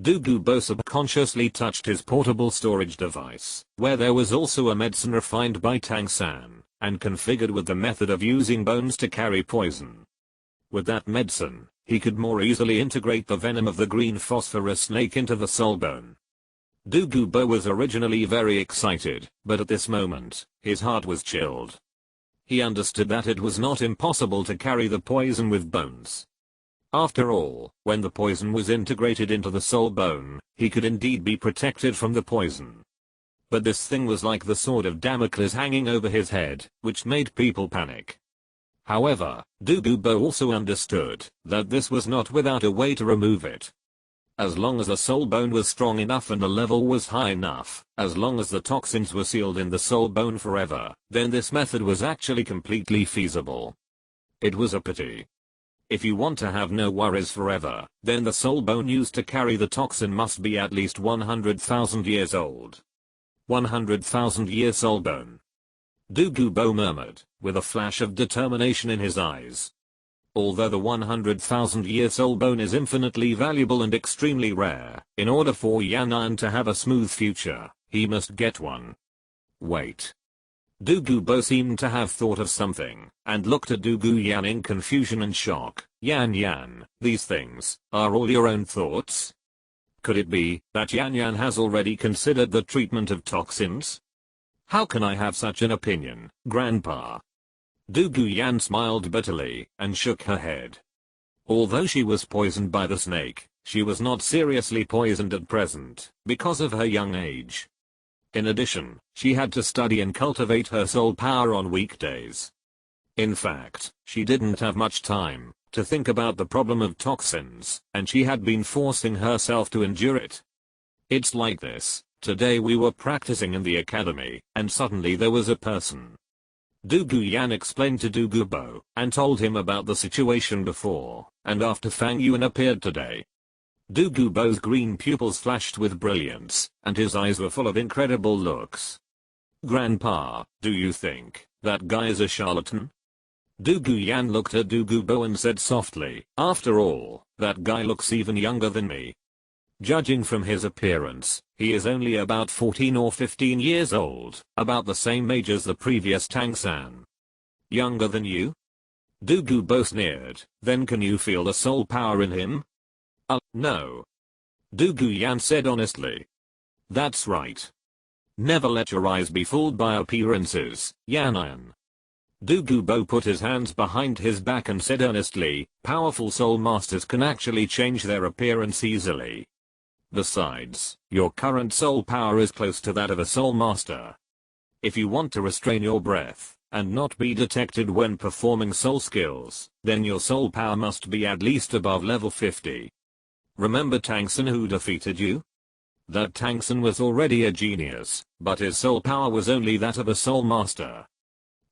Douluo subconsciously touched his portable storage device, where there was also a medicine refined by Tang San, and configured with the method of using bones to carry poison. With that medicine, he could more easily integrate the venom of the green phosphorus snake into the soul bone. Douluo was originally very excited, but at this moment, his heart was chilled. He understood that it was not impossible to carry the poison with bones. After all, when the poison was integrated into the soul bone, he could indeed be protected from the poison. But this thing was like the sword of Damocles hanging over his head, which made people panic. However, Douluo also understood that this was not without a way to remove it. As long as the soul bone was strong enough and the level was high enough, as long as the toxins were sealed in the soul bone forever, then this method was actually completely feasible. It was a pity. If you want to have no worries forever, then the soul bone used to carry the toxin must be at least 100,000 years old. 100,000 year soul bone. Douluo murmured, with a flash of determination in his eyes. Although the 100,000 year soul bone is infinitely valuable and extremely rare, in order for Yan'an to have a smooth future, he must get one. Wait. Douluo seemed to have thought of something, and looked at Yan in confusion and shock. Yan, these things are all your own thoughts? Could it be that Yan has already considered the treatment of toxins? How can I have such an opinion, Grandpa? Yan smiled bitterly and shook her head. Although she was poisoned by the snake, she was not seriously poisoned at present because of her young age. In addition, she had to study and cultivate her soul power on weekdays. In fact, she didn't have much time to think about the problem of toxins, and she had been forcing herself to endure it. It's like this. Today we were practicing in the academy, and suddenly there was a person. Yan explained to Douluo, and told him about the situation before, and after Fang Yuan appeared today. Douluo's green pupils flashed with brilliance, and his eyes were full of incredible looks. Grandpa, do you think that guy is a charlatan? Yan looked at Douluo and said softly, after all, that guy looks even younger than me. Judging from his appearance, he is only about 14 or 15 years old, about the same age as the previous Tang San. Younger than you? Douluo sneered, then can you feel the soul power in him? No. Yan said honestly. That's right. Never let your eyes be fooled by appearances, Yan'an. Douluo put his hands behind his back and said earnestly, powerful soul masters can actually change their appearance easily. Besides, your current soul power is close to that of a soul master. If you want to restrain your breath, and not be detected when performing soul skills, then your soul power must be at least above level 50. Remember Tang San who defeated you? That Tang San was already a genius, but his soul power was only that of a soul master.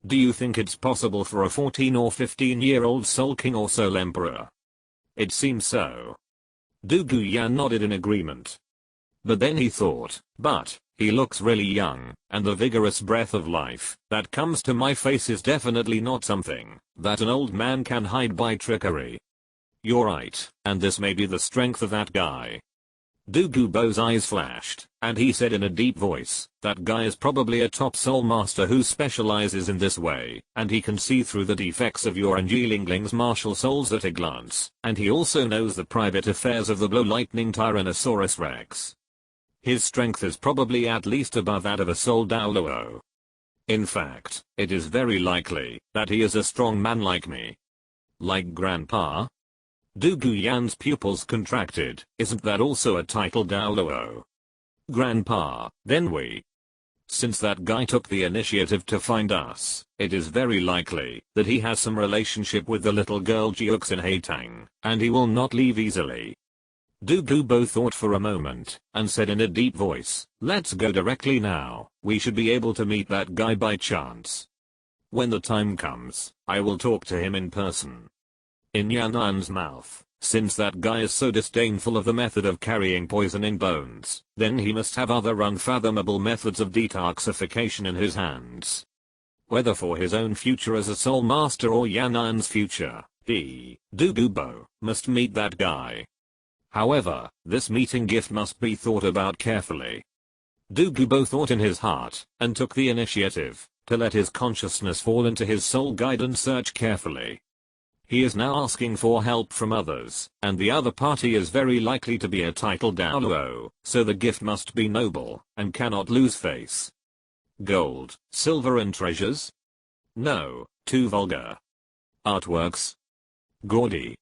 Do you think it's possible for a 14 or 15-year-old soul king or soul emperor? It seems so. Yan nodded in agreement. But then he thought, but he looks really young, and the vigorous breath of life that comes to my face is definitely not something that an old man can hide by trickery. You're right, and this may be the strength of that guy. Douluo's eyes flashed, and he said in a deep voice, that guy is probably a top soul master who specializes in this way, and he can see through the defects of your Angelingling's martial souls at a glance, and he also knows the private affairs of the Blow Lightning Tyrannosaurus Rex. His strength is probably at least above that of a soul Douluo. In fact, it is very likely that he is a strong man like me. Like Grandpa? Yan's pupils contracted. Isn't that also a title Douluo? Grandpa, then we Since that guy took the initiative to find us, it is very likely that he has some relationship with the little girl Jiux in Haitang, and he will not leave easily. Douluo thought for a moment, and said in a deep voice, "Let's go directly now, we should be able to meet that guy by chance. When the time comes, I will talk to him in person." In Yannan's mouth, since that guy is so disdainful of the method of carrying poison in bones, then he must have other unfathomable methods of detoxification in his hands. Whether for his own future as a soul master or Yannan's future, Douluo must meet that guy. However, this meeting gift must be thought about carefully. Douluo thought in his heart, and took the initiative, to let his consciousness fall into his soul guide and search carefully. He is now asking for help from others, and the other party is very likely to be a titled Douluo, so the gift must be noble, and cannot lose face. Gold, silver and treasures? No, too vulgar. Artworks? Gaudy.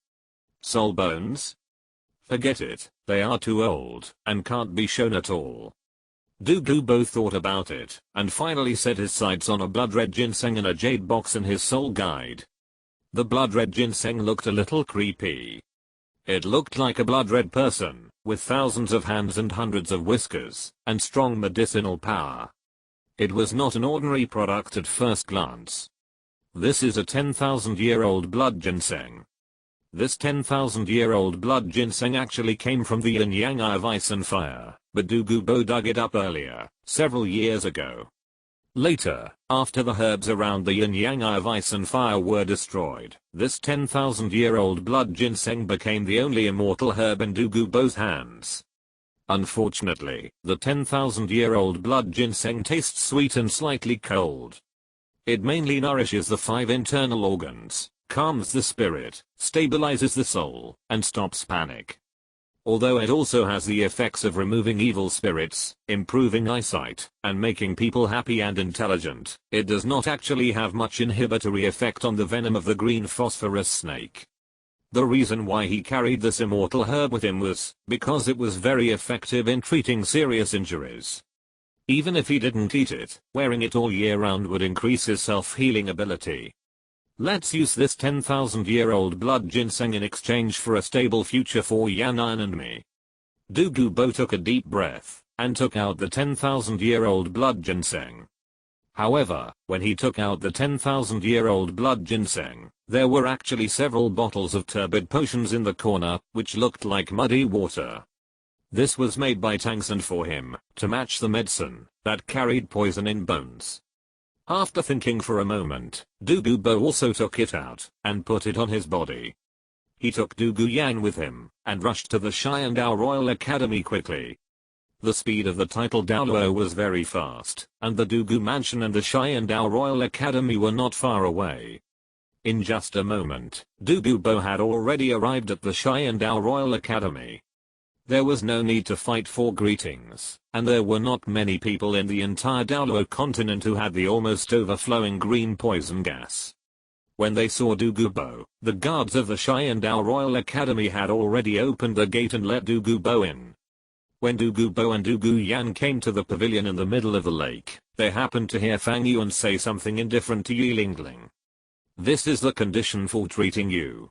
Soul bones? Forget it, they are too old, and can't be shown at all. Douluo thought about it, and finally set his sights on a blood-red ginseng in a jade box in his soul guide. The blood-red ginseng looked a little creepy. It looked like a blood-red person, with thousands of hands and hundreds of whiskers, and strong medicinal power. It was not an ordinary product at first glance. This is a 10,000-year-old blood ginseng. This 10,000-year-old blood ginseng actually came from the yin-yang of ice and fire, but Douluo dug it up earlier, several years ago. Later, after the herbs around the yin-yang of ice and fire were destroyed, this 10,000-year-old blood ginseng became the only immortal herb in Douluo's hands. Unfortunately, the 10,000-year-old blood ginseng tastes sweet and slightly cold. It mainly nourishes the 5 internal organs, calms the spirit, stabilizes the soul, and stops panic. Although it also has the effects of removing evil spirits, improving eyesight, and making people happy and intelligent, it does not actually have much inhibitory effect on the venom of the green phosphorus snake. The reason why he carried this immortal herb with him was because it was very effective in treating serious injuries. Even if he didn't eat it, wearing it all year round would increase his self-healing ability. Let's use this 10,000-year-old blood ginseng in exchange for a stable future for Yannan and me. Douluo took a deep breath, and took out the 10,000-year-old blood ginseng. However, when he took out the 10,000-year-old blood ginseng, there were actually several bottles of turbid potions in the corner, which looked like muddy water. This was made by Tanks and for him, to match the medicine, that carried poison in bones. After thinking for a moment, Douluo also took it out, and put it on his body. He took Douluo Yang with him, and rushed to the Sharingan Royal Academy quickly. The speed of the title Douluo was very fast, and the Douluo Mansion and the Sharingan Royal Academy were not far away. In just a moment, Douluo had already arrived at the Sharingan Royal Academy. There was no need to fight for greetings, and there were not many people in the entire Douluo Continent who had the almost overflowing green poison gas. When they saw Douluo, the guards of the Sharingan Royal Academy had already opened the gate and let Douluo in. When Douluo and Douluo Yan came to the pavilion in the middle of the lake, they happened to hear Fang Yuan say something indifferent to Yilingling. "This is the condition for treating you.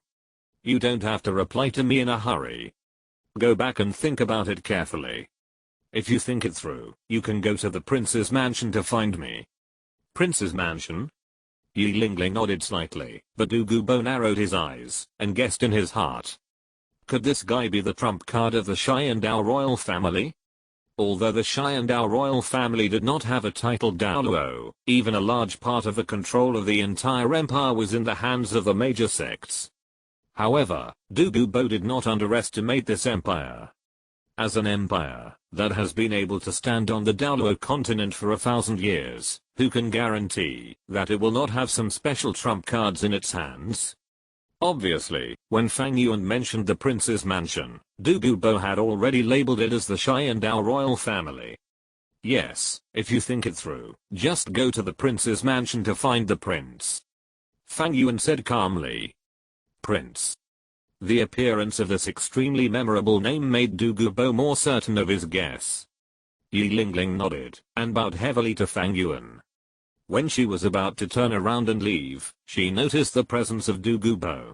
You don't have to reply to me in a hurry. Go back and think about it carefully. If you think it through, you can go to the prince's mansion to find me." "Prince's mansion?" Yilingling nodded slightly, but Douluo narrowed his eyes, and guessed in his heart. Could this guy be the trump card of the Sharingan royal family? Although the Sharingan royal family did not have a titled Douluo, even a large part of the control of the entire empire was in the hands of the major sects. However, Douluo did not underestimate this empire. As an empire that has been able to stand on the Douluo Continent for 1,000 years, who can guarantee that it will not have some special trump cards in its hands? Obviously, when Fang Yuan mentioned the prince's mansion, Douluo had already labeled it as the Sharingan royal family. Yes, if you think it through, just go to the prince's mansion to find the prince. Fang Yuan said calmly. Prince. The appearance of this extremely memorable name made Douluo more certain of his guess. Yi Lingling nodded and bowed heavily to Fang Yuan. When she was about to turn around and leave, she noticed the presence of Douluo.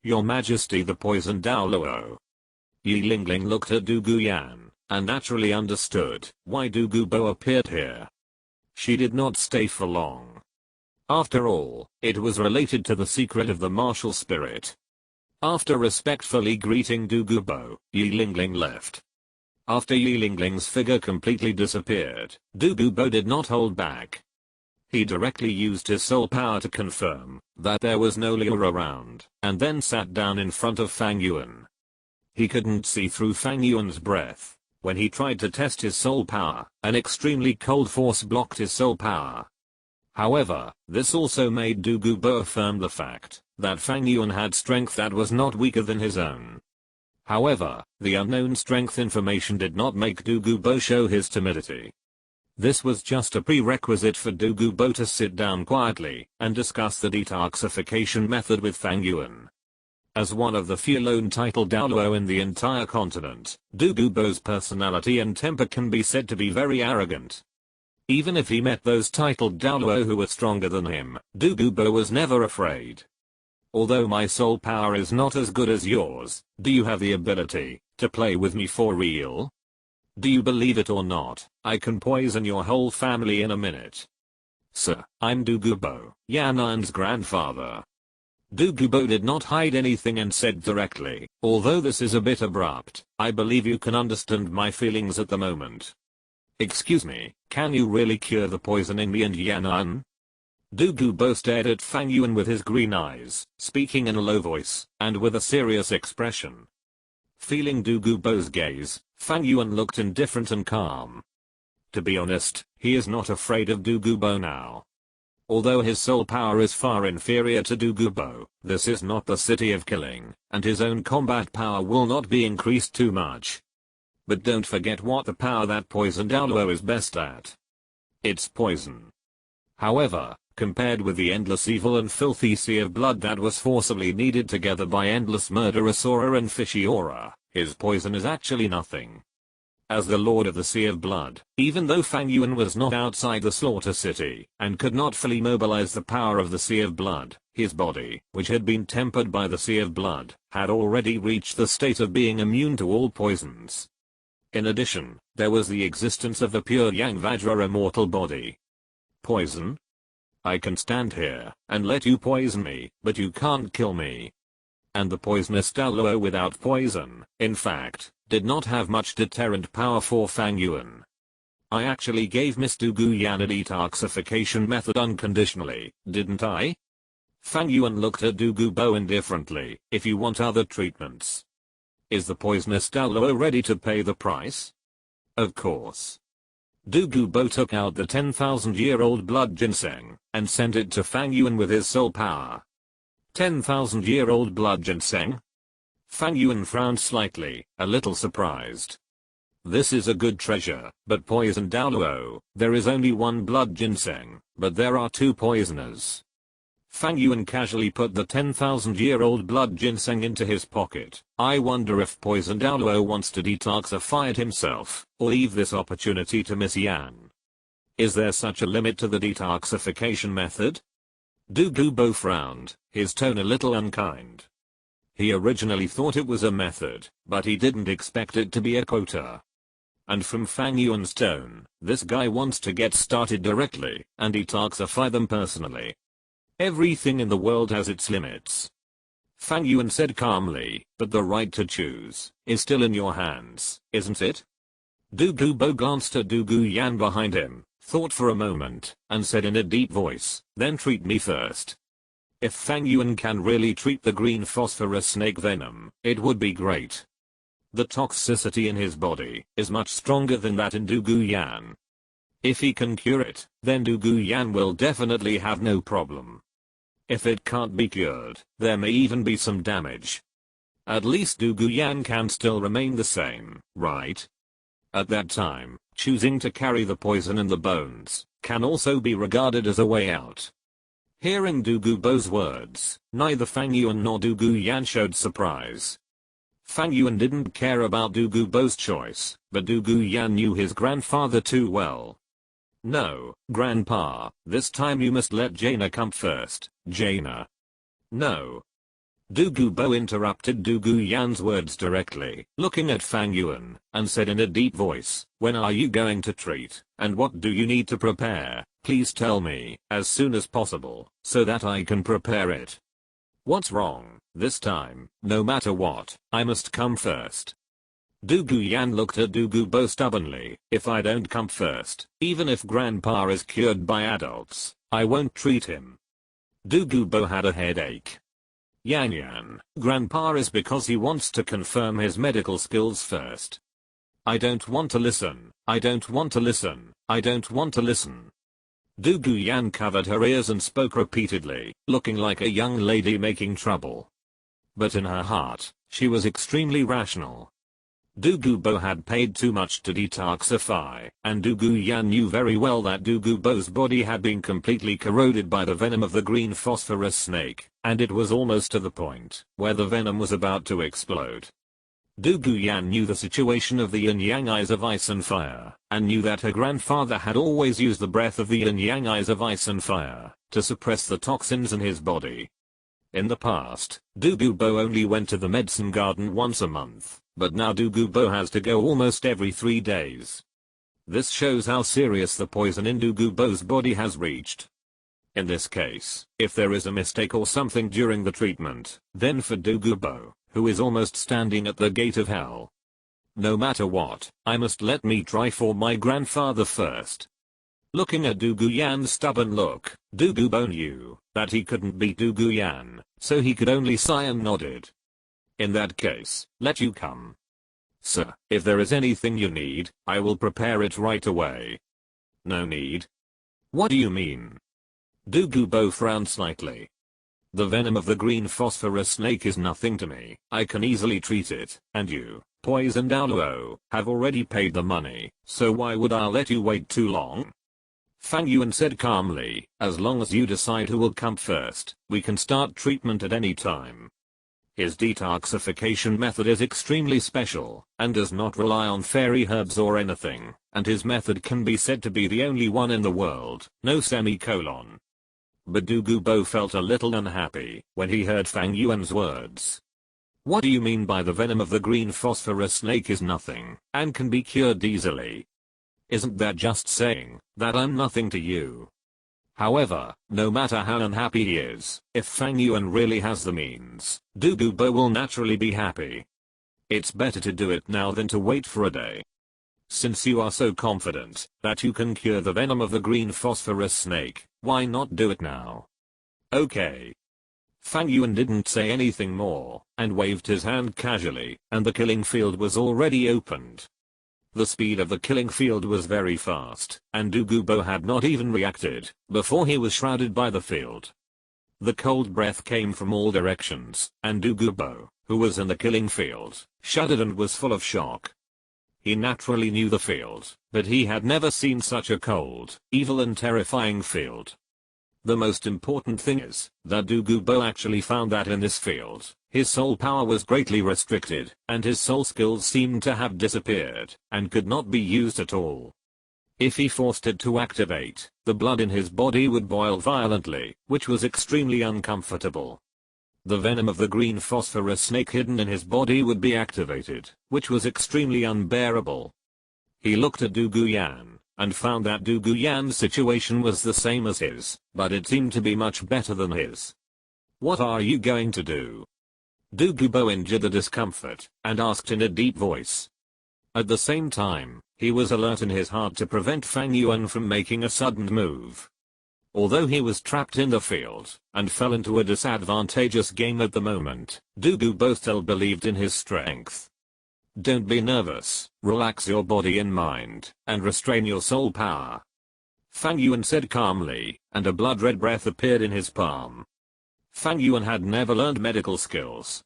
Your Majesty, the poisoned Douluo. Yi Lingling looked at Douluo and naturally understood why Douluo appeared here. She did not stay for long. After all, it was related to the secret of the martial spirit. After respectfully greeting Douluo, Yi Lingling left. After Yi Lingling's figure completely disappeared, Douluo did not hold back. He directly used his soul power to confirm that there was no Liu around, and then sat down in front of Fang Yuan. He couldn't see through Fang Yuan's breath. When he tried to test his soul power, an extremely cold force blocked his soul power. However, this also made Douluo affirm the fact that Fang Yuan had strength that was not weaker than his own. However, the unknown strength information did not make Douluo show his timidity. This was just a prerequisite for Douluo to sit down quietly and discuss the detoxification method with Fang Yuan. As one of the few lone titled Douluo in the entire continent, Douluo's personality and temper can be said to be very arrogant. Even if he met those titled Douluo who were stronger than him, Douluo was never afraid. Although my soul power is not as good as yours, do you have the ability to play with me for real? Do you believe it or not, I can poison your whole family in a minute. Sir, I'm Douluo, Yan'an's grandfather. Douluo did not hide anything and said directly, although this is a bit abrupt, I believe you can understand my feelings at the moment. Excuse me, can you really cure the poison in me and Yan'an? Douluo stared at Fang Yuan with his green eyes, speaking in a low voice, and with a serious expression. Feeling Douluo's gaze, Fang Yuan looked indifferent and calm. To be honest, he is not afraid of Douluo now. Although his soul power is far inferior to Douluo, this is not the city of killing, and his own combat power will not be increased too much. But don't forget what the power that poisoned Douluo is best at. It's poison. However, compared with the endless evil and filthy sea of blood that was forcibly kneaded together by endless murderous aura and fishy aura, his poison is actually nothing. As the Lord of the Sea of Blood, even though Fang Yuan was not outside the slaughter city, and could not fully mobilize the power of the Sea of Blood, his body, which had been tempered by the Sea of Blood, had already reached the state of being immune to all poisons. In addition, there was the existence of the pure Yang Vajra immortal body. Poison? I can stand here and let you poison me, but you can't kill me. And the poisonous Douluo without poison, in fact, did not have much deterrent power for Fang Yuan. I actually gave Miss Douluo a detoxification method unconditionally, didn't I? Fang Yuan looked at Douluo indifferently. If you want other treatments. Is the poisonous Douluo ready to pay the price? Of course. Douluo took out the 10,000-year-old blood ginseng and sent it to Fang Yuan with his soul power. 10,000-year-old blood ginseng? Fang Yuan frowned slightly, a little surprised. This is a good treasure, but poison Douluo, there is only one blood ginseng, but there are two poisoners. Fang Yuan casually put the 10,000-year-old blood ginseng into his pocket. I wonder if poison Douluo wants to detoxify it himself, or leave this opportunity to Miss Yan. Is there such a limit to the detoxification method? Douluo frowned, his tone a little unkind. He originally thought it was a method, but he didn't expect it to be a quota. And from Fang Yuan's tone, this guy wants to get started directly and detoxify them personally. Everything in the world has its limits. Fang Yuan said calmly, but the right to choose is still in your hands, isn't it? Douluo glanced at Douluo behind him, thought for a moment, and said in a deep voice, then treat me first. If Fang Yuan can really treat the green phosphorus snake venom, it would be great. The toxicity in his body is much stronger than that in Douluo. If he can cure it, then Douluo will definitely have no problem. If it can't be cured, there may even be some damage. At least Douluo can still remain the same, right? At that time, choosing to carry the poison in the bones can also be regarded as a way out. Hearing Douluo's words, neither Fang Yuan nor Douluo showed surprise. Fang Yuan didn't care about Douluo Bo's choice, but Douluo Yan knew his grandfather too well. No, Grandpa, this time you must let Jaina come first, Jaina. No. Douluo Bo interrupted Douluo Yan's words directly, looking at Fang Yuan, and said in a deep voice, when are you going to treat, and what do you need to prepare? Please tell me, as soon as possible, so that I can prepare it. What's wrong, this time, no matter what, I must come first. Douluo Yan looked at Douluo Bo stubbornly, if I don't come first, even if Grandpa is cured by adults, I won't treat him. Douluo Bo had a headache. Yan, Grandpa is because he wants to confirm his medical skills first. I don't want to listen, I don't want to listen, I don't want to listen. Douluo Yan covered her ears and spoke repeatedly, looking like a young lady making trouble. But in her heart, she was extremely rational. Douluo Bo had paid too much to detoxify, and Douluo Yan knew very well that Douluo Bo's body had been completely corroded by the venom of the green phosphorus snake, and it was almost to the point where the venom was about to explode. Douluo Yan knew the situation of the yin-yang eyes of ice and fire, and knew that her grandfather had always used the breath of the yin-yang eyes of ice and fire to suppress the toxins in his body. In the past, Douluo Bo only went to the medicine garden once a month, but now Douluo Bo has to go almost every 3 days. This shows how serious the poison in Douluo Bo's body has reached. In this case, if there is a mistake or something during the treatment, then for Douluo Bo, who is almost standing at the gate of hell. No matter what, I must let me try for my grandfather first. Looking at Douluo Yan's stubborn look, Douluo Bo knew that he couldn't beat Douluo Yan, so he could only sigh and nodded. In that case, let you come. Sir, if there is anything you need, I will prepare it right away. No need. What do you mean? Douluo Bo frowned slightly. The venom of the green phosphorus snake is nothing to me, I can easily treat it, and you, poison Douluo, have already paid the money, so why would I let you wait too long? Fang Yuan said calmly, as long as you decide who will come first, we can start treatment at any time. His detoxification method is extremely special, and does not rely on fairy herbs or anything, and his method can be said to be the only one in the world, no semicolon. But Douluo Bo felt a little unhappy when he heard Fang Yuan's words. What do you mean by the venom of the green phosphorus snake is nothing, and can be cured easily? Isn't that just saying that I'm nothing to you? However, no matter how unhappy he is, if Fang Yuan really has the means, Douluo Bo will naturally be happy. It's better to do it now than to wait for a day. Since you are so confident that you can cure the venom of the green phosphorus snake, why not do it now? Okay. Fang Yuan didn't say anything more, and waved his hand casually, and the killing field was already opened. The speed of the killing field was very fast, and Douluo Bo had not even reacted before he was shrouded by the field. The cold breath came from all directions, and Douluo Bo, who was in the killing field, shuddered and was full of shock. He naturally knew the field, but he had never seen such a cold, evil and terrifying field. The most important thing is that Douluo Bo actually found that in this field, his soul power was greatly restricted, and his soul skills seemed to have disappeared, and could not be used at all. If he forced it to activate, the blood in his body would boil violently, which was extremely uncomfortable. The venom of the green phosphorus snake hidden in his body would be activated, which was extremely unbearable. He looked at Douluo Yan, and found that Douluo Yan's situation was the same as his, but it seemed to be much better than his. What are you going to do? Douluo Bo endured the discomfort, and asked in a deep voice. At the same time, he was alert in his heart to prevent Fang Yuan from making a sudden move. Although he was trapped in the field, and fell into a disadvantageous game at the moment, Douluo Bo still believed in his strength. Don't be nervous, relax your body and mind, and restrain your soul power. Fang Yuan said calmly, and a blood-red breath appeared in his palm. Fang Yuan had never learned medical skills.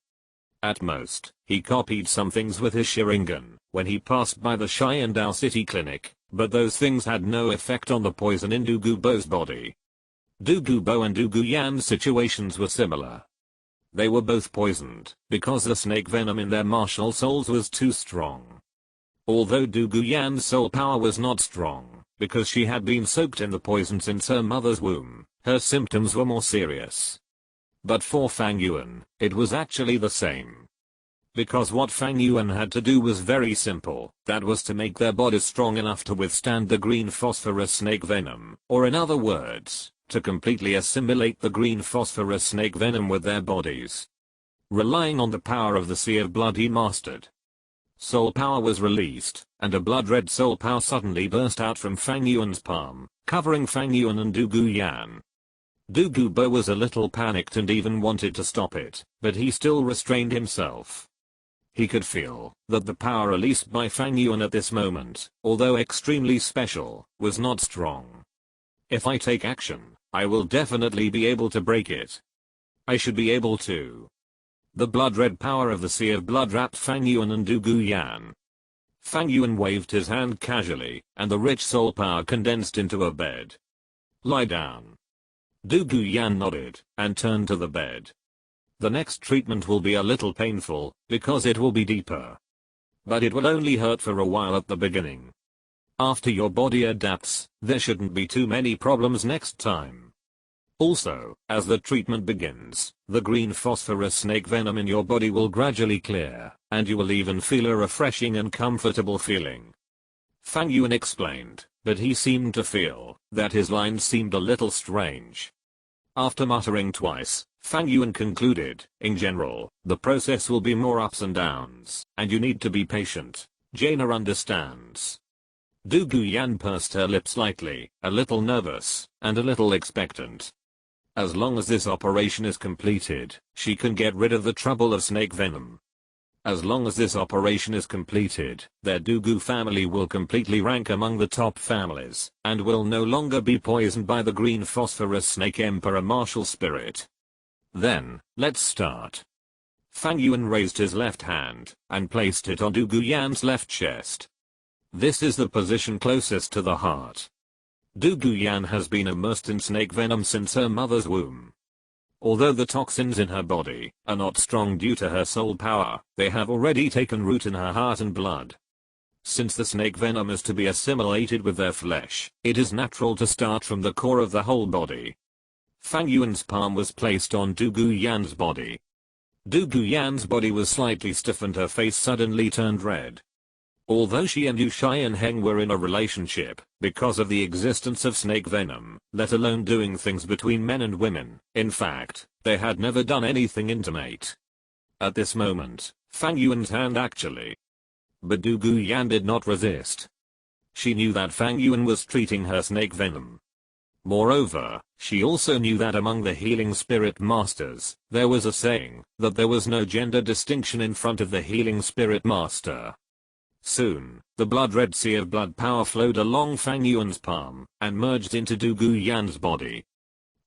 At most, he copied some things with his Sharingan, when he passed by the Sharingan city clinic, but those things had no effect on the poison in Douluo Bo's body. Douluo Bo and Douluo Yan's situations were similar. They were both poisoned because the snake venom in their martial souls was too strong. Although Douluo Yan's soul power was not strong, because she had been soaked in the poison since her mother's womb, her symptoms were more serious. But for Fang Yuan, it was actually the same. Because what Fang Yuan had to do was very simple, that was to make their bodies strong enough to withstand the green phosphorus snake venom, or in other words, to completely assimilate the green phosphorus snake venom with their bodies. Relying on the power of the sea of blood he mastered. Soul power was released, and a blood-red soul power suddenly burst out from Fang Yuan's palm, covering Fang Yuan and Douluo Yan. Douluo was a little panicked and even wanted to stop it, but he still restrained himself. He could feel that the power released by Fang Yuan at this moment, although extremely special, was not strong. If I take action, I will definitely be able to break it. I should be able to. The blood-red power of the sea of blood wrapped Fang Yuan and Douluo Yan. Fang Yuan waved his hand casually, and the rich soul power condensed into a bed. Lie down. Douluo Yan nodded, and turned to the bed. The next treatment will be a little painful, because it will be deeper. But it will only hurt for a while at the beginning. After your body adapts, there shouldn't be too many problems next time. Also, as the treatment begins, the green phosphorus snake venom in your body will gradually clear, and you will even feel a refreshing and comfortable feeling. Fang Yuan explained, but he seemed to feel that his lines seemed a little strange. After muttering twice, Fang Yuan concluded, in general, the process will be more ups and downs, and you need to be patient. Jaina understands. Douluo Yan pursed her lips slightly, a little nervous, and a little expectant. As long as this operation is completed, she can get rid of the trouble of snake venom. As long as this operation is completed, their Douluo family will completely rank among the top families, and will no longer be poisoned by the green phosphorus snake emperor martial spirit. Then, let's start. Fang Yuan raised his left hand, and placed it on Douluo Yan's left chest. This is the position closest to the heart. Douluo Yan has been immersed in snake venom since her mother's womb. Although the toxins in her body are not strong due to her soul power, they have already taken root in her heart and blood. Since the snake venom is to be assimilated with their flesh, it is natural to start from the core of the whole body. Fang Yuan's palm was placed on Douluo Yan's body. Douluo Yan's body was slightly stiff and her face suddenly turned red. Although she and Yu Xianheng were in a relationship, because of the existence of snake venom, let alone doing things between men and women, in fact, they had never done anything intimate. At this moment, Fang Yuan's hand actually. But Douluo Yan did not resist. She knew that Fang Yuan was treating her snake venom. Moreover, she also knew that among the healing spirit masters, there was a saying that there was no gender distinction in front of the healing spirit master. Soon, the blood-red sea of blood power flowed along Fang Yuan's palm, and merged into Douluo Yan's body.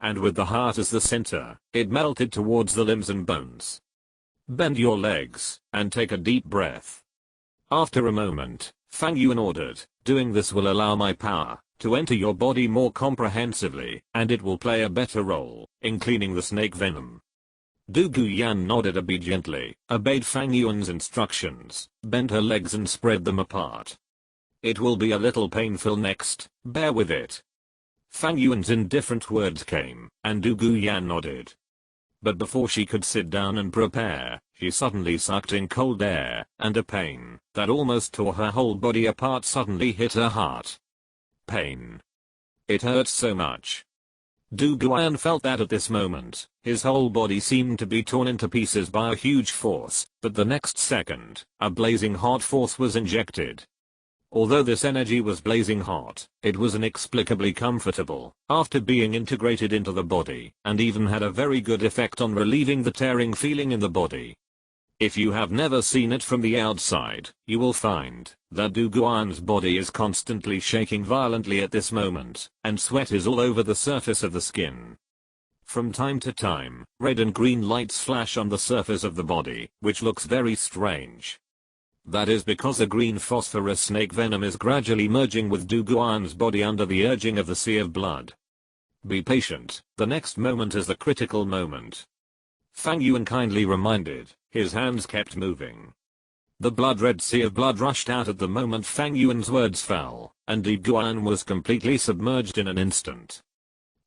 And with the heart as the center, it melted towards the limbs and bones. Bend your legs, and take a deep breath. After a moment, Fang Yuan ordered, doing this will allow my power to enter your body more comprehensively, and it will play a better role in cleaning the snake venom. Douluo Yan nodded obediently, obeyed Fang Yuan's instructions, bent her legs and spread them apart. It will be a little painful next, bear with it. Fang Yuan's indifferent words came, and Douluo Yan nodded. But before she could sit down and prepare, she suddenly sucked in cold air, and a pain that almost tore her whole body apart suddenly hit her heart. Pain. It hurt so much. Douluo Yan felt that at this moment, his whole body seemed to be torn into pieces by a huge force, but the next second, a blazing hot force was injected. Although this energy was blazing hot, it was inexplicably comfortable, after being integrated into the body, and even had a very good effect on relieving the tearing feeling in the body. If you have never seen it from the outside, you will find that Douluo Yan's body is constantly shaking violently at this moment, and sweat is all over the surface of the skin. From time to time, red and green lights flash on the surface of the body, which looks very strange. That is because the green phosphorus snake venom is gradually merging with Douluo Yan's body under the urging of the sea of blood. Be patient, the next moment is the critical moment. Fang Yuan kindly reminded. His hands kept moving. The blood-red sea of blood rushed out at the moment Fang Yuan's words fell, and Du Guan was completely submerged in an instant.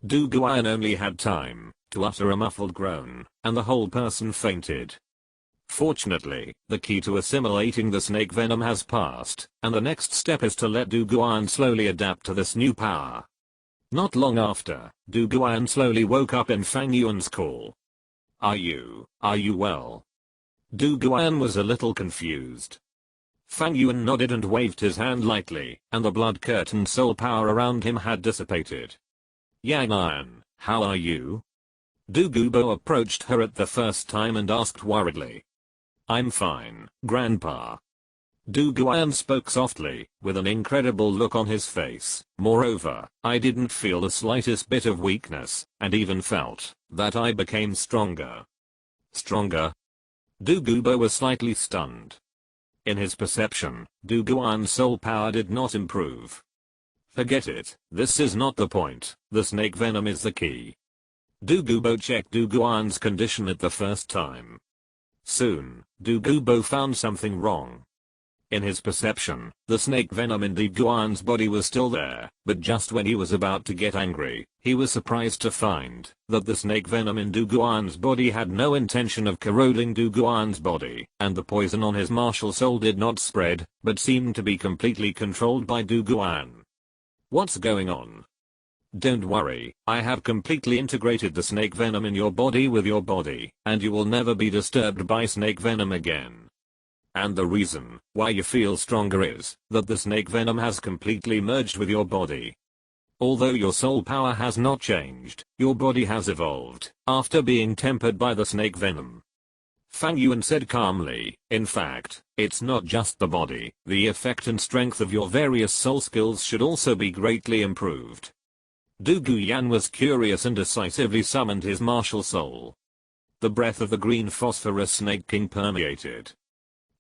Du Guan only had time to utter a muffled groan, and the whole person fainted. Fortunately, the key to assimilating the snake venom has passed, and the next step is to let Du Guan slowly adapt to this new power. Not long after, Du Guan slowly woke up in Fang Yuan's call. Are you well? Du Guan was a little confused. Fang Yuan nodded and waved his hand lightly, and the blood curtain soul power around him had dissipated. Yang Iron, how are you? Du Gubo approached her at the first time and asked worriedly. I'm fine, Grandpa. Du Guan spoke softly, with an incredible look on his face. Moreover, I didn't feel the slightest bit of weakness, and even felt that I became stronger. Stronger? Du Gubo was slightly stunned. In his perception, Du Guan's soul power did not improve. Forget it, this is not the point, the snake venom is the key. Du Gubo checked Du Guan's condition at the first time. Soon, Du Gubo found something wrong. In his perception, the snake venom in Du Guan's body was still there, but just when he was about to get angry, he was surprised to find that the snake venom in Du Guan's body had no intention of corroding Du Guan's body, and the poison on his martial soul did not spread, but seemed to be completely controlled by Du Guan. What's going on? Don't worry, I have completely integrated the snake venom in your body with your body, and you will never be disturbed by snake venom again. And the reason why you feel stronger is that the snake venom has completely merged with your body. Although your soul power has not changed, your body has evolved after being tempered by the snake venom. Fang Yuan said calmly, in fact, it's not just the body, the effect and strength of your various soul skills should also be greatly improved. Du Guyan was curious and decisively summoned his martial soul. The breath of the green phosphorus snake king permeated.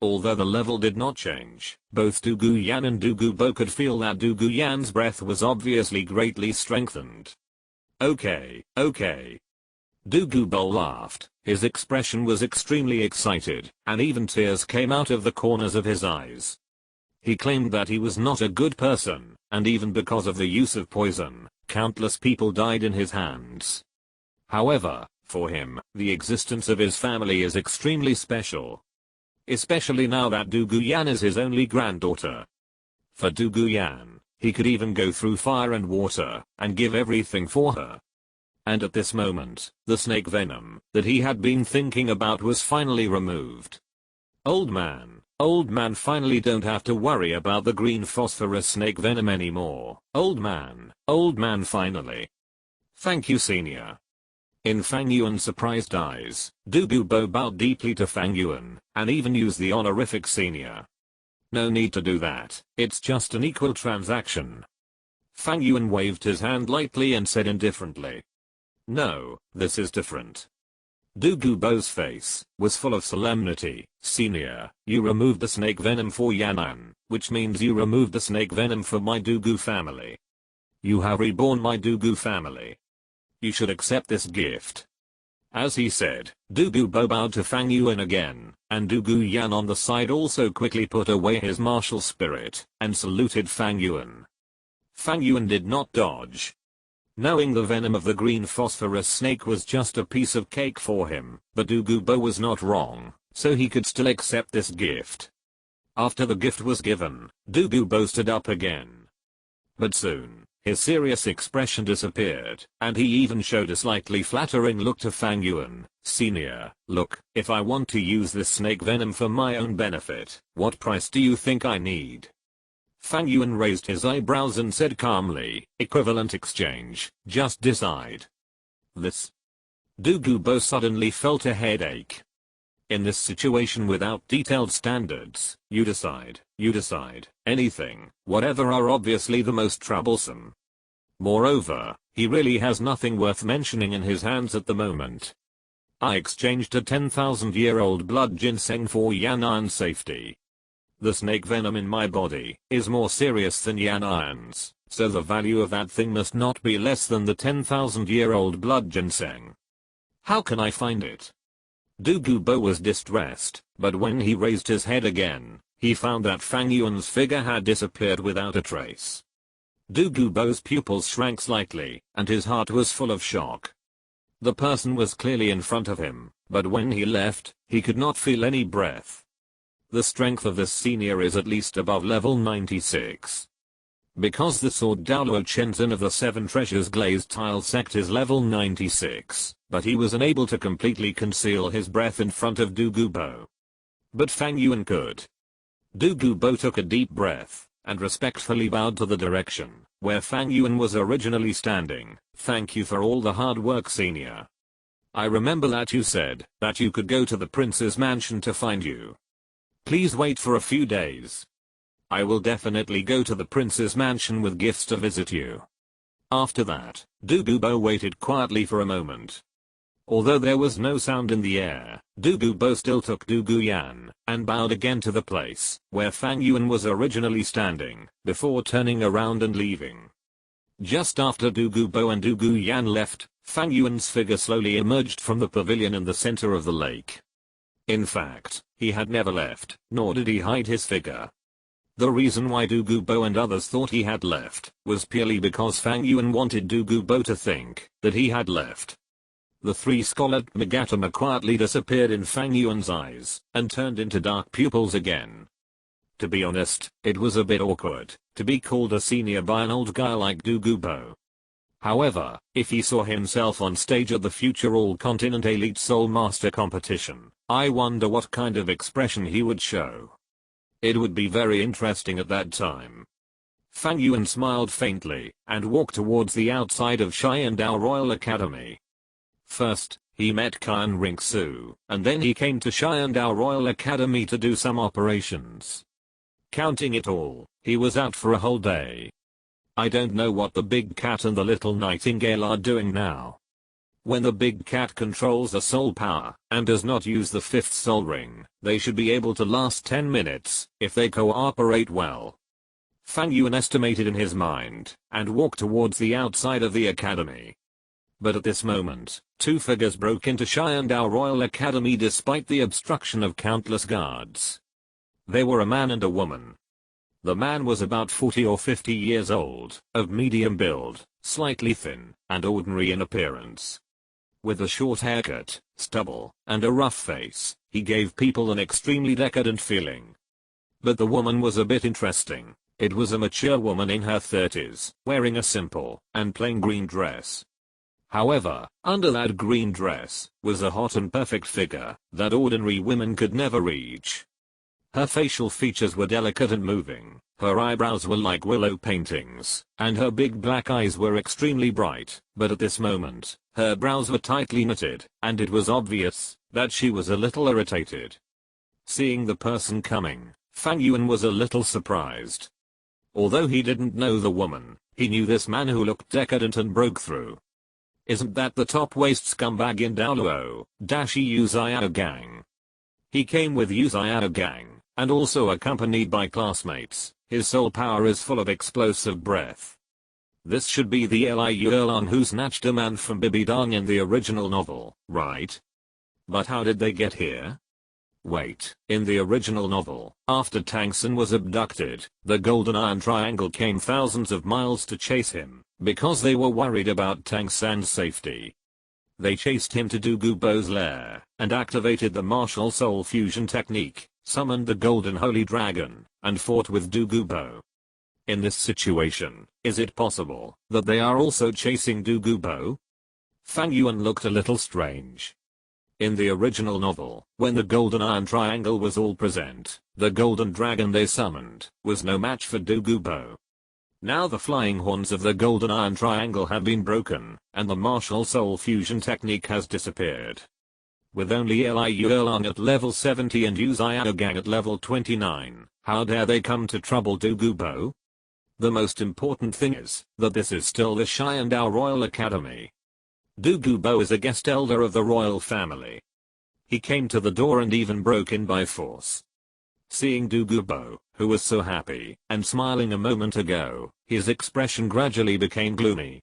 Although the level did not change, both Du Guyan and Du Gubo could feel that Du Guyan's breath was obviously greatly strengthened. Okay. Du Gubo laughed, his expression was extremely excited, and even tears came out of the corners of his eyes. He claimed that he was not a good person, and even because of the use of poison, countless people died in his hands. However, for him, the existence of his family is extremely special. Especially now that Du Guyan is his only granddaughter. For Du Guyan, he could even go through fire and water, and give everything for her. And at this moment, the snake venom that he had been thinking about was finally removed. Old man, finally don't have to worry about the green phosphorus snake venom anymore. Old man, finally. Thank you, senior. In Fang Yuan's surprised eyes, Du Gubo bowed deeply to Fang Yuan, and even used the honorific senior. No need to do that, it's just an equal transaction. Fang Yuan waved his hand lightly and said indifferently. No, this is different. Du Gubo's face was full of solemnity. Senior, you removed the snake venom for Yan'an, which means you removed the snake venom for my Du Gu family. You have reborn my Du Gu family. You should accept this gift. As he said, Du Gubo bowed to Fang Yuan again, and Du Guyan on the side also quickly put away his martial spirit, and saluted Fang Yuan. Fang Yuan did not dodge. Knowing the venom of the green phosphorus snake was just a piece of cake for him, but Du Gubo was not wrong, so he could still accept this gift. After the gift was given, Du Gubo stood up again. But soon, his serious expression disappeared, and he even showed a slightly flattering look to Fang Yuan. Senior, look, if I want to use this snake venom for my own benefit, what price do you think I need? Fang Yuan raised his eyebrows and said calmly, equivalent exchange, just decide. This. Du Gubo suddenly felt a headache. In this situation without detailed standards, you decide, anything, whatever are obviously the most troublesome. Moreover, he really has nothing worth mentioning in his hands at the moment. I exchanged a 10,000-year-old blood ginseng for Yan'an's safety. The snake venom in my body is more serious than Yan'an's, so the value of that thing must not be less than the 10,000-year-old blood ginseng. How can I find it? Douluo was distressed, but when he raised his head again, he found that Fang Yuan's figure had disappeared without a trace. Douluo's pupils shrank slightly, and his heart was full of shock. The person was clearly in front of him, but when he left, he could not feel any breath. The strength of this senior is at least above level 96. Because the sword Douluo Continent of the Seven Treasures glazed tile sect is level 96, but he was unable to completely conceal his breath in front of Douluo. But Fang Yuan could. Douluo took a deep breath, and respectfully bowed to the direction where Fang Yuan was originally standing. "Thank you for all the hard work, senior. I remember that you said that you could go to the prince's mansion to find you. Please wait for a few days. I will definitely go to the prince's mansion with gifts to visit you." After that, Douluo waited quietly for a moment. Although there was no sound in the air, Douluo still took Yan and bowed again to the place where Fang Yuan was originally standing, before turning around and leaving. Just after Douluo and Yan left, Fang Yuan's figure slowly emerged from the pavilion in the center of the lake. In fact, he had never left, nor did he hide his figure. The reason why Douluo and others thought he had left was purely because Fang Yuan wanted Douluo to think that he had left. The three scarlet megatoma quietly disappeared in Fang Yuan's eyes and turned into dark pupils again. To be honest, it was a bit awkward to be called a senior by an old guy like Douluo. However, if he saw himself on stage at the future All-Continent Elite Soul Master competition, I wonder what kind of expression he would show. It would be very interesting at that time. Fang Yuan smiled faintly and walked towards the outside of Sharingan Royal Academy. First, he met Kyan Ringsu, and then he came to Sharingan Royal Academy to do some operations. Counting it all, he was out for a whole day. I don't know what the big cat and the little nightingale are doing now. When the big cat controls the soul power and does not use the fifth soul ring, they should be able to last 10 minutes if they cooperate well. Fang Yuan estimated in his mind and walked towards the outside of the academy. But at this moment, two figures broke into Sharingan Royal Academy despite the obstruction of countless guards. They were a man and a woman. The man was about 40 or 50 years old, of medium build, slightly thin, and ordinary in appearance. With a short haircut, stubble, and a rough face, he gave people an extremely decadent feeling. But the woman was a bit interesting. It was a mature woman in her 30s, wearing a simple and plain green dress. However, under that green dress was a hot and perfect figure that ordinary women could never reach. Her facial features were delicate and moving, her eyebrows were like willow paintings, and her big black eyes were extremely bright, but at this moment, her brows were tightly knitted, and it was obvious that she was a little irritated. Seeing the person coming, Fang Yuan was a little surprised. Although he didn't know the woman, he knew this man who looked decadent and broke through. Isn't that the top-waist scumbag in Douluo, Uzayao gang? He came with Uzayao gang, and also accompanied by classmates. His soul power is full of explosive breath. This should be the Liu Erlang who snatched a man from Bibidang in the original novel, right? But how did they get here? Wait, in the original novel, after Tang San was abducted, the Golden Iron Triangle came thousands of miles to chase him, because they were worried about Tang San's safety. They chased him to Douluo's lair, and activated the martial soul fusion technique, summoned the Golden Holy Dragon, and fought with Douluo. In this situation, is it possible that they are also chasing Douluo? Fang Yuan looked a little strange. In the original novel, when the Golden Iron Triangle was all present, the Golden Dragon they summoned was no match for Douluo. Now the flying horns of the Golden Iron Triangle have been broken, and the martial soul fusion technique has disappeared. With only Liu Erlang at level 70 and Uzayao gang at level 29, how dare they come to trouble Douluo? The most important thing is that this is still the Sharingan Royal Academy. Douluo is a guest elder of the royal family. He came to the door and even broke in by force. Seeing Douluo, who was so happy and smiling a moment ago, his expression gradually became gloomy.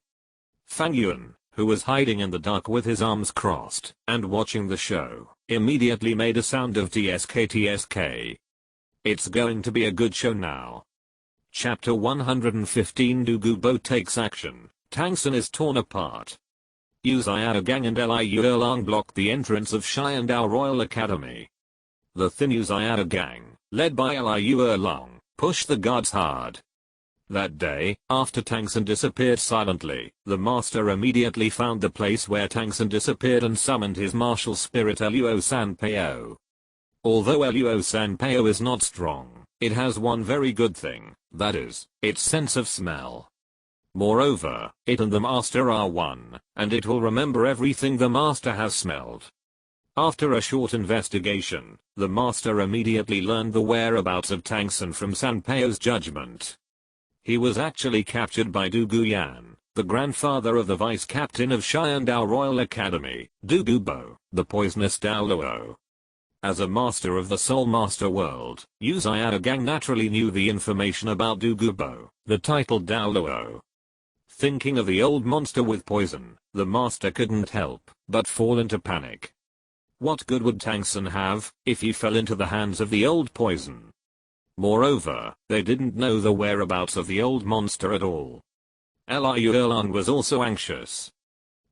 Fang Yuan, who was hiding in the dark with his arms crossed and watching the show, immediately made a sound of tsk. It's going to be a good show now. Chapter 115 Douluo takes action. Tangsun is torn apart. Uzayada Gang and Liu Erlang blocked the entrance of Xiandao Royal Academy. The thin Uzayada Gang, led by Liu Erlang, pushed the guards hard. That day, after Tangsun disappeared silently, the master immediately found the place where Tangsun disappeared and summoned his martial spirit Luo Sanpao. Although Luo Sanpao is not strong, it has one very good thing, that is, its sense of smell. Moreover, it and the master are one, and it will remember everything the master has smelled. After a short investigation, the master immediately learned the whereabouts of Tangsun from Sanpao's judgment. He was actually captured by Douluo, the grandfather of the vice captain of Xiandao Royal Academy, Douluo, the poisonous Douluo. As a master of the Soul Master world, Uzayada Gang naturally knew the information about Douluo, the titled Douluo. Thinking of the old monster with poison, the master couldn't help but fall into panic. What good would Tangsun have if he fell into the hands of the old poison? Moreover, they didn't know the whereabouts of the old monster at all. Liu Erlang was also anxious.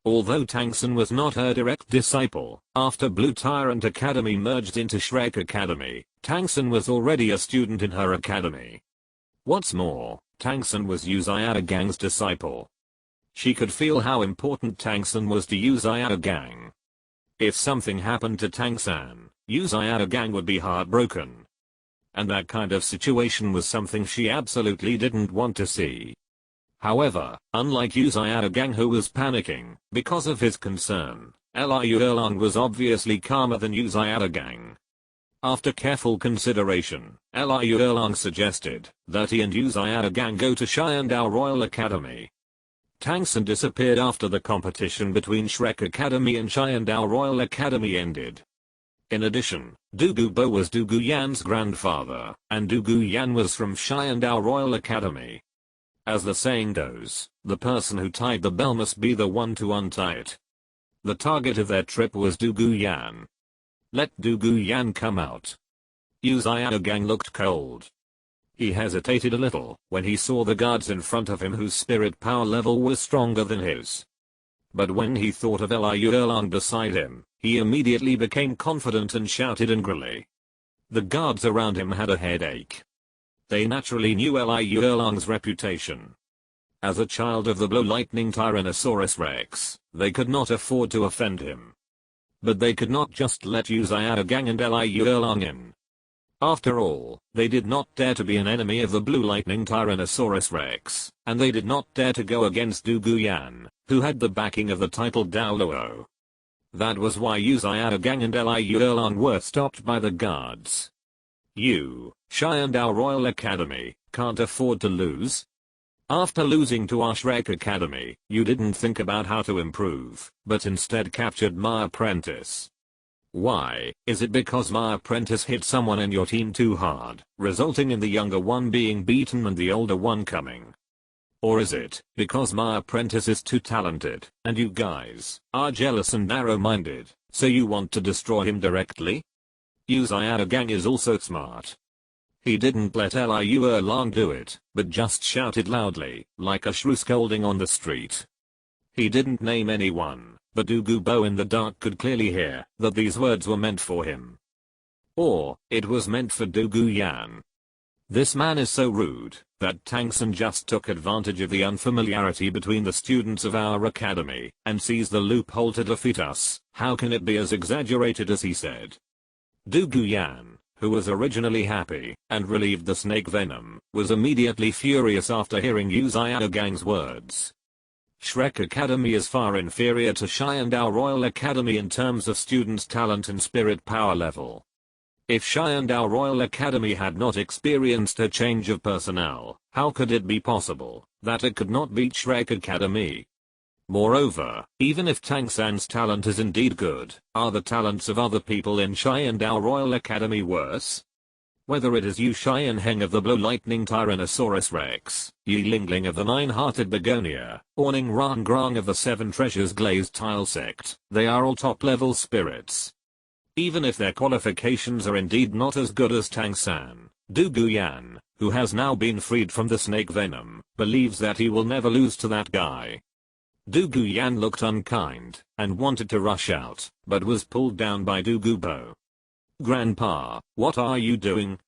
Although Tangsun was not her direct disciple, after Blue Tyrant Academy merged into Shrek Academy, Tangsun was already a student in her academy. What's more, Tangsun was Uzayada Gang's disciple. She could feel how important Tangsun was to Uzayada Gang. If something happened to Tangsun, Uzayada Gang would be heartbroken. And that kind of situation was something she absolutely didn't want to see. However, unlike Uzayada Gang who was panicking because of his concern, Liu Erlang was obviously calmer than Uzayada Gang. After careful consideration, Liu Erlang suggested that he and Uzayada Gang go to Xiandao Royal Academy. Tangsun disappeared after the competition between Shrek Academy and Xiandao Royal Academy ended. In addition, Douluo was Douluo's grandfather, and Douluo was from Xiandao Royal Academy. As the saying goes, the person who tied the bell must be the one to untie it. The target of their trip was Douluo. Let Douluo come out. Uzayada Gang looked cold. He hesitated a little when he saw the guards in front of him whose spirit power level was stronger than his. But when he thought of Liu Erlang beside him, he immediately became confident and shouted angrily. The guards around him had a headache. They naturally knew Liu Erlang's reputation. As a child of the Blue Lightning Tyrannosaurus Rex, they could not afford to offend him. But they could not just let Uzayada Gang and Liu Erlang in. After all, they did not dare to be an enemy of the Blue Lightning Tyrannosaurus Rex, and they did not dare to go against Douluo, who had the backing of the titled Douluo. That was why Uzayada Gang and Liu Erlang were stopped by the guards. You, Xiandao Royal Academy, can't afford to lose. After losing to our Shrek Academy, you didn't think about how to improve, but instead captured my apprentice. Why, is it because my apprentice hit someone in your team too hard, resulting in the younger one being beaten and the older one coming? Or is it because my apprentice is too talented, and you guys are jealous and narrow-minded, so you want to destroy him directly? Uzayada Gang is also smart. He didn't let Liu Erlang do it, but just shouted loudly, like a shrew scolding on the street. He didn't name anyone, but Douluo in the dark could clearly hear that these words were meant for him. Or, it was meant for Douluo. This man is so rude, that Tangsun just took advantage of the unfamiliarity between the students of our academy, and seized the loophole to defeat us. How can it be as exaggerated as he said? Douluo, who was originally happy, and relieved the snake venom, was immediately furious after hearing Uzayada Gang's words. Shrek Academy is far inferior to Xiandao Royal Academy in terms of students' talent and spirit power level. If Xiandao Royal Academy had not experienced a change of personnel, how could it be possible that it could not beat Shrek Academy? Moreover, even if Tangsun's talent is indeed good, are the talents of other people in Xiandao Royal Academy worse? Whether it is Yu Xianheng of the Blue Lightning Tyrannosaurus Rex, Yi Lingling of the Nine-Hearted Begonia, or Ning Ran Grang of the Seven Treasures Glazed Tile Sect, they are all top-level spirits. Even if their qualifications are indeed not as good as Tang San, Du Guyan, who has now been freed from the snake venom, believes that he will never lose to that guy. Du Guyan looked unkind and wanted to rush out, but was pulled down by Du Gubo. "Grandpa, what are you doing?"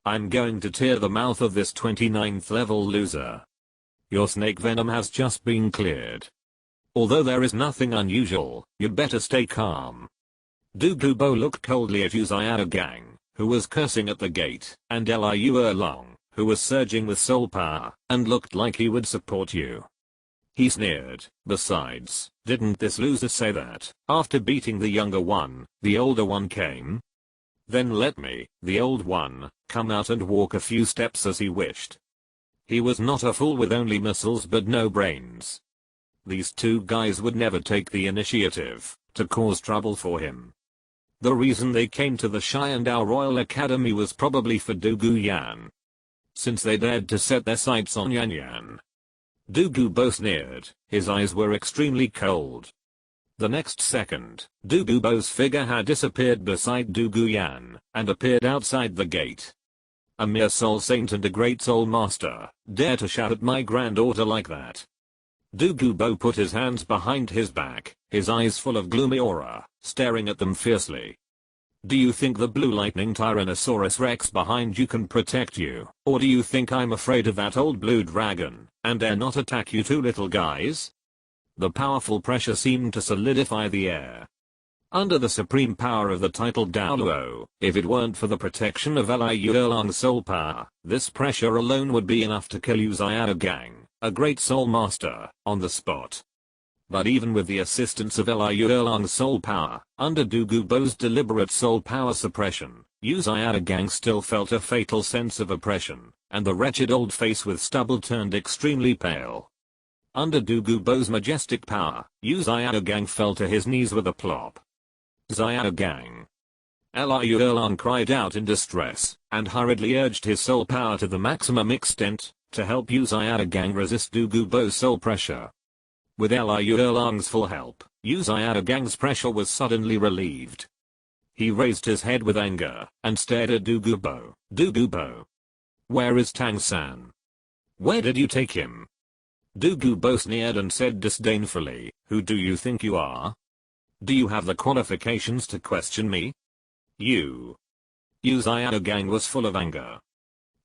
"I'm going to tear the mouth of this 29th level loser. Your snake venom has just been cleared. Although there is nothing unusual, you'd better stay calm." Du Gubo looked coldly at Yu Xiaogang, who was cursing at the gate, and Liu Erlong, who was surging with soul power, and looked like he would support you. He sneered. "Besides, didn't this loser say that, after beating the younger one, the older one came? Then let me, the old one, come out and walk a few steps as he wished." He was not a fool with only muscles but no brains. These two guys would never take the initiative to cause trouble for him. The reason they came to the Xiandao Royal Academy was probably for Du Guyan, since they dared to set their sights on Yan Yan. Du Gubo sneered. His eyes were extremely cold. The next second, Du Gubo's figure had disappeared beside Du Guyan and appeared outside the gate. "A mere soul saint and a great soul master dare to shout at my granddaughter like that?" Du Gubo put his hands behind his back, his eyes full of gloomy aura, staring at them fiercely. "Do you think the Blue Lightning Tyrannosaurus Rex behind you can protect you, or do you think I'm afraid of that old blue dragon, and dare not attack you two little guys?" The powerful pressure seemed to solidify the air. Under the supreme power of the titled Douluo, if it weren't for the protection of Liu Erlong's soul power, this pressure alone would be enough to kill Yu Xiaogang, a great soul master, on the spot. But even with the assistance of Liu Erlong's soul power, under Du Gubo's deliberate soul power suppression, Yu Xiaogang still felt a fatal sense of oppression, and the wretched old face with stubble turned extremely pale. Under Du Gubo's majestic power, Yu Xiaogang fell to his knees with a plop. "Xiaogang!" Liu Erlong cried out in distress, and hurriedly urged his soul power to the maximum extent, to help Yu Xiaogang resist Du Gubo's soul pressure. With Liu Erlong's full help, Yu Xiaogang's pressure was suddenly relieved. He raised his head with anger, and stared at Du Gubo. "Du Gubo! Where is Tang San? Where did you take him?" Du Gubo sneered and said disdainfully, "Who do you think you are? Do you have the qualifications to question me?" Yu Xiaogang was full of anger.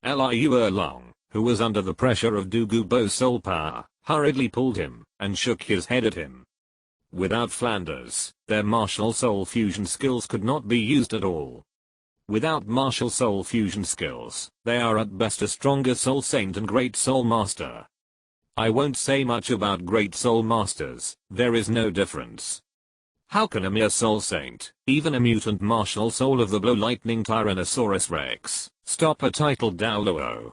Liu Erlong, who was under the pressure of Du Gubo's soul power, hurriedly pulled him, and shook his head at him. Without Flanders, their martial soul fusion skills could not be used at all. Without martial soul fusion skills, they are at best a stronger soul saint and great soul master. I won't say much about great soul masters, there is no difference. How can a mere soul saint, even a mutant martial soul of the Blue Lightning Tyrannosaurus Rex, stop a titled Douluo?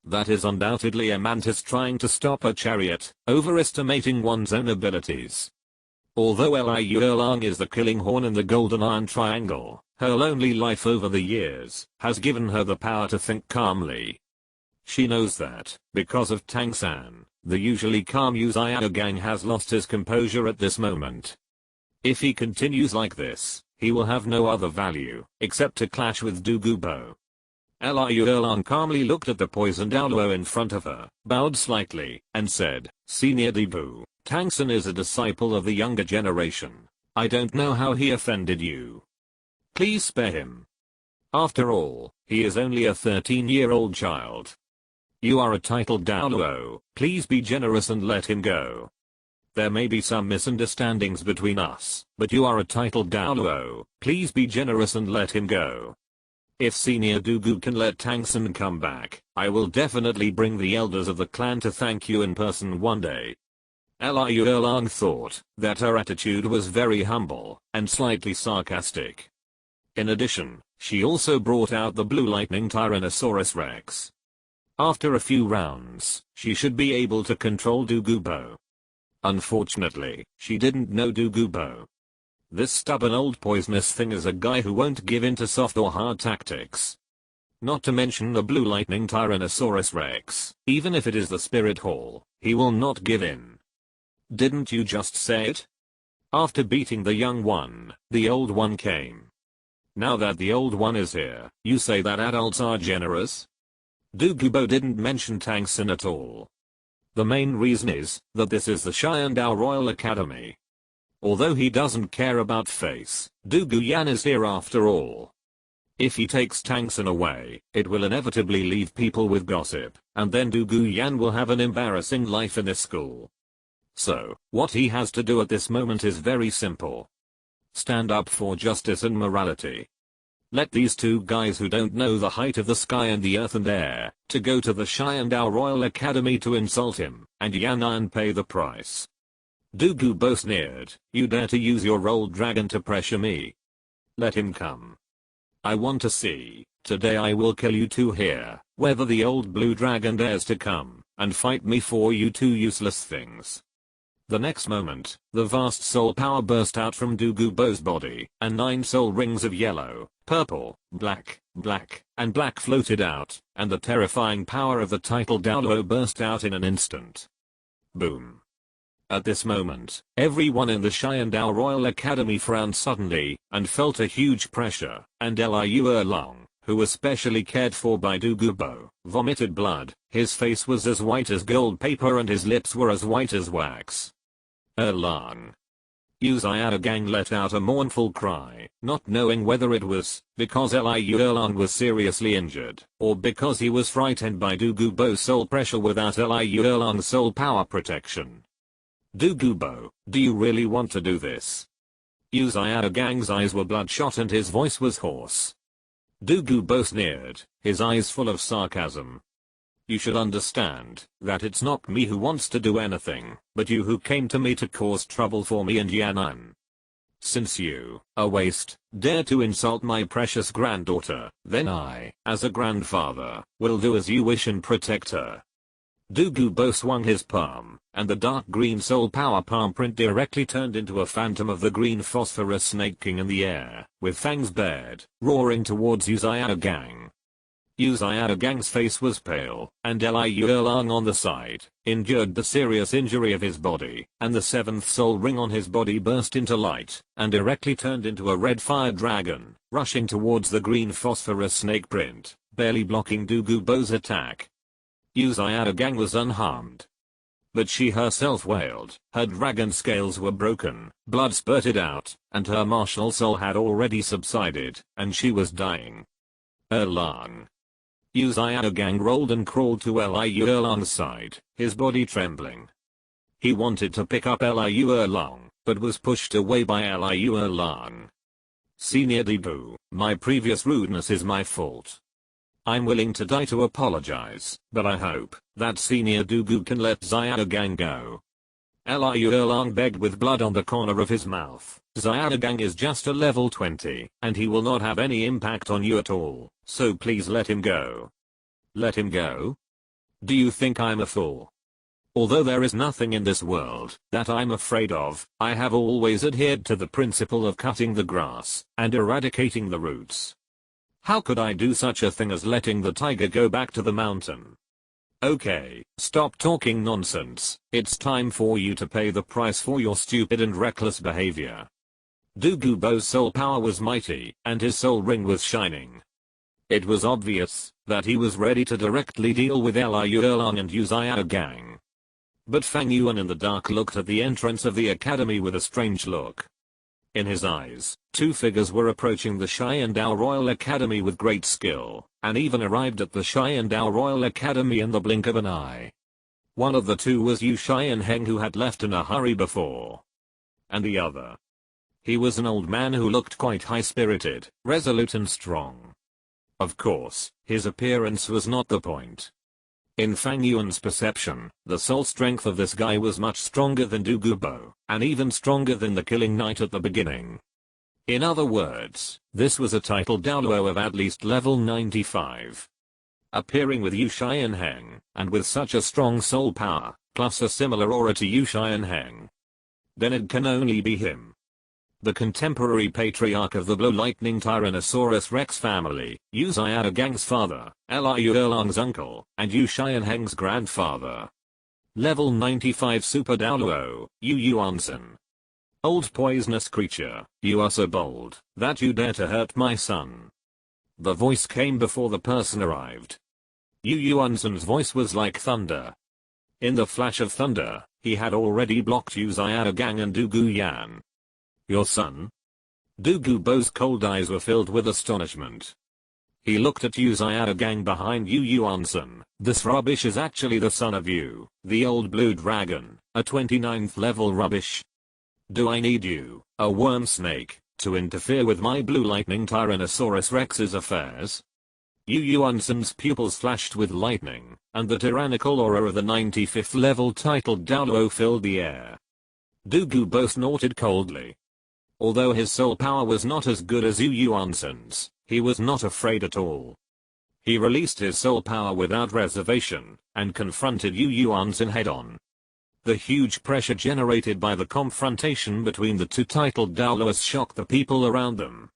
That is undoubtedly a mantis trying to stop a chariot, overestimating one's own abilities. Although Liu Erlong is the killing horn in the Golden Iron Triangle, her lonely life over the years has given her the power to think calmly. She knows that, because of Tang San, the usually calm Yu Xiaogang has lost his composure at this moment. If he continues like this, he will have no other value, except to clash with Du Gubo. Liu Erlong calmly looked at the poisoned Douluo in front of her, bowed slightly, and said, "Senior Debu, Tang San is a disciple of the younger generation. I don't know how he offended you. Please spare him. After all, he is only a 13-year-old child. You are a titled Douluo, please be generous and let him go. There may be some misunderstandings between us, but you are a titled Douluo, please be generous and let him go. If Senior Dugu can let Tang San come back, I will definitely bring the elders of the clan to thank you in person one day." Liu Erlong thought that her attitude was very humble and slightly sarcastic. In addition, she also brought out the Blue Lightning Tyrannosaurus Rex. After a few rounds, she should be able to control Du Gubo. Unfortunately, she didn't know Du Gubo. This stubborn old poisonous thing is a guy who won't give in to soft or hard tactics. not to mention the blue lightning Tyrannosaurus Rex. Even if it is the spirit hall, he will not give in. Didn't you just say it? After beating the young one, the old one came. Now that the old one is here, you say that adults are generous? Douluo didn't mention Tangsun at all. The main reason is that this is the Sharingan Royal Academy. Although he doesn't care about face, Douluo Yan is here after all. If he takes Tangsun away, it will inevitably leave people with gossip, and then Douluo Yan will have an embarrassing life in this school. So, what he has to do at this moment is very simple. Stand up for justice and morality. Let these two guys who don't know the height of the sky and the earth and air, to go to the Sharingan Royal Academy to insult him, and Yan pay the price. Douluo sneered, you dare to use your old dragon to pressure me? Let him come. I want to see, today I will kill you two here, whether the old blue dragon dares to come, and fight me for you two useless things. The next moment, the vast soul power burst out from Douluo's body, and 9 soul rings of yellow, purple, black, and black floated out, and the terrifying power of the title Douluo burst out in an instant. Boom. At this moment, everyone in the Sharingan Royal Academy frowned suddenly, and felt a huge pressure, and Liu Erlong, who was specially cared for by Douluo, vomited blood. His face was as white as gold paper and his lips were as white as wax. Erlong. Gang let out a mournful cry, not knowing whether it was because Liu Erlong was seriously injured, or because he was frightened by Douluo's soul pressure without Liu Erlong's soul power protection. Douluo, do you really want to do this? Gang's eyes were bloodshot and his voice was hoarse. Douluo sneered, his eyes full of sarcasm. You should understand that it's not me who wants to do anything, but you who came to me to cause trouble for me and Yanan. Since you, a waste, dare to insult my precious granddaughter, then I, as a grandfather, will do as you wish and protect her. Douluo swung his palm, and the dark green soul power palm print directly turned into a phantom of the green phosphorus snake king in the air, with fangs bared, roaring towards Gang. Gang's face was pale, and Liu Erlong on the side, endured the serious injury of his body, and the 7th soul ring on his body burst into light, and directly turned into a red fire dragon, rushing towards the green phosphorus snake print, barely blocking Douluo's attack. Gang was unharmed. But she herself wailed, her dragon scales were broken, blood spurted out, and her martial soul had already subsided, and she was dying. Erlong. Gang rolled and crawled to Liu Erlong's side, his body trembling. He wanted to pick up Liu Erlong, but was pushed away by Liu Erlong. Senior Douluo, my previous rudeness is my fault. I'm willing to die to apologize, but I hope that Senior Douluo can let Gang go. Liu Erlong begged with blood on the corner of his mouth. Gang is just a level 20, and he will not have any impact on you at all, so please let him go. Let him go? Do you think I'm a fool? Although there is nothing in this world that I'm afraid of, I have always adhered to the principle of cutting the grass and eradicating the roots. How could I do such a thing as letting the tiger go back to the mountain? Okay, stop talking nonsense. It's time for you to pay the price for your stupid and reckless behavior. Douluo's soul power was mighty, and his soul ring was shining. It was obvious that he was ready to directly deal with Liu Erlong and Gang. But Fang Yuan in the dark looked at the entrance of the academy with a strange look. In his eyes, 2 figures were approaching the Sharingan Royal Academy with great skill, and even arrived at the Sharingan Royal Academy in the blink of an eye. One of the 2 was Yu Xianheng, who had left in a hurry before. And the other. He was an old man who looked quite high-spirited, resolute and strong. Of course, his appearance was not the point. In Fang Yuan's perception, the soul strength of this guy was much stronger than Douluo, and even stronger than the Killing Knight at the beginning. In other words, this was a title Douluo of at least level 95. Appearing with Yu Xianheng, and with such a strong soul power, plus a similar aura to Yu Xianheng. Then it can only be him. The contemporary patriarch of the Blue Lightning Tyrannosaurus Rex family, Yu Xiaogang's father, Liu Erlang's uncle, and Yu Xianheng's grandfather. Level 95 Super Douluo, Yu Yuansen. Old poisonous creature, you are so bold, that you dare to hurt my son. The voice came before the person arrived. Yu Yuansen's voice was like thunder. In the flash of thunder, he had already blocked Yu Xiaogang and Du Guyan. Your son? Du Gubo's cold eyes were filled with astonishment. He looked at Yu Xiaogang behind Yu Yuansen. This rubbish is actually the son of Yu, the old blue dragon, a 29th level rubbish. Do I need you, a worm snake, to interfere with my blue lightning Tyrannosaurus Rex's affairs? Yu Yuansen's pupils flashed with lightning, and the tyrannical aura of the 95th level titled Douluo filled the air. Du Gubo snorted coldly. Although his soul power was not as good as Yu Yuansen's, he was not afraid at all. He released his soul power without reservation, and confronted Yu Yuansen head-on. The huge pressure generated by the confrontation between the two titled Douluos shocked the people around them.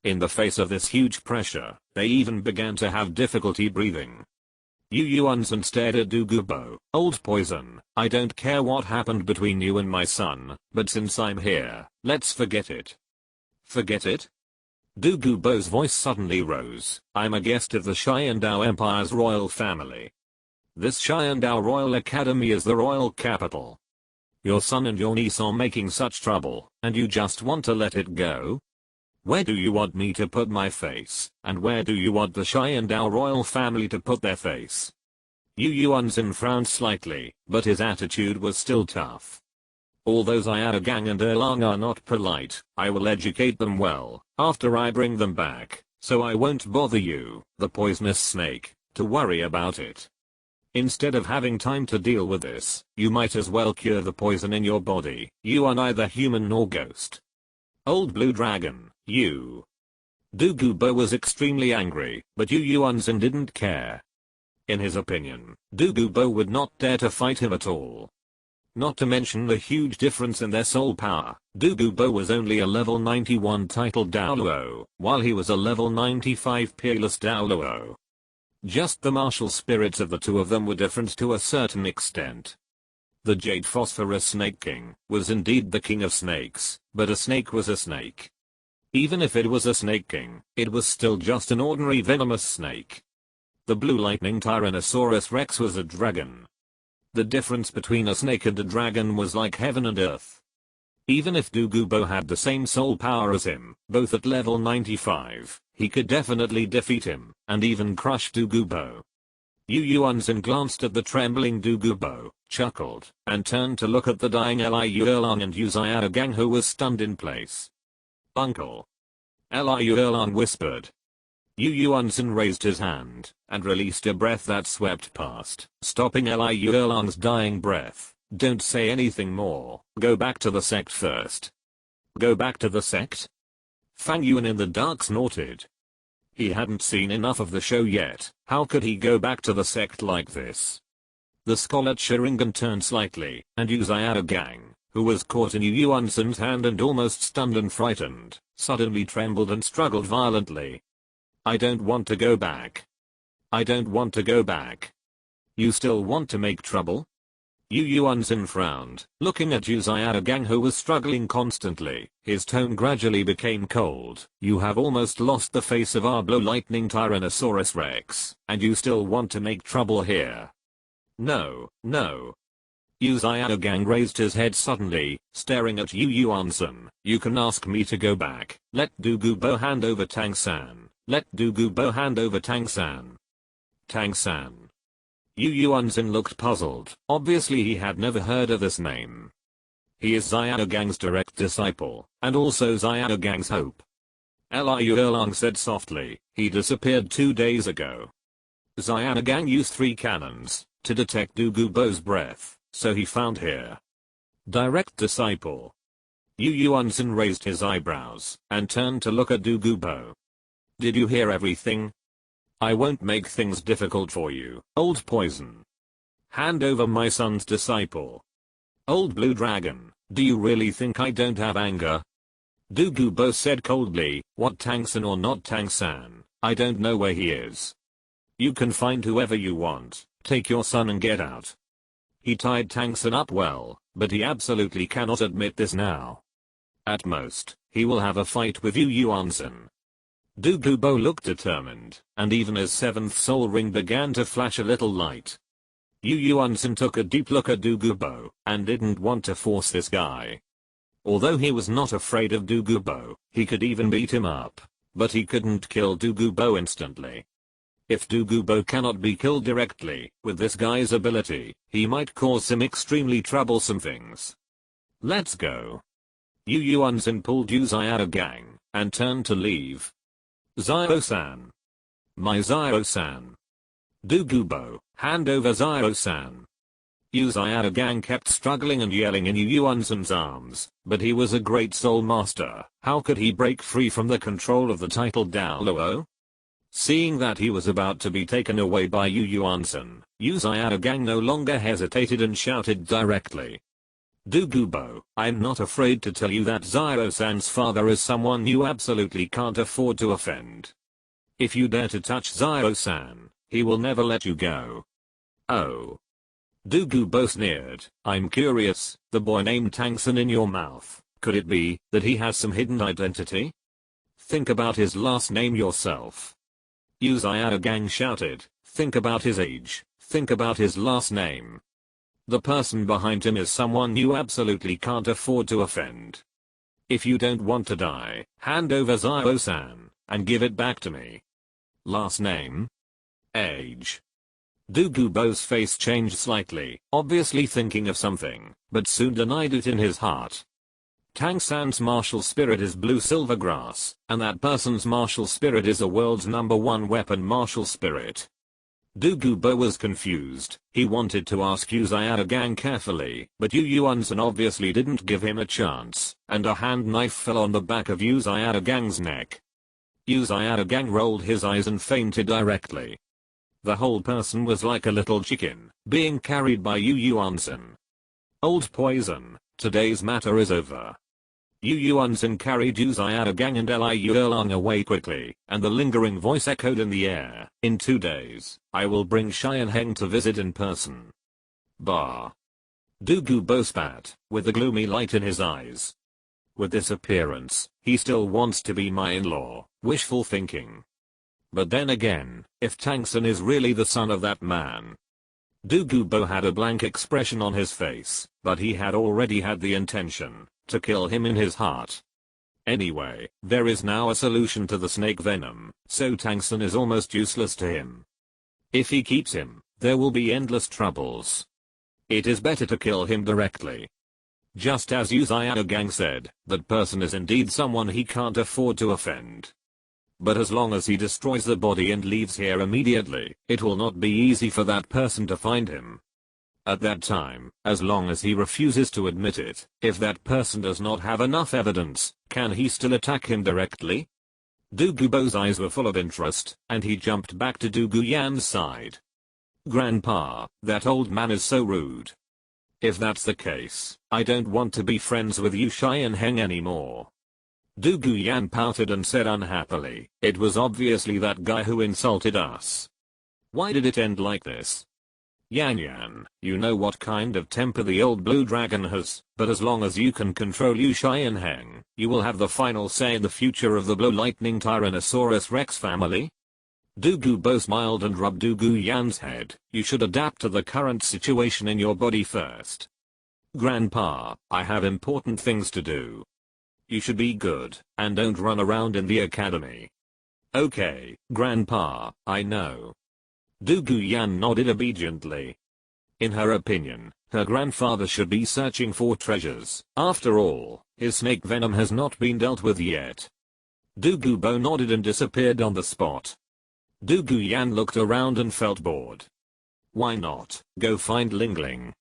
In the face of this huge pressure, they even began to have difficulty breathing. Yu Yuansen stared at Du Gubo. Old poison, I don't care what happened between you and my son, but since I'm here, let's forget it. Forget it? Du Gubo's voice suddenly rose. I'm a guest of the Xiandao Empire's royal family. This Xiandao Royal Academy is the royal capital. Your son and your niece are making such trouble, and you just want to let it go? Where do you want me to put my face, and where do you want the Xiandao royal family to put their face? Yu Yuansen frowned slightly, but his attitude was still tough. Although Xiaogang and Erlang are not polite, I will educate them well, after I bring them back, so I won't bother you, the poisonous snake, to worry about it. Instead of having time to deal with this, you might as well cure the poison in your body. You are neither human nor ghost. Old blue dragon, you. Du Gubo was extremely angry, but Yu Yuansen didn't care. In his opinion, Du Gubo would not dare to fight him at all. Not to mention the huge difference in their soul power. Du Gubo was only a level 91 titled Douluo, while he was a level 95 peerless Douluo. Just the martial spirits of the two of them were different to a certain extent. The Jade Phosphorus Snake King was indeed the king of snakes, but a snake was a snake. Even if it was a snake king, it was still just an ordinary venomous snake. The Blue Lightning Tyrannosaurus Rex was a dragon. The difference between a snake and a dragon was like heaven and earth. Even if Du Gubo had the same soul power as him, both at level 95, he could definitely defeat him, and even crush Du Gubo. Yu Yuansen glanced at the trembling Du Gubo, chuckled, and turned to look at the dying Liu Erlang and Yu Xiaogang who was stunned in place. Uncle. Liu Erlang whispered. Yu Yuansen raised his hand, and released a breath that swept past, stopping Liu Erlang's dying breath. Don't say anything more, go back to the sect first. Go back to the sect? Fang Yuan in the dark snorted. He hadn't seen enough of the show yet, how could he go back to the sect like this? The scarlet Sharingan turned slightly, and Yu Xiaogang, who was caught in Yu Yuansen's hand and almost stunned and frightened, suddenly trembled and struggled violently. I don't want to go back. I don't want to go back. You still want to make trouble? Yu Yuansen frowned, looking at Yu Xiaogang who was struggling constantly. His tone gradually became cold. You have almost lost the face of our Blue Lightning Tyrannosaurus Rex, and you still want to make trouble here. No, no. Yu Xiaogang raised his head suddenly, staring at Yu Yuansen. You can ask me to go back. Let Du Gubo hand over Tang San. Let Du Gubo hand over Tang San. Tang San. Yu Yuansen looked puzzled. Obviously he had never heard of this name. He is Xiaogang's direct disciple, and also Xiaogang's hope. Liu Erlang said softly, he disappeared 2 days ago. Xiaogang used 3 cannons to detect Du Gubo's breath, so he found here. Direct disciple. Yu Yuansen raised his eyebrows, and turned to look at Du Gubo. Did you hear everything? I won't make things difficult for you, old poison. Hand over my son's disciple. Old blue dragon, do you really think I don't have anger? Douluo said coldly, "What, Tang-san or not Tang-san? I don't know where he is. You can find whoever you want, take your son and get out." He tied Tang-san up well, but he absolutely cannot admit this now. At most, he will have a fight with Yu Yuan-san. Douluo looked determined, and even his seventh soul ring began to flash a little light. Yu Yuan-san took a deep look at Douluo, and didn't want to force this guy. Although he was not afraid of Douluo, he could even beat him up, but he couldn't kill Douluo instantly. If Douluo cannot be killed directly, with this guy's ability, he might cause some extremely troublesome things. "Let's go." Yu Yuan-san pulled Yu Xiaogang, and turned to leave. "Xiao-san. My Xiao-san." "Douluo, hand over Xiao-san." Yu Xiaogang kept struggling and yelling in Yu Yuan-san's arms, but he was a great soul master. How could he break free from the control of the titled Douluo? Seeing that he was about to be taken away by Yu Yuan-san, Yu Xiaogang no longer hesitated and shouted directly. "Douluo, I'm not afraid to tell you that Xiao-san's father is someone you absolutely can't afford to offend. If you dare to touch Xiao-san, he will never let you go." "Oh." Douluo sneered, "I'm curious, the boy named Tang-san in your mouth, could it be that he has some hidden identity? Think about his last name yourself." Yu Xiaogang shouted, "Think about his age, think about his last name. The person behind him is someone you absolutely can't afford to offend. If you don't want to die, hand over Xiao-san, and give it back to me." "Last name? Age?" Douluo's face changed slightly, obviously thinking of something, but soon denied it in his heart. Tang-san's martial spirit is blue silver grass, and that person's martial spirit is the world's #1 weapon martial spirit. Douluo was confused. He wanted to ask Yu Xiaogang carefully, but Yu Yuan-san obviously didn't give him a chance, and a hand knife fell on the back of Yu Xiaogang's neck. Yu Xiaogang rolled his eyes and fainted directly. The whole person was like a little chicken, being carried by Yu Yuan-san. "Old poison, today's matter is over." Yu Yuan-san carried Yu Xiaogang and Liu Erlang away quickly, and the lingering voice echoed in the air, "In 2 days, I will bring Sharingan to visit in person." Bah. Douluo spat, with a gloomy light in his eyes. With this appearance, he still wants to be my in-law, wishful thinking. But then again, if Tang-san is really the son of that man. Douluo had a blank expression on his face, but he had already had the intention to kill him in his heart. Anyway, there is now a solution to the snake venom, so Tang-san is almost useless to him. If he keeps him, there will be endless troubles. It is better to kill him directly. Just as Yu Xiaogang said, that person is indeed someone he can't afford to offend. But as long as he destroys the body and leaves here immediately, it will not be easy for that person to find him. At that time, as long as he refuses to admit it, if that person does not have enough evidence, can he still attack him directly? Douluo's eyes were full of interest, and he jumped back to Douluo's side. "Grandpa, that old man is so rude. If that's the case, I don't want to be friends with you Sharingan anymore." Douluo pouted and said unhappily, "It was obviously that guy who insulted us. Why did it end like this? Yan, you know what kind of temper the old blue dragon has, but as long as you can control Yu Sharingan, you will have the final say in the future of the Blue Lightning Tyrannosaurus Rex family." Douluo smiled and rubbed Douluo's head. "You should adapt to the current situation in your body first. Grandpa, I have important things to do. You should be good, and don't run around in the academy." "Okay, Grandpa, I know." Douluo nodded obediently. In her opinion, her grandfather should be searching for treasures. After all, his snake venom has not been dealt with yet. Douluo nodded and disappeared on the spot. Douluo looked around and felt bored. Why not go find Lingling?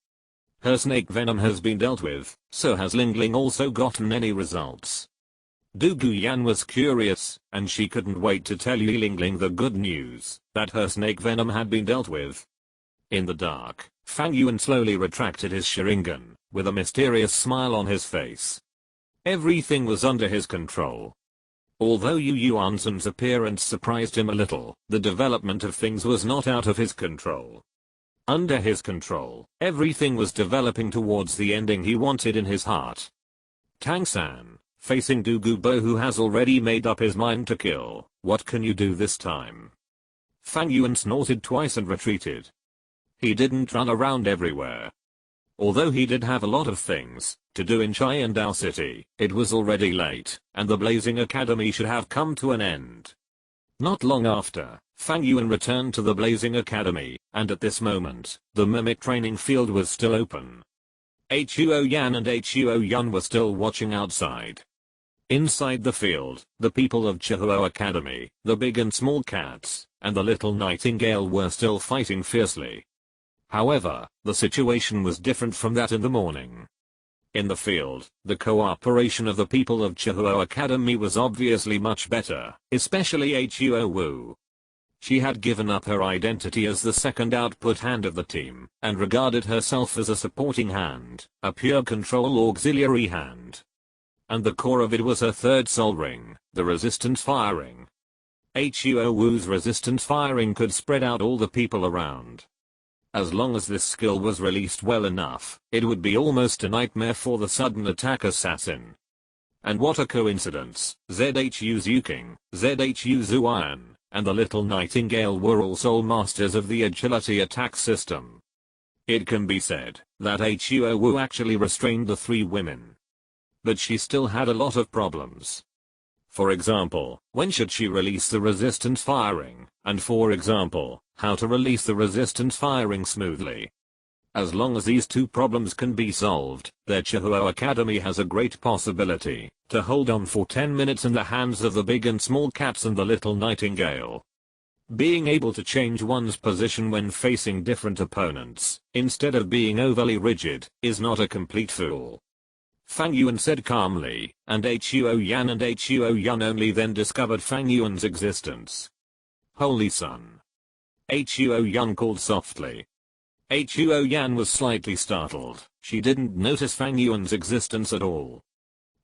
Her snake venom has been dealt with, so has Lingling also gotten any results? Douluo was curious, and she couldn't wait to tell Lingling the good news, that her snake venom had been dealt with. In the dark, Fang Yuan slowly retracted his Sharingan, with a mysterious smile on his face. Everything was under his control. Although Yu Yuanshan's appearance surprised him a little, the development of things was not out of his control. Under his control, everything was developing towards the ending he wanted in his heart. Tang-san, facing Du Gubo, who has already made up his mind to kill, what can you do this time? Fang Yuan snorted twice and retreated. He didn't run around everywhere. Although he did have a lot of things to do in Chiandao City, it was already late, and the Blazing Academy should have come to an end. Not long after, Fang Yuan returned to the Blazing Academy, and at this moment, the mimic training field was still open. Huo Yan and Huo Yun were still watching outside. Inside the field, the people of Chihuo Academy, the big and small cats, and the little nightingale were still fighting fiercely. However, the situation was different from that in the morning. In the field, the cooperation of the people of Chihuo Academy was obviously much better, especially Huo Wu. She had given up her identity as the second output hand of the team, and regarded herself as a supporting hand, a pure control auxiliary hand. And the core of it was her third soul ring, the resistance firing. Huo Wu's resistance firing could spread out all the people around. As long as this skill was released well enough, it would be almost a nightmare for the sudden attack assassin. And what a coincidence, Zhu Zuking, Zhu Zuan, and the little nightingale were all soul masters of the agility attack system. It can be said that Huo Wu actually restrained the three women. But she still had a lot of problems. For example, when should she release the resistance firing, and for example, how to release the resistance firing smoothly. As long as these two problems can be solved, their Chihuo Academy has a great possibility to hold on for 10 minutes in the hands of the big and small cats and the little nightingale. Being able to change one's position when facing different opponents, instead of being overly rigid, is not a complete fool. Fang Yuan said calmly, and Huo Yan and Huo Yun only then discovered Fang Yuan's existence. Holy Sun. Huo Yun called softly. Huo Yan was slightly startled. She didn't notice Fang Yuan's existence at all.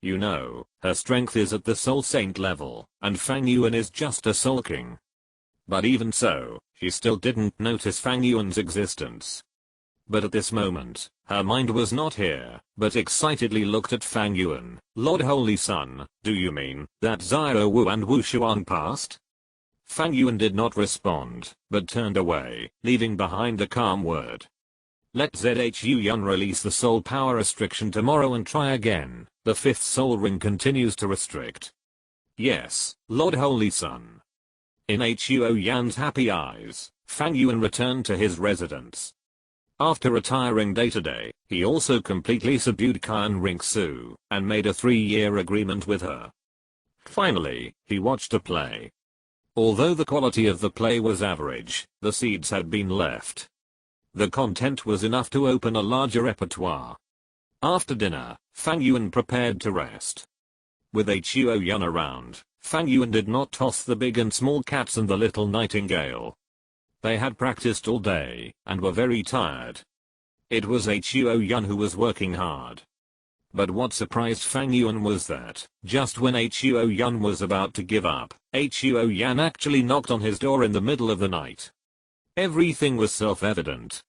You know, her strength is at the Soul Saint level, and Fang Yuan is just a Soul King. But even so, she still didn't notice Fang Yuan's existence. But at this moment, her mind was not here, but excitedly looked at Fang Yuan. Lord Holy Sun, do you mean that Xiao Wu and Wu Xuan passed? Fang Yuan did not respond, but turned away, leaving behind a calm word. Let Zhu Yun release the soul power restriction tomorrow and try again. The fifth soul ring continues to restrict. Yes, Lord Holy Sun. In Huo Yan's happy eyes, Fang Yuan returned to his residence. After retiring day to day, he also completely subdued Qian Ringsu, and made a 3-year agreement with her. Finally, he watched a play. Although the quality of the play was average, the seeds had been left. The content was enough to open a larger repertoire. After dinner, Fang Yuan prepared to rest. With Huo Yun around, Fang Yuan did not toss the big and small cats and the little nightingale. They had practiced all day, and were very tired. It was Huo Yun who was working hard. But what surprised Fang Yuan was that, just when Huo Yun was about to give up, Huo Yan actually knocked on his door in the middle of the night. Everything was self-evident.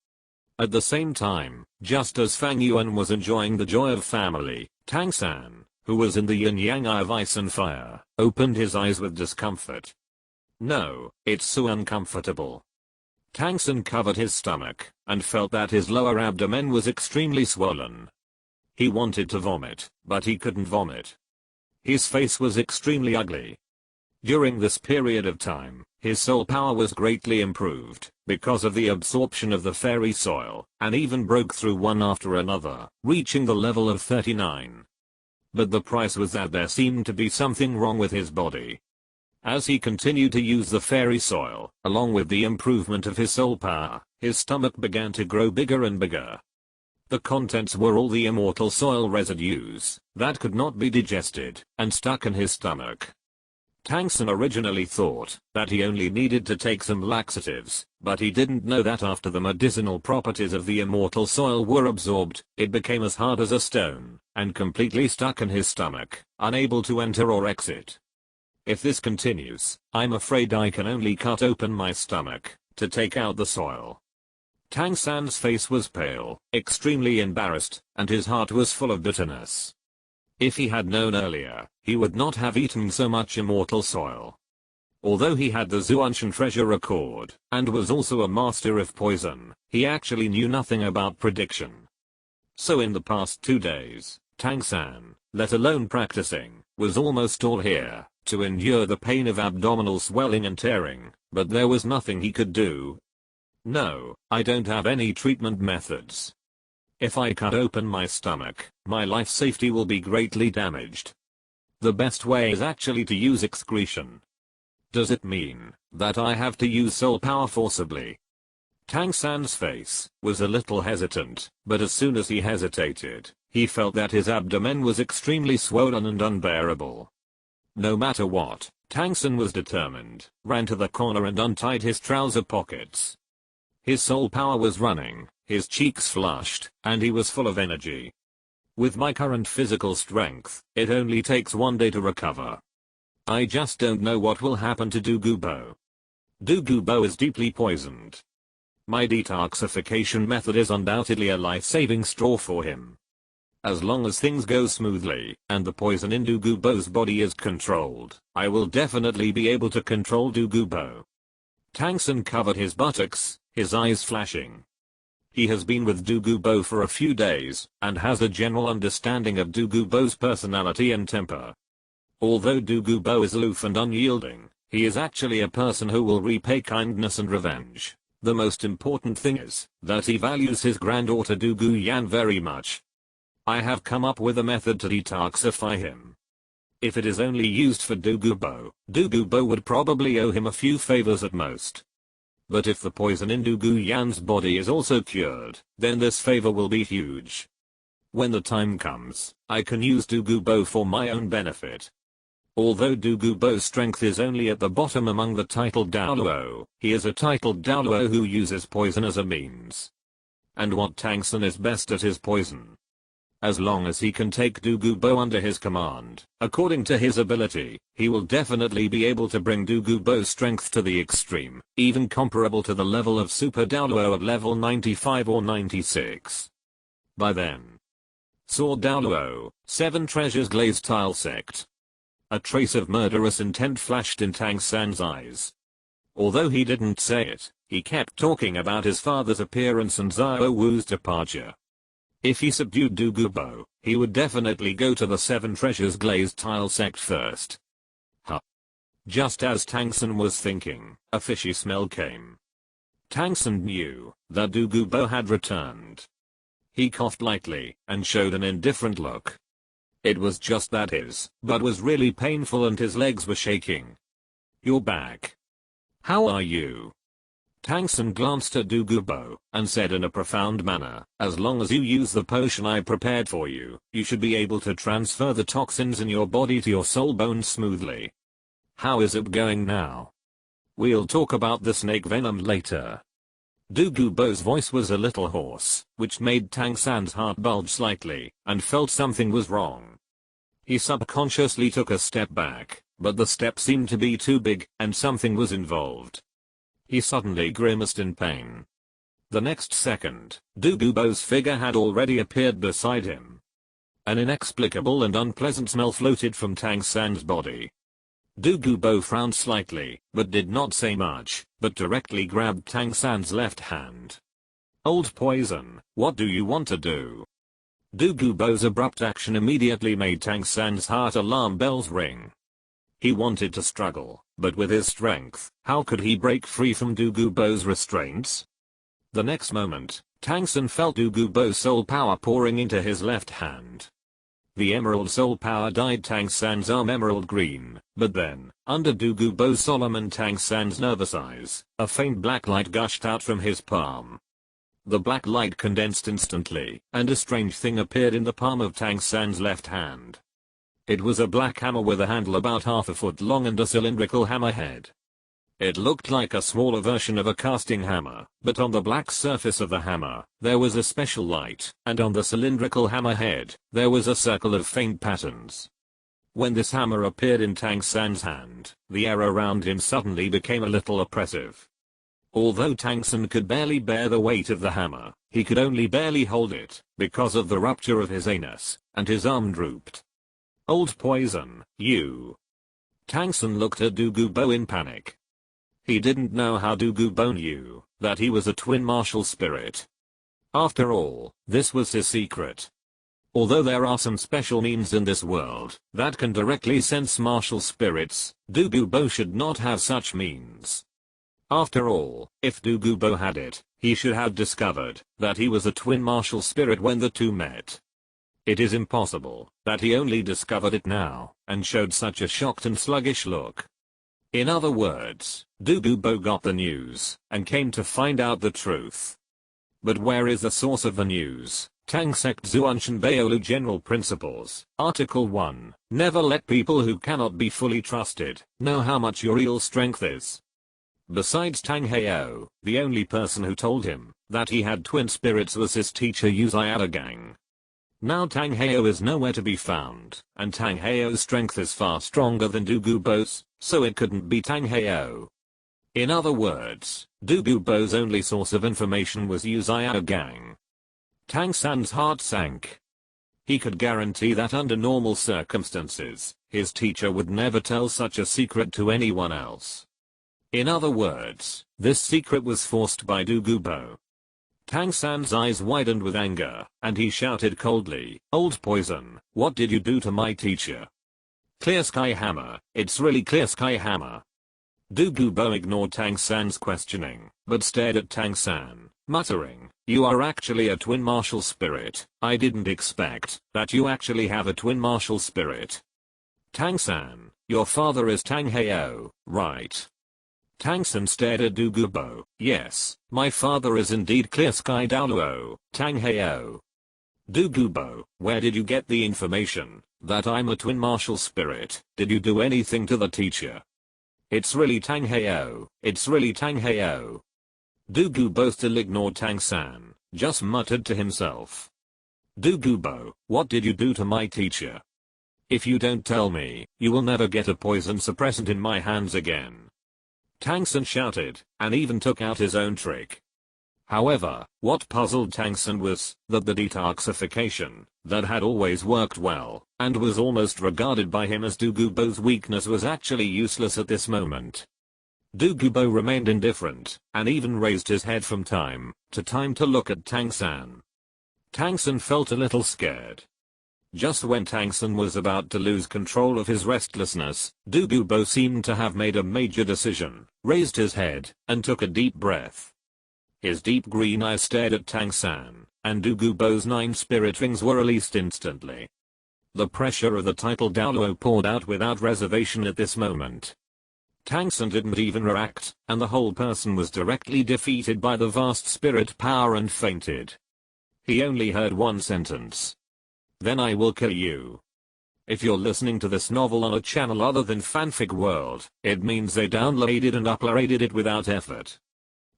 At the same time, just as Fang Yuan was enjoying the joy of family, Tang-san, who was in the yin-yang eye of ice and fire, opened his eyes with discomfort. No, it's so uncomfortable. Tang-san covered his stomach, and felt that his lower abdomen was extremely swollen. He wanted to vomit, but he couldn't vomit. His face was extremely ugly. During this period of time, his soul power was greatly improved, because of the absorption of the fairy soil, and even broke through one after another, reaching the level of 39. But the price was that there seemed to be something wrong with his body. As he continued to use the fairy soil, along with the improvement of his soul power, his stomach began to grow bigger and bigger. The contents were all the immortal soil residues that could not be digested and stuck in his stomach. Tang-san originally thought that he only needed to take some laxatives, but he didn't know that after the medicinal properties of the immortal soil were absorbed, it became as hard as a stone, and completely stuck in his stomach, unable to enter or exit. If this continues, I'm afraid I can only cut open my stomach to take out the soil. Tang San's face was pale, extremely embarrassed, and his heart was full of bitterness. If he had known earlier, he would not have eaten so much immortal soil. Although he had the Zuanshan treasure record, and was also a master of poison, he actually knew nothing about prediction. So in the past 2 days, Tang San, let alone practicing, was almost all here to endure the pain of abdominal swelling and tearing, but there was nothing he could do. No, I don't have any treatment methods. If I cut open my stomach, my life safety will be greatly damaged. The best way is actually to use excretion. Does it mean that I have to use soul power forcibly? Tang San's face was a little hesitant, but as soon as he hesitated, he felt that his abdomen was extremely swollen and unbearable. No matter what, Tang San was determined, ran to the corner and untied his trouser pockets. His soul power was running, his cheeks flushed, and he was full of energy. With my current physical strength, it only takes 1 day to recover. I just don't know what will happen to Douluo. Douluo is deeply poisoned. My detoxification method is undoubtedly a life-saving straw for him. As long as things go smoothly, and the poison in Douluo's body is controlled, I will definitely be able to control Douluo. Tang San covered his buttocks, his eyes flashing. He has been with Douluo for a few days, and has a general understanding of Douluo's personality and temper. Although Douluo is aloof and unyielding, he is actually a person who will repay kindness and revenge. The most important thing is that he values his granddaughter Douluo Yan very much. I have come up with a method to detoxify him. If it is only used for Douluo would probably owe him a few favors at most. But if the poison in Douluo Yan's body is also cured, then this favor will be huge. When the time comes, I can use Douluo for my own benefit. Although Douluo's strength is only at the bottom among the titled Douluo, he is a titled Douluo who uses poison as a means. And what Tang San is best at is poison. As long as he can take Douluo under his command, according to his ability, he will definitely be able to bring Douluo's strength to the extreme, even comparable to the level of Super Douluo of level 95 or 96. By then. Sword Douluo, 7 Treasures Glazed Tile Sect. A trace of murderous intent flashed in Tang San's eyes. Although he didn't say it, he kept talking about his father's appearance and Xiao Wu's departure. If he subdued Douluo, he would definitely go to the 7 Treasures Glazed Tile Sect first. Just as Tang San was thinking, a fishy smell came. Tang San knew that Douluo had returned. He coughed lightly and showed an indifferent look. It was just that his butt was really painful and his legs were shaking. "You're back. How are you?" Tang San glanced at Douluo and said in a profound manner, "As long as you use the potion I prepared for you, you should be able to transfer the toxins in your body to your soul bones smoothly. How is it going now? We'll talk about the snake venom later." Douluo's voice was a little hoarse, which made Tang San's heart bulge slightly, and felt something was wrong. He subconsciously took a step back, but the step seemed to be too big, and something was involved. He suddenly grimaced in pain. The next second, Douluo's figure had already appeared beside him. An inexplicable and unpleasant smell floated from Tang San's body. Douluo frowned slightly, but did not say much, but directly grabbed Tang San's left hand. "Old poison, what do you want to do?" Douluo's abrupt action immediately made Tang San's heart alarm bells ring. He wanted to struggle, but with his strength, how could he break free from Douluo's restraints? The next moment, Tang San felt Douluo's soul power pouring into his left hand. The emerald soul power dyed Tang San's arm emerald green, but then, under Douluo's solemn and Tang San's nervous eyes, a faint black light gushed out from his palm. The black light condensed instantly, and a strange thing appeared in the palm of Tang San's left hand. It was a black hammer with a handle about half a foot long and a cylindrical hammerhead. It looked like a smaller version of a casting hammer, but on the black surface of the hammer, there was a special light, and on the cylindrical hammer head, there was a circle of faint patterns. When this hammer appeared in Tang San's hand, the air around him suddenly became a little oppressive. Although Tang San could barely bear the weight of the hammer, he could only barely hold it, because of the rupture of his anus, and his arm drooped. Old poison, you. Tang San looked at Douluo in panic. He didn't know how Douluo knew that he was a twin martial spirit. After all, this was his secret. Although there are some special means in this world that can directly sense martial spirits, Douluo should not have such means. After all, if Douluo had it, he should have discovered that he was a twin martial spirit when the two met. It is impossible that he only discovered it now and showed such a shocked and sluggish look. In other words, Douluo got the news and came to find out the truth. But where is the source of the news? Tang Sect Zuanshan Baolu General Principles, Article 1, never let people who cannot be fully trusted know how much your real strength is. Besides Tang Heo, the only person who told him that he had twin spirits was his teacher Gang. Now Tang Heo is nowhere to be found, and Tang Heo's strength is far stronger than Douluo's, so it couldn't be Tang Heo. In other words, Douluo's only source of information was Gang. Tang San's heart sank. He could guarantee that under normal circumstances, his teacher would never tell such a secret to anyone else. In other words, this secret was forced by Douluo. Tang San's eyes widened with anger, and he shouted coldly, "Old poison, what did you do to my teacher?" "Clear Sky Hammer, it's really Clear Sky Hammer." Douluo ignored Tang San's questioning, but stared at Tang San, muttering, "You are actually a twin martial spirit. I didn't expect that you actually have a twin martial spirit." "Tang San, your father is Tang Heo, right?" Tang San stared at Douluo. "Yes, my father is indeed Clear Sky Douluo, Tang Heo." "Douluo, where did you get the information that I'm a twin martial spirit? Did you do anything to the teacher?" "It's really Tang Heo, it's really Tang Heo." Douluo still ignored Tang San, just muttered to himself. "Douluo, what did you do to my teacher? If you don't tell me, you will never get a poison suppressant in my hands again." Tang San shouted, and even took out his own trick. However, what puzzled Tang San was that the detoxification that had always worked well, and was almost regarded by him as Douluo's weakness, was actually useless at this moment. Douluo remained indifferent, and even raised his head from time to time to look at Tang San. Tang San felt a little scared. Just when Tang San was about to lose control of his restlessness, Douluo seemed to have made a major decision, raised his head, and took a deep breath. His deep green eyes stared at Tang San, and Douluo's 9 spirit rings were released instantly. The pressure of the title Douluo poured out without reservation at this moment. Tang San didn't even react, and the whole person was directly defeated by the vast spirit power and fainted. He only heard one sentence. "Then I will kill you." If you're listening to this novel on a channel other than Fanfic World, it means they downloaded and uploaded it without effort.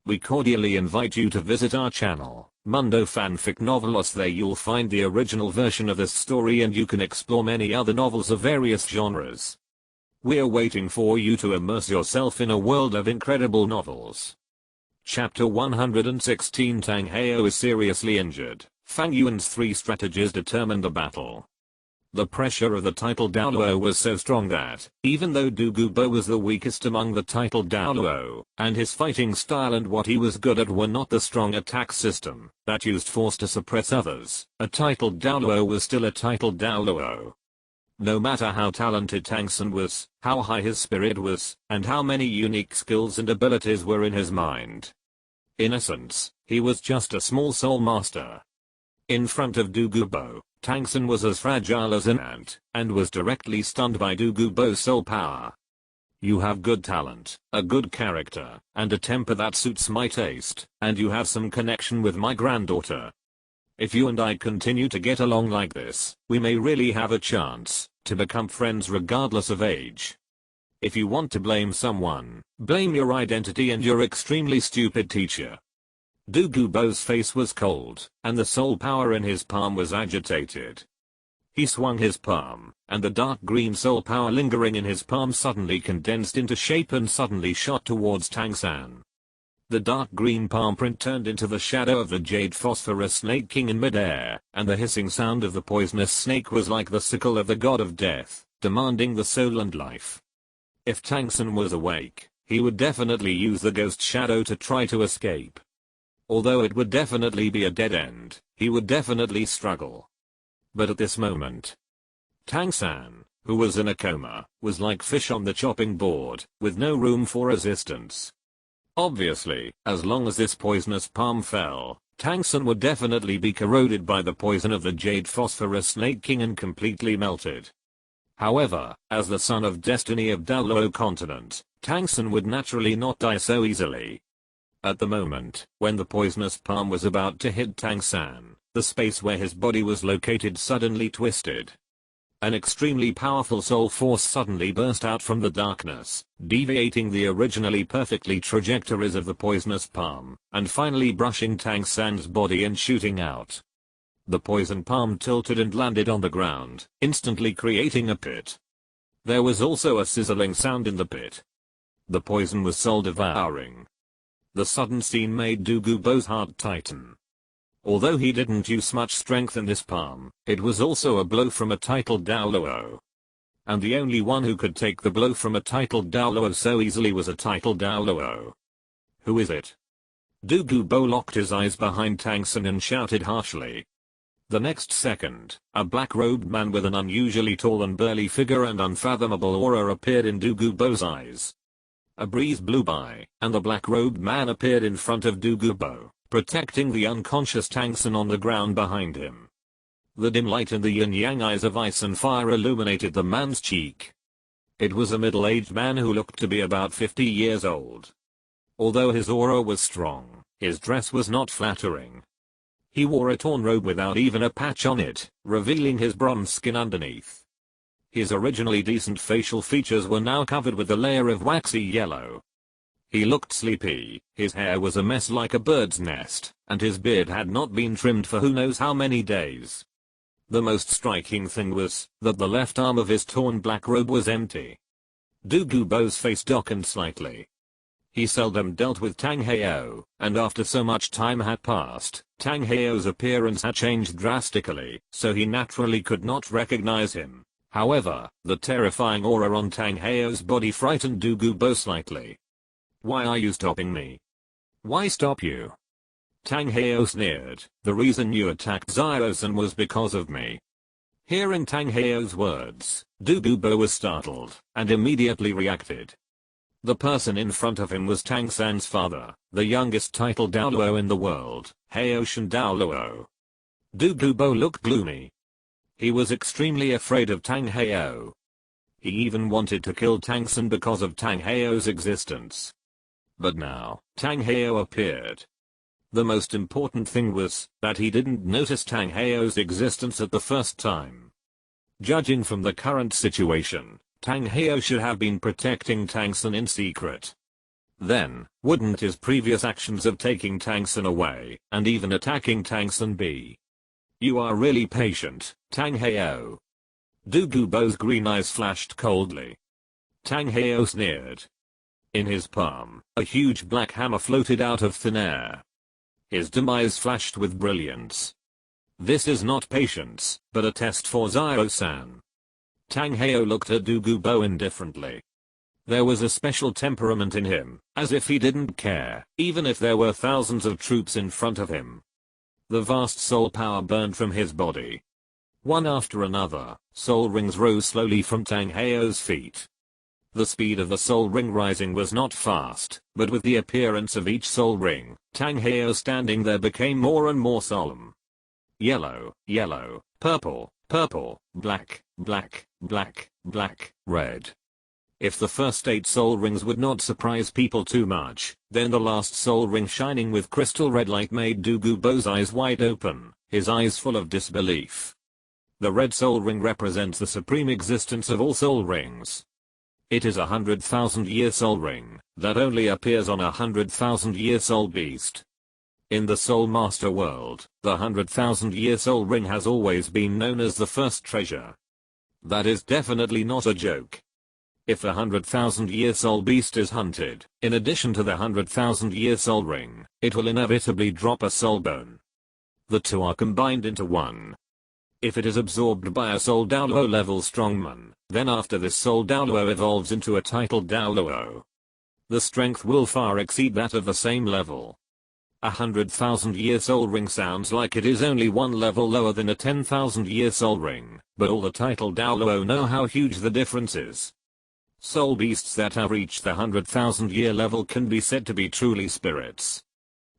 We cordially invite you to visit our channel, Mundo Fanfic Novelos. There you'll find the original version of this story, and you can explore many other novels of various genres. We're waiting for you to immerse yourself in a world of incredible novels. Chapter 116. Tang Heo is seriously injured. Fang Yuan's 3 strategies determined the battle. The pressure of the title Douluo was so strong that, even though Douluo was the weakest among the title Douluo, and his fighting style and what he was good at were not the strong attack system that used force to suppress others, a title Douluo was still a title Douluo. No matter how talented Tang San was, how high his spirit was, and how many unique skills and abilities were in his mind. In essence, he was just a small soul master. In front of Douluo, Tang San was as fragile as an ant, and was directly stunned by Douluo's soul power. "You have good talent, a good character, and a temper that suits my taste, and you have some connection with my granddaughter. If you and I continue to get along like this, we may really have a chance to become friends regardless of age." If you want to blame someone, blame your identity and your extremely stupid teacher. Douluo's face was cold, and the soul power in his palm was agitated. He swung his palm, and the dark green soul power lingering in his palm suddenly condensed into shape and suddenly shot towards Tang San. The dark green palm print turned into the shadow of the jade phosphorus snake king in midair, and the hissing sound of the poisonous snake was like the sickle of the god of death, demanding the soul and life. If Tang San was awake, he would definitely use the ghost shadow to try to escape. Although it would definitely be a dead end, he would definitely struggle. But at this moment, Tang San, who was in a coma, was like fish on the chopping board, with no room for resistance. Obviously, as long as this poisonous palm fell, Tang San would definitely be corroded by the poison of the jade phosphorus snake king and completely melted. However, as the son of destiny of Douluo Continent, Tang San would naturally not die so easily. At the moment, when the poisonous palm was about to hit Tang San, the space where his body was located suddenly twisted. An extremely powerful soul force suddenly burst out from the darkness, deviating the originally perfectly trajectories of the poisonous palm, and finally brushing Tang San's body and shooting out. The poison palm tilted and landed on the ground, instantly creating a pit. There was also a sizzling sound in the pit. The poison was soul devouring. The sudden scene made Douluo's heart tighten. Although he didn't use much strength in this palm, it was also a blow from a titled Douluo. And the only one who could take the blow from a titled Douluo so easily was a titled Douluo. Who is it? Douluo locked his eyes behind Tang San and shouted harshly. The next second, a black-robed man with an unusually tall and burly figure and unfathomable aura appeared in Douluo's eyes. A breeze blew by, and the black-robed man appeared in front of Douluo, protecting the unconscious Tang San on the ground behind him. The dim light in the yin-yang eyes of ice and fire illuminated the man's cheek. It was a middle-aged man who looked to be about 50 years old. Although his aura was strong, his dress was not flattering. He wore a torn robe without even a patch on it, revealing his bronze skin underneath. His originally decent facial features were now covered with a layer of waxy yellow. He looked sleepy, his hair was a mess like a bird's nest, and his beard had not been trimmed for who knows how many days. The most striking thing was that the left arm of his torn black robe was empty. Douluo's face darkened slightly. He seldom dealt with Tang Heo, and after so much time had passed, Tang Heo's appearance had changed drastically, so he naturally could not recognize him. However, the terrifying aura on Tang Heo's body frightened Douluo slightly. "Why are you stopping me? Why stop you?" Tang Heo sneered. "The reason you attacked Zio-san was because of me." Hearing Tang Heo's words, Douluo was startled, and immediately reacted. The person in front of him was Tang San's father, the youngest titled Douluo in the world, Heoshan Douluo. Douluo looked gloomy. He was extremely afraid of Tang Heo. He even wanted to kill Tang San because of Tang Heo's existence. But now, Tang Heo appeared. The most important thing was that he didn't notice Tang Heo's existence at the first time. Judging from the current situation, Tang Heo should have been protecting Tang San in secret. Then, wouldn't his previous actions of taking Tang San away, and even attacking Tang San be? "You are really patient, Tang Heo." Douluo's green eyes flashed coldly. Tang Heo sneered. In his palm, a huge black hammer floated out of thin air. His dim eyes flashed with brilliance. "This is not patience, but a test for Zio-san." Tang Heo looked at Douluo indifferently. There was a special temperament in him, as if he didn't care, even if there were thousands of troops in front of him. The vast soul power burned from his body. One after another, soul rings rose slowly from Tang Heo's feet. The speed of the soul ring rising was not fast, but with the appearance of each soul ring, Tang Heo standing there became more and more solemn. Yellow, yellow, purple, purple, black, black, black, black, red. If the first 8 soul rings would not surprise people too much, then the last soul ring shining with crystal red light made Douluo's eyes wide open, his eyes full of disbelief. The red soul ring represents the supreme existence of all soul rings. It is a 100,000-year soul ring that only appears on a 100,000-year soul beast. In the Soul Master world, the 100,000-year soul ring has always been known as the first treasure. That is definitely not a joke. If a 100,000-year soul beast is hunted, in addition to the 100,000-year soul ring, it will inevitably drop a soul bone. The two are combined into one. If it is absorbed by a soul Douluo level strongman, then after this soul Douluo evolves into a titled Douluo. The strength will far exceed that of the same level. A 100,000-year soul ring sounds like it is only one level lower than a 10,000-year soul ring, but all the titled Douluo know how huge the difference is. Soul beasts that have reached the 100,000-year level can be said to be truly spirits.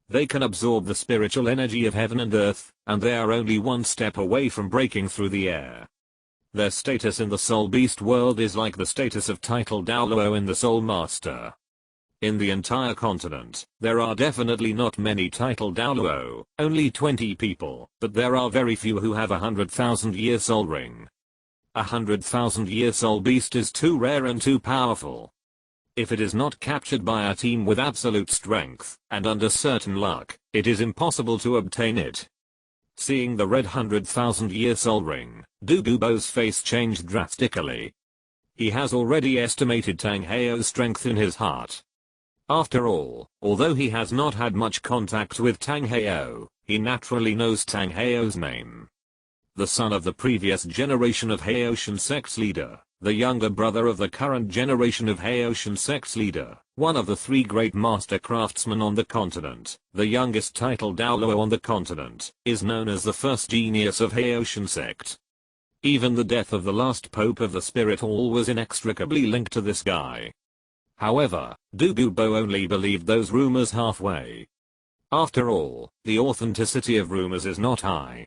They can absorb the spiritual energy of heaven and earth, and they are only one step away from breaking through the air. Their status in the soul beast world is like the status of titled Douluo in the Soul Master. In the entire continent, there are definitely not many titled Douluo, only 20 people, but there are very few who have a 100,000-year soul ring. A 100,000-year soul beast is too rare and too powerful. If it is not captured by a team with absolute strength, and under certain luck, it is impossible to obtain it. Seeing the red 100,000-year soul ring, Douluo's face changed drastically. He has already estimated Tang Heo's strength in his heart. After all, although he has not had much contact with Tang Heo, he naturally knows Tang Heo's name. The son of the previous generation of Haitian sect's leader, the younger brother of the current generation of Haitian sect's leader, one of the three great master craftsmen on the continent, the youngest titled Douluo on the continent, is known as the first genius of Haitian sect. Even the death of the last pope of the Spirit Hall was inextricably linked to this guy. However, Douluo only believed those rumors halfway. After all, the authenticity of rumors is not high.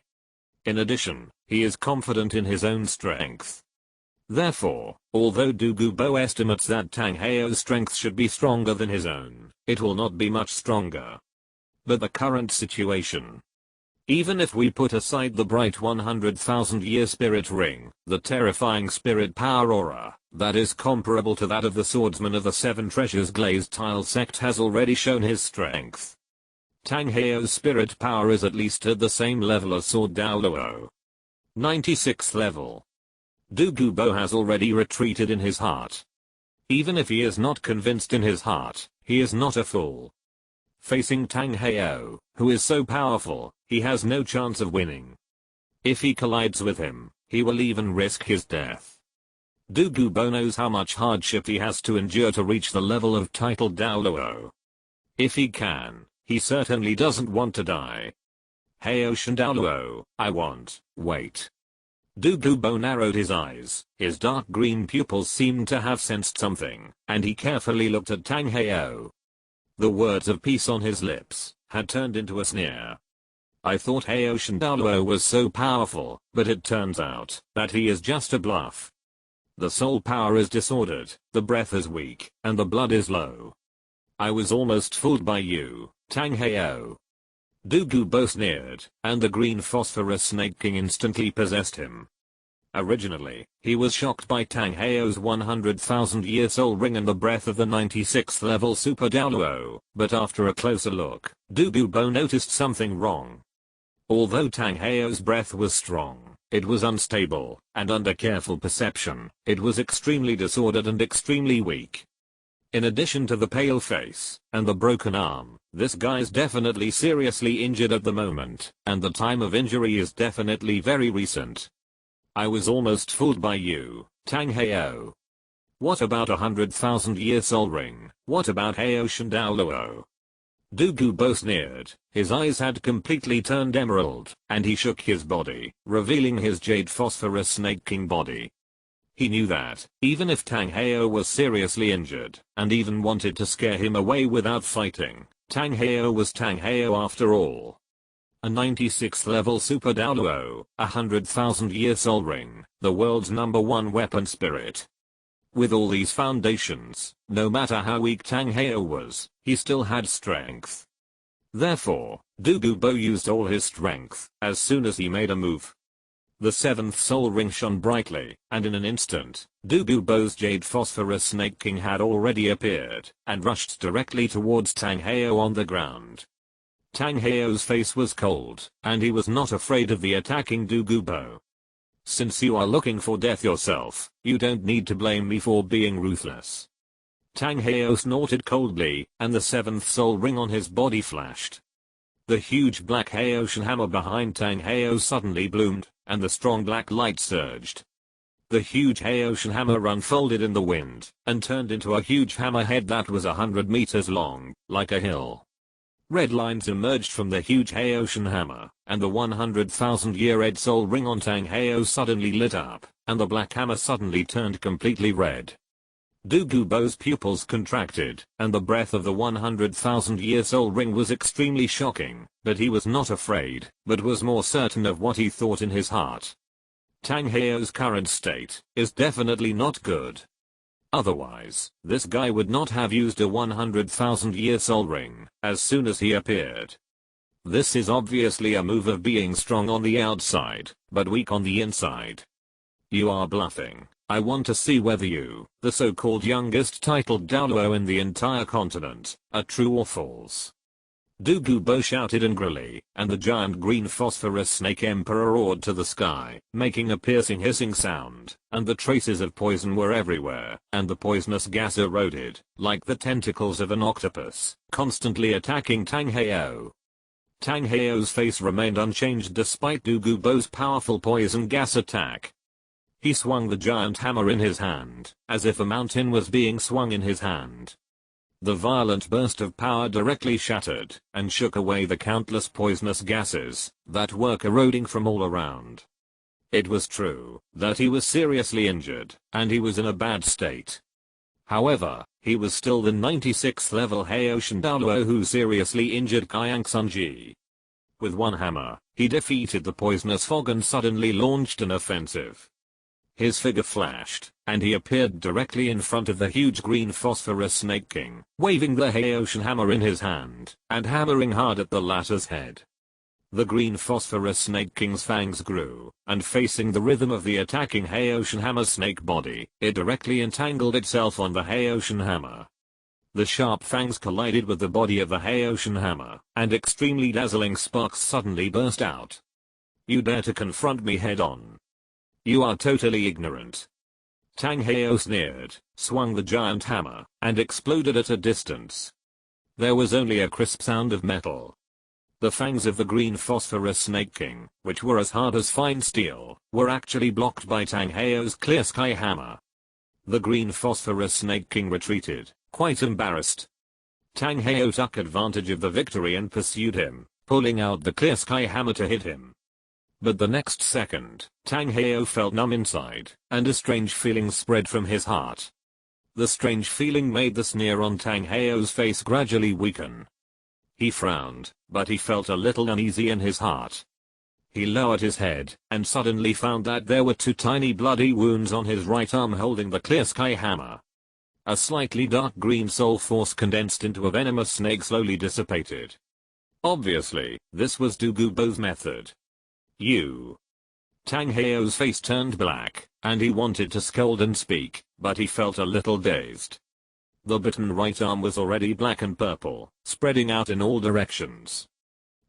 In addition, he is confident in his own strength. Therefore, although Douluo estimates that Tang Heo's strength should be stronger than his own, it will not be much stronger. But the current situation. Even if we put aside the bright 100,000-year spirit ring, the terrifying spirit power aura, that is comparable to that of the swordsman of the Seven Treasures glazed tile sect has already shown his strength. Tang Heo's spirit power is at least at the same level as Sword Douluo. 96th level. Douluo has already retreated in his heart. Even if he is not convinced in his heart, he is not a fool. Facing Tang Heo, who is so powerful, he has no chance of winning. If he collides with him, he will even risk his death. Douluo knows how much hardship he has to endure to reach the level of titled Douluo. If he can, he certainly doesn't want to die. Haitian Douluo, I want, wait. Douluo narrowed his eyes, his dark green pupils seemed to have sensed something, and he carefully looked at Tang Heo. The words of peace on his lips had turned into a sneer. I thought Haitian Douluo was so powerful, but it turns out that he is just a bluff. The soul power is disordered, the breath is weak, and the blood is low. I was almost fooled by you, Tang Heo. Douluo sneered, and the green phosphorus snake king instantly possessed him. Originally, he was shocked by Tang Heo's 100,000-year soul ring and the breath of the 96th level Super Douluo, but after a closer look, Douluo noticed something wrong. Although Tang Heo's breath was strong, it was unstable, and under careful perception, it was extremely disordered and extremely weak. In addition to the pale face and the broken arm, this guy's definitely seriously injured at the moment, and the time of injury is definitely very recent. I was almost fooled by you, Tang Heo. What about 100,000-year soul ring? What about Haitian Douluo? Douluo sneered, his eyes had completely turned emerald, and he shook his body, revealing his jade phosphorus snake king body. He knew that, even if Tang Heo was seriously injured, and even wanted to scare him away without fighting, Tang Heo was Tang Heo after all. A 96th level Super Douluo, a 100,000-year soul ring, the world's #1 weapon spirit. With all these foundations, no matter how weak Tang Heo was, he still had strength. Therefore, Douluo used all his strength as soon as he made a move. The seventh soul ring shone brightly, and in an instant, Douluo's jade phosphorus snake king had already appeared, and rushed directly towards Tang Heo on the ground. Tang Heo's face was cold, and he was not afraid of the attacking Douluo. Since you are looking for death yourself, you don't need to blame me for being ruthless. Tang Heo snorted coldly, and the seventh soul ring on his body flashed. The huge black Haoshan hammer behind Tang Heo suddenly bloomed, and the strong black light surged. The huge Haoshan hammer unfolded in the wind, and turned into a huge hammerhead that was 100 meters long, like a hill. Red lines emerged from the huge Haoshan hammer, and the 100,000-year-old soul ring on Tang Heo suddenly lit up, and the black hammer suddenly turned completely red. Douluo's pupils contracted, and the breath of the 100,000-year soul ring was extremely shocking, but he was not afraid, but was more certain of what he thought in his heart. Tang Heo's current state is definitely not good. Otherwise, this guy would not have used a 100,000-year soul ring as soon as he appeared. This is obviously a move of being strong on the outside, but weak on the inside. You are bluffing. I want to see whether you, the so-called youngest titled Douluo in the entire continent, are true or false. Douluo shouted angrily, and the giant green phosphorus snake emperor roared to the sky, making a piercing hissing sound, and the traces of poison were everywhere, and the poisonous gas eroded, like the tentacles of an octopus, constantly attacking Tang Heo. Tang Heo's face remained unchanged despite Douluo's powerful poison gas attack. He swung the giant hammer in his hand, as if a mountain was being swung in his hand. The violent burst of power directly shattered and shook away the countless poisonous gases that were corroding from all around. It was true that he was seriously injured, and he was in a bad state. However, he was still the 96th level Haoshan Douluo who seriously injured Kayang Sunji. With one hammer, he defeated the poisonous fog and suddenly launched an offensive. His figure flashed, and he appeared directly in front of the huge green phosphorus snake king, waving the Haoshan hammer in his hand, and hammering hard at the latter's head. The green phosphorus snake king's fangs grew, and facing the rhythm of the attacking Haoshan hammer snake body, it directly entangled itself on the Haoshan hammer. The sharp fangs collided with the body of the Haoshan hammer, and extremely dazzling sparks suddenly burst out. You dare to confront me head-on? You are totally ignorant. Tang Heo sneered, swung the giant hammer, and exploded at a distance. There was only a crisp sound of metal. The fangs of the green phosphorus snake king, which were as hard as fine steel, were actually blocked by Tang Heo's clear sky hammer. The green phosphorus snake king retreated, quite embarrassed. Tang Heo took advantage of the victory and pursued him, pulling out the clear sky hammer to hit him. But the next second, Tang Heo felt numb inside, and a strange feeling spread from his heart. The strange feeling made the sneer on Tang Heo's face gradually weaken. He frowned, but he felt a little uneasy in his heart. He lowered his head, and suddenly found that there were two tiny bloody wounds on his right arm holding the clear sky hammer. A slightly dark green soul force condensed into a venomous snake slowly dissipated. Obviously, this was Douluo's method. You. Tang Heo's face turned black, and he wanted to scold and speak, but he felt a little dazed. The bitten right arm was already black and purple, spreading out in all directions.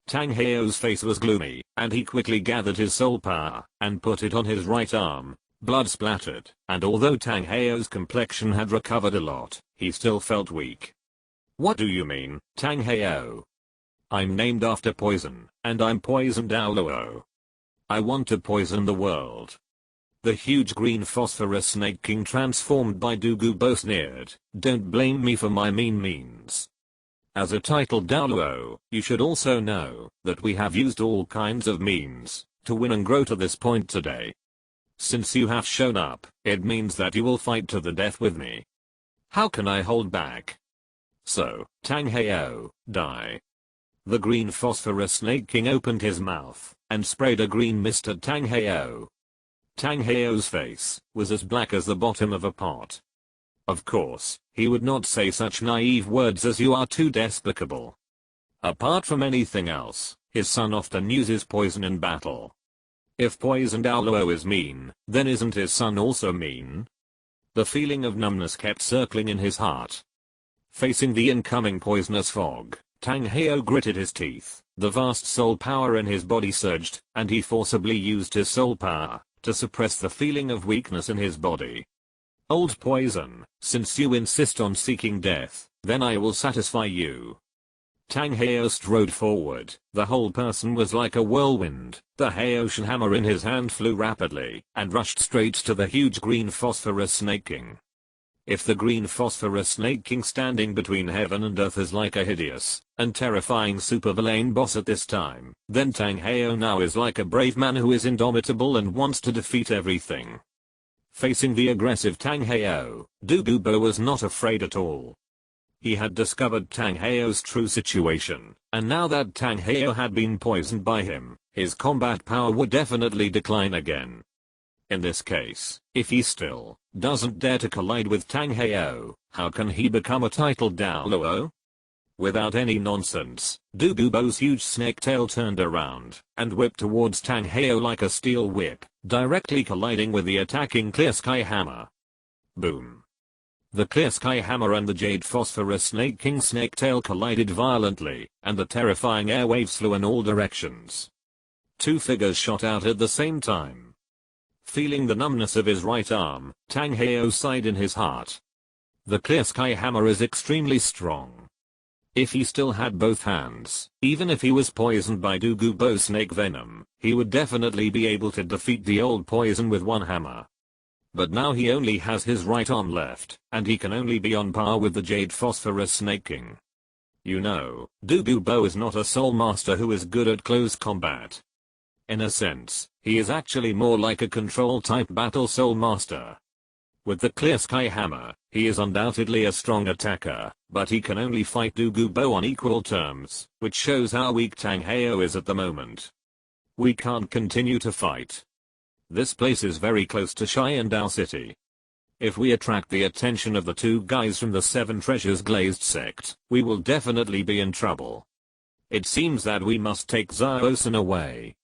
Tang Heo's face was gloomy, and he quickly gathered his soul power, and put it on his right arm. Blood splattered, and although Tang Heo's complexion had recovered a lot, he still felt weak. What do you mean, Tang Heo? I'm named after poison, and I'm Poison Douluo. I want to poison the world. The huge green phosphorus snake king transformed by Douluo sneered, don't blame me for my means. As a titled Douluo, you should also know that we have used all kinds of means to win and grow to this point today. Since you have shown up, it means that you will fight to the death with me. How can I hold back? So, Tang Heo, die. The green phosphorus snake king opened his mouth and sprayed a green mist at Tang Heo. Tang Heo's face was as black as the bottom of a pot. Of course, he would not say such naive words as you are too despicable. Apart from anything else, his son often uses poison in battle. If poison Douluo is mean, then isn't his son also mean? The feeling of numbness kept circling in his heart. Facing the incoming poisonous fog, Tang Heo gritted his teeth. The vast soul power in his body surged, and he forcibly used his soul power to suppress the feeling of weakness in his body. Old poison, since you insist on seeking death, then I will satisfy you. Tang Heo strode forward. The whole person was like a whirlwind. The Haoshan hammer in his hand flew rapidly and rushed straight to the huge green phosphorus snake king. If the green phosphorus snake king standing between heaven and earth is like a hideous and terrifying supervillain boss at this time, then Tang Heo now is like a brave man who is indomitable and wants to defeat everything. Facing the aggressive Tang Heo, Douluo was not afraid at all. He had discovered Tang Heo's true situation, and now that Tang Heo had been poisoned by him, his combat power would definitely decline again. In this case, if he still doesn't dare to collide with Tang Heo, how can he become a titled Douluo? Without any nonsense, Douluo's huge snake tail turned around and whipped towards Tang Heo like a steel whip, directly colliding with the attacking clear sky hammer. Boom. The clear sky hammer and the jade phosphorus snake king snake tail collided violently, and the terrifying airwaves flew in all directions. Two figures shot out at the same time. Feeling the numbness of his right arm, Tang Heo sighed in his heart. The clear sky hammer is extremely strong. If he still had both hands, even if he was poisoned by Douluo's snake venom, he would definitely be able to defeat the old poison with one hammer. But now he only has his right arm left, and he can only be on par with the jade phosphorus snake king. You know, Douluo is not a soul master who is good at close combat. In a sense, he is actually more like a control type battle soul master. With the clear sky hammer, he is undoubtedly a strong attacker, but he can only fight Douluo on equal terms, which shows how weak Tang Heo is at the moment. We can't continue to fight. This place is very close to Sharingan City. If we attract the attention of the two guys from the Seven Treasures Glazed sect, we will definitely be in trouble. It seems that we must take Zhaosan away.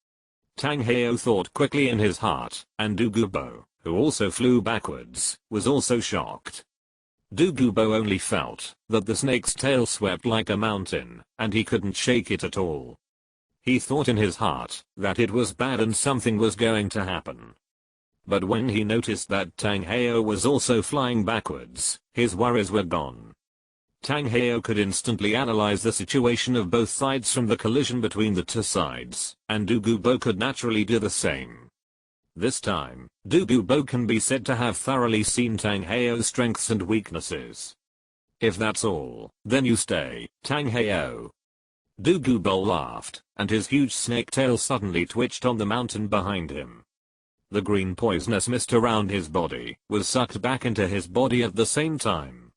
Tang Heo thought quickly in his heart, and Douluo, who also flew backwards, was also shocked. Douluo only felt that the snake's tail swept like a mountain, and he couldn't shake it at all. He thought in his heart that it was bad and something was going to happen. But when he noticed that Tang Heo was also flying backwards, his worries were gone. Tang Heo could instantly analyze the situation of both sides from the collision between the two sides, and Douluo could naturally do the same. This time, Douluo can be said to have thoroughly seen Tang Heo's strengths and weaknesses. If that's all, then you stay, Tang Heo. Douluo laughed, and his huge snake tail suddenly twitched on the mountain behind him. The green poisonous mist around his body was sucked back into his body at the same time.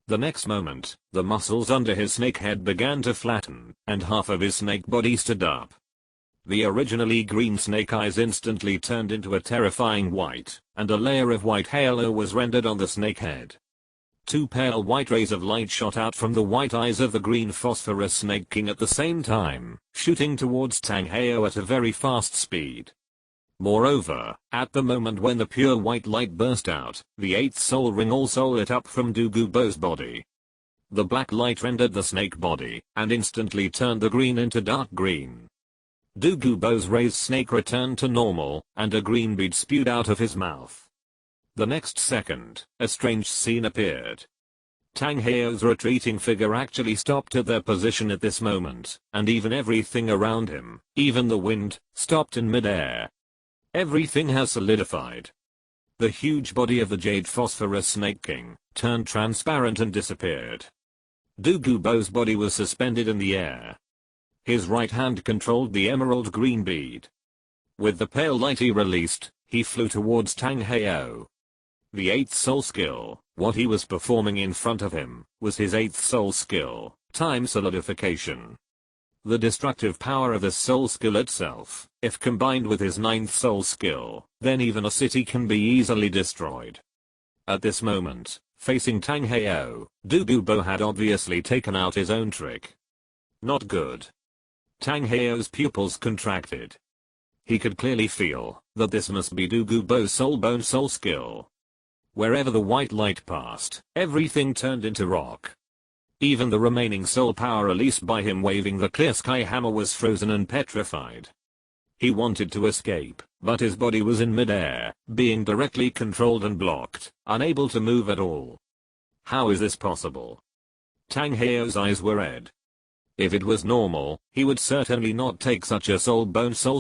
The next moment, the muscles under his snake head began to flatten, and half of his snake body stood up. The originally green snake eyes instantly turned into a terrifying white, and a layer of white halo was rendered on the snake head. Two pale white rays of light shot out from the white eyes of the green phosphorus snake king at the same time, shooting towards Tang Heo at a very fast speed. Moreover, at the moment when the pure white light burst out, the eighth soul ring also lit up from Douluo's body. The black light rendered the snake body, and instantly turned the green into dark green. Douluo's raised snake returned to normal, and a green bead spewed out of his mouth. The next second, a strange scene appeared. Tang Heo's retreating figure actually stopped at their position at this moment, and even everything around him, even the wind, stopped in midair. Everything has solidified. The huge body of the Jade Phosphorus Snake King turned transparent and disappeared. Douluo's body was suspended in the air. His right hand controlled the emerald green bead. With the pale light he released, he flew towards Tang Heo. The eighth soul skill, what he was performing in front of him, was his eighth soul skill, time solidification. The destructive power of this soul skill itself, if combined with his ninth soul skill, then even a city can be easily destroyed. At this moment, facing Tang Heo, Douluo had obviously taken out his own trick. Not good. Tang Heo's pupils contracted. He could clearly feel that this must be Douluo's soul skill. Wherever the white light passed, everything turned into rock. Even the remaining soul power released by him waving the clear sky hammer was frozen and petrified. He wanted to escape, but his body was in midair, being directly controlled and blocked, unable to move at all. How is this possible? Tang Heo's eyes were red. If it was normal, he would certainly not take such a soul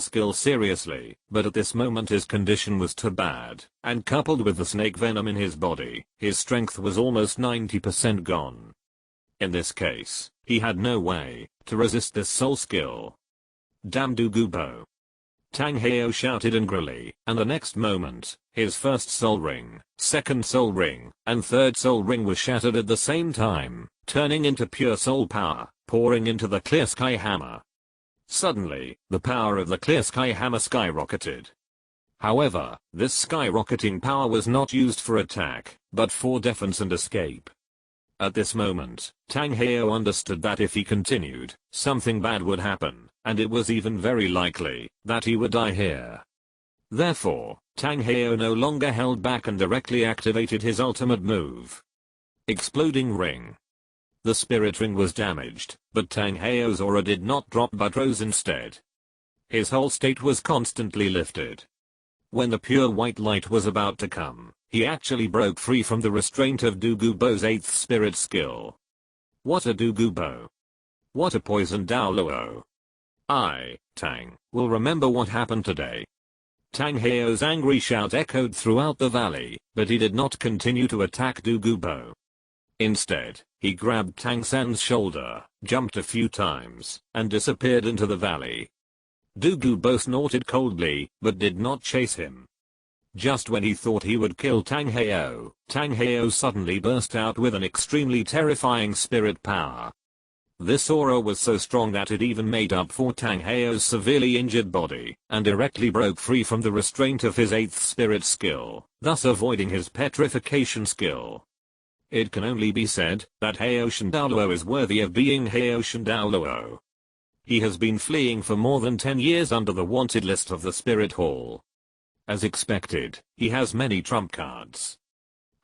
skill seriously, but at this moment his condition was too bad, and coupled with the snake venom in his body, his strength was almost 90% gone. In this case, he had no way to resist this soul skill. Damn Douluo! Tang Heo shouted angrily, and the next moment, his first soul ring, second soul ring, and third soul ring was shattered at the same time, turning into pure soul power, pouring into the clear sky hammer. Suddenly, the power of the clear sky hammer skyrocketed. However, this skyrocketing power was not used for attack, but for defense and escape. At this moment, Tang Heo understood that if he continued, something bad would happen, and it was even very likely that he would die here. Therefore, Tang Heo no longer held back and directly activated his ultimate move. Exploding Ring. The spirit ring was damaged, but Tang Heo's aura did not drop but rose instead. His whole state was constantly lifted. When the pure white light was about to come, he actually broke free from the restraint of Douluo's 8th spirit skill. What a Douluo! What a poison Douluo! Tang, will remember what happened today. Tang Heo's angry shout echoed throughout the valley, but he did not continue to attack Douluo. Instead, he grabbed Tang San's shoulder, jumped a few times, and disappeared into the valley. Douluo snorted coldly, but did not chase him. Just when he thought he would kill Tang Heo suddenly burst out with an extremely terrifying spirit power. This aura was so strong that it even made up for Tang Heo's severely injured body, and directly broke free from the restraint of his 8th spirit skill, thus avoiding his petrification skill. It can only be said that Haoshan Douluo is worthy of being Haoshan Douluo. He has been fleeing for more than 10 years under the wanted list of the Spirit Hall. As expected, he has many trump cards.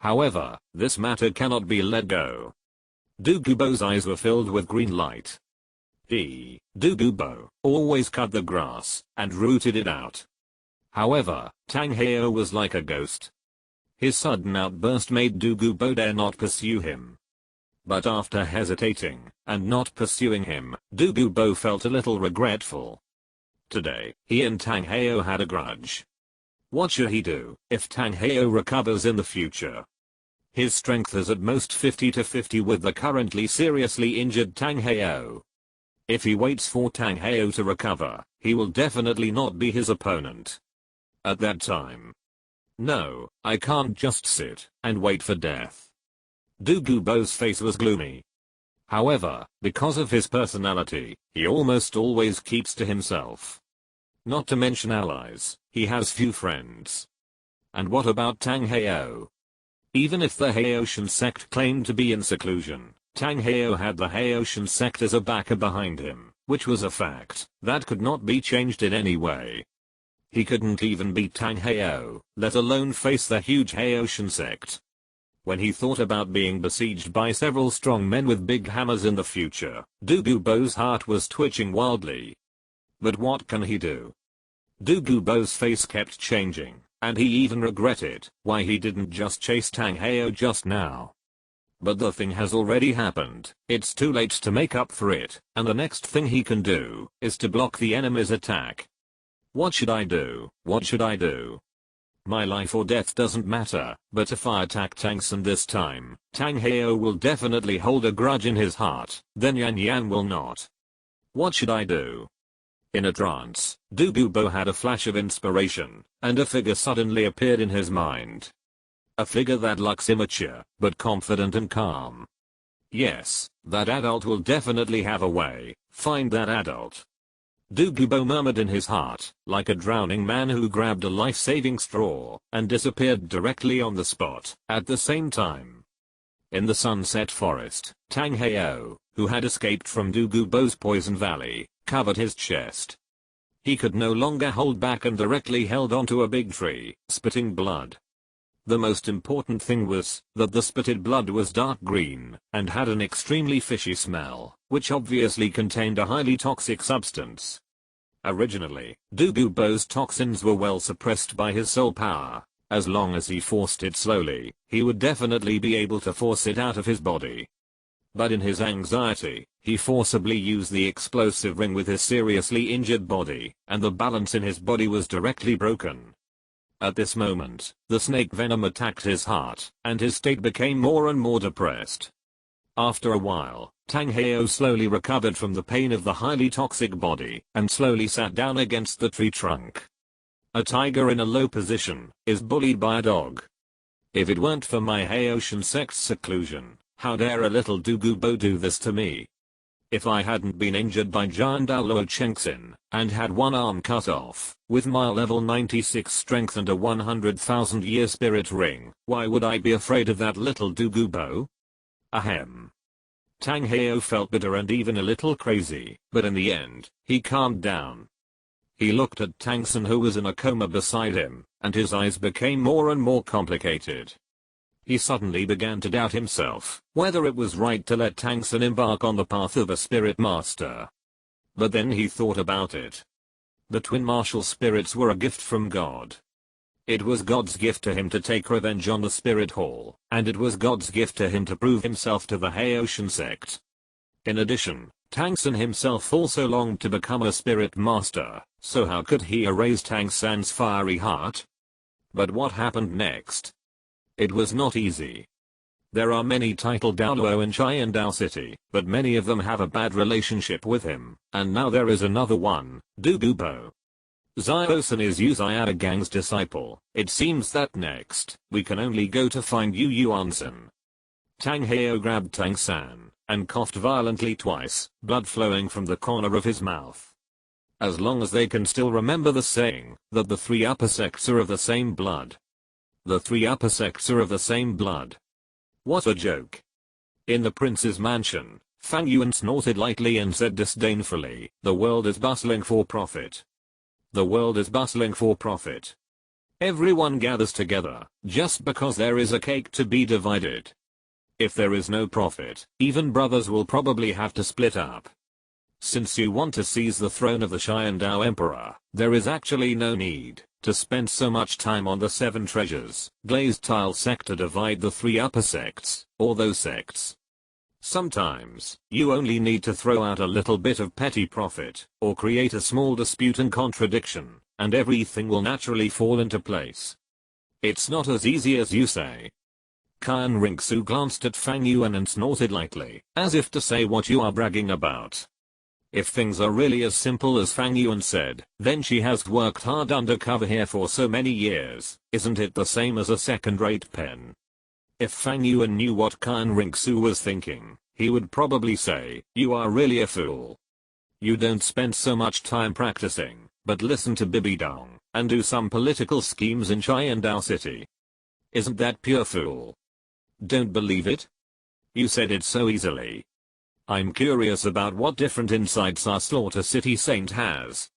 However, this matter cannot be let go. Douluo's eyes were filled with green light. Douluo always cut the grass and rooted it out. However, Tang Heo was like a ghost. His sudden outburst made Douluo dare not pursue him. But after hesitating and not pursuing him, Douluo felt a little regretful. Today, he and Tang Heo had a grudge. What should he do if Tang Heo recovers in the future? His strength is at most 50-50 with the currently seriously injured Tang Heo. If he waits for Tang Heo to recover, he will definitely not be his opponent. At that time. No, I can't just sit and wait for death. Douluo's face was gloomy. However, because of his personality, he almost always keeps to himself. Not to mention allies, he has few friends. And what about Tang Heo? Even if the Haoshan sect claimed to be in seclusion, Tang Heo had the Haoshan sect as a backer behind him, which was a fact that could not be changed in any way. He couldn't even beat Tang Heo, let alone face the huge Haoshan sect. When he thought about being besieged by several strong men with big hammers in the future, Douluo's heart was twitching wildly. But what can he do? Douluo's face kept changing, and he even regretted why he didn't just chase Tang Heo just now. But the thing has already happened, it's too late to make up for it, and the next thing he can do is to block the enemy's attack. What should I do? What should I do? My life or death doesn't matter, but if I attack Tang San this time, Tang Heo will definitely hold a grudge in his heart, then Yan Yan will not. What should I do? In a trance, Douluo had a flash of inspiration, and a figure suddenly appeared in his mind. A figure that looks immature, but confident and calm. Yes, that adult will definitely have a way, find that adult. Douluo murmured in his heart, like a drowning man who grabbed a life-saving straw, and disappeared directly on the spot, at the same time. In the sunset forest, Tang Heo, who had escaped from Douluo's poison valley, covered his chest. he could no longer hold back and directly held onto a big tree, spitting blood. The most important thing was that the spitted blood was dark green and had an extremely fishy smell, which obviously contained a highly toxic substance. Originally, Douluo's toxins were well suppressed by his soul power. As long as he forced it slowly, he would definitely be able to force it out of his body. But in his anxiety, he forcibly used the explosive ring with his seriously injured body, and the balance in his body was directly broken. At this moment, the snake venom attacked his heart, and his state became more and more depressed. After a while, Tang Heo slowly recovered from the pain of the highly toxic body, and slowly sat down against the tree trunk. A tiger in a low position is bullied by a dog. If it weren't for my Haitian sect's seclusion, how dare a little Douluo do this to me? If I hadn't been injured by giant Douluo Continent, and had one arm cut off, with my level 96 strength and a 100,000 year spirit ring, why would I be afraid of that little Douluo? Ahem. Tang Heo felt bitter and even a little crazy, but in the end, he calmed down. He looked at Tangsun, who was in a coma beside him, and his eyes became more and more complicated. He suddenly began to doubt himself, whether it was right to let Tangsun embark on the path of a spirit master. But then he thought about it. The twin martial spirits were a gift from God. It was God's gift to him to take revenge on the spirit hall, and it was God's gift to him to prove himself to the Haitian sect. In addition, Tangsun himself also longed to become a spirit master, so how could he erase Tangsun's fiery heart? But what happened next? It was not easy. There are many titled Douluo in Sharingan City, but many of them have a bad relationship with him, and now there is another one, Douluo. Ziosan is Uzayada Gang's disciple. It seems that next, we can only go to find Yuan. Tang Heo grabbed Tangsun and coughed violently twice, blood flowing from the corner of his mouth. As long as they can still remember the saying that the three upper sects are of the same blood. The three upper sects are of the same blood. What a joke. In the prince's mansion, Fang Yuan snorted lightly and said disdainfully, "The world is bustling for profit. The world is bustling for profit. Everyone gathers together, just because there is a cake to be divided. If there is no profit, even brothers will probably have to split up. Since you want to seize the throne of the Sharingan Emperor, there is actually no need to spend so much time on the 7 treasures, glazed tile sect to divide the 3 upper sects, or those sects. Sometimes, you only need to throw out a little bit of petty profit, or create a small dispute and contradiction, and everything will naturally fall into place. It's not as easy as you say." Qian Ringsu glanced at Fang Yuan and snorted lightly, as if to say, "What you are bragging about? If things are really as simple as Fang Yuan said, then she has worked hard undercover here for so many years. Isn't it the same as a second-rate pen?" If Fang Yuan knew what Qian Ringsu was thinking, he would probably say, "You are really a fool. You don't spend so much time practicing, but listen to Bibidong, and do some political schemes in Sharingan City. Isn't that pure fool? Don't believe it? You said it so easily. I'm curious about what different insights our Slaughter City Saint has."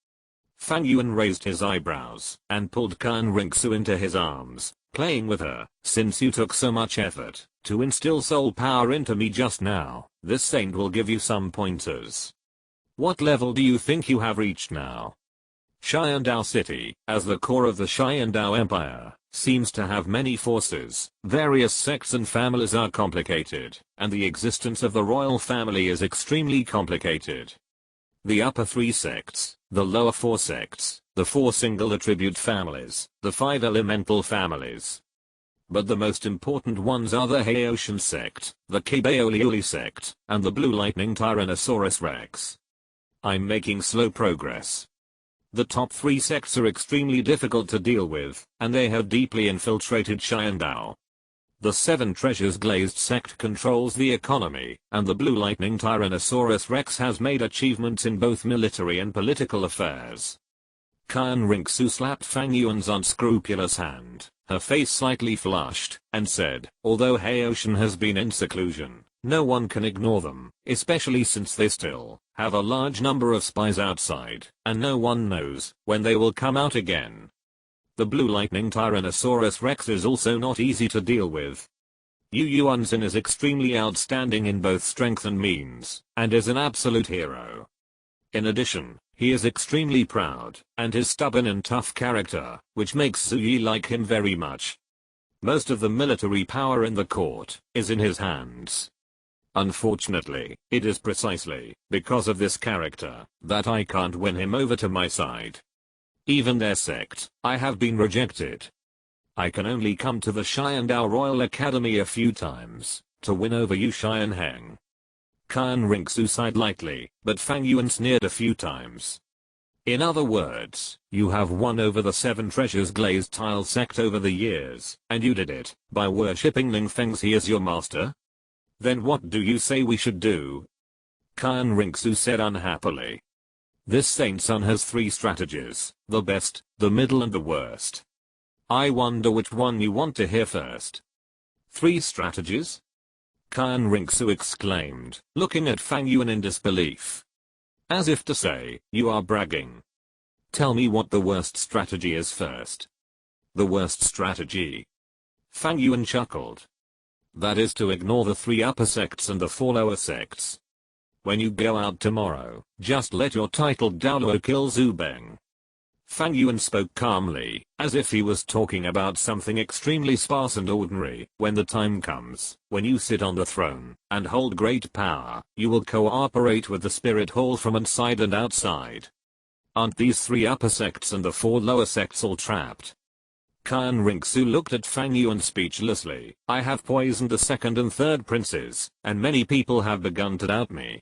Fang Yuan raised his eyebrows and pulled Qian Ringsu into his arms, playing with her. "Since you took so much effort to instill soul power into me just now, this saint will give you some pointers. What level do you think you have reached now?" Sharingan City, as the core of the Sharingan Empire, seems to have many forces. Various sects and families are complicated, and the existence of the royal family is extremely complicated. The upper 3 sects, the lower 4 sects, the 4 single attribute families, the 5 elemental families. But the most important ones are the Haitian sect, the Kabaolioli sect, and the Blue Lightning Tyrannosaurus Rex. I'm making slow progress. The top 3 sects are extremely difficult to deal with, and they have deeply infiltrated Sharingan. The 7 Treasures Glazed sect controls the economy, and the Blue Lightning Tyrannosaurus Rex has made achievements in both military and political affairs. Qian Ringsu slapped Fang Yuan's unscrupulous hand, her face slightly flushed, and said, "Although Haitian has been in seclusion, No one can ignore them, especially since they still have a large number of spies outside, and no one knows when they will come out again. The blue lightning Tyrannosaurus Rex is also not easy to deal with. Yu Yuanzhen is extremely outstanding in both strength and means, and is an absolute hero. In addition, he is extremely proud, and his stubborn and tough character, which makes Zuyi like him very much. Most of the military power in the court is in his hands. Unfortunately, it is precisely because of this character that I can't win him over to my side. Even their sect, I have been rejected. I can only come to the Xiandao Royal Academy a few times to win over Yu Xianheng. Qian Rinxu sighed lightly, but Fang Yuan sneered a few times. In other words, you have won over the Seven Treasures Glazed Tile sect over the years, and you did it by worshipping Ling Fengzi as your master? Then what do you say we should do? Qian Rinxu said unhappily. This saint son has 3 strategies, the best, the middle and the worst. I wonder which one you want to hear first. 3 strategies? Qian Rinxu exclaimed, looking at Fang Yuan in disbelief. As if to say, you are bragging. Tell me what the worst strategy is first. The worst strategy? Fang Yuan chuckled. That is to ignore the 3 upper sects and the 4 lower sects. When you go out tomorrow, just let your titled Douluo kill Zhu Beng. Fang Yuan spoke calmly, as if he was talking about something extremely sparse and ordinary. When the time comes, when you sit on the throne and hold great power, you will cooperate with the spirit hall from inside and outside. Aren't these 3 upper sects and the 4 lower sects all trapped? Qian Rinxu looked at Fang Yuan speechlessly. I have poisoned the 2nd and 3rd princes, and many people have begun to doubt me.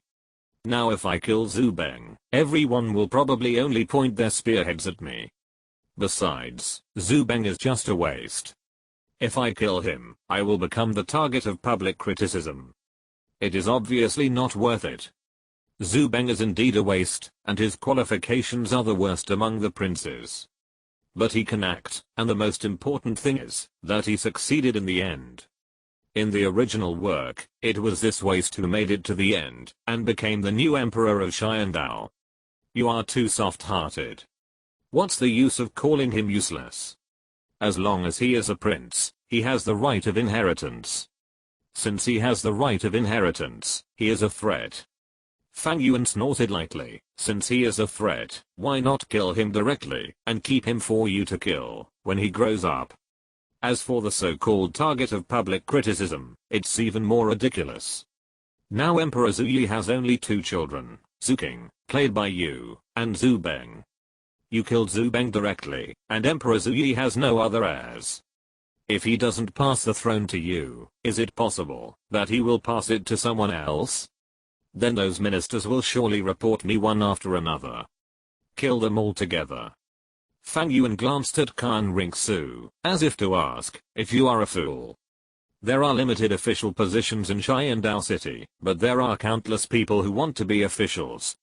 Now if I kill Zhu Beng, everyone will probably only point their spearheads at me. Besides, Zhu Beng is just a waste. If I kill him, I will become the target of public criticism. It is obviously not worth it. Zhu Beng is indeed a waste, and his qualifications are the worst among the princes. But he can act, and the most important thing is that he succeeded in the end. In the original work, it was this waste who made it to the end, and became the new emperor of Xiandao. You are too soft-hearted. What's the use of calling him useless? As long as he is a prince, he has the right of inheritance. Since he has the right of inheritance, he is a threat. Fang Yuan snorted lightly. Since he is a threat, why not kill him directly, and keep him for you to kill, when he grows up? As for the so-called target of public criticism, it's even more ridiculous. Now Emperor Zuyi has only 2 children, Zuking, played by you, and Zhu Beng. You killed Zhu Beng directly, and Emperor Zuyi has no other heirs. If he doesn't pass the throne to you, is it possible that he will pass it to someone else? Then those ministers will surely report me one after another. Kill them all together. Fang Yuan glanced at Qian Rinxu, as if to ask, if you are a fool. There are limited official positions in Xiandao City, but there are countless people who want to be officials.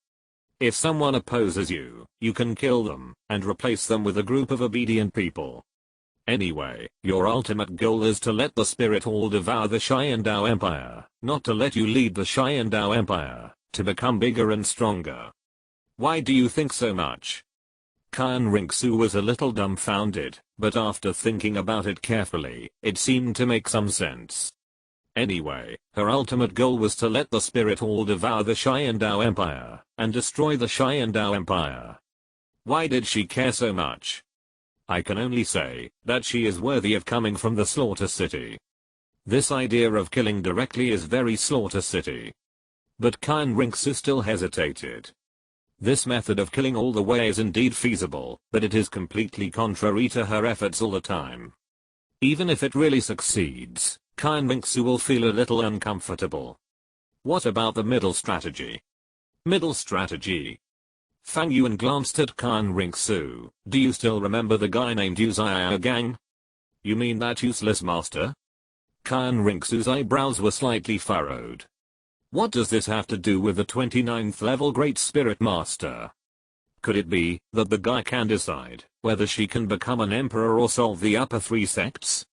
If someone opposes you, you can kill them, and replace them with a group of obedient people. Anyway, your ultimate goal is to let the spirit hall devour the Xiandao Empire, not to let you lead the Xiandao Empire, to become bigger and stronger. Why do you think so much? Qian Rinxu was a little dumbfounded, but after thinking about it carefully, it seemed to make some sense. Anyway, her ultimate goal was to let the spirit hall devour the Xiandao Empire, and destroy the Xiandao Empire. Why did she care so much? I can only say that she is worthy of coming from the Slaughter City. This idea of killing directly is very Slaughter City. But Qian Rinxu still hesitated. This method of killing all the way is indeed feasible, but it is completely contrary to her efforts all the time. Even if it really succeeds, Qian Rinxu will feel a little uncomfortable. What about the middle strategy? Middle strategy? Fang Yuan glanced at Qian Rinxu. Do you still remember the guy named Yu Xiaogang? You mean that useless master? Qian Rinxu's eyebrows were slightly furrowed. What does this have to do with the 29th level Great Spirit Master? Could it be that the guy can decide whether she can become an emperor or solve the upper 3 sects?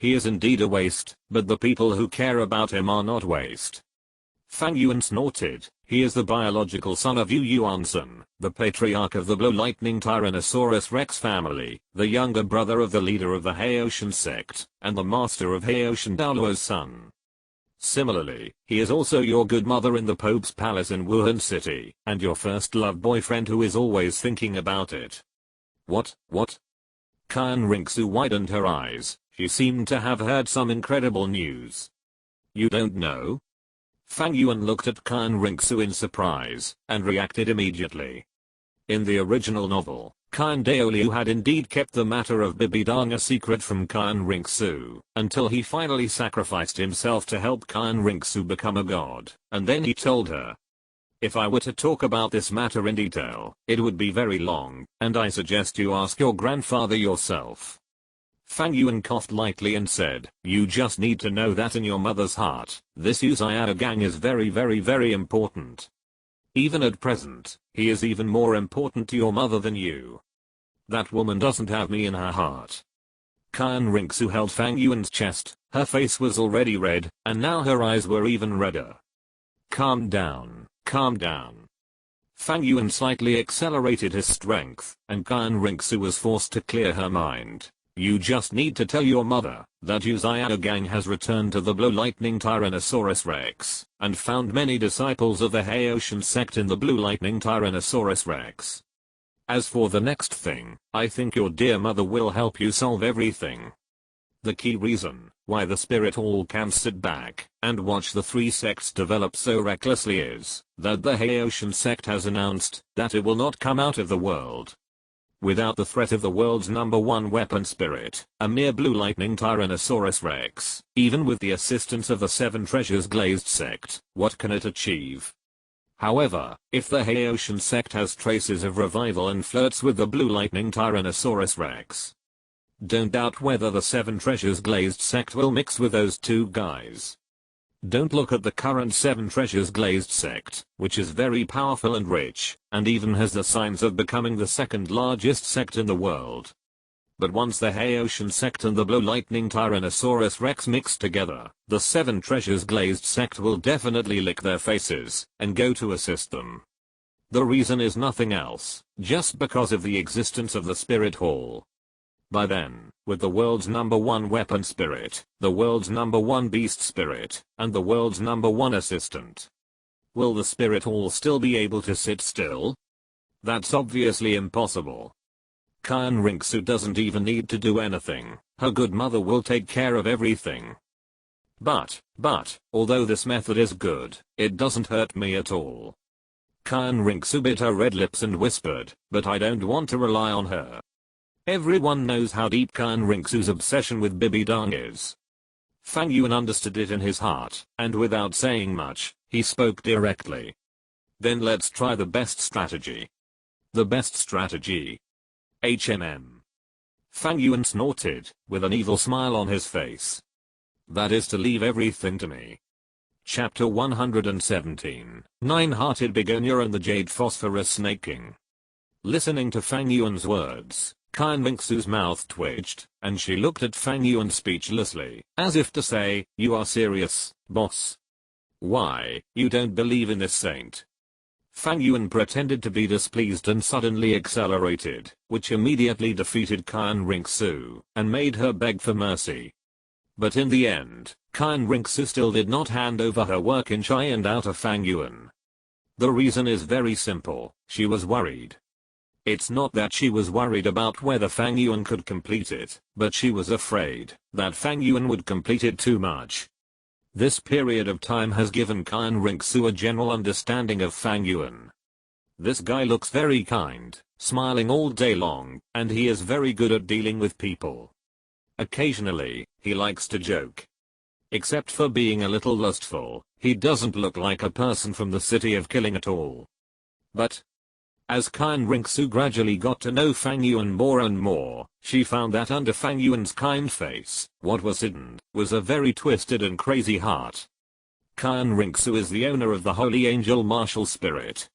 he is indeed a waste, but the people who care about him are not waste. Fang Yuan snorted. He is the biological son of Yu Yuansen, the patriarch of the Blue Lightning Tyrannosaurus Rex family, the younger brother of the leader of the Haoshan sect, and the master of Haoshan Douluo's son. Similarly, he is also your good mother in the Pope's palace in Wuhan City, and your first love boyfriend who is always thinking about it. What? Kyan Rinxu widened her eyes. She seemed to have heard some incredible news. You don't know? Fang Yuan looked at Kyan Rinxu in surprise, and reacted immediately. In the original novel, Kyan Daoliu had indeed kept the matter of Bibidang a secret from Kyan Rinxu, until he finally sacrificed himself to help Kyan Rinxu become a god, and then he told her. If I were to talk about this matter in detail, it would be very long, and I suggest you ask your grandfather yourself. Fang Yuan coughed lightly and said, you just need to know that in your mother's heart, this Uzayada gang is very important. Even at present, he is even more important to your mother than you. That woman doesn't have me in her heart. Kyan Rinxu held Fang Yuan's chest, her face was already red, and now her eyes were even redder. Calm down. Fang Yuan slightly accelerated his strength, and Kyan Rinxu was forced to clear her mind. You just need to tell your mother that Uzayada gang has returned to the Blue Lightning Tyrannosaurus Rex, and found many disciples of the Haoshan sect in the Blue Lightning Tyrannosaurus Rex. As for the next thing, I think your dear mother will help you solve everything. The key reason why the spirit hall can sit back and watch the three sects develop so recklessly is that the Haoshan sect has announced that it will not come out of the world. Without the threat of the world's #1 weapon spirit, a mere Blue Lightning Tyrannosaurus Rex, even with the assistance of the Seven Treasures Glazed sect, what can it achieve? However, if the Haoshan sect has traces of revival and flirts with the Blue Lightning Tyrannosaurus Rex, don't doubt whether the Seven Treasures Glazed sect will mix with those two guys. Don't look at the current Seven Treasures Glazed sect, which is very powerful and rich, and even has the signs of becoming the second largest sect in the world. But once the Haoshan sect and the Blue Lightning Tyrannosaurus Rex mix together, the Seven Treasures Glazed sect will definitely lick their faces, and go to assist them. The reason is nothing else, just because of the existence of the Spirit Hall. By then, with the world's #1 weapon spirit, the world's #1 beast spirit, and the world's #1 assistant, will the Spirit Hall still be able to sit still? That's obviously impossible. Kyan Rinxu doesn't even need to do anything, her good mother will take care of everything. But, although this method is good, it doesn't hurt me at all. Kyan Rinxu bit her red lips and whispered, but I don't want to rely on her. Everyone knows how deep Kyan Rinxu's obsession with Bibidang is. Fang Yuan understood it in his heart, and without saying much, he spoke directly. Then let's try the best strategy. The best strategy. Fang Yuan snorted, with an evil smile on his face. That is to leave everything to me. Chapter 117, Nine-Hearted Begonia and the Jade Phosphorus Snaking. Listening to Fang Yuan's words, Kyan Rinxu's mouth twitched, and she looked at Fang Yuan speechlessly, as if to say, you are serious, boss? Why, you don't believe in this saint? Fang Yuan pretended to be displeased and suddenly accelerated, which immediately defeated Kyan Rinxu, and made her beg for mercy. But in the end, Kyan Rinxu still did not hand over her work in Chai and out of Fang Yuan. The reason is very simple, she was worried. It's not that she was worried about whether Fang Yuan could complete it, but she was afraid that Fang Yuan would complete it too much. This period of time has given Kyan Rinxu a general understanding of Fang Yuan. This guy looks very kind, smiling all day long, and he is very good at dealing with people. Occasionally, he likes to joke. Except for being a little lustful, he doesn't look like a person from the city of killing at all. But as Kyan Rinxu gradually got to know Fang Yuan more and more, she found that under Fang Yuan's kind face, what was hidden was a very twisted and crazy heart. Kyan Rinxu is the owner of the Holy Angel Martial Spirit.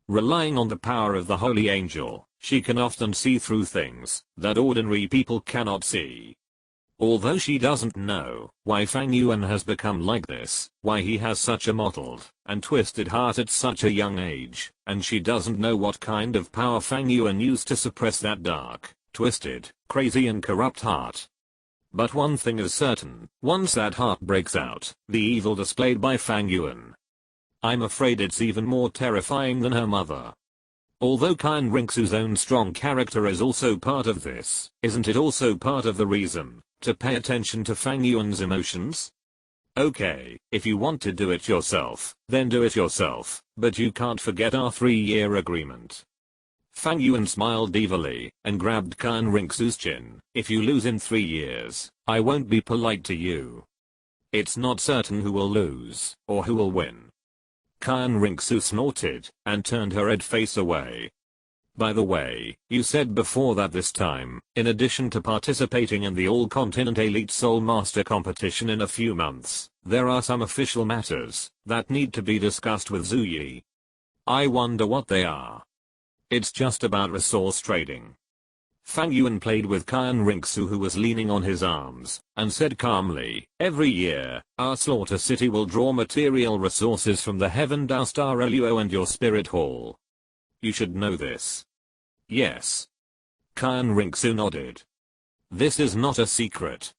Relying on the power of the Holy Angel, she can often see through things that ordinary people cannot see. Although she doesn't know why Fang Yuan has become like this, why he has such a mottled and twisted heart at such a young age, and she doesn't know what kind of power Fang Yuan used to suppress that dark, twisted, crazy and corrupt heart. But one thing is certain, once that heart breaks out, the evil displayed by Fang Yuan, I'm afraid it's even more terrifying than her mother. Although Kyan Rinxu's own strong character is also part of this, isn't it also part of the reason to pay attention to Fang Yuan's emotions? Okay, if you want to do it yourself, then do it yourself, but you can't forget our 3-year agreement. Fang Yuan smiled evilly and grabbed Kyan Rinxu's chin. If you lose in 3 years, I won't be polite to you. It's not certain who will lose or who will win. Kyan Rinxu snorted and turned her red face away. By the way, you said before that this time, in addition to participating in the All-Continent Elite Soul Master competition in a few months, there are some official matters that need to be discussed with Zhu Yi. I wonder what they are. It's just about resource trading. Fang Yuan played with Kyan Rinxu, who was leaning on his arms, and said calmly, every year, our slaughter city will draw material resources from the Heaven Dao Star Luo and your spirit hall. You should know this. Yes. Kyan Rinxu nodded. This is not a secret.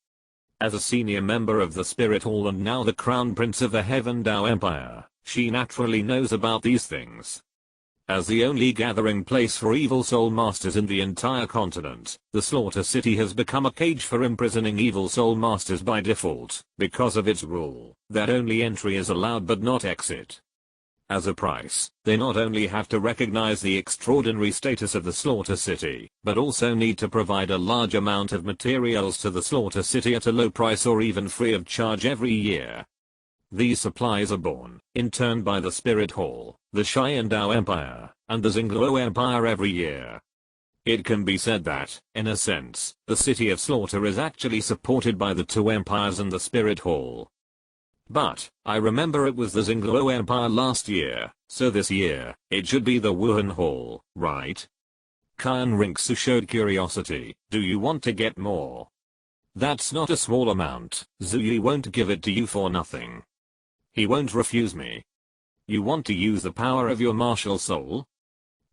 As a senior member of the Spirit Hall and now the Crown Prince of the Heaven Dao Empire, she naturally knows about these things. As the only gathering place for evil soul masters in the entire continent, the Slaughter City has become a cage for imprisoning evil soul masters by default, because of its rule that only entry is allowed but not exit. As a price, they not only have to recognize the extraordinary status of the Slaughter City, but also need to provide a large amount of materials to the Slaughter City at a low price or even free of charge every year. These supplies are borne, in turn, by the Spirit Hall, the Sharingan Dao Empire, and the Xingluo Empire every year. It can be said that, in a sense, the City of Slaughter is actually supported by the two empires and the Spirit Hall. But, I remember it was the Xingluo Empire last year, so this year, it should be the Wuhan Hall, right? Kyan Rinxu showed curiosity. Do you want to get more? That's not a small amount. Zhu Yi won't give it to you for nothing. He won't refuse me. You want to use the power of your martial soul?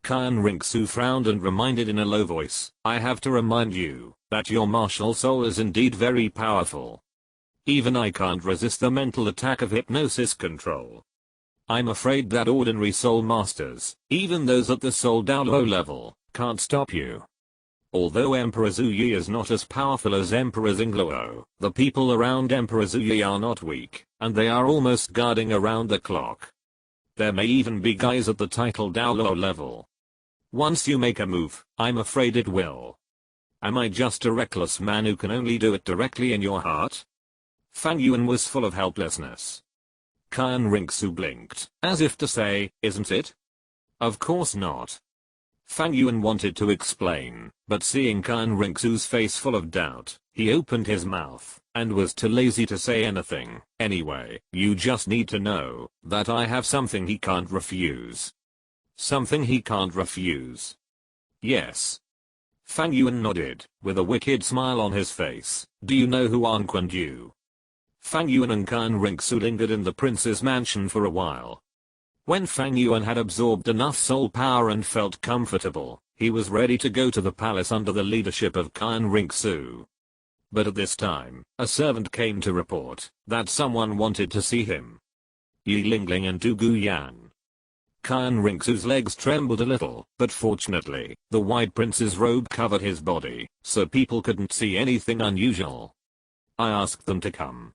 Kyan Rinxu frowned and reminded in a low voice, I have to remind you that your martial soul is indeed very powerful. Even I can't resist the mental attack of hypnosis control. I'm afraid that ordinary soul masters, even those at the Soul Douluo level, can't stop you. Although Emperor Zhu Yi is not as powerful as Emperor Xingluo, the people around Emperor Zhu Yi are not weak, and they are almost guarding around the clock. There may even be guys at the title Douluo level. Once you make a move, I'm afraid it will. Am I just a reckless man who can only do it directly in your heart? Fang Yuan was full of helplessness. Kyan Rinxu blinked, as if to say, isn't it? Of course not. Fang Yuan wanted to explain, but seeing Kyan Rinxu's face full of doubt, he opened his mouth, and was too lazy to say anything. Anyway, you just need to know that I have something he can't refuse. Something he can't refuse. Yes. Fang Yuan nodded, with a wicked smile on his face. Do you know who An Quan Du? Fang Yuan and Kyan Rinxu lingered in the prince's mansion for a while. When Fang Yuan had absorbed enough soul power and felt comfortable, he was ready to go to the palace under the leadership of Kyan Rinxu. But at this time, a servant came to report that someone wanted to see him. Yi Lingling and Du Guyan. Kyan Rinxu's legs trembled a little, but fortunately, the white prince's robe covered his body, so people couldn't see anything unusual. I asked them to come.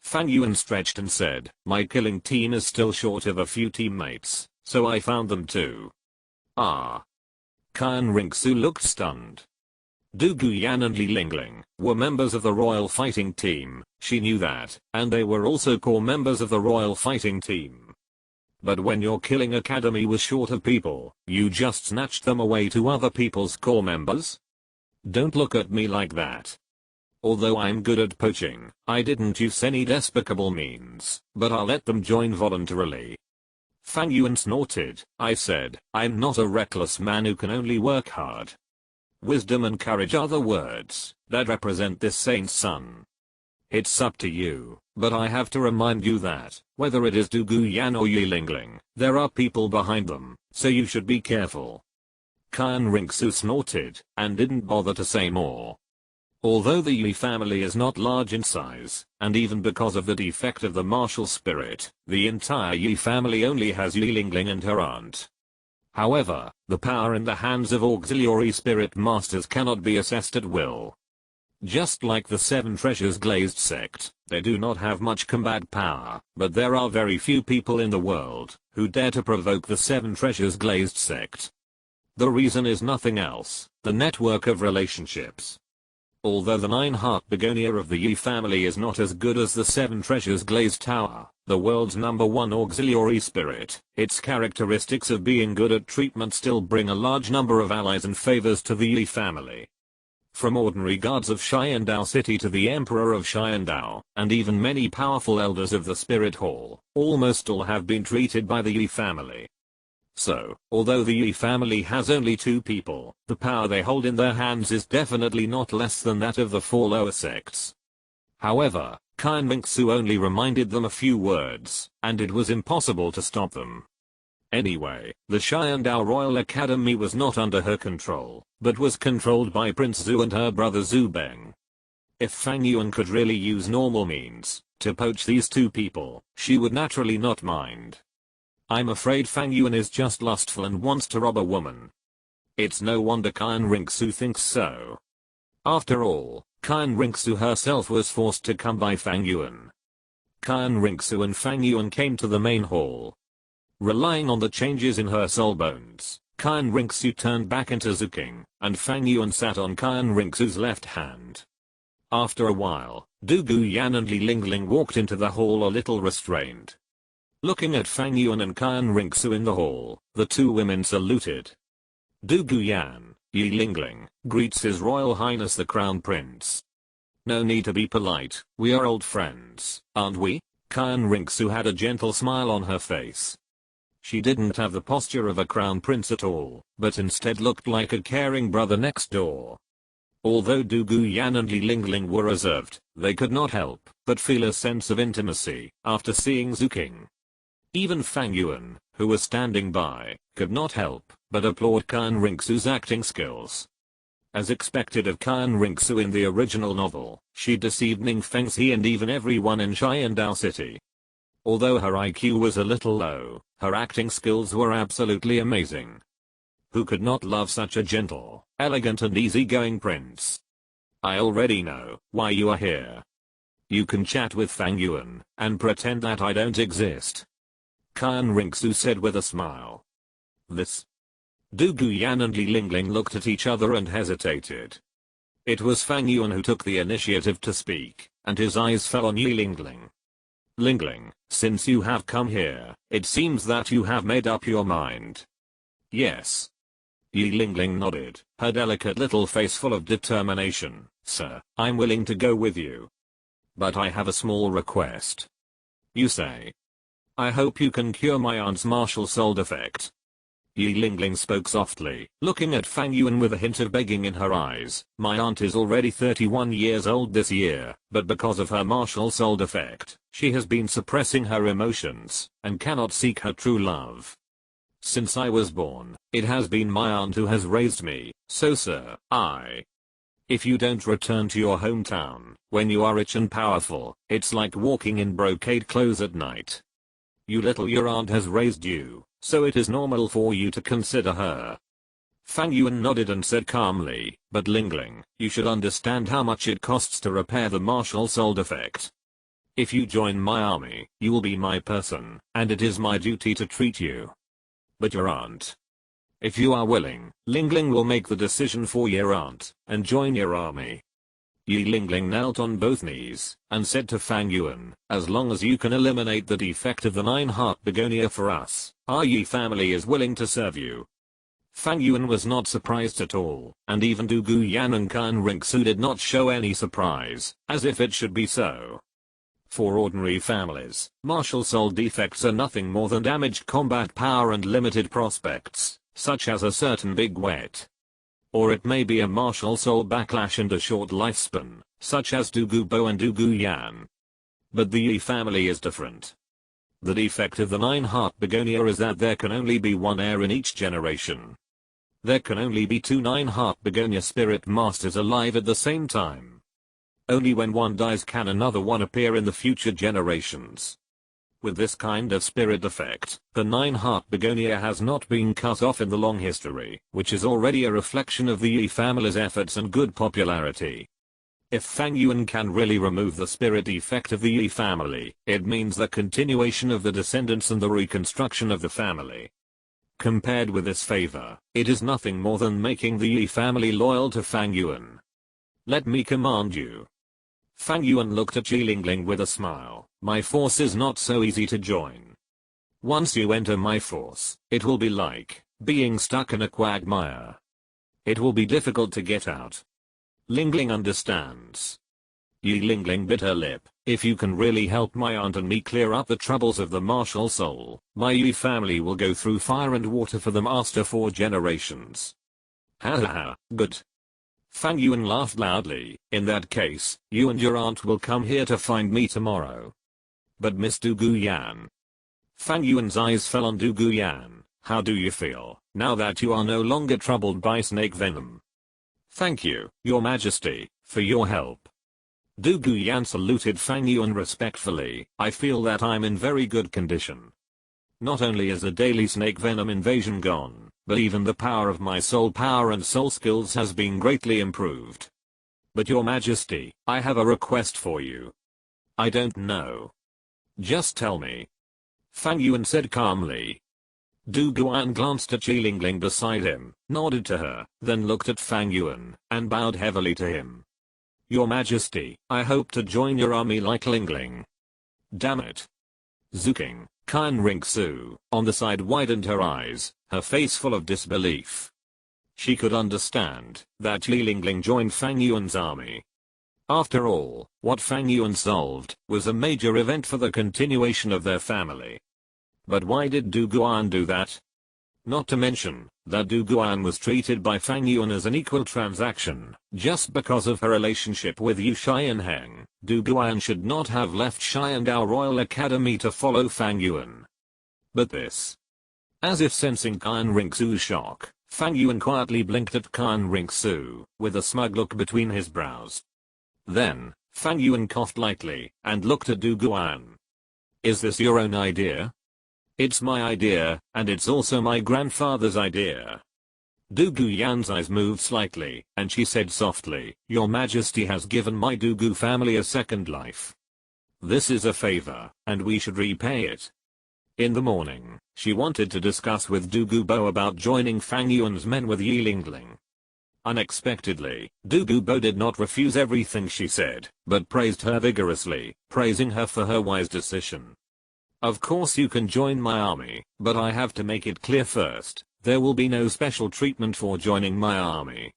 Fang Yuan stretched and said, my killing team is still short of a few teammates, so I found them too. Ah. Kyan Rinxu looked stunned. Du Guyan and Li Lingling were members of the royal fighting team, she knew that, and they were also core members of the royal fighting team. But when your killing academy was short of people, you just snatched them away to other people's core members? Don't look at me like that. Although I'm good at poaching, I didn't use any despicable means, but I'll let them join voluntarily. Fang Yuan snorted. I said, I'm not a reckless man who can only work hard. wisdom and courage are the words that represent this saint's son. It's up to you, but I have to remind you that, whether it is Du Guyan or Yi Lingling, there are people behind them, so you should be careful. Qian Rinxu snorted, and didn't bother to say more. Although the Yi family is not large in size, and even because of the defect of the martial spirit, the entire Yi family only has Yi Lingling and her aunt. However, the power in the hands of auxiliary spirit masters cannot be assessed at will. Just like the Seven Treasures Glazed sect, they do not have much combat power, but there are very few people in the world who dare to provoke the Seven Treasures Glazed sect. The reason is nothing else, the network of relationships. Although the Nine-Heart Begonia of the Yi family is not as good as the Seven Treasures Glazed Tower, the world's #1 auxiliary spirit, its characteristics of being good at treatment still bring a large number of allies and favors to the Yi family. From ordinary guards of Xiandao City to the Emperor of Xiandao, and even many powerful elders of the Spirit Hall, almost all have been treated by the Yi family. So, although the Yi family has only 2 people, the power they hold in their hands is definitely not less than that of the 4 lower sects. However, Qian Rinxu only reminded them a few words, and it was impossible to stop them. Anyway, the Xiandao Royal Academy was not under her control, but was controlled by Prince Zhu and her brother Zhu Beng. If Fang Yuan could really use normal means to poach these 2 people, she would naturally not mind. I'm afraid Fang Yuan is just lustful and wants to rob a woman. It's no wonder Qian Rinxu thinks so. After all, Qian Rinxu herself was forced to come by Fang Yuan. Qian Rinxu and Fang Yuan came to the main hall. Relying on the changes in her soul bones, Qian Rinxu turned back into Zuking, and Fang Yuan sat on Qian Rinxu's left hand. After a while, Du Guyan and Li Lingling walked into the hall a little restrained. Looking at Fang Yuan and Qian Rinxu in the hall, the 2 women saluted. Du Guyan, Yi Lingling, greets His Royal Highness the Crown Prince. No need to be polite, we are old friends, aren't we? Qian Rinxu had a gentle smile on her face. She didn't have the posture of a crown prince at all, but instead looked like a caring brother next door. Although Du Guyan and Li Lingling were reserved, they could not help but feel a sense of intimacy after seeing Zuking. Even Fang Yuan, who was standing by, could not help but applaud Qian Rinxu's acting skills. As expected of Qian Rinxu in the original novel, she deceived Ning Fengxi and even everyone in Xiandao City. Although her IQ was a little low, her acting skills were absolutely amazing. Who could not love such a gentle, elegant and easygoing prince? I already know why you are here. You can chat with Fang Yuan and pretend that I don't exist. Qian Rinxu said with a smile. This. Du Guyan and Li Lingling looked at each other and hesitated. It was Fang Yuan who took the initiative to speak, and his eyes fell on Yi Lingling. Lingling, since you have come here, it seems that you have made up your mind. Yes. Yi Lingling nodded, her delicate little face full of determination. Sir, I'm willing to go with you. But I have a small request. You say. I hope you can cure my aunt's martial soul defect. Yi Lingling spoke softly, looking at Fang Yuan with a hint of begging in her eyes. My aunt is already 31 years old this year, but because of her martial soul defect, she has been suppressing her emotions, and cannot seek her true love. Since I was born, it has been my aunt who has raised me, so sir, if you don't return to your hometown, when you are rich and powerful, it's like walking in brocade clothes at night. Your aunt has raised you, so it is normal for you to consider her. Fang Yuan nodded and said calmly, but Lingling, you should understand how much it costs to repair the martial soul defect. If you join my army, you will be my person, and it is my duty to treat you. But your aunt. If you are willing, Lingling will make the decision for your aunt, and join your army. Yi Lingling knelt on both knees, and said to Fang Yuan, as long as you can eliminate the defect of the Nine-Heart Begonia for us, our Yi family is willing to serve you. Fang Yuan was not surprised at all, and even Du Guyan and Qian Rinxu did not show any surprise, as if it should be so. For ordinary families, martial soul defects are nothing more than damaged combat power and limited prospects, such as a certain big wet. or it may be a martial soul backlash and a short lifespan, such as Douluo and Douluo Yan. But the Yi family is different. The defect of the 9-heart begonia is that there can only be one heir in each generation. There can only be 2 9-heart begonia spirit masters alive at the same time. Only when one dies can another one appear in the future generations. With this kind of spirit defect, the 9-heart begonia has not been cut off in the long history, which is already a reflection of the Yi family's efforts and good popularity. If Fang Yuan can really remove the spirit defect of the Yi family, it means the continuation of the descendants and the reconstruction of the family. Compared with this favor, it is nothing more than making the Yi family loyal to Fang Yuan. Let me command you. Fang Yuan looked at Yilingling with a smile. My force is not so easy to join. Once you enter my force, it will be like being stuck in a quagmire. It will be difficult to get out. Lingling understands. Yilingling bit her lip. If you can really help my aunt and me clear up the troubles of the martial soul, my Yi family will go through fire and water for the master 4 generations. Ha ha ha, good. Fang Yuan laughed loudly. In that case, you and your aunt will come here to find me tomorrow. But Miss Douluo Yan. Fang Yuan's eyes fell on Douluo Yan. How do you feel, now that you are no longer troubled by snake venom? Thank you, Your Majesty, for your help. Douluo Yan saluted Fang Yuan respectfully. I feel that I'm in very good condition. Not only is the daily snake venom invasion gone, but even the power of my soul power and soul skills has been greatly improved. But Your Majesty, I have a request for you. I don't know. Just tell me. Fang Yuan said calmly. Douluo Yan glanced at Yilingling beside him, nodded to her, then looked at Fang Yuan, and bowed heavily to him. Your Majesty, I hope to join your army like Lingling. Damn it. Zuking, Rinxu, on the side widened her eyes, her face full of disbelief. She could understand that Yilingling joined Fang Yuan's army. After all, what Fang Yuan solved was a major event for the continuation of their family. But why did Douluo Yan do that? Not to mention that Douluo Yan was treated by Fang Yuan as an equal transaction, just because of her relationship with Yu Xianheng. Douluo Yan should not have left Xiandao Royal Academy to follow Fang Yuan. But this. As if sensing Rinxu's shock, Fang Yuan quietly blinked at Rinxu, with a smug look between his brows. Then, Fang Yuan coughed lightly, and looked at Douluo Yan. Is this your own idea? It's my idea, and it's also my grandfather's idea. Douluo Yan's eyes moved slightly, and she said softly, Your Majesty has given my Douluo family a second life. This is a favor, and we should repay it. In the morning, she wanted to discuss with Douluo about joining Fang Yuan's men with Yilingling. Unexpectedly, Douluo did not refuse everything she said, but praised her vigorously, praising her for her wise decision. Of course you can join my army, but I have to make it clear first, there will be no special treatment for joining my army.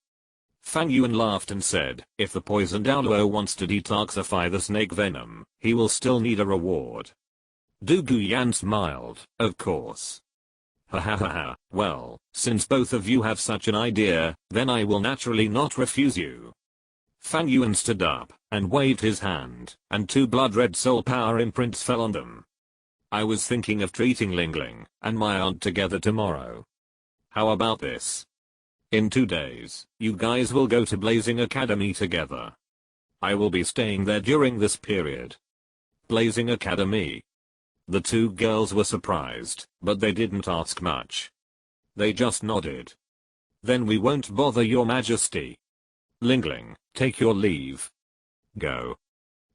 Fang Yuan laughed and said, if the poisoned Douluo wants to detoxify the snake venom, he will still need a reward. Douluo Yan smiled, of course. Ha ha ha ha, well, since both of you have such an idea, then I will naturally not refuse you. Fang Yuan stood up, and waved his hand, and 2 blood-red soul power imprints fell on them. I was thinking of treating Lingling and my aunt together tomorrow. How about this? In 2 days, you guys will go to Blazing Academy together. I will be staying there during this period. Blazing Academy. The 2 girls were surprised, but they didn't ask much. They just nodded. Then we won't bother Your Majesty. Lingling, take your leave. Go.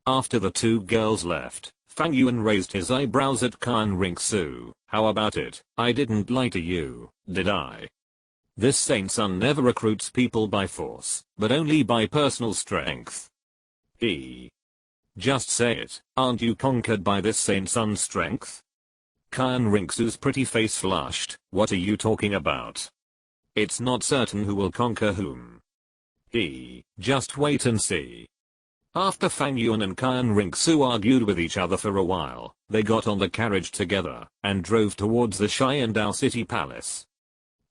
After the 2 girls left, Fang Yuan raised his eyebrows at Rinxu. How about it? I didn't lie to you, did I? This saint son never recruits people by force, but only by personal strength. Just say it, aren't you conquered by this saint son's strength? Rinxu's pretty face flushed. What are you talking about? It's not certain who will conquer whom. Just wait and see. After Fang Yuan and Rinxu argued with each other for a while, they got on the carriage together, and drove towards the Xiandao city palace.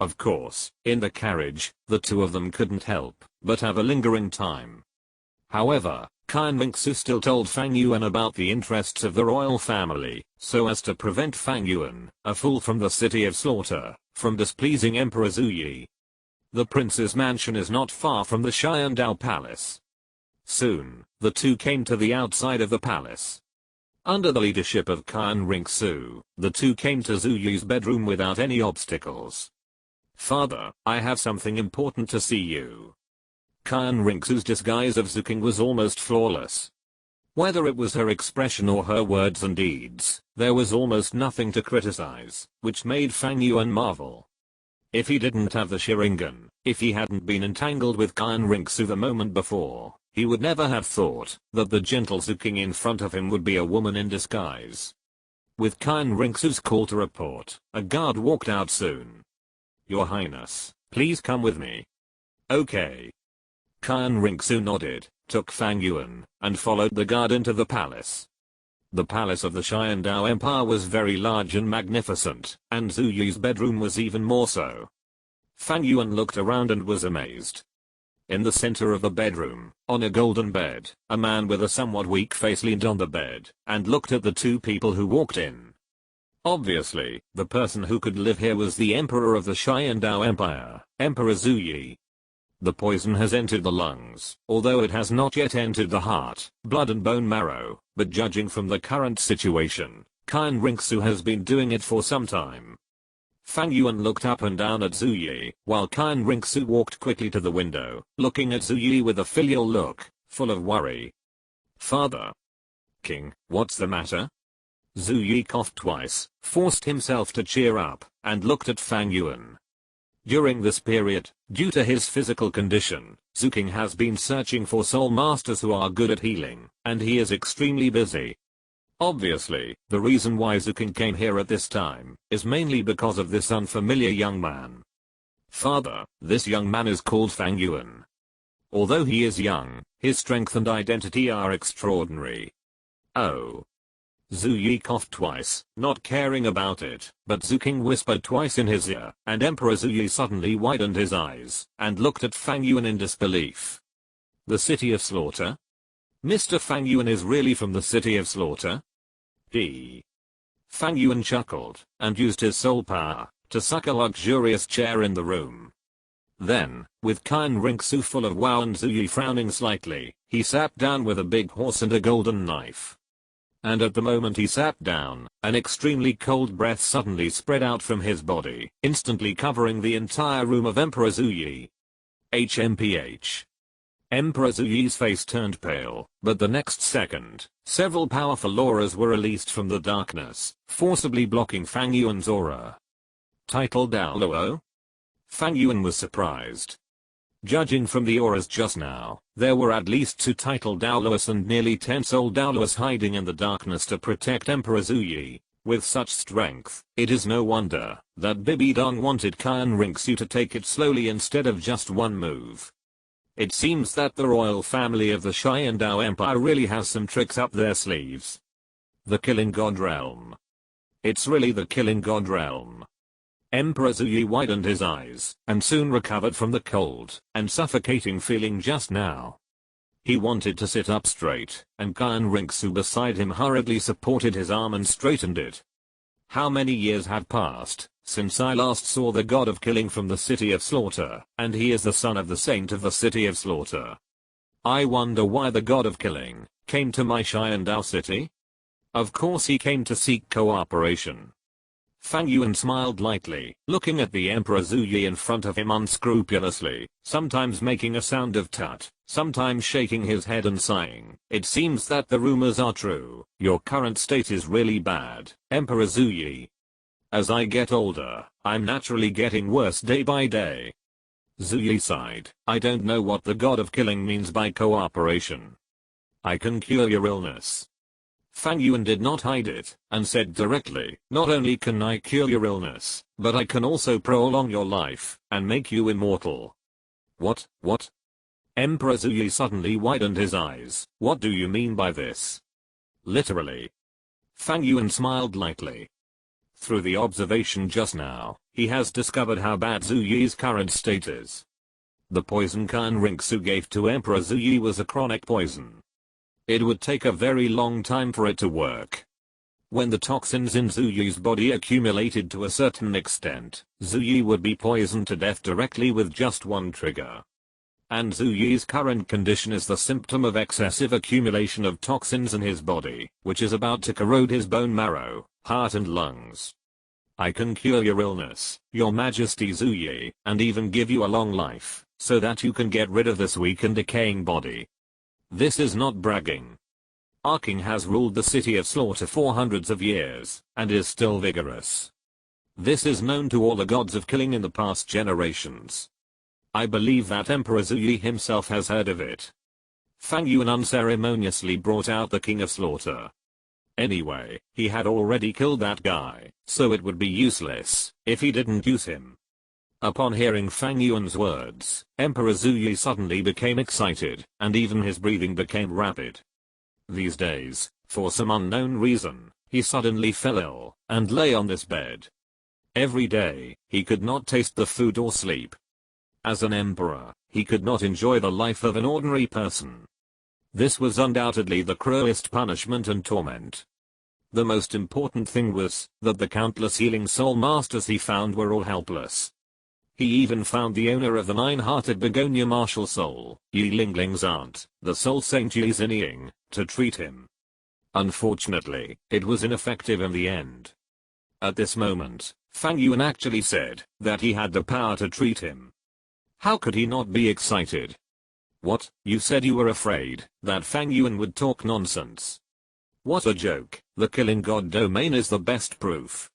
Of course, in the carriage, the two of them couldn't help but have a lingering time. However, Qian Rongsu still told Fang Yuan about the interests of the royal family, so as to prevent Fang Yuan, a fool from the city of slaughter, from displeasing Emperor Zhu Yi. The prince's mansion is not far from the Xiandao Palace. Soon, the two came to the outside of the palace. Under the leadership of Qian Rongsu, the two came to Zhu Yi's bedroom without any obstacles. "Father, I have something important to see you." Qian Rongsu's disguise of Zuking was almost flawless. Whether it was her expression or her words and deeds, there was almost nothing to criticize, which made Fang Yuan marvel. If he didn't have the Sharingan, if he hadn't been entangled with Qian Rongsu the moment before, he would never have thought that the gentle Zuking in front of him would be a woman in disguise. With Qian Rongsu's call to report, a guard walked out soon. "Your Highness, please come with me." "Okay." Qian Rongsu nodded, took Fang Yuan, and followed the guard into the palace. The palace of the Xiandao Empire was very large and magnificent, and Zhu Yi's bedroom was even more so. Fang Yuan looked around and was amazed. In the center of the bedroom, on a golden bed, a man with a somewhat weak face leaned on the bed, and looked at the two people who walked in. Obviously, the person who could live here was the Emperor of the Xiandao Empire, Emperor Zhu Yi. The poison has entered the lungs, although it has not yet entered the heart, blood and bone marrow, but judging from the current situation, Qian Rongsu has been doing it for some time. Fang Yuan looked up and down at Zhu Yi, while Qian Rongsu walked quickly to the window, looking at Zhu Yi with a filial look, full of worry. "Father." "King, what's the matter?" Zhu Yi coughed twice, forced himself to cheer up, and looked at Fang Yuan. During this period, due to his physical condition, Zuking has been searching for soul masters who are good at healing, and he is extremely busy. Obviously, the reason why Zuking came here at this time is mainly because of this unfamiliar young man. "Father, this young man is called Fang Yuan. Although he is young, his strength and identity are extraordinary." "Oh." Zhu Yi coughed twice, not caring about it, but Zuking whispered twice in his ear, and Emperor Zhu Yi suddenly widened his eyes, and looked at Fang Yuan in disbelief. "The city of slaughter? Mr. Fang Yuan is really from the city of slaughter?" Fang Yuan chuckled, and used his soul power to suck a luxurious chair in the room. Then, with Qian Rongsu full of wow and Zhu Yi frowning slightly, he sat down with a big horse and a golden knife. And at the moment he sat down, an extremely cold breath suddenly spread out from his body, instantly covering the entire room of Emperor Zhu Yi. HMPH. Emperor Zhu Yi's face turned pale, but the next second, several powerful auras were released from the darkness, forcibly blocking Fang Yuan's aura. Title Douluo? Fang Yuan was surprised. Judging from the auras just now, there were at least 2 title Douluos and nearly 10 soul Douluos hiding in the darkness to protect Emperor Zhu Yi. With such strength, it is no wonder that Bibi Dong wanted Qian Rongsu to take it slowly instead of just one move. It seems that the royal family of the Xiandao Empire really has some tricks up their sleeves. The Killing God Realm. It's really the Killing God Realm. Emperor Zhu Yi widened his eyes, and soon recovered from the cold and suffocating feeling just now. He wanted to sit up straight, and Qian Rongsu beside him hurriedly supported his arm and straightened it. "How many years have passed since I last saw the god of killing from the city of slaughter, and he is the son of the saint of the city of slaughter. I wonder why the god of killing came to my Xiandao city? Of course he came to seek cooperation." Fang Yuan smiled lightly, looking at the Emperor Zhu Yi in front of him unscrupulously, sometimes making a sound of tut, sometimes shaking his head and sighing. "It seems that the rumors are true. Your current state is really bad, Emperor Zhu Yi. As I get older, I'm naturally getting worse day by day." Zhu Yi sighed. "I don't know what the god of killing means by cooperation." "I can cure your illness." Fang Yuan did not hide it, and said directly, "Not only can I cure your illness, but I can also prolong your life, and make you immortal." What? Emperor Zhu Yi suddenly widened his eyes. "What do you mean by this?" "Literally." Fang Yuan smiled lightly. through the observation just now, he has discovered how bad Zhu Yi's current state is. The poison Kan Rinxu gave to Emperor Zhu Yi was a chronic poison. It would take a very long time for it to work. When the toxins in Zhu Yi's body accumulated to a certain extent, Zhu Yi would be poisoned to death directly with just one trigger. And Zhu Yi's current condition is the symptom of excessive accumulation of toxins in his body, which is about to corrode his bone marrow, heart and lungs. I can cure your illness, Your Majesty Zhu Yi, and even give you a long life, so that you can get rid of this weak and decaying body. This is not bragging. Our king has ruled the city of slaughter for hundreds of years, and is still vigorous. This is known to all the gods of killing in the past generations. I believe that Emperor Zhu Yi himself has heard of it. Fang Yuan unceremoniously brought out the king of slaughter. Anyway, he had already killed that guy, so it would be useless if he didn't use him. Upon hearing Fang Yuan's words, Emperor Zhu Yi suddenly became excited, and even his breathing became rapid. These days, for some unknown reason, he suddenly fell ill, and lay on this bed. Every day, he could not taste the food or sleep. As an emperor, he could not enjoy the life of an ordinary person. This was undoubtedly the cruelest punishment and torment. The most important thing was that the countless healing soul masters he found were all helpless. He even found the owner of the nine-hearted begonia martial soul, Yi Lingling's aunt, the soul saint Yi Zinying, to treat him. Unfortunately, it was ineffective in the end. At this moment, Fang Yuan actually said that he had the power to treat him. How could he not be excited? What, you said you were afraid that Fang Yuan would talk nonsense? What a joke, the killing god domain is the best proof.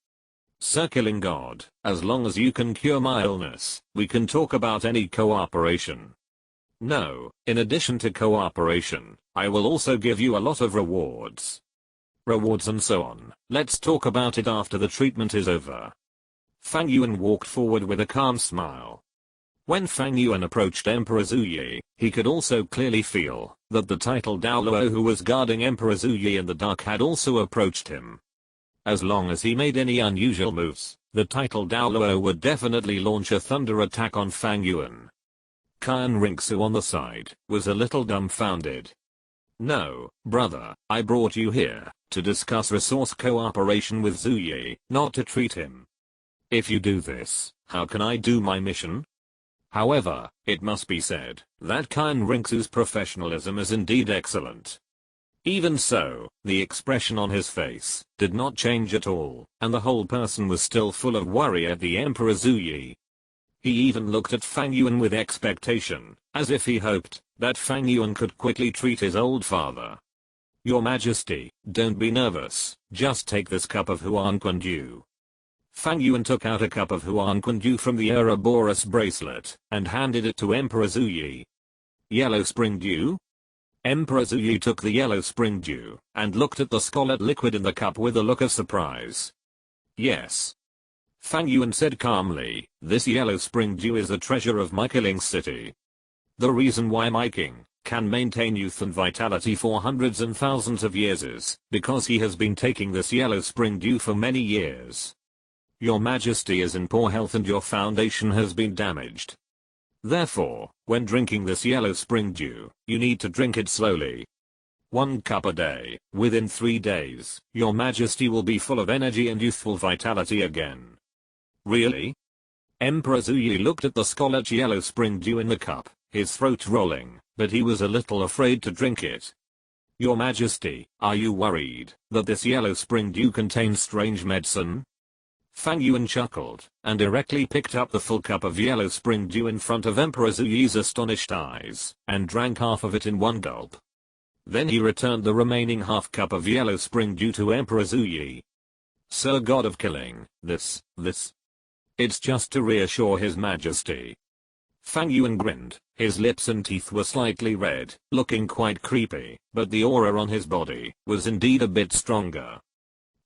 Sir Killing God, as long as you can cure my illness, we can talk about any cooperation. No, in addition to cooperation, I will also give you a lot of rewards. Rewards and so on, let's talk about it after the treatment is over. Fang Yuan walked forward with a calm smile. When Fang Yuan approached Emperor Zhu Yi, he could also clearly feel that the titled Douluo who was guarding Emperor Zhu Yi in the dark had also approached him. As long as he made any unusual moves, the titled Douluo would definitely launch a thunder attack on Fang Yuan. Kan Rinxu on the side was a little dumbfounded. No, brother, I brought you here to discuss resource cooperation with Zhu Yi, not to treat him. If you do this, how can I do my mission? However, it must be said that Kan Rinxu's professionalism is indeed excellent. Even so, the expression on his face did not change at all, and the whole person was still full of worry at the Emperor Zhu Yi. He even looked at Fang Yuan with expectation, as if he hoped that Fang Yuan could quickly treat his old father. Your Majesty, don't be nervous, just take this cup of Huan Quan Dew. Fang Yuan took out a cup of Huan Quan Dew from the Ouroboros bracelet, and handed it to Emperor Zhu Yi. Yellow spring dew? Emperor Zhu Yi took the yellow spring dew, and looked at the scarlet liquid in the cup with a look of surprise. Yes. Fang Yuan said calmly, this yellow spring dew is the treasure of my killing city. The reason why my king can maintain youth and vitality for hundreds and thousands of years is because he has been taking this yellow spring dew for many years. Your Majesty is in poor health and your foundation has been damaged. Therefore, when drinking this yellow spring dew, you need to drink it slowly. 1 cup a day, within 3 days, your Majesty will be full of energy and youthful vitality again. Really? Emperor Zhu Yi looked at the scarlet yellow spring dew in the cup, his throat rolling, but he was a little afraid to drink it. Your Majesty, are you worried that this yellow spring dew contains strange medicine? Fang Yuan chuckled, and directly picked up the full cup of yellow spring dew in front of Emperor Zhu Yi's astonished eyes, and drank half of it in one gulp. Then he returned the remaining half cup of yellow spring dew to Emperor Zhu Yi. Sir God of Killing, this. It's just to reassure His Majesty. Fang Yuan grinned, his lips and teeth were slightly red, looking quite creepy, but the aura on his body was indeed a bit stronger.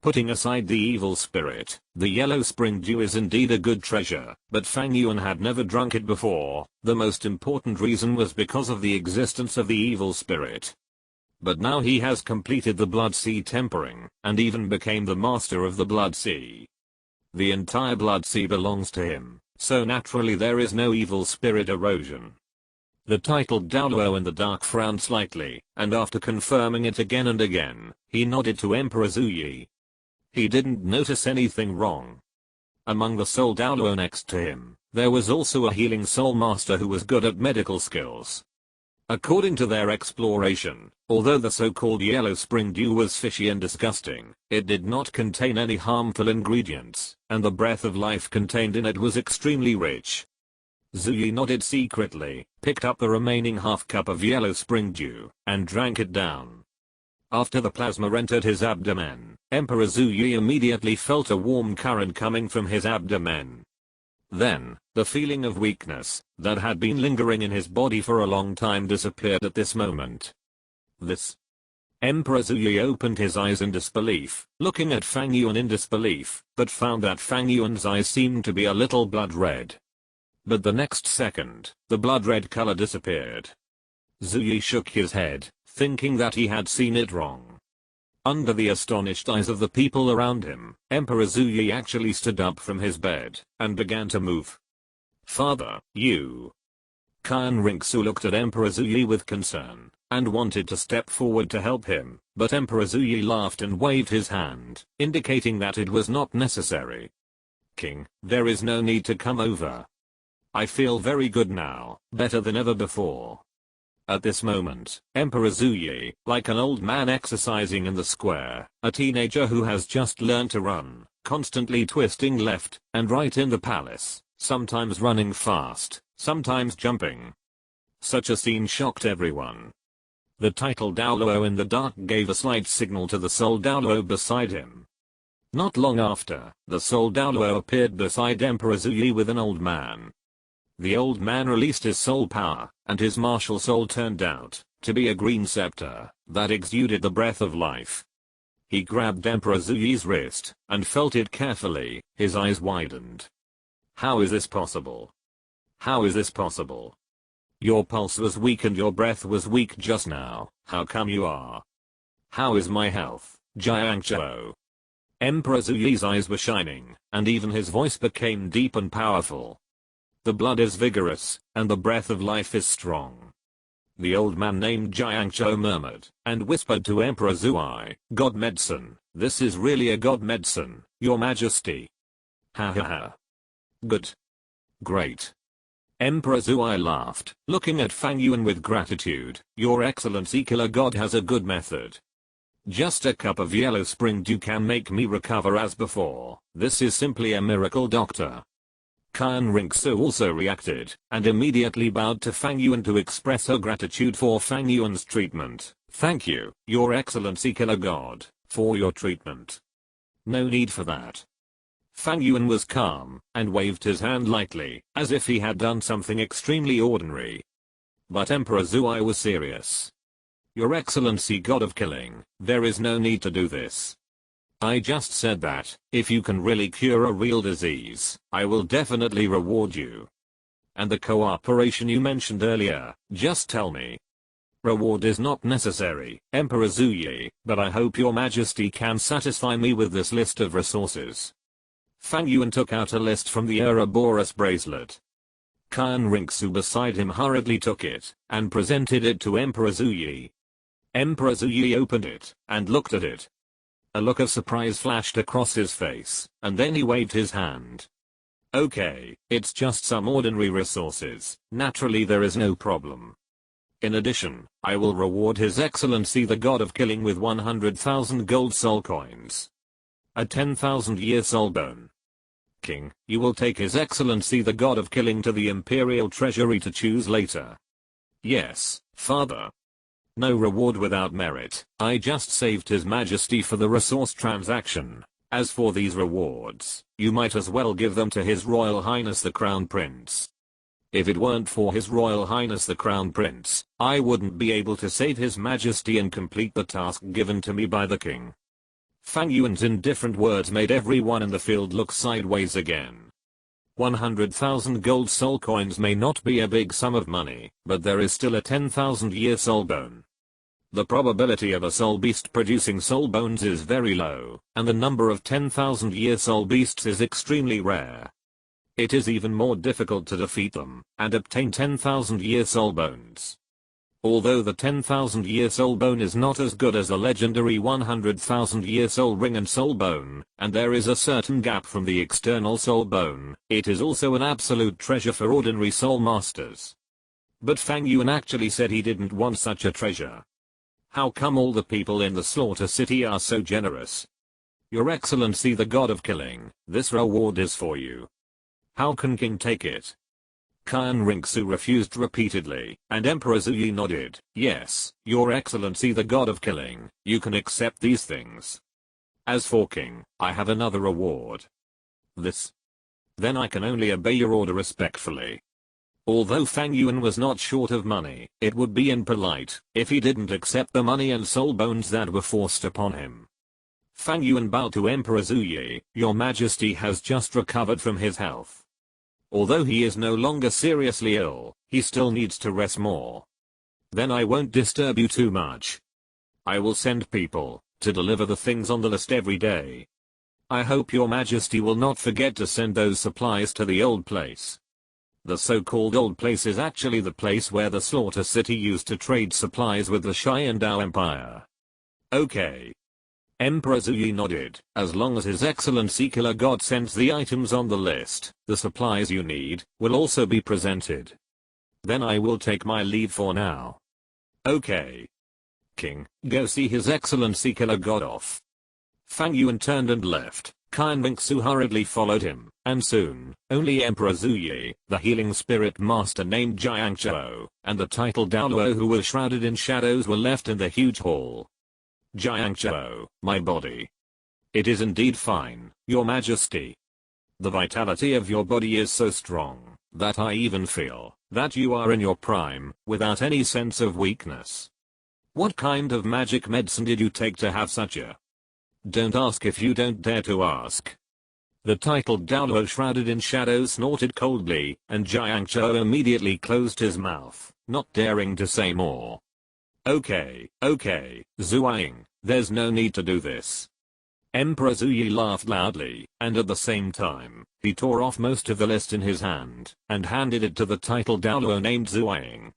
Putting aside the evil spirit, the yellow spring dew is indeed a good treasure, but Fang Yuan had never drunk it before. The most important reason was because of the existence of the evil spirit. But now he has completed the blood sea tempering, and even became the master of the blood sea. The entire blood sea belongs to him, so naturally there is no evil spirit erosion. The titled Douluo in the dark frowned slightly, and after confirming it again and again, he nodded to Emperor Zuyi. He didn't notice anything wrong. Among the soul Douluo next to him, there was also a healing soul master who was good at medical skills. According to their exploration, although the so-called yellow spring dew was fishy and disgusting, it did not contain any harmful ingredients, and the breath of life contained in it was extremely rich. Zuyi nodded secretly, picked up the remaining half cup of yellow spring dew, and drank it down. After the plasma entered his abdomen, Emperor Zuyi immediately felt a warm current coming from his abdomen. Then, the feeling of weakness that had been lingering in his body for a long time disappeared at this moment. This. Emperor Zuyi opened his eyes in disbelief, looking at Fang Yuan in disbelief, but found that Fang Yuan's eyes seemed to be a little blood red. But the next second, the blood red color disappeared. Zuyi shook his head, thinking that he had seen it wrong. Under the astonished eyes of the people around him, Emperor Zuyi actually stood up from his bed, and began to move. Father, you. Khan Rinxu looked at Emperor Zuyi with concern, and wanted to step forward to help him, but Emperor Zuyi laughed and waved his hand, indicating that it was not necessary. King, there is no need to come over. I feel very good now, better than ever before. At this moment, Emperor Zuyi, like an old man exercising in the square, a teenager who has just learned to run, constantly twisting left and right in the palace, sometimes running fast, sometimes jumping. Such a scene shocked everyone. The title Douluo in the dark gave a slight signal to the soul Douluo beside him. Not long after, the soul Douluo appeared beside Emperor Zuyi with an old man. The old man released his soul power, and his martial soul turned out to be a green scepter that exuded the breath of life. He grabbed Emperor Zuyi's wrist and felt it carefully, his eyes widened. How is this possible? How is this possible? Your pulse was weak and your breath was weak just now, how come you are? How is my health, Jiangzhou? Emperor Zuyi's eyes were shining, and even his voice became deep and powerful. The blood is vigorous, and the breath of life is strong. The old man named Jiangzhou murmured, and whispered to Emperor Zuyi, God medicine, this is really a god medicine, your majesty. Ha ha ha. Good. Great. Emperor Zuyi laughed, looking at Fang Yuan with gratitude, your excellency killer god has a good method. Just a cup of yellow spring dew can make me recover as before, this is simply a miracle doctor. Khan Rinxu also reacted, and immediately bowed to Fang Yuan to express her gratitude for Fang Yuan's treatment. Thank you, your excellency killer god, for your treatment. No need for that. Fang Yuan was calm, and waved his hand lightly, as if he had done something extremely ordinary. But Emperor Zuyi was serious. Your excellency god of killing, there is no need to do this. I just said that, if you can really cure a real disease, I will definitely reward you. And the cooperation you mentioned earlier, just tell me. Reward is not necessary, Emperor Zuyi, but I hope your majesty can satisfy me with this list of resources. Fang Yuan took out a list from the Ouroboros bracelet. Khan Rinxu beside him hurriedly took it, and presented it to Emperor Zuyi. Emperor Zuyi opened it, and looked at it. A look of surprise flashed across his face, and then he waved his hand. Okay, it's just some ordinary resources, naturally there is no problem. In addition, I will reward His Excellency the God of Killing with 100,000 gold soul coins. A 10,000-year soul bone. King, you will take His Excellency the God of Killing to the Imperial Treasury to choose later. Yes, Father. No reward without merit, I just saved His Majesty for the resource transaction. As for these rewards, you might as well give them to His Royal Highness the Crown Prince. If it weren't for His Royal Highness the Crown Prince, I wouldn't be able to save His Majesty and complete the task given to me by the King. Fang Yuan's indifferent words made everyone in the field look sideways again. 100,000 gold soul coins may not be a big sum of money, but there is still a 10,000-year soul bone. The probability of a soul beast producing soul bones is very low, and the number of 10,000-year soul beasts is extremely rare. It is even more difficult to defeat them and obtain 10,000-year soul bones. Although the 10,000-year soul bone is not as good as the legendary 100,000-year soul ring and soul bone, and there is a certain gap from the external soul bone, it is also an absolute treasure for ordinary soul masters. But Fang Yuan actually said he didn't want such a treasure. How come all the people in the slaughter city are so generous? Your Excellency the God of Killing, this reward is for you. How can King take it? Qian Rinxu refused repeatedly, and Emperor Zuyi nodded. Yes, Your Excellency the God of Killing, you can accept these things. As for King, I have another reward. This? Then I can only obey your order respectfully. Although Fang Yuan was not short of money, it would be impolite if he didn't accept the money and soul bones that were forced upon him. Fang Yuan bowed to Emperor Zuyi. Your Majesty has just recovered from his health. Although he is no longer seriously ill, he still needs to rest more. Then I won't disturb you too much. I will send people to deliver the things on the list every day. I hope Your Majesty will not forget to send those supplies to the old place. The so-called old place is actually the place where the slaughter city used to trade supplies with the Sharingan Empire. Okay. Emperor Zuyi nodded. As long as His Excellency Killer God sends the items on the list, the supplies you need will also be presented. Then I will take my leave for now. Okay. King, go see His Excellency Killer God off. Fang Yuan turned and left. Qian Rinxu hurriedly followed him, and soon, only Emperor Zuyi, the healing spirit master named Jiangzhou, and the titled Douluo who was shrouded in shadows were left in the huge hall. Jiangzhou, my body. It is indeed fine, Your Majesty. The vitality of your body is so strong, that I even feel that you are in your prime, without any sense of weakness. What kind of magic medicine did you take to have such a... Don't ask if you don't dare to ask. The titled Douluo shrouded in shadows snorted coldly, and Jiangzhou immediately closed his mouth, not daring to say more. Okay, Zuiying, there's no need to do this. Emperor Zuyi laughed loudly, and at the same time, he tore off most of the list in his hand, and handed it to the titled Douluo named Zuiying.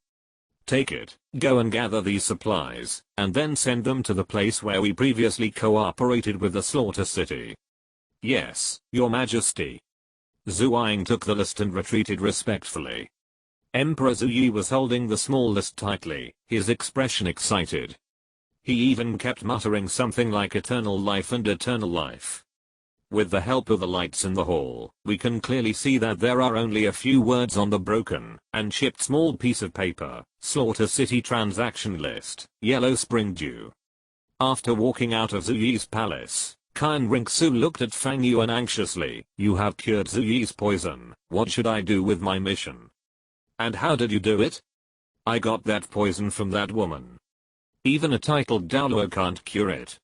Take it, go and gather these supplies, and then send them to the place where we previously cooperated with the slaughter city. Yes, Your Majesty. Zuiying took the list and retreated respectfully. Emperor Zuyi was holding the small list tightly, his expression excited. He even kept muttering something like eternal life and eternal life. With the help of the lights in the hall, we can clearly see that there are only a few words on the broken and chipped small piece of paper. Slaughter City Transaction List, Yellow Spring Dew. After walking out of Zuyi's palace, Qian Rinxu looked at Fang Yuan anxiously. You have cured Zuyi's poison, what should I do with my mission? And how did you do it? I got that poison from that woman. Even a titled Douluo can't cure it.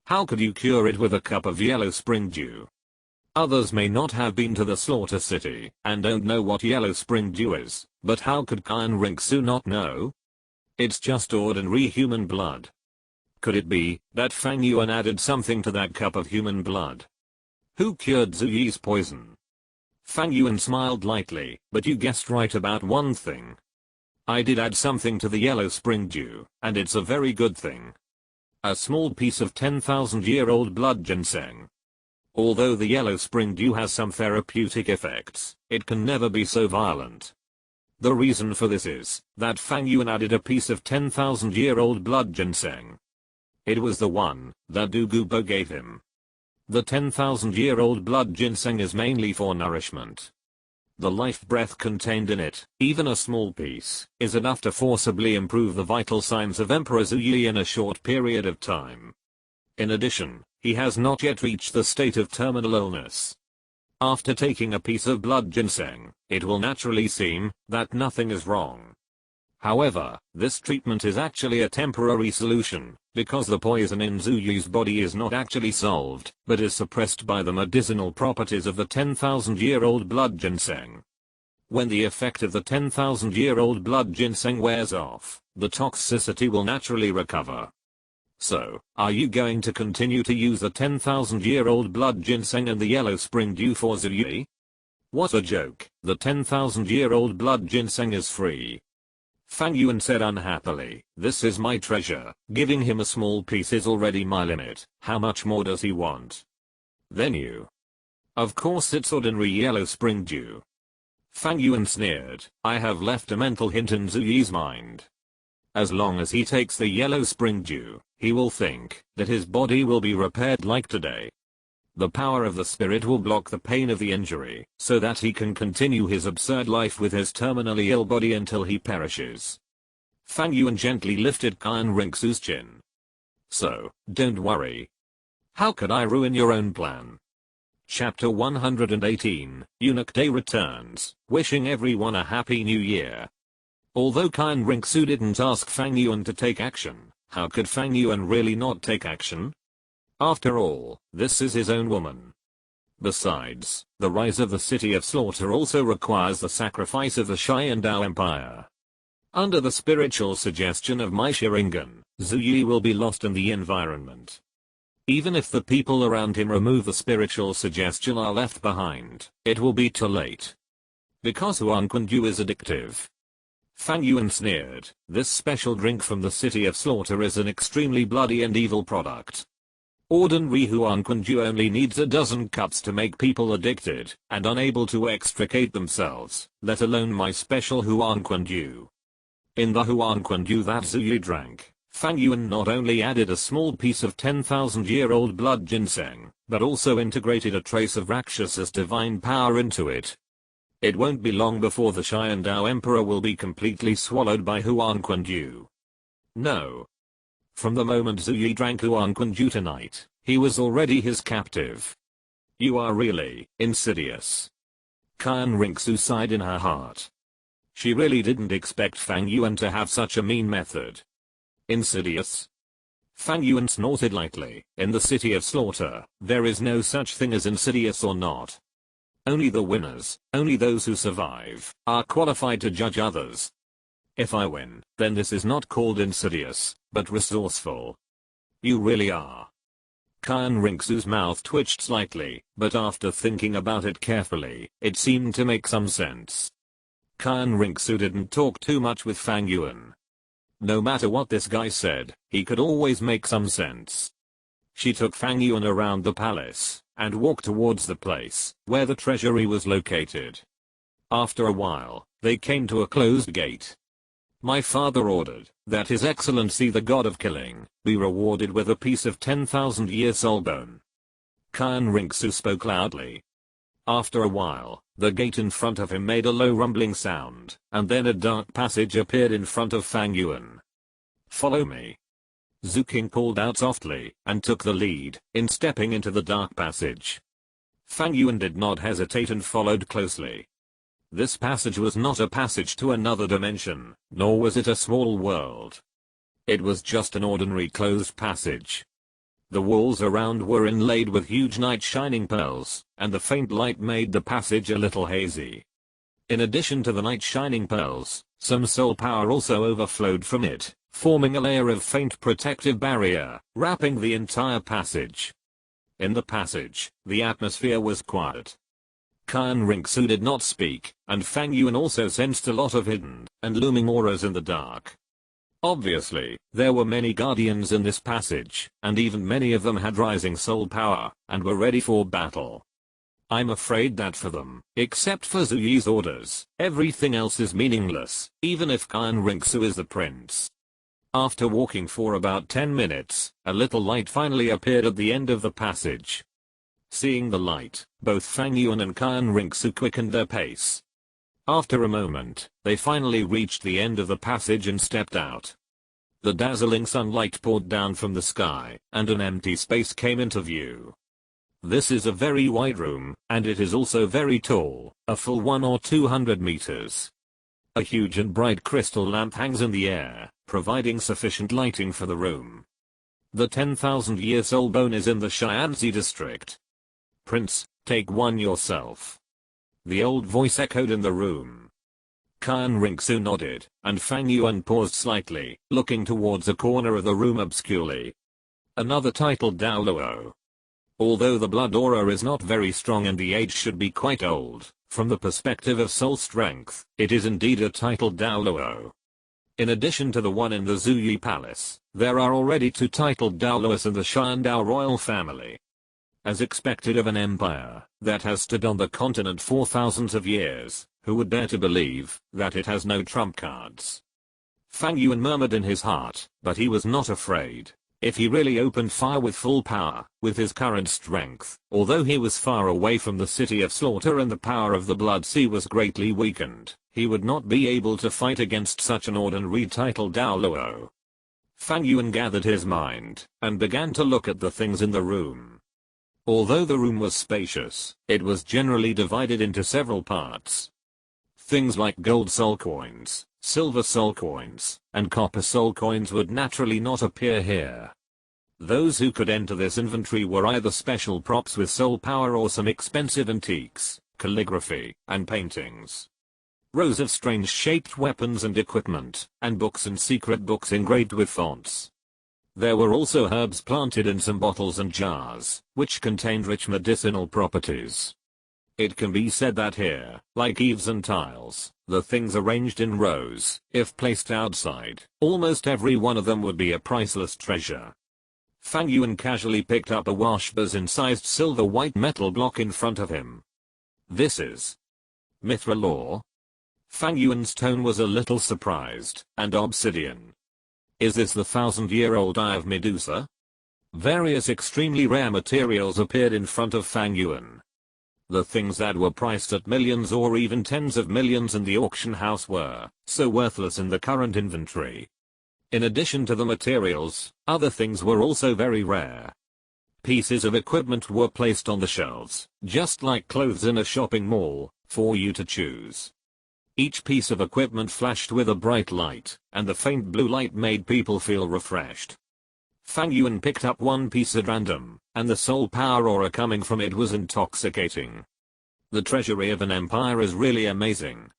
How could you cure it with a cup of yellow spring dew? Others may not have been to the slaughter city and don't know what yellow spring dew is, but how could Qian Rinxu not know? It's just ordinary human blood. Could it be that Fang Yuan added something to that cup of human blood? Who cured Zuyi's poison? Fang Yuan smiled lightly, but you guessed right about one thing. I did add something to the yellow spring dew, and it's a very good thing. A small piece of 10,000-year-old blood ginseng. Although the yellow spring dew has some therapeutic effects, it can never be so violent. The reason for this is that Fang Yuan added a piece of 10,000-year-old blood ginseng. It was the one that Du Gubo gave him. The 10,000-year-old blood ginseng is mainly for nourishment. The life breath contained in it, even a small piece, is enough to forcibly improve the vital signs of Emperor Zuyi in a short period of time. In addition, he has not yet reached the state of terminal illness. After taking a piece of blood ginseng, it will naturally seem that nothing is wrong. However, this treatment is actually a temporary solution, because the poison in Zuyi's body is not actually solved, but is suppressed by the medicinal properties of the 10,000-year-old blood ginseng. When the effect of the 10,000-year-old blood ginseng wears off, the toxicity will naturally recover. So, are you going to continue to use the 10,000-year-old blood ginseng and the yellow spring dew for Zuyuyi? What a joke, the 10,000-year-old blood ginseng is free. Fang Yuan said unhappily, this is my treasure, giving him a small piece is already my limit, how much more does he want? Then you. Of course it's ordinary yellow spring dew. Fang Yuan sneered, I have left a mental hint in Zuyuyi's mind. As long as he takes the yellow spring dew, he will think that his body will be repaired like today. The power of the spirit will block the pain of the injury, so that he can continue his absurd life with his terminally ill body until he perishes. Fang Yuan gently lifted Qian Rinxu's chin. So, don't worry. How could I ruin your own plan? Chapter 118, Eunuch Day returns, wishing everyone a happy new year. Although Qian Rinxu didn't ask Fang Yuan to take action, how could Fang Yuan really not take action? After all, this is his own woman. Besides, the rise of the City of Slaughter also requires the sacrifice of the Sharingan Empire. Under the spiritual suggestion of my Sharingan, Zuyuyi will be lost in the environment. Even if the people around him remove the spiritual suggestion are left behind, it will be too late. Because Huangquanju is addictive. Fang Yuan sneered, this special drink from the City of Slaughter is an extremely bloody and evil product. Ordinary Huangquanju only needs a dozen cups to make people addicted and unable to extricate themselves, let alone my special Huangquanju. In the Huangquanju that Zuyuyi drank, Fang Yuan not only added a small piece of 10,000-year-old blood ginseng, but also integrated a trace of Rakshas's divine power into it. It won't be long before the Sharingan Emperor will be completely swallowed by Huangquanju. No. From the moment Zuyuyi drank Huangquanju tonight, he was already his captive. You are really insidious. Qian Rinxu sighed in her heart. She really didn't expect Fang Yuan to have such a mean method. Insidious? Fang Yuan snorted lightly. In the City of Slaughter, there is no such thing as insidious or not. Only the winners, only those who survive, are qualified to judge others. If I win, then this is not called insidious, but resourceful. You really are. Qian Rinxu's mouth twitched slightly, but after thinking about it carefully, it seemed to make some sense. Qian Rinxu didn't talk too much with Fang Yuan. No matter what this guy said, he could always make some sense. She took Fang Yuan around the palace, and walked towards the place where the treasury was located. After a while, they came to a closed gate. My father ordered that His Excellency the God of Killing be rewarded with a piece of 10,000-year soul bone. Qian Rinxu spoke loudly. After a while, the gate in front of him made a low rumbling sound, and then a dark passage appeared in front of Fang Yuan. Follow me. Zhu Qing called out softly, and took the lead in stepping into the dark passage. Fang Yuan did not hesitate and followed closely. This passage was not a passage to another dimension, nor was it a small world. It was just an ordinary closed passage. The walls around were inlaid with huge night shining pearls, and the faint light made the passage a little hazy. In addition to the night shining pearls, some soul power also overflowed from it, forming a layer of faint protective barrier, wrapping the entire passage. In the passage, the atmosphere was quiet. Qian Rinxu did not speak, and Fang Yuan also sensed a lot of hidden and looming auras in the dark. Obviously, there were many guardians in this passage, and even many of them had rising soul power, and were ready for battle. I'm afraid that for them, except for Zuyuyi's orders, everything else is meaningless, even if Qian Rinxu is the prince. After walking for about 10 minutes, a little light finally appeared at the end of the passage. Seeing the light, both Fang Yuan and Qian Rinxu quickened their pace. After a moment, they finally reached the end of the passage and stepped out. The dazzling sunlight poured down from the sky, and an empty space came into view. This is a very wide room, and it is also very tall, a full 100 or 200 meters. A huge and bright crystal lamp hangs in the air, providing sufficient lighting for the room. The 10,000-year soul bone is in the Xianzi district. Prince, take one yourself. The old voice echoed in the room. Qian Rinxu nodded, and Fang Yuan paused slightly, looking towards a corner of the room obscurely. Another titled Douluo. Although the blood aura is not very strong and the age should be quite old, from the perspective of soul strength, it is indeed a titled Douluo. In addition to the one in the Zuyi Palace, there are already 2 titled Douluos in the Xiandao royal family. As expected of an empire that has stood on the continent for thousands of years, who would dare to believe that it has no trump cards? Fang Yuan murmured in his heart, but he was not afraid. If he really opened fire with full power, with his current strength, although he was far away from the city of slaughter and the power of the Blood Sea was greatly weakened, he would not be able to fight against such an ordinary titled Douluo. Fang Yuan gathered his mind, and began to look at the things in the room. Although the room was spacious, it was generally divided into several parts. Things like gold soul coins, silver soul coins, and copper soul coins would naturally not appear here. Those who could enter this inventory were either special props with soul power or some expensive antiques, calligraphy, and paintings. Rows of strange shaped weapons and equipment, and books and secret books engraved with fonts. There were also herbs planted in some bottles and jars, which contained rich medicinal properties. It can be said that here, like eaves and tiles, the things arranged in rows, if placed outside, almost every one of them would be a priceless treasure. Fang Yuan casually picked up a washbasin-sized silver white metal block in front of him. This is Mithril ore? Fang Yuan's tone was a little surprised, and obsidian. Is this the 1,000-year-old eye of Medusa? Various extremely rare materials appeared in front of Fang Yuan. The things that were priced at millions or even tens of millions in the auction house were so worthless in the current inventory. In addition to the materials, other things were also very rare. Pieces of equipment were placed on the shelves, just like clothes in a shopping mall, for you to choose. Each piece of equipment flashed with a bright light, and the faint blue light made people feel refreshed. Fang Yuan picked up one piece at random, and the soul power aura coming from it was intoxicating. The treasury of an empire is really amazing.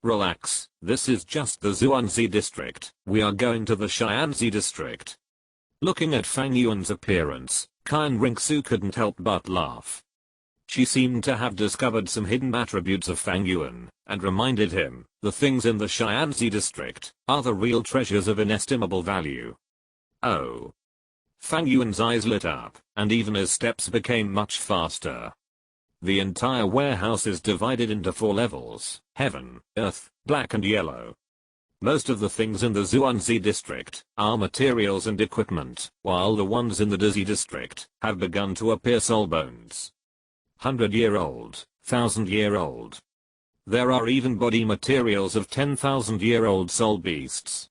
Relax, this is just the Zhuangzi district, we are going to the Xianzi district. Looking at Fang Yuan's appearance, Qian Rinxu couldn't help but laugh. She seemed to have discovered some hidden attributes of Fang Yuan, and reminded him, the things in the Xianzi district are the real treasures of inestimable value. Oh. Fang Yuan's eyes lit up, and even his steps became much faster. The entire warehouse is divided into 4 levels: heaven, earth, black and yellow. Most of the things in the Zhuangzi district are materials and equipment, while the ones in the Dizzy district have begun to appear soul bones. 100-year-old, 1,000-year-old. There are even body materials of 10,000-year-old soul beasts.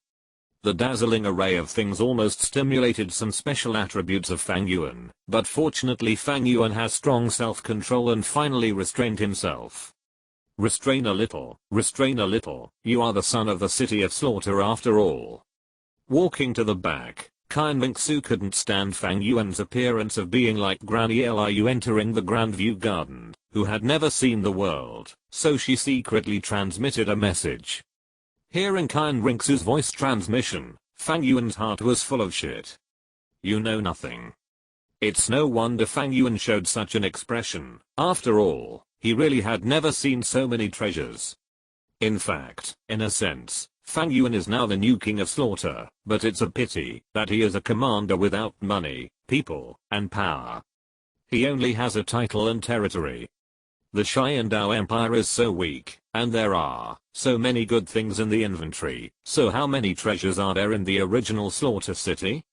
The dazzling array of things almost stimulated some special attributes of Fang Yuan, but fortunately Fang Yuan has strong self-control and finally restrained himself. Restrain a little, you are the son of the city of slaughter after all. Walking to the back, Qian Rinxu couldn't stand Fang Yuan's appearance of being like Granny Liu entering the Grandview Garden, who had never seen the world, so she secretly transmitted a message. Hearing Qian Rinxu's voice transmission, Fang Yuan's heart was full of shit. You know nothing. It's no wonder Fang Yuan showed such an expression. After all, he really had never seen so many treasures. In fact, in a sense, Fang Yuan is now the new king of slaughter, but it's a pity that he is a commander without money, people, and power. He only has a title and territory. The Xiandao Empire is so weak, and there are so many good things in the inventory, so how many treasures are there in the original Slaughter City?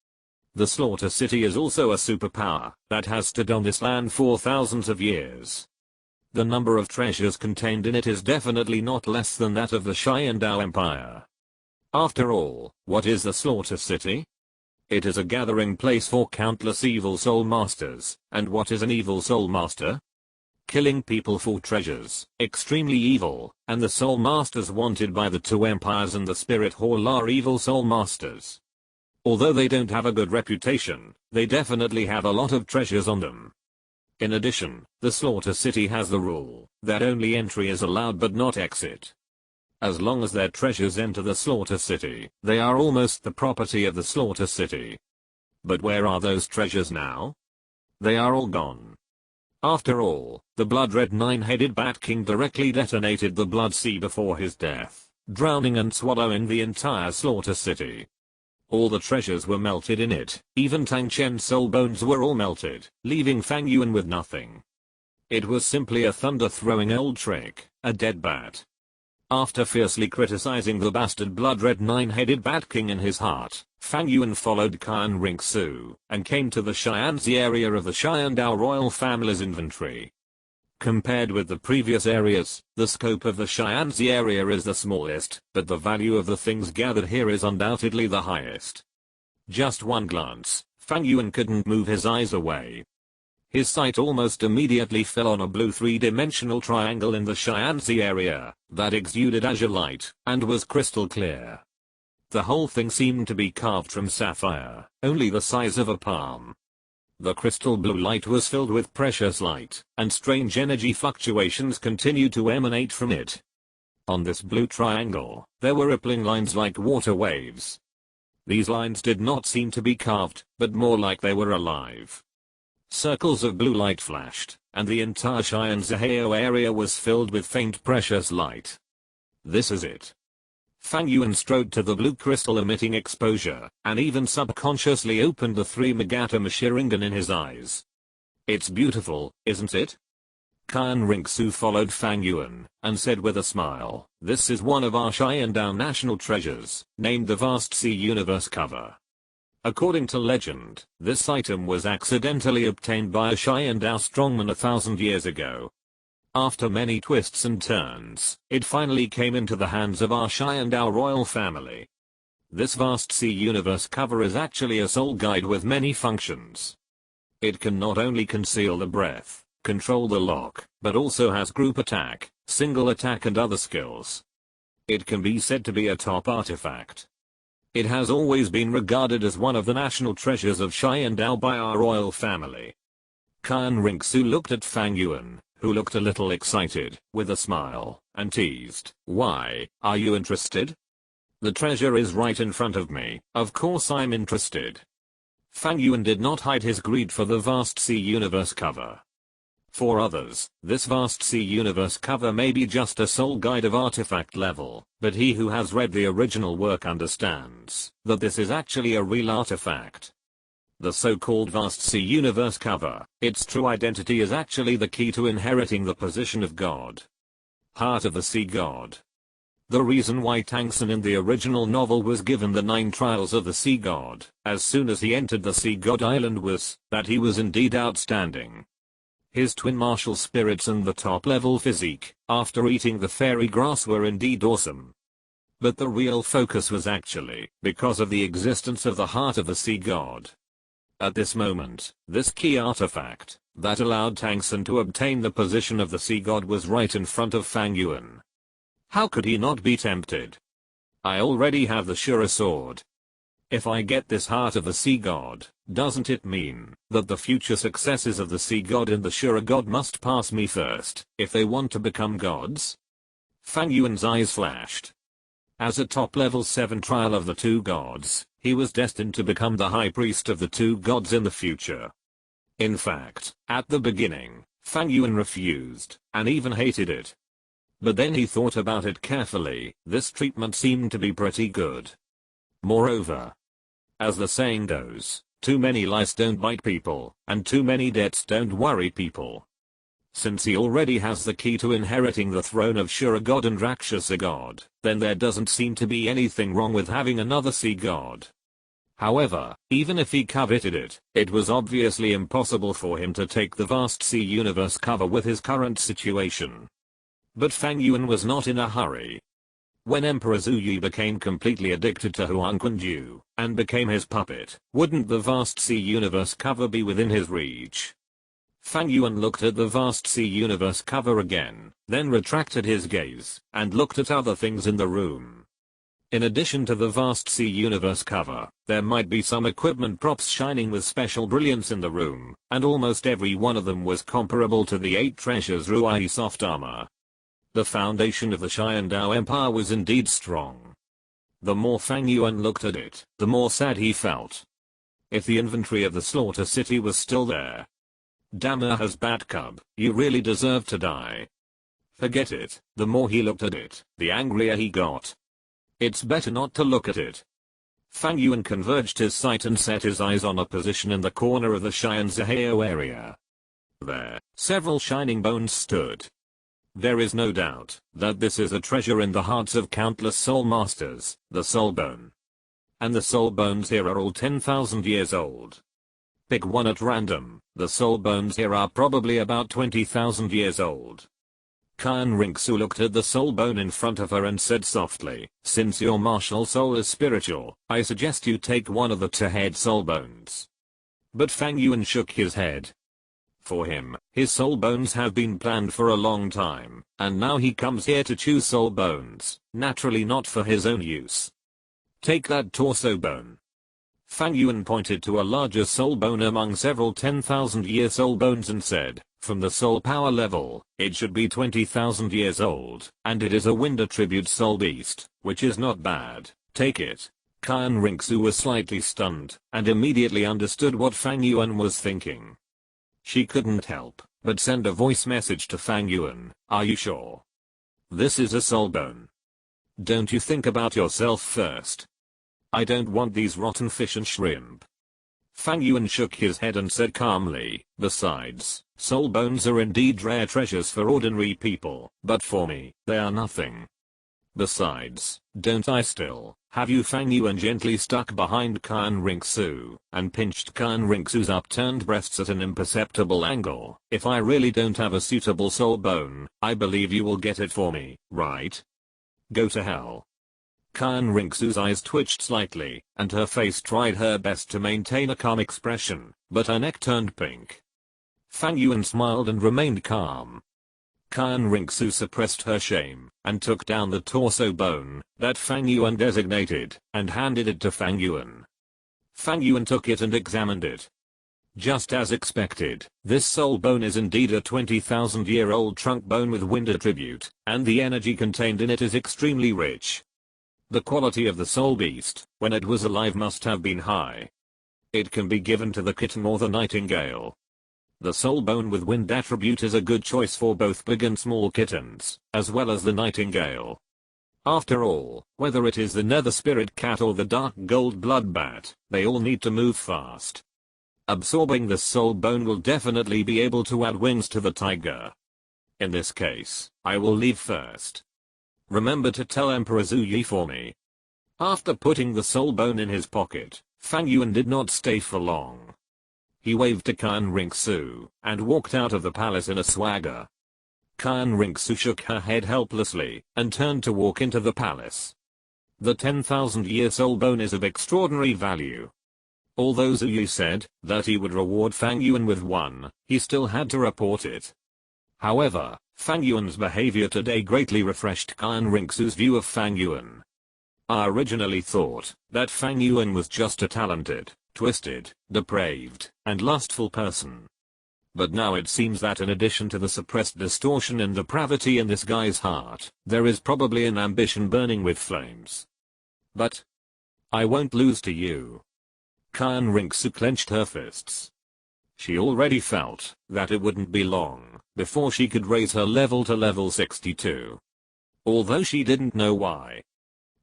The Slaughter City is also a superpower that has stood on this land for thousands of years. The number of treasures contained in it is definitely not less than that of the Xiandao Empire. After all, what is the Slaughter City? It is a gathering place for countless evil soul masters, and what is an evil soul master? Killing people for treasures, extremely evil, and the soul masters wanted by the 2 empires and the spirit hall are evil soul masters. Although they don't have a good reputation, they definitely have a lot of treasures on them. In addition, the Slaughter City has the rule that only entry is allowed but not exit. As long as their treasures enter the slaughter city, they are almost the property of the slaughter city. But where are those treasures now? They are all gone. After all, the blood-red nine-headed Bat King directly detonated the Blood Sea before his death, drowning and swallowing the entire slaughter city. All the treasures were melted in it, even Tang Chen's soul bones were all melted, leaving Fang Yuan with nothing. It was simply a thunder-throwing old trick, a dead bat. After fiercely criticizing the bastard blood-red nine-headed Bat King in his heart, Fang Yuan followed Kan Ringsu and came to the Xianzi area of the Xiandao royal family's inventory. Compared with the previous areas, the scope of the Xianzi area is the smallest, but the value of the things gathered here is undoubtedly the highest. Just one glance, Fang Yuan couldn't move his eyes away. His sight almost immediately fell on a blue three-dimensional triangle in the Xianzi area that exuded azure light and was crystal clear. The whole thing seemed to be carved from sapphire, only the size of a palm. The crystal blue light was filled with precious light, and strange energy fluctuations continued to emanate from it. On this blue triangle, there were rippling lines like water waves. These lines did not seem to be carved, but more like they were alive. Circles of blue light flashed, and the entire Xianzihao area was filled with faint precious light. This is it. Fang Yuan strode to the blue crystal emitting exposure, and even subconsciously opened the 3 Megatom Sharingan in his eyes. It's beautiful, isn't it? Kan Ringsu followed Fang Yuan, and said with a smile, this is one of our Xiandao national treasures, named the Vast Sea Universe cover. According to legend, this item was accidentally obtained by a Xiandao strongman 1,000 years ago. After many twists and turns, it finally came into the hands of our Xiandao royal family. This Vast Sea Universe cover is actually a soul guide with many functions. It can not only conceal the breath, control the lock, but also has group attack, single attack and other skills. It can be said to be a top artifact. It has always been regarded as one of the national treasures of Xiandao by our royal family. Kan Ringsu looked at Fang Yuan, who looked a little excited, with a smile, and teased, why, are you interested? The treasure is right in front of me, of course I'm interested. Fang Yuan did not hide his greed for the Vast Sea Universe cover. For others, this Vast Sea Universe cover may be just a soul guide of artifact level, but he who has read the original work understands that this is actually a real artifact. The so-called Vast Sea Universe cover, its true identity is actually the key to inheriting the position of God. Heart of the Sea God. The reason why Tang San in the original novel was given the 9 trials of the Sea God, as soon as he entered the Sea God Island was that he was indeed outstanding. His twin martial spirits and the top-level physique, after eating the fairy grass were indeed awesome. But the real focus was actually because of the existence of the Heart of the Sea God. At this moment, this key artifact, that allowed Tang San to obtain the position of the Sea God was right in front of Fang Yuan. How could he not be tempted? I already have the Shura sword. If I get this Heart of the Sea God, doesn't it mean that the future successors of the Sea God and the Shura God must pass me first, if they want to become gods? Fang Yuan's eyes flashed. As a top-level 7 trial of the 2 gods, he was destined to become the high priest of the 2 gods in the future. In fact, at the beginning, Fang Yuan refused, and even hated it. But then he thought about it carefully, this treatment seemed to be pretty good. Moreover, as the saying goes, too many lice don't bite people, and too many debts don't worry people. Since he already has the key to inheriting the throne of Shura God and Rakshasa God, then there doesn't seem to be anything wrong with having another sea god. However, even if he coveted it, it was obviously impossible for him to take the Vast Sea Universe cover with his current situation. But Fang Yuan was not in a hurry. When Emperor Zhu Yi became completely addicted to Huang Quanju, and became his puppet, wouldn't the Vast Sea Universe cover be within his reach? Fang Yuan looked at the Vast Sea Universe cover again, then retracted his gaze, and looked at other things in the room. In addition to the Vast Sea Universe cover, there might be some equipment props shining with special brilliance in the room, and almost every one of them was comparable to the 8 treasures Ruai soft armor. The foundation of the Xiandao Empire was indeed strong. The more Fang Yuan looked at it, the more sad he felt. If the inventory of the Slaughter City was still there. Damn has bat cub, you really deserve to die. Forget it, the more he looked at it, the angrier he got. It's better not to look at it. Fang Yuan converged his sight and set his eyes on a position in the corner of the Xianzahao area. There, several shining bones stood. There is no doubt that this is a treasure in the hearts of countless soul masters, the soul bone. And the soul bones here are all 10,000 years old. Pick one at random, the soul bones here are probably about 20,000 years old. Kyan Rinxu looked at the soul bone in front of her and said softly, since your martial soul is spiritual, I suggest you take one of the two-head soul bones. But Fang Yuan shook his head. For him, his soul bones have been planned for a long time, and now he comes here to choose soul bones, naturally not for his own use. Take that torso bone. Fang Yuan pointed to a larger soul bone among several 10,000-year soul bones and said, from the soul power level, it should be 20,000 years old, and it is a wind attribute soul beast, which is not bad. Take it. Kyan Rinxu was slightly stunned, and immediately understood what Fang Yuan was thinking. She couldn't help but send a voice message to Fang Yuan, are you sure? This is a soul bone. Don't you think about yourself first? I don't want these rotten fish and shrimp. Fang Yuan shook his head and said calmly, besides, soul bones are indeed rare treasures for ordinary people, but for me, they are nothing. Besides, don't I still have you? Fang Yuan gently stuck behind Kyan Rinxu and pinched Kyan Rinxu's upturned breasts at an imperceptible angle. If I really don't have a suitable soul bone, I believe you will get it for me, right? Go to hell. Kyan Rinxu's eyes twitched slightly, and her face tried her best to maintain a calm expression, but her neck turned pink. Fang Yuan smiled and remained calm. Kyan Rinxu suppressed her shame, and took down the torso bone that Fang Yuan designated, and handed it to Fang Yuan. Fang Yuan took it and examined it. Just as expected, this soul bone is indeed a 20,000-year-old trunk bone with wind attribute, and the energy contained in it is extremely rich. The quality of the soul beast, when it was alive, must have been high. It can be given to the kitten or the nightingale. The soul bone with wind attribute is a good choice for both big and small kittens, as well as the nightingale. After all, whether it is the nether spirit cat or the dark gold blood bat, they all need to move fast. Absorbing the soul bone will definitely be able to add wings to the tiger. In this case, I will leave first. Remember to tell Emperor Zhu Yi for me. After putting the soul bone in his pocket, Fang Yuan did not stay for long. He waved to Kyan Rinxu and walked out of the palace in a swagger. Kyan Rinxu shook her head helplessly and turned to walk into the palace. The 10,000-year soul bone is of extraordinary value. Although Zhu Yi said that he would reward Fang Yuan with one, he still had to report it. However, Fang Yuan's behavior today greatly refreshed Kyan Rinxu's view of Fang Yuan. I originally thought that Fang Yuan was just a talented, twisted, depraved, and lustful person. But now it seems that in addition to the suppressed distortion and depravity in this guy's heart, there is probably an ambition burning with flames. But I won't lose to you. Kyan Rinxu clenched her fists. She already felt that it wouldn't be long before she could raise her level to level 62. Although she didn't know why.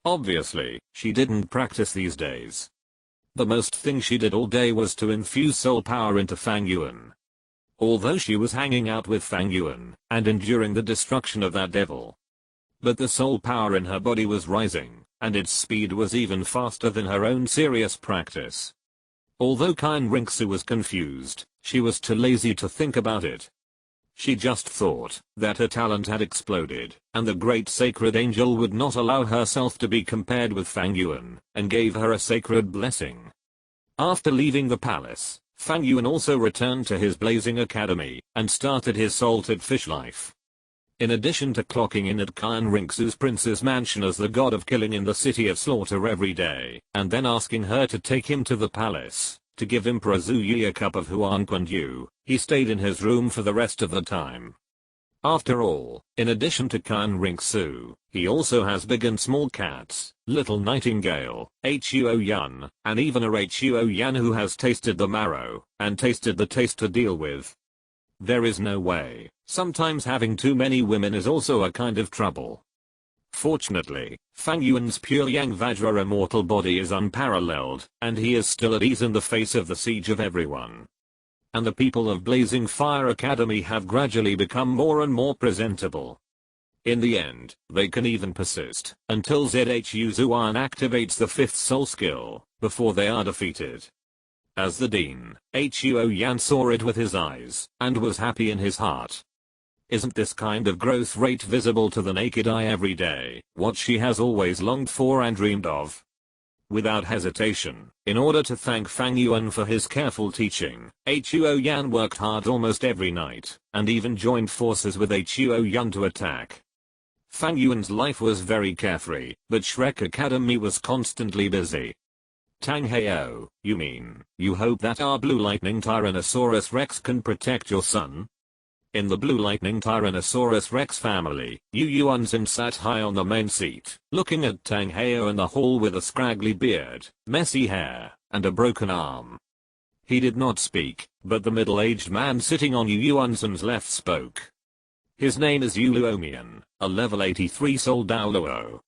Obviously, she didn't practice these days. The most thing she did all day was to infuse soul power into Fang Yuan. Although she was hanging out with Fang Yuan and enduring the destruction of that devil. But the soul power in her body was rising, and its speed was even faster than her own serious practice. Although Kyan Rinxu was confused, she was too lazy to think about it. She just thought that her talent had exploded, and the great sacred angel would not allow herself to be compared with Fang Yuan, and gave her a sacred blessing. After leaving the palace, Fang Yuan also returned to his blazing academy, and started his salted fish life. In addition to clocking in at Kyan Rinxu's prince's mansion as the god of killing in the city of slaughter every day, and then asking her to take him to the palace, to give Emperor Zhu Yi a cup of Huan Quan Yu, he stayed in his room for the rest of the time. After all, in addition to Kan Ringsu, he also has big and small cats, Little Nightingale, Huo Yun, and even a Huo Yan who has tasted the marrow, and tasted the taste to deal with. There is no way. Sometimes having too many women is also a kind of trouble. Fortunately, Fang Yuan's pure Yang Vajra immortal body is unparalleled, and he is still at ease in the face of the siege of everyone. And the people of Blazing Fire Academy have gradually become more and more presentable. In the end, they can even persist until Zhu Zuan activates the 5th soul skill, before they are defeated. As the Dean, Huo Yan saw it with his eyes, and was happy in his heart. Isn't this kind of growth rate visible to the naked eye every day, what she has always longed for and dreamed of? Without hesitation, in order to thank Fang Yuan for his careful teaching, Huo Yan worked hard almost every night, and even joined forces with Huo Yun to attack. Fang Yuan's life was very carefree, but Shrek Academy was constantly busy. Tang Heo, you mean, you hope that our Blue Lightning Tyrannosaurus Rex can protect your son? In the Blue Lightning Tyrannosaurus Rex family, Yu Yuanzhen sat high on the main seat, looking at Tang Heo in the hall with a scraggly beard, messy hair, and a broken arm. He did not speak, but the middle-aged man sitting on Yu Yuanzhen's left spoke. His name is Uluomian, a level 83 soul Douluo.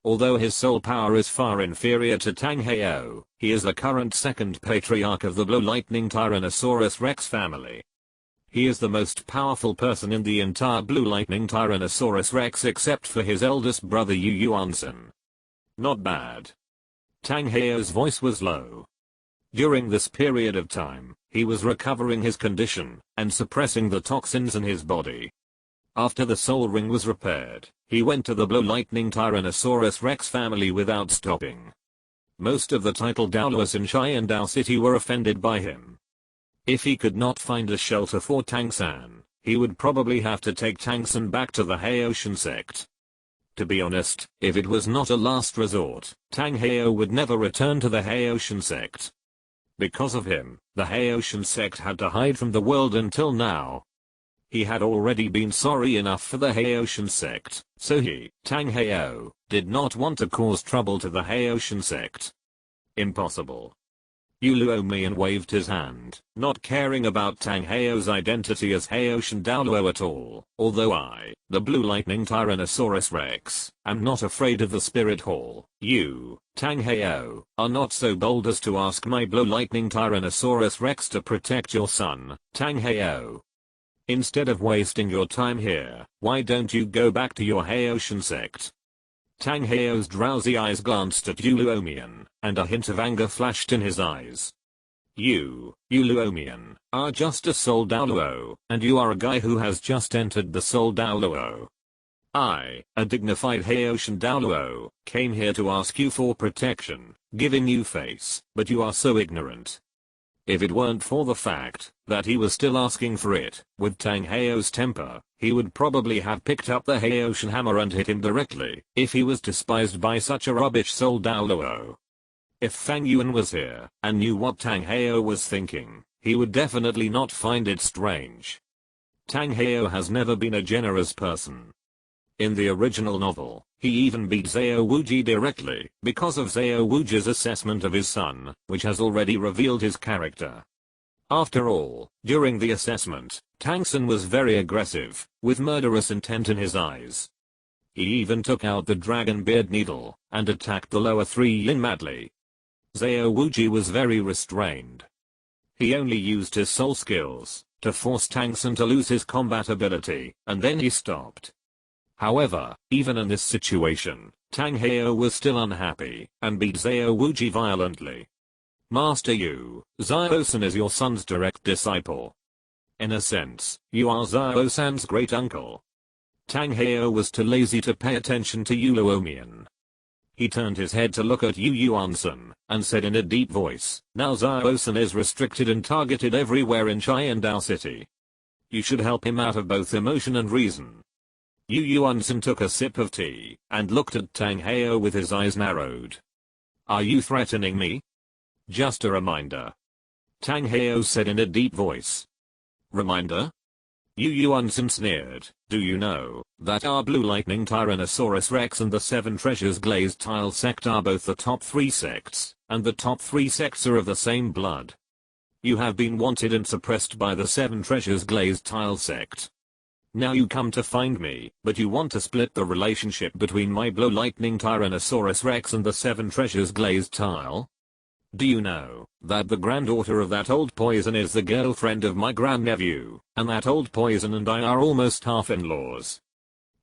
Although his soul power is far inferior to Tang Heo, he is the current second patriarch of the Blue Lightning Tyrannosaurus Rex family. He is the most powerful person in the entire Blue Lightning Tyrannosaurus Rex except for his eldest brother Yu Yuanzhen. Not bad. Tang Heo's voice was low. During this period of time, he was recovering his condition, and suppressing the toxins in his body. After the soul ring was repaired, he went to the Blue Lightning Tyrannosaurus Rex family without stopping. Most of the titled Douluos in Sharingan City were offended by him. If he could not find a shelter for Tang-san, he would probably have to take Tang-san back to the Haoshan sect. To be honest, if it was not a last resort, Tang Heo would never return to the Haoshan sect. Because of him, the Haoshan sect had to hide from the world until now. He had already been sorry enough for the Haoshan sect, so he, Tang Heo, did not want to cause trouble to the Haoshan sect. Impossible. Uluomian waved his hand, not caring about Tang Heo's identity as Haoshan Douluo at all, although I, the Blue Lightning Tyrannosaurus Rex, am not afraid of the Spirit Hall. You, Tang Heo, are not so bold as to ask my Blue Lightning Tyrannosaurus Rex to protect your son, Tang Heo. Instead of wasting your time here, why don't you go back to your Haoshan sect? Tang Heo's drowsy eyes glanced at Uluomian, and a hint of anger flashed in his eyes. You, Uluomian, are just a soul Douluo, and you are a guy who has just entered the soul Douluo. I, a dignified Haoshan Douluo, came here to ask you for protection, giving you face, but you are so ignorant. If it weren't for the fact that he was still asking for it, with Tang Heo's temper, he would probably have picked up the Haoshan hammer and hit him directly, if he was despised by such a rubbish soul Douluo. If Fang Yuan was here, and knew what Tang Heo was thinking, he would definitely not find it strange. Tang Heo has never been a generous person. In the original novel, he even beat Zhao Wuji directly, because of Zhao Wuji's assessment of his son, which has already revealed his character. After all, during the assessment, Tang-san was very aggressive, with murderous intent in his eyes. He even took out the dragon beard needle, and attacked the lower 3 yin madly. Zhao Wuji was very restrained. He only used his soul skills, to force Tang-san to lose his combat ability, and then he stopped. However, even in this situation, Tang Heo was still unhappy, and beat Zhao Wuji violently. Master Yu, Zhao-san is your son's direct disciple. In a sense, you are Zhao-san's great uncle. Tang Heo was too lazy to pay attention to Uluomian. He turned his head to look at Yu Yuanzhen, and said in a deep voice, now Zhao-san is restricted and targeted everywhere in Sharingan City. You should help him out of both emotion and reason. Yu Yuanzhen took a sip of tea, and looked at Tang Heo with his eyes narrowed. Are you threatening me? Just a reminder. Tang Heo said in a deep voice. Reminder? Yu Yuansen sneered. Do you know that our Blue Lightning Tyrannosaurus Rex and the Seven Treasures Glazed Tile sect are both the top 3 sects, and the top 3 sects are of the same blood? You have been wanted and suppressed by the Seven Treasures Glazed Tile sect. Now you come to find me, but you want to split the relationship between my Blue Lightning Tyrannosaurus Rex and the Seven Treasures Glazed Tile? Do you know that the granddaughter of that old poison is the girlfriend of my grandnephew, and that old poison and I are almost half-in-laws?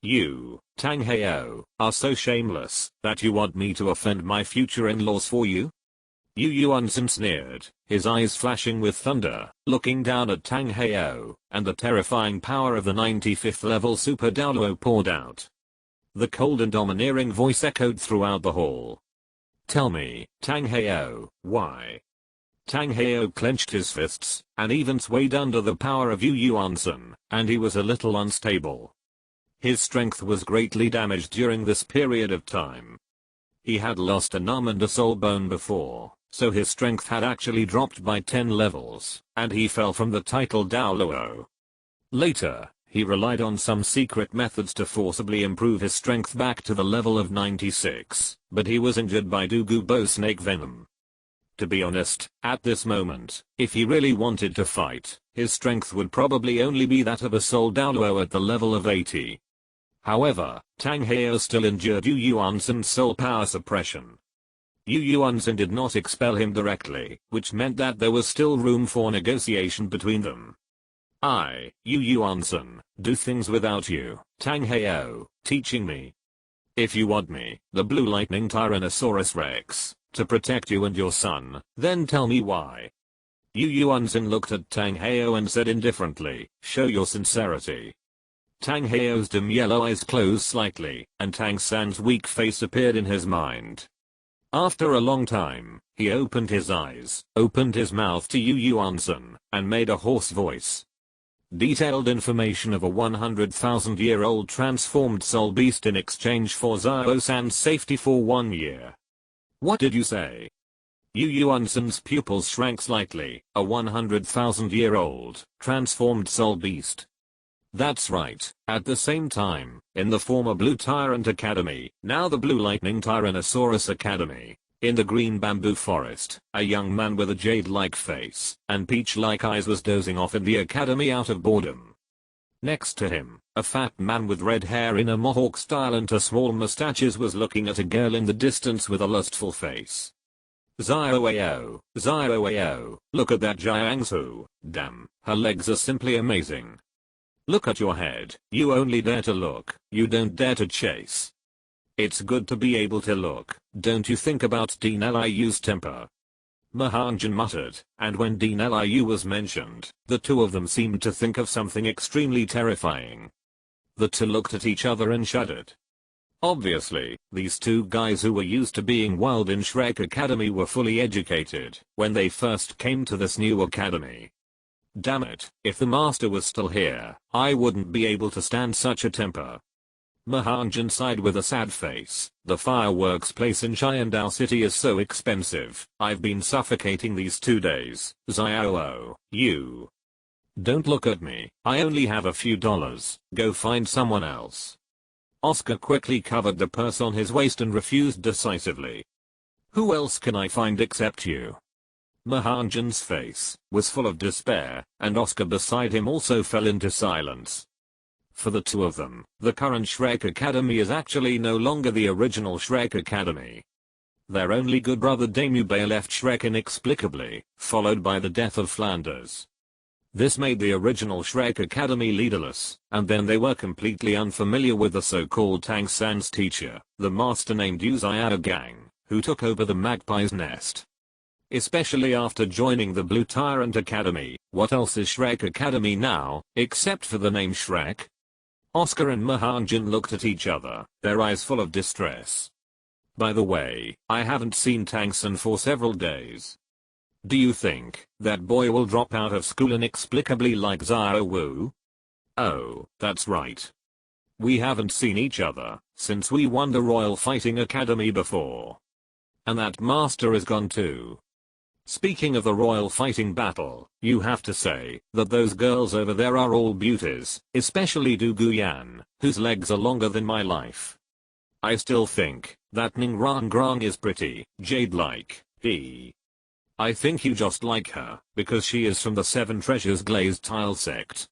You, Tang Heo, are so shameless that you want me to offend my future in-laws for you? Yu Yuansen sneered, his eyes flashing with thunder, looking down at Tang Heo, and the terrifying power of the 95th level Super Douluo poured out. The cold and domineering voice echoed throughout the hall. Tell me, Tang Heo, why? Tang Heo clenched his fists, and even swayed under the power of Yu Yuansen, and he was a little unstable. His strength was greatly damaged during this period of time. He had lost an arm and a soul bone before, so his strength had actually dropped by 10 levels, and he fell from the title Douluo. Later, he relied on some secret methods to forcibly improve his strength back to the level of 96, but he was injured by Douluo snake venom. To be honest, at this moment, if he really wanted to fight, his strength would probably only be that of a soul Douluo at the level of 80. However, Tang Heo still endured Yu Yuansen's soul power suppression. Yu Yuansen did not expel him directly, which meant that there was still room for negotiation between them. Yu Yuansen, do things without you, Tang Heo, teaching me. If you want me, the Blue Lightning Tyrannosaurus Rex, to protect you and your son, then tell me why. Yu Yuansen looked at Tang Heo and said indifferently, show your sincerity. Tang Heo's dim yellow eyes closed slightly, and Tang San's weak face appeared in his mind. After a long time, he opened his eyes, opened his mouth to Yu Yuansen, and made a hoarse voice. Detailed information of a 100,000-year-old transformed soul beast in exchange for Xiao-San's safety for 1 year. What did you say? Yu Yuansen's pupils shrank slightly. A 100,000-year-old, transformed soul beast. That's right. At the same time, in the former Blue Tyrant Academy, now the Blue Lightning Tyrannosaurus Academy, in the green bamboo forest, a young man with a jade-like face and peach-like eyes was dozing off in the academy out of boredom. Next to him, a fat man with red hair in a mohawk style and small mustaches was looking at a girl in the distance with a lustful face. Xiao, look at that Jiangsu, damn, her legs are simply amazing. Look at your head, you only dare to look, you don't dare to chase. It's good to be able to look, don't you think about Dean Liu's temper? Mahanjan muttered, and when Dean Liu was mentioned, the two of them seemed to think of something extremely terrifying. The two looked at each other and shuddered. Obviously, these two guys who were used to being wild in Shrek Academy were fully educated when they first came to this new academy. Damn it, if the master was still here, I wouldn't be able to stand such a temper. Mahanjan sighed with a sad face. The fireworks place in Xiandao City is so expensive. I've been suffocating these 2 days. Xiao, you. Don't look at me. I only have a few dollars. Go find someone else. Oscar quickly covered the purse on his waist and refused decisively. Who else can I find except you? Mahanjan's face was full of despair, and Oscar beside him also fell into silence. For the two of them, the current Shrek Academy is actually no longer the original Shrek Academy. Their only good brother Damubei left Shrek inexplicably, followed by the death of Flanders. This made the original Shrek Academy leaderless, and then they were completely unfamiliar with the so-called Tang San's teacher, the master named Yu Xiao Gang, who took over the Magpie's Nest. Especially after joining the Blue Tyrant Academy, what else is Shrek Academy now, except for the name Shrek? Oscar and Mahanjan looked at each other, their eyes full of distress. By the way, I haven't seen Tang San for several days. Do you think that boy will drop out of school inexplicably like Xiao Wu? Oh, that's right. We haven't seen each other since we won the Royal Fighting Academy before. And that master is gone too. Speaking of the royal fighting battle, you have to say that those girls over there are all beauties, especially Douluo Yan, whose legs are longer than my life. I still think that Ning Rang Grang is pretty, jade-like. I think you just like her because she is from the Seven Treasures glazed tile sect.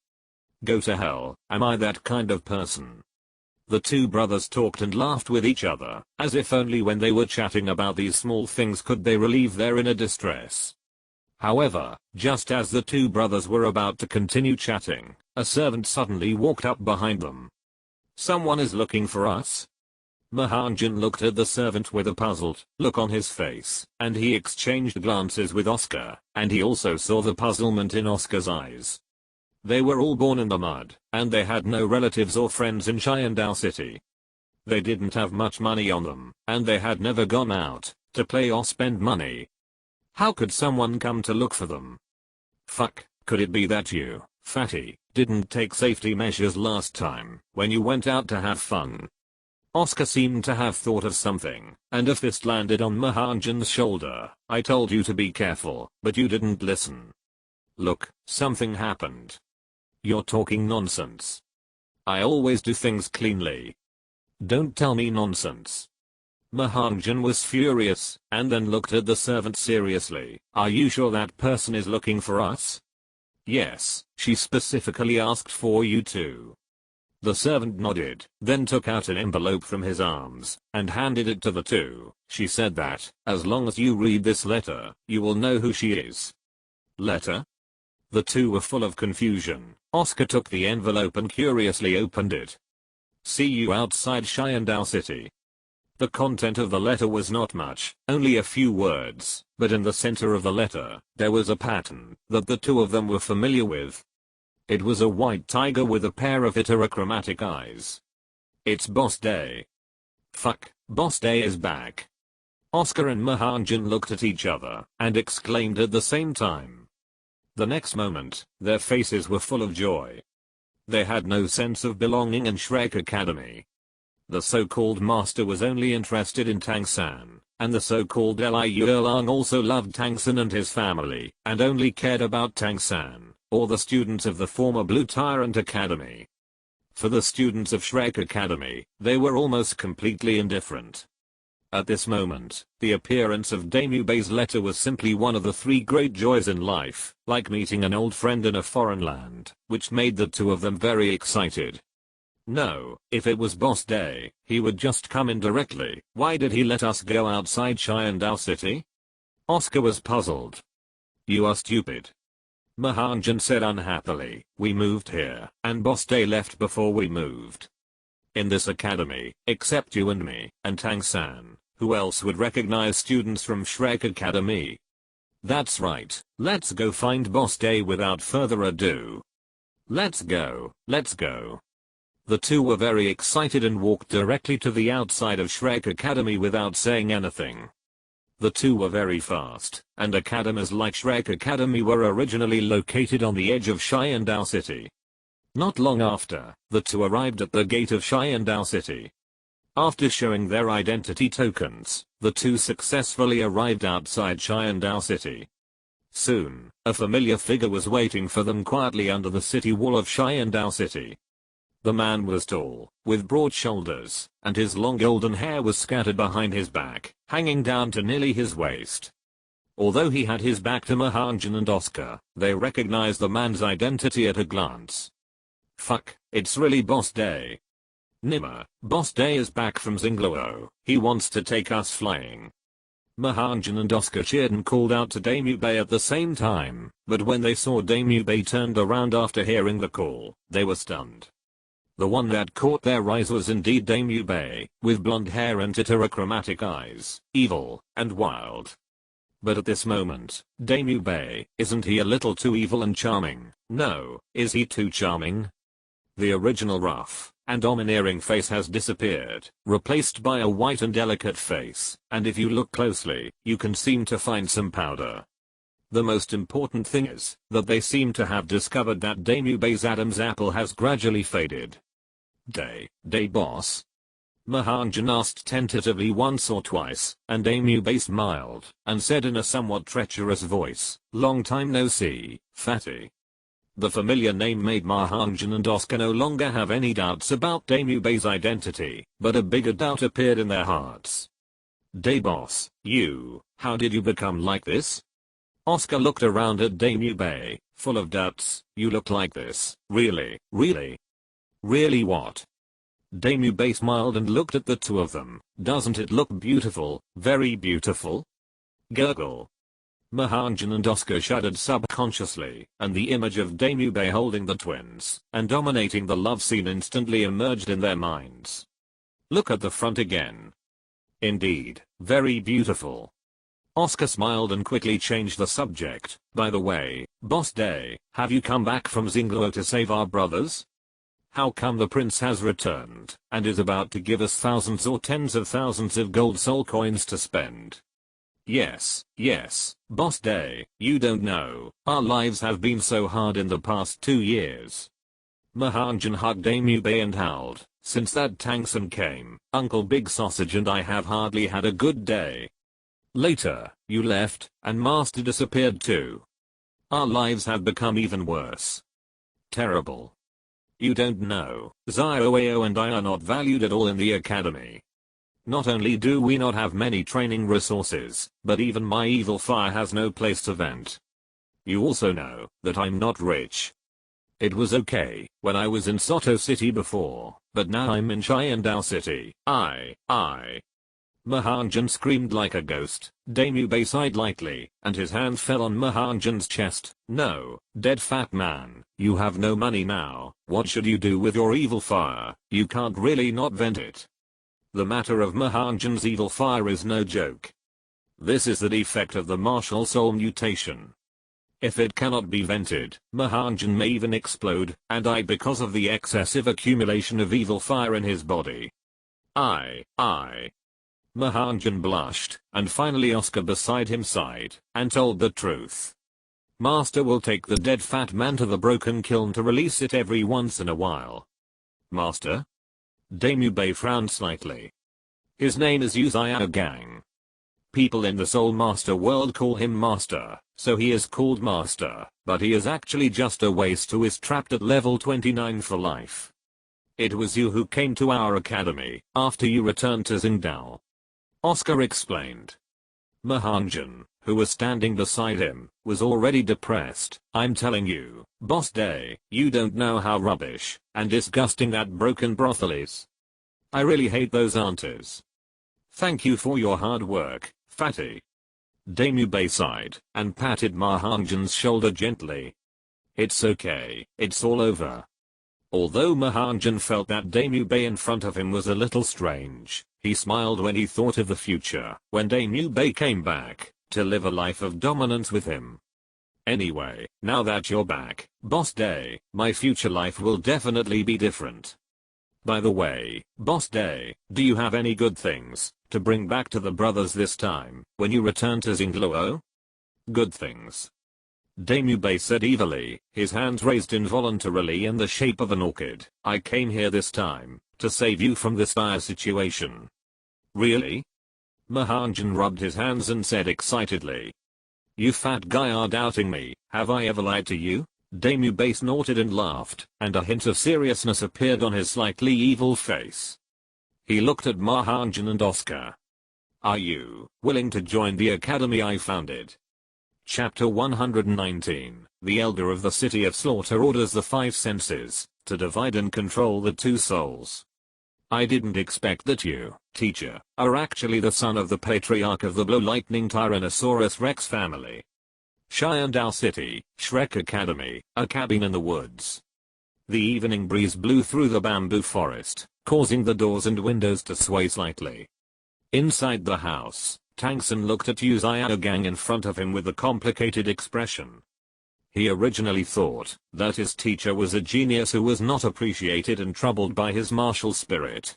Go to hell, am I that kind of person? The two brothers talked and laughed with each other, as if only when they were chatting about these small things could they relieve their inner distress. However, just as the two brothers were about to continue chatting, a servant suddenly walked up behind them. Someone is looking for us? Mahanjan looked at the servant with a puzzled look on his face, and he exchanged glances with Oscar, and he also saw the puzzlement in Oscar's eyes. They were all born in the mud, and they had no relatives or friends in Sharingan City. They didn't have much money on them, and they had never gone out to play or spend money. How could someone come to look for them? Fuck, could it be that you, fatty, didn't take safety measures last time when you went out to have fun? Oscar seemed to have thought of something, and a fist landed on Mahanjan's shoulder. I told you to be careful, but you didn't listen. Look, something happened. You're talking nonsense. I always do things cleanly. Don't tell me nonsense. Mahanjan was furious, and then looked at the servant seriously. Are you sure that person is looking for us? Yes, she specifically asked for you too. The servant nodded, then took out an envelope from his arms, and handed it to the two. She said that, as long as you read this letter, you will know who she is. Letter? The two were full of confusion. Oscar took the envelope and curiously opened it. See you outside Sharingan City. The content of the letter was not much, only a few words, but in the center of the letter, there was a pattern that the two of them were familiar with. It was a white tiger with a pair of heterochromatic eyes. It's Boss Day. Fuck, Boss Day is back. Oscar and Mahanjan looked at each other and exclaimed at the same time. The next moment, their faces were full of joy. They had no sense of belonging in Shrek Academy. The so-called master was only interested in Tang San, and the so-called Liu Erlang also loved Tang San and his family, and only cared about Tang San, or the students of the former Blue Tyrant Academy. For the students of Shrek Academy, they were almost completely indifferent. At this moment, the appearance of Daemubei's letter was simply one of the three great joys in life, like meeting an old friend in a foreign land, which made the two of them very excited. No, if it was Boss Day, he would just come in directly. Why did he let us go outside Sharingan City? Oscar was puzzled. You are stupid. Mahanjan said unhappily. We moved here, and Boss Day left before we moved. In this academy, except you and me, and Tang San, who else would recognize students from Shrek Academy? That's right, let's go find Boss Day without further ado. Let's go, let's go. The two were very excited and walked directly to the outside of Shrek Academy without saying anything. The two were very fast, and academies like Shrek Academy were originally located on the edge of Sharingan City. Not long after, the two arrived at the gate of Sharingan City. After showing their identity tokens, the two successfully arrived outside Sharingan City. Soon, a familiar figure was waiting for them quietly under the city wall of Sharingan City. The man was tall, with broad shoulders, and his long golden hair was scattered behind his back, hanging down to nearly his waist. Although he had his back to Mahanjan and Oscar, they recognized the man's identity at a glance. Fuck, it's really Boss Day. Nimmer, Boss Day is back from Zingluo. He wants to take us flying. Mahanjan and Oscar cheered and called out to Daemubei at the same time, but when they saw Daemubei turned around after hearing the call, they were stunned. The one that caught their eyes was indeed Daemubei, with blonde hair and heterochromatic eyes, evil, and wild. But at this moment, Daemubei, isn't he a little too evil and charming? No, is he too charming? The original rough and domineering face has disappeared, replaced by a white and delicate face, and if you look closely, you can seem to find some powder. The most important thing is that they seem to have discovered that Daemubei's Adam's apple has gradually faded. Day boss. Mahanjan asked tentatively once or twice, and Daimyo smiled, and said in a somewhat treacherous voice, "Long time no see, fatty." The familiar name made Mahanjan and Oscar no longer have any doubts about Daimyo's identity, but a bigger doubt appeared in their hearts. "Day boss, how did you become like this?" Oscar looked around at Daimyo, full of doubts. "You look like this, really, really?" "Really what?" Daimyo smiled and looked at the two of them. "Doesn't it look beautiful, very beautiful?" Gurgle. Mahanjan and Oscar shuddered subconsciously, and the image of Daimyo holding the twins and dominating the love scene instantly emerged in their minds. "Look at the front again." "Indeed, very beautiful." Oscar smiled and quickly changed the subject. "By the way, Boss Day, have you come back from Zingluo to save our brothers? How come the prince has returned and is about to give us thousands or tens of thousands of gold soul coins to spend?" Yes, Boss Day, you don't know, our lives have been so hard in the past 2 years." Mahanjan hugged Daimyo and howled, "Since that Tangsun came, Uncle Big Sausage and I have hardly had a good day. Later, you left, and Master disappeared too. Our lives have become even worse. Terrible. You don't know, Zioao and I are not valued at all in the academy. Not only do we not have many training resources, but even my evil fire has no place to vent. You also know that I'm not rich. It was okay when I was in Soto City before, but now I'm in Sharingan City. Mahanjan screamed like a ghost. Daimyo sighed lightly, and his hand fell on Mahanjan's chest. "No, dead fat man, you have no money now. What should you do with your evil fire? You can't really not vent it. The matter of Mahanjan's evil fire is no joke. This is the defect of the martial soul mutation. If it cannot be vented, Mahanjan may even explode and die because of the excessive accumulation of evil fire in his body." Mahanjan blushed, and finally Oscar beside him sighed, and told the truth. "Master will take the dead fat man to the broken kiln to release it every once in a while." "Master?" Daimyo frowned slightly. "His name is Gang. People in the Soul Master world call him Master, so he is called Master, but he is actually just a waste who is trapped at level 29 for life. It was you who came to our academy after you returned to Xingdao," Oscar explained. Mahanjan, who was standing beside him, was already depressed. "I'm telling you, Boss Day, you don't know how rubbish and disgusting that broken brothel is. I really hate those aunties. Thank you for your hard work, fatty." Daimyo sighed and patted Mahanjan's shoulder gently. "It's okay, it's all over." Although Mahanjan felt that Daimyo in front of him was a little strange, he smiled when he thought of the future, when Daimyo came back to live a life of dominance with him. "Anyway, now that you're back, Boss Day, my future life will definitely be different. By the way, Boss Day, do you have any good things to bring back to the brothers this time when you return to Xingluo?" "Good things?" Daimyo said evilly, his hands raised involuntarily in the shape of an orchid. "I came here this time to save you from this dire situation." "Really?" Mahanjan rubbed his hands and said excitedly. "You fat guy are doubting me. Have I ever lied to you?" Daimyo snorted and laughed, and a hint of seriousness appeared on his slightly evil face. He looked at Mahanjan and Oscar. "Are you willing to join the academy I founded?" Chapter 119, The Elder of the City of Slaughter orders the 5 senses to divide and control the 2 souls. "I didn't expect that you, teacher, are actually the son of the patriarch of the Blue Lightning Tyrannosaurus Rex family." Sharingan City, Shrek Academy, a cabin in the woods. The evening breeze blew through the bamboo forest, causing the doors and windows to sway slightly. Inside the house, Tangsun looked at Gang in front of him with a complicated expression. He originally thought that his teacher was a genius who was not appreciated and troubled by his martial spirit.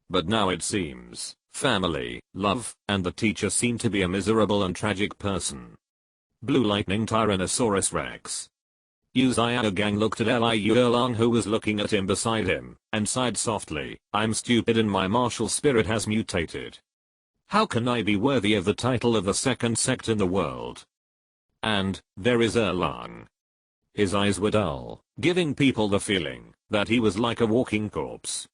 But now it seems, family, love, and the teacher seemed to be a miserable and tragic person. Blue Lightning Tyrannosaurus Rex. Yu Xiaogang looked at Liu Erlang, who was looking at him beside him, and sighed softly. I'm stupid and my martial spirit has mutated. How can I be worthy of the title of the second sect in the world? And, there is Erlang. His eyes were dull, giving people the feeling that he was like a walking corpse.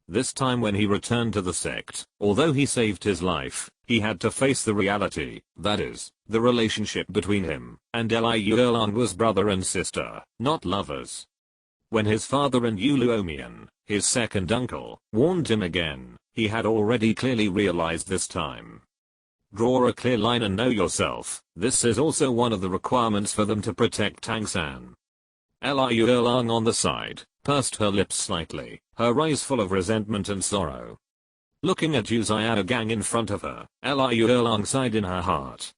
This time when he returned to the sect, although he saved his life, he had to face the reality, that is, the relationship between him and Liu Erlang was brother and sister, not lovers. When his father and Yu Luomian, his second uncle, warned him again, he had already clearly realized this time. Draw a clear line and know yourself. This is also one of the requirements for them to protect Tang San. Liu Erlang on the side pursed her lips slightly, her eyes full of resentment and sorrow. Looking at Yu Xiaogang in front of her, Liu Erlang sighed in her heart.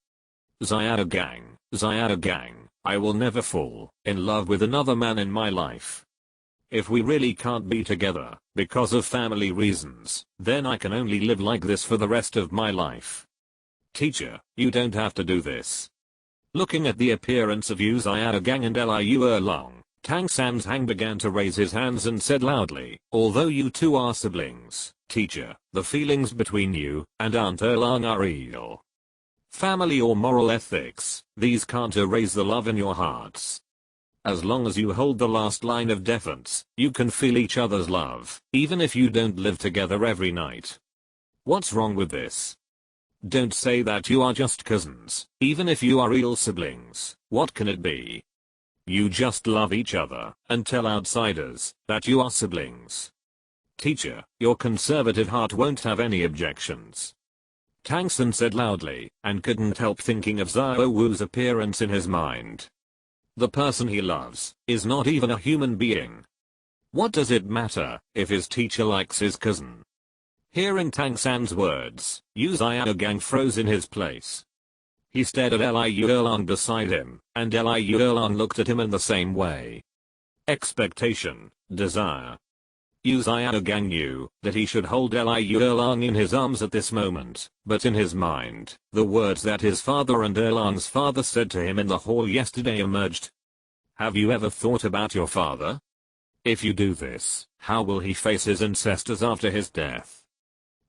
Xiaogang, I will never fall in love with another man in my life. If we really can't be together, because of family reasons, then I can only live like this for the rest of my life. Teacher, you don't have to do this. Looking at the appearance of Yu Xiaogang and Liu Erlang, Tang San's Hang began to raise his hands and said loudly, although you two are siblings, teacher, the feelings between you and Aunt Erlang are real. Family or moral ethics, these can't erase the love in your hearts. As long as you hold the last line of defense, you can feel each other's love, even if you don't live together every night. What's wrong with this? Don't say that you are just cousins, even if you are real siblings. What can it be? You just love each other, and tell outsiders that you are siblings. Teacher, your conservative heart won't have any objections. Tang San said loudly, and couldn't help thinking of Xiao Wu's appearance in his mind. The person he loves is not even a human being. What does it matter if his teacher likes his cousin? Hearing Tang San's words, Yu Xiaogang froze in his place. He stared at Liu Erlang beside him, and Liu Erlang looked at him in the same way. Expectation, desire. Yu Xiaogang knew that he should hold Liu Erlang in his arms at this moment, but in his mind, the words that his father and Erlang's father said to him in the hall yesterday emerged. Have you ever thought about your father? If you do this, how will he face his ancestors after his death?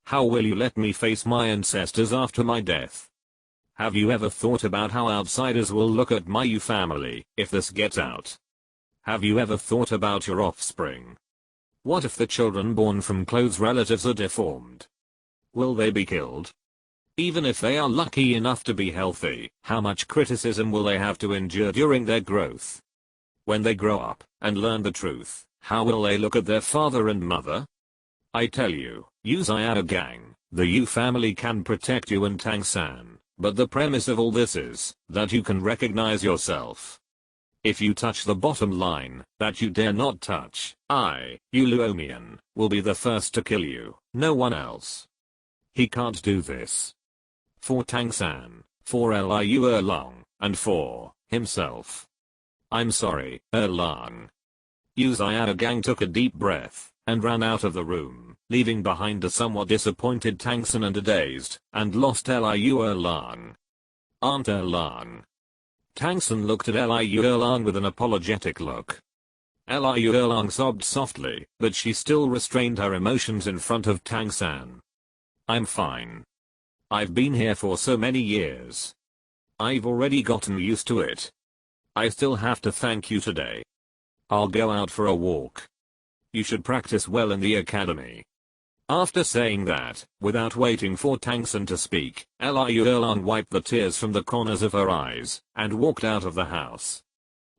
How will you let me face my ancestors after my death? Have you ever thought about how outsiders will look at my Yu family if this gets out? Have you ever thought about your offspring? What if the children born from close relatives are deformed? Will they be killed? Even if they are lucky enough to be healthy, how much criticism will they have to endure during their growth? When they grow up and learn the truth, how will they look at their father and mother? I tell you, Yu Xiaogang, the Yu family can protect you and Tang San. But the premise of all this is that you can recognize yourself. If you touch the bottom line that you dare not touch, I, Yu Luomian, will be the first to kill you, no one else. He can't do this. For Tang San, for Liu Erlang, and for himself. I'm sorry, Erlang. Yu Xiaogang took a deep breath and ran out of the room, leaving behind a somewhat disappointed Tang San and a dazed and lost Liu Erlang. Aunt Erlang. Tang San looked at Liu Erlang with an apologetic look. Liu Erlang sobbed softly, but she still restrained her emotions in front of Tang San. I'm fine. I've been here for so many years. I've already gotten used to it. I still have to thank you today. I'll go out for a walk. You should practice well in the academy. After saying that, without waiting for Tang San to speak, Liu Erlang wiped the tears from the corners of her eyes, and walked out of the house.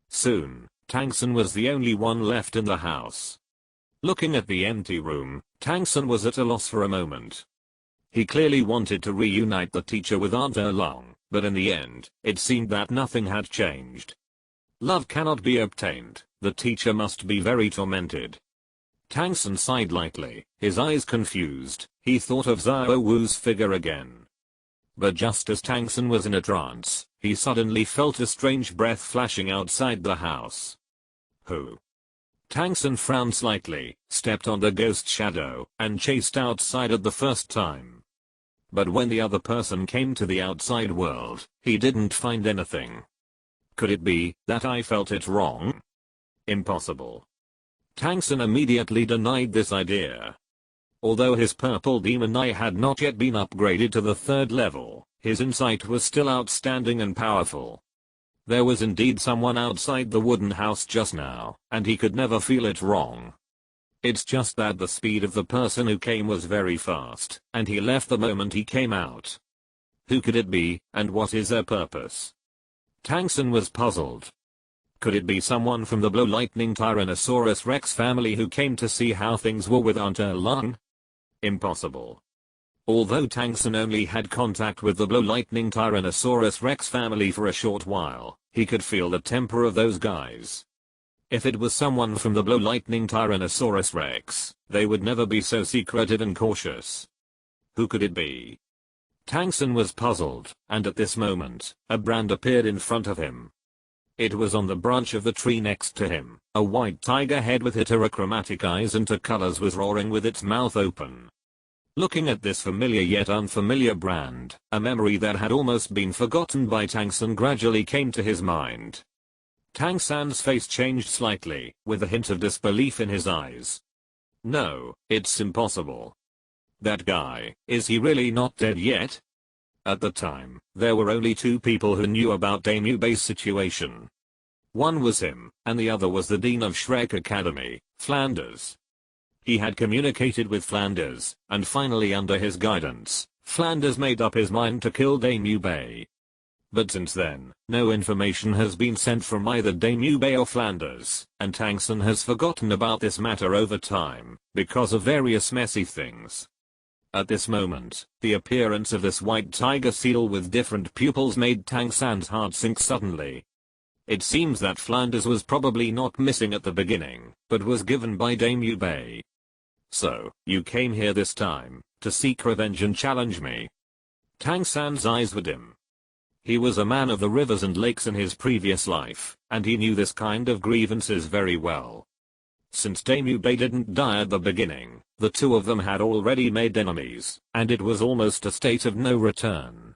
Soon, Tang San was the only one left in the house. Looking at the empty room, Tang San was at a loss for a moment. He clearly wanted to reunite the teacher with Aunt Erlang, but in the end, it seemed that nothing had changed. Love cannot be obtained, the teacher must be very tormented. Tang San sighed lightly, his eyes confused. He thought of Xiao Wu's figure again. But just as Tang San was in a trance, he suddenly felt a strange breath flashing outside the house. Who? Tang San frowned slightly, stepped on the ghost shadow, and chased outside at the first time. But when the other person came to the outside world, he didn't find anything. Could it be that I felt it wrong? Impossible. Tang San immediately denied this idea. Although his purple demon eye had not yet been upgraded to the 3rd level, his insight was still outstanding and powerful. There was indeed someone outside the wooden house just now, and he could never feel it wrong. It's just that the speed of the person who came was very fast, and he left the moment he came out. Who could it be, and what is their purpose? Tang San was puzzled. Could it be someone from the Blow Lightning Tyrannosaurus Rex family who came to see how things were with Aunt Erlang? Impossible. Although Tang San only had contact with the Blow Lightning Tyrannosaurus Rex family for a short while, he could feel the temper of those guys. If it was someone from the Blow Lightning Tyrannosaurus Rex, they would never be so secretive and cautious. Who could it be? Tang San was puzzled, and at this moment, a brand appeared in front of him. It was on the branch of the tree next to him. A white tiger head with heterochromatic eyes and two colors was roaring with its mouth open. Looking at this familiar yet unfamiliar brand, a memory that had almost been forgotten by Tang San gradually came to his mind. Tang San's face changed slightly, with a hint of disbelief in his eyes. No, it's impossible. That guy, is he really not dead yet? At the time, there were only 2 people who knew about Daimyo Bei's situation. One was him, and the other was the Dean of Shrek Academy, Flanders. He had communicated with Flanders, and finally under his guidance, Flanders made up his mind to kill Daimyo Bei. But since then, no information has been sent from either Daimyo Bei or Flanders, and Tang San has forgotten about this matter over time, because of various messy things. At this moment, the appearance of this white tiger seal with different pupils made Tang San's heart sink suddenly. It seems that Flanders was probably not missing at the beginning, but was given by Daimyo Bei. So, you came here this time, to seek revenge and challenge me. Tang San's eyes were dim. He was a man of the rivers and lakes in his previous life, and he knew this kind of grievances very well. Since Daimyo Bei didn't die at the beginning, the 2 of them had already made enemies, and it was almost a state of no return.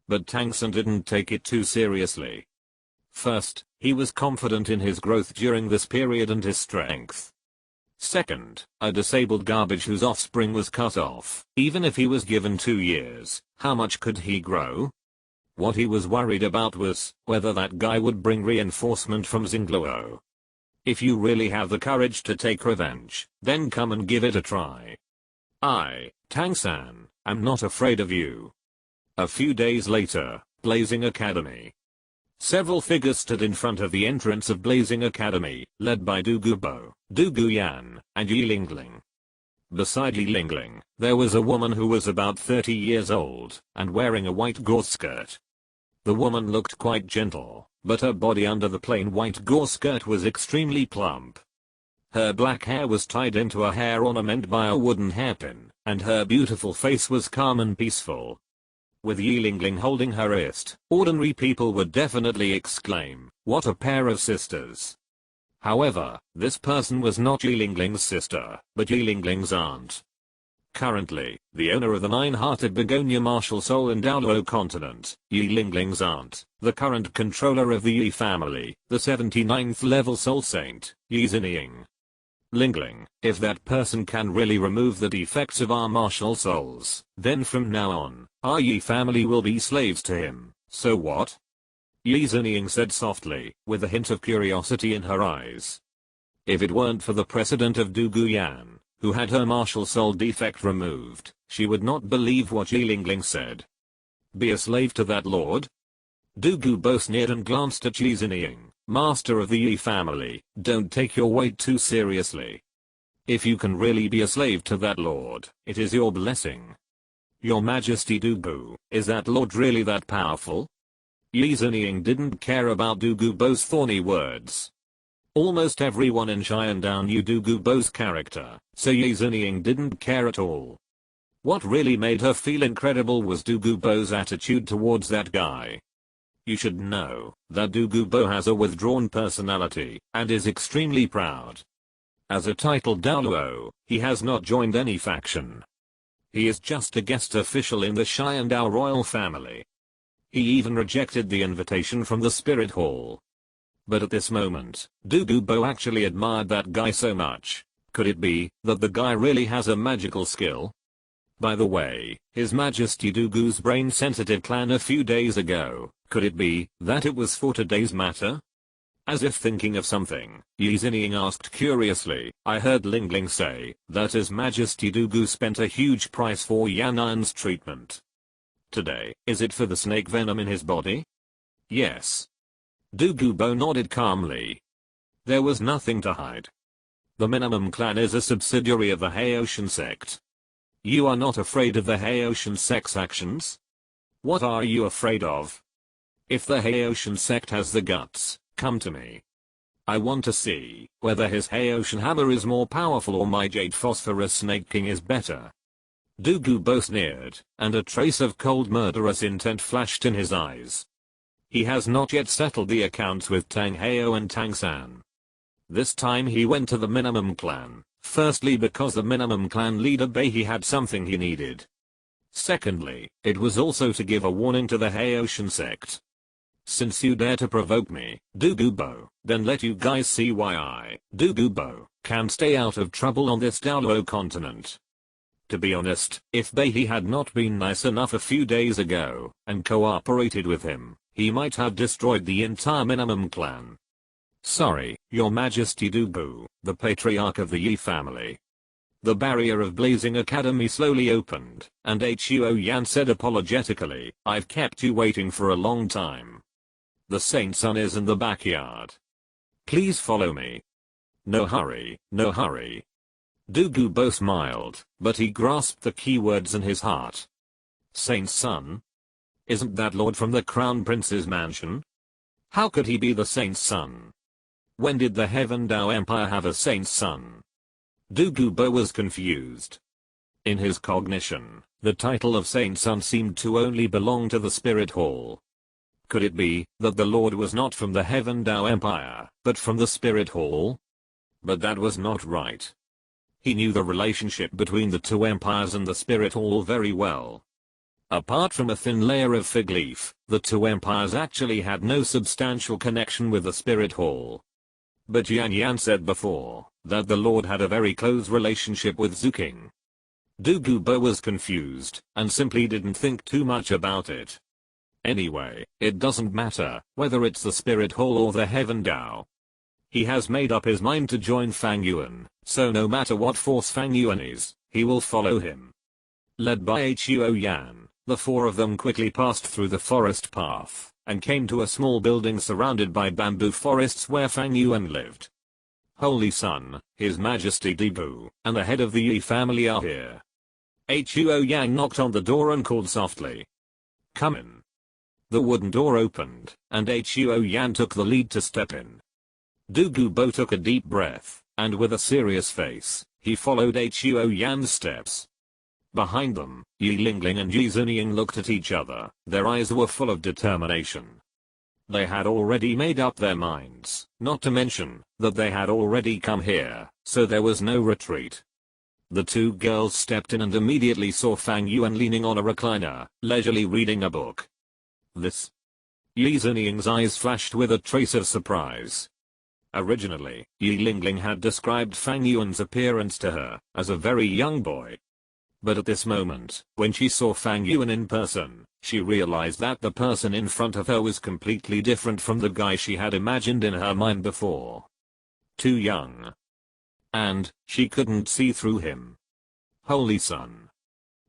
But Tang San didn't take it too seriously. First, he was confident in his growth during this period and his strength. Second, a disabled garbage whose offspring was cut off, even if he was given 2 years, how much could he grow? What he was worried about was whether that guy would bring reinforcement from Xingluo. If you really have the courage to take revenge, then come and give it a try. I, Tang San, am not afraid of you. A few days later, Blazing Academy. Several figures stood in front of the entrance of Blazing Academy, led by Du Gubo, Du Guyan, and Yi Lingling. Beside Yi Lingling, there was a woman who was about 30 years old, and wearing a white gauze skirt. The woman looked quite gentle, but her body under the plain white gauze skirt was extremely plump. Her black hair was tied into a hair ornament by a wooden hairpin, and her beautiful face was calm and peaceful. With Yi Lingling holding her wrist, ordinary people would definitely exclaim, "What a pair of sisters." However, this person was not Yi Lingling's sister, but Yi Lingling's aunt. Currently, the owner of the 9-hearted begonia martial soul in Douluo Continent, Yi Lingling's aunt, the current controller of the Yi family, the 79th level soul saint, Yi Zinying. Lingling, if that person can really remove the defects of our martial souls, then from now on, our Yi family will be slaves to him, so what? Yi Zinying said softly, with a hint of curiosity in her eyes. If it weren't for the precedent of Du Guyan, who had her martial soul defect removed, she would not believe what Yi Lingling said. Be a slave to that lord? Du Gubo sneered and glanced at Yi Zinying. Master of the Yi family, don't take your weight too seriously. If you can really be a slave to that lord, it is your blessing. Your Majesty Du Gu, is that lord really that powerful? Yi Zinying didn't care about Du Gubo's thorny words. Almost everyone in Sharingan knew Du Gubo's character, so Yi Zinying didn't care at all. What really made her feel incredible was Du Gubo's attitude towards that guy. You should know that Du Gubo has a withdrawn personality and is extremely proud. As a titled Douluo, he has not joined any faction. He is just a guest official in the Sharingan royal family. He even rejected the invitation from the spirit hall. But at this moment, Douluo actually admired that guy so much. Could it be that the guy really has a magical skill? By the way, His Majesty Douluo's brain-sensitive clan a few days ago, could it be that it was for today's matter? As if thinking of something, Yi Zinying asked curiously, I heard Ling Ling say that His Majesty Douluo spent a huge price for Yan Yan's treatment. Today, is it for the snake venom in his body? Yes. Douluo nodded calmly. There was nothing to hide. The Minimum Clan is a subsidiary of the Haoshan sect. You are not afraid of the Haoshan sect's actions? What are you afraid of? If the Haoshan sect has the guts, come to me. I want to see whether his Haoshan hammer is more powerful or my Jade Phosphorus Snake King is better. Douluo sneered, and a trace of cold murderous intent flashed in his eyes. He has not yet settled the accounts with Tang Hao and Tang San. This time he went to the Minimum Clan, firstly because the Minimum Clan leader Beihe had something he needed. Secondly, it was also to give a warning to the Haoshan sect. Since you dare to provoke me, Douluo, then let you guys see why I, Douluo, can stay out of trouble on this Douluo Continent. To be honest, if Beihe had not been nice enough a few days ago, and cooperated with him, he might have destroyed the entire Minimum Clan. Sorry, Your Majesty Douluo, the patriarch of the Yi family. The barrier of Blazing Academy slowly opened, and Huo Yan said apologetically, I've kept you waiting for a long time. The Saint Sun is in the backyard. Please follow me. No hurry, no hurry. Douluo smiled, but he grasped the keywords in his heart. Saint Sun? Isn't that Lord from the Crown Prince's mansion? How could he be the Saint's son? When did the Heaven Dao Empire have a Saint's son? Douluo was confused. In his cognition, the title of Saint's son seemed to only belong to the Spirit Hall. Could it be that the Lord was not from the Heaven Dao Empire, but from the Spirit Hall? But that was not right. He knew the relationship between the two empires and the Spirit Hall very well. Apart from a thin layer of fig leaf, the two empires actually had no substantial connection with the Spirit Hall. But Yan Yan said before that the Lord had a very close relationship with Zuking. Douluo was confused and simply didn't think too much about it. Anyway, it doesn't matter whether it's the Spirit Hall or the Heaven Dao. He has made up his mind to join Fang Yuan, so no matter what force Fang Yuan is, he will follow him. Led by Huo Yan, the four of them quickly passed through the forest path and came to a small building surrounded by bamboo forests where Fang Yuan lived. Holy Sun, His Majesty Douluo, and the head of the Yi family are here. Huo Yang knocked on the door and called softly. Come in. The wooden door opened, and Huo Yan took the lead to step in. Douluo took a deep breath, and with a serious face, he followed Huo Yan's steps. Behind them, Yi Lingling and Yi Zinying looked at each other, their eyes were full of determination. They had already made up their minds, not to mention that they had already come here, so there was no retreat. The two girls stepped in and immediately saw Fang Yuan leaning on a recliner, leisurely reading a book. This? Yi Zinying's eyes flashed with a trace of surprise. Originally, Yi Lingling had described Fang Yuan's appearance to her as a very young boy. But at this moment, when she saw Fang Yuan in person, she realized that the person in front of her was completely different from the guy she had imagined in her mind before. Too young. And, she couldn't see through him. Holy Sun.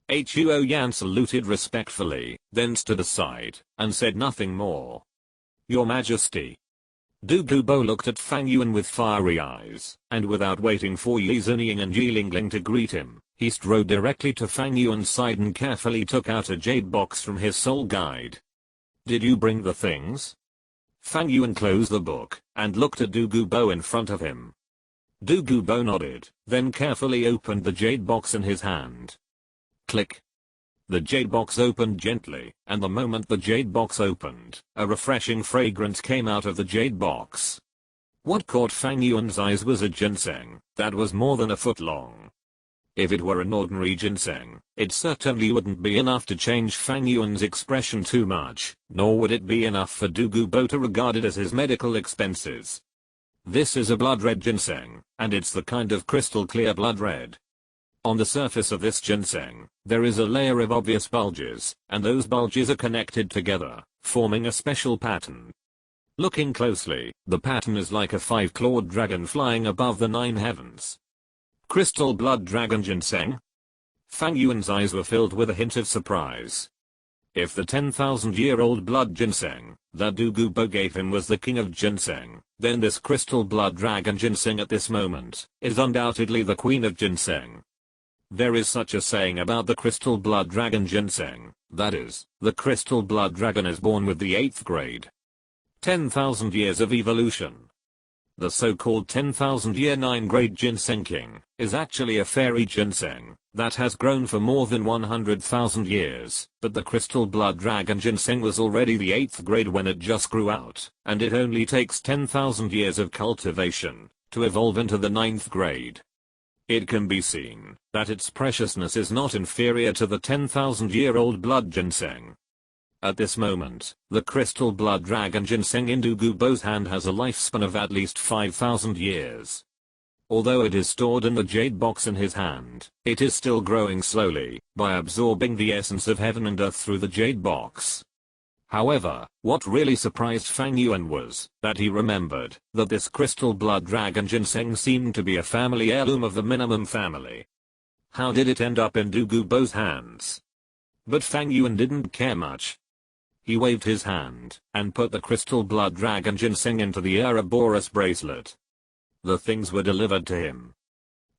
Huo Yan saluted respectfully, then stood aside, and said nothing more. Your Majesty. Douluo looked at Fang Yuan with fiery eyes, and without waiting for Yi Zinying and Yi Lingling to greet him, he strode directly to Fang Yuan's side and carefully took out a jade box from his soul guide. Did you bring the things? Fang Yuan closed the book, and looked at Douluo in front of him. Douluo nodded, then carefully opened the jade box in his hand. Click. The jade box opened gently, and the moment the jade box opened, a refreshing fragrance came out of the jade box. What caught Fang Yuan's eyes was a ginseng that was more than a foot long. If it were an ordinary ginseng, it certainly wouldn't be enough to change Fang Yuan's expression too much, nor would it be enough for Douluo to regard it as his medical expenses. This is a blood red ginseng, and it's the kind of crystal clear blood red. On the surface of this ginseng, there is a layer of obvious bulges, and those bulges are connected together, forming a special pattern. Looking closely, the pattern is like a five-clawed dragon flying above the nine heavens. Crystal blood dragon ginseng? Fang Yuan's eyes were filled with a hint of surprise. If the 10,000-year-old blood ginseng that Douluo gave him was the king of ginseng, then this crystal blood dragon ginseng at this moment is undoubtedly the queen of ginseng. There is such a saying about the crystal blood dragon ginseng, that is, the crystal blood dragon is born with the 8th grade. 10,000 years of evolution. The so-called 10,000-year 9th-grade ginseng king is actually a fairy ginseng that has grown for more than 100,000 years, but the crystal blood dragon ginseng was already the 8th grade when it just grew out, and it only takes 10,000 years of cultivation to evolve into the 9th grade. It can be seen that its preciousness is not inferior to the 10,000-year-old blood ginseng. At this moment, the crystal blood dragon ginseng in Douluo's hand has a lifespan of at least 5,000 years. Although it is stored in the jade box in his hand, it is still growing slowly, by absorbing the essence of heaven and earth through the jade box. However, what really surprised Fang Yuan was that he remembered that this crystal blood dragon ginseng seemed to be a family heirloom of the minimum family. How did it end up in Douluo's hands? But Fang Yuan didn't care much. He waved his hand and put the crystal blood dragon ginseng into the Ouroboros bracelet. The things were delivered to him.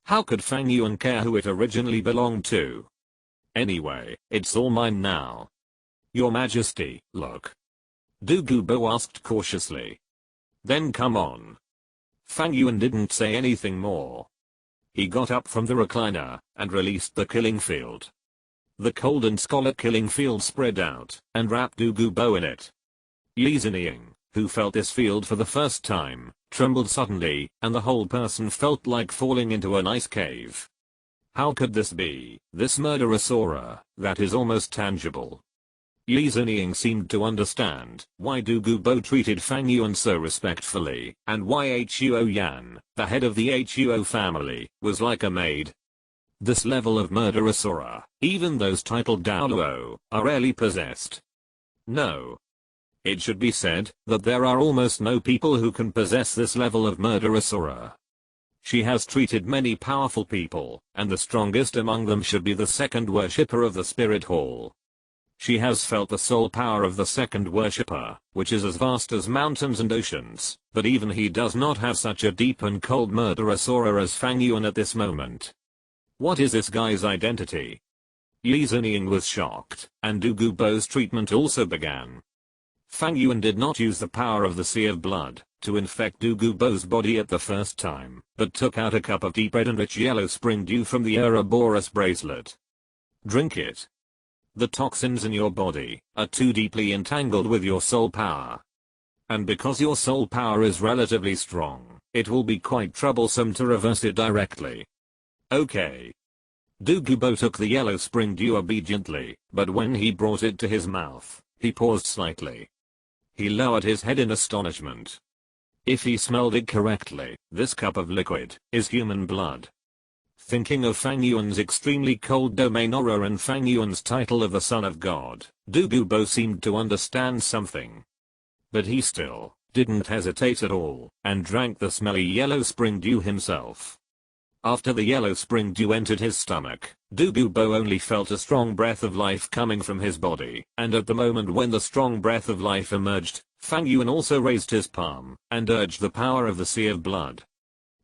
How could Fang Yuan care who it originally belonged to? Anyway, it's all mine now. Your Majesty, look. Douluo asked cautiously. Then come on. Fang Yuan didn't say anything more. He got up from the recliner and released the killing field. The cold and scarlet killing field spread out and wrapped Douluo in it. Yizheniying, who felt this field for the first time, trembled suddenly, and the whole person felt like falling into an ice cave. How could this be, this murderous aura that is almost tangible? Yizheniying seemed to understand why Douluo treated Fang Yuan so respectfully, and why Huo Yan, the head of the Huo family, was like a maid. This level of murderous aura, even those titled Douluo, are rarely possessed. No. It should be said that there are almost no people who can possess this level of murderous aura. She has treated many powerful people, and the strongest among them should be the second worshipper of the spirit hall. She has felt the soul power of the second worshipper, which is as vast as mountains and oceans, but even he does not have such a deep and cold murderous aura as Fang Yuan at this moment. What is this guy's identity? Yizheniying was shocked, and Douluo's treatment also began. Fang Yuan did not use the power of the Sea of Blood to infect Douluo's body at the first time, but took out a cup of deep red and rich yellow spring dew from the Ouroboros bracelet. Drink it. The toxins in your body are too deeply entangled with your soul power. And because your soul power is relatively strong, it will be quite troublesome to reverse it directly. Okay. Douluo took the yellow spring dew obediently, but when he brought it to his mouth, he paused slightly. He lowered his head in astonishment. If he smelled it correctly, this cup of liquid is human blood. Thinking of Fang Yuan's extremely cold domain aura and Fang Yuan's title of the Son of God, Douluo seemed to understand something. But he still didn't hesitate at all, and drank the smelly yellow spring dew himself. After the yellow spring dew entered his stomach, Douluo only felt a strong breath of life coming from his body, and at the moment when the strong breath of life emerged, Fang Yuan also raised his palm and urged the power of the Sea of Blood.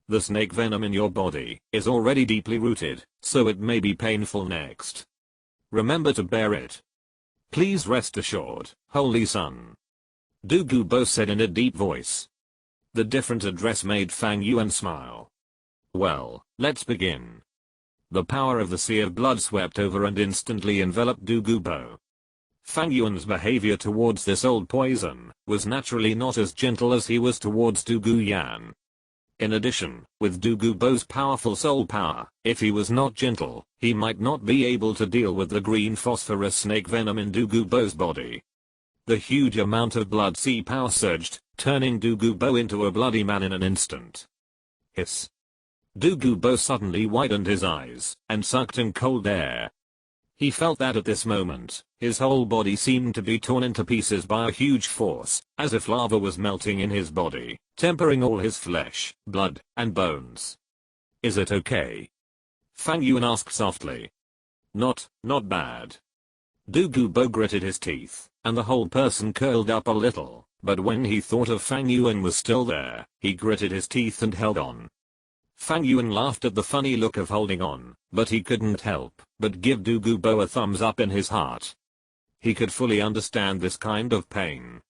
The snake venom in your body is already deeply rooted, so it may be painful next. Remember to bear it. Please rest assured, Holy Son. Douluo said in a deep voice. The different address made Fang Yuan smile. Well, let's begin. The power of the Sea of Blood swept over and instantly enveloped Douluo. Fang Yuan's behavior towards this old poison was naturally not as gentle as he was towards Douluo Yan. In addition, with Douluo's powerful soul power, if he was not gentle, he might not be able to deal with the green phosphorus snake venom in Douluo's body. The huge amount of blood sea power surged, turning Douluo into a bloody man in an instant. Hiss. Douluo suddenly widened his eyes and sucked in cold air. He felt that at this moment, his whole body seemed to be torn into pieces by a huge force, as if lava was melting in his body, tempering all his flesh, blood, and bones. Is it okay? Fang Yuan asked softly. Not bad. Douluo gritted his teeth, and the whole person curled up a little, but when he thought of Fang Yuan was still there, he gritted his teeth and held on. Fang Yuan laughed at the funny look of holding on, but he couldn't help but give Douluo a thumbs up in his heart. He could fully understand this kind of pain.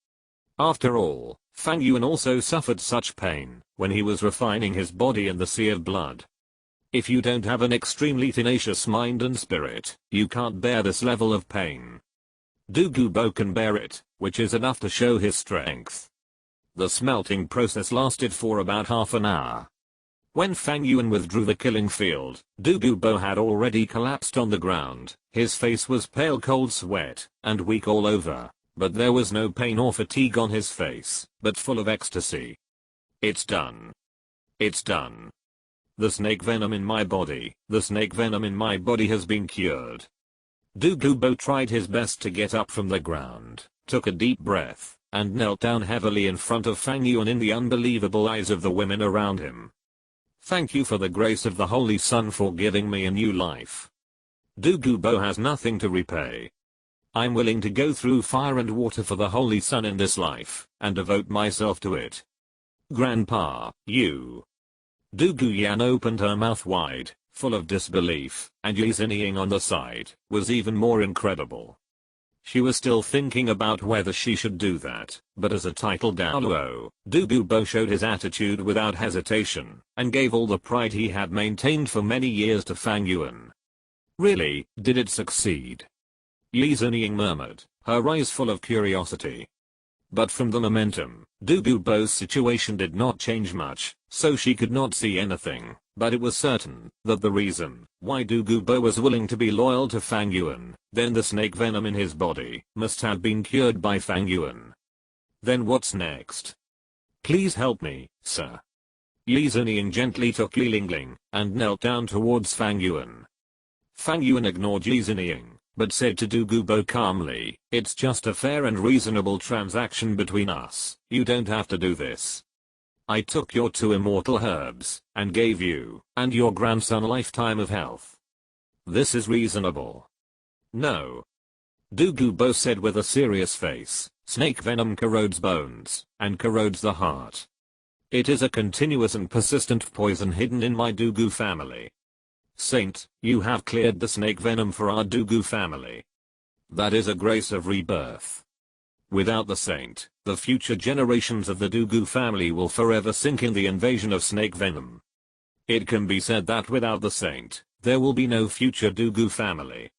After all, Fang Yuan also suffered such pain when he was refining his body in the sea of blood. If you don't have an extremely tenacious mind and spirit, you can't bear this level of pain. Douluo can bear it, which is enough to show his strength. The smelting process lasted for about half an hour. When Fang Yuan withdrew the killing field, Douluo had already collapsed on the ground. His face was pale cold sweat, and weak all over, but there was no pain or fatigue on his face, but full of ecstasy. It's done. It's done. The snake venom in my body, the snake venom in my body has been cured. Douluo tried his best to get up from the ground, took a deep breath, and knelt down heavily in front of Fang Yuan in the unbelievable eyes of the women around him. Thank you for the grace of the Holy Sun for giving me a new life. Douluo has nothing to repay. I'm willing to go through fire and water for the Holy Sun in this life, and devote myself to it. Grandpa, you. Douluo opened her mouth wide, full of disbelief, and Yi's inning on the side was even more incredible. She was still thinking about whether she should do that, but as a titled Douluo, Douluo showed his attitude without hesitation, and gave all the pride he had maintained for many years to Fang Yuan. Really, did it succeed? Yi Zinying murmured, her eyes full of curiosity. But from the momentum, Douluo's situation did not change much, so she could not see anything, but it was certain that the reason why Douluo was willing to be loyal to Fang Yuan, then the snake venom in his body, must have been cured by Fang Yuan. Then what's next? Please help me, sir. Yi Zinying gently took Li Lingling, and knelt down towards Fang Yuan. Fang Yuan ignored Yi Zinying, but said to Douluo calmly, it's just a fair and reasonable transaction between us, you don't have to do this. I took your 2 immortal herbs, and gave you and your grandson a lifetime of health. This is reasonable. No. Douluo said with a serious face, snake venom corrodes bones, and corrodes the heart. It is a continuous and persistent poison hidden in my Douluo family. Saint, you have cleared the snake venom for our Douluo family. That is a grace of rebirth. Without the saint, the future generations of the Douluo family will forever sink in the invasion of snake venom. It can be said that without the saint, there will be no future Douluo family.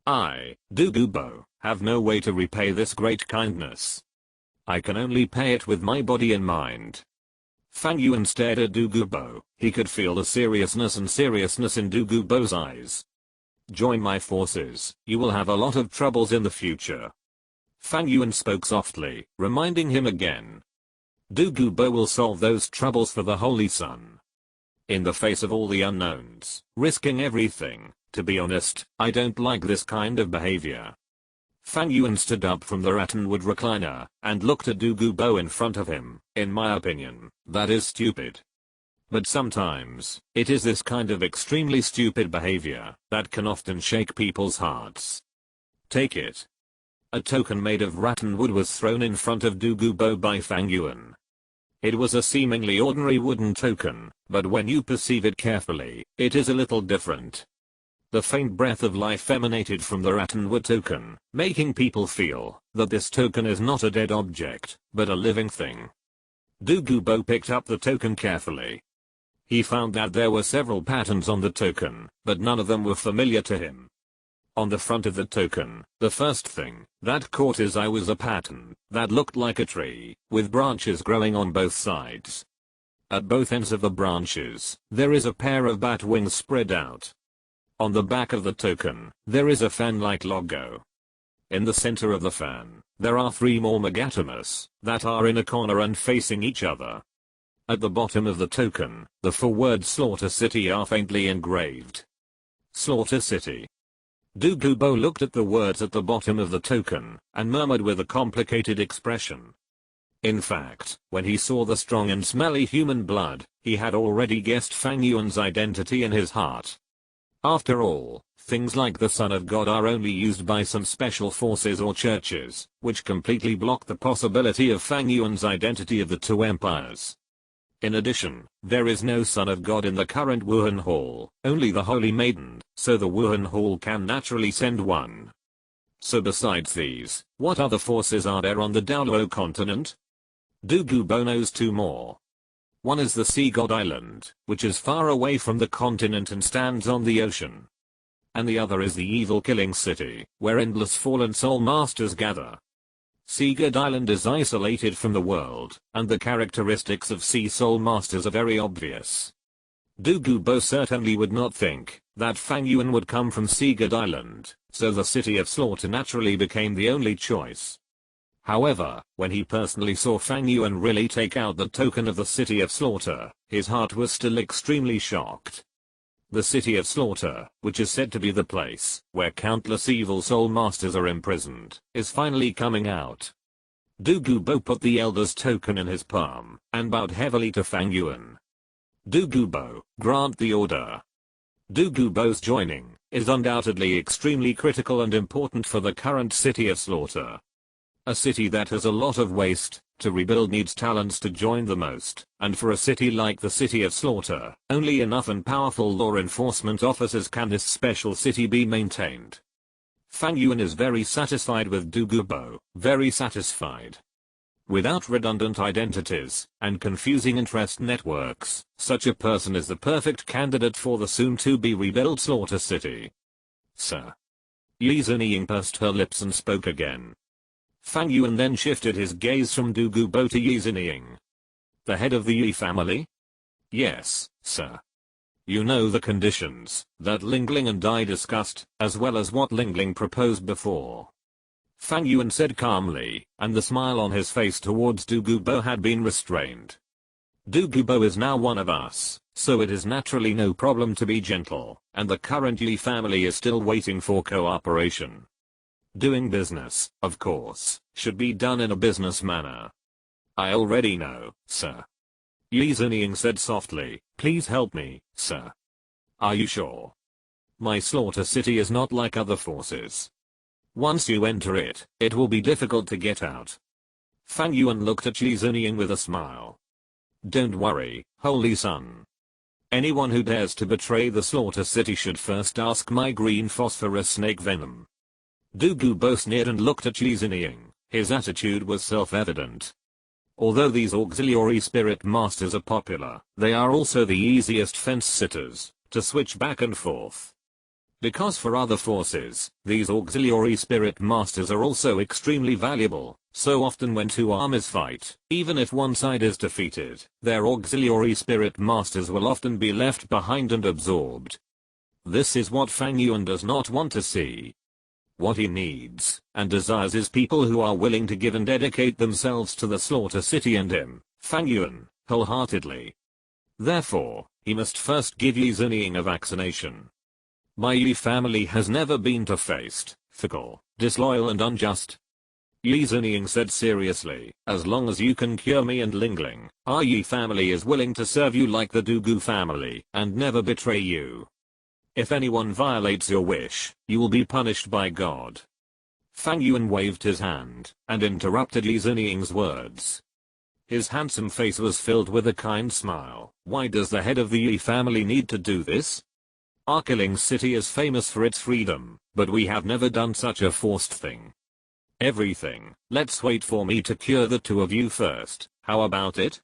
I, Douluo, have no way to repay this great kindness. I can only pay it with my body and mind. Fang Yuan stared at Douluo. He could feel the seriousness in Douluo's eyes. Join my forces, you will have a lot of troubles in the future. Fang Yuan spoke softly, reminding him again. Douluo will solve those troubles for the Holy Sun. In the face of all the unknowns, risking everything, to be honest, I don't like this kind of behavior. Fang Yuan stood up from the rattanwood recliner, and looked at Douluo in front of him. In my opinion, that is stupid. But sometimes, it is this kind of extremely stupid behavior that can often shake people's hearts. Take it. A token made of rattanwood was thrown in front of Douluo by Fang Yuan. It was a seemingly ordinary wooden token, but when you perceive it carefully, it is a little different. The faint breath of life emanated from the rattanwood token, making people feel that this token is not a dead object, but a living thing. Douluo picked up the token carefully. He found that there were several patterns on the token, but none of them were familiar to him. On the front of the token, the first thing that caught his eye was a pattern that looked like a tree, with branches growing on both sides. At both ends of the branches, there is a pair of bat wings spread out. On the back of the token, there is a fan-like logo. In the center of the fan, there are 3 more megatomas that are in a corner and facing each other. At the bottom of the token, the 4 words Slaughter City are faintly engraved. Slaughter City. Douluo looked at the words at the bottom of the token and murmured with a complicated expression. In fact, when he saw the strong and smelly human blood, he had already guessed Fang Yuan's identity in his heart. After all, things like the Son of God are only used by some special forces or churches, which completely block the possibility of Fang Yuan's identity of the 2 empires. In addition, there is no Son of God in the current Wuhan Hall, only the Holy Maiden, so the Wuhan Hall can naturally send one. So besides these, what other forces are there on the Douluo Continent? Douluo knows 2 more. One is the Sea God Island, which is far away from the continent and stands on the ocean. And the other is the evil killing city, where endless fallen soul masters gather. Sea God Island is isolated from the world, and the characteristics of sea soul masters are very obvious. Douluo certainly would not think that Fang Yuan would come from Sea God Island, so the City of Slaughter naturally became the only choice. However, when he personally saw Fang Yuan really take out the token of the City of Slaughter, his heart was still extremely shocked. The City of Slaughter, which is said to be the place where countless evil soul masters are imprisoned, is finally coming out. Douluo put the Elder's token in his palm and bowed heavily to Fang Yuan. Douluo, grant the order. Douluo's joining is undoubtedly extremely critical and important for the current City of Slaughter. A city that has a lot of waste to rebuild needs talents to join the most, and for a city like the City of Slaughter, only enough and powerful law enforcement officers can this special city be maintained. Fang Yuan is very satisfied with Douluo, very satisfied. Without redundant identities and confusing interest networks, such a person is the perfect candidate for the soon-to-be rebuilt Slaughter City. Sir. Yi Zinying pursed her lips and spoke again. Fang Yuan then shifted his gaze from Douluo to Yi Zinying. The head of the Yi family? Yes, sir. You know the conditions that Lingling and I discussed, as well as what Lingling proposed before. Fang Yuan said calmly, and the smile on his face towards Douluo had been restrained. Douluo is now one of us, so it is naturally no problem to be gentle, and the current Yi family is still waiting for cooperation. Doing business, of course, should be done in a business manner. I already know, sir. Yi Zinying said softly, please help me, sir. Are you sure? My Slaughter City is not like other forces. Once you enter it, it will be difficult to get out. Fang Yuan looked at Yi Zinying with a smile. Don't worry, Holy Son. Anyone who dares to betray the Slaughter City should first ask my green phosphorus snake venom. Douluo sneered and looked at Yi Zinying. His attitude was self-evident. Although these auxiliary spirit masters are popular, they are also the easiest fence-sitters to switch back and forth. Because for other forces, these auxiliary spirit masters are also extremely valuable, so often when 2 armies fight, even if one side is defeated, their auxiliary spirit masters will often be left behind and absorbed. This is what Fang Yuan does not want to see. What he needs and desires is people who are willing to give and dedicate themselves to the Slaughter City and him, Fang Yuan, wholeheartedly. Therefore, he must first give Yi Zinying a vaccination. My Yi family has never been two-faced, fickle, disloyal and unjust. Yi Zinying said seriously, as long as you can cure me and Lingling, our Yi family is willing to serve you like the Douluo family and never betray you. If anyone violates your wish, you will be punished by God. Fang Yuan waved his hand and interrupted Yi Zinying's words. His handsome face was filled with a kind smile. Why does the head of the Yi family need to do this? Our killing city is famous for its freedom, but we have never done such a forced thing. Everything, let's wait for me to cure the 2 of you first, how about it?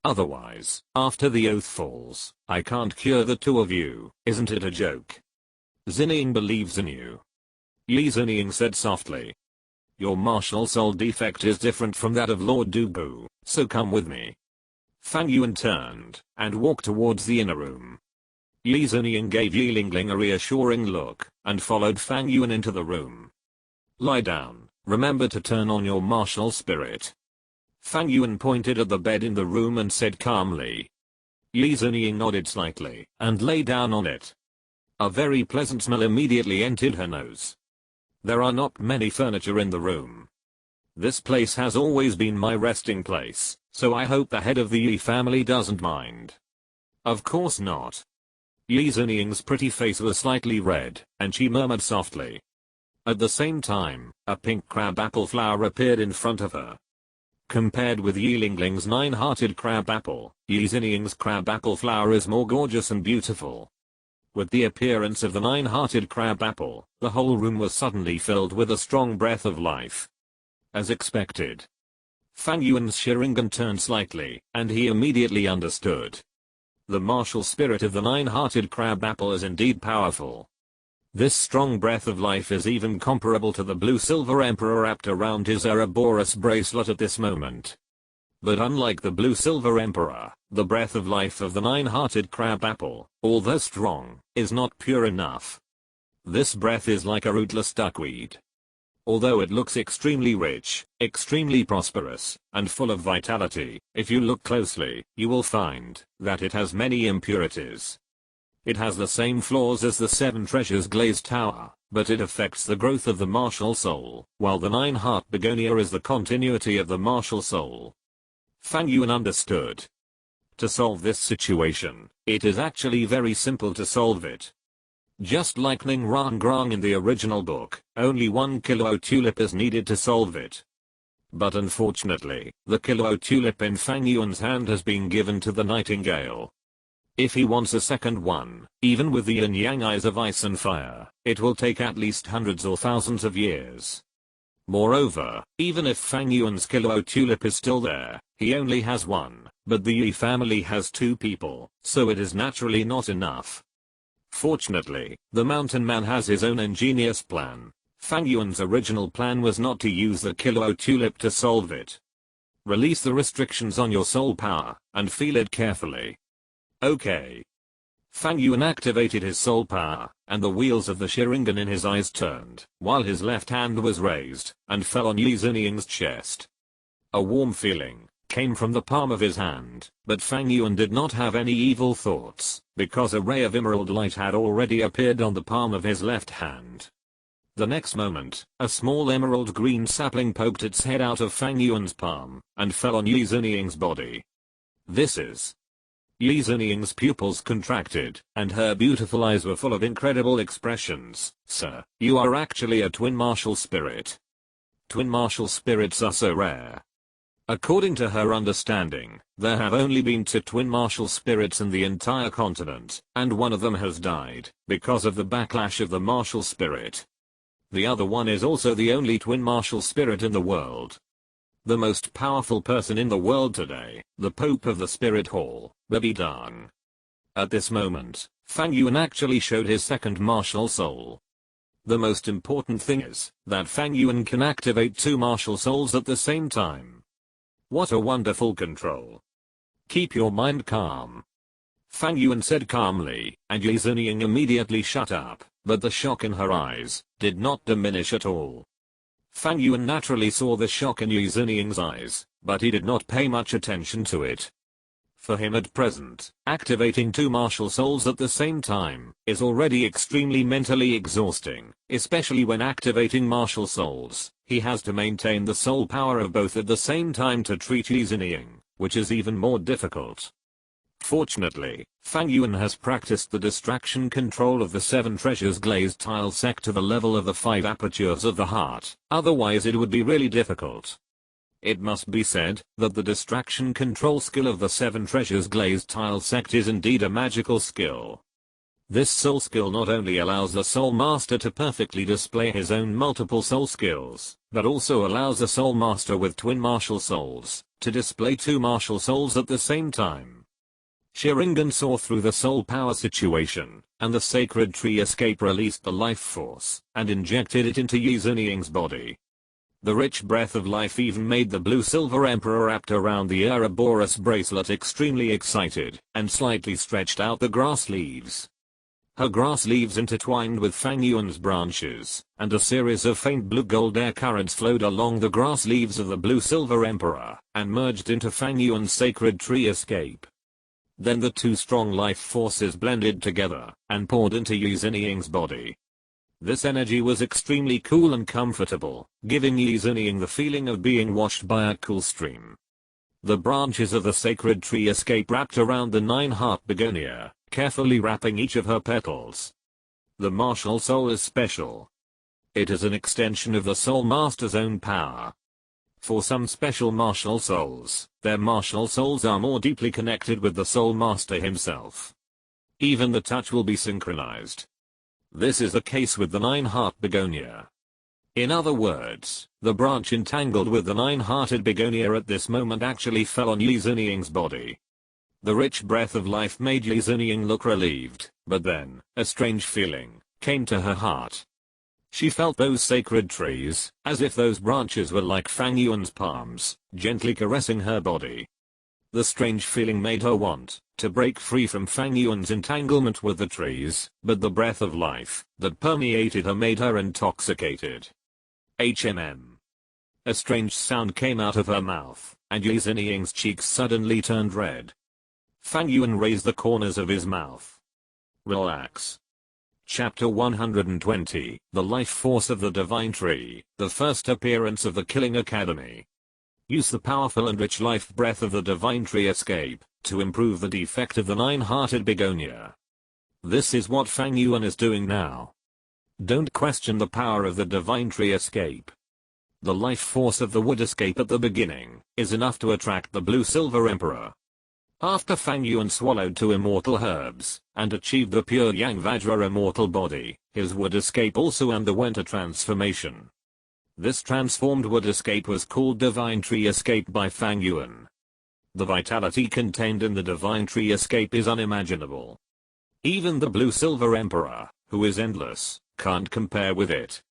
Otherwise, after the oath falls, I can't cure the 2 of you, isn't it a joke? Zinying believes in you. Yi Zinying said softly. Your martial soul defect is different from that of Lord Douluo, so come with me. Fang Yuan turned and walked towards the inner room. Yi Zheniying gave Yi Lingling a reassuring look and followed Fang Yuan into the room. Lie down, remember to turn on your martial spirit. Fang Yuan pointed at the bed in the room and said calmly. Yi Zheniying nodded slightly and lay down on it. A very pleasant smell immediately entered her nose. There are not many furniture in the room. This place has always been my resting place, so I hope the head of the Yi family doesn't mind. Of course not. Yi Zheniying's pretty face was slightly red, and she murmured softly. At the same time, a pink crabapple flower appeared in front of her. Compared with Yi Lingling's 9-hearted crabapple, Yi Zheniying's crabapple flower is more gorgeous and beautiful. With the appearance of the 9-hearted crabapple, the whole room was suddenly filled with a strong breath of life. As expected, Fang Yuan's Sharingan turned slightly, and he immediately understood. The martial spirit of the 9-hearted crabapple is indeed powerful. This strong breath of life is even comparable to the blue-silver emperor wrapped around his Ouroboros bracelet at this moment. But unlike the blue-silver emperor, the breath of life of the 9-hearted crabapple, although strong, is not pure enough. This breath is like a rootless duckweed. Although it looks extremely rich, extremely prosperous, and full of vitality, if you look closely, you will find that it has many impurities. It has the same flaws as the 7 treasures glazed tower, but it affects the growth of the martial soul, while the 9-heart begonia is the continuity of the martial soul. Fang Yuan understood. To solve this situation, it is actually very simple to solve it. Just like Ning Rang Grang in the original book, only 1 kilo tulip is needed to solve it. But unfortunately, the kilo tulip in Fang Yuan's hand has been given to the nightingale. If he wants a second one, even with the yin yang eyes of ice and fire, it will take at least hundreds or thousands of years. Moreover, even if Fang Yuan's kilo tulip is still there, he only has 1, but the Yi family has 2 people, so it is naturally not enough. Fortunately, the mountain man has his own ingenious plan. Fang Yuan's original plan was not to use the kilo tulip to solve it. Release the restrictions on your soul power, and feel it carefully. Okay. Fang Yuan activated his soul power, and the wheels of the Sharingan in his eyes turned, while his left hand was raised, and fell on Yi Zheniying's chest. A warm feeling came from the palm of his hand, but Fang Yuan did not have any evil thoughts, because a ray of emerald light had already appeared on the palm of his left hand. The next moment, a small emerald green sapling poked its head out of Fang Yuan's palm, and fell on Yi Zheniying's body. This is... Yi Zheniying's pupils contracted, and her beautiful eyes were full of incredible expressions. Sir, you are actually a twin martial spirit. Twin martial spirits are so rare. According to her understanding, there have only been 2 twin martial spirits in the entire continent, and one of them has died, because of the backlash of the martial spirit. The other one is also the only twin martial spirit in the world. The most powerful person in the world today, the Pope of the Spirit Hall, Baby Dang. At this moment, Fang Yuan actually showed his second martial soul. The most important thing is that Fang Yuan can activate 2 martial souls at the same time. What a wonderful control. Keep your mind calm. Fang Yuan said calmly, and Yi Zheniying immediately shut up, but the shock in her eyes did not diminish at all. Fang Yuan naturally saw the shock in Yi Zheniying's eyes, but he did not pay much attention to it. For him at present, activating 2 martial souls at the same time is already extremely mentally exhausting, especially when activating martial souls. He has to maintain the soul power of both at the same time to treat Yi Zheniying, which is even more difficult. Fortunately, Fang Yuan has practiced the distraction control of the 7 treasures glazed tile sect to the level of the 5 apertures of the heart, otherwise it would be really difficult. It must be said that the distraction control skill of the 7 treasures glazed tile sect is indeed a magical skill. This soul skill not only allows the soul master to perfectly display his own multiple soul skills, but also allows the soul master with twin martial souls to display 2 martial souls at the same time. Sharingan saw through the soul power situation, and the sacred tree escape released the life force and injected it into Yi Zheniying's body. The rich breath of life even made the blue silver emperor wrapped around the Ouroboros bracelet extremely excited, and slightly stretched out the grass leaves. Her grass leaves intertwined with Fang Yuan's branches, and a series of faint blue-gold air currents flowed along the grass leaves of the blue-silver emperor, and merged into Fang Yuan's sacred tree escape. Then the two strong life forces blended together, and poured into Yi Xinying's body. This energy was extremely cool and comfortable, giving Yi Xinying the feeling of being washed by a cool stream. The branches of the sacred tree escape wrapped around the 9-heart begonia, carefully wrapping each of her petals. The martial soul is special. It is an extension of the soul master's own power. For some special martial souls, their martial souls are more deeply connected with the soul master himself. Even the touch will be synchronized. This is the case with the 9-heart begonia. In other words, the branch entangled with the 9-hearted begonia at this moment actually fell on Yi Xinying's body. The rich breath of life made Yi Xinying look relieved, but then, a strange feeling came to her heart. She felt those sacred trees, as if those branches were like Fang Yuan's palms, gently caressing her body. The strange feeling made her want to break free from Fang Yuan's entanglement with the trees, but the breath of life that permeated her made her intoxicated. A strange sound came out of her mouth, and Yi Xinying's cheeks suddenly turned red. Fang Yuan raised the corners of his mouth. Relax. Chapter 120, The Life Force of the Divine Tree, the first appearance of the Killing Academy. Use the powerful and rich life breath of the Divine Tree escape to improve the defect of the 9-hearted begonia. This is what Fang Yuan is doing now. Don't question the power of the Divine Tree escape. The life force of the wood escape at the beginning is enough to attract the blue-silver emperor. After Fang Yuan swallowed 2 immortal herbs and achieved the pure Yang Vajra immortal body, his wood escape also underwent a transformation. This transformed wood escape was called Divine Tree Escape by Fang Yuan. The vitality contained in the Divine Tree Escape is unimaginable. Even the blue-silver emperor, who is endless, can't compare with it.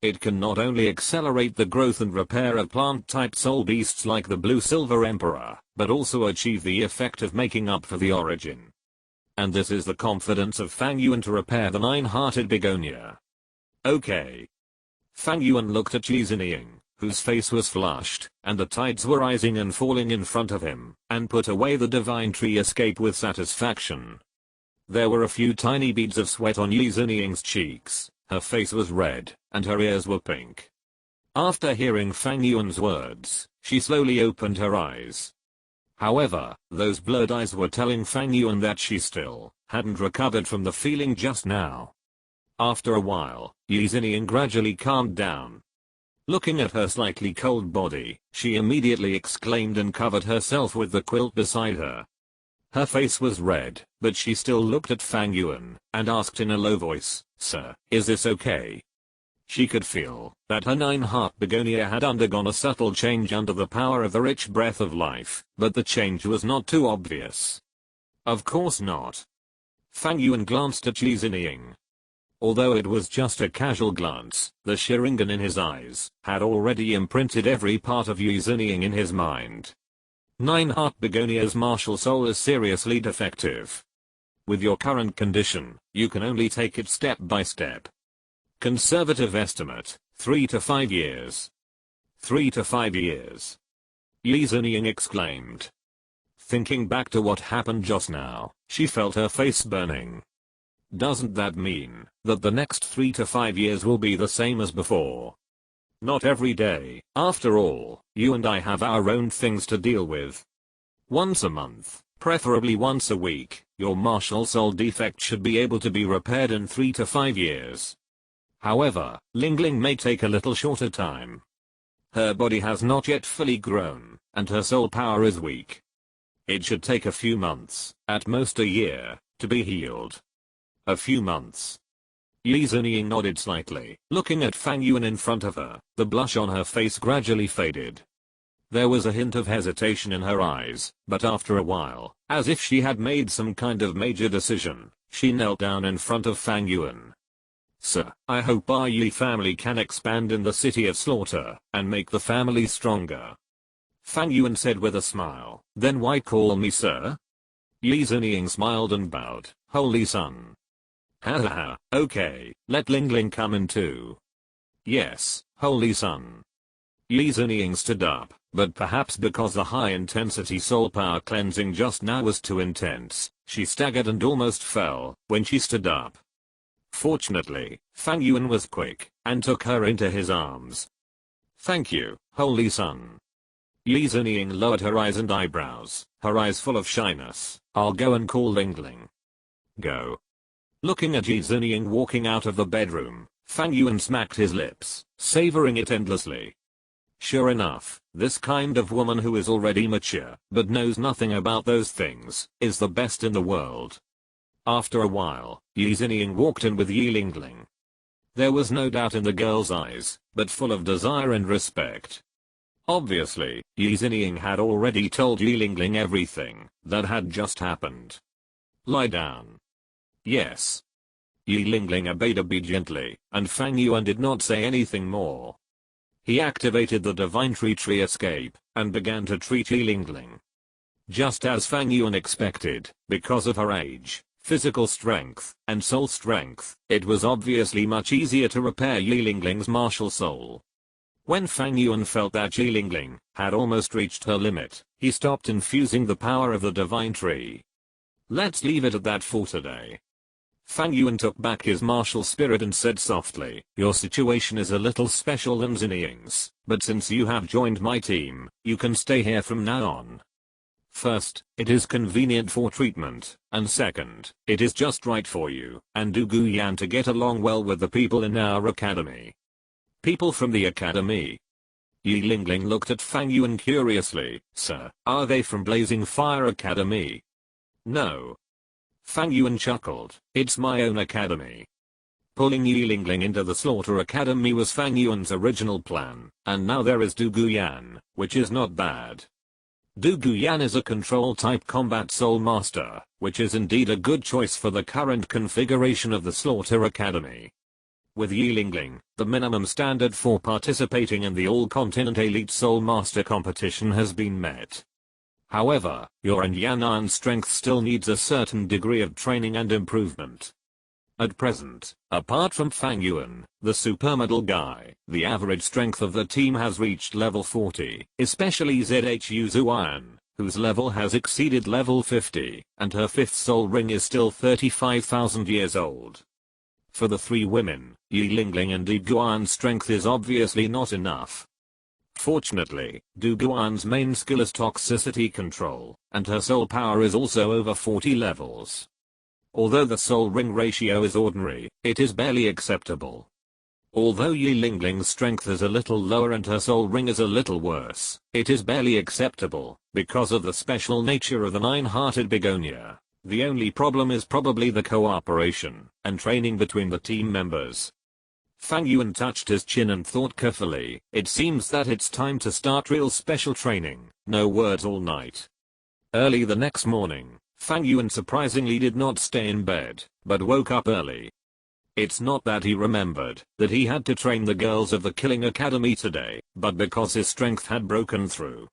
It can not only accelerate the growth and repair of plant-type soul beasts like the blue-silver emperor, but also achieve the effect of making up for the origin. And this is the confidence of Fang Yuan to repair the 9-hearted begonia. Okay. Fang Yuan looked at Yi Xinying, whose face was flushed, and the tides were rising and falling in front of him, and put away the Divine Tree Escape with satisfaction. There were a few tiny beads of sweat on Yi Xinying's cheeks. Her face was red, and her ears were pink. After hearing Fang Yuan's words, she slowly opened her eyes. However, those blurred eyes were telling Fang Yuan that she still hadn't recovered from the feeling just now. After a while, Yi Xinying gradually calmed down. Looking at her slightly cold body, she immediately exclaimed and covered herself with the quilt beside her. Her face was red, but she still looked at Fang Yuan, and asked in a low voice, "Sir, is this okay?" She could feel that her 9-heart begonia had undergone a subtle change under the power of the rich breath of life, but the change was not too obvious. Of course not. Fang Yuan glanced at Yi Xinying. Although it was just a casual glance, the Sharingan in his eyes had already imprinted every part of Yi Xinying in his mind. 9-heart begonia's martial soul is seriously defective. With your current condition, you can only take it step by step. Conservative estimate, 3 to 5 years. 3 to 5 years. Yi Xinying exclaimed. Thinking back to what happened just now, she felt her face burning. Doesn't that mean that the next 3 to 5 years will be the same as before? Not every day, after all, you and I have our own things to deal with. Once a month, preferably once a week, your martial soul defect should be able to be repaired in 3 to 5 years. However, Ling Ling may take a little shorter time. Her body has not yet fully grown, and her soul power is weak. It should take a few months, at most a year, to be healed. A few months. Yi Xinying nodded slightly, looking at Fang Yuan in front of her. The blush on her face gradually faded. There was a hint of hesitation in her eyes, but after a while, as if she had made some kind of major decision, she knelt down in front of Fang Yuan. Sir, I hope our Yi family can expand in the city of slaughter and make the family stronger. Fang Yuan said with a smile. Then why call me sir? Yi Zinying smiled and bowed. Holy son. Hahaha, okay, let Ling Ling come in too. Yes, holy son. Yi Zinying stood up, but perhaps because the high intensity soul power cleansing just now was too intense, she staggered and almost fell when she stood up. Fortunately, Fang Yuan was quick and took her into his arms. Thank you, holy son. Yi Zinying lowered her eyes and eyebrows, her eyes full of shyness. I'll go and call Ling Ling. Go. Looking at Yi Zinying walking out of the bedroom, Fang Yuan smacked his lips, savoring it endlessly. Sure enough, this kind of woman who is already mature, but knows nothing about those things, is the best in the world. After a while, Yi Zinying walked in with Yi Ling Ling. There was no doubt in the girl's eyes, but full of desire and respect. Obviously, Yi Zinying had already told Yi Ling Ling everything that had just happened. Lie down. Yes. Yi Ling Ling obeyed obediently, and Fang Yuan did not say anything more. He activated the divine tree escape, and began to treat Yi Ling Ling. Just as Fang Yuan expected, because of her age, physical strength, and soul strength, it was obviously much easier to repair Yi Ling Ling's martial soul. When Fang Yuan felt that Yi Ling Ling had almost reached her limit, he stopped infusing the power of the divine tree. Let's leave it at that for today. Fang Yuan took back his martial spirit and said softly, your situation is a little special than Zinying's, but since you have joined my team, you can stay here from now on. First, it is convenient for treatment, and second, it is just right for you and Du Guyan to get along well with the people in our academy. People from the academy? Yi Ling Ling looked at Fang Yuan curiously. Sir, are they from Blazing Fire Academy? No. Fang Yuan chuckled. It's my own academy. Pulling Yi Ling Ling into the Slaughter Academy was Fang Yuan's original plan, and now there is Du Guyan, which is not bad. Du Guyan is a control-type combat soul master, which is indeed a good choice for the current configuration of the Slaughter Academy. With Yi Ling Ling, the minimum standard for participating in the All-Continent Elite Soul Master competition has been met. However, your Yan'an strength still needs a certain degree of training and improvement. At present, apart from Fang Yuan, the supermodel guy, the average strength of the team has reached level 40, especially Zhu Zuan, whose level has exceeded level 50, and her fifth soul ring is still 35,000 years old. For the three women, Yi Ling Ling and Du Guan's strength is obviously not enough. Fortunately, Du Guan's main skill is toxicity control, and her soul power is also over 40 levels. Although the soul ring ratio is ordinary, it is barely acceptable. Although Yi Ling Ling's strength is a little lower and her soul ring is a little worse, it is barely acceptable, because of the special nature of the nine-hearted begonia. The only problem is probably the cooperation and training between the team members. Fang Yuan touched his chin and thought carefully, it seems that it's time to start real special training, no words all night. Early the next morning, Fang Yuan surprisingly did not stay in bed, but woke up early. It's not that he remembered that he had to train the girls of the Killing Academy today, but because his strength had broken through.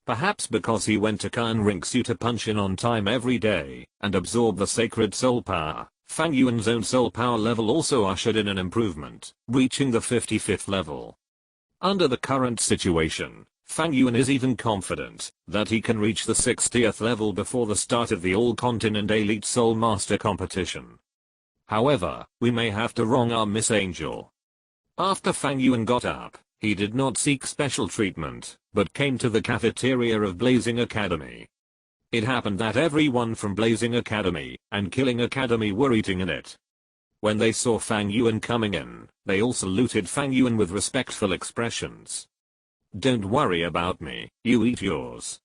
Perhaps because he went to Kanrinksu to punch in on time every day and absorb the sacred soul power. Fang Yuan's own soul power level also ushered in an improvement, reaching the 55th level. Under the current situation, Fang Yuan is even confident that he can reach the 60th level before the start of the All-Continent Elite Soul Master competition. However, we may have to wrong our Miss Angel. After Fang Yuan got up, he did not seek special treatment, but came to the cafeteria of Blazing Academy. It happened that everyone from Blazing Academy and Killing Academy were eating in it. When they saw Fang Yuan coming in, they all saluted Fang Yuan with respectful expressions. Don't worry about me, you eat yours.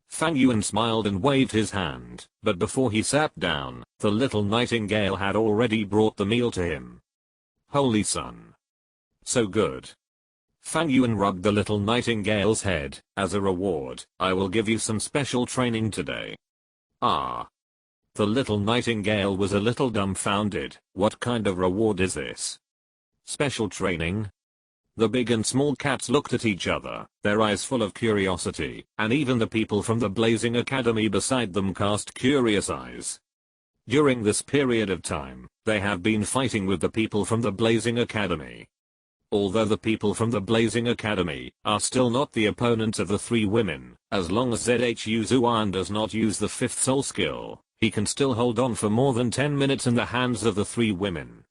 Fang Yuan smiled and waved his hand, but before he sat down, the little nightingale had already brought the meal to him. Holy son. So good. Fang Yuan rubbed the little nightingale's head. As a reward, I will give you some special training today. Ah. The little nightingale was a little dumbfounded. What kind of reward is this? Special training? The big and small cats looked at each other, their eyes full of curiosity, and even the people from the Blazing Academy beside them cast curious eyes. During this period of time, they have been fighting with the people from the Blazing Academy. Although the people from the Blazing Academy are still not the opponents of the three women, as long as Zhu Zuan does not use the fifth soul skill, he can still hold on for more than 10 minutes in the hands of the three women.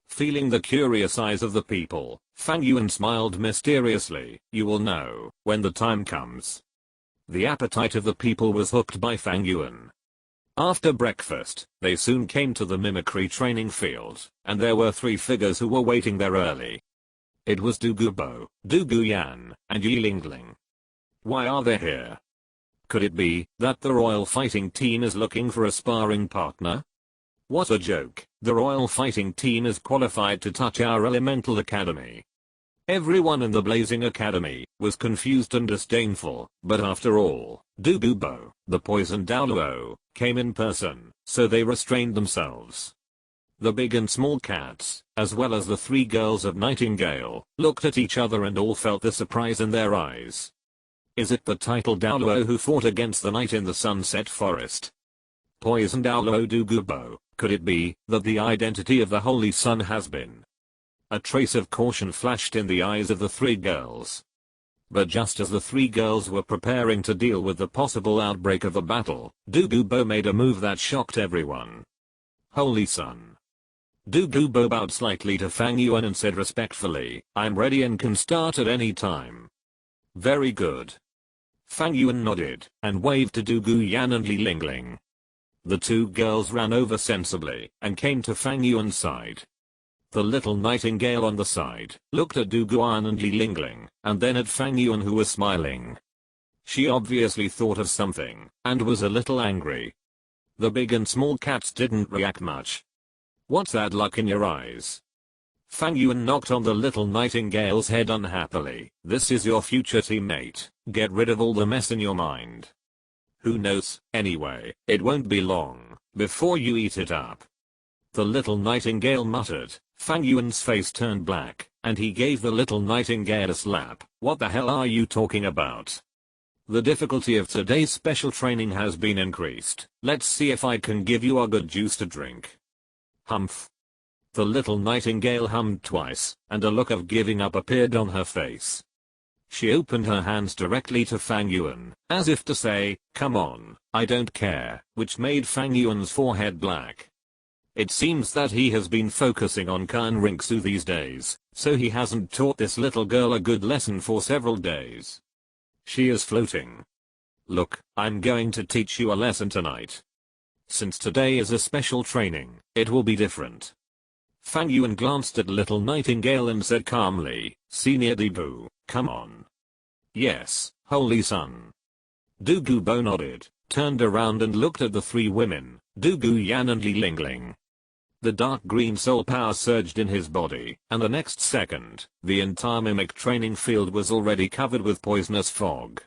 Feeling the curious eyes of the people, Fang Yuan smiled mysteriously. You will know when the time comes. The appetite of the people was hooked by Fang Yuan. After breakfast, they soon came to the mimicry training field, and there were three figures who were waiting there early. It was Douluo, Douluo Yan, and Yi Lingling. Why are they here? Could it be that the royal fighting team is looking for a sparring partner? What a joke, the royal fighting team is qualified to touch our elemental academy. Everyone in the Blazing Academy was confused and disdainful, but after all, Douluo, the poisoned Douluo, came in person, so they restrained themselves. The big and small cats, as well as the three girls of Nightingale, looked at each other and all felt the surprise in their eyes. Is it the titled Douluo who fought against the knight in the Sunset Forest? Poisoned Douluo Douluo, could it be that the identity of the Holy Sun has been? A trace of caution flashed in the eyes of the three girls. But just as the three girls were preparing to deal with the possible outbreak of a battle, Douluo made a move that shocked everyone. Holy Sun. Douluo bowed slightly to Fang Yuan and said respectfully, I'm ready and can start at any time. Very good. Fang Yuan nodded, and waved to Douluo Yan and Li Lingling. The two girls ran over sensibly, and came to Fang Yuan's side. The little nightingale on the side, looked at Douluo Yan and Li Lingling, and then at Fang Yuan who was smiling. She obviously thought of something, and was a little angry. The big and small cats didn't react much. What's that look in your eyes? Fang Yuan knocked on the little nightingale's head unhappily. This is your future teammate, get rid of all the mess in your mind. Who knows, anyway, it won't be long before you eat it up. The little nightingale muttered. Fang Yuan's face turned black, and he gave the little nightingale a slap. What the hell are you talking about? The difficulty of today's special training has been increased. Let's see if I can give you a good juice to drink. Humph. The little nightingale hummed twice, and a look of giving up appeared on her face. She opened her hands directly to Fang Yuan, as if to say, come on, I don't care, which made Fang Yuan's forehead black. It seems that he has been focusing on Kanrinksu these days, so he hasn't taught this little girl a good lesson for several days. She is floating. Look, I'm going to teach you a lesson tonight. Since today is a special training, it will be different. Fang Yuan glanced at little nightingale and said calmly, Senior Douluo, come on. Yes, Holy Sun. Douluo nodded, turned around and looked at the three women, Douluo Yan and Li Lingling. The dark green soul power surged in his body, and the next second, the entire mimic training field was already covered with poisonous fog.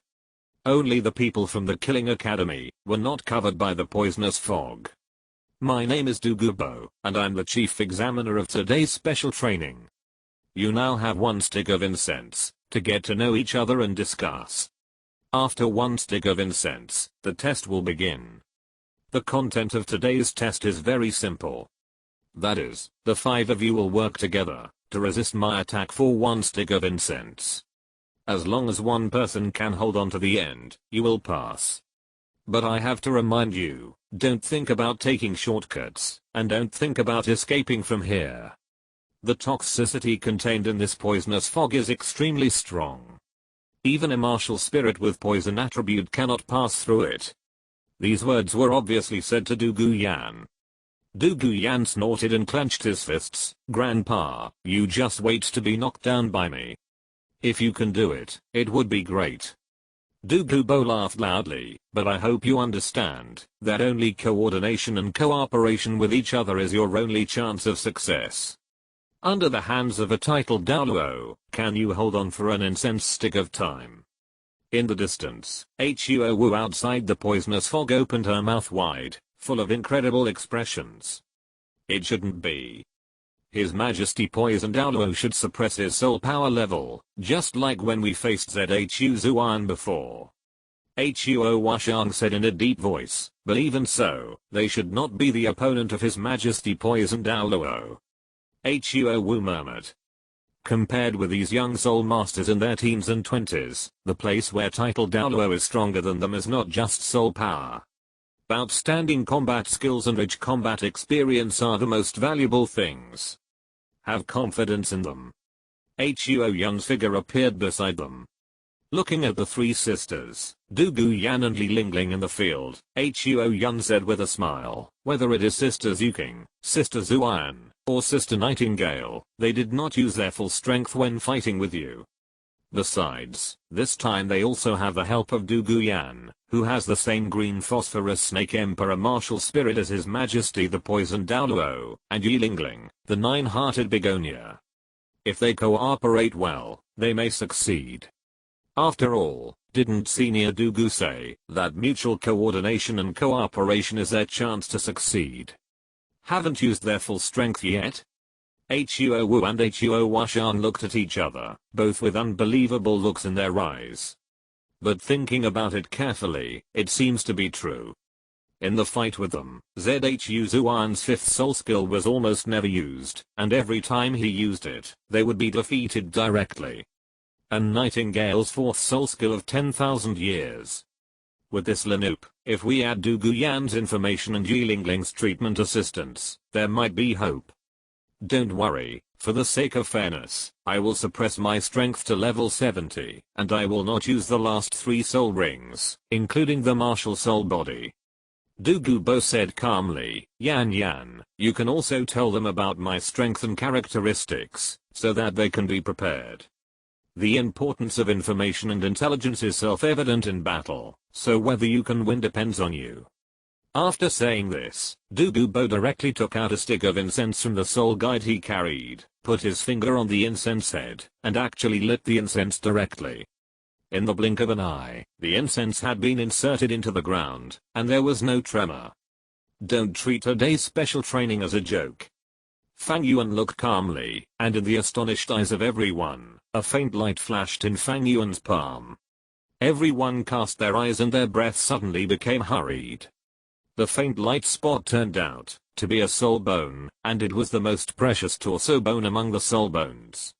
Only the people from the Killing Academy were not covered by the poisonous fog. My name is Douluo, and I'm the chief examiner of today's special training. You now have one stick of incense, to get to know each other and discuss. After one stick of incense, the test will begin. The content of today's test is very simple. That is, the five of you will work together to resist my attack for one stick of incense. As long as one person can hold on to the end, you will pass. But I have to remind you, don't think about taking shortcuts, and don't think about escaping from here. The toxicity contained in this poisonous fog is extremely strong. Even a martial spirit with poison attribute cannot pass through it. These words were obviously said to Douluo Yan. Douluo Yan snorted and clenched his fists. Grandpa, you just wait to be knocked down by me. If you can do it, it would be great. Douluo laughed loudly, but I hope you understand that only coordination and cooperation with each other is your only chance of success. Under the hands of a titled Douluo, can you hold on for an incense stick of time? In the distance, Huo Wu outside the poisonous fog opened her mouth wide, full of incredible expressions. It shouldn't be. His Majesty poisoned Douluo should suppress his soul power level, just like when we faced Zhu Zuan before. Huo Washang said in a deep voice, but even so, they should not be the opponent of His Majesty poisoned Douluo. Huo Wu murmured. Compared with these young soul masters in their teens and 20s, the place where titled Douluo is stronger than them is not just soul power. Outstanding combat skills and rich combat experience are the most valuable things. Have confidence in them. Huo Yun's figure appeared beside them. Looking at the three sisters, Douluo Yan and Li Lingling in the field, Huo Yun said with a smile, whether it is Sister Zuking, Sister Zuan, or Sister Nightingale, they did not use their full strength when fighting with you. Besides, this time they also have the help of Douluo Yan, who has the same green phosphorus snake emperor martial spirit as His Majesty the poisoned Douluo, and Yi Lingling, the nine-hearted begonia. If they cooperate well, they may succeed. After all, didn't Senior Douluo say that mutual coordination and cooperation is their chance to succeed? Haven't used their full strength yet? Huo Wu and Huo Washan looked at each other, both with unbelievable looks in their eyes. But thinking about it carefully, it seems to be true. In the fight with them, Zhu Zuan's fifth soul skill was almost never used, and every time he used it, they would be defeated directly. And Nightingale's fourth soul skill of 10,000 years. With this Linoop, if we add Douluo Yan's information and Yi Lingling's treatment assistance, there might be hope. Don't worry, for the sake of fairness, I will suppress my strength to level 70, and I will not use the last 3 soul rings, including the martial soul body. Douluo Bo said calmly, Yan, you can also tell them about my strength and characteristics, so that they can be prepared. The importance of information and intelligence is self-evident in battle, so whether you can win depends on you. After saying this, Douluo Bo directly took out a stick of incense from the soul guide he carried, put his finger on the incense head, and actually lit the incense directly. In the blink of an eye, the incense had been inserted into the ground, and there was no tremor. Don't treat today's special training as a joke. Fang Yuan looked calmly, and in the astonished eyes of everyone, a faint light flashed in Fang Yuan's palm. Everyone cast their eyes and their breath suddenly became hurried. The faint light spot turned out to be a soul bone, and it was the most precious torso bone among the soul bones.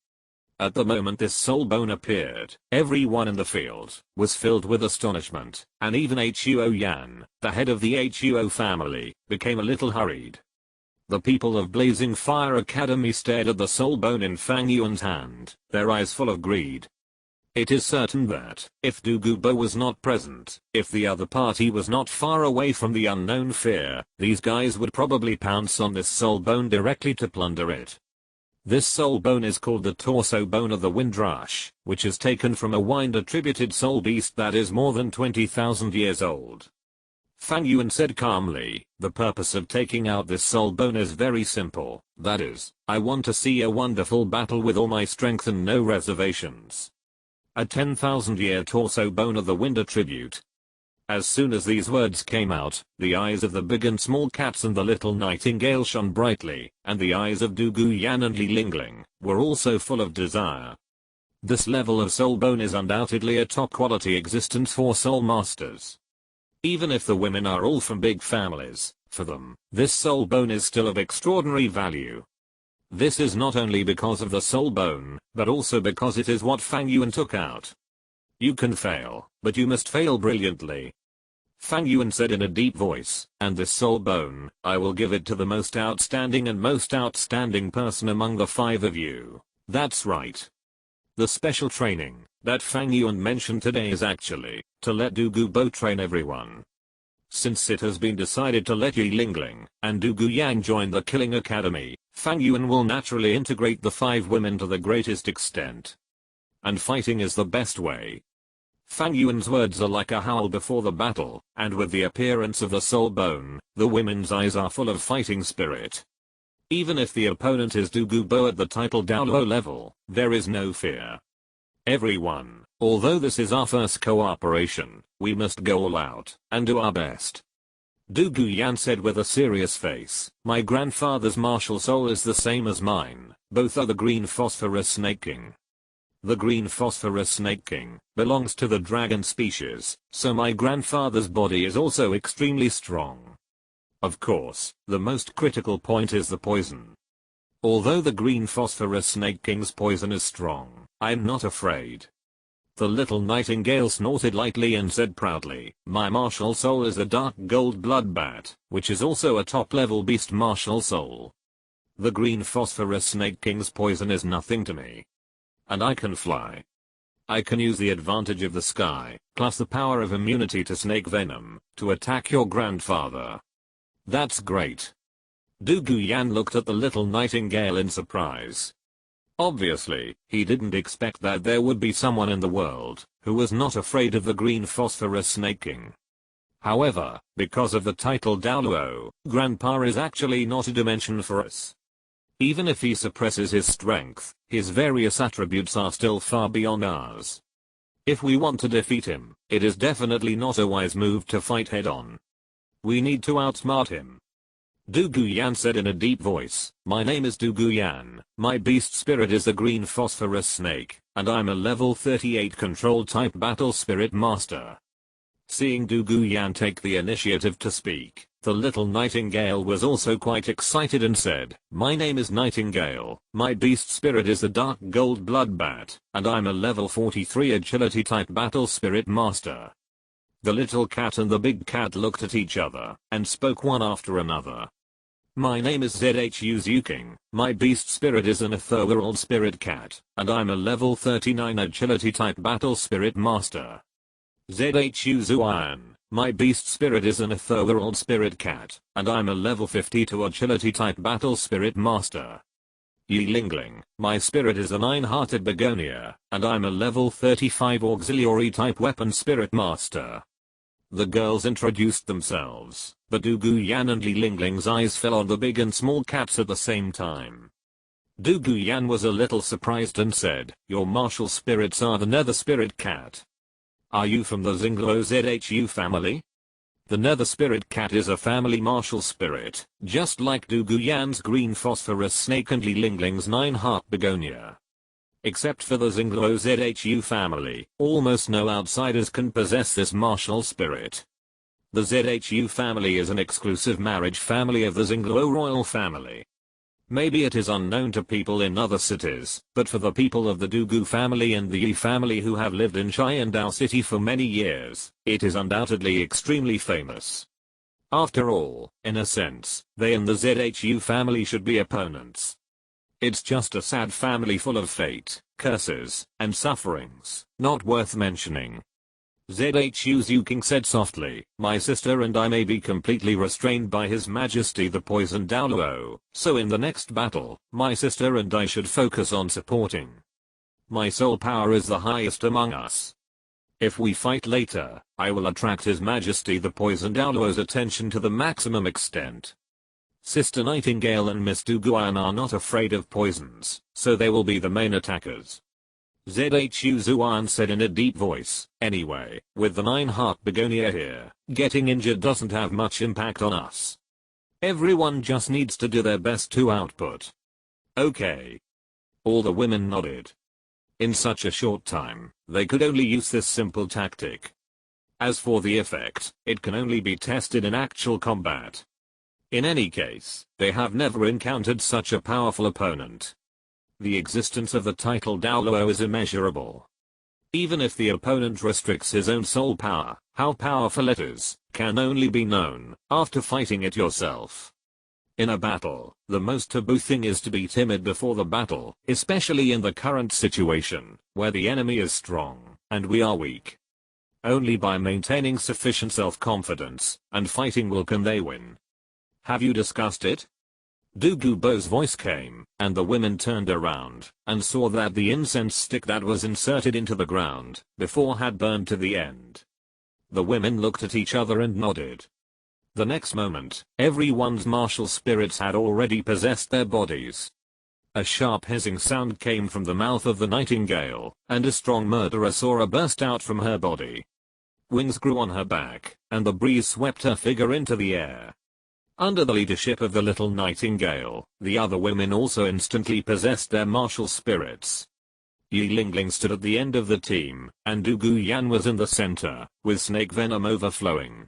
At the moment this soul bone appeared, everyone in the field was filled with astonishment, and even Huo Yan, the head of the Huo family, became a little hurried. The people of Blazing Fire Academy stared at the soul bone in Fang Yuan's hand, their eyes full of greed. It is certain that, if Douluo Bo was not present, if the other party was not far away from the unknown fear, these guys would probably pounce on this soul bone directly to plunder it. This soul bone is called the torso bone of the Windrush, which is taken from a wind-attributed soul beast that is more than 20,000 years old. Fang Yuan said calmly, the purpose of taking out this soul bone is very simple, that is, I want to see a wonderful battle with all my strength and no reservations. A 10,000-year torso bone of the wind attribute. As soon as these words came out, the eyes of the big and small cats and the little nightingale shone brightly, and the eyes of Douluo Yan and Li Lingling were also full of desire. This level of soul bone is undoubtedly a top-quality existence for soul masters. Even if the women are all from big families, for them, this soul bone is still of extraordinary value. This is not only because of the soul bone, but also because it is what Fang Yuan took out. You can fail, but you must fail brilliantly. Fang Yuan said in a deep voice, and this soul bone, I will give it to the most outstanding person among the 5 of you. That's right. The special training that Fang Yuan mentioned today is actually to let Douluo Bo train everyone. Since it has been decided to let Yi Lingling and Douluo Yan join the Killing Academy, Fang Yuan will naturally integrate the 5 women to the greatest extent. And fighting is the best way. Fang Yuan's words are like a howl before the battle, and with the appearance of the soul bone, the women's eyes are full of fighting spirit. Even if the opponent is Douluo Bo at the title Douluo level, there is no fear. Everyone, although this is our first cooperation, we must go all out and do our best. Douluo Yan said with a serious face, my grandfather's martial soul is the same as mine, both are the green phosphorus snake king. The green phosphorus snake king belongs to the dragon species, so my grandfather's body is also extremely strong. Of course, the most critical point is the poison. Although the green phosphorus snake king's poison is strong, I'm not afraid. The little nightingale snorted lightly and said proudly, my martial soul is a dark gold blood bat, which is also a top-level beast martial soul. The green phosphorus snake king's poison is nothing to me. And I can fly. I can use the advantage of the sky, plus the power of immunity to snake venom, to attack your grandfather. That's great. Douluo Yan looked at the little nightingale in surprise. Obviously, he didn't expect that there would be someone in the world who was not afraid of the green phosphorus snake king. However, because of the title Douluo, Grandpa is actually not a dimension for us. Even if he suppresses his strength, his various attributes are still far beyond ours. If we want to defeat him, it is definitely not a wise move to fight head-on. We need to outsmart him. Douluo Yan said in a deep voice, my name is Douluo Yan, my beast spirit is the green phosphorus snake, and I'm a level 38 control type battle spirit master. Seeing Douluo Yan take the initiative to speak, the little nightingale was also quite excited and said, my name is Nightingale, my beast spirit is the dark gold blood bat, and I'm a level 43 agility type battle spirit master. The little cat and the big cat looked at each other and spoke one after another. My name is Zhu Zuking, my beast spirit is an ethereal spirit cat, and I'm a level 39 agility type battle spirit master. Zhu Zuan, my beast spirit is an ethereal spirit cat, and I'm a level 52 agility type battle spirit master. Yi Lingling, my spirit is a 9-hearted begonia, and I'm a level 35 auxiliary type weapon spirit master. The girls introduced themselves, but Douluo Yan and Li Lingling's eyes fell on the big and small cats at the same time. Douluo Yan was a little surprised and said, your martial spirits are the nether spirit cat. Are you from the Douluo Zhu family? The nether spirit cat is a family martial spirit, just like Douluo Yan's green phosphorus snake and Li Lingling's 9-heart begonia. Except for the Douluo Zhu family, almost no outsiders can possess this martial spirit. The Zhu family is an exclusive marriage family of the Douluo royal family. Maybe it is unknown to people in other cities, but for the people of the Douluo family and the Yi family who have lived in Sharingan city for many years, it is undoubtedly extremely famous. After all, in a sense, they and the Zhu family should be opponents. It's just a sad family full of fate, curses, and sufferings, not worth mentioning. Zhu Zuking said softly, my sister and I may be completely restrained by His Majesty the Poison Douluo, so in the next battle, my sister and I should focus on supporting. My soul power is the highest among us. If we fight later, I will attract His Majesty the Poison Douluo's attention to the maximum extent. Sister Nightingale and Miss Douluo Yan are not afraid of poisons, so they will be the main attackers. Zhu Zuan said in a deep voice, anyway, with the 9-heart begonia here, getting injured doesn't have much impact on us. Everyone just needs to do their best to output. Okay. All the women nodded. In such a short time, they could only use this simple tactic. As for the effect, it can only be tested in actual combat. In any case, they have never encountered such a powerful opponent. The existence of the title Douluo is immeasurable. Even if the opponent restricts his own soul power, how powerful it is, can only be known after fighting it yourself. In a battle, the most taboo thing is to be timid before the battle, especially in the current situation, where the enemy is strong, and we are weak. Only by maintaining sufficient self-confidence and fighting can they win. Have you discussed it? Douluo Bo's voice came, and the women turned around, and saw that the incense stick that was inserted into the ground, before had burned to the end. The women looked at each other and nodded. The next moment, everyone's martial spirits had already possessed their bodies. A sharp hissing sound came from the mouth of the nightingale, and a strong murderous aura burst out from her body. Wings grew on her back, and the breeze swept her figure into the air. Under the leadership of the little nightingale, the other women also instantly possessed their martial spirits. Yi Lingling stood at the end of the team, and Du Guyan was in the center, with snake venom overflowing.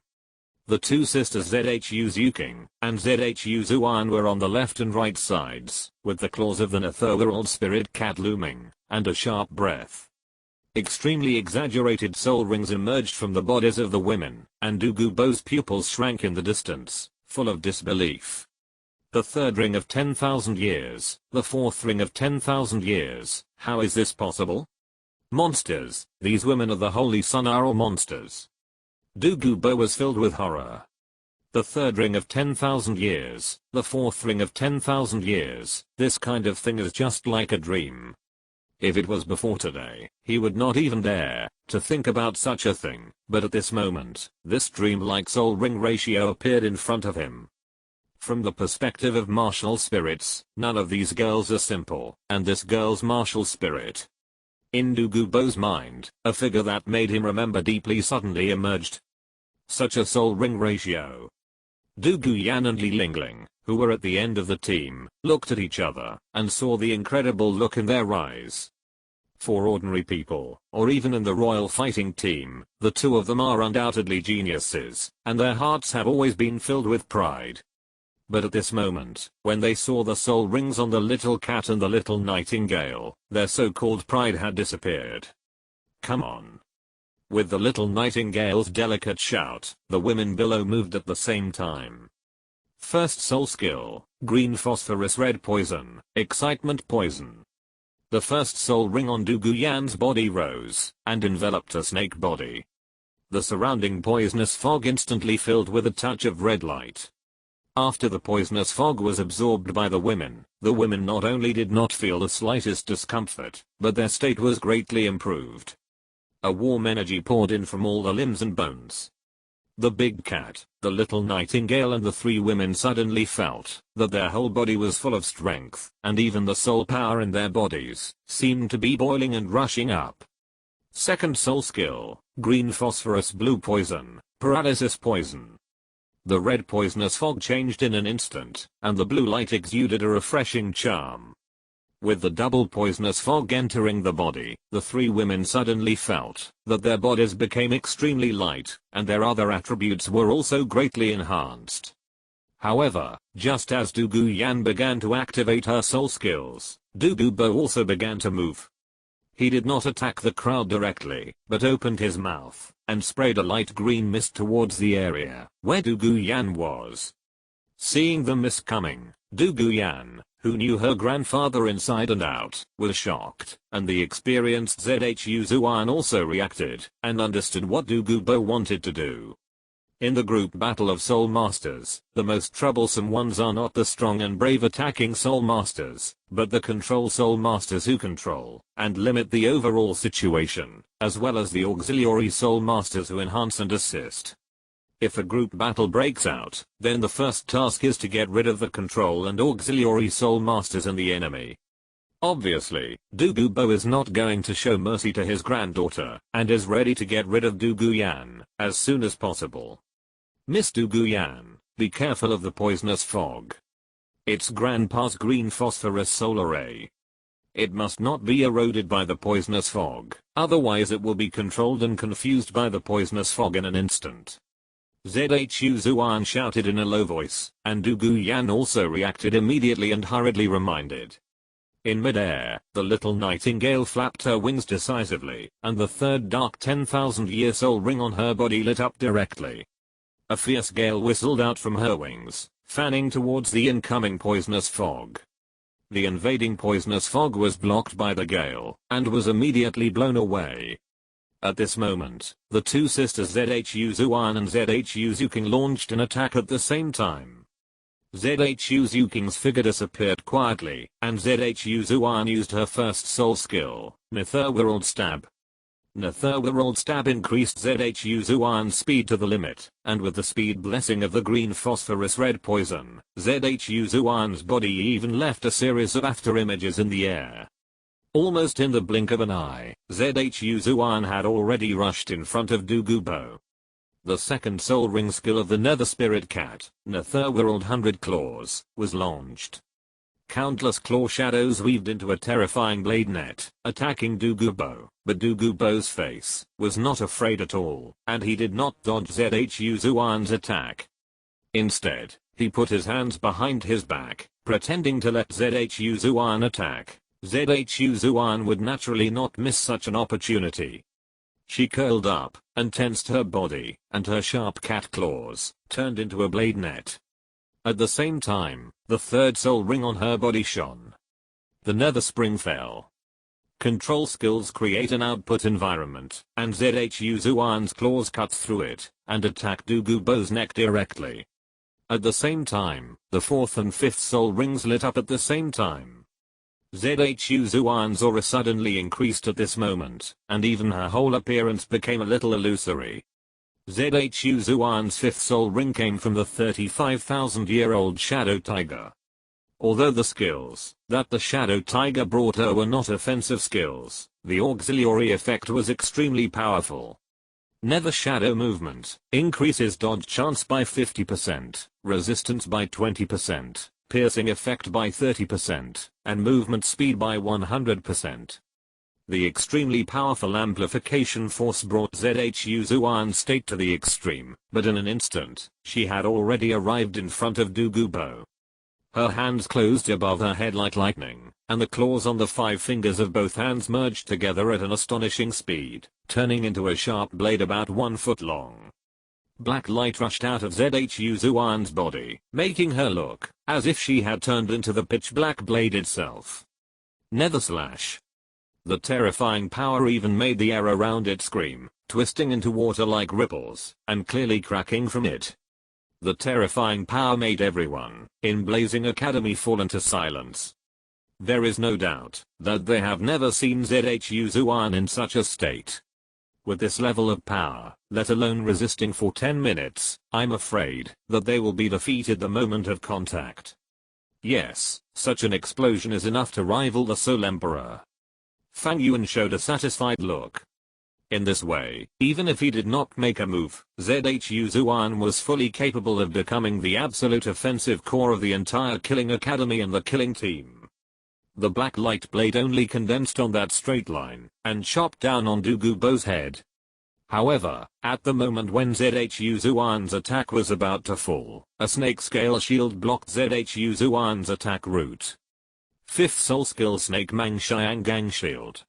The two sisters Zhu Zuking and Zhu Zuan were on the left and right sides, with the claws of the netherworld spirit cat looming, and a sharp breath. Extremely exaggerated soul rings emerged from the bodies of the women, and Du Gubo's pupils shrank in the distance, full of disbelief. The third ring of 10,000 years, the fourth ring of 10,000 years, how is this possible? Monsters, these women of the Holy Sun are all monsters. Du Gubo was filled with horror. The third ring of 10,000 years, the fourth ring of 10,000 years, this kind of thing is just like a dream. If it was before today, he would not even dare to think about such a thing, but at this moment, this dream-like soul ring ratio appeared in front of him. From the perspective of martial spirits, none of these girls are simple, and this girl's martial spirit. In Du Gubo's mind, a figure that made him remember deeply suddenly emerged. Such a soul ring ratio. Du Guyan and Li Lingling, who were at the end of the team, looked at each other, and saw the incredible look in their eyes. For ordinary people, or even in the royal fighting team, the two of them are undoubtedly geniuses, and their hearts have always been filled with pride. But at this moment, when they saw the soul rings on the little cat and the little nightingale, their so-called pride had disappeared. Come on. With the little nightingale's delicate shout, the women below moved at the same time. First soul skill, green phosphorus red poison, excitement poison. The first soul ring on Du Guyan's body rose, and enveloped a snake body. The surrounding poisonous fog instantly filled with a touch of red light. After the poisonous fog was absorbed by the women not only did not feel the slightest discomfort, but their state was greatly improved. A warm energy poured in from all the limbs and bones. The big cat, the little nightingale and the three women suddenly felt that their whole body was full of strength, and even the soul power in their bodies seemed to be boiling and rushing up. Second soul skill, green phosphorus blue poison, paralysis poison. The red poisonous fog changed in an instant, and the blue light exuded a refreshing charm. With the double poisonous fog entering the body, the three women suddenly felt that their bodies became extremely light, and their other attributes were also greatly enhanced. However, just as Du Guyan began to activate her soul skills, Du Gubo also began to move. He did not attack the crowd directly, but opened his mouth and sprayed a light green mist towards the area where Du Guyan was. Seeing the mist coming, Du Guyan, who knew her grandfather inside and out, was shocked, and the experienced Zhu Zuan also reacted and understood what Du Gubo wanted to do. In the group battle of Soul Masters, the most troublesome ones are not the strong and brave attacking Soul Masters, but the control Soul Masters who control and limit the overall situation, as well as the auxiliary Soul Masters who enhance and assist. If a group battle breaks out, then the first task is to get rid of the control and auxiliary Soul Masters and the enemy. Obviously, Du Gubo is not going to show mercy to his granddaughter, and is ready to get rid of Du Guyan as soon as possible. Miss Du Guyan, be careful of the poisonous fog. It's Grandpa's green phosphorus solar ray. It must not be eroded by the poisonous fog, otherwise it will be controlled and confused by the poisonous fog in an instant. Zhu Zuan shouted in a low voice, and Du Guyan also reacted immediately and hurriedly reminded. In midair, the little nightingale flapped her wings decisively, and the third dark 10,000-year soul ring on her body lit up directly. A fierce gale whistled out from her wings, fanning towards the incoming poisonous fog. The invading poisonous fog was blocked by the gale, and was immediately blown away. At this moment, the two sisters Zhu Zuan and Zhu Zuking launched an attack at the same time. Zhu Zuking's figure disappeared quietly, and Zhu Zuan used her first soul skill, Netherworld Stab. Netherworld Stab increased Zhu Zuan's speed to the limit, and with the speed blessing of the green phosphorus red poison, Zhu Zuan's body even left a series of afterimages in the air. Almost in the blink of an eye, ZHU Zuan had already rushed in front of Douluo. The second soul ring skill of the Nether Spirit Cat, Netherworld 100 Claws, was launched. Countless claw shadows weaved into a terrifying blade net, attacking Douluo, but Douluo's face was not afraid at all, and he did not dodge ZHU Zuan's attack. Instead, he put his hands behind his back, pretending to let ZHU Zuan attack. ZHU Zuan would naturally not miss such an opportunity. She curled up and tensed her body, and her sharp cat claws turned into a blade net. At the same time, the third soul ring on her body shone. The nether spring fell. Control skills create an output environment, and ZHU Zuan's claws cut through it and attack Douluo's neck directly. At the same time, the fourth and fifth soul rings lit up at the same time. ZHU Zuan's aura suddenly increased at this moment, and even her whole appearance became a little illusory. ZHU Zuan's fifth soul ring came from the 35,000-year-old Shadow Tiger. Although the skills that the Shadow Tiger brought her were not offensive skills, the auxiliary effect was extremely powerful. Nether Shadow movement increases dodge chance by 50%, resistance by 20%. Piercing effect by 30%, and movement speed by 100%. The extremely powerful amplification force brought ZHU Zuan's state to the extreme, but in an instant, she had already arrived in front of Douluo. Her hands closed above her head like lightning, and the claws on the 5 fingers of both hands merged together at an astonishing speed, turning into a sharp blade about 1 foot long. Black light rushed out of ZHU Zuan's body, making her look as if she had turned into the pitch black blade itself. Nether slash. The terrifying power even made the air around it scream, twisting into water like ripples, and clearly cracking from it. The terrifying power made everyone in Blazing Academy fall into silence. There is no doubt that they have never seen ZHU Zuan in such a state. With this level of power, let alone resisting for 10 minutes, I'm afraid that they will be defeated the moment of contact. Yes, such an explosion is enough to rival the Soul Emperor. Fang Yuan showed a satisfied look. In this way, even if he did not make a move, ZHU Zuan was fully capable of becoming the absolute offensive core of the entire Killing Academy and the killing team. The black light blade only condensed on that straight line, and chopped down on Douluo's head. However, at the moment when ZHU Zuan's attack was about to fall, a snake scale shield blocked ZHU Zuan's attack route. 5th soul skill Snake Mang Shiangang Shield.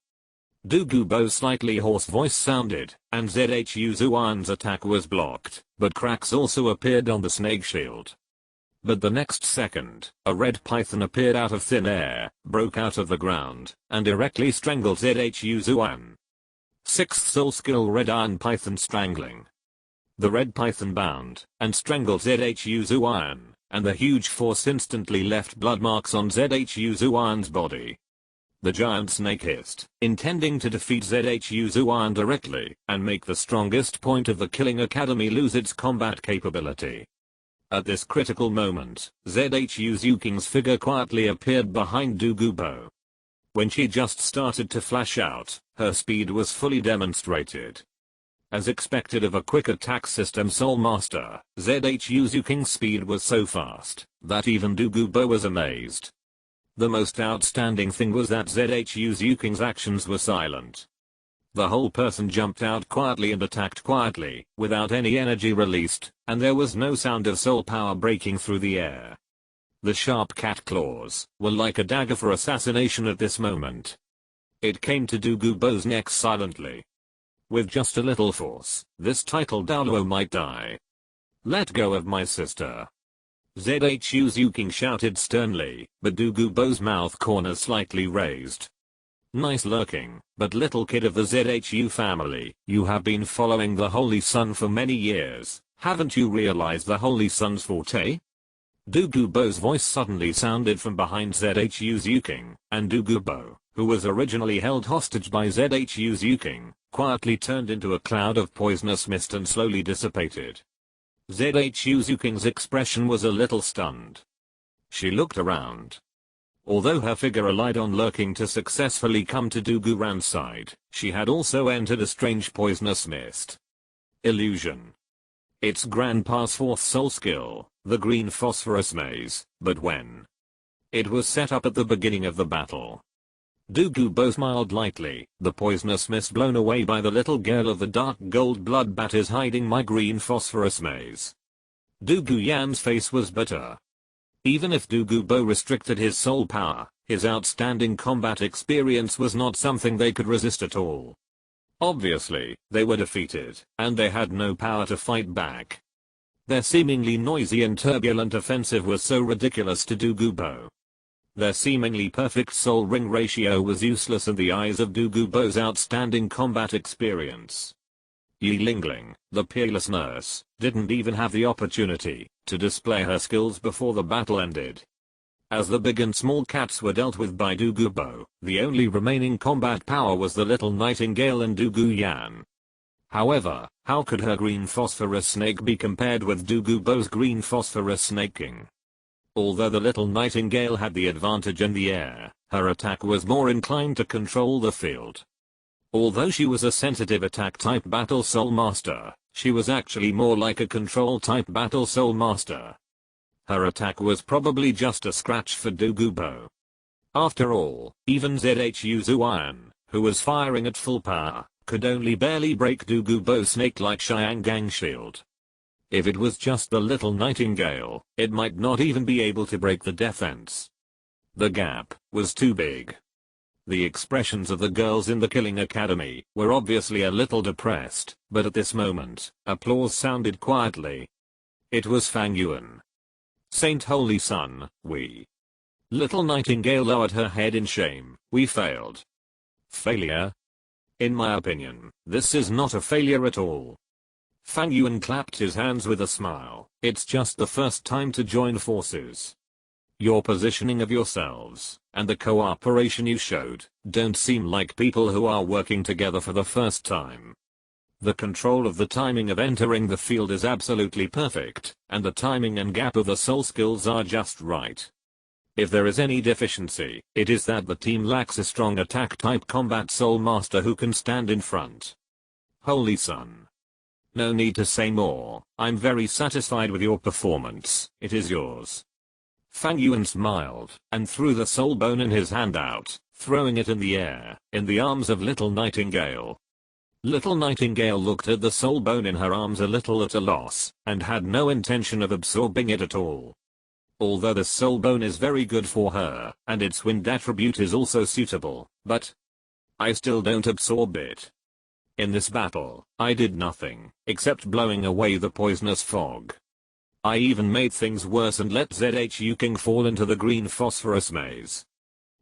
Douluo's slightly hoarse voice sounded, and ZHU Zuan's attack was blocked, but cracks also appeared on the snake shield. But the next second, a red python appeared out of thin air, broke out of the ground, and directly strangled ZHU Zuan. 6th soul skill Red Iron Python Strangling. The red python bound and strangled ZHU Zuan, and the huge force instantly left blood marks on ZHU Zuan's body. The giant snake hissed, intending to defeat ZHU Zuan directly, and make the strongest point of the Killing Academy lose its combat capability. At this critical moment, ZHU Zuking's figure quietly appeared behind Douluo. When she just started to flash out, her speed was fully demonstrated. As expected of a quick attack system Soul Master, ZHU Zuking's speed was so fast that even Douluo was amazed. The most outstanding thing was that ZHU Zuking's actions were silent. The whole person jumped out quietly and attacked quietly, without any energy released, and there was no sound of soul power breaking through the air. The sharp cat claws were like a dagger for assassination at this moment. It came to Douluo's neck silently. With just a little force, this titled Douluo might die. Let go of my sister. ZHU Zuking shouted sternly, but Douluo's mouth corners slightly raised. Nice lurking, but little kid of the ZHU family, you have been following the Holy Sun for many years, haven't you realized the Holy Sun's forte? Douluo's voice suddenly sounded from behind ZHU Zuking, and Douluo, who was originally held hostage by ZHU Zuking, quietly turned into a cloud of poisonous mist and slowly dissipated. ZHU Zuking's expression was a little stunned. She looked around. Although her figure relied on lurking to successfully come to Douluo's side, she had also entered a strange poisonous mist. Illusion. It's Grandpa's fourth soul skill, the green phosphorus maze, but when it was set up at the beginning of the battle. Douluo smiled lightly. The poisonous mist blown away by the little girl of the dark gold bloodbath is hiding my green phosphorus maze. Douluo's face was bitter. Even if Douluo restricted his soul power, his outstanding combat experience was not something they could resist at all. Obviously, they were defeated, and they had no power to fight back. Their seemingly noisy and turbulent offensive was so ridiculous to Douluo. Their seemingly perfect soul ring ratio was useless in the eyes of Douluo's outstanding combat experience. Yi Lingling, the peerless nurse, didn't even have the opportunity to display her skills before the battle ended. As the big and small cats were dealt with by Douluo, the only remaining combat power was the little nightingale and Douluo. However, how could her green phosphorus snake be compared with Douluo's green phosphorus snaking? Although the little nightingale had the advantage in the air, her attack was more inclined to control the field. Although she was a sensitive attack type battle soul master, she was actually more like a control type battle soul master. Her attack was probably just a scratch for Douluo. After all, even Zhu Zuan, who was firing at full power, could only barely break Douluo's snake-like Sharingan shield. If it was just the little nightingale, it might not even be able to break the defense. The gap was too big. The expressions of the girls in the Killing Academy were obviously a little depressed, but at this moment, applause sounded quietly. It was Fang Yuan. Saint Holy Son, we. Little Nightingale lowered her head in shame. We failed. Failure? In my opinion, this is not a failure at all. Fang Yuan clapped his hands with a smile. It's just the first time to join forces. Your positioning of yourselves, and the cooperation you showed, don't seem like people who are working together for the first time. The control of the timing of entering the field is absolutely perfect, and the timing and gap of the soul skills are just right. If there is any deficiency, it is that the team lacks a strong attack type combat soul master who can stand in front. Holy Son. No need to say more. I'm very satisfied with your performance. It is yours. Fang Yuan smiled, and threw the soul bone in his hand out, throwing it in the air, in the arms of Little Nightingale. Little Nightingale looked at the soul bone in her arms a little at a loss, and had no intention of absorbing it at all. Although the soul bone is very good for her, and its wind attribute is also suitable, but I still don't absorb it. In this battle, I did nothing, except blowing away the poisonous fog. I even made things worse and let Zhu King fall into the green phosphorus maze.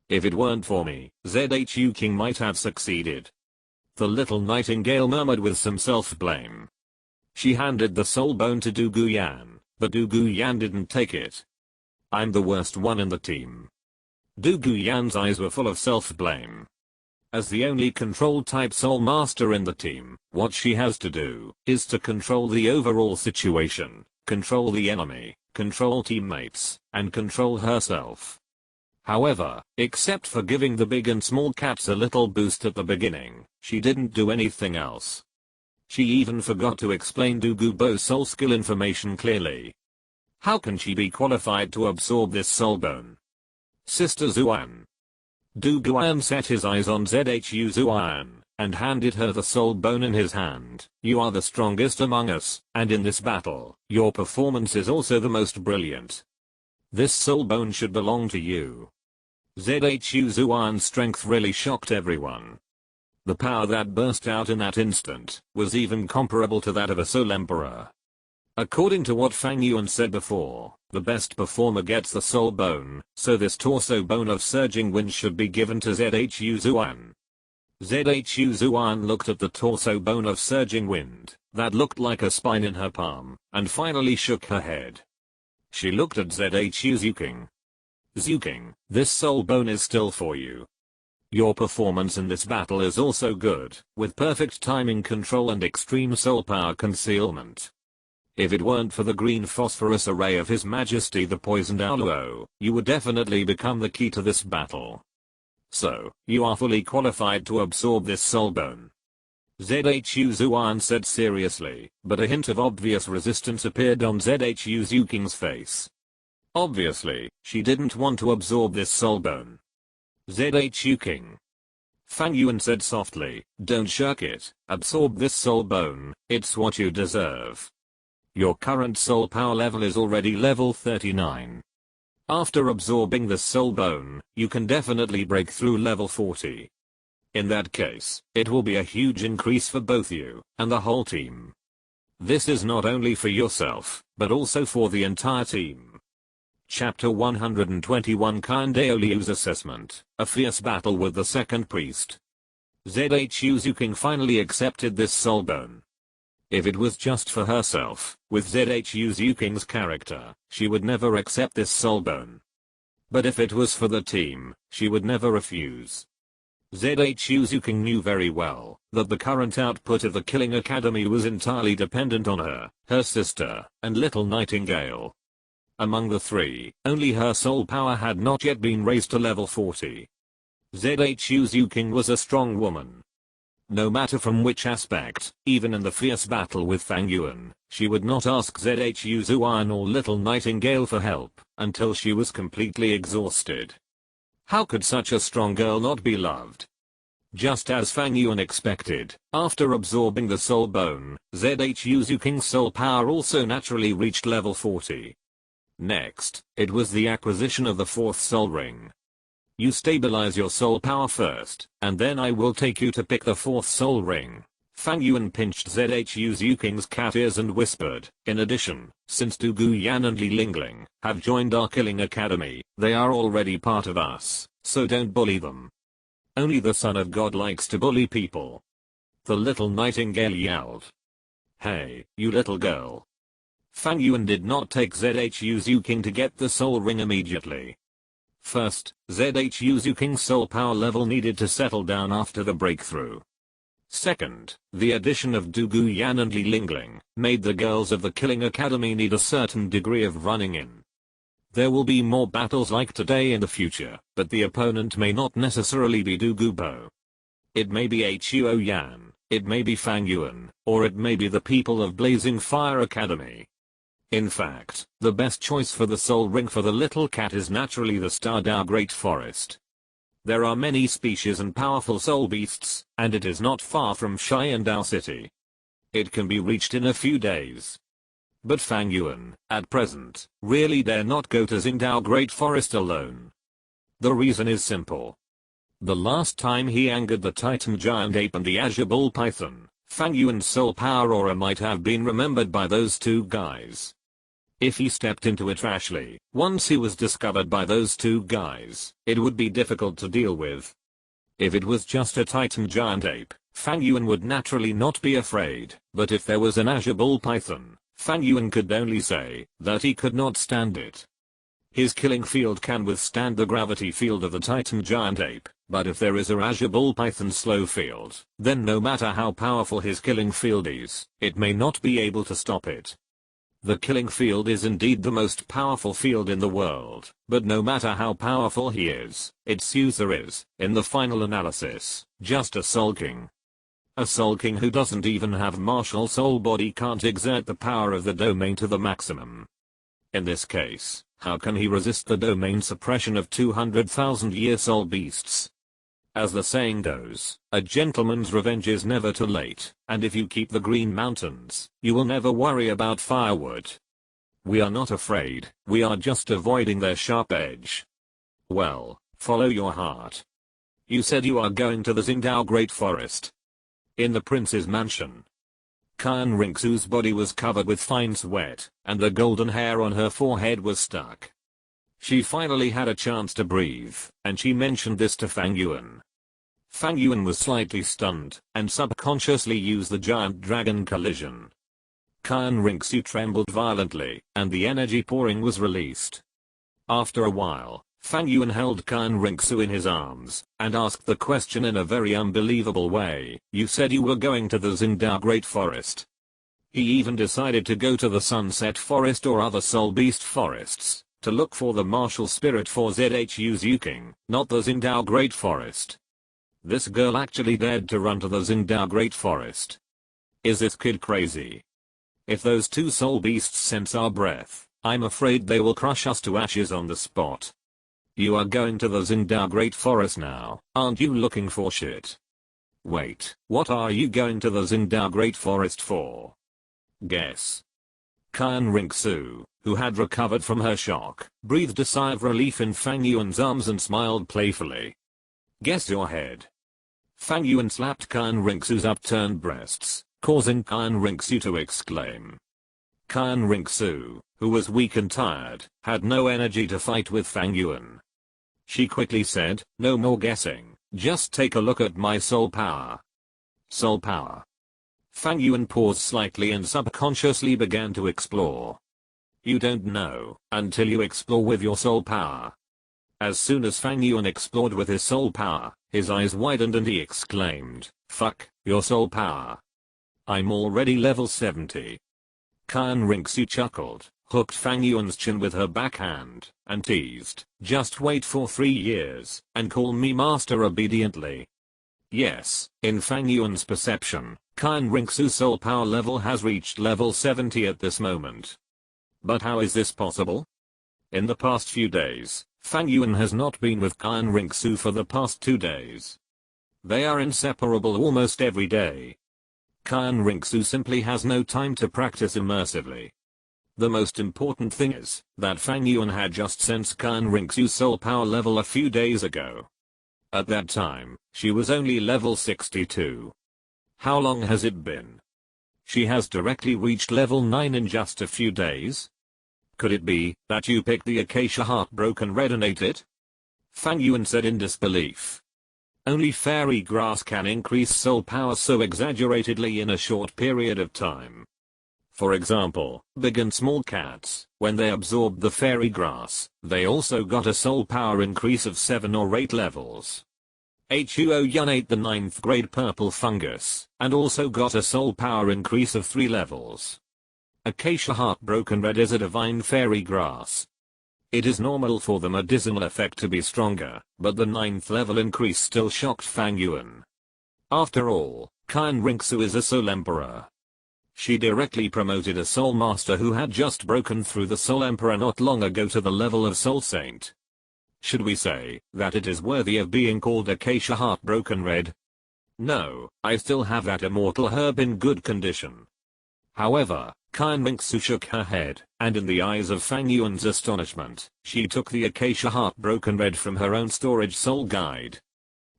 If it weren't for me, Zhu King might have succeeded. The little nightingale murmured with some self-blame. She handed the soul bone to Douluo, but Douluo didn't take it. I'm the worst one in the team. Douluo's eyes were full of self-blame. As the only control-type soul master in the team, what she has to do is to control the overall situation, control the enemy, control teammates, and control herself. However, except for giving the big and small cats a little boost at the beginning, she didn't do anything else. She even forgot to explain Douluo's soul skill information clearly. How can she be qualified to absorb this soul bone? Sister Zuan. Douluo set his eyes on Zhu Zuan, and handed her the soul bone in his hand. You are the strongest among us, and in this battle, your performance is also the most brilliant. This soul bone should belong to you. Zhu Zuan's strength really shocked everyone. The power that burst out in that instant was even comparable to that of a soul emperor. According to what Fang Yuan said before, the best performer gets the soul bone, so this torso bone of surging wind should be given to Zhu Zuan. Zhu Zuan looked at the torso bone of surging wind, that looked like a spine in her palm, and finally shook her head. She looked at Zhu King. Zhu King, this soul bone is still for you. Your performance in this battle is also good, with perfect timing control and extreme soul power concealment. If it weren't for the green phosphorus array of His Majesty the Poisoned Douluo, you would definitely become the key to this battle. So, you are fully qualified to absorb this soul bone. Zhu Zuan said seriously, but a hint of obvious resistance appeared on Zhu Zuking's face. Obviously, she didn't want to absorb this soul bone. Zhu King. Fang Yuan said softly, don't shirk it, absorb this soul bone, it's what you deserve. Your current soul power level is already level 39. After absorbing this soul bone, you can definitely break through level 40. In that case, it will be a huge increase for both you and the whole team. This is not only for yourself, but also for the entire team. Chapter 121 Kandao Liu's Assessment, a Fierce Battle with the Second Priest. Zhu Zuking finally accepted this soul bone. If it was just for herself, with Zhu Zuking's character, she would never accept this soul bone. But if it was for the team, she would never refuse. Zhu Zuking knew very well that the current output of the Killing Academy was entirely dependent on her sister, and Little Nightingale. Among the three, only her soul power had not yet been raised to level 40. Zhu Zuking was a strong woman. No matter from which aspect, even in the fierce battle with Fang Yuan, she would not ask Zhu Zuan or Little Nightingale for help until she was completely exhausted. How could such a strong girl not be loved? Just as Fang Yuan expected, after absorbing the soul bone, Zhu Zuking's soul power also naturally reached level 40. Next, it was the acquisition of the fourth soul ring. You stabilize your soul power first, and then I will take you to pick the fourth soul ring. Fang Yuan pinched Zhu Zuking's cat ears and whispered, in addition, since Du Guyan and Li Lingling have joined our Killing Academy, they are already part of us, so don't bully them. Only the Son of God likes to bully people. The Little Nightingale yelled. Hey, you little girl. Fang Yuan did not take Zhu Zuking to get the soul ring immediately. First, Zhu Zuking's soul power level needed to settle down after the breakthrough. Second, the addition of Du Guyan and Li Lingling made the girls of the Killing Academy need a certain degree of running in. There will be more battles like today in the future, but the opponent may not necessarily be Du Gubo. It may be Huo Yan, it may be Fang Yuan, or it may be the people of Blazing Fire Academy. In fact, the best choice for the soul ring for the little cat is naturally the Stardao Great Forest. There are many species and powerful soul beasts, and it is not far from Sharingan City. It can be reached in a few days. But Fang Yuan, at present, really dare not go to Xingdao Great Forest alone. The reason is simple. The last time he angered the Titan Giant Ape and the Azure Bull Python, Fang Yuan's soul power aura might have been remembered by those two guys. If he stepped into it rashly, once he was discovered by those two guys, it would be difficult to deal with. If it was just a Titan Giant Ape, Fang Yuan would naturally not be afraid, but if there was an Azure Bull Python, Fang Yuan could only say that he could not stand it. His killing field can withstand the gravity field of the Titan Giant Ape, but if there is a Azure Bull Python slow field, then no matter how powerful his killing field is, it may not be able to stop it. The killing field is indeed the most powerful field in the world, but no matter how powerful he is, its user is, in the final analysis, just a Soul King. A Soul King who doesn't even have martial soul body can't exert the power of the domain to the maximum. In this case, how can he resist the domain suppression of 200,000-year soul beasts? As the saying goes, a gentleman's revenge is never too late, and if you keep the Green Mountains, you will never worry about firewood. We are not afraid, we are just avoiding their sharp edge. Well, follow your heart. You said you are going to the Xingdao Great Forest. In the prince's mansion. Kyan Rinxu's body was covered with fine sweat, and the golden hair on her forehead was stuck. She finally had a chance to breathe, and she mentioned this to Fang Yuan. Fang Yuan was slightly stunned, and subconsciously used the giant dragon collision. Kyan Rinxu trembled violently, and the energy pouring was released. After a while, Fang Yuan held Kyan Rinxu in his arms, and asked the question in a very unbelievable way. You said you were going to the Xingdao Great Forest. He even decided to go to the Sunset Forest or other Soul Beast forests to look for the martial spirit for Zhu's Yuking, not the Xingdao Great Forest. This girl actually dared to run to the Xingdao Great Forest. Is this kid crazy? If those two soul beasts sense our breath, I'm afraid they will crush us to ashes on the spot. You are going to the Xingdao Great Forest now, aren't you looking for shit? Wait, what are you going to the Xingdao Great Forest for? Guess. Qian Rinxu, who had recovered from her shock, breathed a sigh of relief in Fang Yuan's arms and smiled playfully. Guess your head. Fang Yuan slapped Qian Rinxu's upturned breasts, causing Qian Rinxu to exclaim. Qian Rinxu, who was weak and tired, had no energy to fight with Fang Yuan. She quickly said, no more guessing, just take a look at my soul power. Soul power. Fang Yuan paused slightly and subconsciously began to explore. You don't know until you explore with your soul power. As soon as Fang Yuan explored with his soul power, his eyes widened and he exclaimed, fuck, your soul power. I'm already level 70. Qian Rinxu chuckled, hooked Fang Yuan's chin with her backhand, and teased, just wait for 3 years, and call me master obediently. Yes, in Fang Yuan's perception, Qian Rinxu's soul power level has reached level 70 at this moment. But how is this possible? In the past few days, Fang Yuan has not been with Qian Rinxu for the past 2 days. They are inseparable almost every day. Qian Rinxu simply has no time to practice immersively. The most important thing is that Fang Yuan had just sensed Qian Rinxu's soul power level a few days ago. At that time, she was only level 62. How long has it been? She has directly reached level 9 in just a few days? Could it be that you picked the Acacia Heartbroken Red and ate it? Fang Yuan said in disbelief. Only fairy grass can increase soul power so exaggeratedly in a short period of time. For example, big and small cats, when they absorbed the fairy grass, they also got a soul power increase of 7 or 8 levels. Huo Yun ate the 9th grade purple fungus, and also got a soul power increase of 3 levels. Acacia Heartbroken Red is a divine fairy grass. It is normal for the medicinal effect to be stronger, but the 9th level increase still shocked Fang Yuan. After all, Qian Rinxu is a soul emperor. She directly promoted a soul master who had just broken through the soul emperor not long ago to the level of soul saint. Should we say that it is worthy of being called Acacia Heartbroken Red? No, I still have that immortal herb in good condition. However, Qian Rinxu shook her head, and in the eyes of Fang Yuan's astonishment, she took the Acacia Heartbroken Red from her own storage soul guide.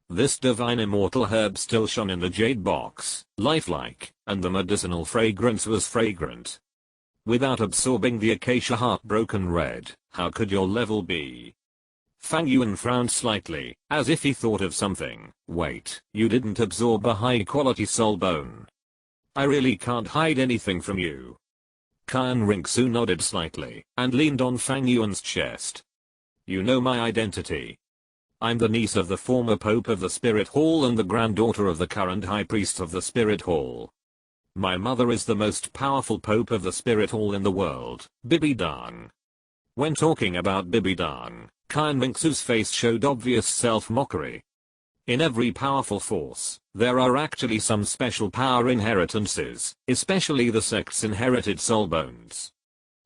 This divine immortal herb still shone in the jade box, lifelike, and the medicinal fragrance was fragrant. Without absorbing the Acacia Heartbroken Red, how could your level be? Fang Yuan frowned slightly, as if he thought of something. Wait, you didn't absorb a high-quality soul bone. I really can't hide anything from you. Qian Rinxu nodded slightly, and leaned on Fang Yuan's chest. You know my identity. I'm the niece of the former Pope of the Spirit Hall and the granddaughter of the current High Priest of the Spirit Hall. My mother is the most powerful Pope of the Spirit Hall in the world, Bibi Dang. When talking about Bibi Dang, Qian Rinxu's face showed obvious self-mockery. In every powerful force, there are actually some special power inheritances, especially the sect's inherited soul bones.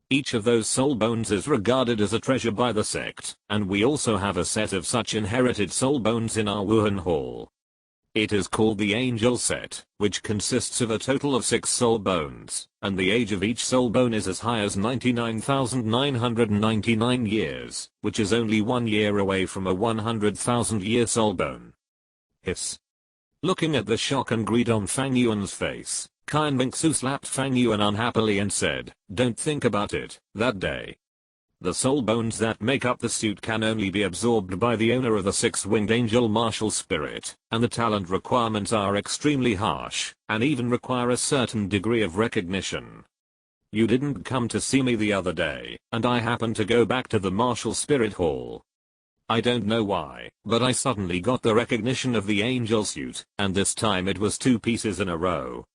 Each of those soul bones is regarded as a treasure by the sect, and we also have a set of such inherited soul bones in our Wuhan Hall. It is called the Angel Set, which consists of a total of 6 soul bones, and the age of each soul bone is as high as 99,999 years, which is only 1 year away from a 100,000-year soul bone. Hiss. Looking at the shock and greed on Fang Yuan's face, Qian Rinxu slapped Fang Yuan unhappily and said, don't think about it, that day. The soul bones that make up the suit can only be absorbed by the owner of the 6-winged angel martial spirit, and the talent requirements are extremely harsh, and even require a certain degree of recognition. You didn't come to see me the other day, and I happened to go back to the martial spirit hall. I don't know why, but I suddenly got the recognition of the angel suit, and this time it was 2 pieces in a row.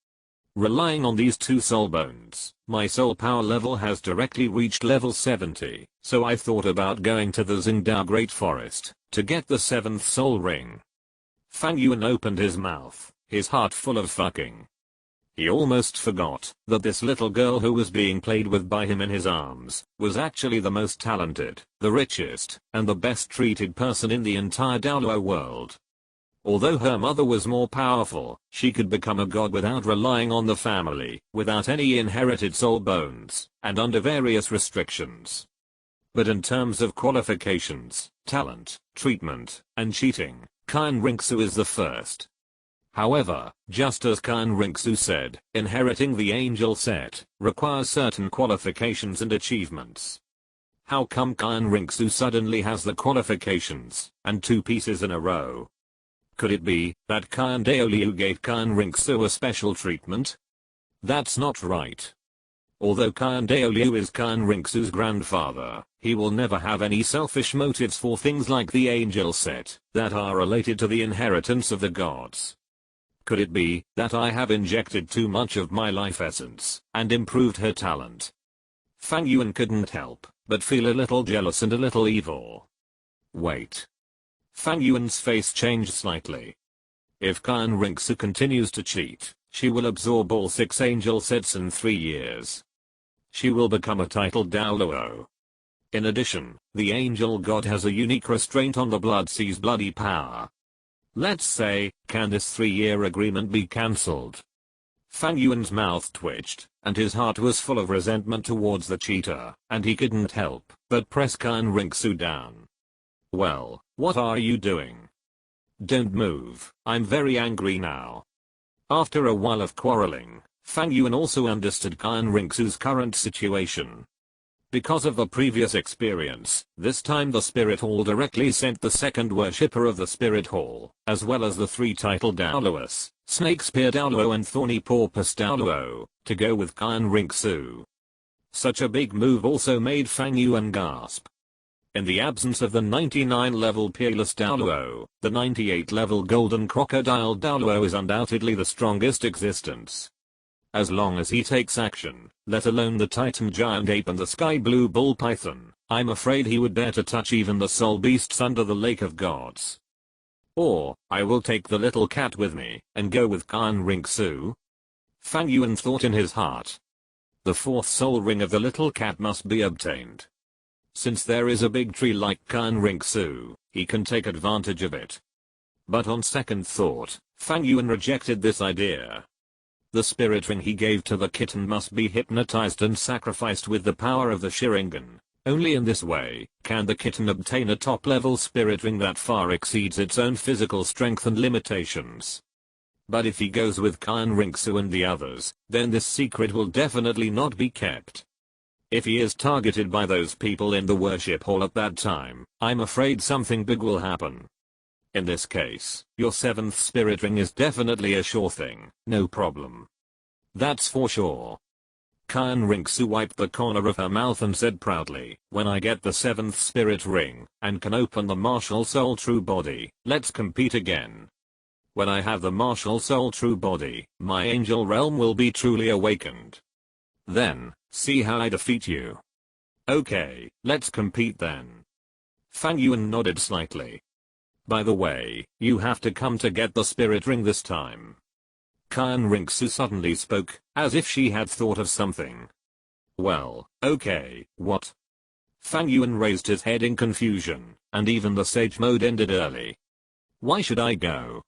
Relying on these 2 soul bones, my soul power level has directly reached level 70, so I thought about going to the Xingdao Great Forest to get the 7th soul ring. Fang Yuan opened his mouth, his heart full of fucking. He almost forgot that this little girl who was being played with by him in his arms was actually the most talented, the richest, and the best treated person in the entire Douluo world. Although her mother was more powerful, she could become a god without relying on the family, without any inherited soul bones, and under various restrictions. But in terms of qualifications, talent, treatment, and cheating, Qin Rinxu is the first. However, just as Qin Rinxu said, inheriting the angel set requires certain qualifications and achievements. How come Qin Rinxu suddenly has the qualifications, and 2 pieces in a row? Could it be that Qin Douluo gave Qin Rinxu a special treatment? That's not right. Although Qin Douluo is Qin Rinxu's grandfather, he will never have any selfish motives for things like the angel set that are related to the inheritance of the gods. Could it be that I have injected too much of my life essence and improved her talent? Fang Yuan couldn't help but feel a little jealous and a little evil. Wait. Fang Yuan's face changed slightly. If Qin Rinxu continues to cheat, she will absorb all 6 angel sets in 3 years. She will become a titled Douluo. In addition, the angel god has a unique restraint on the Blood Sea's bloody power. Let's say, can this 3-year agreement be cancelled? Fang Yuan's mouth twitched, and his heart was full of resentment towards the cheater, and he couldn't help but press Qin Rinxu down. Well, what are you doing? Don't move, I'm very angry now. After a while of quarreling, Fang Yuan also understood Qin Rinxu's current situation. Because of the previous experience, this time the Spirit Hall directly sent the 2nd worshipper of the Spirit Hall, as well as the 3 titled Douluos, Snake Spear Douluo and Thorny Porpoise Douluo, to go with Qin Rinxu. Such a big move also made Fang Yuan gasp. In the absence of the 99-level Peerless Douluo, the 98-level Golden Crocodile Douluo is undoubtedly the strongest existence. As long as he takes action, let alone the Titan Giant Ape and the Sky Blue Bull Python, I'm afraid he would dare to touch even the soul beasts under the Lake of Gods. Or, I will take the little cat with me, and go with Qin Rinxu. Fang Yuan thought in his heart. The 4th soul ring of the little cat must be obtained. Since there is a big tree like Qin Rinxu, he can take advantage of it. But on second thought, Fang Yuan rejected this idea. The spirit ring he gave to the kitten must be hypnotized and sacrificed with the power of the Sharingan. Only in this way can the kitten obtain a top-level spirit ring that far exceeds its own physical strength and limitations. But if he goes with Qin Rinxu and the others, then this secret will definitely not be kept. If he is targeted by those people in the worship hall at that time, I'm afraid something big will happen. In this case, your 7th spirit ring is definitely a sure thing, no problem. That's for sure. Qin Rinxu wiped the corner of her mouth and said proudly, when I get the 7th spirit ring, and can open the martial soul true body, let's compete again. When I have the martial soul true body, my angel realm will be truly awakened. Then, see how I defeat you. Okay, let's compete then. Fang Yuan nodded slightly. By the way, you have to come to get the spirit ring this time. Qin Rinxu suddenly spoke, as if she had thought of something. Well, okay, what? Fang Yuan raised his head in confusion, and even the sage mode ended early. Why should I go?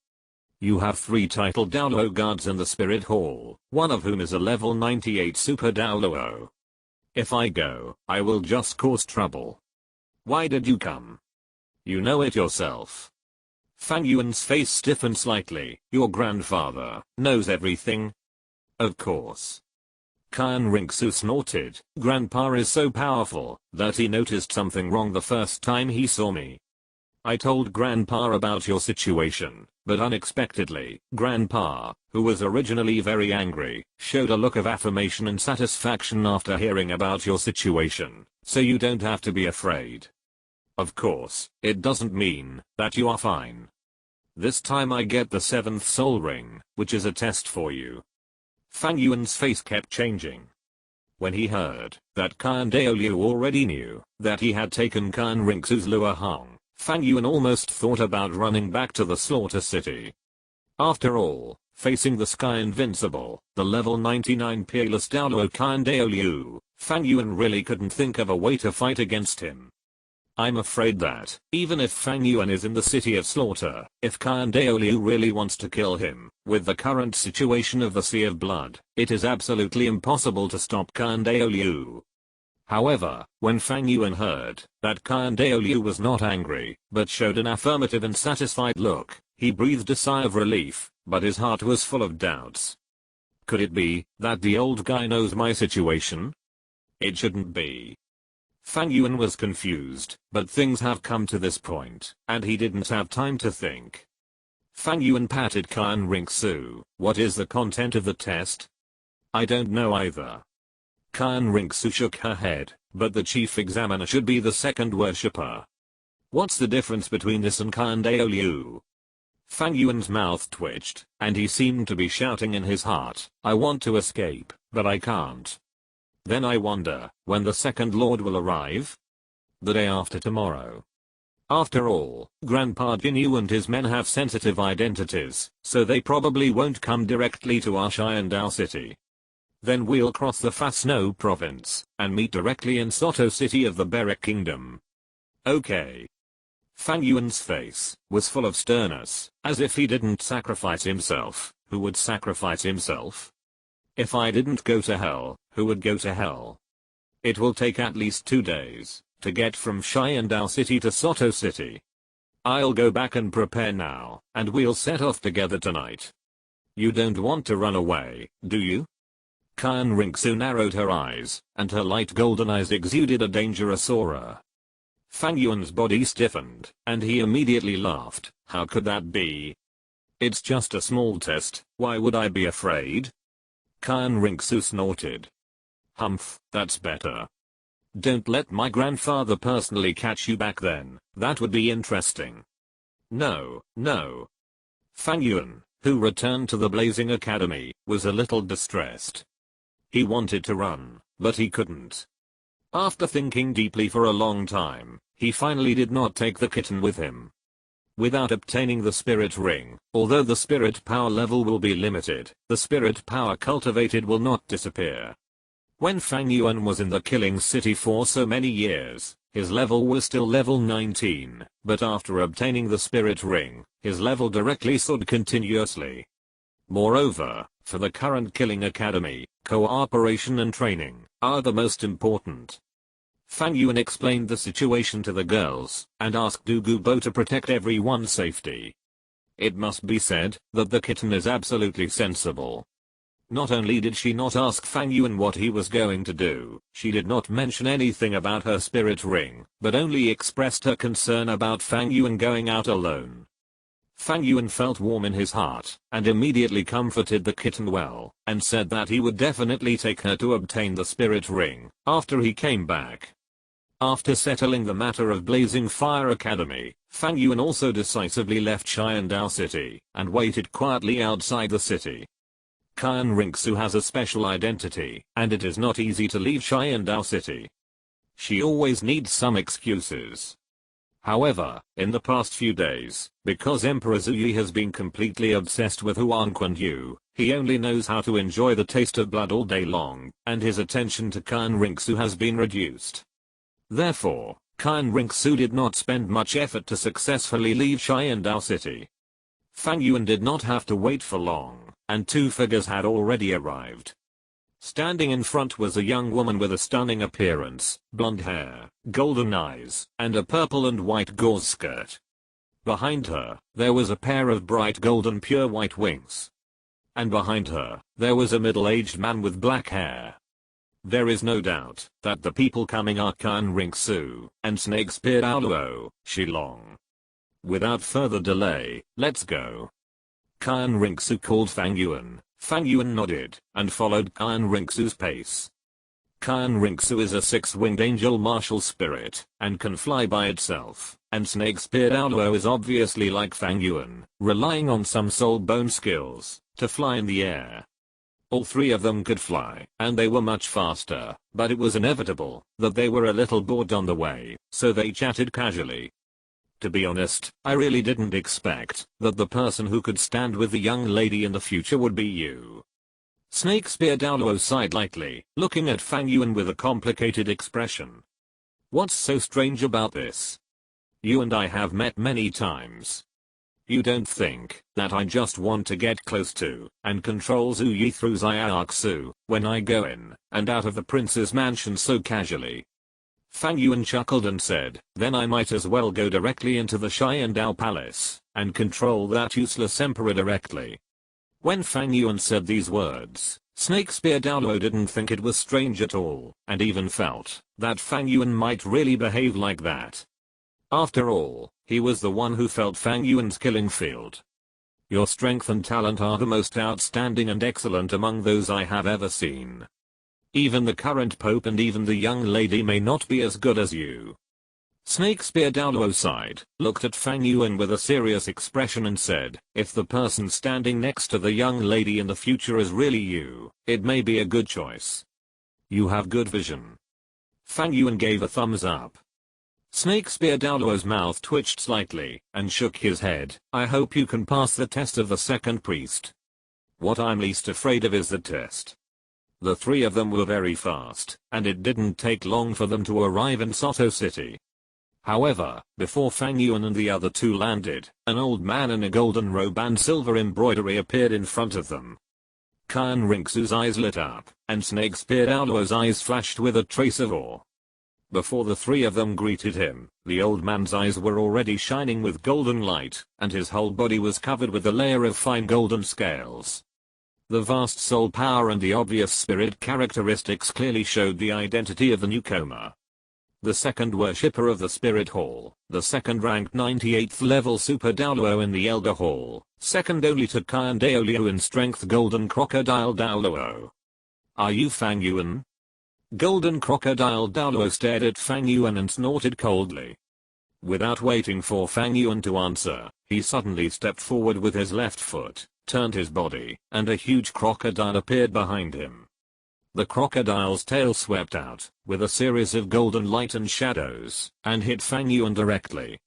You have 3 titled Douluo guards in the spirit hall, one of whom is a level 98 super Douluo. If I go, I will just cause trouble. Why did you come? You know it yourself. Fang Yuan's face stiffened slightly. Your grandfather knows everything. Of course. Qin Rinxu snorted. Grandpa is so powerful that he noticed something wrong the first time he saw me. I told Grandpa about your situation, but unexpectedly, Grandpa, who was originally very angry, showed a look of affirmation and satisfaction after hearing about your situation, so you don't have to be afraid. Of course, it doesn't mean that you are fine. This time I get the 7th soul ring, which is a test for you. Fang Yuan's face kept changing. When he heard that Kan Daoliu already knew that he had taken Kan Rinxu's Luo Hong, Fang Yuan almost thought about running back to the slaughter city. After all, facing the Sky Invincible, the level 99 peerless Douluo Kan Daoliu, Fang Yuan really couldn't think of a way to fight against him. I'm afraid that, even if Fang Yuan is in the city of slaughter, if Kan Daoliu really wants to kill him, with the current situation of the Sea of Blood, it is absolutely impossible to stop Kan Daoliu. However, when Fang Yuan heard that Kan Daoliu was not angry, but showed an affirmative and satisfied look, he breathed a sigh of relief, but his heart was full of doubts. Could it be that the old guy knows my situation? It shouldn't be. Fang Yuan was confused, but things have come to this point, and he didn't have time to think. Fang Yuan patted Kan Rinxu. What is the content of the test? I don't know either. Kan Rinxu shook her head, but the chief examiner should be the second worshipper. What's the difference between this and Kan Daoliu? Fang Yuan's mouth twitched, and he seemed to be shouting in his heart, I want to escape, but I can't. Then I wonder, when the second lord will arrive? The day after tomorrow. After all, Grandpa Jinyu and his men have sensitive identities, so they probably won't come directly to our Xiandao city. Then we'll cross the Fasno province, and meet directly in Soto city of the Berek kingdom. Okay. Fang Yuan's face was full of sternness, as if he didn't sacrifice himself. Who would sacrifice himself? If I didn't go to hell, who would go to hell? It will take at least 2 days to get from Xiandao city to Soto city. I'll go back and prepare now, and we'll set off together tonight. You don't want to run away, do you? Kan Rinxu narrowed her eyes, and her light golden eyes exuded a dangerous aura. Fang Yuan's body stiffened, and he immediately laughed. How could that be? It's just a small test, why would I be afraid? Kan Rinxu snorted. Humph, that's better. Don't let my grandfather personally catch you back then, that would be interesting. No. Fang Yuan, who returned to the Blazing Academy, was a little distressed. He wanted to run, but he couldn't. After thinking deeply for a long time, he finally did not take the kitten with him. Without obtaining the spirit ring, although the spirit power level will be limited, the spirit power cultivated will not disappear. When Fang Yuan was in the Killing City for so many years, his level was still level 19, but after obtaining the spirit ring, his level directly soared continuously. Moreover, for the current Killing Academy, cooperation and training are the most important. Fang Yuan explained the situation to the girls, and asked Du Gubo to protect everyone's safety. It must be said that the kitten is absolutely sensible. Not only did she not ask Fang Yuan what he was going to do, she did not mention anything about her spirit ring, but only expressed her concern about Fang Yuan going out alone. Fang Yuan felt warm in his heart, and immediately comforted the kitten well, and said that he would definitely take her to obtain the spirit ring, after he came back. After settling the matter of Blazing Fire Academy, Fang Yuan also decisively left Xiandao city, and waited quietly outside the city. Kan Rinxu has a special identity, and it is not easy to leave Xiandao city. She always needs some excuses. However, in the past few days, because Emperor Zuyi has been completely obsessed with Huang Quanyu, he only knows how to enjoy the taste of blood all day long, and his attention to Kan Rinxu has been reduced. Therefore, Kan Rinxu did not spend much effort to successfully leave Xiandao city. Fang Yuan did not have to wait for long, and 2 figures had already arrived. Standing in front was a young woman with a stunning appearance, blonde hair, golden eyes, and a purple and white gauze skirt. Behind her, there was a pair of bright golden pure white wings. And behind her, there was a middle-aged man with black hair. There is no doubt that the people coming are Kan Rinxu and Snakespear Douluo, Shilong. Without further delay, let's go. Kan Rinxu called Fang Yuan. Fang Yuan nodded, and followed Kan Rinxu's pace. Kan Rinxu is a 6-winged angel martial spirit, and can fly by itself, and Snakespear Douluo is obviously like Fang Yuan, relying on some soul bone skills, to fly in the air. All three of them could fly, and they were much faster, but it was inevitable that they were a little bored on the way, so they chatted casually. To be honest, I really didn't expect that the person who could stand with the young lady in the future would be you. Snake spear Douluo sighed lightly, looking at Fang Yuan with a complicated expression. What's so strange about this? You and I have met many times. You don't think that I just want to get close to and control Zhu Yi through Xiaoxu when I go in and out of the prince's mansion so casually? Fang Yuan chuckled and said, then I might as well go directly into the Sharingan palace and control that useless emperor directly. When Fang Yuan said these words, Snake Spear Douluo didn't think it was strange at all, and even felt that Fang Yuan might really behave like that. After all, he was the one who felt Fang Yuan's killing field. Your strength and talent are the most outstanding and excellent among those I have ever seen. Even the current pope and even the young lady may not be as good as you. Snake Spear Douluo sighed, looked at Fang Yuan with a serious expression and said, if the person standing next to the young lady in the future is really you, it may be a good choice. You have good vision. Fang Yuan gave a thumbs up. Snake Spear Douluo's mouth twitched slightly and shook his head. I hope you can pass the test of the second priest. What I'm least afraid of is the test. The three of them were very fast, and it didn't take long for them to arrive in Soto City. However, before Fang Yuan and the other two landed, an old man in a golden robe and silver embroidery appeared in front of them. Khan Rinxu's eyes lit up, and Snake Spear Douluo's eyes flashed with a trace of awe. Before the three of them greeted him, the old man's eyes were already shining with golden light, and his whole body was covered with a layer of fine golden scales. The vast soul power and the obvious spirit characteristics clearly showed the identity of the newcomer. The second worshipper of the Spirit Hall, the second-ranked 98th level Super Douluo in the Elder Hall, second only to Kyan Daoliu in strength Golden Crocodile Douluo. Are you Fang Yuan? Golden Crocodile Douluo stared at Fang Yuan and snorted coldly. Without waiting for Fang Yuan to answer, he suddenly stepped forward with his left foot, turned his body, and a huge crocodile appeared behind him. The crocodile's tail swept out, with a series of golden light and shadows, and hit Fang Yuan directly.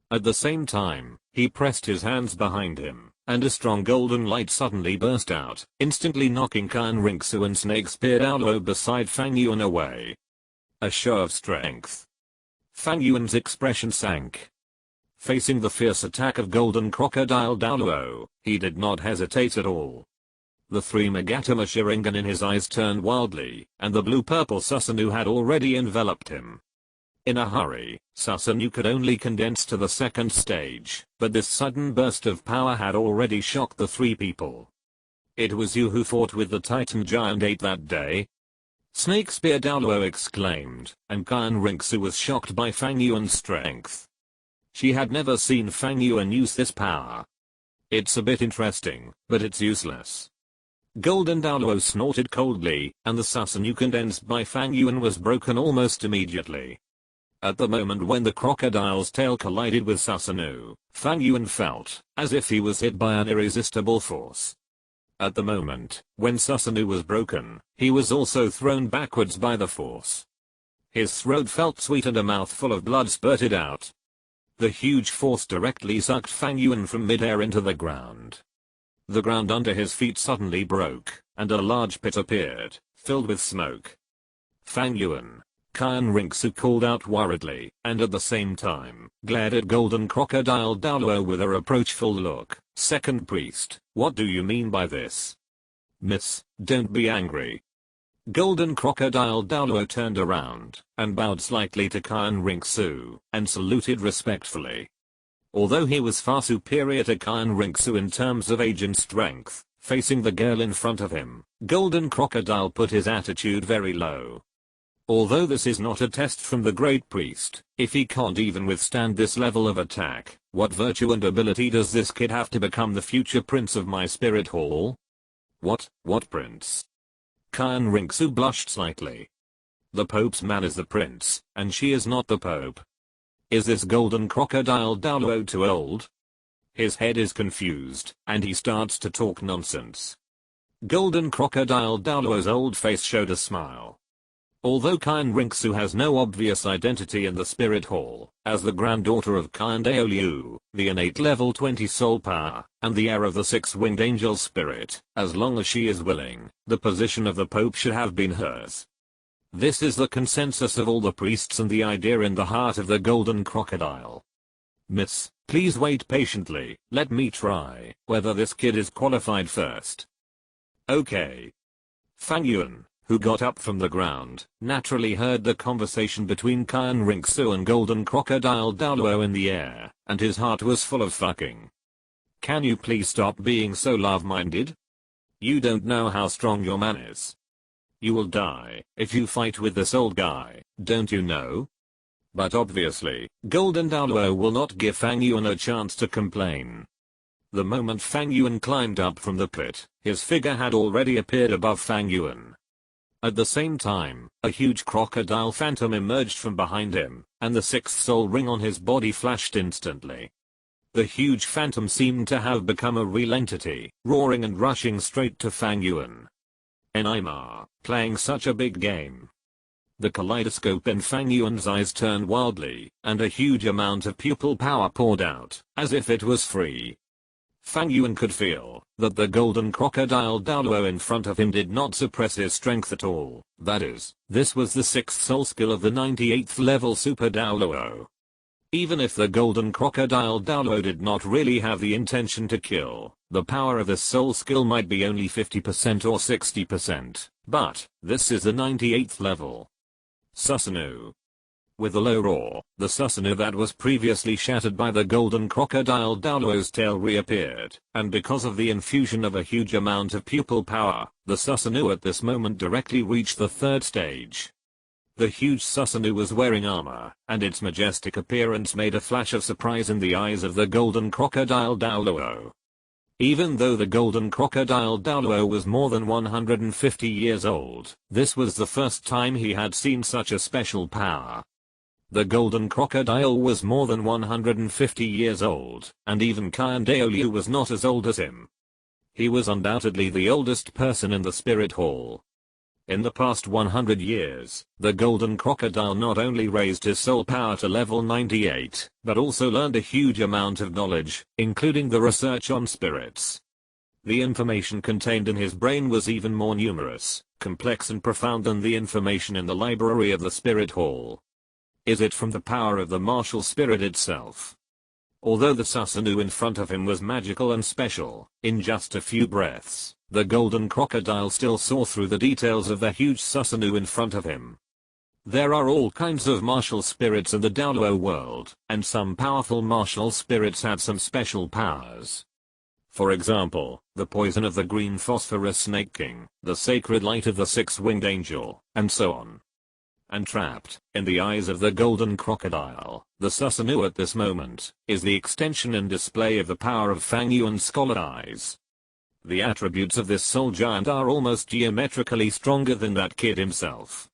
At the same time, he pressed his hands behind him, and a strong golden light suddenly burst out, instantly knocking Khan Rinxu and Snake Spear Douluo beside Fang Yuan away. A show of strength. Fang Yuan's expression sank. Facing the fierce attack of Golden Crocodile Douluo, he did not hesitate at all. The three Magatama Sharingan in his eyes turned wildly, and the blue-purple Susanoo had already enveloped him. In a hurry, Susanoo could only condense to the second stage, but this sudden burst of power had already shocked the three people. It was you who fought with the Titan Giant 8 that day? Snake Spear Douluo exclaimed, and Khan Rinxu was shocked by Fang Yuan's strength. She had never seen Fang Yuan use this power. It's a bit interesting, but it's useless. Golden Douluo snorted coldly, and the Susanoo condensed by Fang Yuan was broken almost immediately. At the moment when the crocodile's tail collided with Susanoo, Fang Yuan felt as if he was hit by an irresistible force. At the moment when Susanoo was broken, he was also thrown backwards by the force. His throat felt sweet and a mouthful of blood spurted out. The huge force directly sucked Fang Yuan from midair into the ground. The ground under his feet suddenly broke, and a large pit appeared, filled with smoke. Fang Yuan, Khan Rinxu called out worriedly, and at the same time, glared at Golden Crocodile Douluo with a reproachful look. Second priest, what do you mean by this? Miss, don't be angry. Golden Crocodile Douluo turned around, and bowed slightly to Khan Rinxu, and saluted respectfully. Although he was far superior to Khan Rinxu in terms of age and strength, facing the girl in front of him, Golden Crocodile put his attitude very low. Although this is not a test from the Great Priest, if he can't even withstand this level of attack, what virtue and ability does this kid have to become the future prince of my spirit hall? What prince? Khan Rinxu blushed slightly. The Pope's man is the prince, and she is not the Pope. Is this Golden Crocodile Douluo too old? His head is confused, and he starts to talk nonsense. Golden Crocodile Douluo's old face showed a smile. Although Qian Rinxu has no obvious identity in the spirit hall, as the granddaughter of Qian Douluo, the innate level 20 soul power, and the heir of the six-winged angel spirit, as long as she is willing, the position of the Pope should have been hers. This is the consensus of all the priests and the idea in the heart of the Golden Crocodile. Miss, please wait patiently, let me try whether this kid is qualified first. Okay. Fang Yuan, who got up from the ground, naturally heard the conversation between Qian Rinxu and Golden Crocodile Douluo in the air, and his heart was full of fucking. Can you please stop being so love-minded? You don't know how strong your man is. You will die if you fight with this old guy, don't you know? But obviously, Golden Douluo will not give Fang Yuan a chance to complain. The moment Fang Yuan climbed up from the pit, his figure had already appeared above Fang Yuan. At the same time, a huge crocodile phantom emerged from behind him, and the sixth soul ring on his body flashed instantly. The huge phantom seemed to have become a real entity, roaring and rushing straight to Fang Yuan. Enima, playing such a big game. The kaleidoscope in Fang Yuan's eyes turned wildly, and a huge amount of pupil power poured out, as if it was free. Fang Yuan could feel that the Golden Crocodile Douluo in front of him did not suppress his strength at all, that is, this was the 6th soul skill of the 98th level Super Douluo. Even if the Golden Crocodile Douluo did not really have the intention to kill, the power of this soul skill might be only 50% or 60%, but this is the 98th level. Susanoo. With a low roar, the Susanoo that was previously shattered by the Golden Crocodile Douluo's tail reappeared, and because of the infusion of a huge amount of pupil power, the Susanoo at this moment directly reached the 3rd stage. The huge Susanoo was wearing armor, and its majestic appearance made a flash of surprise in the eyes of the Golden Crocodile Douluo. Even though the Golden Crocodile Douluo was more than 150 years old, this was the first time he had seen such a special power. The Golden Crocodile was more than 150 years old, and even Qian Douluo was not as old as him. He was undoubtedly the oldest person in the Spirit Hall. In the past 100 years, the Golden Crocodile not only raised his soul power to level 98, but also learned a huge amount of knowledge, including the research on spirits. The information contained in his brain was even more numerous, complex and profound than the information in the library of the Spirit Hall. Is it from the power of the martial spirit itself? Although the Susanoo in front of him was magical and special, in just a few breaths, the Golden Crocodile still saw through the details of the huge Susanoo in front of him. There are all kinds of martial spirits in the Douluo world, and some powerful martial spirits had some special powers. For example, the poison of the green phosphorus snake king, the sacred light of the six-winged angel, and so on. And trapped, in the eyes of the Golden Crocodile, the Susanoo at this moment, is the extension and display of the power of Fang Yuan's scholar eyes. The attributes of this soul giant are almost geometrically stronger than that kid himself.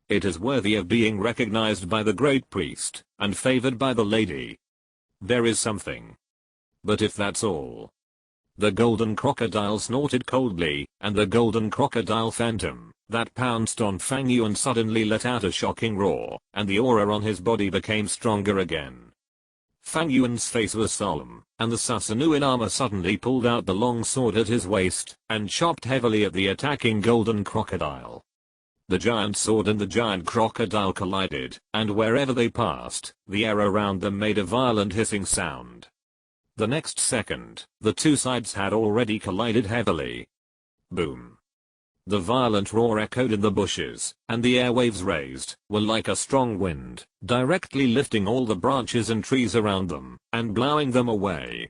It is worthy of being recognized by the great priest, and favored by the lady. There is something. But if that's all. The Golden Crocodile snorted coldly, and the Golden Crocodile Phantom, that pounced on Fang Yuan suddenly let out a shocking roar, and the aura on his body became stronger again. Fang Yuan's face was solemn, and the Susanoo in armor suddenly pulled out the long sword at his waist, and chopped heavily at the attacking Golden Crocodile. The giant sword and the giant crocodile collided, and wherever they passed, the air around them made a violent hissing sound. The next second, the two sides had already collided heavily. Boom. The violent roar echoed in the bushes, and the airwaves raised, were like a strong wind, directly lifting all the branches and trees around them, and blowing them away.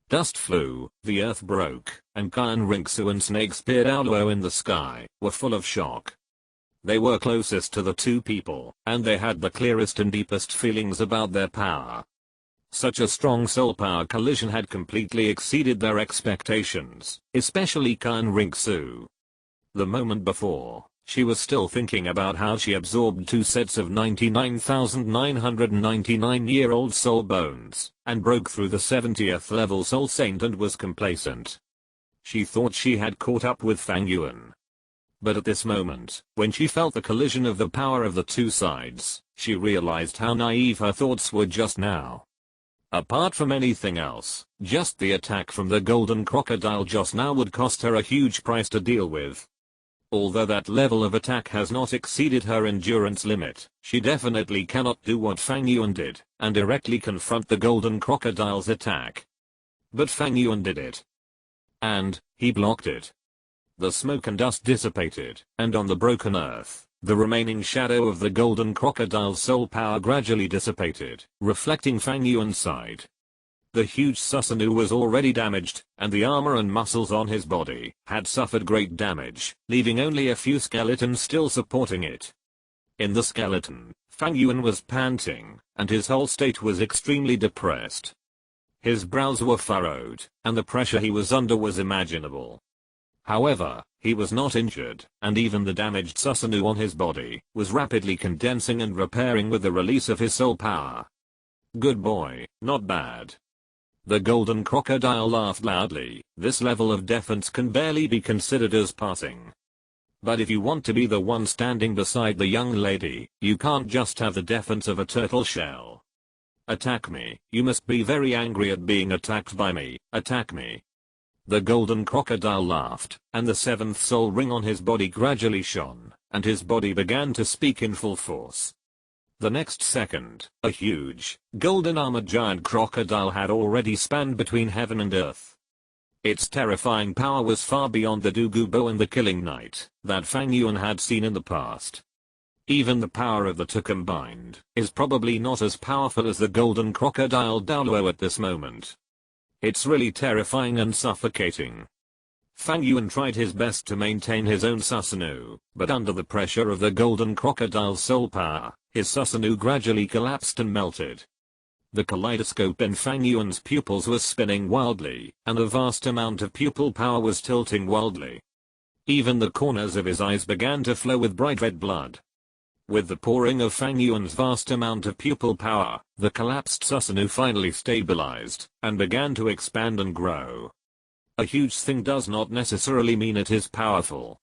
Dust flew, the earth broke, and Qian Rinxu and Snakes Douluo in the sky were full of shock. They were closest to the two people, and they had the clearest and deepest feelings about their power. Such a strong soul power collision had completely exceeded their expectations, especially Qian Rinxu. The moment before, she was still thinking about how she absorbed 2 sets of 99,999-year-old soul bones, and broke through the 70th level soul saint and was complacent. She thought she had caught up with Fang Yuan. But at this moment, when she felt the collision of the power of the two sides, she realized how naive her thoughts were just now. Apart from anything else, just the attack from the golden crocodile just now would cost her a huge price to deal with. Although that level of attack has not exceeded her endurance limit, she definitely cannot do what Fang Yuan did, and directly confront the golden crocodile's attack. But Fang Yuan did it. And, he blocked it. The smoke and dust dissipated, and on the broken earth, the remaining shadow of the golden crocodile's soul power gradually dissipated, reflecting Fang Yuan's side. The huge Susanoo was already damaged, and the armor and muscles on his body had suffered great damage, leaving only a few skeletons still supporting it. In the skeleton, Fang Yuan was panting, and his whole state was extremely depressed. His brows were furrowed, and the pressure he was under was imaginable. However, he was not injured, and even the damaged Susanoo on his body was rapidly condensing and repairing with the release of his soul power. Good boy, not bad. The golden crocodile laughed loudly. This level of defense can barely be considered as passing. But if you want to be the one standing beside the young lady, you can't just have the defense of a turtle shell. Attack me. You must be very angry at being attacked by me. Attack me. The golden crocodile laughed, and the seventh soul ring on his body gradually shone, and his body began to speak in full force. The next second, a huge, golden armored giant crocodile had already spanned between heaven and earth. Its terrifying power was far beyond the Douluo and the Killing Knight that Fang Yuan had seen in the past. Even the power of the two combined is probably not as powerful as the golden crocodile Douluo at this moment. It's really terrifying and suffocating. Fang Yuan tried his best to maintain his own Susanoo, but under the pressure of the golden crocodile's soul power, his Susanoo gradually collapsed and melted. The kaleidoscope in Fang Yuan's pupils was spinning wildly, and a vast amount of pupil power was tilting wildly. Even the corners of his eyes began to flow with bright red blood. With the pouring of Fang Yuan's vast amount of pupil power, the collapsed Susanoo finally stabilized, and began to expand and grow. A huge thing does not necessarily mean it is powerful.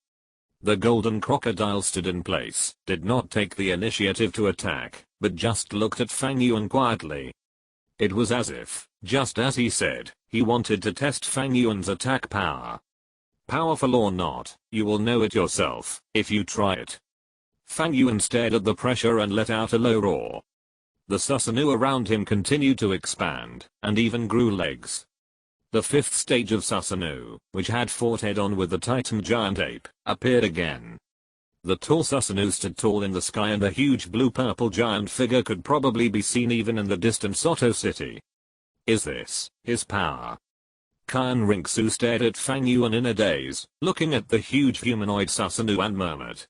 The golden crocodile stood in place, did not take the initiative to attack, but just looked at Fang Yuan quietly. It was as if, just as he said, he wanted to test Fang Yuan's attack power. Powerful or not, you will know it yourself, if you try it. Fang Yuan stared at the pressure and let out a low roar. The Susanoo around him continued to expand, and even grew legs. The fifth stage of Susanoo, which had fought head-on with the Titan giant ape, appeared again. The tall Susanoo stood tall in the sky, and a huge blue-purple giant figure could probably be seen even in the distant Soto city. Is this his power? Kyan Rinxu stared at Fang Yuan in a daze, looking at the huge humanoid Susanoo, and murmured.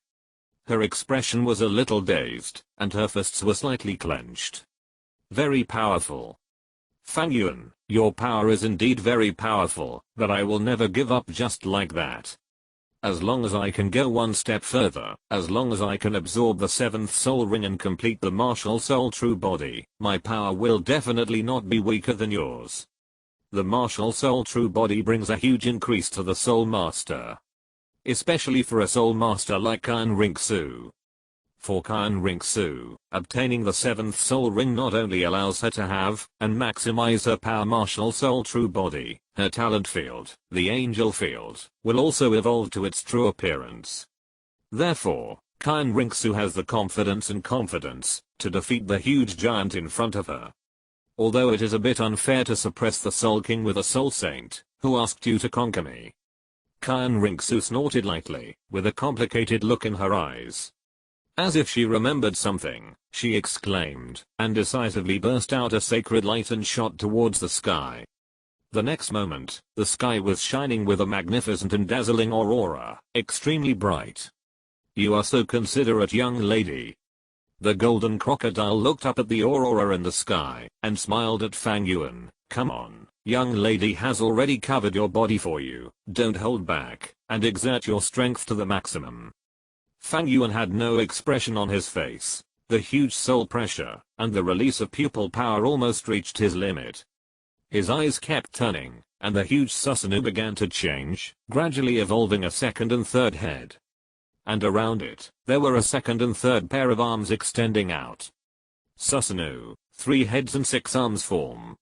Her expression was a little dazed, and her fists were slightly clenched. Very powerful. Fang Yuan, your power is indeed very powerful, but I will never give up just like that. As long as I can go one step further, as long as I can absorb the seventh soul ring and complete the martial soul true body, my power will definitely not be weaker than yours. The martial soul true body brings a huge increase to the soul master. Especially for a soul master like Kyan Rinxu. For Kyan Rinxu, obtaining the seventh soul ring not only allows her to have and maximize her power martial soul true body, her talent field, the angel field, will also evolve to its true appearance. Therefore, Kyan Rinxu has the confidence and confidence to defeat the huge giant in front of her. Although it is a bit unfair to suppress the Soul King with a Soul Saint, who asked you to conquer me. Kyan Rinxu snorted lightly, with a complicated look in her eyes. As if she remembered something, she exclaimed, and decisively burst out a sacred light and shot towards the sky. The next moment, the sky was shining with a magnificent and dazzling aurora, extremely bright. You are so considerate, young lady. The golden crocodile looked up at the aurora in the sky, and smiled at Fang Yuan. Come on, young lady has already covered your body for you, don't hold back, and exert your strength to the maximum. Fang Yuan had no expression on his face. The huge soul pressure, and the release of pupil power almost reached his limit. His eyes kept turning, and the huge Susanoo began to change, gradually evolving a second and third head. And around it, there were a second and third pair of arms extending out. Susanoo, 3 heads and 6 arms form.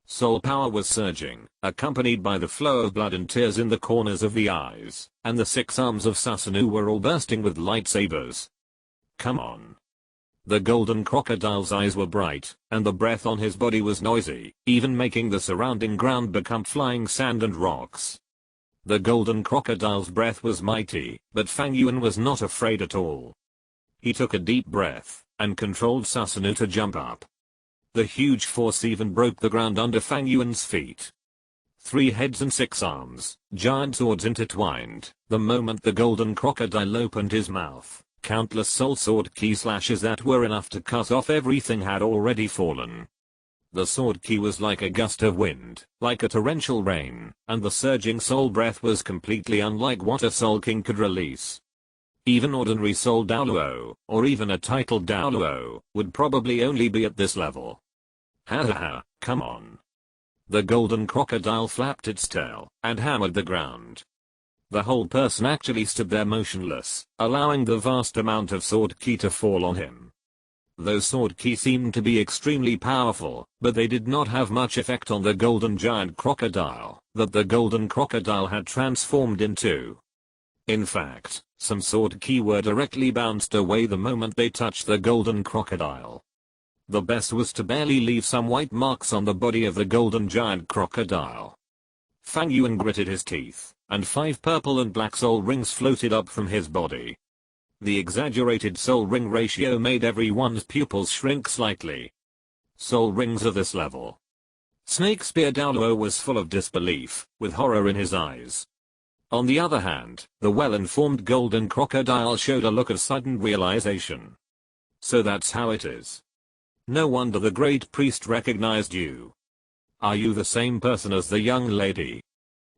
Soul power was surging, accompanied by the flow of blood and tears in the corners of the eyes, and the 6 arms of Susanoo were all bursting with lightsabers. Come on. The golden crocodile's eyes were bright, and the breath on his body was noisy, even making the surrounding ground become flying sand and rocks. The golden crocodile's breath was mighty, but Fang Yuan was not afraid at all. He took a deep breath, and controlled Susanoo to jump up. The huge force even broke the ground under Fang Yuan's feet. 3 heads and 6 arms, giant swords intertwined. The moment the golden crocodile opened his mouth, countless soul sword key slashes that were enough to cut off everything had already fallen. The sword key was like a gust of wind, like a torrential rain, and the surging soul breath was completely unlike what a soul king could release. Even ordinary soul Douluo, or even a titled Douluo, would probably only be at this level. Ha ha ha, come on. The golden crocodile flapped its tail, and hammered the ground. The whole person actually stood there motionless, allowing the vast amount of sword ki to fall on him. Those sword ki seemed to be extremely powerful, but they did not have much effect on the golden giant crocodile that the golden crocodile had transformed into. In fact, some sword ki were directly bounced away the moment they touched the golden crocodile. The best was to barely leave some white marks on the body of the golden giant crocodile. Fang Yuan gritted his teeth, and 5 purple and black soul rings floated up from his body. The exaggerated soul ring ratio made everyone's pupils shrink slightly. Soul rings of this level. Snake Spear Douluo was full of disbelief, with horror in his eyes. On the other hand, the well-informed golden crocodile showed a look of sudden realization. So that's how it is. No wonder the great priest recognized you. Are you the same person as the young lady?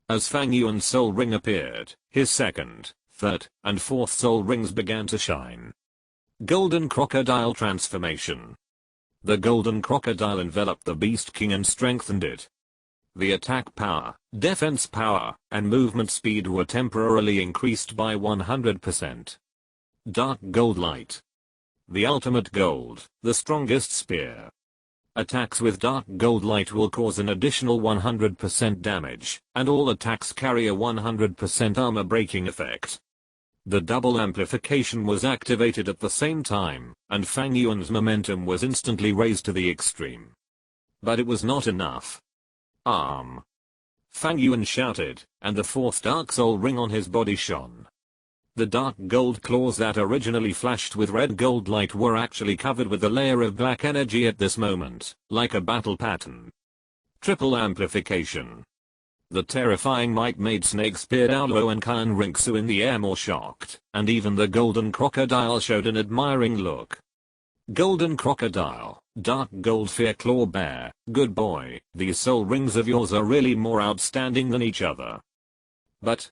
As Fang Yuan's soul ring appeared, his second, third, and fourth soul rings began to shine. Golden crocodile transformation. The golden crocodile enveloped the beast king and strengthened it. The attack power, defense power, and movement speed were temporarily increased by 100%. Dark gold light. The ultimate gold, the strongest spear. Attacks with dark gold light will cause an additional 100% damage, and all attacks carry a 100% armor breaking effect. The double amplification was activated at the same time, and Fang Yuan's momentum was instantly raised to the extreme. But it was not enough. Fang Yuan shouted, and the 4th dark soul ring on his body shone. The dark gold claws that originally flashed with red gold light were actually covered with a layer of black energy at this moment, like a battle pattern. Triple amplification. The terrifying might made Snake Spear Douluo and Khan Rinksu in the air more shocked, and even the golden crocodile showed an admiring look. Golden crocodile, dark gold fear claw bear, good boy, these soul rings of yours are really more outstanding than each other. But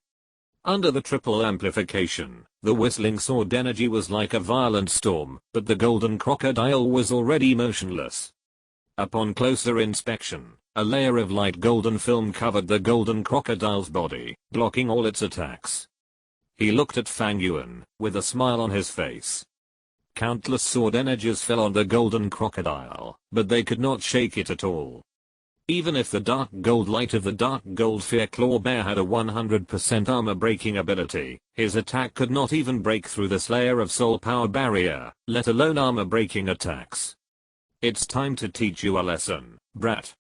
under the triple amplification, the whistling sword energy was like a violent storm, but the golden crocodile was already motionless. Upon closer inspection, a layer of light golden film covered the golden crocodile's body, blocking all its attacks. He looked at Fang Yuan, with a smile on his face. Countless sword energies fell on the golden crocodile, but they could not shake it at all. Even if the dark gold light of the dark gold fear claw bear had a 100% armor breaking ability, his attack could not even break through this layer of soul power barrier, let alone armor breaking attacks. It's time to teach you a lesson, brat.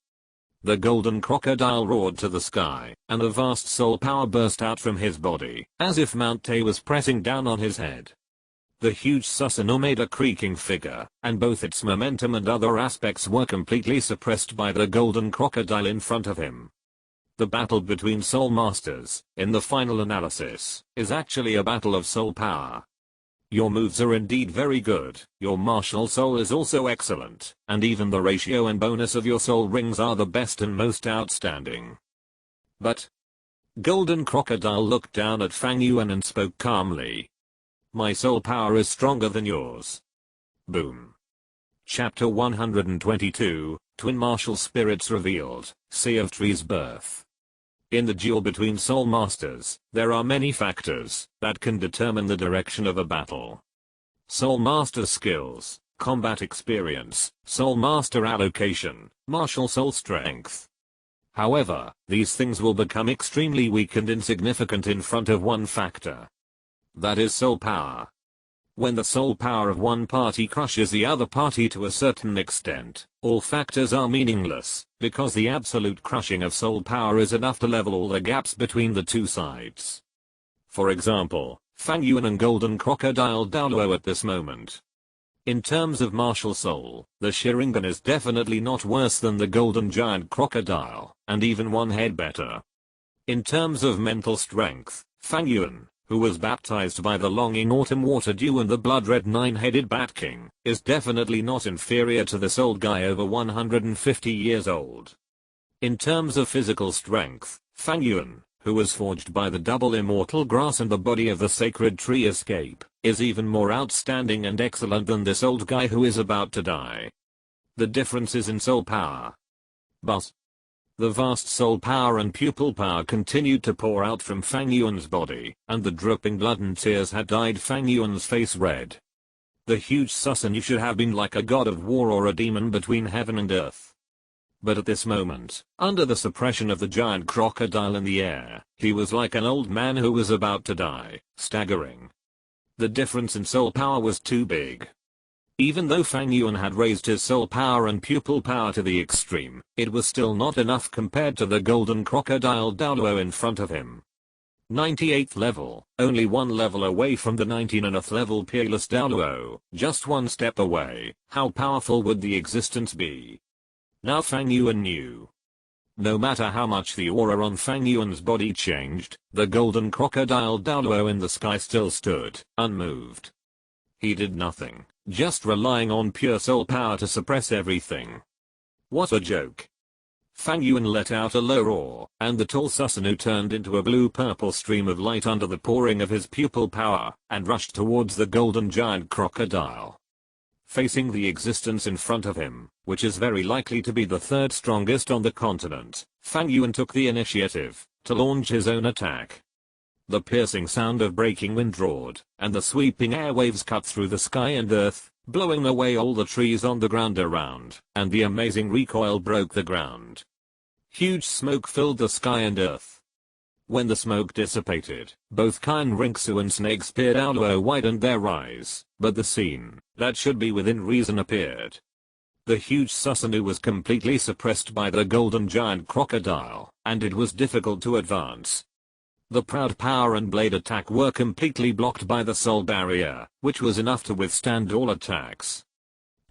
The golden crocodile roared to the sky, and a vast soul power burst out from his body, as if Mount Tay was pressing down on his head. The huge Susanoo made a creaking figure, and both its momentum and other aspects were completely suppressed by the golden crocodile in front of him. The battle between soul masters, in the final analysis, is actually a battle of soul power. Your moves are indeed very good, your martial soul is also excellent, and even the ratio and bonus of your soul rings are the best and most outstanding. But golden crocodile looked down at Fang Yuan and spoke calmly. My soul power is stronger than yours. Boom. Chapter 122, Twin Martial Spirits Revealed, Sea of Trees Birth. In the duel between Soul Masters, there are many factors that can determine the direction of a battle. Soul Master skills, combat experience, Soul Master allocation, martial soul strength. However, these things will become extremely weak and insignificant in front of one factor. That is soul power. When the soul power of one party crushes the other party to a certain extent, all factors are meaningless, because the absolute crushing of soul power is enough to level all the gaps between the two sides. For example, Fang Yuan and Golden Crocodile Douluo at this moment. In terms of martial soul, the Sharingan is definitely not worse than the Golden Giant Crocodile, and even one head better. In terms of mental strength, Fang Yuan, who was baptized by the longing autumn water dew and the blood-red nine-headed Bat King, is definitely not inferior to this old guy over 150 years old. In terms of physical strength, Fang Yuan, who was forged by the double immortal grass and the body of the sacred tree escape, is even more outstanding and excellent than this old guy who is about to die. The difference is in soul power. But the vast soul power and pupil power continued to pour out from Fang Yuan's body, and the dripping blood and tears had dyed Fang Yuan's face red. The huge Susanoo should have been like a god of war or a demon between heaven and earth. But at this moment, under the suppression of the giant crocodile in the air, he was like an old man who was about to die, staggering. The difference in soul power was too big. Even though Fang Yuan had raised his soul power and pupil power to the extreme, it was still not enough compared to the Golden Crocodile Douluo in front of him. 98th level, only one level away from the 99th level peerless Douluo, just one step away. How powerful would the existence be? Now Fang Yuan knew. No matter how much the aura on Fang Yuan's body changed, the Golden Crocodile Douluo in the sky still stood, unmoved. He did nothing, just relying on pure soul power to suppress everything. What a joke. Fang Yuan let out a low roar, and the tall Susanoo turned into a blue-purple stream of light under the pouring of his pupil power, and rushed towards the golden giant crocodile. Facing the existence in front of him, which is very likely to be the third strongest on the continent, Fang Yuan took the initiative to launch his own attack. The piercing sound of breaking wind roared, and the sweeping airwaves cut through the sky and earth, blowing away all the trees on the ground around, and the amazing recoil broke the ground. Huge smoke filled the sky and earth. When the smoke dissipated, both Kine Rinksu and Snake Spear Douluo widened their eyes, but the scene that should be within reason appeared. The huge Susanoo was completely suppressed by the golden giant crocodile, and it was difficult to advance. The proud power and blade attack were completely blocked by the soul barrier, which was enough to withstand all attacks.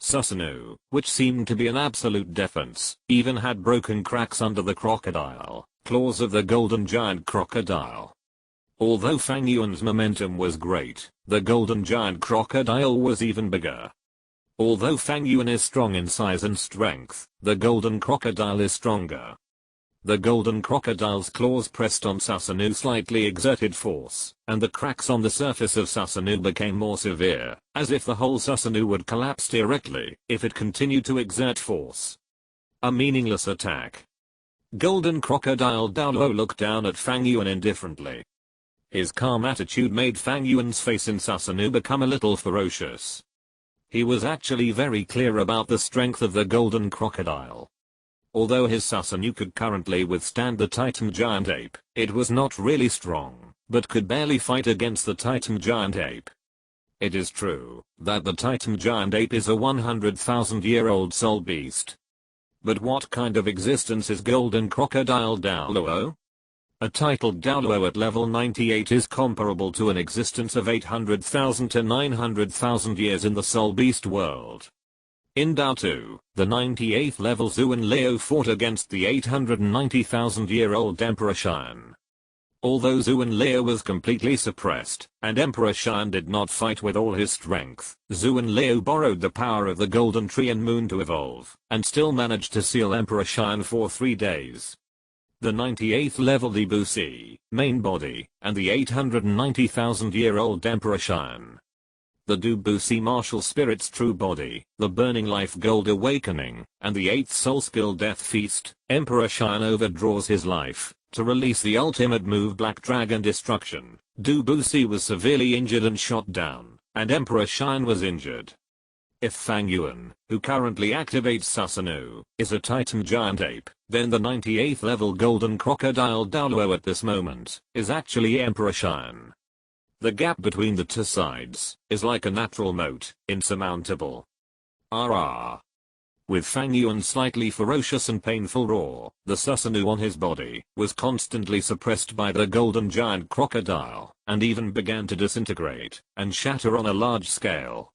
Susanoo, which seemed to be an absolute defense, even had broken cracks under the crocodile claws of the golden giant crocodile. Although Fang Yuan's momentum was great, the golden giant crocodile was even bigger. Although Fang Yuan is strong in size and strength, the golden crocodile is stronger. The golden crocodile's claws pressed on Susanoo slightly exerted force, and the cracks on the surface of Susanoo became more severe, as if the whole Susanoo would collapse directly if it continued to exert force. A meaningless attack. Golden Crocodile Douluo looked down at Fang Yuan indifferently. His calm attitude made Fang Yuan's face in Susanoo become a little ferocious. He was actually very clear about the strength of the golden crocodile. Although his Susanoo could currently withstand the Titan Giant Ape, it was not really strong, but could barely fight against the Titan Giant Ape. It is true that the Titan Giant Ape is a 100,000-year-old soul beast. But what kind of existence is Golden Crocodile Douluo? A titled Douluo at level 98 is comparable to an existence of 800,000 to 900,000 years in the soul beast world. In Dao 2, the 98th level Zhu and Leo fought against the 890,000-year-old Emperor Shan. Although Zhu and Leo was completely suppressed, and Emperor Shan did not fight with all his strength, Zhu and Leo borrowed the power of the Golden Tree and Moon to evolve, and still managed to seal Emperor Shan for 3 days. The 98th level Libu Si, main body, and the 890,000-year-old Emperor Shan. the Douluo martial spirit's true body, the burning life gold awakening, and the 8th soul skill death feast, Emperor Sharingan overdraws his life to release the ultimate move Black Dragon Destruction. Douluo was severely injured and shot down, and Emperor Sharingan was injured. If Fang Yuan, who currently activates Susanoo, is a Titan giant ape, then the 98th level golden crocodile Douluo at this moment is actually Emperor Sharingan. The gap between the two sides is like a natural moat, insurmountable. RR. With Fang Yuan's slightly ferocious and painful roar, the Susanoo on his body was constantly suppressed by the golden giant crocodile, and even began to disintegrate and shatter on a large scale.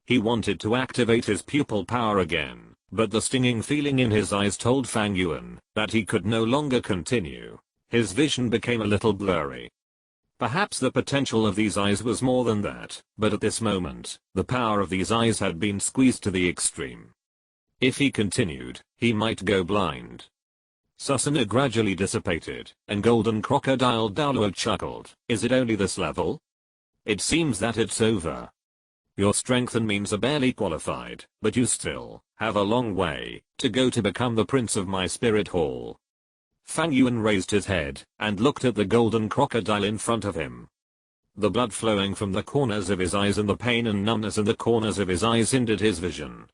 He wanted to activate his pupil power again, but the stinging feeling in his eyes told Fang Yuan that he could no longer continue. His vision became a little blurry. Perhaps the potential of these eyes was more than that, but at this moment, the power of these eyes had been squeezed to the extreme. If he continued, he might go blind. Susanoo gradually dissipated, and golden crocodile Douluo chuckled. Is it only this level? It seems that it's over. Your strength and means are barely qualified, but you still have a long way to go to become the prince of my spirit hall. Fang Yuan raised his head and looked at the golden crocodile in front of him. The blood flowing from the corners of his eyes and the pain and numbness in the corners of his eyes hindered his vision.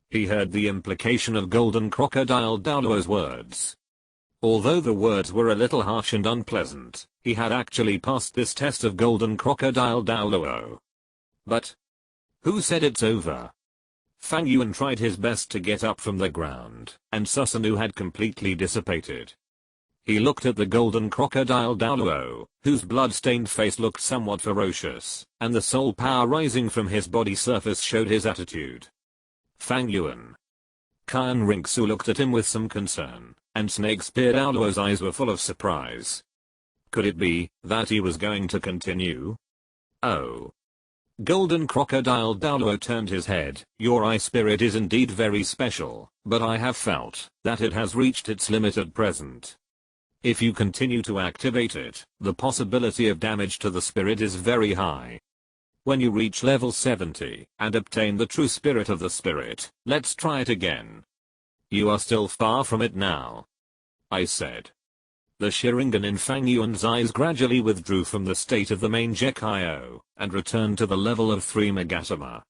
He heard the implication of golden crocodile Douluo's words. Although the words were a little harsh and unpleasant, he had actually passed this test of golden crocodile Douluo. But who said it's over? Fang Yuan tried his best to get up from the ground, and Susanoo had completely dissipated. He looked at the golden crocodile Douluo, whose blood-stained face looked somewhat ferocious, and the soul power rising from his body surface showed his attitude. Fang Yuan. Kyan Rinxu looked at him with some concern, and Snake Spear Douluo's eyes were full of surprise. Could it be that he was going to continue? Oh. Golden crocodile Douluo turned his head. Your eye spirit is indeed very special, but I have felt that it has reached its limit at present. If you continue to activate it, the possibility of damage to the spirit is very high. When you reach level 70 and obtain the true spirit of the spirit, let's try it again. You are still far from it now, I said. The Sharingan in Fang Yuan's eyes gradually withdrew from the state of the main Gekio and returned to the level of 3 Megatama.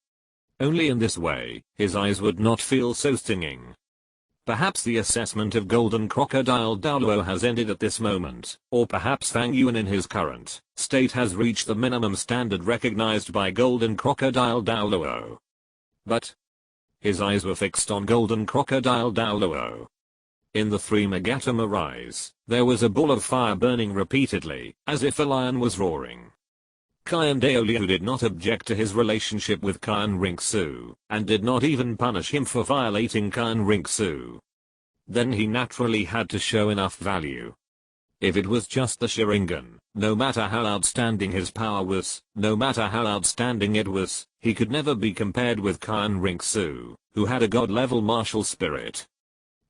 Only in this way, his eyes would not feel so stinging. Perhaps the assessment of golden crocodile Douluo has ended at this moment, or perhaps Fang Yuan in his current state has reached the minimum standard recognized by golden crocodile Douluo. But his eyes were fixed on golden crocodile Douluo. In the 3 Megatama rise, there was a ball of fire burning repeatedly, as if a lion was roaring. Kyan Douluo did not object to his relationship with Kyan Rinxu, and did not even punish him for violating Kyan Rinxu. Then he naturally had to show enough value. If it was just the Sharingan, no matter how outstanding his power was, no matter how outstanding it was, he could never be compared with Kyan Rinxu, who had a god-level martial spirit.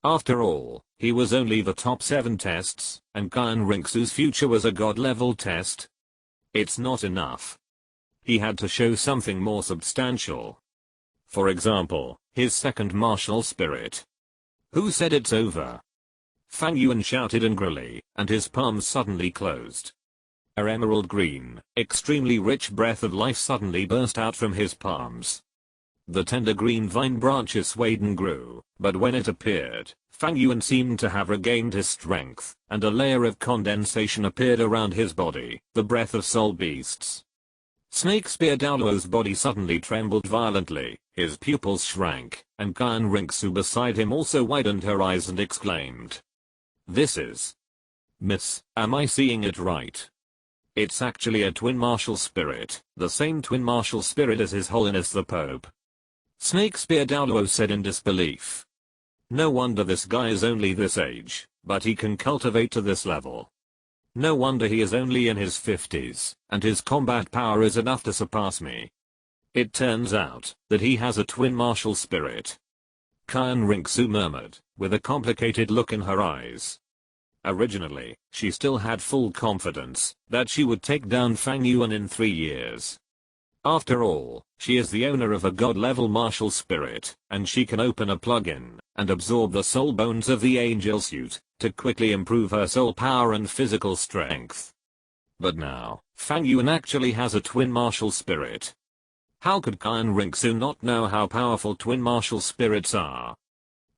After all, he was only the top 7 tests, and Kyan Rinxu's future was a god-level test. It's not enough. He had to show something more substantial. For example, his second martial spirit. Who said it's over? Fang Yuan shouted angrily, and his palms suddenly closed. An emerald green, extremely rich breath of life suddenly burst out from his palms. The tender green vine branches swayed and grew, but when it appeared, Fang Yuan seemed to have regained his strength, and a layer of condensation appeared around his body, the breath of soul beasts. Snake Spear Douluo's body suddenly trembled violently, his pupils shrank, and Kyan Rinxu beside him also widened her eyes and exclaimed. This is... Miss, am I seeing it right? It's actually a twin martial spirit, the same twin martial spirit as His Holiness the Pope. Snake Spear Douluo said in disbelief. No wonder this guy is only this age, but he can cultivate to this level. No wonder he is only in his 50s, and his combat power is enough to surpass me. It turns out that he has a twin martial spirit. Kyan Rinxu murmured, with a complicated look in her eyes. Originally, she still had full confidence that she would take down Fang Yuan in 3 years. After all, she is the owner of a god-level martial spirit, and she can open a plug-in and absorb the soul bones of the angel suit to quickly improve her soul power and physical strength. But now, Fang Yuan actually has a twin martial spirit. How could Qian Rinxu not know how powerful twin martial spirits are?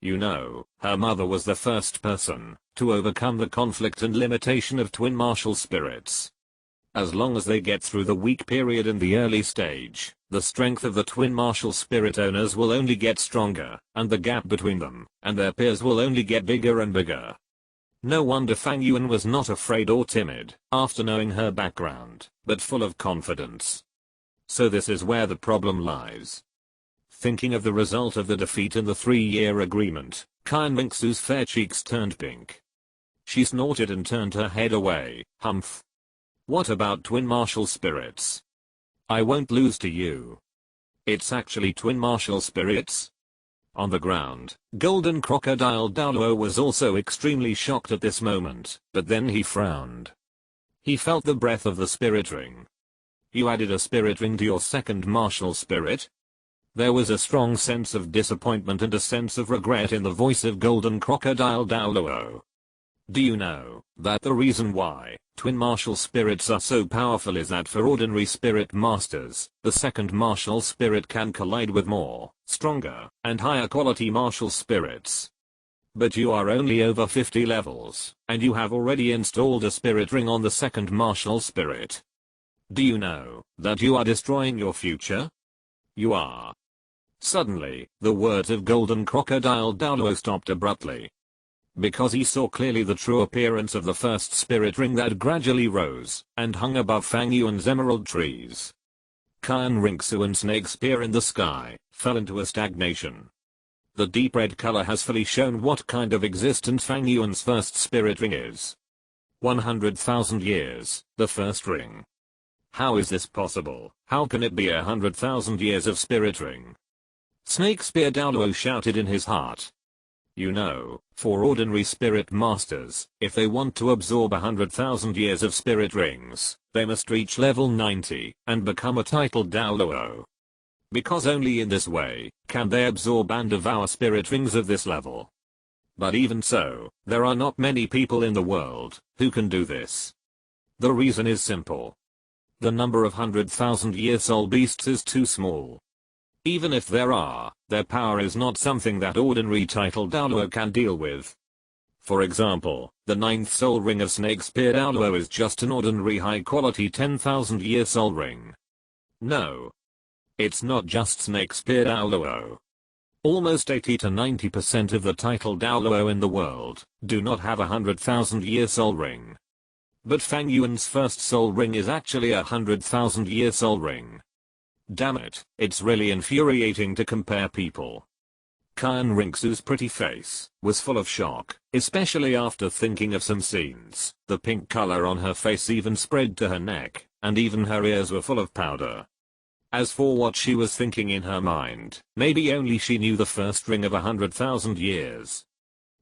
You know, her mother was the first person to overcome the conflict and limitation of twin martial spirits. As long as they get through the weak period in the early stage, the strength of the twin martial spirit owners will only get stronger, and the gap between them and their peers will only get bigger and bigger. No wonder Fang Yuan was not afraid or timid after knowing her background, but full of confidence. So this is where the problem lies. Thinking of the result of the defeat in the 3-year agreement, Qian Rinxu's fair cheeks turned pink. She snorted and turned her head away. Humph. What about twin martial spirits? I won't lose to you. It's actually twin martial spirits? On the ground, Golden Crocodile Douluo was also extremely shocked at this moment, but then he frowned. He felt the breath of the spirit ring. You added a spirit ring to your second martial spirit? There was a strong sense of disappointment and a sense of regret in the voice of Golden Crocodile Douluo. Do you know that the reason why twin martial spirits are so powerful is that for ordinary spirit masters, the second martial spirit can collide with more, stronger, and higher quality martial spirits. But you are only over 50 levels, and you have already installed a spirit ring on the second martial spirit. Do you know that you are destroying your future? You are. Suddenly, the words of Golden Crocodile Douluo stopped abruptly. Because he saw clearly the true appearance of the first spirit ring that gradually rose and hung above Fang Yuan's emerald trees. Qian Rinxu and Snake Spear in the sky fell into a stagnation. The deep red color has fully shown what kind of existence Fang Yuan's first spirit ring is. 100,000 years, the first ring. How is this possible? How can it be 100,000 years of spirit ring? Snake Spear Douluo shouted in his heart. You know, for ordinary spirit masters, if they want to absorb 100,000 years of spirit rings, they must reach level 90 and become a titled Douluo. Because only in this way can they absorb and devour spirit rings of this level. But even so, there are not many people in the world who can do this. The reason is simple. The number of 100,000-year soul beasts is too small. Even if there are, their power is not something that ordinary titled Douluo can deal with. For example, the 9th soul ring of Snake Spear Douluo is just an ordinary high-quality 10,000-year soul ring. No. It's not just Snake Spear Douluo. Almost 80 to 90% of the titled Douluo in the world do not have a 100,000-year soul ring. But Fang Yuan's first soul ring is actually a 100,000-year soul ring. Damn it, it's really infuriating to compare people. Qian Rinxu's pretty face was full of shock, especially after thinking of some scenes. The pink color on her face even spread to her neck, and even her ears were full of powder. As for what she was thinking in her mind, maybe only she knew the first ring of 100,000 years.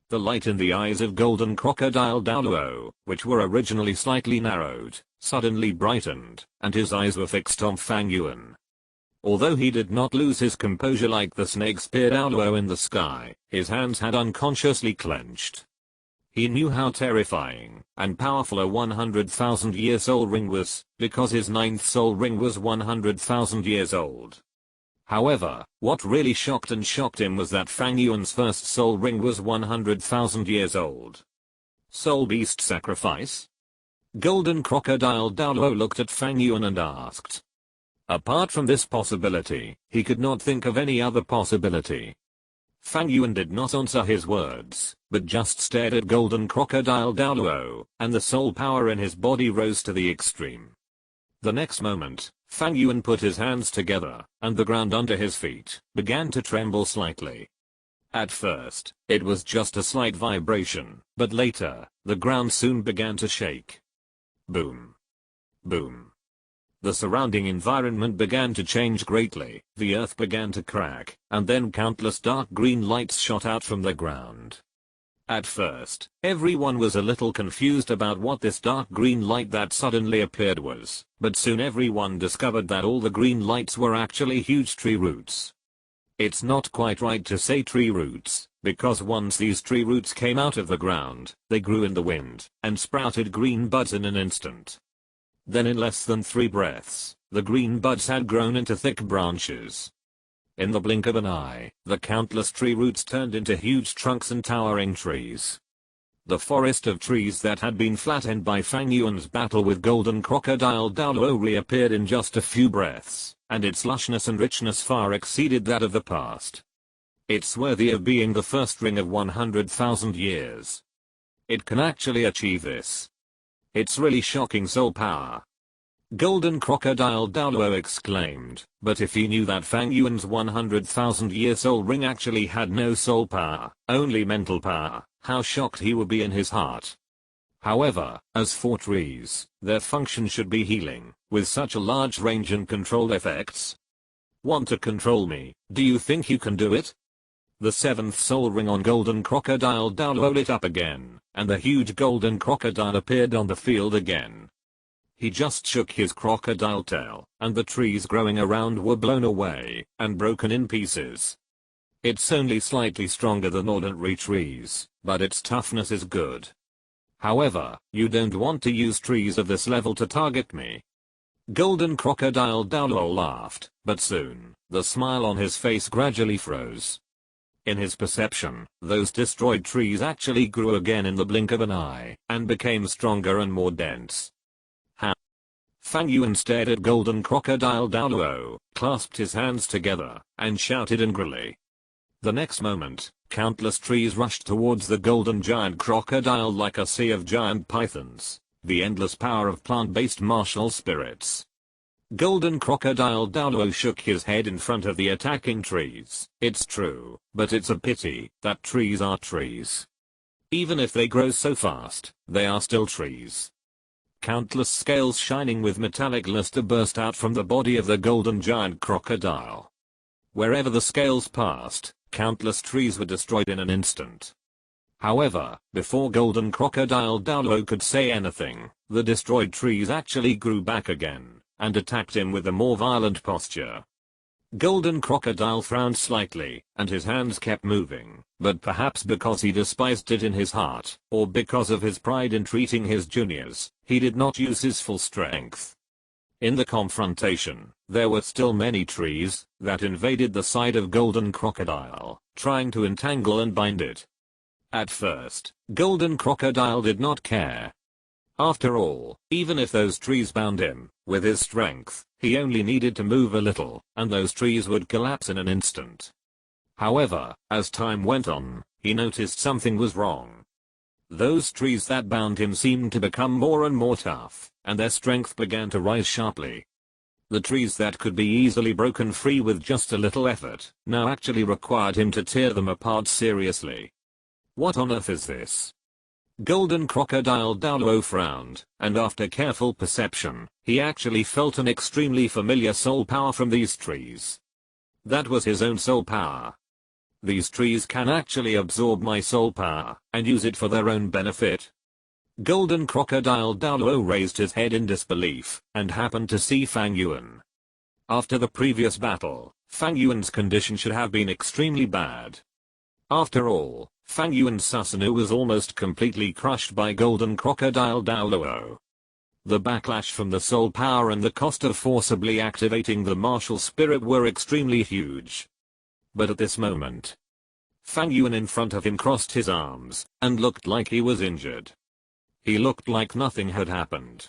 The light in the eyes of Golden Crocodile Douluo, which were originally slightly narrowed, suddenly brightened, and his eyes were fixed on Fang Yuan. Although he did not lose his composure like the Snake Spear Douluo in the sky, his hands had unconsciously clenched. He knew how terrifying and powerful a 100,000-year soul ring was, because his 9th soul ring was 100,000 years old. However, what really shocked him was that Fang Yuan's first soul ring was 100,000 years old. Soul beast sacrifice? Golden Crocodile Douluo looked at Fang Yuan and asked. Apart from this possibility, he could not think of any other possibility. Fang Yuan did not answer his words, but just stared at Golden Crocodile Douluo, and the soul power in his body rose to the extreme. The next moment, Fang Yuan put his hands together, and the ground under his feet began to tremble slightly. At first, it was just a slight vibration, but later, the ground soon began to shake. Boom. Boom. The surrounding environment began to change greatly, the earth began to crack, and then countless dark green lights shot out from the ground. At first, everyone was a little confused about what this dark green light that suddenly appeared was, but soon everyone discovered that all the green lights were actually huge tree roots. It's not quite right to say tree roots, because once these tree roots came out of the ground, they grew in the wind, and sprouted green buds in an instant. Then in less than 3 breaths, the green buds had grown into thick branches. In the blink of an eye, the countless tree roots turned into huge trunks and towering trees. The forest of trees that had been flattened by Fang Yuan's battle with golden crocodile Douluo reappeared in just a few breaths, and its lushness and richness far exceeded that of the past. It's worthy of being the first ring of 100,000 years. It can actually achieve this. It's really shocking soul power. Golden Crocodile Douluo exclaimed, but if he knew that Fang Yuan's 100,000-year soul ring actually had no soul power, only mental power, how shocked he would be in his heart. However, as for trees, their function should be healing, with such a large range and control effects. Want to control me? Do you think you can do it? The 7th soul ring on Golden Crocodile Douluo lit up again, and the huge golden crocodile appeared on the field again. He just shook his crocodile tail, and the trees growing around were blown away, and broken in pieces. It's only slightly stronger than ordinary trees, but its toughness is good. However, you don't want to use trees of this level to target me. Golden Crocodile Douluo laughed, but soon, the smile on his face gradually froze. In his perception, those destroyed trees actually grew again in the blink of an eye, and became stronger and more dense. Fang Yuan stared at Golden Crocodile Douluo, clasped his hands together, and shouted angrily. The next moment, countless trees rushed towards the golden giant crocodile like a sea of giant pythons, the endless power of plant-based martial spirits. Golden Crocodile Douluo shook his head in front of the attacking trees. It's true, but it's a pity that trees are trees. Even if they grow so fast, they are still trees. Countless scales shining with metallic luster burst out from the body of the golden giant crocodile. Wherever the scales passed, countless trees were destroyed in an instant. However, before Golden Crocodile Douluo could say anything, the destroyed trees actually grew back again, and attacked him with a more violent posture. Golden Crocodile frowned slightly, and his hands kept moving, but perhaps because he despised it in his heart, or because of his pride in treating his juniors, he did not use his full strength. In the confrontation, there were still many trees that invaded the side of Golden Crocodile, trying to entangle and bind it. At first, Golden Crocodile did not care. After all, even if those trees bound him, with his strength, he only needed to move a little, and those trees would collapse in an instant. However, as time went on, he noticed something was wrong. Those trees that bound him seemed to become more and more tough, and their strength began to rise sharply. The trees that could be easily broken free with just a little effort, now actually required him to tear them apart seriously. What on earth is this? Golden Crocodile Douluo frowned, and after careful perception, he actually felt an extremely familiar soul power from these trees. That was his own soul power. These trees can actually absorb my soul power, and use it for their own benefit. Golden Crocodile Douluo raised his head in disbelief, and happened to see Fang Yuan. After the previous battle, Fang Yuan's condition should have been extremely bad. After all, Fang Yuan's Susanoo was almost completely crushed by Golden Crocodile Douluo. The backlash from the soul power and the cost of forcibly activating the martial spirit were extremely huge. But at this moment, Fang Yuan in front of him crossed his arms, and looked like he was injured. He looked like nothing had happened.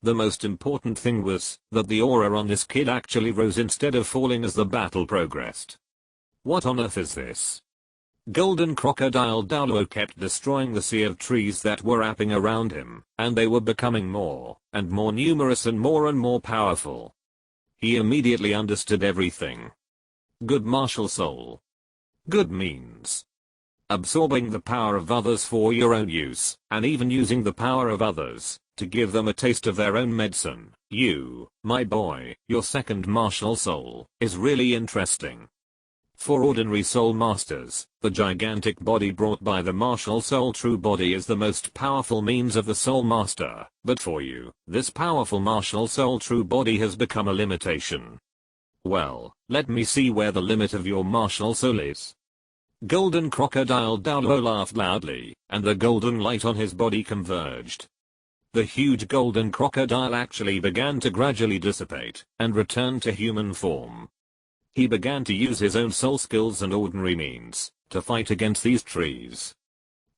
The most important thing was that the aura on this kid actually rose instead of falling as the battle progressed. What on earth is this? Golden Crocodile Douluo kept destroying the sea of trees that were wrapping around him, and they were becoming more and more numerous and more powerful. He immediately understood everything. Good martial soul. Good means absorbing the power of others for your own use, and even using the power of others to give them a taste of their own medicine. You, my boy, your second martial soul, is really interesting. For ordinary soul masters, the gigantic body brought by the martial soul true body is the most powerful means of the soul master, but for you, this powerful martial soul true body has become a limitation. Well, let me see where the limit of your martial soul is. Golden crocodile Douluo laughed loudly, and the golden light on his body converged. The huge golden crocodile actually began to gradually dissipate, and return to human form. He began to use his own soul skills and ordinary means, to fight against these trees.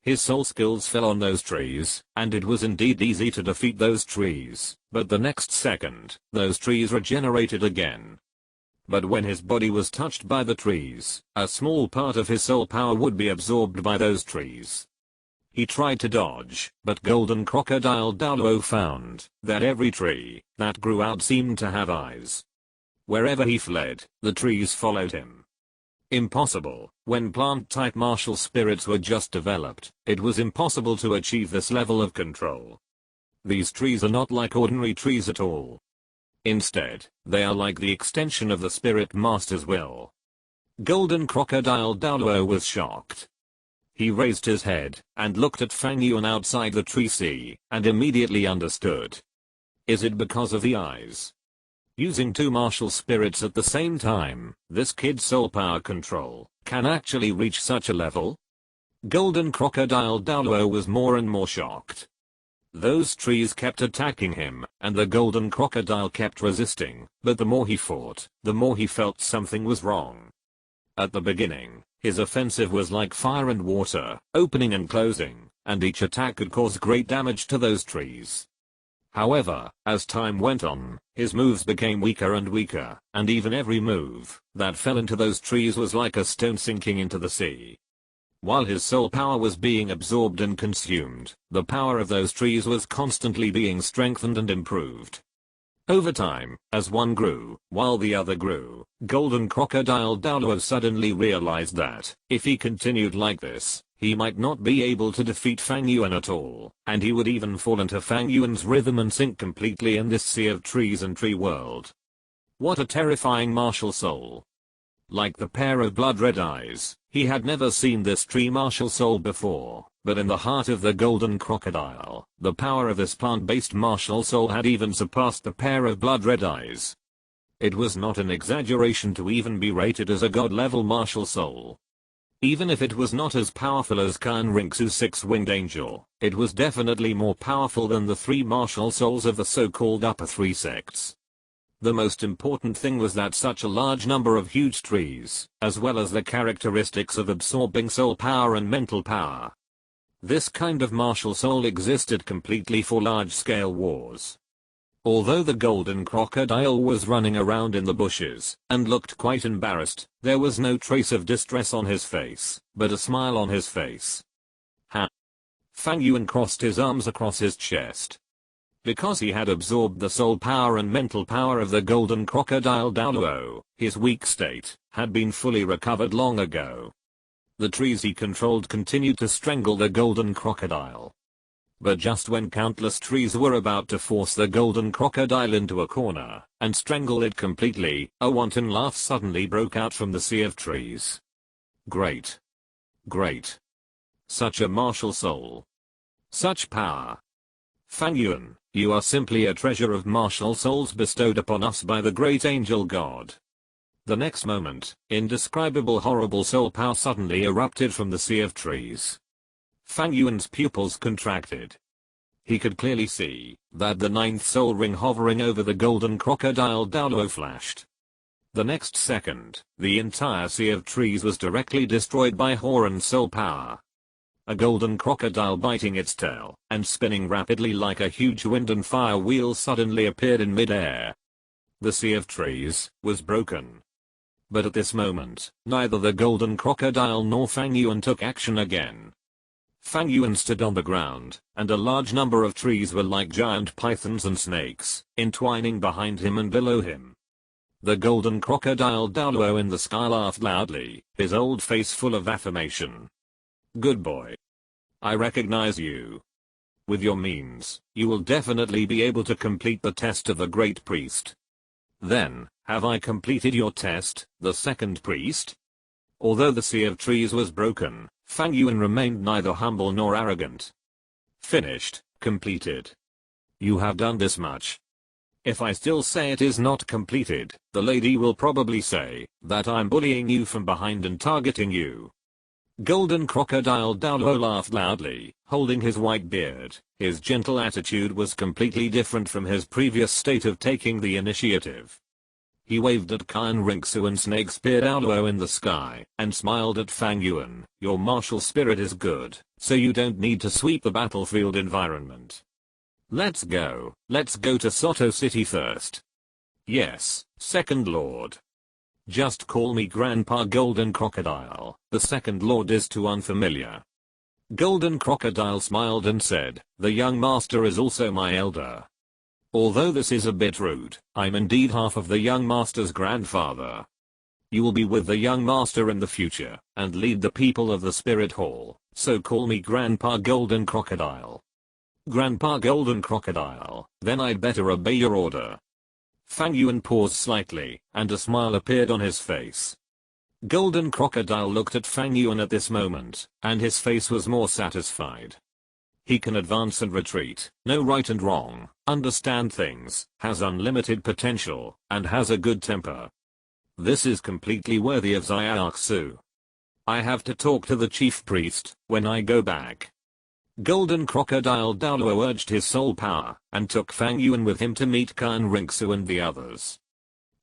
His soul skills fell on those trees, and it was indeed easy to defeat those trees, but the next second, those trees regenerated again. But when his body was touched by the trees, a small part of his soul power would be absorbed by those trees. He tried to dodge, but Golden Crocodile Douluo found that every tree that grew out seemed to have eyes. Wherever he fled, the trees followed him. Impossible. When plant-type martial spirits were just developed, it was impossible to achieve this level of control. These trees are not like ordinary trees at all. Instead, they are like the extension of the spirit master's will. Golden Crocodile Douluo was shocked. He raised his head and looked at Fang Yuan outside the tree sea, and immediately understood. Is it because of the eyes? Using two martial spirits at the same time, this kid's soul power control can actually reach such a level? Golden Crocodile Douluo was more and more shocked. Those trees kept attacking him, and the golden crocodile kept resisting, but the more he fought, the more he felt something was wrong. At the beginning, his offensive was like fire and water, opening and closing, and each attack could cause great damage to those trees. However, as time went on, his moves became weaker and weaker, and even every move that fell into those trees was like a stone sinking into the sea. While his soul power was being absorbed and consumed, the power of those trees was constantly being strengthened and improved. Over time, as one grew, while the other grew, Golden Crocodile Douluo suddenly realized that, if he continued like this, he might not be able to defeat Fang Yuan at all, and he would even fall into Fang Yuan's rhythm and sink completely in this sea of trees and tree world. What a terrifying martial soul. Like the pair of blood-red eyes, he had never seen this tree martial soul before, but in the heart of the golden crocodile, the power of this plant-based martial soul had even surpassed the pair of blood-red eyes. It was not an exaggeration to even be rated as a god-level martial soul. Even if it was not as powerful as Kanrinksu's six-winged angel, it was definitely more powerful than the three martial souls of the so-called upper three sects. The most important thing was that such a large number of huge trees, as well as the characteristics of absorbing soul power and mental power. This kind of martial soul existed completely for large-scale wars. Although the golden crocodile was running around in the bushes, and looked quite embarrassed, there was no trace of distress on his face, but a smile on his face. Ha! Fang Yuan crossed his arms across his chest. Because he had absorbed the soul power and mental power of the golden crocodile Douluo, his weak state had been fully recovered long ago. The trees he controlled continued to strangle the golden crocodile. But just when countless trees were about to force the golden crocodile into a corner and strangle it completely, a wanton laugh suddenly broke out from the sea of trees. Great. Great. Such a martial soul. Such power. Fang Yuan, you are simply a treasure of martial souls bestowed upon us by the great angel god. The next moment, indescribable horrible soul power suddenly erupted from the sea of trees. Fang Yuan's pupils contracted. He could clearly see that the ninth soul ring hovering over the golden crocodile Douluo flashed. The next second, the entire sea of trees was directly destroyed by Horan's soul power. A golden crocodile biting its tail and spinning rapidly like a huge wind and fire wheel suddenly appeared in mid-air. The sea of trees was broken. But at this moment, neither the golden crocodile nor Fang Yuan took action again. Fang Yuan stood on the ground, and a large number of trees were like giant pythons and snakes, entwining behind him and below him. The golden crocodile Douluo in the sky laughed loudly, his old face full of affirmation. Good boy. I recognize you. With your means, you will definitely be able to complete the test of the great priest. Then, have I completed your test, the second priest? Although the sea of trees was broken, Fang Yuan remained neither humble nor arrogant. Finished, completed. You have done this much. If I still say it is not completed, the lady will probably say that I'm bullying you from behind and targeting you. Golden Crocodile Douluo laughed loudly, holding his white beard. His gentle attitude was completely different from his previous state of taking the initiative. He waved at Khan Rinxu and Snake Spear Douluo in the sky, and smiled at Fang Yuan. Your martial spirit is good, so you don't need to sweep the battlefield environment. Let's go to Soto City first. Yes, Second Lord. Just call me Grandpa Golden Crocodile, the Second Lord is too unfamiliar. Golden Crocodile smiled and said, the young master is also my elder. Although this is a bit rude, I'm indeed half of the young master's grandfather. You will be with the young master in the future, and lead the people of the Spirit Hall, so call me Grandpa Golden Crocodile. Grandpa Golden Crocodile, then I'd better obey your order. Fang Yuan paused slightly, and a smile appeared on his face. Golden Crocodile looked at Fang Yuan at this moment, and his face was more satisfied. He can advance and retreat, know right and wrong, understand things, has unlimited potential, and has a good temper. This is completely worthy of Xiaoxu. I have to talk to the chief priest when I go back. Golden Crocodile Douluo urged his soul power, and took Fang Yuan with him to meet Khan Rinxu and the others.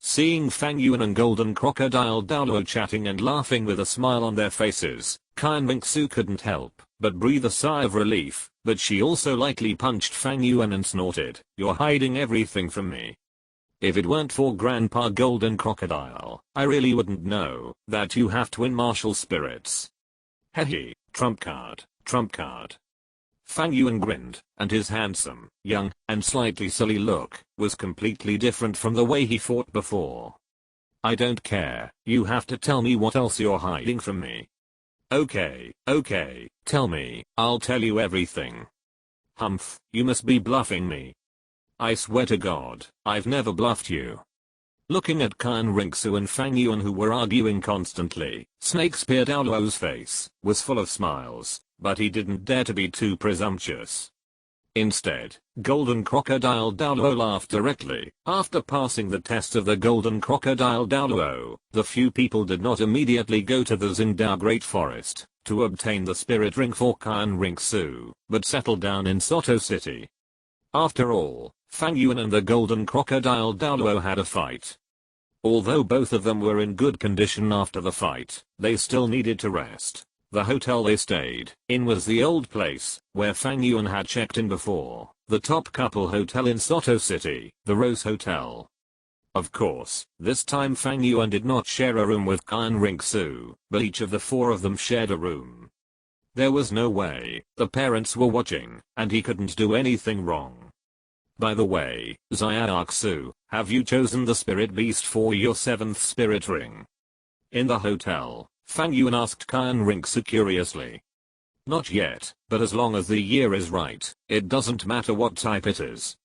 Seeing Fang Yuan and Golden Crocodile Douluo chatting and laughing with a smile on their faces, Khan Rinxu couldn't help but breathe a sigh of relief, but she also lightly punched Fang Yuan and snorted, you're hiding everything from me. If it weren't for Grandpa Golden Crocodile, I really wouldn't know that you have twin martial spirits. Hehe, trump card, trump card. Fang Yuan grinned, and his handsome, young, and slightly silly look was completely different from the way he fought before. I don't care, you have to tell me what else you're hiding from me. Okay, tell me, I'll tell you everything. Humph, you must be bluffing me. I swear to God, I've never bluffed you. Looking at Khan Rinxu and Fang Yuan who were arguing constantly, Snake Spear Douluo's face was full of smiles, but he didn't dare to be too presumptuous. Instead, Golden Crocodile Douluo laughed directly. After passing the test of the Golden Crocodile Douluo, the few people did not immediately go to the Xingdao Great Forest to obtain the spirit ring for Khan Rinxu, but settled down in Soto City. After all, Fang Yuan and the Golden Crocodile Douluo had a fight. Although both of them were in good condition after the fight, they still needed to rest. The hotel they stayed in was the old place where Fang Yuan had checked in before, the top couple hotel in Soto City, the Rose Hotel. Of course, this time Fang Yuan did not share a room with Khan Rinxu, but each of the four of them shared a room. There was no way the parents were watching, and he couldn't do anything wrong. By the way, Xiaoxu, have you chosen the spirit beast for your 7th spirit ring? In the hotel, Fang Yuan asked Khan Rinxu curiously. Not yet, but as long as the year is right, it doesn't matter what type it is.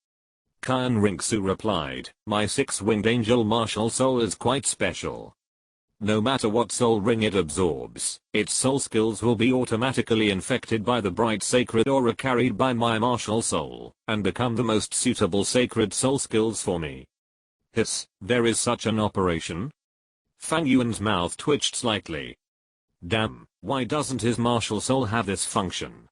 Khan Rinxu replied, my 6-winged angel martial soul is quite special. No matter what soul ring it absorbs, its soul skills will be automatically infected by the bright sacred aura carried by my martial soul, and become the most suitable sacred soul skills for me. Hiss, there is such an operation? Fang Yuan's mouth twitched slightly. Damn, why doesn't his martial soul have this function?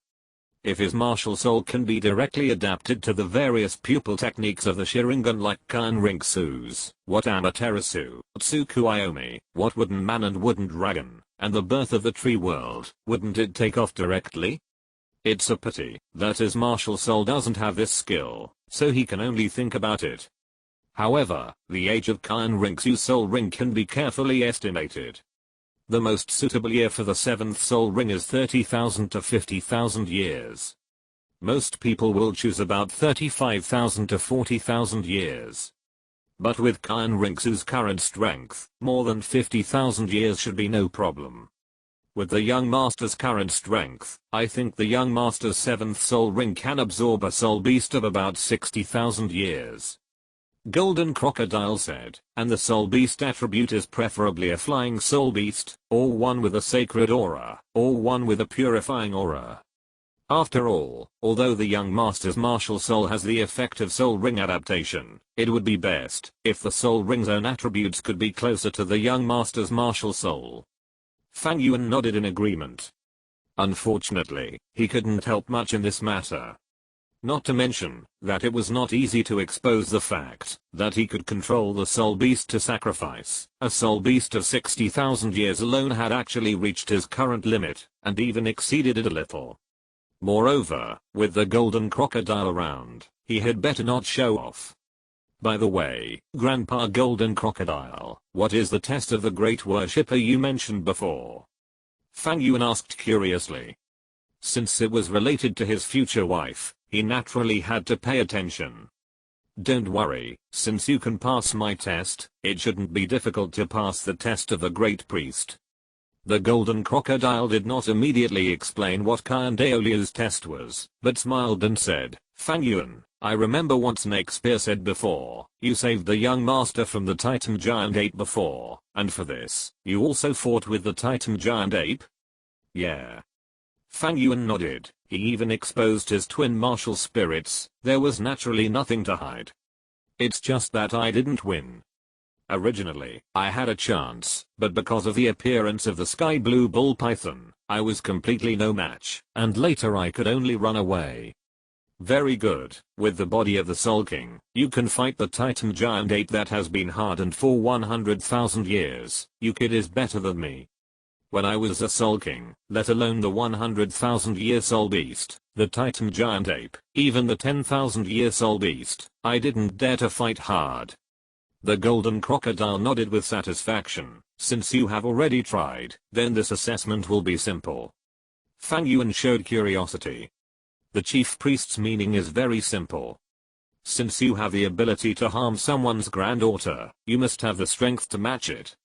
If his martial soul can be directly adapted to the various pupil techniques of the Sharingan like Khan Rinxu's, what Amaterasu, Tsukuyomi, what Wooden Man and Wooden Dragon, and the birth of the tree world, wouldn't it take off directly? It's a pity that his martial soul doesn't have this skill, so he can only think about it. However, the age of Khan Rinxu's soul ring can be carefully estimated. The most suitable year for the 7th soul ring is 30,000 to 50,000 years. Most people will choose about 35,000 to 40,000 years. But with Khan Rinxu's current strength, more than 50,000 years should be no problem. With the young master's current strength, I think the young master's 7th soul ring can absorb a soul beast of about 60,000 years. Golden Crocodile said, and the soul beast attribute is preferably a flying soul beast, or one with a sacred aura, or one with a purifying aura. After all, although the young master's martial soul has the effect of soul ring adaptation, it would be best if the soul ring's own attributes could be closer to the young master's martial soul. Fang Yuan nodded in agreement. Unfortunately, he couldn't help much in this matter. Not to mention that it was not easy to expose the fact that he could control the soul beast to sacrifice. A soul beast of 60,000 years alone had actually reached his current limit, and even exceeded it a little. Moreover, with the golden crocodile around, he had better not show off. By the way, Grandpa Golden Crocodile, what is the test of the great worshipper you mentioned before? Fang Yuan asked curiously. Since it was related to his future wife, he naturally had to pay attention. Don't worry, since you can pass my test, it shouldn't be difficult to pass the test of the great priest. The golden crocodile did not immediately explain what Douluo's test was, but smiled and said, Fang Yuan, I remember what Snake Spear said before, you saved the young master from the Titan giant ape before, and for this, you also fought with the Titan giant ape? Yeah. Fang Yuan nodded, he even exposed his twin martial spirits, there was naturally nothing to hide. It's just that I didn't win. Originally, I had a chance, but because of the appearance of the sky blue bull python, I was completely no match, and later I could only run away. Very good, with the body of the Soul King, you can fight the Titan giant ape that has been hardened for 100,000 years, you kid is better than me. When I was a Soul King, let alone the 100,000 year Soul Beast, the Titan giant ape, even the 10,000 year Soul Beast, I didn't dare to fight hard. The golden crocodile nodded with satisfaction, since you have already tried, then this assessment will be simple. Fang Yuan showed curiosity. The chief priest's meaning is very simple. Since you have the ability to harm someone's granddaughter, you must have the strength to match it.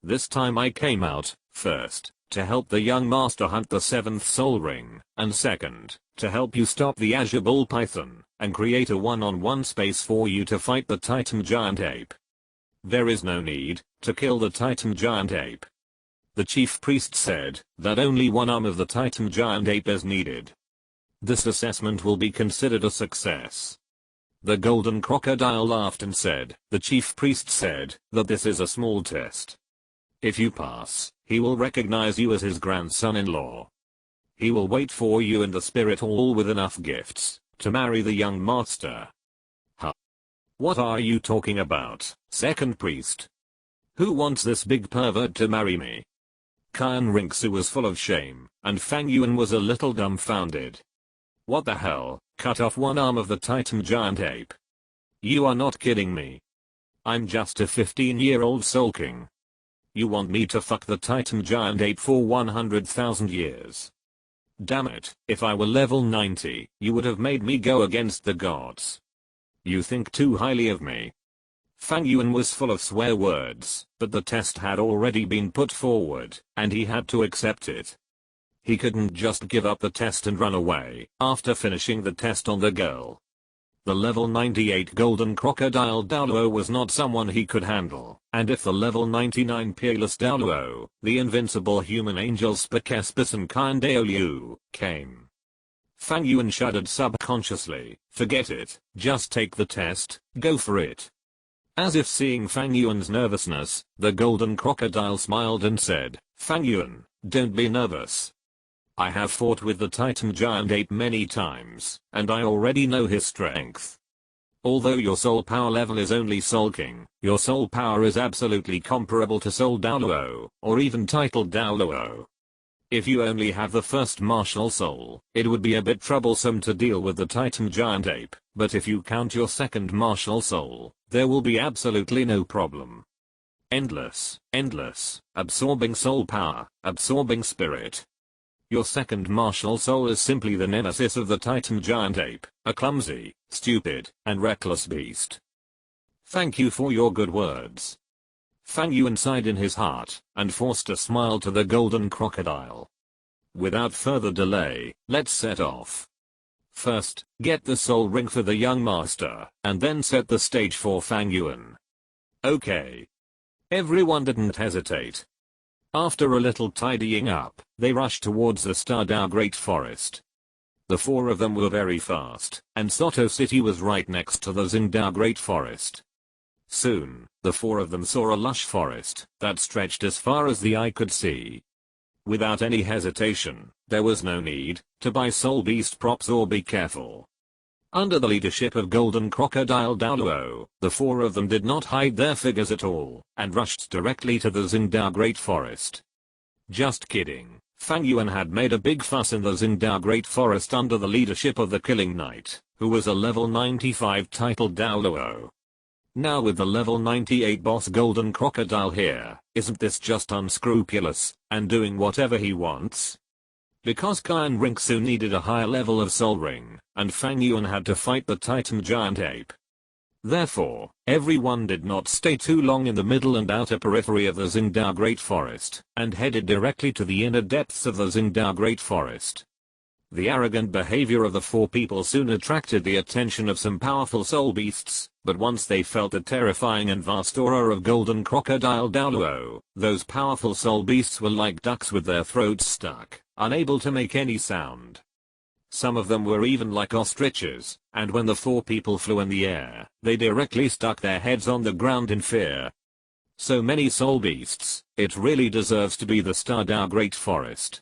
This time I came out, first, to help the young master hunt the 7th soul ring, and second, to help you stop the Azure Bull Python, and create a one-on-one space for you to fight the Titan giant ape. There is no need to kill the Titan giant ape. The chief priest said that only one arm of the Titan giant ape is needed. This assessment will be considered a success. The golden crocodile laughed and said, the chief priest said that this is a small test. If you pass, he will recognize you as his grandson-in-law. He will wait for you in the spirit hall with enough gifts to marry the young master. Huh? What are you talking about, second priest? Who wants this big pervert to marry me? Qian Rinxu was full of shame, and Fang Yuan was a little dumbfounded. What the hell, cut off one arm of the Titan giant ape? You are not kidding me. I'm just a 15-year-old Soul King. You want me to fuck the Titan giant ape for 100,000 years? Damn it, if I were level 90, you would have made me go against the gods. You think too highly of me. Fang Yuan was full of swear words, but the test had already been put forward, and he had to accept it. He couldn't just give up the test and run away after finishing the test on the girl. The level 98 golden crocodile Douluo was not someone he could handle, and if the level 99 peerless Douluo, the invincible human angel Spikespis and Qian Douluo, came. Fang Yuan shuddered subconsciously, forget it, just take the test, go for it. As if seeing Fang Yuan's nervousness, the golden crocodile smiled and said, Fang Yuan, don't be nervous. I have fought with the Titan giant ape many times, and I already know his strength. Although your soul power level is only Soul King, your soul power is absolutely comparable to Soul Douluo, or even titled Douluo. If you only have the first martial soul, it would be a bit troublesome to deal with the Titan giant ape, but if you count your second martial soul, there will be absolutely no problem. Endless, absorbing soul power, absorbing spirit. Your second martial soul is simply the nemesis of the Titan giant ape, a clumsy, stupid, and reckless beast. Thank you for your good words. Fang Yuan sighed in his heart, and forced a smile to the golden crocodile. Without further delay, let's set off. First, get the soul ring for the young master, and then set the stage for Fang Yuan. Okay. Everyone didn't hesitate. After a little tidying up, they rushed towards the Stardao Great Forest. The four of them were very fast, and Soto City was right next to the Xingdao Great Forest. Soon, the four of them saw a lush forest that stretched as far as the eye could see. Without any hesitation, there was no need to buy soul beast props or be careful. Under the leadership of Golden Crocodile Douluo, the four of them did not hide their figures at all, and rushed directly to the Xingdao Great Forest. Just kidding. Fang Yuan had made a big fuss in the Xingdao Great Forest under the leadership of the Killing Knight, who was a level 95 titled Douluo. Now with the level 98 boss Golden Crocodile here, isn't this just unscrupulous, and doing whatever he wants? Because Qian Rinxu needed a higher level of soul ring, and Fang Yuan had to fight the Titan Giant Ape. Therefore, everyone did not stay too long in the middle and outer periphery of the Xingdao Great Forest, and headed directly to the inner depths of the Xingdao Great Forest. The arrogant behavior of the four people soon attracted the attention of some powerful soul beasts, but once they felt the terrifying and vast aura of Golden Crocodile Douluo, those powerful soul beasts were like ducks with their throats stuck, unable to make any sound. Some of them were even like ostriches, and when the four people flew in the air, they directly stuck their heads on the ground in fear. So many soul beasts, it really deserves to be the Stardao Great Forest.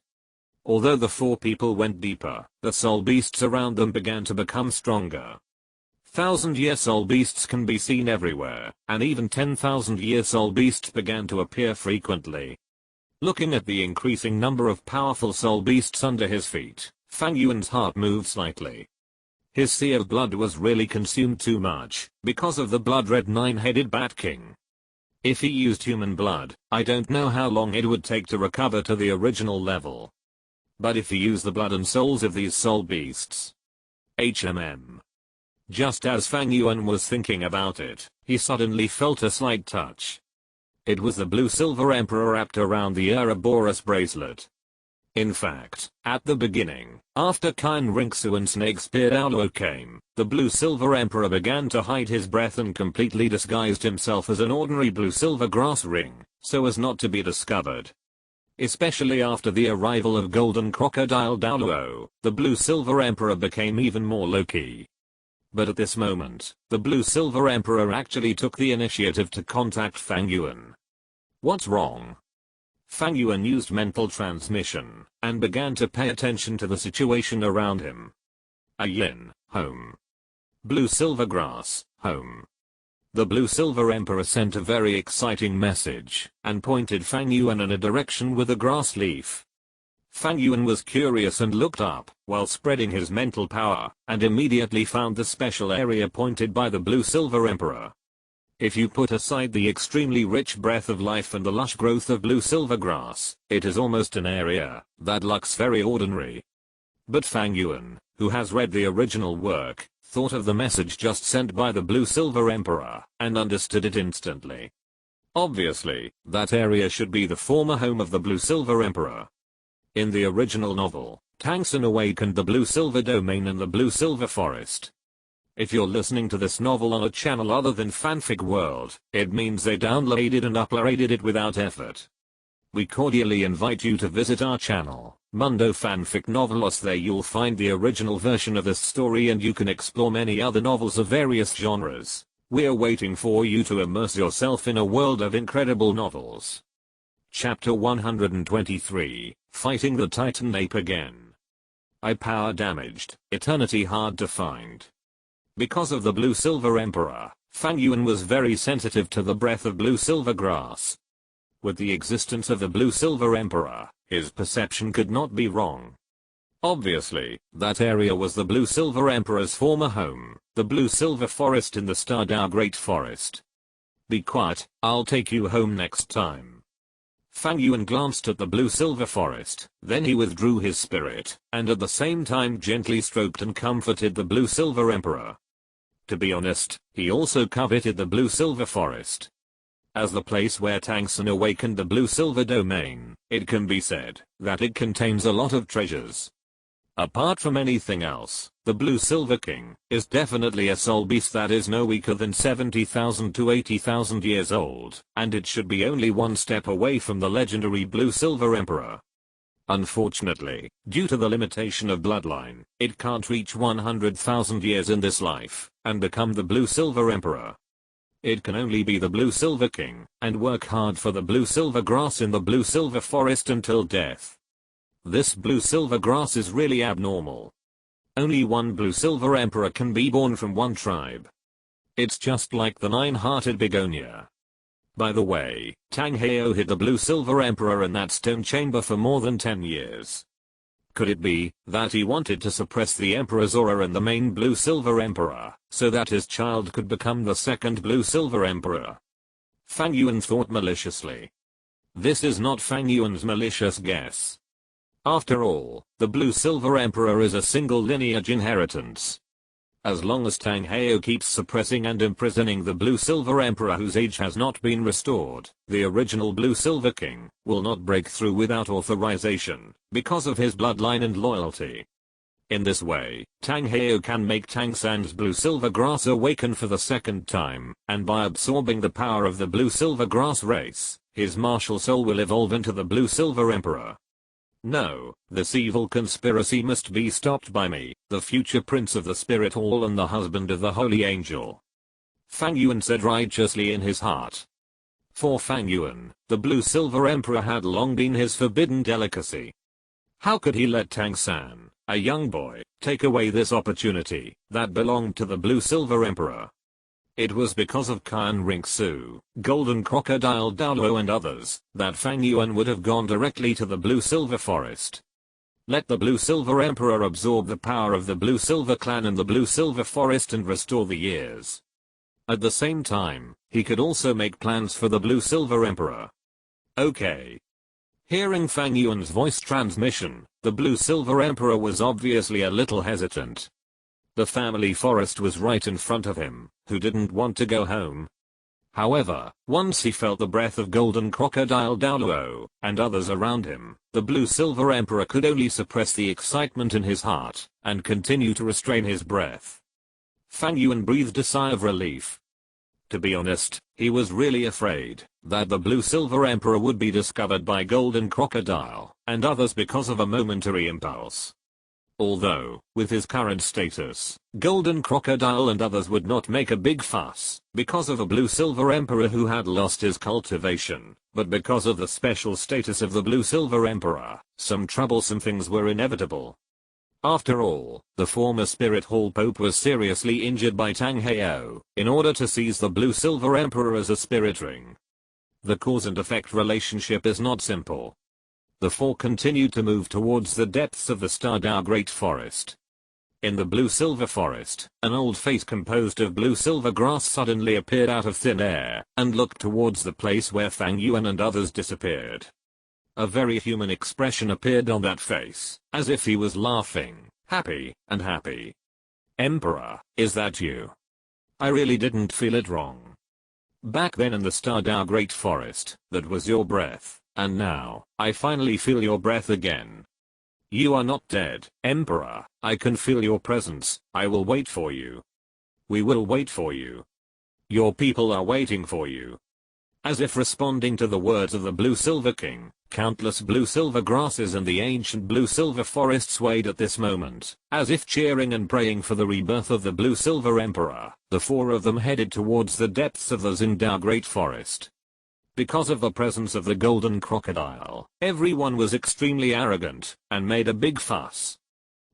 Although the four people went deeper, the soul beasts around them began to become stronger. 1,000-year soul beasts can be seen everywhere, and even 10,000-year soul beasts began to appear frequently. Looking at the increasing number of powerful soul beasts under his feet, Fang Yuan's heart moved slightly. His sea of blood was really consumed too much, because of the blood-red nine-headed Bat King. If he used human blood, I don't know how long it would take to recover to the original level. But if he used the blood and souls of these soul beasts... Just as Fang Yuan was thinking about it, he suddenly felt a slight touch. It was the blue-silver emperor wrapped around the Ouroboros bracelet. In fact, at the beginning, after Qian Rinxu and Snake Spear Douluo came, the blue-silver emperor began to hide his breath and completely disguised himself as an ordinary blue-silver grass ring, so as not to be discovered. Especially after the arrival of Golden Crocodile Douluo, the blue-silver emperor became even more low-key. But at this moment, the blue-silver emperor actually took the initiative to contact Fang Yuan. What's wrong? Fang Yuan used mental transmission, and began to pay attention to the situation around him. A yin, home. Blue-silver grass, home. The blue-silver emperor sent a very exciting message, and pointed Fang Yuan in a direction with a grass leaf. Fang Yuan was curious and looked up, while spreading his mental power, and immediately found the special area pointed by the blue-silver emperor. If you put aside the extremely rich breath of life and the lush growth of blue-silver grass, it is almost an area that looks very ordinary. But Fang Yuan, who has read the original work, thought of the message just sent by the blue-silver emperor, and understood it instantly. Obviously, that area should be the former home of the blue-silver emperor. In the original novel, Tangsun awakened the blue-silver domain in the blue-silver forest. If you're listening to this novel on a channel other than Fanfic World, it means they downloaded and uploaded it without effort. We cordially invite you to visit our channel, Mundo Fanfic Novelos. There you'll find the original version of this story and you can explore many other novels of various genres. We're waiting for you to immerse yourself in a world of incredible novels. Chapter 123, Fighting the Titan Ape Again. Eye power damaged, eternity hard to find. Because of the blue-silver emperor, Fang Yuan was very sensitive to the breath of blue-silver grass. With the existence of the blue-silver emperor, his perception could not be wrong. Obviously, that area was the blue-silver emperor's former home, the blue-silver forest in the Stardao Great Forest. Be quiet, I'll take you home next time. Fang Yuan glanced at the blue-silver forest, then he withdrew his spirit, and at the same time gently stroked and comforted the blue-silver emperor. To be honest, he also coveted the blue-silver forest. As the place where Tangsun awakened the blue-silver domain, it can be said that it contains a lot of treasures. Apart from anything else, the Blue Silver King is definitely a soul beast that is no weaker than 70,000 to 80,000 years old, and it should be only one step away from the legendary Blue Silver Emperor. Unfortunately, due to the limitation of bloodline, it can't reach 100,000 years in this life and become the Blue Silver Emperor. It can only be the Blue Silver King and work hard for the blue silver grass in the blue silver forest until death. This blue silver grass is really abnormal. Only one blue silver emperor can be born from one tribe. It's just like the nine-hearted begonia. By the way, Tang Heo hid the blue silver emperor in that stone chamber for more than 10 years. Could it be that he wanted to suppress the emperor's aura in the main blue silver emperor, so that his child could become the second blue silver emperor? Fang Yuan thought maliciously. This is not Fang Yuan's malicious guess. After all, the Blue Silver Emperor is a single lineage inheritance. As long as Tang Heo keeps suppressing and imprisoning the Blue Silver Emperor whose age has not been restored, the original Blue Silver King will not break through without authorization, because of his bloodline and loyalty. In this way, Tang Heo can make Tang San's Blue Silver Grass awaken for the second time, and by absorbing the power of the Blue Silver Grass race, his martial soul will evolve into the Blue Silver Emperor. No, this evil conspiracy must be stopped by me, the future prince of the spirit hall and the husband of the holy angel. Fang Yuan said righteously in his heart. For Fang Yuan, the Blue Silver Emperor had long been his forbidden delicacy. How could he let Tang San, a young boy, take away this opportunity that belonged to the Blue Silver Emperor? It was because of Kan Ringsu, Golden Crocodile Douluo and others, that Fang Yuan would have gone directly to the Blue Silver Forest. Let the Blue Silver Emperor absorb the power of the Blue Silver clan in the Blue Silver Forest and restore the years. At the same time, he could also make plans for the Blue Silver Emperor. Okay. Hearing Fang Yuan's voice transmission, the Blue Silver Emperor was obviously a little hesitant. The family forest was right in front of him, who didn't want to go home. However, once he felt the breath of Golden Crocodile Douluo and others around him, the Blue Silver Emperor could only suppress the excitement in his heart and continue to restrain his breath. Fang Yuan breathed a sigh of relief. To be honest, he was really afraid that the Blue Silver Emperor would be discovered by Golden Crocodile and others because of a momentary impulse. Although, with his current status, Golden Crocodile and others would not make a big fuss, because of a Blue Silver Emperor who had lost his cultivation, but because of the special status of the Blue Silver Emperor, some troublesome things were inevitable. After all, the former Spirit Hall Pope was seriously injured by Tang Heo, in order to seize the Blue Silver Emperor as a spirit ring. The cause and effect relationship is not simple. The four continued to move towards the depths of the Stardao Great Forest. In the Blue Silver Forest, an old face composed of blue silver grass suddenly appeared out of thin air, and looked towards the place where Fang Yuan and others disappeared. A very human expression appeared on that face, as if he was laughing, happy. Emperor, is that you? I really didn't feel it wrong. Back then in the Stardao Great Forest, that was your breath. And now, I finally feel your breath again. You are not dead, Emperor, I can feel your presence, I will wait for you. We will wait for you. Your people are waiting for you. As if responding to the words of the Blue Silver King, countless blue silver grasses in the ancient blue silver forest swayed at this moment, as if cheering and praying for the rebirth of the Blue Silver Emperor. The four of them headed towards the depths of the Xingdao Great Forest. Because of the presence of the Golden Crocodile, everyone was extremely arrogant, and made a big fuss.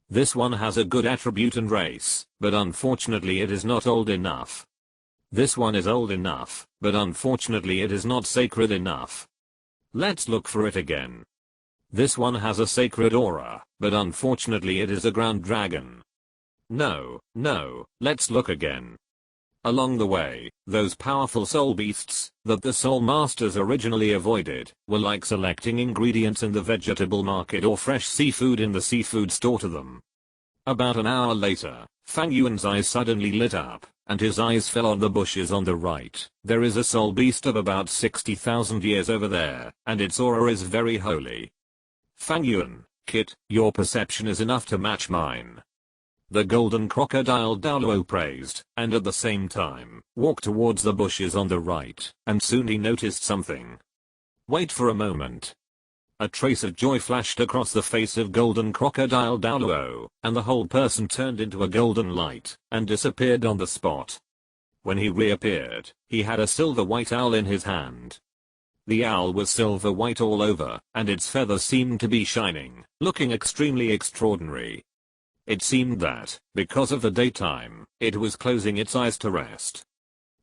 This one has a good attribute and race, but unfortunately it is not old enough. This one is old enough, but unfortunately it is not sacred enough. Let's look for it again. This one has a sacred aura, but unfortunately it is a ground dragon. No, let's look again. Along the way, those powerful soul beasts that the soul masters originally avoided were like selecting ingredients in the vegetable market or fresh seafood in the seafood store to them. About an hour later, Fang Yuan's eyes suddenly lit up, and his eyes fell on the bushes on the right. There is a soul beast of about 60,000 years over there, and its aura is very holy. Fang Yuan, it, your perception is enough to match mine. The golden crocodile Douluo praised, and at the same time, walked towards the bushes on the right, and soon he noticed something. Wait for a moment. A trace of joy flashed across the face of golden crocodile Douluo, and the whole person turned into a golden light, and disappeared on the spot. When he reappeared, he had a silver white owl in his hand. The owl was silver white all over, and its feathers seemed to be shining, looking extremely extraordinary. It seemed that, because of the daytime, it was closing its eyes to rest.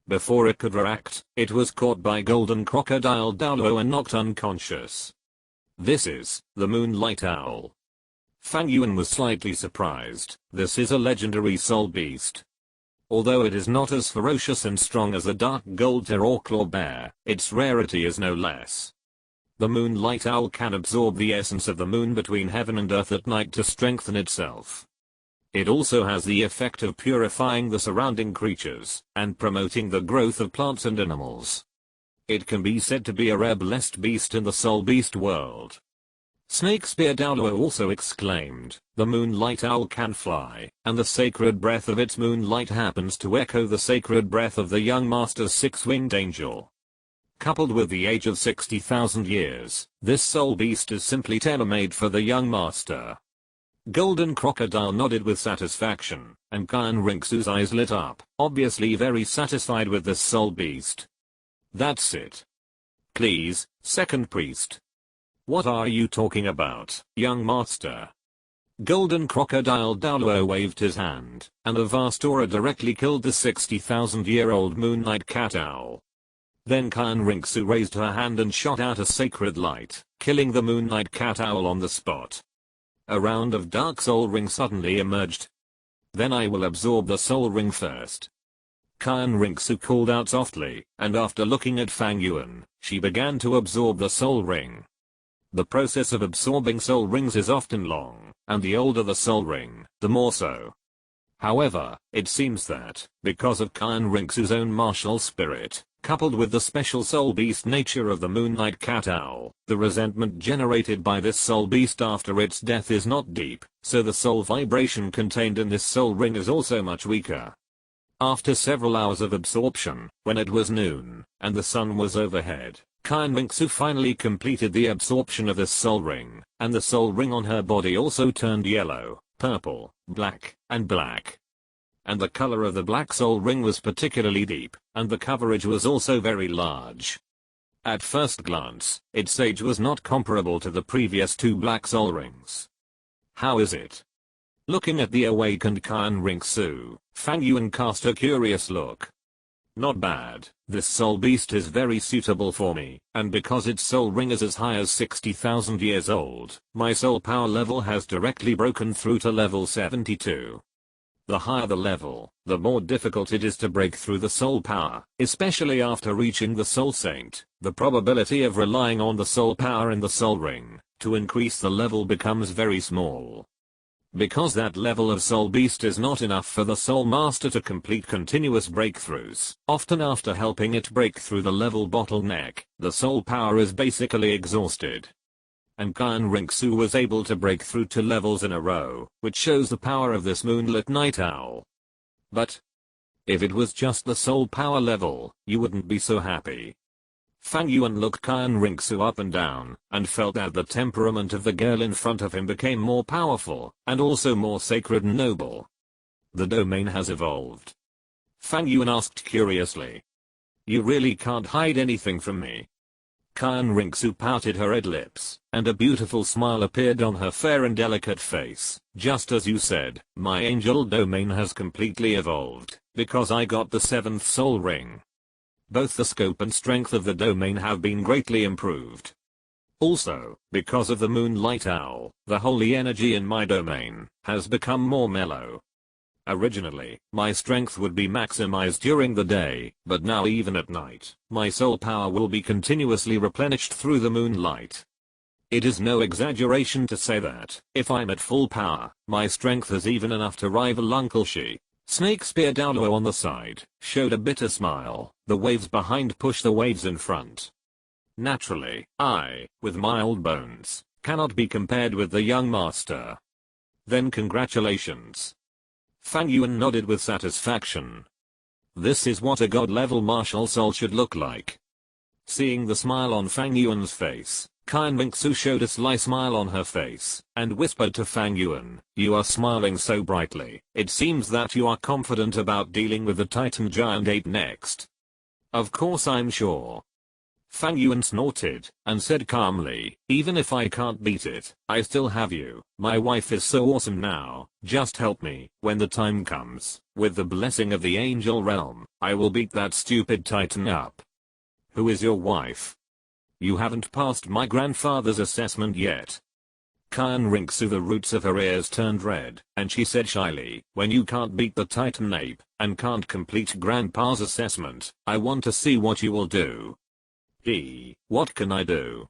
Before it could react, it was caught by golden crocodile Douluo and knocked unconscious. This is the moonlight owl. Fang Yuan was slightly surprised. This is a legendary soul beast. Although it is not as ferocious and strong as the dark gold deer or claw bear, its rarity is no less. The moonlight owl can absorb the essence of the moon between heaven and earth at night to strengthen itself. It also has the effect of purifying the surrounding creatures, and promoting the growth of plants and animals. It can be said to be a rare blessed beast in the soul beast world. Snakespear Douluo also exclaimed, the moonlight owl can fly, and the sacred breath of its moonlight happens to echo the sacred breath of the young master's six-winged angel. Coupled with the age of 60,000 years, this soul beast is simply tailor-made for the young master. Golden Crocodile nodded with satisfaction, and Kyan Rinxu's eyes lit up, obviously very satisfied with this soul beast. That's it. Please, second priest. What are you talking about, young master? Golden Crocodile Douluo waved his hand, and a vast aura directly killed the 60,000-year-old moonlight cat owl. Then Kyan Rinxu raised her hand and shot out a sacred light, killing the moonlight cat owl on the spot. A round of dark soul ring suddenly emerged. Then I will absorb the soul ring first. Kyan Rinxu called out softly, and after looking at Fang Yuan, she began to absorb the soul ring. The process of absorbing soul rings is often long, and the older the soul ring, the more so. However, it seems that, because of Kyan Rinxu's own martial spirit, coupled with the special soul beast nature of the moonlight cat owl, the resentment generated by this soul beast after its death is not deep, so the soul vibration contained in this soul ring is also much weaker. After several hours of absorption, when it was noon, and the sun was overhead, Kyan Rinxu finally completed the absorption of this soul ring, and the soul ring on her body also turned yellow, purple, black, and black. And the color of the black soul ring was particularly deep, and the coverage was also very large. At first glance, its age was not comparable to the previous two black soul rings. How is it? Looking at the awakened Kyan Rinxu, Fang Yuan cast a curious look. Not bad, this soul beast is very suitable for me, and because its soul ring is as high as 60,000 years old, my soul power level has directly broken through to level 72. The higher the level, the more difficult it is to break through the soul power, especially after reaching the soul saint. The probability of relying on the soul power in the soul ring to increase the level becomes very small. Because that level of soul beast is not enough for the soul master to complete continuous breakthroughs, often after helping it break through the level bottleneck, the soul power is basically exhausted. And Kyan Rinxu was able to break through 2 levels in a row, which shows the power of this moonlit night owl. But if it was just the soul power level, you wouldn't be so happy. Fang Yuan looked Kyan Rinxu up and down, and felt that the temperament of the girl in front of him became more powerful, and also more sacred and noble. The domain has evolved. Fang Yuan asked curiously. You really can't hide anything from me. Kyan Rinxu pouted her red lips, and a beautiful smile appeared on her fair and delicate face. Just as you said, my angel domain has completely evolved, because I got the 7th soul ring. Both the scope and strength of the domain have been greatly improved. Also, because of the moonlight owl, the holy energy in my domain has become more mellow. Originally, my strength would be maximized during the day, but now even at night, my soul power will be continuously replenished through the moonlight. It is no exaggeration to say that, if I'm at full power, my strength is even enough to rival Uncle Shi. Snakespear Douluo on the side showed a bitter smile. The waves behind pushed the waves in front. Naturally, I, with my old bones, cannot be compared with the young master. Then congratulations. Fang Yuan nodded with satisfaction. This is what a god-level martial soul should look like. Seeing the smile on Fang Yuan's face, Qian Mingsu showed a sly smile on her face, and whispered to Fang Yuan, "You are smiling so brightly, it seems that you are confident about dealing with the Titan giant ape next." "Of course I'm sure." Fang Yuan snorted, and said calmly, "Even if I can't beat it, I still have you. My wife is so awesome now, just help me. When the time comes, with the blessing of the angel realm, I will beat that stupid Titan up." "Who is your wife?" "You haven't passed my grandfather's assessment yet." Qian Mingsu, the roots of her ears turned red, and she said shyly, "When you can't beat the Titan ape, and can't complete grandpa's assessment, I want to see what you will do." What can I do?"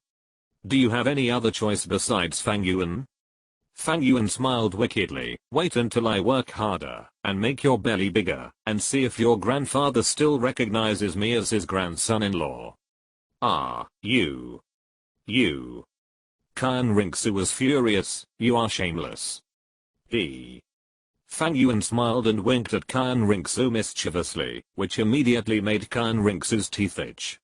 "Do you have any other choice besides Fang Yuan?" Fang Yuan smiled wickedly. "Wait until I work harder, and make your belly bigger, and see if your grandfather still recognizes me as his grandson-in-law." "Ah, you. Qian Mingsu was furious. "You are shameless." Fang Yuan smiled and winked at Qian Mingsu mischievously, which immediately made Qian Mingsu's teeth itch.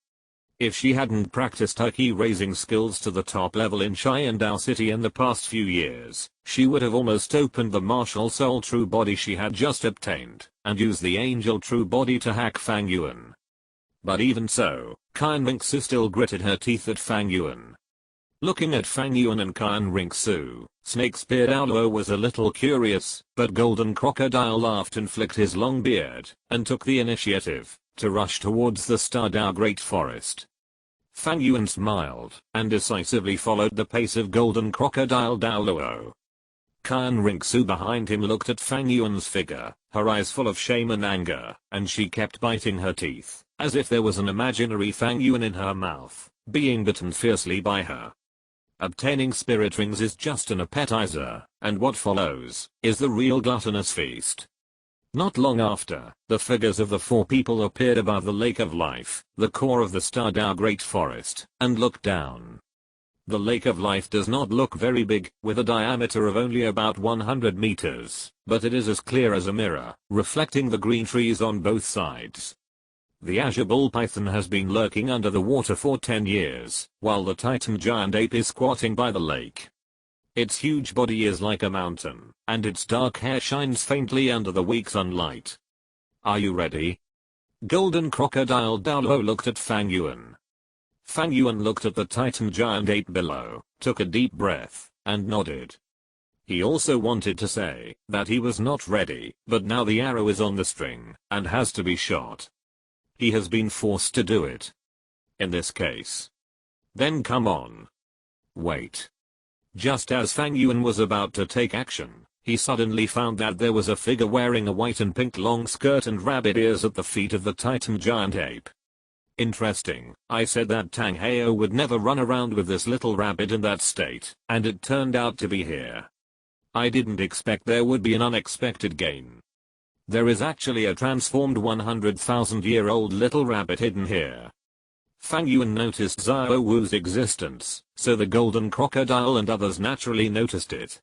If she hadn't practiced her key-raising skills to the top level in Xiandao City in the past few years, she would have almost opened the martial soul true body she had just obtained, and used the angel true body to hack Fang Yuan. But even so, Qian Mingsu still gritted her teeth at Fang Yuan. Looking at Fang Yuan and Qian Mingsu, Snake Spear Douluo was a little curious, but Golden Crocodile laughed and flicked his long beard, and took the initiative to rush towards the Stardao Great Forest. Fang Yuan smiled, and decisively followed the pace of Golden Crocodile Douluo. Qian Mingsu behind him looked at Fang Yuan's figure, her eyes full of shame and anger, and she kept biting her teeth, as if there was an imaginary Fang Yuan in her mouth, being bitten fiercely by her. Obtaining spirit rings is just an appetizer, and what follows is the real gluttonous feast. Not long after, the figures of the four people appeared above the Lake of Life, the core of the Stardao Great Forest, and looked down. The Lake of Life does not look very big, with a diameter of only about 100 meters, but it is as clear as a mirror, reflecting the green trees on both sides. The azure bull python has been lurking under the water for 10 years, while the Titan giant ape is squatting by the lake. Its huge body is like a mountain, and its dark hair shines faintly under the weak sunlight. "Are you ready?" Golden Crocodile Douluo looked at Fang Yuan. Fang Yuan looked at the Titan giant ape below, took a deep breath, and nodded. He also wanted to say that he was not ready, but now the arrow is on the string, and has to be shot. He has been forced to do it. In this case. Then come on. Wait. Just as Fang Yuan was about to take action, he suddenly found that there was a figure wearing a white and pink long skirt and rabbit ears at the feet of the Titan giant ape. Interesting, I said that Tang Heo would never run around with this little rabbit in that state, and it turned out to be here. I didn't expect there would be an unexpected gain. There is actually a transformed 100,000-year-old little rabbit hidden here. Fang Yuan noticed Xiao Wu's existence, so the Golden Crocodile and others naturally noticed it.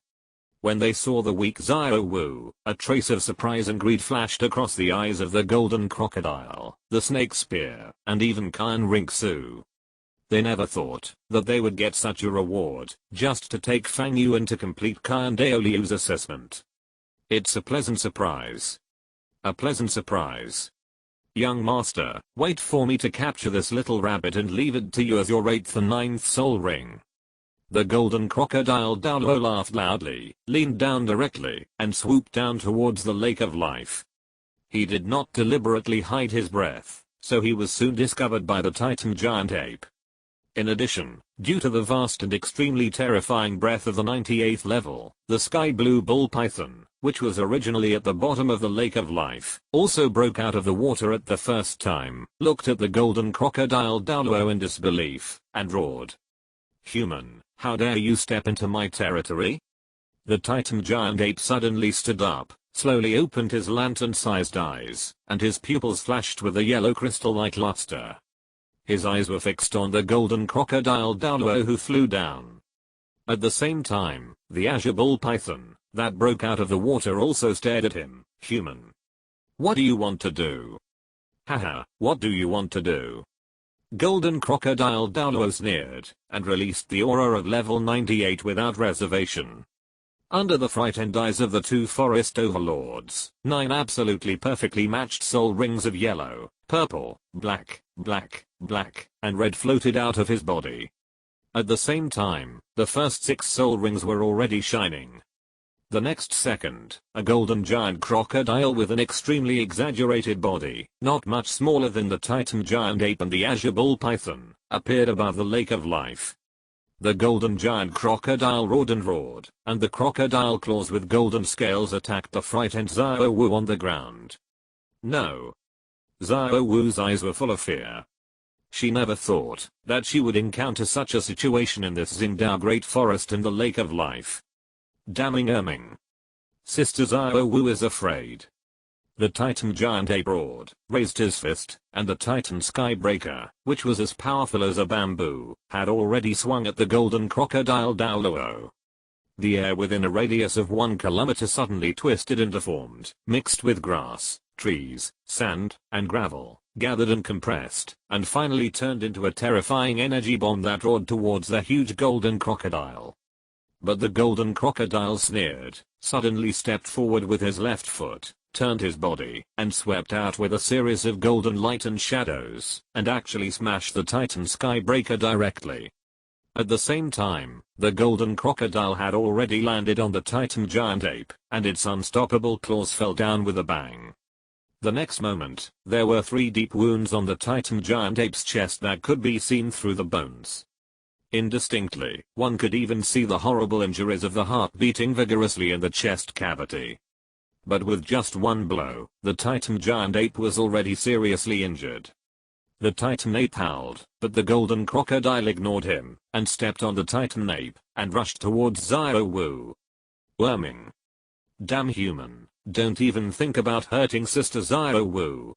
When they saw the weak Xiao Wu, a trace of surprise and greed flashed across the eyes of the Golden Crocodile, the Snake Spear, and even Qian Mingsu. They never thought that they would get such a reward, just to take Fang Yuan to complete Qian Daoliu's assessment. It's a pleasant surprise. A pleasant surprise. Young master, wait for me to capture this little rabbit and leave it to you as your 8th and 9th soul ring. The Golden Crocodile Douluo laughed loudly, leaned down directly, and swooped down towards the Lake of Life. He did not deliberately hide his breath, so he was soon discovered by the Titan giant ape. In addition, due to the vast and extremely terrifying breath of the 98th level, the sky blue bull python, which was originally at the bottom of the Lake of Life, also broke out of the water at the first time, looked at the Golden Crocodile Douluo in disbelief, and roared. "Human, how dare you step into my territory?" The Titan giant ape suddenly stood up, slowly opened his lantern-sized eyes, and his pupils flashed with a yellow crystal-like luster. His eyes were fixed on the Golden Crocodile Douluo, who flew down. At the same time, the azure bull python that broke out of the water also stared at him. Human. What do you want to do? Haha, what do you want to do? Golden crocodile Douluo sneered, and released the aura of level 98 without reservation. Under the frightened eyes of the two forest overlords, 9 absolutely perfectly matched soul rings of yellow, purple, black, and red floated out of his body. At the same time, the first 6 soul rings were already shining. The next second, a golden giant crocodile with an extremely exaggerated body, not much smaller than the titan giant ape and the azure bull python, appeared above the lake of life. The golden giant crocodile roared, and the crocodile claws with golden scales attacked the frightened Xiao Wu on the ground. No. Xiao Wu's eyes were full of fear. She never thought that she would encounter such a situation in this Xingdao Great Forest and the Lake of Life. Damning. Sister Xiao Wu is afraid. The Titan giant ape roared, raised his fist, and the Titan skybreaker, which was as powerful as a bamboo, had already swung at the golden crocodile Douluo. The air within a radius of 1 kilometer suddenly twisted and deformed, mixed with grass, trees, sand, and gravel, gathered and compressed, and finally turned into a terrifying energy bomb that roared towards the huge golden crocodile. But the golden crocodile sneered, suddenly stepped forward with his left foot, turned his body, and swept out with a series of golden light and shadows, and actually smashed the Titan skybreaker directly. At the same time, the golden crocodile had already landed on the Titan giant ape, and its unstoppable claws fell down with a bang. The next moment, there were 3 deep wounds on the Titan giant ape's chest that could be seen through the bones. Indistinctly, one could even see the horrible injuries of the heart beating vigorously in the chest cavity. But with just 1 blow, the Titan giant ape was already seriously injured. The Titan ape howled, but the golden crocodile ignored him, and stepped on the Titan ape, and rushed towards Xiao Wu. Worming. Damn human, don't even think about hurting Sister Xiao Wu.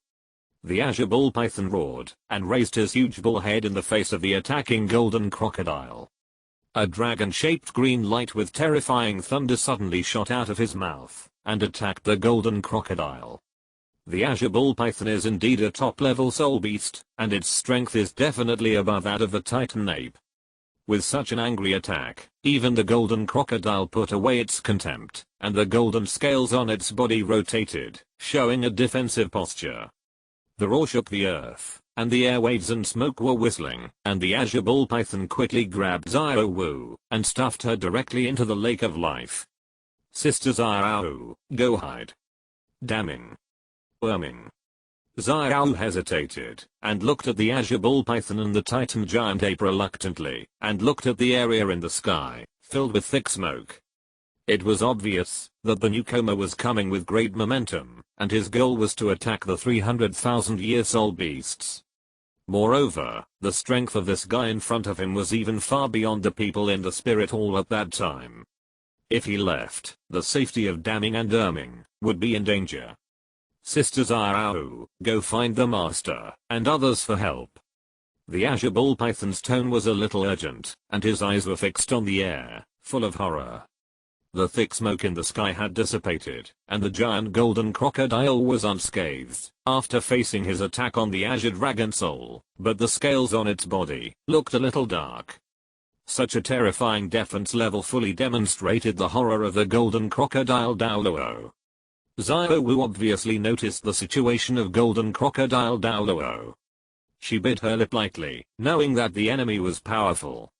The azure bull python roared, and raised his huge bull head in the face of the attacking golden crocodile. A dragon-shaped green light with terrifying thunder suddenly shot out of his mouth, and attacked the golden crocodile. The azure bull python is indeed a top-level soul beast, and its strength is definitely above that of the Titan ape. With such an angry attack, even the golden crocodile put away its contempt, and the golden scales on its body rotated, showing a defensive posture. The roar shook the earth, and the airwaves and smoke were whistling, and the azure bull python quickly grabbed Xiao Wu, and stuffed her directly into the lake of life. Sister Xiao Wu, go hide. Damning. Worming. Xiao Wu hesitated, and looked at the azure bull python and the Titan giant ape reluctantly, and looked at the area in the sky, filled with thick smoke. It was obvious that the newcomer was coming with great momentum, and his goal was to attack the 300,000-year soul beasts. Moreover, the strength of this guy in front of him was even far beyond the people in the spirit hall at that time. If he left, the safety of Damning and Erming would be in danger. Sister Xiao Wu, go find the master, and others for help. The azure bull python's tone was a little urgent, and his eyes were fixed on the air, full of horror. The thick smoke in the sky had dissipated, and the giant golden crocodile was unscathed, after facing his attack on the azure dragon soul, but the scales on its body looked a little dark. Such a terrifying defense level fully demonstrated the horror of the golden crocodile Douluo. Xiao Wu obviously noticed the situation of golden crocodile Douluo. She bit her lip lightly, knowing that the enemy was powerful.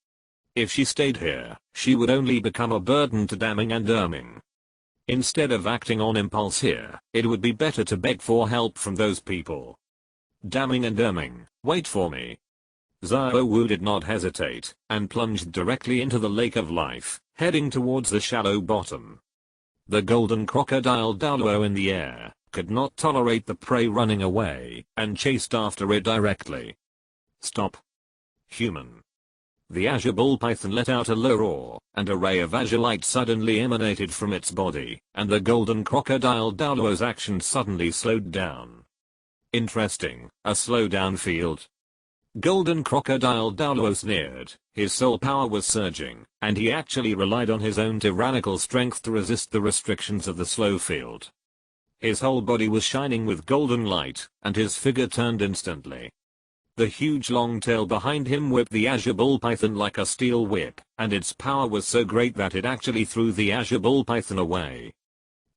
If she stayed here, she would only become a burden to Damning and Erming. Instead of acting on impulse here, it would be better to beg for help from those people. Damning and Erming, wait for me. Xiao Wu did not hesitate, and plunged directly into the lake of life, heading towards the shallow bottom. The golden crocodile Douluo in the air could not tolerate the prey running away, and chased after it directly. Stop. Human. The azure bull python let out a low roar, and a ray of azure light suddenly emanated from its body, and the golden crocodile Douluo's action suddenly slowed down. Interesting, a slowdown field. Golden Crocodile Douluo sneered. His soul power was surging, and he actually relied on his own tyrannical strength to resist the restrictions of the slow field. His whole body was shining with golden light, and his figure turned instantly. The huge long tail behind him whipped the azure bull python like a steel whip, and its power was so great that it actually threw the azure bull python away.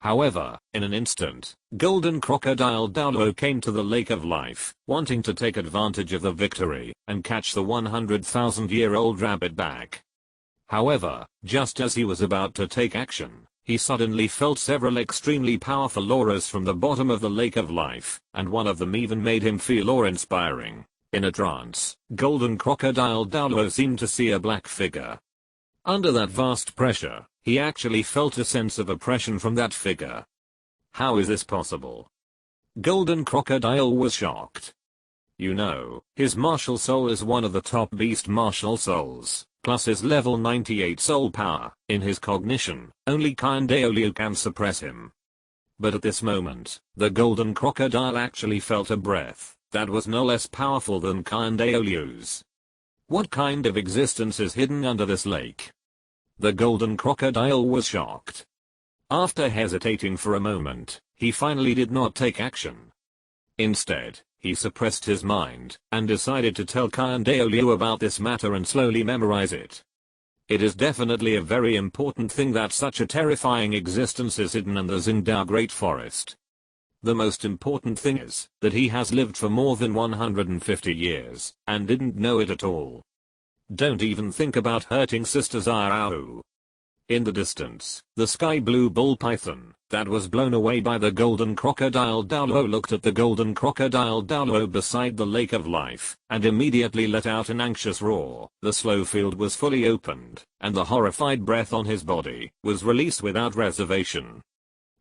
However, in an instant, Golden Crocodile Douluo came to the Lake of Life, wanting to take advantage of the victory and catch the 100,000-year-old rabbit back. However, just as he was about to take action, he suddenly felt several extremely powerful auras from the bottom of the Lake of Life, and one of them even made him feel awe-inspiring. In a trance, Golden Crocodile Douluo seemed to see a black figure. Under that vast pressure, he actually felt a sense of oppression from that figure. How is this possible? Golden Crocodile was shocked. You know, his martial soul is one of the top beast martial souls, plus his level 98 soul power. In his cognition, only Douluo can suppress him. But at this moment, the Golden Crocodile actually felt a breath that was no less powerful than Douluo's. What kind of existence is hidden under this lake? The Golden Crocodile was shocked. After hesitating for a moment, he finally did not take action. Instead, he suppressed his mind and decided to tell Douluo about this matter and slowly memorize it. It is definitely a very important thing that such a terrifying existence is hidden in the Xingdao Great Forest. The most important thing is that he has lived for more than 150 years and didn't know it at all. Don't even think about hurting Sister Xiao. In the distance, the sky blue bull python that was blown away by the Golden Crocodile Douluo looked at the Golden Crocodile Douluo beside the Lake of Life and immediately let out an anxious roar. The slow field was fully opened, and the horrified breath on his body was released without reservation.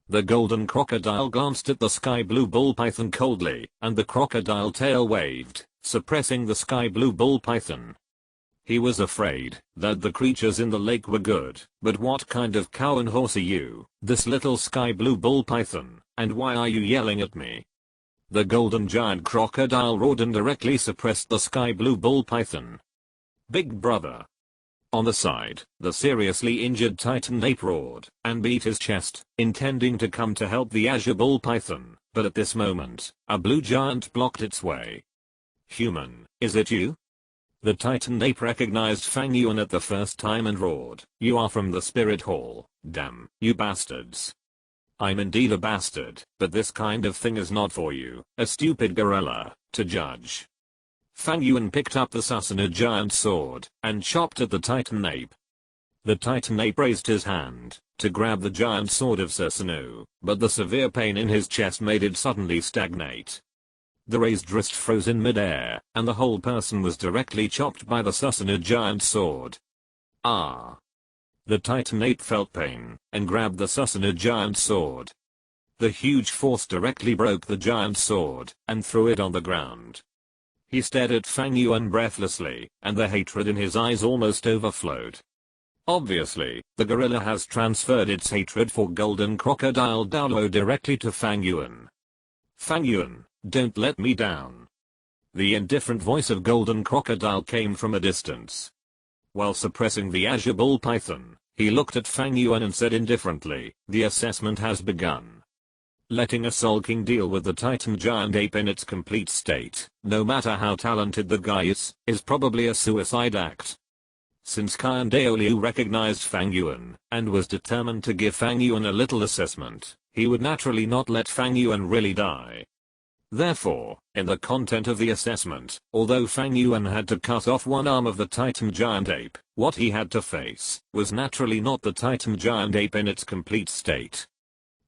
The Golden Crocodile glanced at the sky blue bull python coldly, and the crocodile tail waved, suppressing the sky blue bull python. He was afraid that the creatures in the lake were good, but what kind of cow and horse are you, this little sky blue bull python, and why are you yelling at me? The golden giant crocodile roared and directly suppressed the sky blue bull python. Big brother. On the side, the seriously injured titan ape roared and beat his chest, intending to come to help the azure bull python, but at this moment, a blue giant blocked its way. Human, is it you? The titan ape recognized Fang Yuan at the first time and roared, "You are from the spirit hall, damn, you bastards." I'm indeed a bastard, but this kind of thing is not for you, a stupid gorilla, to judge. Fang Yuan picked up the Susanoo giant sword and chopped at the titan ape. The titan ape raised his hand to grab the giant sword of Susanoo, but the severe pain in his chest made it suddenly stagnate. The raised wrist froze in midair, and the whole person was directly chopped by the Susanoo giant sword. Ah! The titan ape felt pain and grabbed the Susanoo giant sword. The huge force directly broke the giant sword and threw it on the ground. He stared at Fang Yuan breathlessly, and the hatred in his eyes almost overflowed. Obviously, the gorilla has transferred its hatred for Golden Crocodile Douluo directly to Fang Yuan. Fang Yuan, don't let me down. The indifferent voice of Golden Crocodile came from a distance. While suppressing the azure bull python, he looked at Fang Yuan and said indifferently, "The assessment has begun. Letting a sulking deal with the titan giant ape in its complete state, no matter how talented the guy is probably a suicide act." Since Douluo recognized Fang Yuan and was determined to give Fang Yuan a little assessment, he would naturally not let Fang Yuan really die. Therefore, in the content of the assessment, although Fang Yuan had to cut off one arm of the titan giant ape, what he had to face was naturally not the titan giant ape in its complete state.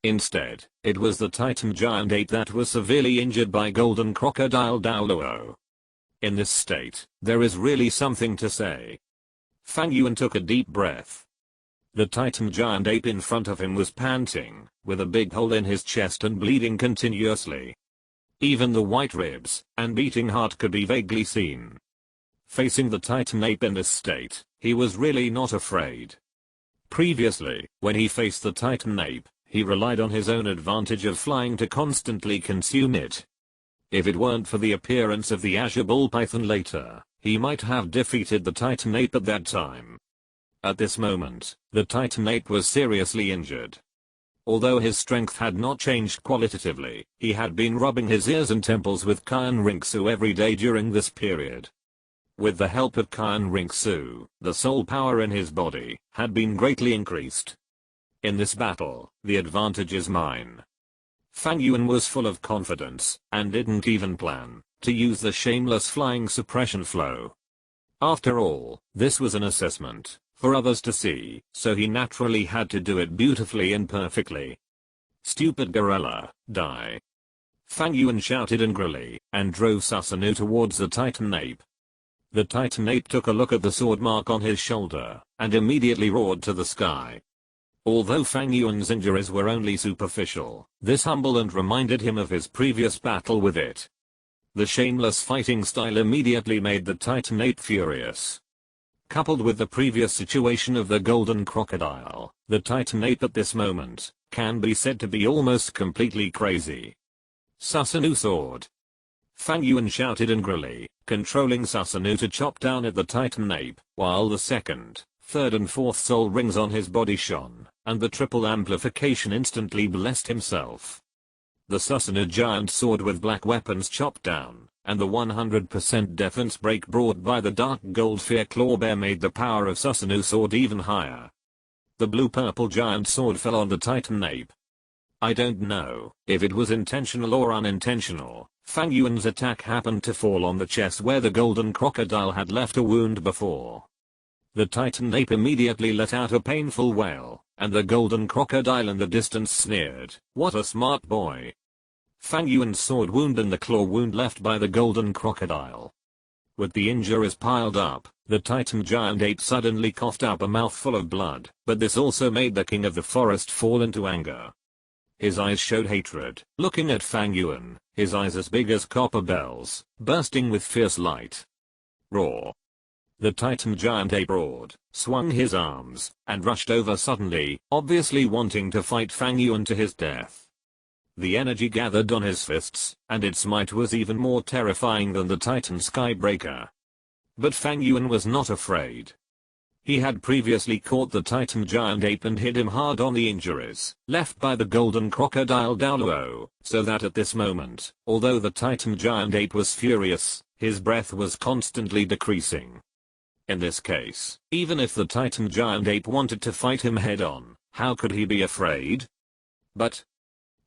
Instead, it was the titan giant ape that was severely injured by Golden Crocodile Douluo. In this state, there is really something to say. Fang Yuan took a deep breath. The titan giant ape in front of him was panting, with a big hole in his chest and bleeding continuously. Even the white ribs and beating heart could be vaguely seen. Facing the titan ape in this state, he was really not afraid. Previously, when he faced the titan ape, he relied on his own advantage of flying to constantly consume it. If it weren't for the appearance of the Azure Bull Python later, he might have defeated the Titan Ape at that time. At this moment, the Titan Ape was seriously injured. Although his strength had not changed qualitatively, he had been rubbing his ears and temples with Kyan Rinksu every day during this period. With the help of Kyan Rinksu, the soul power in his body had been greatly increased. In this battle, the advantage is mine. Fang Yuan was full of confidence, and didn't even plan to use the shameless flying suppression flow. After all, this was an assessment for others to see, so he naturally had to do it beautifully and perfectly. Stupid gorilla, die. Fang Yuan shouted angrily, and drove Susanoo towards the Titan Ape. The Titan Ape took a look at the sword mark on his shoulder, and immediately roared to the sky. Although Fang Yuan's injuries were only superficial, this humbled and reminded him of his previous battle with it. The shameless fighting style immediately made the Titan Ape furious. Coupled with the previous situation of the golden crocodile, the Titan Ape at this moment can be said to be almost completely crazy. Susanoo sword. Fang Yuan shouted angrily, controlling Susanoo to chop down at the Titan Ape, while the second, third and fourth soul rings on his body shone, and the triple amplification instantly blessed himself. The Susanoo giant sword with black weapons chopped down, and the 100% defense break brought by the dark gold fear claw bear made the power of Susanoo sword even higher. The blue-purple giant sword fell on the Titan Ape. I don't know if it was intentional or unintentional. Fang Yuan's attack happened to fall on the chest where the golden crocodile had left a wound before. The Titan Ape immediately let out a painful wail, and the golden crocodile in the distance sneered, "What a smart boy." Fang Yuan's sword wound and the claw wound left by the golden crocodile. With the injuries piled up, the Titan giant ape suddenly coughed up a mouthful of blood, but this also made the king of the forest fall into anger. His eyes showed hatred, looking at Fang Yuan, his eyes as big as copper bells, bursting with fierce light. Roar. The Titan giant ape roared, swung his arms, and rushed over suddenly, obviously wanting to fight Fang Yuan to his death. The energy gathered on his fists, and its might was even more terrifying than the Titan Skybreaker. But Fang Yuan was not afraid. He had previously caught the Titan giant ape and hit him hard on the injuries left by the golden crocodile Douluo, so that at this moment, although the Titan giant ape was furious, his breath was constantly decreasing. In this case, even if the Titan giant ape wanted to fight him head-on, how could he be afraid? But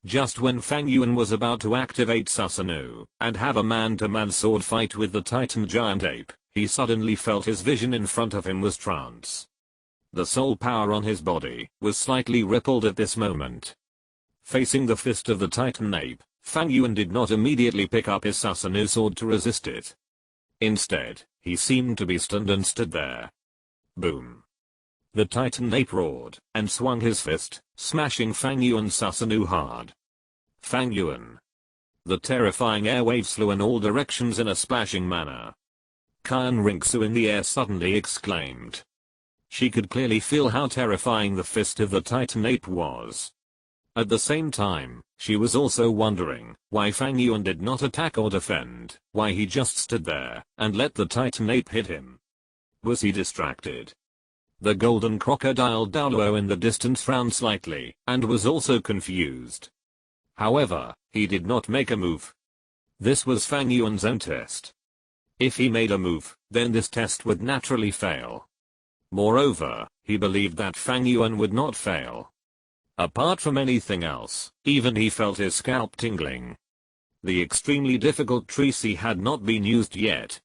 just when Fang Yuan was about to activate Susanoo and have a man-to-man sword fight with the Titan giant ape, he suddenly felt his vision in front of him was trance. The soul power on his body was slightly rippled at this moment. Facing the fist of the Titan ape, Fang Yuan did not immediately pick up his Susanoo sword to resist it. Instead, he seemed to be stunned and stood there. Boom. The Titan ape roared and swung his fist, smashing Fang Yuan's Susanoo hard. Fang Yuan. The terrifying airwaves flew in all directions in a splashing manner. Kyan Rinksu in the air suddenly exclaimed. She could clearly feel how terrifying the fist of the Titan ape was. At the same time, she was also wondering why Fang Yuan did not attack or defend, why he just stood there and let the Titan ape hit him. Was he distracted? The golden crocodile Douluo in the distance frowned slightly and was also confused. However, he did not make a move. This was Fang Yuan's own test. If he made a move, then this test would naturally fail. Moreover, he believed that Fang Yuan would not fail. Apart from anything else, even he felt his scalp tingling. The extremely difficult treacy had not been used yet.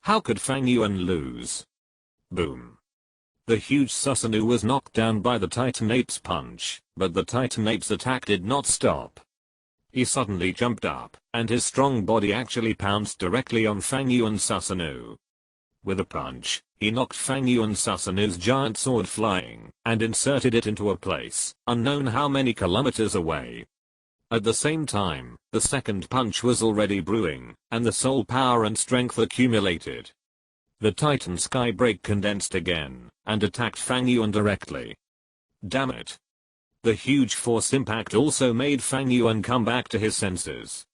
How could Fang Yuan lose? Boom. The huge Susanoo was knocked down by the Titan ape's punch, but the Titan ape's attack did not stop. He suddenly jumped up, and his strong body actually pounced directly on Fang Yuan's Susanoo. With a punch, he knocked Fang Yuan's Susanoo's giant sword flying, and inserted it into a place unknown how many kilometers away. At the same time, the second punch was already brewing, and the soul power and strength accumulated. The Titan Skybreak condensed again, and attacked Fang Yuan directly. Damn it. The huge force impact also made Fang Yuan come back to his senses.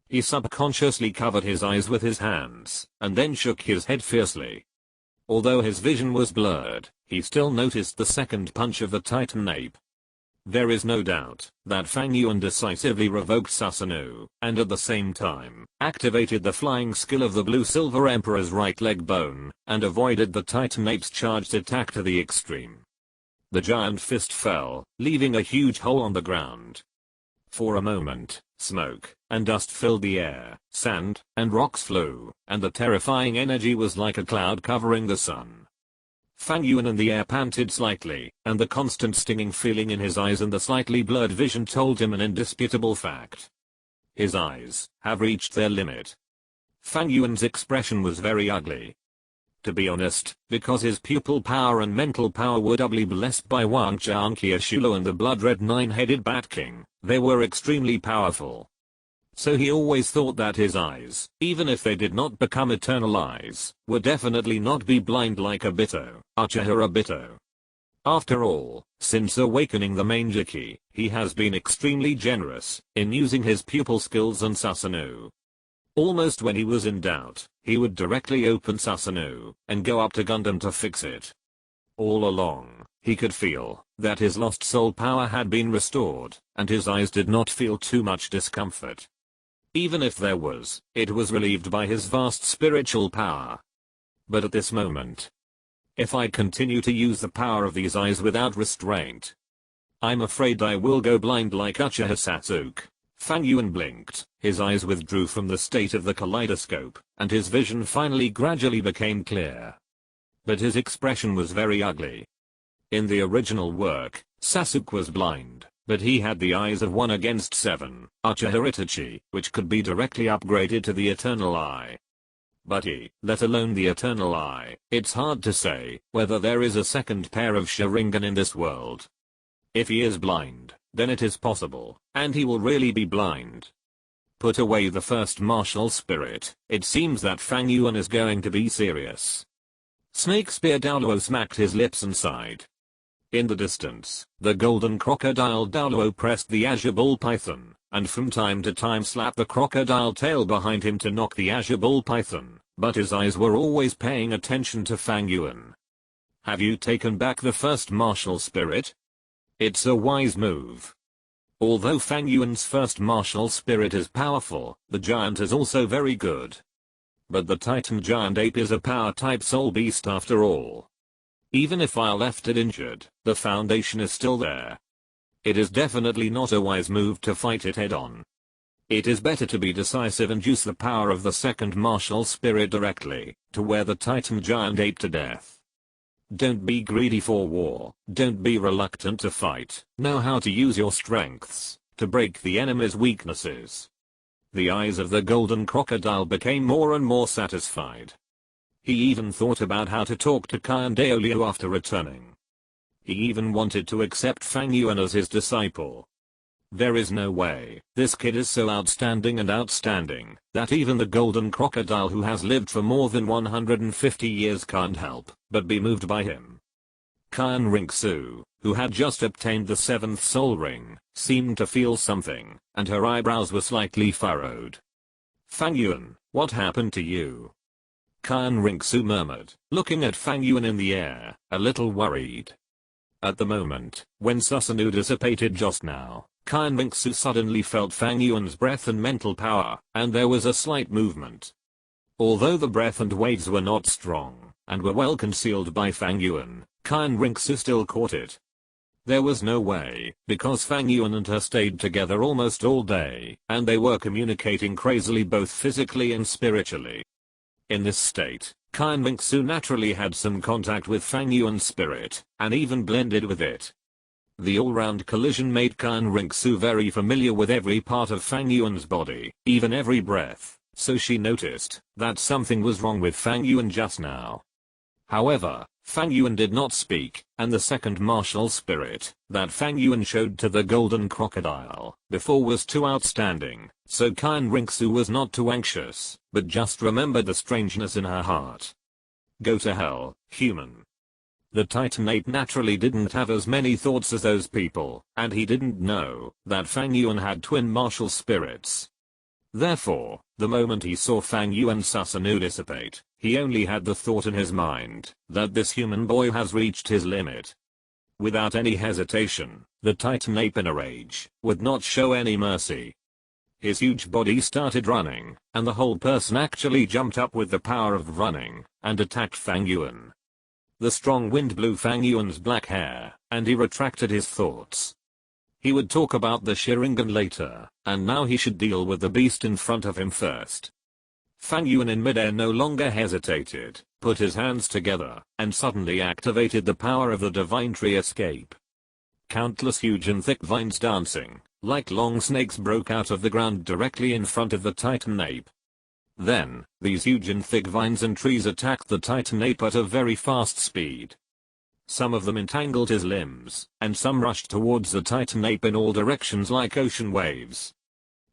He subconsciously covered his eyes with his hands, and then shook his head fiercely. Although his vision was blurred, he still noticed the second punch of the Titan ape. There is no doubt that Fang Yuan decisively revoked Susanoo, and at the same time, activated the flying skill of the Blue Silver Emperor's right leg bone, and avoided the Titan ape's charged attack to the extreme. The giant fist fell, leaving a huge hole on the ground. For a moment, smoke and dust filled the air, sand and rocks flew, and the terrifying energy was like a cloud covering the sun. Fang Yuan in the air panted slightly, and the constant stinging feeling in his eyes and the slightly blurred vision told him an indisputable fact. His eyes have reached their limit. Fang Yuan's expression was very ugly. To be honest, because his pupil power and mental power were doubly blessed by Wang Qianqia Shulo and the blood-red nine-headed Bat King, they were extremely powerful. So he always thought that his eyes, even if they did not become eternal eyes, would definitely not be blind like Obito, Uchiha Obito. After all, since awakening the Mangeki, he has been extremely generous in using his pupil skills on Susanoo. Almost when he was in doubt, he would directly open Susanoo and go up to Gundam to fix it. All along, he could feel that his lost soul power had been restored, and his eyes did not feel too much discomfort. Even if there was, it was relieved by his vast spiritual power. But at this moment, if I continue to use the power of these eyes without restraint, I'm afraid I will go blind like Uchiha Sasuke. Fang Yuan blinked, his eyes withdrew from the state of the kaleidoscope, and his vision finally gradually became clear. But his expression was very ugly. In the original work, Sasuke was blind, but he had the eyes of 1 against 7, Uchiha Itachi, which could be directly upgraded to the Eternal Eye. But he, let alone the Eternal Eye, it's hard to say whether there is a second pair of Sharingan in this world. If he is blind, then it is possible, and he will really be blind. Put away the first martial spirit, it seems that Fang Yuan is going to be serious. Snake Spear Douluo smacked his lips and sighed. In the distance, the golden crocodile Douluo pressed the azure ball python, and from time to time slapped the crocodile tail behind him to knock the azure ball python, but his eyes were always paying attention to Fang Yuan. Have you taken back the first martial spirit? It's a wise move. Although Fang Yuan's first martial spirit is powerful, the giant is also very good. But the Titan giant ape is a power-type soul beast after all. Even if I left it injured, the foundation is still there. It is definitely not a wise move to fight it head-on. It is better to be decisive and use the power of the second martial spirit directly, to wear the Titan giant ape to death. Don't be greedy for war, don't be reluctant to fight, know how to use your strengths, to break the enemy's weaknesses. The eyes of the golden crocodile became more and more satisfied. He even thought about how to talk to Kai and Douluo after returning. He even wanted to accept Fang Yuan as his disciple. There is no way, this kid is so outstanding that even the golden crocodile who has lived for more than 150 years can't help but be moved by him. Kyan Rinxu, who had just obtained the 7th soul ring, seemed to feel something, and her eyebrows were slightly furrowed. Fang Yuan, what happened to you? Kyan Rinxu murmured, looking at Fang Yuan in the air, a little worried. At the moment, when Susanoo dissipated just now, Kyan Rinxu suddenly felt Fang Yuan's breath and mental power, and there was a slight movement. Although the breath and waves were not strong, and were well concealed by Fang Yuan, Kyan Rinxu still caught it. There was no way, because Fang Yuan and her stayed together almost all day, and they were communicating crazily both physically and spiritually. In this state, Kyan Rinxu naturally had some contact with Fang Yuan's spirit, and even blended with it. The all-round collision made Kyan Rinxu very familiar with every part of Fang Yuan's body, even every breath, so she noticed that something was wrong with Fang Yuan just now. However, Fang Yuan did not speak, and the second martial spirit that Fang Yuan showed to the golden crocodile before was too outstanding, so Kyan Rinxu was not too anxious, but just remembered the strangeness in her heart. Go to hell, human. The Titanate naturally didn't have as many thoughts as those people, and he didn't know that Fang Yuan had twin martial spirits. Therefore, the moment he saw Fang Yuan's Susanoo dissipate, he only had the thought in his mind that this human boy has reached his limit. Without any hesitation, the Titan ape in a rage would not show any mercy. His huge body started running, and the whole person actually jumped up with the power of running, and attacked Fang Yuan. The strong wind blew Fang Yuan's black hair, and he retracted his thoughts. He would talk about the Sharingan later, and now he should deal with the beast in front of him first. Fang Yuan in midair no longer hesitated, put his hands together, and suddenly activated the power of the divine tree escape. Countless huge and thick vines dancing, like long snakes, broke out of the ground directly in front of the Titan ape. Then, these huge and thick vines and trees attacked the Titan ape at a very fast speed. Some of them entangled his limbs, and some rushed towards the Titan ape in all directions like ocean waves.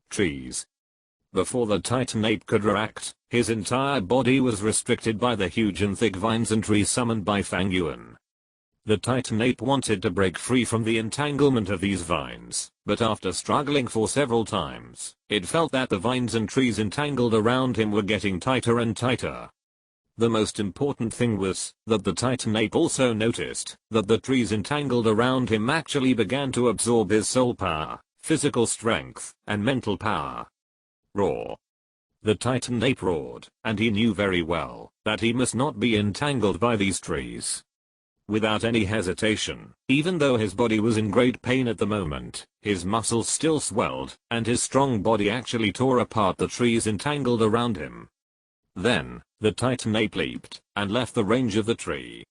Trees. Before the Titan ape could react, his entire body was restricted by the huge and thick vines and trees summoned by Fang Yuan. The Titan ape wanted to break free from the entanglement of these vines, but after struggling for several times, it felt that the vines and trees entangled around him were getting tighter and tighter. The most important thing was that the Titan ape also noticed that the trees entangled around him actually began to absorb his soul power, physical strength, and mental power. Roar. The Titan ape roared, and he knew very well that he must not be entangled by these trees. Without any hesitation, even though his body was in great pain at the moment, his muscles still swelled, and his strong body actually tore apart the trees entangled around him. Then, the Titan ape leaped, and left the range of the tree.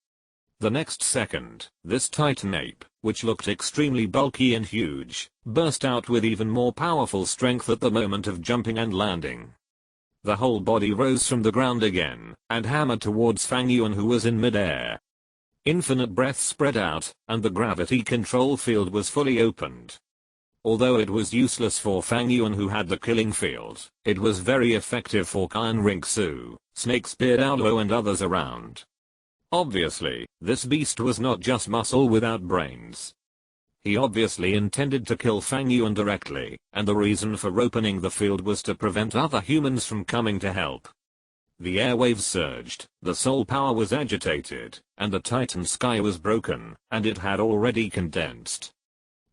The next second, this Titan ape, which looked extremely bulky and huge, burst out with even more powerful strength at the moment of jumping and landing. The whole body rose from the ground again, and hammered towards Fang Yuan, who was in midair. Infinite breath spread out, and the gravity control field was fully opened. Although it was useless for Fang Yuan, who had the killing field, it was very effective for Rinxu, Snakespear Douluo and others around. Obviously, this beast was not just muscle without brains. He obviously intended to kill Fang Yuan directly, and the reason for opening the field was to prevent other humans from coming to help. The airwaves surged, the soul power was agitated, and the Titan sky was broken, and it had already condensed.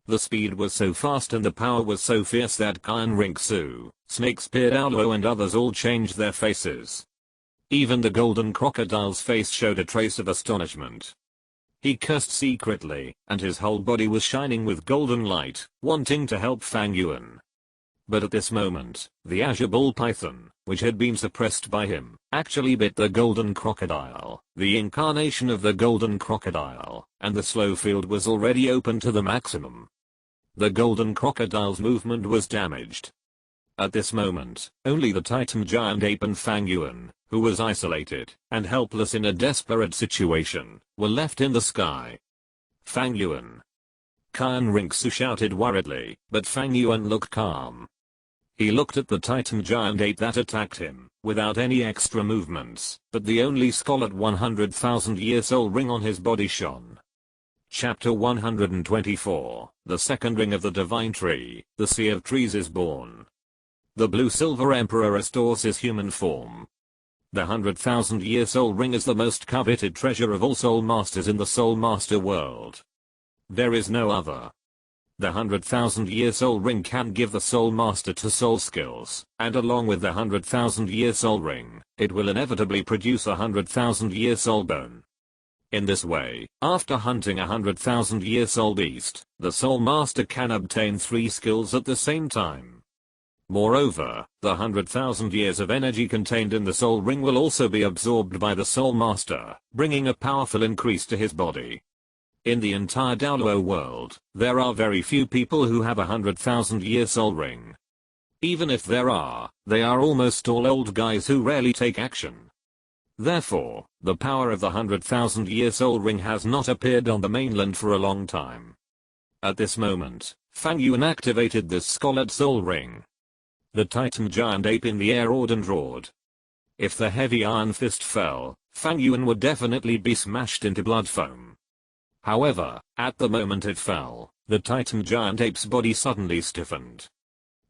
The speed was so fast and the power was so fierce that Rinxu, Snakespear Douluo and others all changed their faces. Even the golden crocodile's face showed a trace of astonishment. He cursed secretly, and his whole body was shining with golden light, wanting to help Fang Yuan. But at this moment, the azure ball python, which had been suppressed by him, actually bit the golden crocodile, the incarnation of the golden crocodile, and the slow field was already open to the maximum. The golden crocodile's movement was damaged. At this moment, only the Titan giant ape and Fang Yuan, who was isolated and helpless in a desperate situation, were left in the sky. Fang Yuan. Rinxu shouted worriedly, but Fang Yuan looked calm. He looked at the Titan giant ape that attacked him, without any extra movements, but the only scarlet 100,000-year soul ring on his body shone. Chapter 124, The Second Ring of the Divine Tree, the Sea of Trees is born. The Blue-Silver Emperor restores his human form. The 100,000-year soul ring is the most coveted treasure of all soul masters in the soul master world. There is no other. The 100,000-year soul ring can give the soul master to soul skills, and along with the 100,000-year soul ring, it will inevitably produce a 100,000-year soul bone. In this way, after hunting a 100,000-year soul beast, the soul master can obtain 3 skills at the same time. Moreover, the 100,000 years of energy contained in the soul ring will also be absorbed by the soul master, bringing a powerful increase to his body. In the entire Douluo world, there are very few people who have a 100,000-year soul ring. Even if there are, they are almost all old guys who rarely take action. Therefore, the power of the 100,000-year soul ring has not appeared on the mainland for a long time. At this moment, Fang Yuan activated this scarlet soul ring. The Titan giant ape in the air roared and roared. If the heavy iron fist fell, Fang Yuan would definitely be smashed into blood foam. However, at the moment it fell, the Titan giant ape's body suddenly stiffened.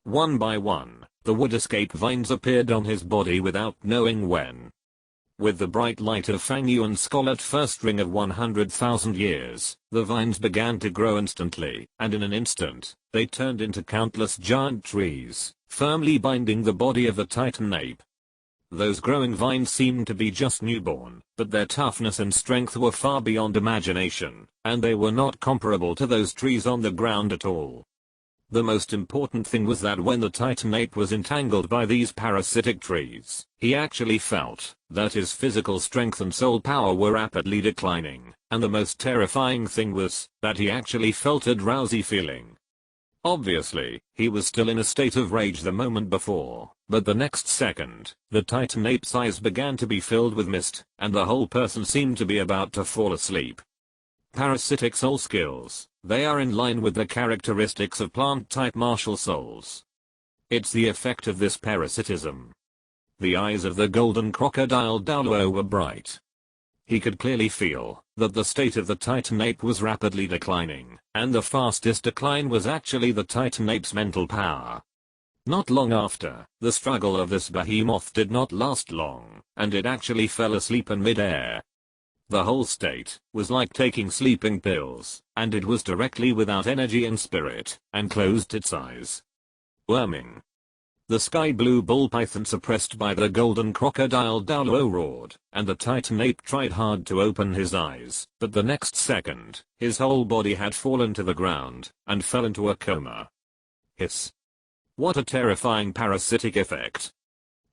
One by one, The wood escape vines appeared on his body without knowing when. With the bright light of Fang Yuan's scarlet first ring of 100,000 years, the vines began to grow instantly, and in an instant, they turned into countless giant trees, firmly binding the body of the Titan ape. Those growing vines seemed to be just newborn, but their toughness and strength were far beyond imagination, and they were not comparable to those trees on the ground at all. The most important thing was that when the Titan ape was entangled by these parasitic trees, he actually felt that his physical strength and soul power were rapidly declining, and the most terrifying thing was that he actually felt a drowsy feeling. Obviously, he was still in a state of rage the moment before, but the next second, the Titan ape's eyes began to be filled with mist, and the whole person seemed to be about to fall asleep. Parasitic soul skills. They are in line with the characteristics of plant-type martial souls. It's the effect of this parasitism. The eyes of the golden crocodile Douluo were bright. He could clearly feel that the state of the Titan ape was rapidly declining, and the fastest decline was actually the Titan ape's mental power. Not long after, the struggle of this behemoth did not last long, and it actually fell asleep in mid-air. The whole state was like taking sleeping pills, and it was directly without energy and spirit, and closed its eyes. Worming. The sky blue bull python suppressed by the golden crocodile Douluo roared, and the Titan ape tried hard to open his eyes, but the next second, his whole body had fallen to the ground, and fell into a coma. Hiss. What a terrifying parasitic effect.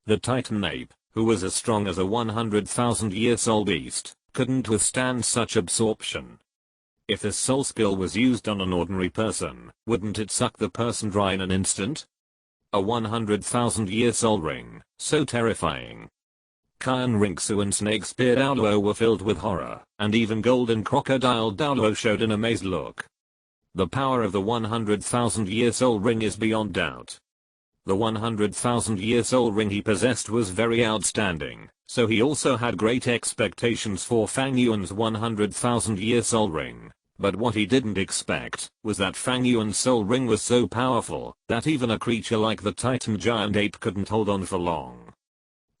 The Titan ape, who was as strong as a 100,000-year-old beast, couldn't withstand such absorption. If this soul skill was used on an ordinary person, wouldn't it suck the person dry in an instant? A 100,000-year soul ring, so terrifying. Kyan Rinksu and Snake Spear Douluo were filled with horror, and even golden crocodile Douluo showed an amazed look. The power of the 100,000-year soul ring is beyond doubt. The 100,000-year soul ring he possessed was very outstanding, so he also had great expectations for Fang Yuan's 100,000-year soul ring. But what he didn't expect was that Fang Yuan's soul ring was so powerful that even a creature like the Titan giant ape couldn't hold on for long.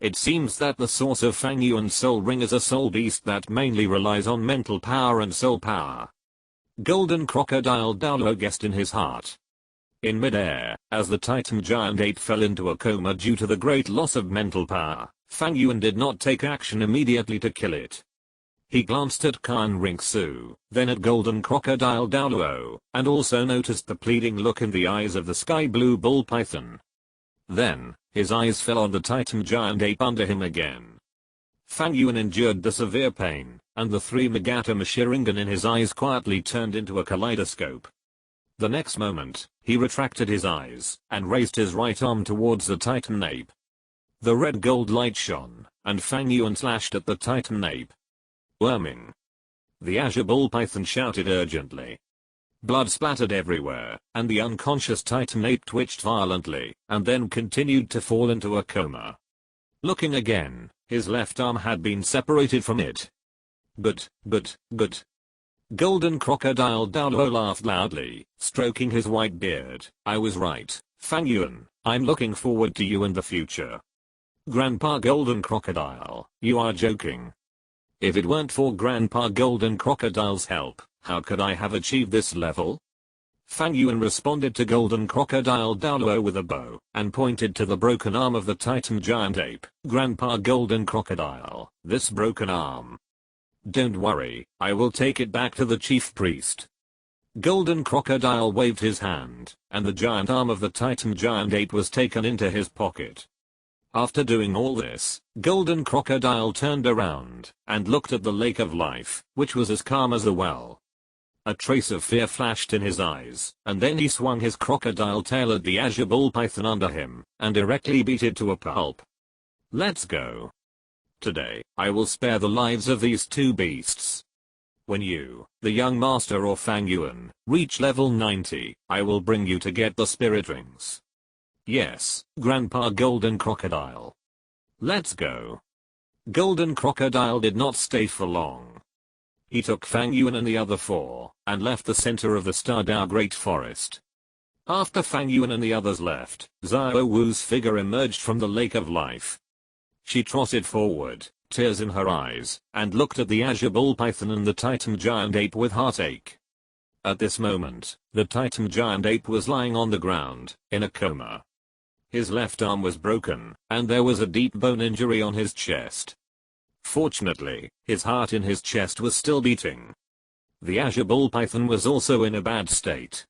It seems that the source of Fang Yuan's soul ring is a soul beast that mainly relies on mental power and soul power. Golden crocodile Douluo guessed in his heart. In mid-air, as the Titan giant ape fell into a coma due to the great loss of mental power, Fang Yuan did not take action immediately to kill it. He glanced at Kyan Rinksu, then at golden crocodile Douluo, and also noticed the pleading look in the eyes of the sky blue bull python. Then, his eyes fell on the Titan giant ape under him again. Fang Yuan endured the severe pain, and the 3 Megatama Sharingan in his eyes quietly turned into a kaleidoscope. The next moment, he retracted his eyes, and raised his right arm towards the Titan ape. The red gold light shone, and Fang Yuan slashed at the Titan ape. Worming. The azure bull python shouted urgently. Blood splattered everywhere, and the unconscious Titan ape twitched violently, and then continued to fall into a coma. Looking again, his left arm had been separated from it. Good. Golden crocodile Douluo laughed loudly, stroking his white beard. I was right, Fang Yuan, I'm looking forward to you in the future. Grandpa Golden Crocodile, you are joking. If it weren't for Grandpa Golden Crocodile's help, how could I have achieved this level? Fang Yuan responded to Golden Crocodile Douluo with a bow, and pointed to the broken arm of the Titan giant ape. Grandpa Golden Crocodile, this broken arm. Don't worry, I will take it back to the chief priest. Golden Crocodile waved his hand, and the giant arm of the Titan giant ape was taken into his pocket. After doing all this, Golden Crocodile turned around, and looked at the lake of life, which was as calm as a well. A trace of fear flashed in his eyes, and then he swung his crocodile tail at the azure bull python under him, and directly beat it to a pulp. Let's go. Today, I will spare the lives of these 2 beasts. When you, the young master or Fang Yuan, reach level 90, I will bring you to get the spirit rings. Yes, Grandpa Golden Crocodile. Let's go. Golden Crocodile did not stay for long. He took Fang Yuan and the other 4, and left the center of the Stardao Great Forest. After Fang Yuan and the others left, Xiao Wu's figure emerged from the lake of life. She trotted forward, tears in her eyes, and looked at the azure bull python and the titan giant ape with heartache. At this moment, the titan giant ape was lying on the ground, in a coma. His left arm was broken, and there was a deep bone injury on his chest. Fortunately, his heart in his chest was still beating. The azure bull python was also in a bad state.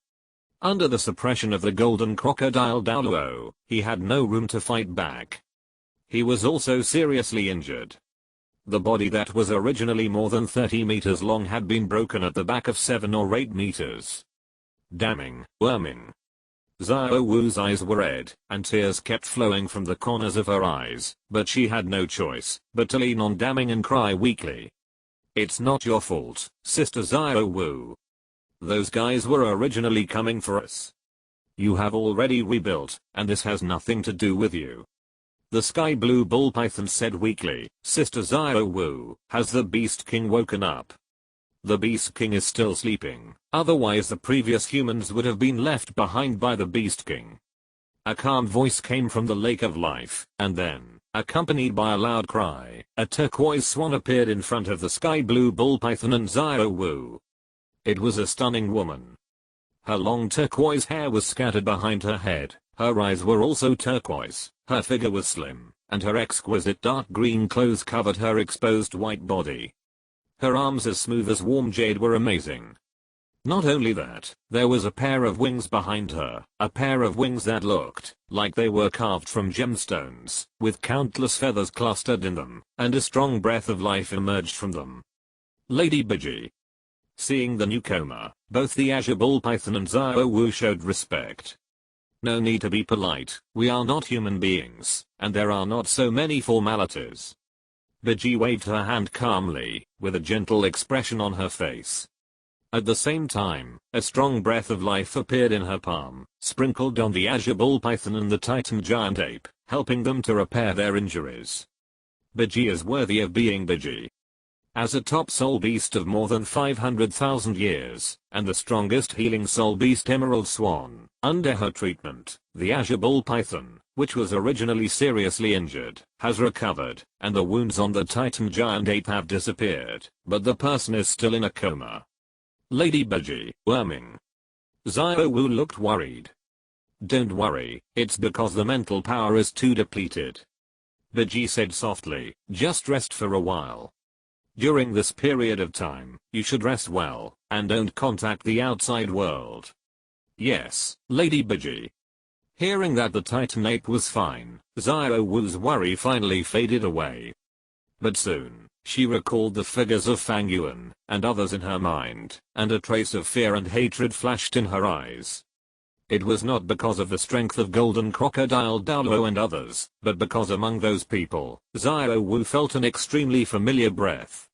Under the suppression of the golden crocodile Douluo, he had no room to fight back. He was also seriously injured. The body that was originally more than 30 meters long had been broken at the back of 7 or 8 meters. Damning, worming. Xiao Wu's eyes were red, and tears kept flowing from the corners of her eyes, but she had no choice but to lean on damning and cry weakly. It's not your fault, Sister Xiao Wu. Those guys were originally coming for us. You have already rebuilt, and this has nothing to do with you. The sky blue bull python said weakly, Sister Xiao Wu, has the Beast King woken up? The Beast King is still sleeping, otherwise the previous humans would have been left behind by the Beast King. A calm voice came from the lake of life, and then, accompanied by a loud cry, a turquoise swan appeared in front of the sky blue bull python and Xiao Wu. It was a stunning woman. Her long turquoise hair was scattered behind her head, her eyes were also turquoise, her figure was slim, and her exquisite dark green clothes covered her exposed white body. Her arms as smooth as warm jade were amazing. Not only that, there was a pair of wings behind her, a pair of wings that looked like they were carved from gemstones, with countless feathers clustered in them, and a strong breath of life emerged from them. Lady Biji. Seeing the newcomer, both the azure bull python and Xiao Wu showed respect. No need to be polite, we are not human beings, and there are not so many formalities. Biji waved her hand calmly, with a gentle expression on her face. At the same time, a strong breath of life appeared in her palm, sprinkled on the azure bull python and the titan giant ape, helping them to repair their injuries. Biji is worthy of being Biji. As a top soul beast of more than 500,000 years, and the strongest healing soul beast emerald swan, under her treatment, the azure bull python, which was originally seriously injured, has recovered, and the wounds on the titan giant ape have disappeared, but the person is still in a coma. Lady Biji, worming. Xiao Wu looked worried. Don't worry, it's because the mental power is too depleted. Biji said softly, just rest for a while. During this period of time, you should rest well, and don't contact the outside world. Yes, Lady Biji. Hearing that the titan ape was fine, Xiao Wu's worry finally faded away. But soon, she recalled the figures of Fang Yuan, and others in her mind, and a trace of fear and hatred flashed in her eyes. It was not because of the strength of golden crocodile Douluo and others, but because among those people, Xiao Wu felt an extremely familiar breath.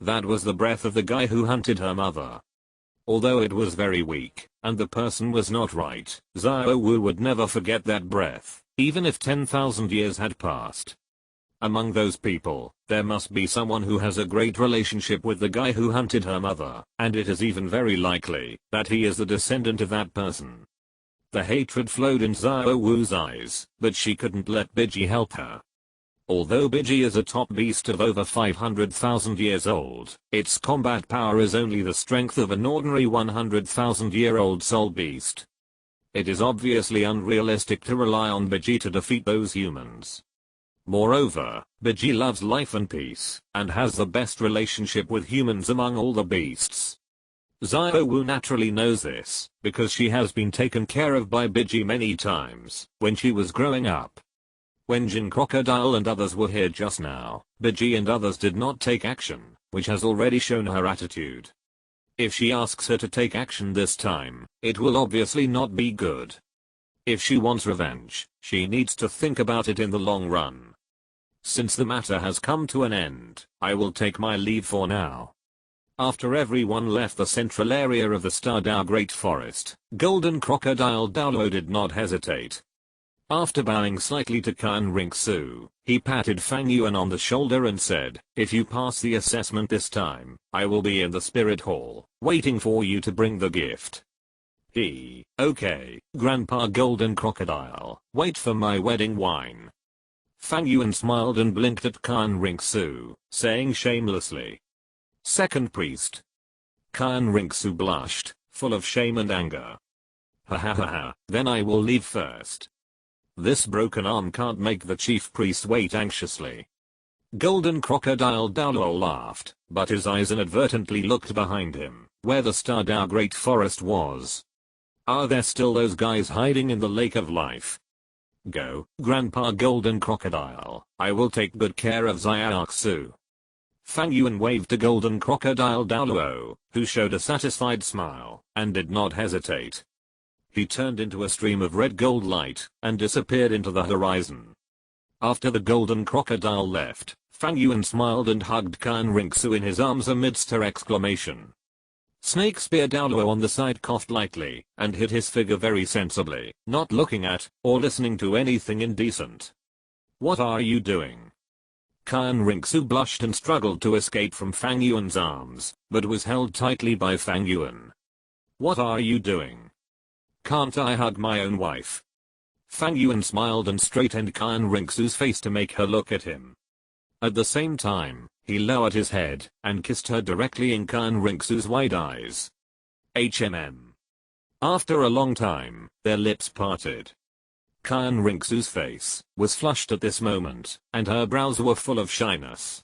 That was the breath of the guy who hunted her mother. Although it was very weak, and the person was not right, Xiao Wu would never forget that breath, even if 10,000 years had passed. Among those people, there must be someone who has a great relationship with the guy who hunted her mother, and it is even very likely that he is the descendant of that person. The hatred flowed in Xiao Wu's eyes, but she couldn't let Biji help her. Although Biji is a top beast of over 500,000 years old, its combat power is only the strength of an ordinary 100,000-year-old soul beast. It is obviously unrealistic to rely on Biji to defeat those humans. Moreover, Biji loves life and peace, and has the best relationship with humans among all the beasts. Xiao Wu naturally knows this, because she has been taken care of by Biji many times, when she was growing up. When Jin Crocodile and others were here just now, Biji and others did not take action, which has already shown her attitude. If she asks her to take action this time, it will obviously not be good. If she wants revenge, she needs to think about it in the long run. Since the matter has come to an end, I will take my leave for now. After everyone left the central area of the Stardao Great Forest, Golden Crocodile Douluo did not hesitate. After bowing slightly to Kan Ringsu, he patted Fang Yuan on the shoulder and said, if you pass the assessment this time, I will be in the spirit hall, waiting for you to bring the gift. Okay, Grandpa Golden Crocodile, wait for my wedding wine. Fang Yuan smiled and blinked at Khan Ringsu, saying shamelessly. Second priest. Khan Ringsu blushed, full of shame and anger. Ha ha ha ha, then I will leave first. This broken arm can't make the chief priest wait anxiously. Golden Crocodile Douluo laughed, but his eyes inadvertently looked behind him, where the Stardao Great Forest was. Are there still those guys hiding in the Lake of Life? Go, Grandpa Golden Crocodile, I will take good care of Xiaoxu. Fang Yuan waved to Golden Crocodile Douluo, who showed a satisfied smile, and did not hesitate. He turned into a stream of red gold light, and disappeared into the horizon. After the Golden Crocodile left, Fang Yuan smiled and hugged Khan Ringsu in his arms amidst her exclamation. Snake Spear Douluo on the side coughed lightly, and hid his figure very sensibly, not looking at, or listening to anything indecent. What are you doing? Khan Ringsu blushed and struggled to escape from Fang Yuan's arms, but was held tightly by Fang Yuan. What are you doing? Can't I hug my own wife? Fang Yuan smiled and straightened Khan Ringsu's face to make her look at him. At the same time, he lowered his head and kissed her directly in Khan Ringsu's wide eyes. After a long time, their lips parted. Khan Ringsu's face was flushed at this moment, and her brows were full of shyness.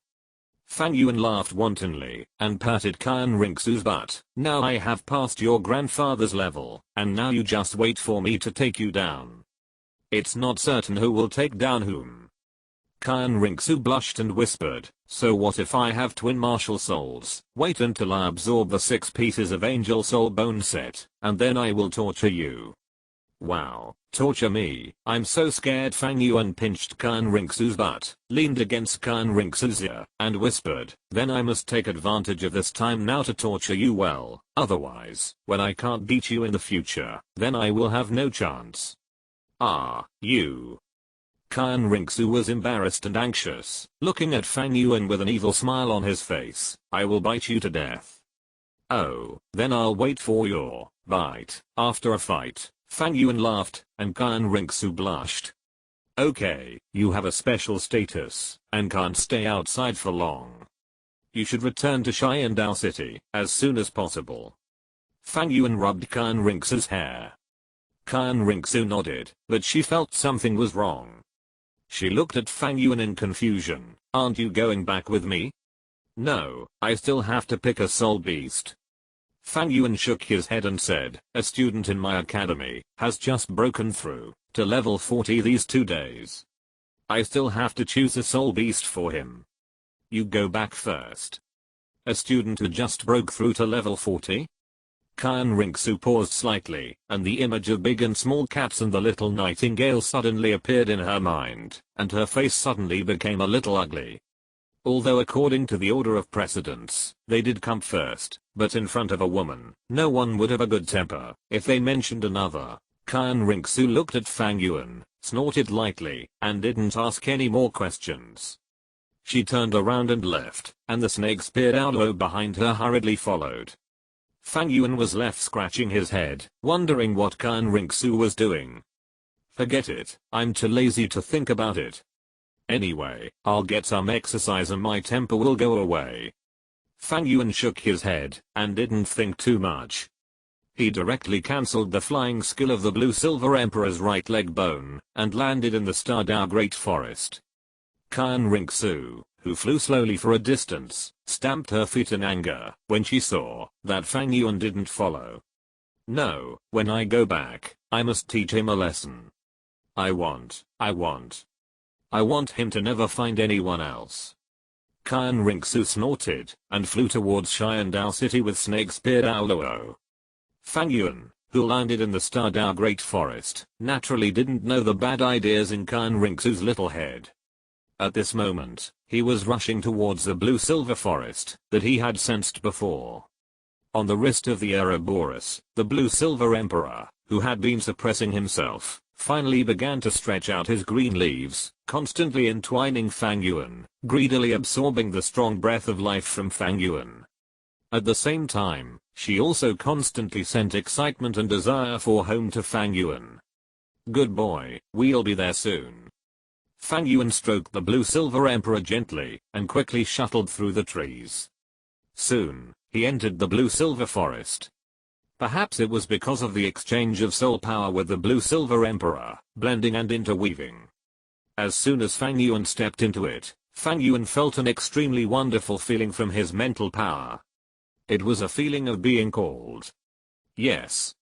Fang Yuan laughed wantonly and patted Khan Ringsu's butt. Now I have passed your grandfather's level, and now you just wait for me to take you down. It's not certain who will take down whom. Khan Ringsu blushed and whispered, so what if I have twin martial souls? Wait until I absorb the 6 pieces of angel soul bone set, and then I will torture you. Wow, torture me, I'm so scared. Fang Yuan pinched Khan Ringsu's butt, leaned against Khan Ringsu's ear, and whispered, then I must take advantage of this time now to torture you well, otherwise, when I can't beat you in the future, then I will have no chance. Ah, you. Khan Ringsu was embarrassed and anxious, looking at Fang Yuan with an evil smile on his face. I will bite you to death. Oh, then I'll wait for your bite. After a fight, Fang Yuan laughed, and Khan Ringsu blushed. Okay, you have a special status, and can't stay outside for long. You should return to Sharingan City, as soon as possible. Fang Yuan rubbed Khan Ringsu's hair. Khan Ringsu nodded, but she felt something was wrong. She looked at Fang Yuan in confusion. Aren't you going back with me? No, I still have to pick a soul beast. Fang Yuan shook his head and said, a student in my academy has just broken through to level 40 these 2 days. I still have to choose a soul beast for him. You go back first. A student who just broke through to level 40? Khan Ringsu paused slightly, and the image of big and small cats and the little nightingale suddenly appeared in her mind, and her face suddenly became a little ugly. Although according to the order of precedence, they did come first, but in front of a woman, no one would have a good temper if they mentioned another. Khan Ringsu looked at Fang Yuan, snorted lightly, and didn't ask any more questions. She turned around and left, and the snake spear Douluo behind her hurriedly followed. Fang Yuan was left scratching his head, wondering what Khan Ringsu was doing. Forget it, I'm too lazy to think about it. Anyway, I'll get some exercise and my temper will go away. Fang Yuan shook his head, and didn't think too much. He directly cancelled the flying skill of the Blue Silver Emperor's right leg bone, and landed in the Stardao Great Forest. Khan Ringsu, who flew slowly for a distance, stamped her feet in anger when she saw that Fang Yuan didn't follow. No, when I go back, I must teach him a lesson. I want him to never find anyone else. Khan Ringsu snorted, and flew towards Sharingan City with Snake Spear Douluo. Fang Yuan, who landed in the Stardao Great Forest, naturally didn't know the bad ideas in Khan Ringsu's little head. At this moment, he was rushing towards the blue-silver forest that he had sensed before. On the wrist of the Ouroboros, the blue-silver emperor, who had been suppressing himself, finally began to stretch out his green leaves, constantly entwining Fang Yuan, greedily absorbing the strong breath of life from Fang Yuan. At the same time, she also constantly sent excitement and desire for home to Fang Yuan. Good boy, we'll be there soon. Fang Yuan stroked the blue-silver emperor gently, and quickly shuttled through the trees. Soon, he entered the blue-silver forest. Perhaps it was because of the exchange of soul power with the blue-silver emperor, blending and interweaving. As soon as Fang Yuan stepped into it, Fang Yuan felt an extremely wonderful feeling from his mental power. It was a feeling of being called. Yes.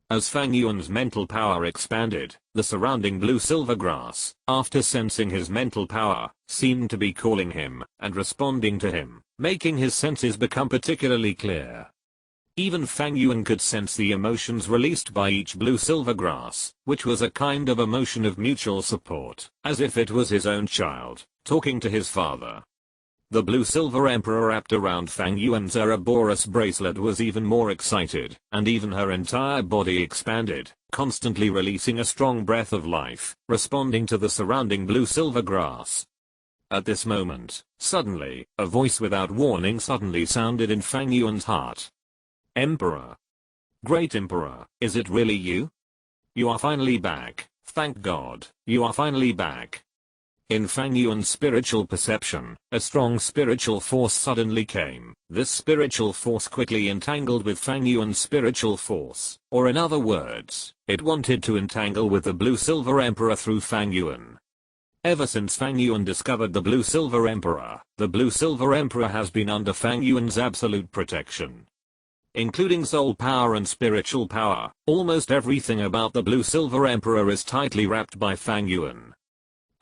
As Fang Yuan's mental power expanded, the surrounding blue-silver grass, after sensing his mental power, seemed to be calling him and responding to him, making his senses become particularly clear. Even Fang Yuan could sense the emotions released by each blue-silver grass, which was a kind of emotion of mutual support, as if it was his own child, talking to his father. The blue-silver emperor wrapped around Fang Yuan's Ouroboros bracelet was even more excited, and even her entire body expanded, constantly releasing a strong breath of life, responding to the surrounding blue-silver grass. At this moment, suddenly, a voice without warning suddenly sounded in Fang Yuan's heart. Emperor. Great Emperor, is it really you? You are finally back, thank God, you are finally back. In Fang Yuan's spiritual perception, a strong spiritual force suddenly came. This spiritual force quickly entangled with Fang Yuan's spiritual force, or in other words, it wanted to entangle with the blue-silver emperor through Fang Yuan. Ever since Fang Yuan discovered the blue-silver emperor, the blue-silver emperor has been under Fang Yuan's absolute protection. Including soul power and spiritual power, almost everything about the blue-silver emperor is tightly wrapped by Fang Yuan.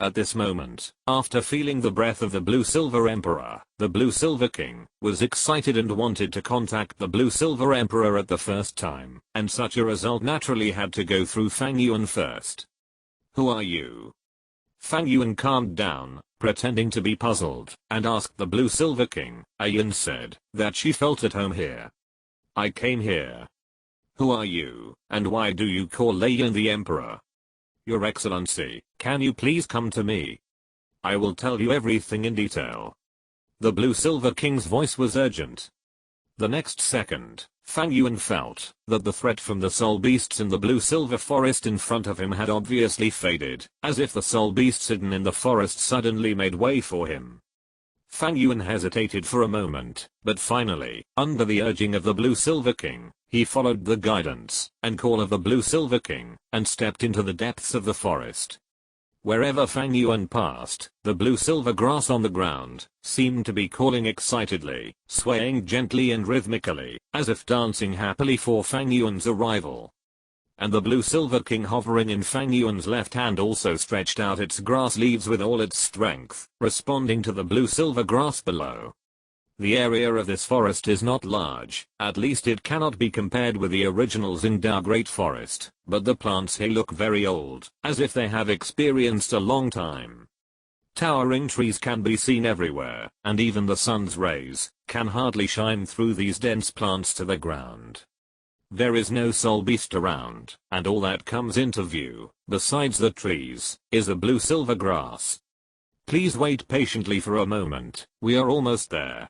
At this moment, after feeling the breath of the blue-silver emperor, the blue-silver king was excited and wanted to contact the blue-silver emperor at the first time, and such a result naturally had to go through Fang Yuan first. Who are you? Fang Yuan calmed down, pretending to be puzzled, and asked the blue-silver king. Yuan said that she felt at home here. I came here. Who are you, and why do you call Yuan the emperor? Your Excellency, can you please come to me? I will tell you everything in detail. The blue-silver king's voice was urgent. The next second, Fang Yuan felt that the threat from the soul beasts in the blue-silver forest in front of him had obviously faded, as if the soul beasts hidden in the forest suddenly made way for him. Fang Yuan hesitated for a moment, but finally, under the urging of the blue-silver king, he followed the guidance and call of the blue-silver king, and stepped into the depths of the forest. Wherever Fang Yuan passed, the blue-silver grass on the ground seemed to be calling excitedly, swaying gently and rhythmically, as if dancing happily for Fang Yuan's arrival. And the blue-silver king hovering in Fang Yuan's left hand also stretched out its grass leaves with all its strength, responding to the blue-silver grass below. The area of this forest is not large, at least it cannot be compared with the original Xingdao Great Forest, but the plants here look very old, as if they have experienced a long time. Towering trees can be seen everywhere, and even the sun's rays can hardly shine through these dense plants to the ground. There is no soul beast around, and all that comes into view, besides the trees, is the blue-silver grass. Please wait patiently for a moment, we are almost there.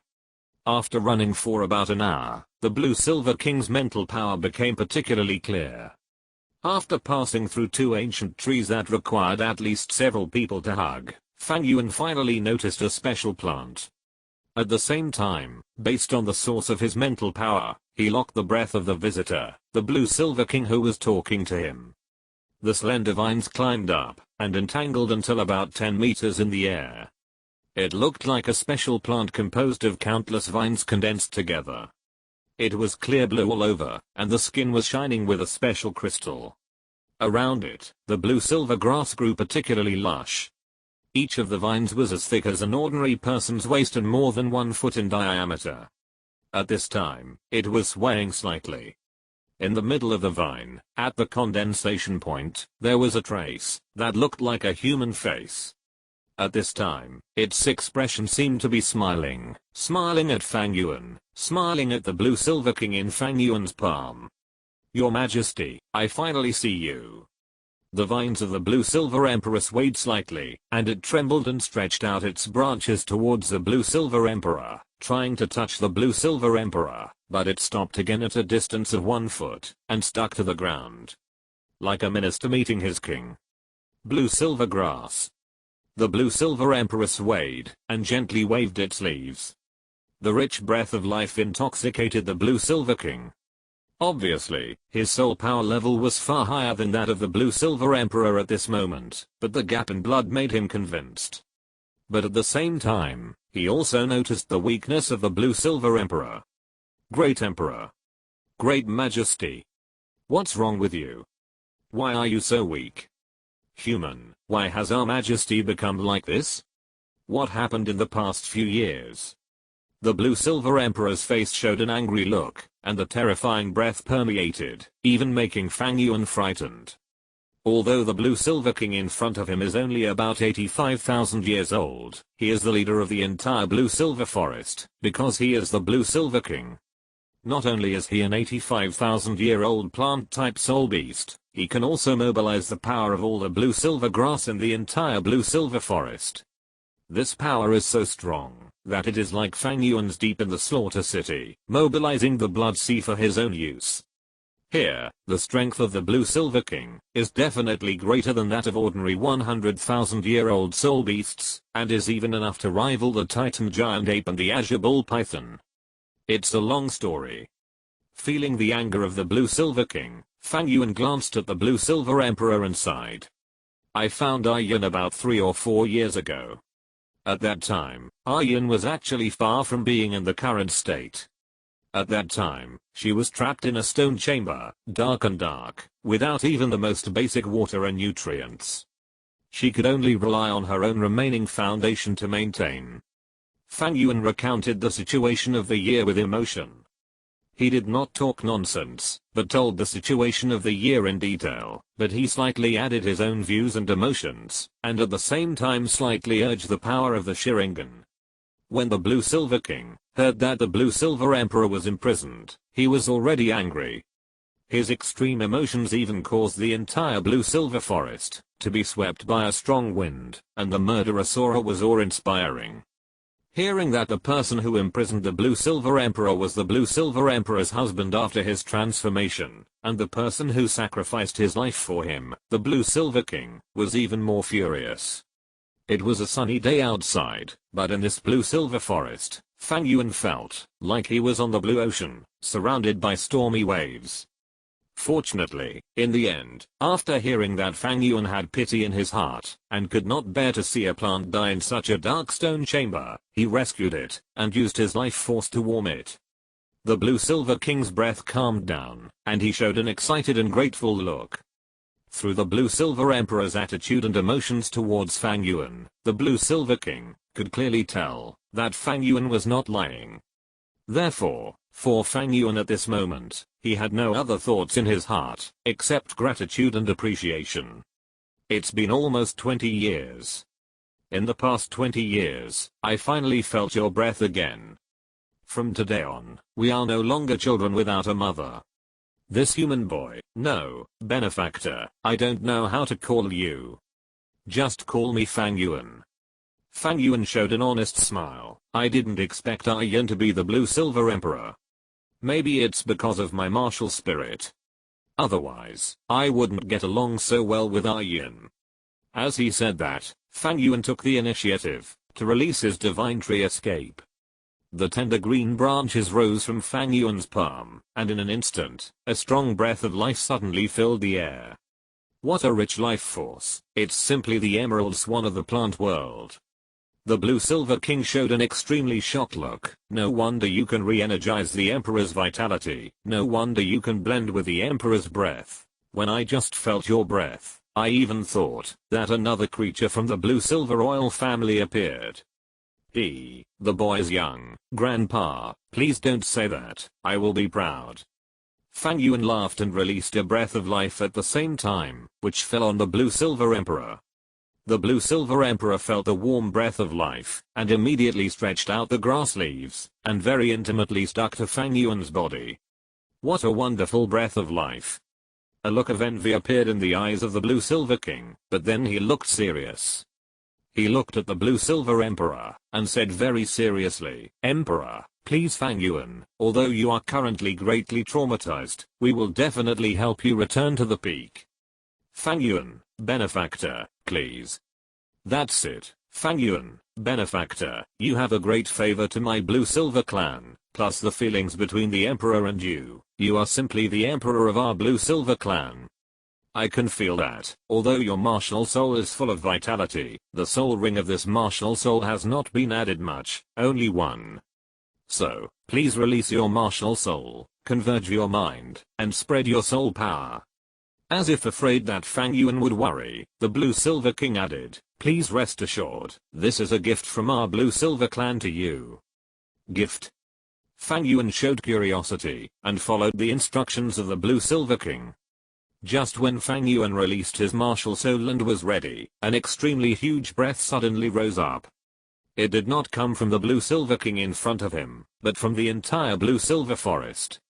After running for about an hour, the blue-silver king's mental power became particularly clear. After passing through two ancient trees that required at least several people to hug, Fang Yuan finally noticed a special plant. At the same time, based on the source of his mental power, he locked the breath of the visitor, the blue-silver king who was talking to him. The slender vines climbed up and entangled until about 10 meters in the air. It looked like a special plant composed of countless vines condensed together. It was clear blue all over, and the skin was shining with a special crystal. Around it, the blue-silver grass grew particularly lush. Each of the vines was as thick as an ordinary person's waist and more than 1 foot in diameter. At this time, it was swaying slightly. In the middle of the vine, at the condensation point, there was a trace that looked like a human face. At this time, its expression seemed to be smiling at Fang Yuan, smiling at the blue-silver king in Fang Yuan's palm. Your Majesty, I finally see you. The vines of the blue-silver emperor swayed slightly, and it trembled and stretched out its branches towards the blue-silver emperor, trying to touch the blue silver emperor, but it stopped again at a distance of 1 foot, and stuck to the ground. Like a minister meeting his king. Blue silver grass. The blue silver emperor swayed, and gently waved its leaves. The rich breath of life intoxicated the blue silver king. Obviously, his soul power level was far higher than that of the blue silver emperor at this moment, but the gap in blood made him convinced. But at the same time, he also noticed the weakness of the blue silver emperor. Great emperor. Great majesty. What's wrong with you? Why are you so weak? Human, why has our majesty become like this? What happened in the past few years? The blue silver emperor's face showed an angry look, and the terrifying breath permeated, even making Fang Yuan frightened. Although the blue silver king in front of him is only about 85,000 years old, he is the leader of the entire blue silver forest, because he is the blue silver king. Not only is he an 85,000-year-old plant-type soul beast, he can also mobilize the power of all the blue silver grass in the entire blue silver forest. This power is so strong that it is like Fang Yuan's deep in the slaughter city, mobilizing the blood sea for his own use. Here, the strength of the blue silver king is definitely greater than that of ordinary 100,000-year-old soul beasts, and is even enough to rival the titan giant ape and the azure bull python. It's a long story. Feeling the anger of the blue silver king, Fang Yuan glanced at the blue silver emperor and sighed. I found Yuan about 3 or 4 years ago. At that time, Yuan was actually far from being in the current state. At that time, she was trapped in a stone chamber, dark and dark, without even the most basic water and nutrients. She could only rely on her own remaining foundation to maintain. Fang Yuan recounted the situation of the year with emotion. He did not talk nonsense, but told the situation of the year in detail, but he slightly added his own views and emotions, and at the same time slightly urged the power of the Sharingan. When the Blue Silver King heard that the Blue Silver Emperor was imprisoned, he was already angry. His extreme emotions even caused the entire Blue Silver Forest to be swept by a strong wind, and the murderous aura was awe-inspiring. Hearing that the person who imprisoned the Blue Silver Emperor was the Blue Silver Emperor's husband after his transformation, and the person who sacrificed his life for him, the Blue Silver King, was even more furious. It was a sunny day outside, but in this Blue Silver Forest, Fang Yuan felt like he was on the blue ocean, surrounded by stormy waves. Fortunately, in the end, after hearing that Fang Yuan had pity in his heart, and could not bear to see a plant die in such a dark stone chamber, he rescued it, and used his life force to warm it. The Blue Silver King's breath calmed down, and he showed an excited and grateful look. Through the Blue Silver Emperor's attitude and emotions towards Fang Yuan, the Blue Silver King could clearly tell that Fang Yuan was not lying. Therefore, for Fang Yuan at this moment, he had no other thoughts in his heart, except gratitude and appreciation. It's been almost 20 years. In the past 20 years, I finally felt your breath again. From today on, we are no longer children without a mother. This human boy, no, benefactor, I don't know how to call you. Just call me Fang Yuan. Fang Yuan showed an honest smile. I didn't expect Yuan to be the Blue Silver Emperor. Maybe it's because of my martial spirit. Otherwise, I wouldn't get along so well with Yuan. As he said that, Fang Yuan took the initiative to release his divine tree escape. The tender green branches rose from Fang Yuan's palm, and in an instant, a strong breath of life suddenly filled the air. What a rich life force, it's simply the emerald swan of the plant world. The Blue Silver King showed an extremely shocked look. No wonder you can re-energize the Emperor's vitality, no wonder you can blend with the Emperor's breath. When I just felt your breath, I even thought that another creature from the Blue Silver Royal family appeared. The boy is young, Grandpa, please don't say that, I will be proud. Fang Yuan laughed and released a breath of life at the same time, which fell on the Blue Silver Emperor. The Blue Silver Emperor felt the warm breath of life, and immediately stretched out the grass leaves, and very intimately stuck to Fang Yuan's body. What a wonderful breath of life. A look of envy appeared in the eyes of the Blue Silver King, but then he looked serious. He looked at the Blue Silver Emperor, and said very seriously, "Emperor, please Fang Yuan, although you are currently greatly traumatized, we will definitely help you return to the peak." Fang Yuan, benefactor, please. That's it, Fang Yuan, benefactor, you have a great favor to my blue-silver clan, plus the feelings between the emperor and you are simply the emperor of our blue-silver clan. I can feel that, although your martial soul is full of vitality, the soul ring of this martial soul has not been added much, only one. So, please release your martial soul, converge your mind, and spread your soul power. As if afraid that Fang Yuan would worry, the Blue-Silver King added, "Please rest assured, this is a gift from our Blue-Silver clan to you." Gift? Fang Yuan showed curiosity, and followed the instructions of the Blue-Silver King. Just when Fang Yuan released his martial soul and was ready, an extremely huge breath suddenly rose up. It did not come from the Blue-Silver King in front of him, but from the entire Blue-Silver forest.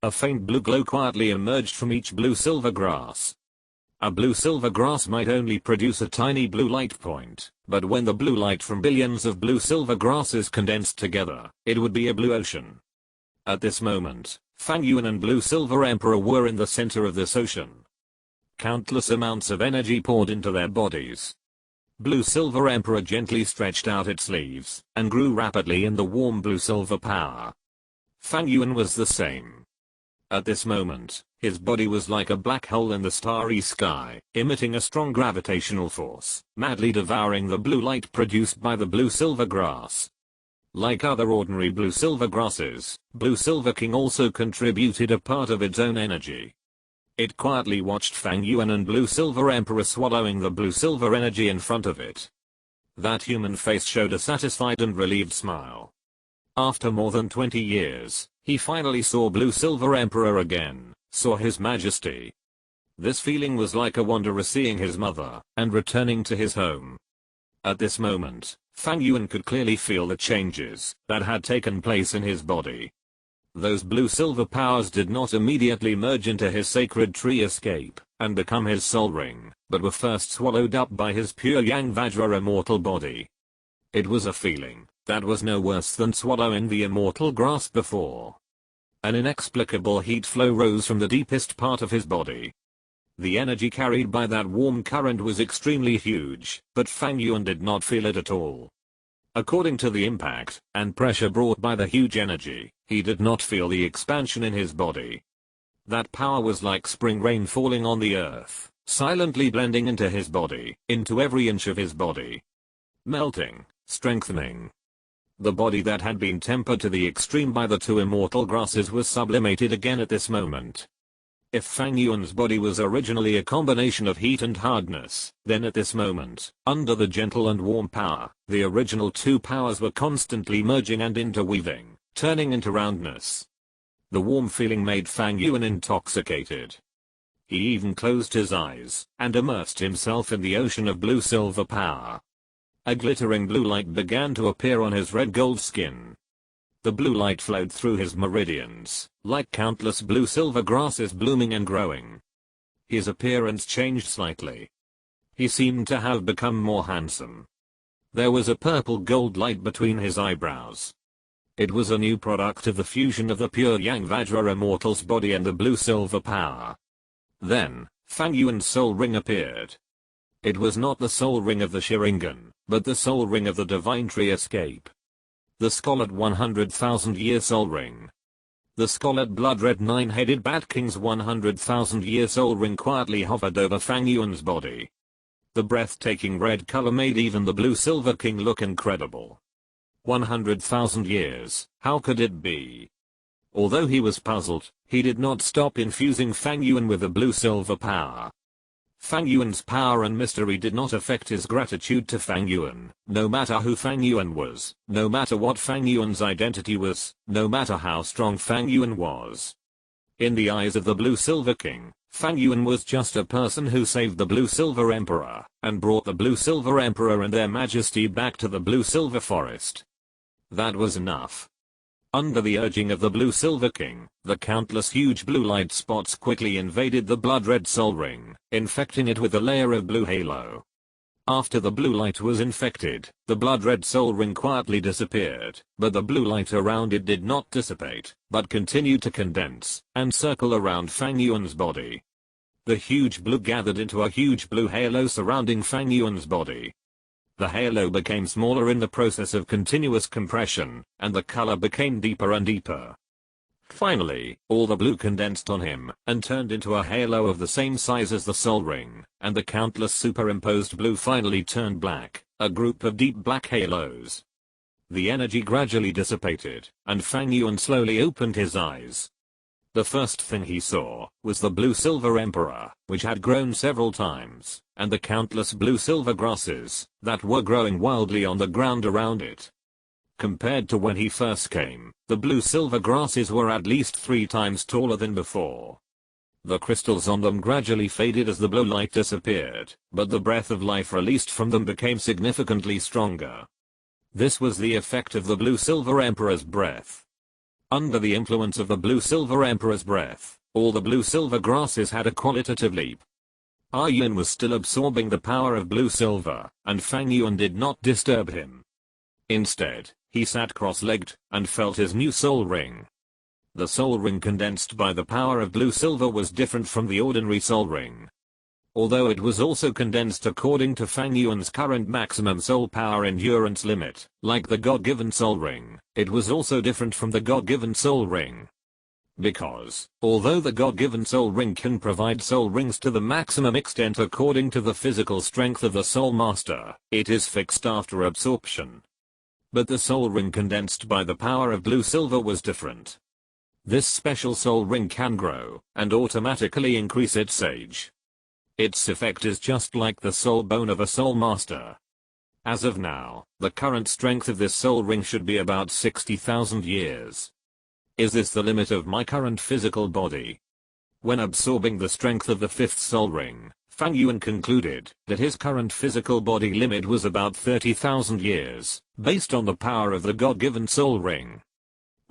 A faint blue glow quietly emerged from each blue-silver grass. A blue-silver grass might only produce a tiny blue light point, but when the blue light from billions of blue-silver grasses condensed together, it would be a blue ocean. At this moment, Fang Yuan and Blue-Silver Emperor were in the center of this ocean. Countless amounts of energy poured into their bodies. Blue-Silver Emperor gently stretched out its leaves, and grew rapidly in the warm blue-silver power. Fang Yuan was the same. At this moment, his body was like a black hole in the starry sky, emitting a strong gravitational force, madly devouring the blue light produced by the blue-silver grass. Like other ordinary blue-silver grasses, Blue-Silver King also contributed a part of its own energy. It quietly watched Fang Yuan and Blue-Silver Emperor swallowing the blue-silver energy in front of it. That human face showed a satisfied and relieved smile. After more than 20 years, he finally saw Blue-Silver Emperor again, saw His Majesty. This feeling was like a wanderer seeing his mother, and returning to his home. At this moment, Fang Yuan could clearly feel the changes that had taken place in his body. Those blue-silver powers did not immediately merge into his sacred tree escape, and become his soul ring, but were first swallowed up by his pure Yang Vajra immortal body. It was a feeling that was no worse than swallowing the immortal grass before. An inexplicable heat flow rose from the deepest part of his body. The energy carried by that warm current was extremely huge, but Fang Yuan did not feel it at all. According to the impact and pressure brought by the huge energy, he did not feel the expansion in his body. That power was like spring rain falling on the earth, silently blending into his body, into every inch of his body. Melting, strengthening. The body that had been tempered to the extreme by the two immortal grasses was sublimated again at this moment. If Fang Yuan's body was originally a combination of heat and hardness, then at this moment, under the gentle and warm power, the original two powers were constantly merging and interweaving, turning into roundness. The warm feeling made Fang Yuan intoxicated. He even closed his eyes, and immersed himself in the ocean of blue-silver power. A glittering blue light began to appear on his red-gold skin. The blue light flowed through his meridians, like countless blue-silver grasses blooming and growing. His appearance changed slightly. He seemed to have become more handsome. There was a purple-gold light between his eyebrows. It was a new product of the fusion of the pure Yang Vajra immortal's body and the blue-silver power. Then, Fang Yuan's soul ring appeared. It was not the soul ring of the Sharingan, but the soul ring of the divine tree escape. The scarlet 100,000-year soul ring. The scarlet blood-red 9-headed Bat King's 100,000-year soul ring quietly hovered over Fang Yuan's body. The breathtaking red color made even the Blue-Silver King look incredible. 100,000 years, how could it be? Although he was puzzled, he did not stop infusing Fang Yuan with the blue-silver power. Fang Yuan's power and mystery did not affect his gratitude to Fang Yuan, no matter who Fang Yuan was, no matter what Fang Yuan's identity was, no matter how strong Fang Yuan was. In the eyes of the Blue-Silver King, Fang Yuan was just a person who saved the Blue-Silver Emperor, and brought the Blue-Silver Emperor and their majesty back to the Blue-Silver Forest. That was enough. Under the urging of the Blue-Silver King, the countless huge blue light spots quickly invaded the blood-red soul ring, infecting it with a layer of blue halo. After the blue light was infected, the blood-red soul ring quietly disappeared, but the blue light around it did not dissipate, but continued to condense and circle around Fang Yuan's body. The huge blue gathered into a huge blue halo surrounding Fang Yuan's body. The halo became smaller in the process of continuous compression, and the color became deeper and deeper. Finally, all the blue condensed on him and turned into a halo of the same size as the soul ring, and the countless superimposed blue finally turned black, a group of deep black halos. The energy gradually dissipated, and Fang Yuan slowly opened his eyes. The first thing he saw was the blue-silver emperor, which had grown several times, and the countless blue-silver grasses that were growing wildly on the ground around it. Compared to when he first came, the blue-silver grasses were at least 3 times taller than before. The crystals on them gradually faded as the blue light disappeared, but the breath of life released from them became significantly stronger. This was the effect of the blue-silver emperor's breath. Under the influence of the blue-silver emperor's breath, all the blue-silver grasses had a qualitative leap. Yuan was still absorbing the power of blue-silver, and Fang Yuan did not disturb him. Instead, he sat cross-legged and felt his new soul ring. The soul ring condensed by the power of blue-silver was different from the ordinary soul ring. Although it was also condensed according to Fang Yuan's current maximum soul power endurance limit, like the God-given soul ring, it was also different from the God-given soul ring. Because, although the God-given soul ring can provide soul rings to the maximum extent according to the physical strength of the soul master, it is fixed after absorption. But the soul ring condensed by the power of blue-silver was different. This special soul ring can grow and automatically increase its age. Its effect is just like the soul bone of a soul master. As of now, the current strength of this soul ring should be about 60,000 years. Is this the limit of my current physical body? When absorbing the strength of the 5th soul ring, Fang Yuan concluded that his current physical body limit was about 30,000 years, based on the power of the God-given soul ring.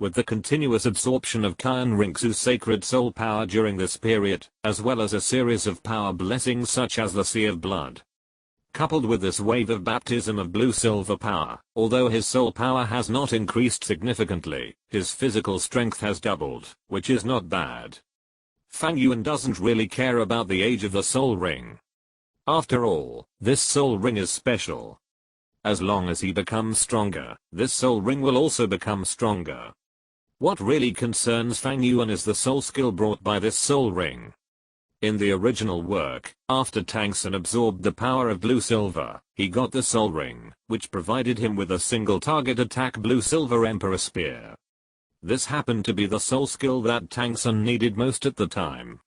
With the continuous absorption of Qian Ringsu's sacred soul power during this period, as well as a series of power blessings such as the Sea of Blood, coupled with this wave of baptism of blue-silver power, although his soul power has not increased significantly, his physical strength has doubled, which is not bad. Fang Yuan doesn't really care about the age of the soul ring. After all, this soul ring is special. As long as he becomes stronger, this soul ring will also become stronger. What really concerns Fang Yuan is the soul skill brought by this soul ring. In the original work, after Tang Sun absorbed the power of blue-silver, he got the soul ring, which provided him with a single target attack blue-silver emperor spear. This happened to be the soul skill that Tang Sun needed most at the time.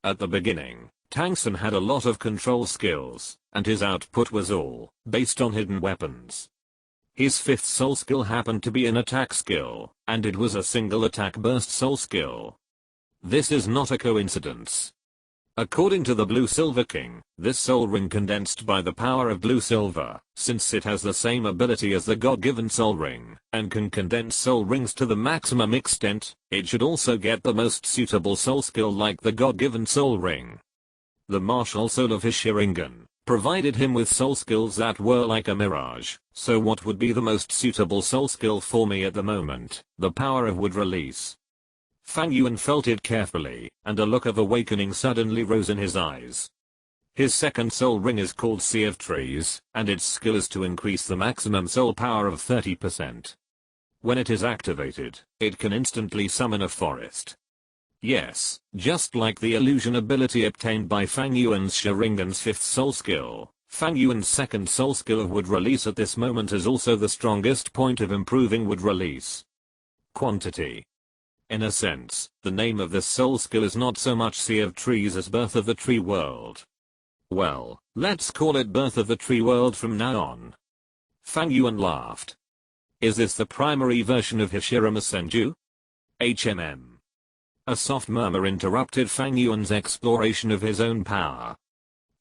At the beginning, Tang Sun had a lot of control skills, and his output was all based on hidden weapons. His 5th soul skill happened to be an attack skill, and it was a single attack burst soul skill. This is not a coincidence. According to the Blue-Silver King, this soul ring condensed by the power of blue-silver, since it has the same ability as the God-given soul ring, and can condense soul rings to the maximum extent, it should also get the most suitable soul skill like the God-given soul ring. The martial soul of his Sharingan provided him with soul skills that were like a mirage, so what would be the most suitable soul skill for me at the moment? The power of wood release. Fang Yuan felt it carefully, and a look of awakening suddenly rose in his eyes. His 2nd soul ring is called Sea of Trees, and its skill is to increase the maximum soul power of 30%. When it is activated, it can instantly summon a forest. Yes, just like the illusion ability obtained by Fang Yuan's Sharingan's 5th soul skill, Fang Yuan's 2nd soul skill of wood release at this moment is also the strongest point of improving wood release. Quantity. In a sense, the name of this soul skill is not so much Sea of Trees as Birth of the Tree World. Well, let's call it Birth of the Tree World from now on. Fang Yuan laughed. Is this the primary version of Hashirama Senju? HMM. A soft murmur interrupted Fang Yuan's exploration of his own power.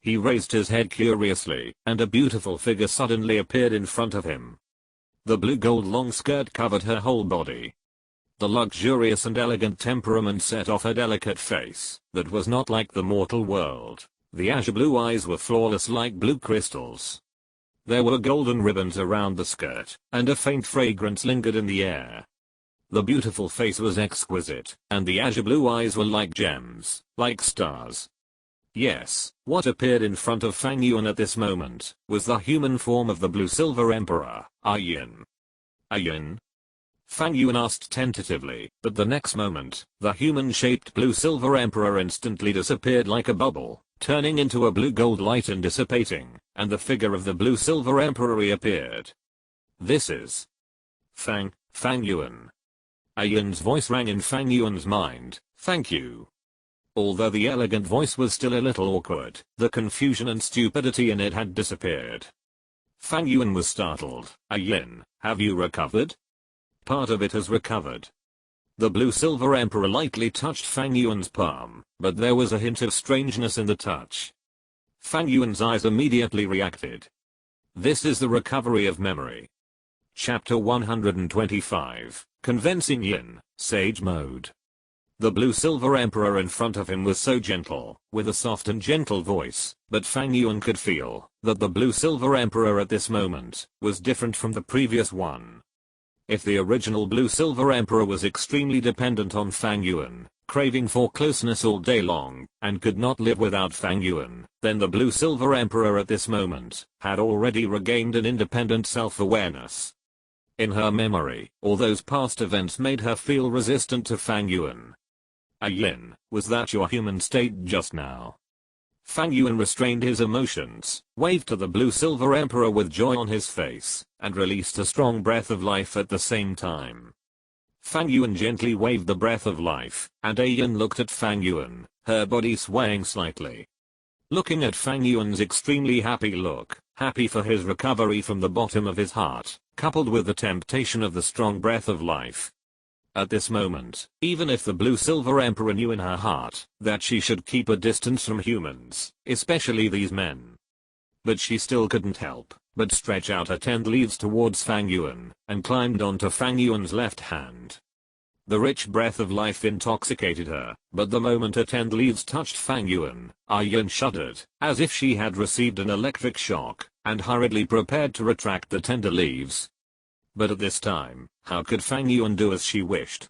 He raised his head curiously, and a beautiful figure suddenly appeared in front of him. The blue-gold long skirt covered her whole body. The luxurious and elegant temperament set off her delicate face, that was not like the mortal world. The azure blue eyes were flawless like blue crystals, There were golden ribbons around the skirt, and a faint fragrance lingered in the air. The beautiful face was exquisite, and the azure blue eyes were like gems, like stars. Yes, what appeared in front of Fang Yuan at this moment was the human form of the Blue Silver Emperor, Yin. Yin? Fang Yuan asked tentatively, but the next moment, the human-shaped Blue Silver Emperor instantly disappeared like a bubble, turning into a blue-gold light and dissipating, and the figure of the Blue Silver Emperor reappeared. This is Fang Yuan. Yin's voice rang in Fang Yuan's mind. Thank you. Although the elegant voice was still a little awkward, the confusion and stupidity in it had disappeared. Fang Yuan was startled. Yin, have you recovered? Part of it has recovered. The Blue Silver Emperor lightly touched Fang Yuan's palm, but there was a hint of strangeness in the touch. Fang Yuan's eyes immediately reacted. This is the recovery of memory. Chapter 125, Convincing Yin, Sage Mode. The Blue Silver Emperor in front of him was so gentle, with a soft and gentle voice, but Fang Yuan could feel that the Blue Silver Emperor at this moment was different from the previous one. If the original Blue Silver Emperor was extremely dependent on Fang Yuan, craving for closeness all day long, and could not live without Fang Yuan, then the Blue Silver Emperor at this moment had already regained an independent self-awareness. In her memory, all those past events made her feel resistant to Fang Yuan. Yin, was that your human state just now? Fang Yuan restrained his emotions, waved to the Blue Silver Emperor with joy on his face, and released a strong breath of life at the same time. Fang Yuan gently waved the breath of life, and Yin looked at Fang Yuan, her body swaying slightly. Looking at Fang Yuan's extremely happy look, happy for his recovery from the bottom of his heart, coupled with the temptation of the strong breath of life. At this moment, even if the Blue Silver Emperor knew in her heart that she should keep a distance from humans, especially these men. But she still couldn't help but stretch out her 10 leaves towards Fang Yuan, and climbed onto Fang Yuan's left hand. The rich breath of life intoxicated her, but the moment her 10 leaves touched Fang Yuan, Yin shuddered, as if she had received an electric shock, and hurriedly prepared to retract the tender leaves. But at this time, how could Fang Yuan do as she wished?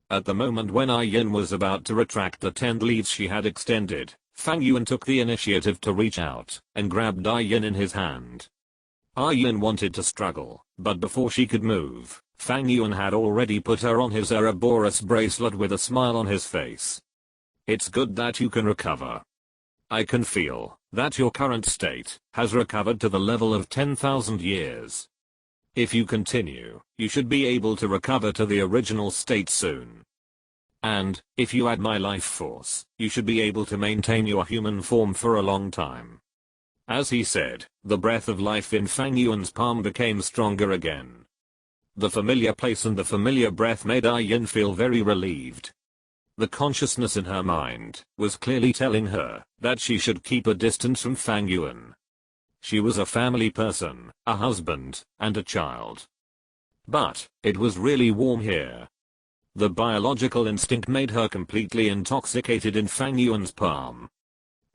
At the moment when Yin was about to retract the 10 leaves she had extended, Fang Yuan took the initiative to reach out, and grabbed Yin in his hand. Yin wanted to struggle, but before she could move, Fang Yuan had already put her on his Ouroboros bracelet with a smile on his face. It's good that you can recover. I can feel that your current state has recovered to the level of 10,000 years. If you continue, you should be able to recover to the original state soon. And, if you add my life force, you should be able to maintain your human form for a long time. As he said, the breath of life in Fang Yuan's palm became stronger again. The familiar place and the familiar breath made Yin feel very relieved. The consciousness in her mind was clearly telling her that she should keep a distance from Fang Yuan. She was a family person, a husband, and a child. But, it was really warm here. The biological instinct made her completely intoxicated in Fang Yuan's palm.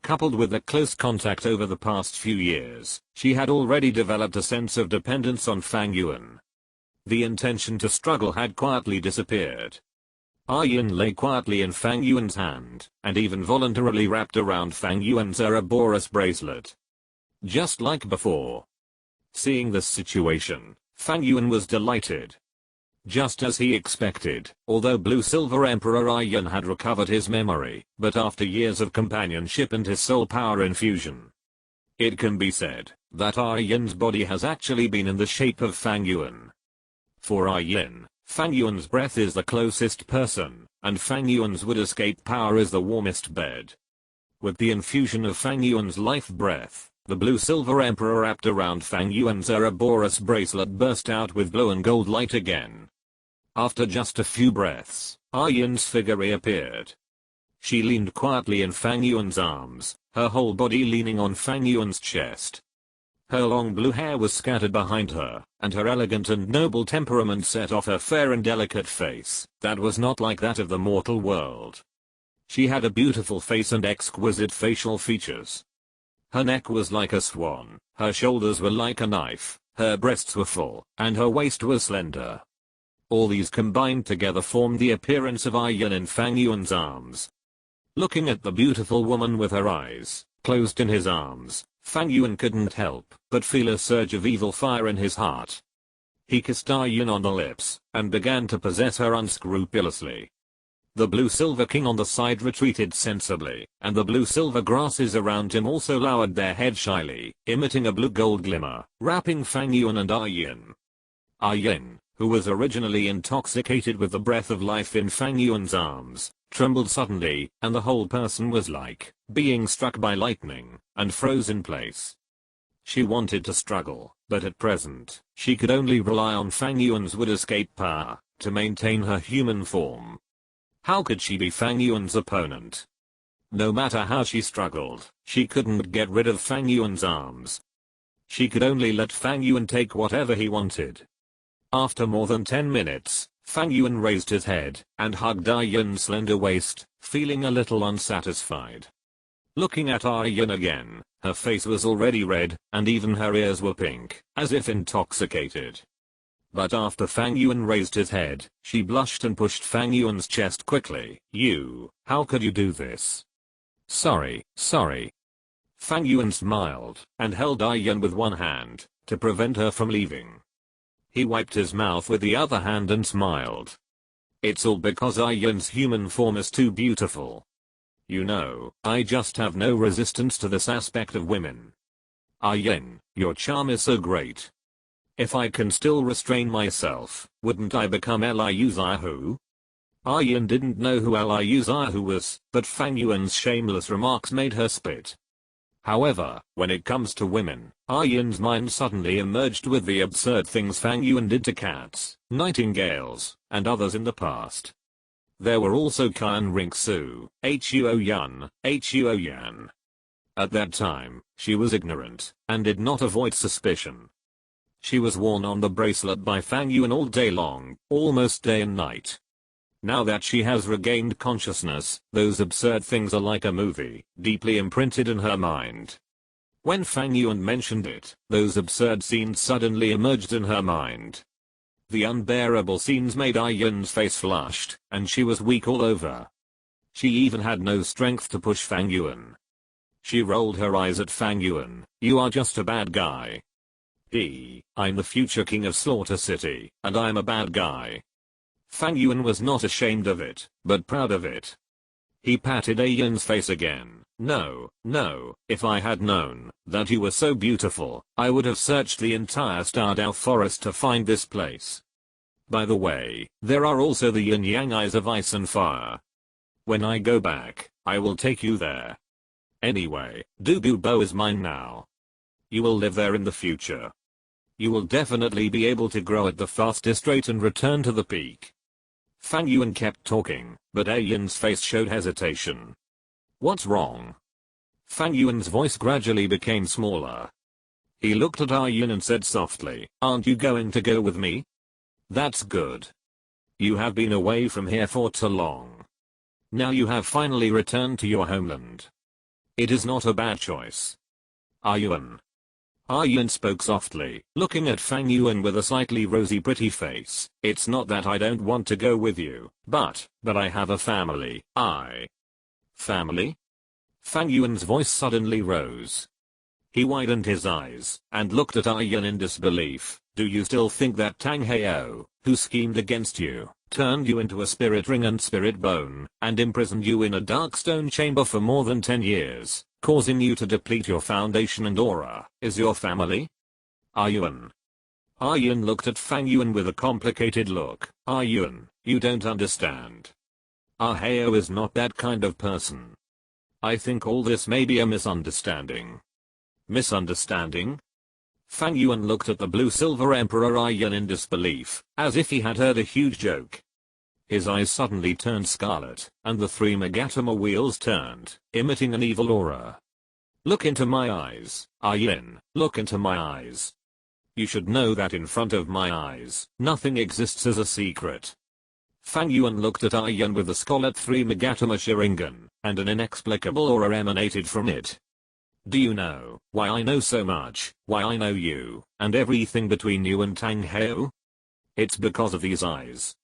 Coupled with the close contact over the past few years, she had already developed a sense of dependence on Fang Yuan. The intention to struggle had quietly disappeared. Yin lay quietly in Fang Yuan's hand, and even voluntarily wrapped around Fang Yuan's Ouroboros bracelet. Just like before. Seeing this situation, Fang Yuan was delighted. Just as he expected, although Blue Silver Emperor Yin had recovered his memory, but after years of companionship and his soul power infusion. It can be said that Yin's body has actually been in the shape of Fang Yuan. For Yin, Fang Yuan's breath is the closest person, and Fang Yuan's would escape power is the warmest bed. With the infusion of Fang Yuan's life breath, the Blue Silver Emperor wrapped around Fang Yuan's Ouroboros bracelet burst out with blue and gold light again. After just a few breaths, Yin's figure reappeared. She leaned quietly in Fang Yuan's arms, her whole body leaning on Fang Yuan's chest. Her long blue hair was scattered behind her, and her elegant and noble temperament set off her fair and delicate face, that was not like that of the mortal world. She had a beautiful face and exquisite facial features. Her neck was like a swan, her shoulders were like a knife, her breasts were full, and her waist was slender. All these combined together formed the appearance of Yuan in Fang Yuan's arms. Looking at the beautiful woman with her eyes closed in his arms, Fang Yuan couldn't help but feel a surge of evil fire in his heart. He kissed Yuan on the lips and began to possess her unscrupulously. The blue-silver king on the side retreated sensibly, and the blue-silver grasses around him also lowered their head shyly, emitting a blue-gold glimmer, wrapping Fang Yuan and Yuan. Yuan, who was originally intoxicated with the breath of life in Fang Yuan's arms, trembled suddenly, and the whole person was like being struck by lightning, and froze in place. She wanted to struggle, but at present, she could only rely on Fang Yuan's would escape power to maintain her human form. How could she be Fang Yuan's opponent? No matter how she struggled, she couldn't get rid of Fang Yuan's arms. She could only let Fang Yuan take whatever he wanted. After more than 10 minutes, Fang Yuan raised his head and hugged Yuan's slender waist, feeling a little unsatisfied. Looking at Yuan again, her face was already red, and even her ears were pink, as if intoxicated. But after Fang Yuan raised his head, she blushed and pushed Fang Yuan's chest quickly. How could you do this? Sorry. Fang Yuan smiled, and held Yuan with one hand, to prevent her from leaving. He wiped his mouth with the other hand and smiled. It's all because Yuan's human form is too beautiful. I just have no resistance to this aspect of women. Yuan, your charm is so great. If I can still restrain myself, wouldn't I become Liu? Yuan didn't know who Liu was, but Fang Yuan's shameless remarks made her spit. However, when it comes to women, Yuan's mind suddenly emerged with the absurd things Fang Yuan did to cats, nightingales, and others in the past. There were also Kan Ringsu, Huo Yan. At that time, she was ignorant, and did not avoid suspicion. She was worn on the bracelet by Fang Yuan all day long, almost day and night. Now that she has regained consciousness, those absurd things are like a movie, deeply imprinted in her mind. When Fang Yuan mentioned it, those absurd scenes suddenly emerged in her mind. The unbearable scenes made Yuan's face flushed, and she was weak all over. She even had no strength to push Fang Yuan. She rolled her eyes at Fang Yuan. You are just a bad guy. I'm the future king of Slaughter City, and I'm a bad guy. Fang Yuan was not ashamed of it, but proud of it. He patted Yuan's face again. No, if I had known that you were so beautiful, I would have searched the entire Stardow forest to find this place. By the way, there are also the yin yang eyes of ice and fire. When I go back, I will take you there. Anyway, Douluo is mine now. You will live there in the future. You will definitely be able to grow at the fastest rate and return to the peak. Fang Yuan kept talking, but Yuan's face showed hesitation. What's wrong? Fang Yuan's voice gradually became smaller. He looked at Yuan and said softly, aren't you going to go with me? That's good. You have been away from here for too long. Now you have finally returned to your homeland. It is not a bad choice. Yuan spoke softly, looking at Fang Yuan with a slightly rosy pretty face. It's not that I don't want to go with you, but I have a family. Family? Fang Yuan's voice suddenly rose. He widened his eyes and looked at Yuan in disbelief. Do you still think that Tang Heo, who schemed against you, turned you into a spirit ring and spirit bone, and imprisoned you in a dark stone chamber for more than 10 years, causing you to deplete your foundation and aura, is your family? Yuan looked at Fang Yuan with a complicated look. Yuan, you don't understand. Heo is not that kind of person. I think all this may be a misunderstanding. Misunderstanding? Fang Yuan looked at the blue-silver Emperor Yuan in disbelief, as if he had heard a huge joke. His eyes suddenly turned scarlet, and the 3 Megatama wheels turned, emitting an evil aura. Look into my eyes, Yuan, look into my eyes. You should know that in front of my eyes, nothing exists as a secret. Fang Yuan looked at Yuan with the scarlet 3 Megatama Sharingan, and an inexplicable aura emanated from it. Do you know why I know so much, why I know you, and everything between you and Tang Heo? It's because of these eyes.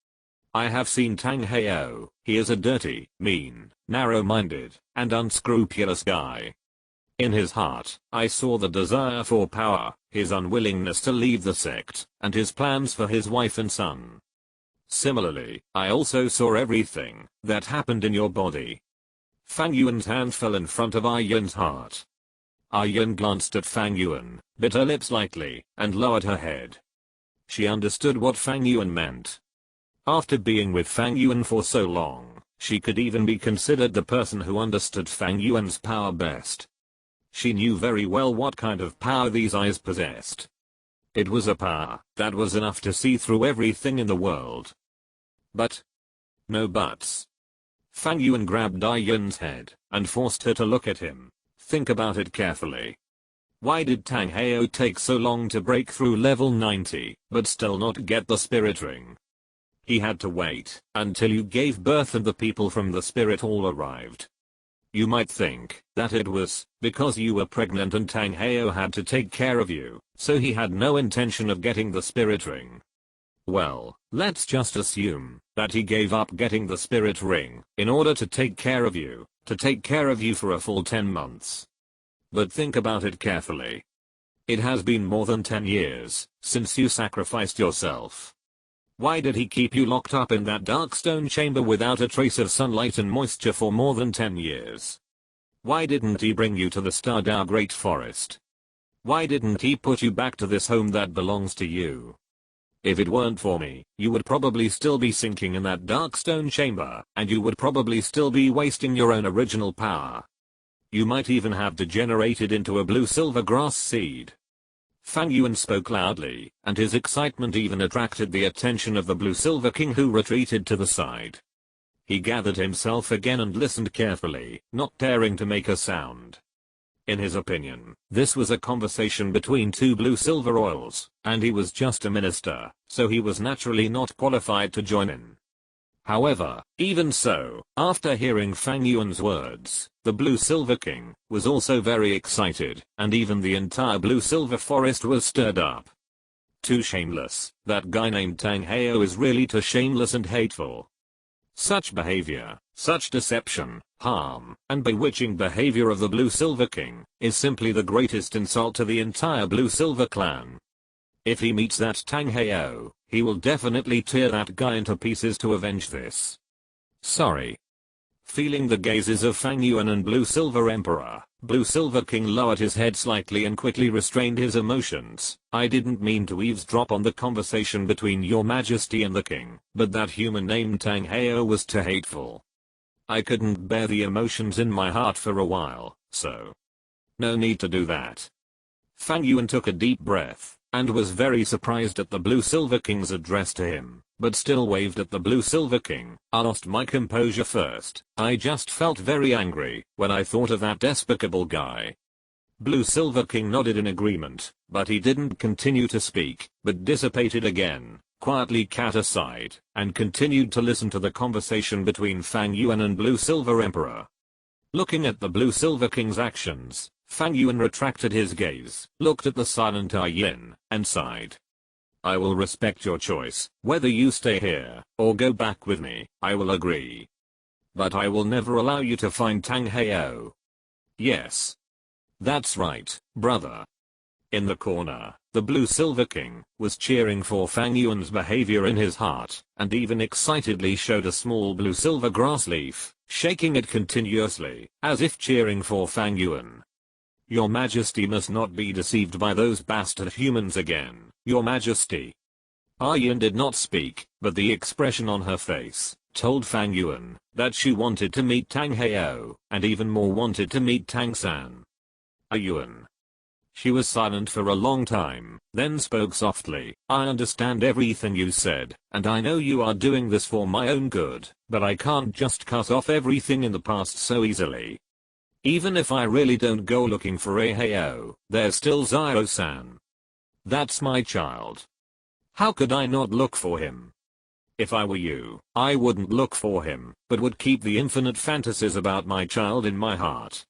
I have seen Tang Heo. He is a dirty, mean, narrow-minded, and unscrupulous guy. In his heart, I saw the desire for power, his unwillingness to leave the sect, and his plans for his wife and son. Similarly, I also saw everything that happened in your body. Fang Yuan's hand fell in front of Yuan's heart. Yuan glanced at Fang Yuan, bit her lips lightly, and lowered her head. She understood what Fang Yuan meant. After being with Fang Yuan for so long, she could even be considered the person who understood Fang Yuan's power best. She knew very well what kind of power these eyes possessed. It was a power that was enough to see through everything in the world. But no buts. Fang Yuan grabbed Yuan's head and forced her to look at him. Think about it carefully. Why did Tang Heo take so long to break through level 90, but still not get the spirit ring? He had to wait until you gave birth and the people from the spirit hall arrived. You might think that it was because you were pregnant and Tang Heo had to take care of you, so he had no intention of getting the spirit ring. Well, let's just assume that he gave up getting the spirit ring in order to take care of you for a full 10 months. But think about it carefully. It has been more than 10 years since you sacrificed yourself. Why did he keep you locked up in that dark stone chamber without a trace of sunlight and moisture for more than 10 years? Why didn't he bring you to the Stardao Great Forest? Why didn't he put you back to this home that belongs to you? If it weren't for me, you would probably still be sinking in that dark stone chamber, and you would probably still be wasting your own original power. You might even have degenerated into a blue-silver grass seed. Fang Yuan spoke loudly, and his excitement even attracted the attention of the blue-silver king, who retreated to the side. He gathered himself again and listened carefully, not daring to make a sound. In his opinion, this was a conversation between two blue-silver royals, and he was just a minister, so he was naturally not qualified to join in. However, even so, after hearing Fang Yuan's words, the blue-silver king was also very excited, and even the entire blue-silver forest was stirred up. Too shameless. That guy named Tang Heo is really too shameless and hateful. Such behavior, such deception, harm, and bewitching behavior of the blue-silver king is simply the greatest insult to the entire blue-silver clan. If he meets that Tang Heo, he will definitely tear that guy into pieces to avenge this. Sorry. Feeling the gazes of Fang Yuan and Blue-Silver Emperor, Blue-Silver King lowered his head slightly and quickly restrained his emotions. I didn't mean to eavesdrop on the conversation between your majesty and the king, but that human named Tang Heo was too hateful. I couldn't bear the emotions in my heart for a while, so no need to do that. Fang Yuan took a deep breath, and was very surprised at the Blue-Silver King's address to him, but still waved at the Blue-Silver King. I lost my composure first. I just felt very angry when I thought of that despicable guy. Blue-Silver King nodded in agreement, but he didn't continue to speak, but dissipated again, quietly cat aside, and continued to listen to the conversation between Fang Yuan and Blue-Silver Emperor. Looking at the Blue-Silver King's actions, Fang Yuan retracted his gaze, looked at the silent Yuan, and sighed. I will respect your choice. Whether you stay here, or go back with me, I will agree. But I will never allow you to find Tang Heo. Yes. That's right, brother. In the corner, the Blue-Silver King was cheering for Fang Yuan's behavior in his heart, and even excitedly showed a small blue-silver grass leaf, shaking it continuously, as if cheering for Fang Yuan. Your Majesty must not be deceived by those bastard humans again, Your Majesty. Yuan did not speak, but the expression on her face told Fang Yuan that she wanted to meet Tang Heo, and even more wanted to meet Tang San. Yuan. She was silent for a long time, then spoke softly. I understand everything you said, and I know you are doing this for my own good, but I can't just cut off everything in the past so easily. Even if I really don't go looking for a Heo, there's still Zio-san. That's my child. How could I not look for him? If I were you, I wouldn't look for him, but would keep the infinite fantasies about my child in my heart.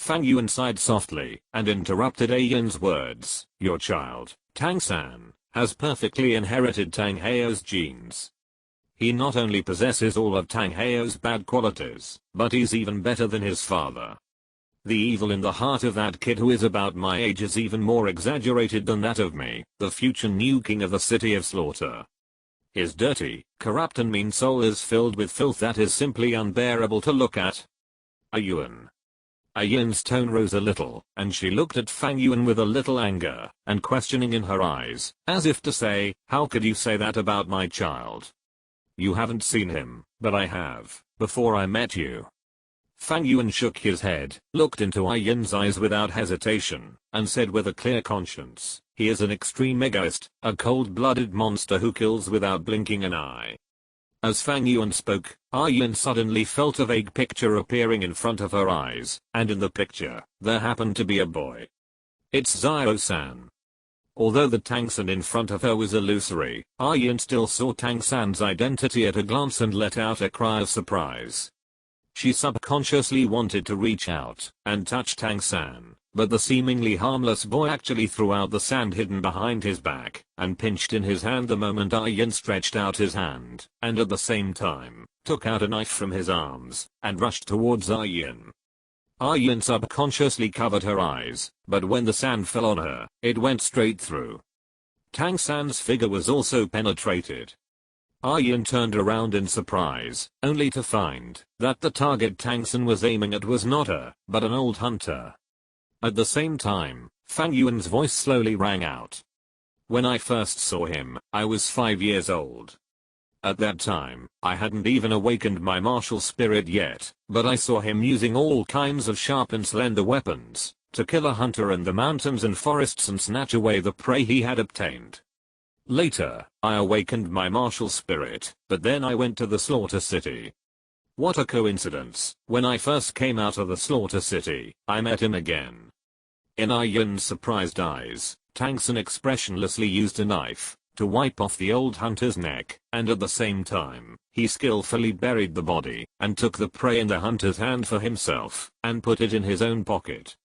Fang Yuan sighed softly and interrupted Yin's words. Your child, Tang San, has perfectly inherited Tang Heo's genes. He not only possesses all of Tang Heo's bad qualities, but he's even better than his father. The evil in the heart of that kid who is about my age is even more exaggerated than that of me, the future new king of the city of slaughter. His dirty, corrupt and mean soul is filled with filth that is simply unbearable to look at. Yuan. Yin's tone rose a little, and she looked at Fang Yuan with a little anger and questioning in her eyes, as if to say, how could you say that about my child? You haven't seen him, but I have, before I met you. Fang Yuan shook his head, looked into Yin's eyes without hesitation, and said with a clear conscience, he is an extreme egoist, a cold-blooded monster who kills without blinking an eye. As Fang Yuan spoke, Yin suddenly felt a vague picture appearing in front of her eyes, and in the picture, there happened to be a boy. It's Xiao-san. Although the Tang San in front of her was illusory, Yin still saw Tang San's identity at a glance and let out a cry of surprise. She subconsciously wanted to reach out and touch Tang San, but the seemingly harmless boy actually threw out the sand hidden behind his back and pinched in his hand the moment Yin stretched out his hand, and at the same time, took out a knife from his arms and rushed towards Yin. Yin subconsciously covered her eyes, but when the sand fell on her, it went straight through. Tang San's figure was also penetrated. Yin turned around in surprise, only to find that the target Tang San was aiming at was not her, but an old hunter. At the same time, Fang Yuan's voice slowly rang out. When I first saw him, I was 5 years old. At that time, I hadn't even awakened my martial spirit yet, but I saw him using all kinds of sharp and slender weapons to kill a hunter in the mountains and forests and snatch away the prey he had obtained. Later, I awakened my martial spirit, but then I went to the slaughter city. What a coincidence, when I first came out of the slaughter city, I met him again. In Yin's surprised eyes, Tang San expressionlessly used a knife to wipe off the old hunter's neck, and at the same time, he skillfully buried the body and took the prey in the hunter's hand for himself and put it in his own pocket.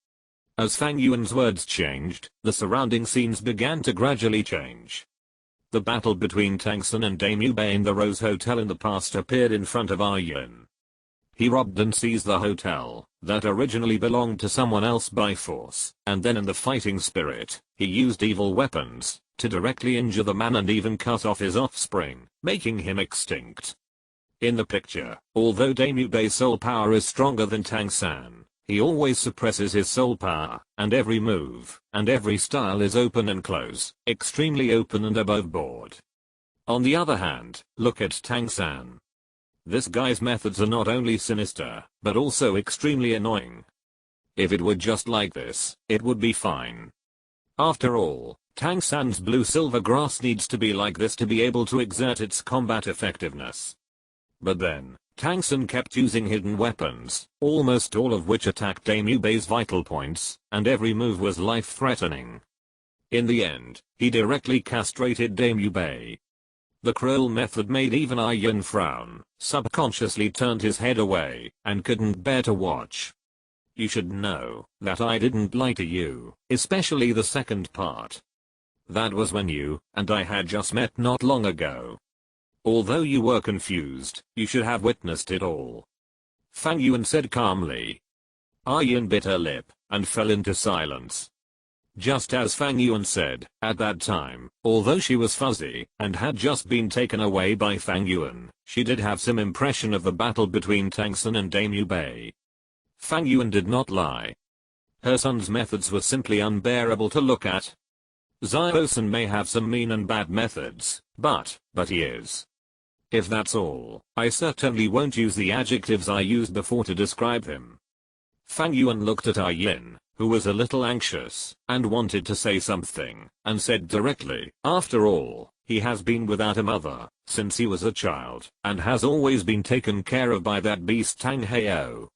As Fang Yuan's words changed, the surrounding scenes began to gradually change. The battle between Tang San and Daimyo Bei in the Rose Hotel in the past appeared in front of Yin. He robbed and seized the hotel that originally belonged to someone else by force, and then in the fighting spirit, he used evil weapons to directly injure the man and even cut off his offspring, making him extinct. In the picture, although Daimyo Bei's soul power is stronger than Tang San, he always suppresses his soul power, and every move and every style is open and close, extremely open and above board. On the other hand, look at Tang San. This guy's methods are not only sinister, but also extremely annoying. If it were just like this, it would be fine. After all, Tang San's blue-silver grass needs to be like this to be able to exert its combat effectiveness. But then, Tang San kept using hidden weapons, almost all of which attacked Daimyo Bei's vital points, and every move was life-threatening. In the end, he directly castrated Daimyo Bei. The cruel method made even Yin frown, subconsciously turned his head away, and couldn't bear to watch. You should know that I didn't lie to you, especially the second part. That was when you and I had just met not long ago. Although you were confused, you should have witnessed it all. Fang Yuan said calmly. Yin bit her lip and fell into silence. Just as Fang Yuan said, at that time, although she was fuzzy and had just been taken away by Fang Yuan, she did have some impression of the battle between Tang San and Daimyo Bei. Fang Yuan did not lie. Her son's methods were simply unbearable to look at. Xiao-san may have some mean and bad methods, but he is. If that's all, I certainly won't use the adjectives I used before to describe him. Fang Yuan looked at Yin, who was a little anxious and wanted to say something, and said directly, after all, he has been without a mother since he was a child, and has always been taken care of by that beast Tang Heo.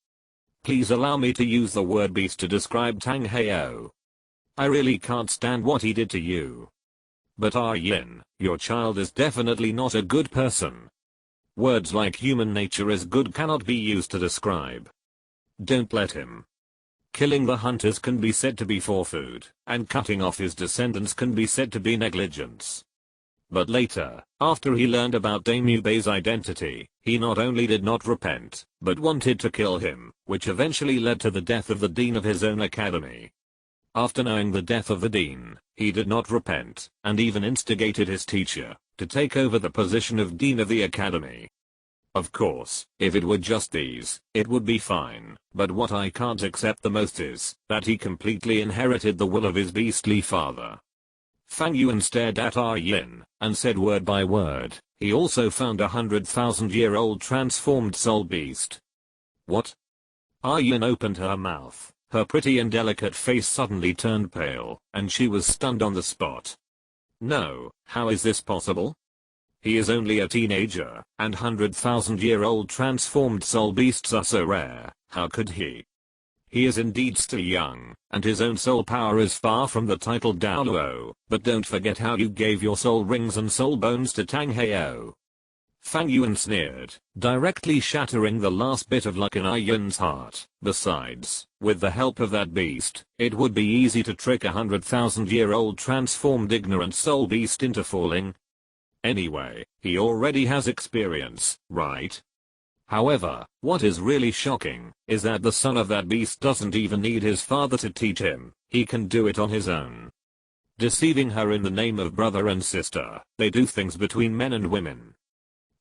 Please allow me to use the word beast to describe Tang Heo. I really can't stand what he did to you. But Yin, your child is definitely not a good person. Words like human nature is good cannot be used to describe. Don't let him. Killing the hunters can be said to be for food, and cutting off his descendants can be said to be negligence. But later, after he learned about Daimubei's identity, he not only did not repent, but wanted to kill him, which eventually led to the death of the dean of his own academy. After knowing the death of the dean, he did not repent, and even instigated his teacher to take over the position of dean of the academy. Of course, if it were just these, it would be fine, but what I can't accept the most is that he completely inherited the will of his beastly father. Fang Yuan stared at Yin and said word by word, he also found 100,000-year-old transformed soul beast. What? Yin opened her mouth, her pretty and delicate face suddenly turned pale, and she was stunned on the spot. No, how is this possible? He is only a teenager, and 100,000-year-old transformed soul beasts are so rare, how could he? He is indeed still young, and his own soul power is far from the title Douluo, but don't forget how you gave your soul rings and soul bones to Tang Heo. Fang Yuan sneered, directly shattering the last bit of luck in Yin's heart. Besides, with the help of that beast, it would be easy to trick a 100,000-year-old transformed ignorant soul beast into falling. Anyway, he already has experience, right? However, what is really shocking is that the son of that beast doesn't even need his father to teach him, he can do it on his own. Deceiving her in the name of brother and sister, they do things between men and women.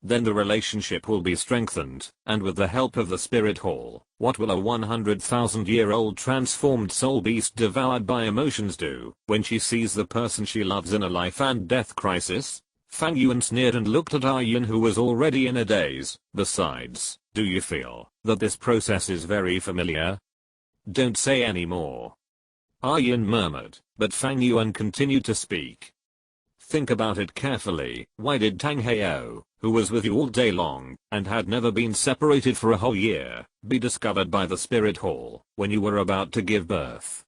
Then the relationship will be strengthened, and with the help of the spirit hall, what will a 100,000-year-old transformed soul beast devoured by emotions do when she sees the person she loves in a life and death crisis? Fang Yuan sneered and looked at Yin, who was already in a daze. Besides, do you feel that this process is very familiar? Don't say any more. Yin murmured, but Fang Yuan continued to speak. Think about it carefully. Why did Tang Heo, who was with you all day long, and had never been separated for a whole year, be discovered by the spirit hall when you were about to give birth?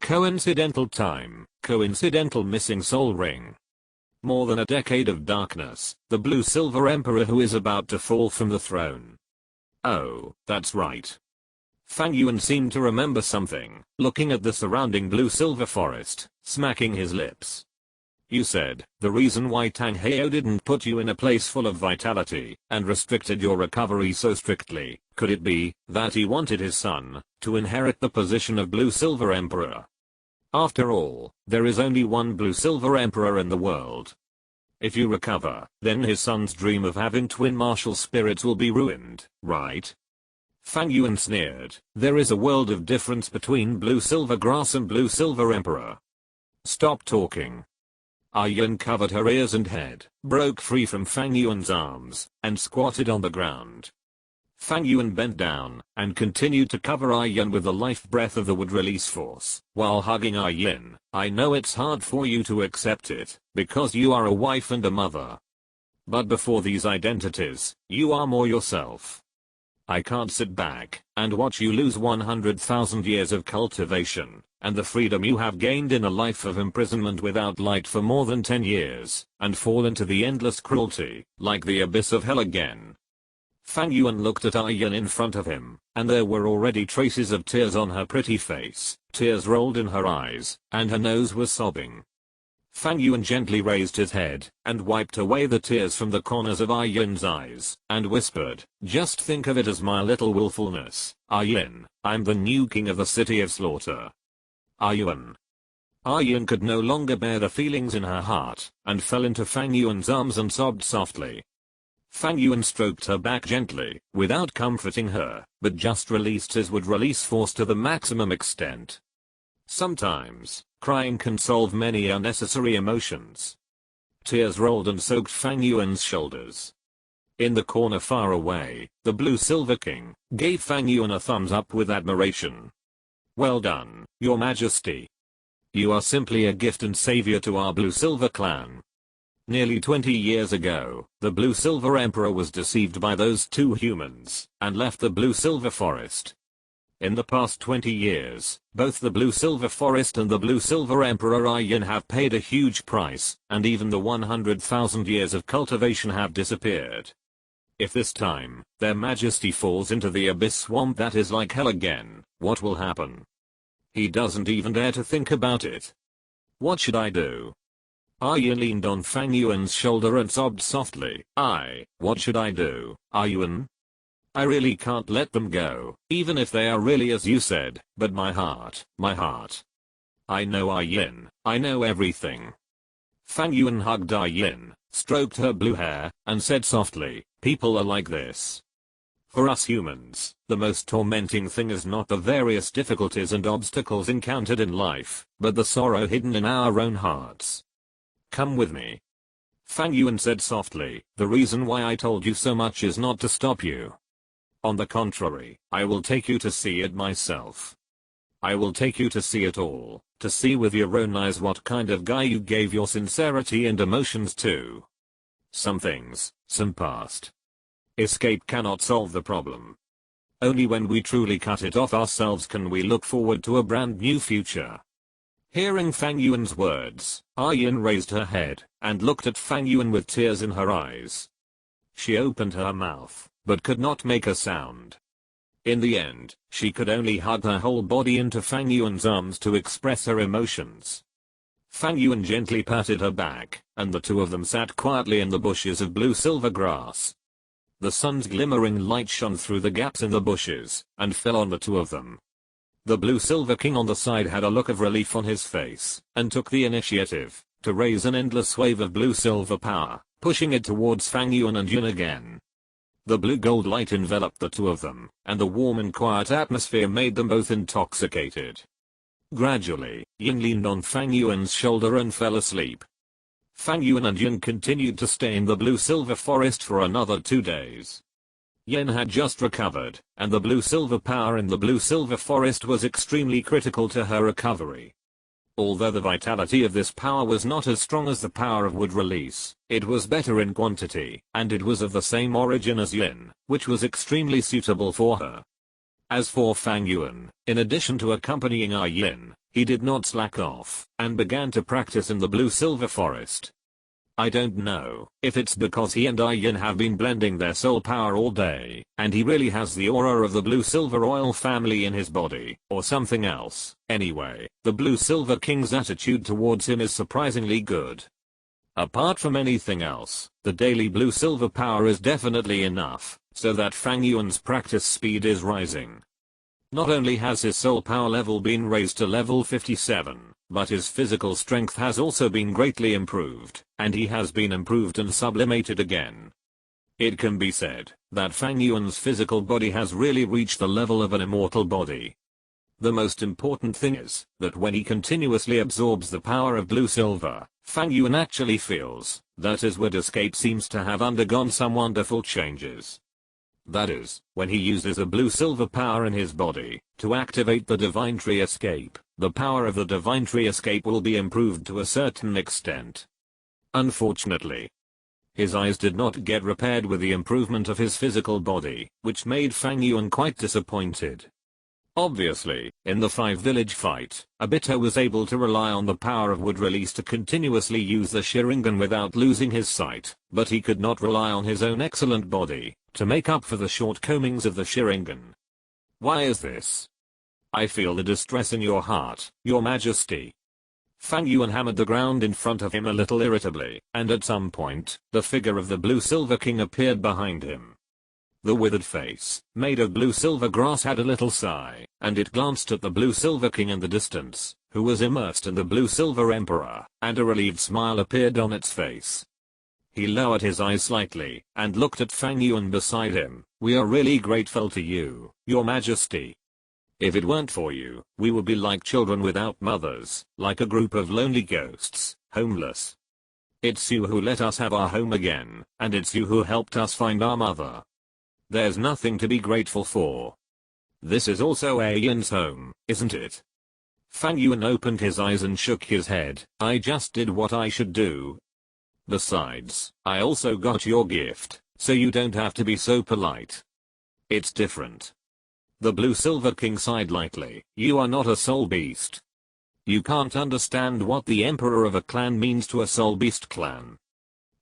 Coincidental time, coincidental missing soul ring. More than a decade of darkness, the Blue Silver Emperor who is about to fall from the throne. Oh, that's right. Fang Yuan seemed to remember something, looking at the surrounding blue-silver forest, smacking his lips. You said, the reason why Tang Heo didn't put you in a place full of vitality, and restricted your recovery so strictly, could it be, that he wanted his son, to inherit the position of Blue-Silver Emperor? After all, there is only one Blue-Silver Emperor in the world. If you recover, then his son's dream of having twin martial spirits will be ruined, right? Fang Yuan sneered, there is a world of difference between Blue-Silver Grass and Blue-Silver Emperor. Stop talking. Yin covered her ears and head, broke free from Fang Yuan's arms, and squatted on the ground. Fang Yuan bent down, and continued to cover Yin with the life breath of the wood release force, while hugging Yin. I know it's hard for you to accept it, because you are a wife and a mother. But before these identities, you are more yourself. I can't sit back and watch you lose 100,000 years of cultivation, and the freedom you have gained in a life of imprisonment without light for more than 10 years, and fall into the endless cruelty, like the abyss of hell again. Fang Yuan looked at Yin in front of him, and there were already traces of tears on her pretty face, tears rolled in her eyes, and her nose was sobbing. Fang Yuan gently raised his head, and wiped away the tears from the corners of Yin's eyes, and whispered, just think of it as my little willfulness, Yin, I'm the new king of the city of slaughter. Yin. Yin could no longer bear the feelings in her heart, and fell into Fang Yuan's arms and sobbed softly. Fang Yuan stroked her back gently, without comforting her, but just released his wood release force to the maximum extent. Sometimes, crying can solve many unnecessary emotions. Tears rolled and soaked Fang Yuan's shoulders. In the corner far away, the Blue-Silver King gave Fang Yuan a thumbs up with admiration. Well done, Your Majesty. You are simply a gift and savior to our Blue-Silver clan. Nearly 20 years ago, the Blue-Silver Emperor was deceived by those two humans, and left the Blue-Silver Forest. In the past 20 years, both the Blue-Silver Forest and the Blue-Silver Emperor Yin have paid a huge price, and even the 100,000 years of cultivation have disappeared. if this time, their majesty falls into the abyss swamp that is like hell again, what will happen? He doesn't even dare to think about it. What should I do? Yin leaned on Fang Yuan's shoulder and sobbed softly. What should I do, Yuan? I really can't let them go, even if they are really as you said, but my heart. I know Yin, I know everything. Fang Yuan hugged Yin, stroked her blue hair, and said softly, people are like this. For us humans, the most tormenting thing is not the various difficulties and obstacles encountered in life, but the sorrow hidden in our own hearts. Come with me. Fang Yuan said softly, the reason why I told you so much is not to stop you. On the contrary, I will take you to see it myself. I will take you to see it all, to see with your own eyes what kind of guy you gave your sincerity and emotions to. Some things, some past. Escape cannot solve the problem. Only when we truly cut it off ourselves can we look forward to a brand new future. Hearing Fang Yuan's words, Yin raised her head, and looked at Fang Yuan with tears in her eyes. She opened her mouth, but could not make a sound. In the end, she could only hug her whole body into Fang Yuan's arms to express her emotions. Fang Yuan gently patted her back, and the two of them sat quietly in the bushes of blue-silver grass. The sun's glimmering light shone through the gaps in the bushes, and fell on the two of them. The blue-silver king on the side had a look of relief on his face, and took the initiative, to raise an endless wave of blue-silver power, pushing it towards Fang Yuan and Yin again. The blue-gold light enveloped the two of them, and the warm and quiet atmosphere made them both intoxicated. Gradually, Yin leaned on Fang Yuan's shoulder and fell asleep. Fang Yuan and Yin continued to stay in the blue-silver forest for another 2 days. Yin had just recovered, and the blue-silver power in the blue-silver forest was extremely critical to her recovery. Although the vitality of this power was not as strong as the power of wood release, it was better in quantity, and it was of the same origin as Yin, which was extremely suitable for her. As for Fang Yuan, in addition to accompanying Yin, he did not slack off, and began to practice in the blue-silver forest. I don't know if it's because he and Yin have been blending their soul power all day, and he really has the aura of the blue-silver royal family in his body, or something else. Anyway, the blue-silver king's attitude towards him is surprisingly good. Apart from anything else, the daily blue-silver power is definitely enough, so that Fang Yuan's practice speed is rising. Not only has his soul power level been raised to level 57, but his physical strength has also been greatly improved, and he has been improved and sublimated again. It can be said that Fang Yuan's physical body has really reached the level of an immortal body. The most important thing is that when he continuously absorbs the power of blue-silver, Fang Yuan actually feels that his wood escape seems to have undergone some wonderful changes. That is, when he uses a blue-silver power in his body to activate the divine tree escape, the power of the divine tree escape will be improved to a certain extent. Unfortunately, his eyes did not get repaired with the improvement of his physical body, which made Fang Yuan quite disappointed. Obviously, in the 5-village fight, Obito was able to rely on the power of wood release to continuously use the Sharingan without losing his sight, but he could not rely on his own excellent body to make up for the shortcomings of the Sharingan. Why is this? I feel the distress in your heart, your majesty. Fang Yuan hammered the ground in front of him a little irritably, and at some point, the figure of the blue-silver king appeared behind him. The withered face, made of blue-silver grass, had a little sigh, and it glanced at the blue-silver king in the distance, who was immersed in the blue-silver emperor, and a relieved smile appeared on its face. He lowered his eyes slightly, and looked at Fang Yuan beside him. We are really grateful to you, your majesty. If it weren't for you, we would be like children without mothers, like a group of lonely ghosts, homeless. It's you who let us have our home again, and it's you who helped us find our mother. There's nothing to be grateful for. This is also Yin's home, isn't it? Fang Yuan opened his eyes and shook his head. I just did what I should do. Besides, I also got your gift, so you don't have to be so polite. It's different. The blue-silver king sighed lightly. You are not a soul beast. You can't understand what the emperor of a clan means to a soul beast clan.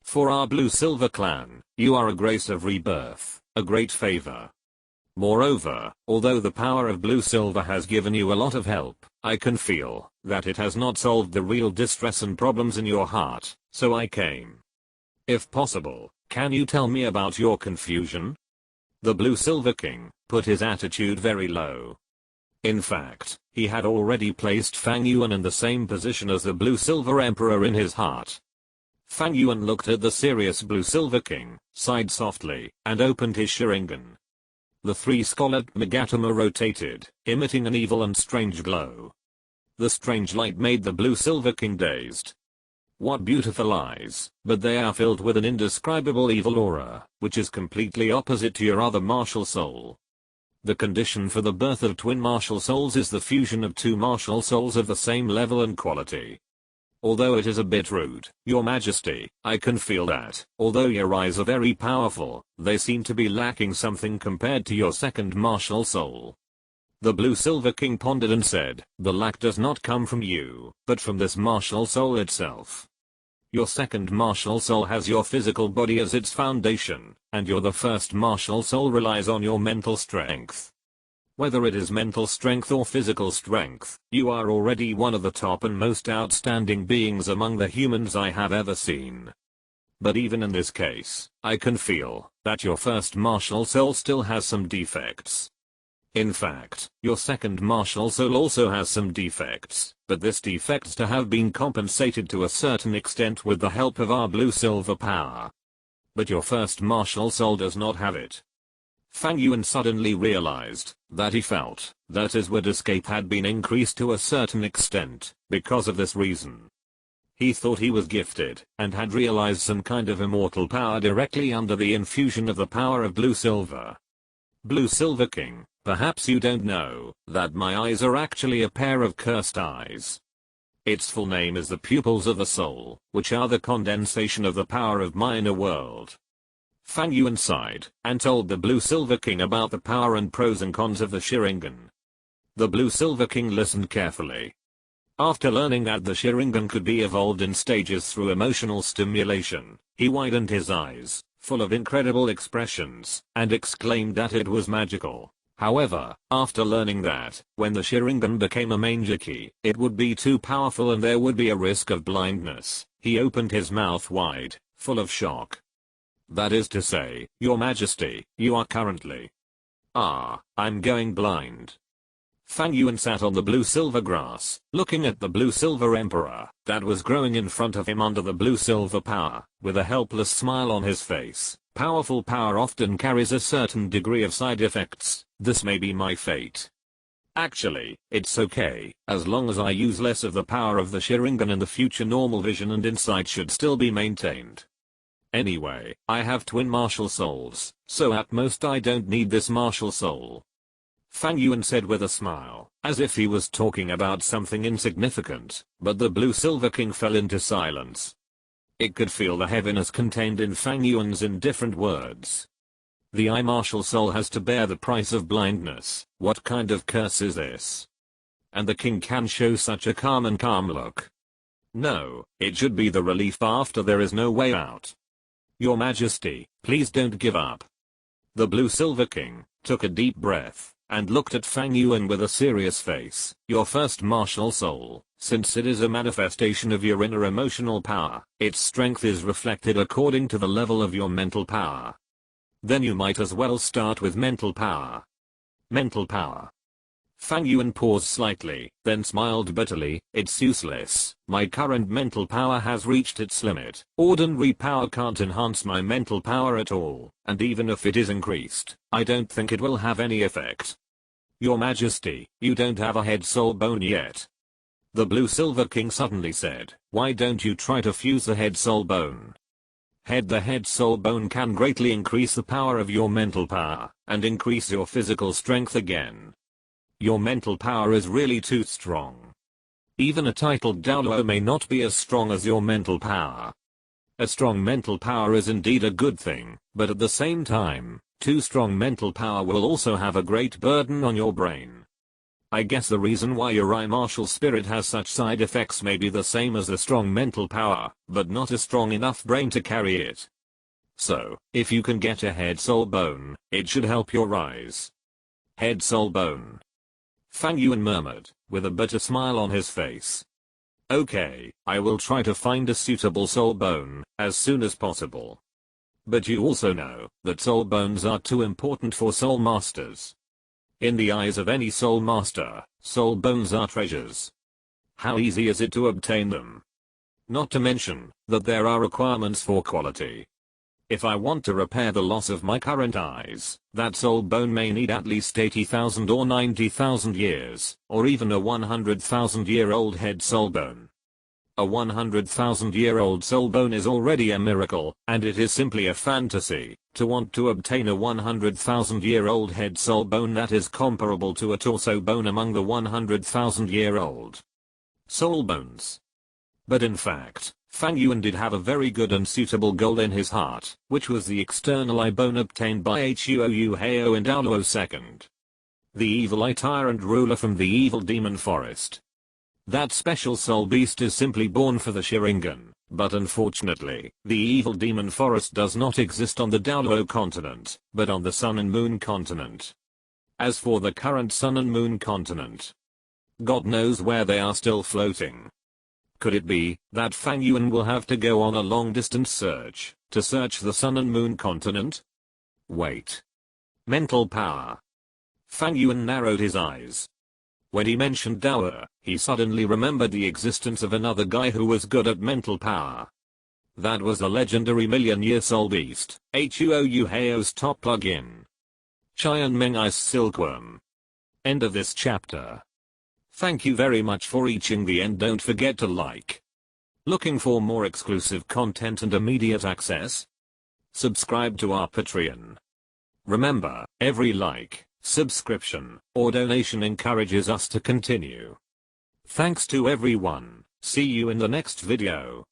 For our Blue Silver clan, you are a grace of rebirth, a great favor. Moreover, although the power of Blue Silver has given you a lot of help, I can feel that it has not solved the real distress and problems in your heart, so I came. If possible, can you tell me about your confusion? The Blue Silver King put his attitude very low. In fact, he had already placed Fang Yuan in the same position as the Blue Silver Emperor in his heart. Fang Yuan looked at the serious Blue Silver King, sighed softly, and opened his Sharingan. The three scarlet Megatama rotated, emitting an evil and strange glow. The strange light made the Blue Silver King dazed. What beautiful eyes, but they are filled with an indescribable evil aura, which is completely opposite to your other martial soul. The condition for the birth of twin martial souls is the fusion of two martial souls of the same level and quality. Although it is a bit rude, Your Majesty, I can feel that, although your eyes are very powerful, they seem to be lacking something compared to your second martial soul. The Blue Silver King pondered and said, the lack does not come from you, but from this martial soul itself. Your second martial soul has your physical body as its foundation, and your the first martial soul relies on your mental strength. Whether it is mental strength or physical strength, you are already one of the top and most outstanding beings among the humans I have ever seen. But even in this case, I can feel that your first martial soul still has some defects. In fact, your second martial soul also has some defects, but this defects to have been compensated to a certain extent with the help of our Blue Silver power. But your first martial soul does not have it. Fang Yuan suddenly realized that he felt that his word escape had been increased to a certain extent because of this reason. He thought he was gifted and had realized some kind of immortal power directly under the infusion of the power of Blue Silver. Blue Silver King, perhaps you don't know that my eyes are actually a pair of cursed eyes. Its full name is the pupils of the soul, which are the condensation of the power of my inner world. Fang Yuan sighed and told the Blue Silver King about the power and pros and cons of the Sharingan. The Blue Silver King listened carefully. After learning that the Sharingan could be evolved in stages through emotional stimulation, he widened his eyes, full of incredible expressions, and exclaimed that it was magical. However, after learning that, when the Sharingan became a Manjaki, it would be too powerful and there would be a risk of blindness, he opened his mouth wide, full of shock. That is to say, Your Majesty, you are currently... I'm going blind. Fang Yuan sat on the blue silver grass, looking at the blue silver emperor that was growing in front of him under the blue silver power, with a helpless smile on his face. Powerful power often carries a certain degree of side effects. This may be my fate. Actually, it's okay, as long as I use less of the power of the Sharingan in the future. Normal vision and insight should still be maintained. Anyway, I have twin martial souls, so at most I don't need this martial soul. Fang Yuan said with a smile, as if he was talking about something insignificant, but the Blue Silver King fell into silence. It could feel the heaviness contained in Fang Yuan's indifferent words. The I martial soul has to bear the price of blindness. What kind of curse is this? And the king can show such a calm look. No, it should be the relief after there is no way out. Your Majesty, please don't give up. The Blue Silver King took a deep breath and looked at Fang Yuan with a serious face. Your first martial soul, since it is a manifestation of your inner emotional power, its strength is reflected according to the level of your mental power. Then you might as well start with mental power. Mental power. Fang Yuan paused slightly, then smiled bitterly. It's useless. My current mental power has reached its limit. Ordinary power can't enhance my mental power at all, and even if it is increased, I don't think it will have any effect. Your Majesty, you don't have a head soul bone yet. The Blue Silver King suddenly said, why don't you try to fuse the head soul bone? The head soul bone can greatly increase the power of your mental power, and increase your physical strength again. Your mental power is really too strong. Even a titled Douluo may not be as strong as your mental power. A strong mental power is indeed a good thing, but at the same time, too strong mental power will also have a great burden on your brain. I guess the reason why your martial spirit has such side effects may be the same as a strong mental power, but not a strong enough brain to carry it. So, if you can get a head soul bone, it should help your rise. Head soul bone. Fang Yuan murmured, with a bitter smile on his face. Okay, I will try to find a suitable soul bone, as soon as possible. But you also know, that soul bones are too important for soul masters. In the eyes of any soul master, soul bones are treasures. How easy is it to obtain them? Not to mention, that there are requirements for quality. If I want to repair the loss of my current eyes, that soul bone may need at least 80,000 or 90,000 years, or even a 100,000-year-old head soul bone. A 100,000-year-old soul bone is already a miracle, and it is simply a fantasy, to want to obtain a 100,000-year-old head soul bone that is comparable to a torso bone among the 100,000-year-old soul bones. But in fact, Fang Yuan did have a very good and suitable goal in his heart, which was the external eye bone obtained by Huo Hao in Douluo II. The evil eye tyrant ruler from the evil demon forest. That special soul beast is simply born for the Sharingan, but unfortunately, the evil demon forest does not exist on the Douluo Continent, but on the Sun and Moon Continent. As for the current Sun and Moon Continent, God knows where they are still floating. Could it be that Fang Yuan will have to go on a long-distance search to search the Sun and Moon Continent? Wait. Mental power. Fang Yuan narrowed his eyes. When he mentioned Douluo, he suddenly remembered the existence of another guy who was good at mental power. That was the legendary million-year soul beast, Huo Hao's top plug-in. Qian Meng Ice Silkworm. End of this chapter. Thank you very much for reaching the end. Don't forget to like. Looking for more exclusive content and immediate access? Subscribe to our Patreon. Remember, every like, subscription, or donation encourages us to continue. Thanks to everyone. See you in the next video.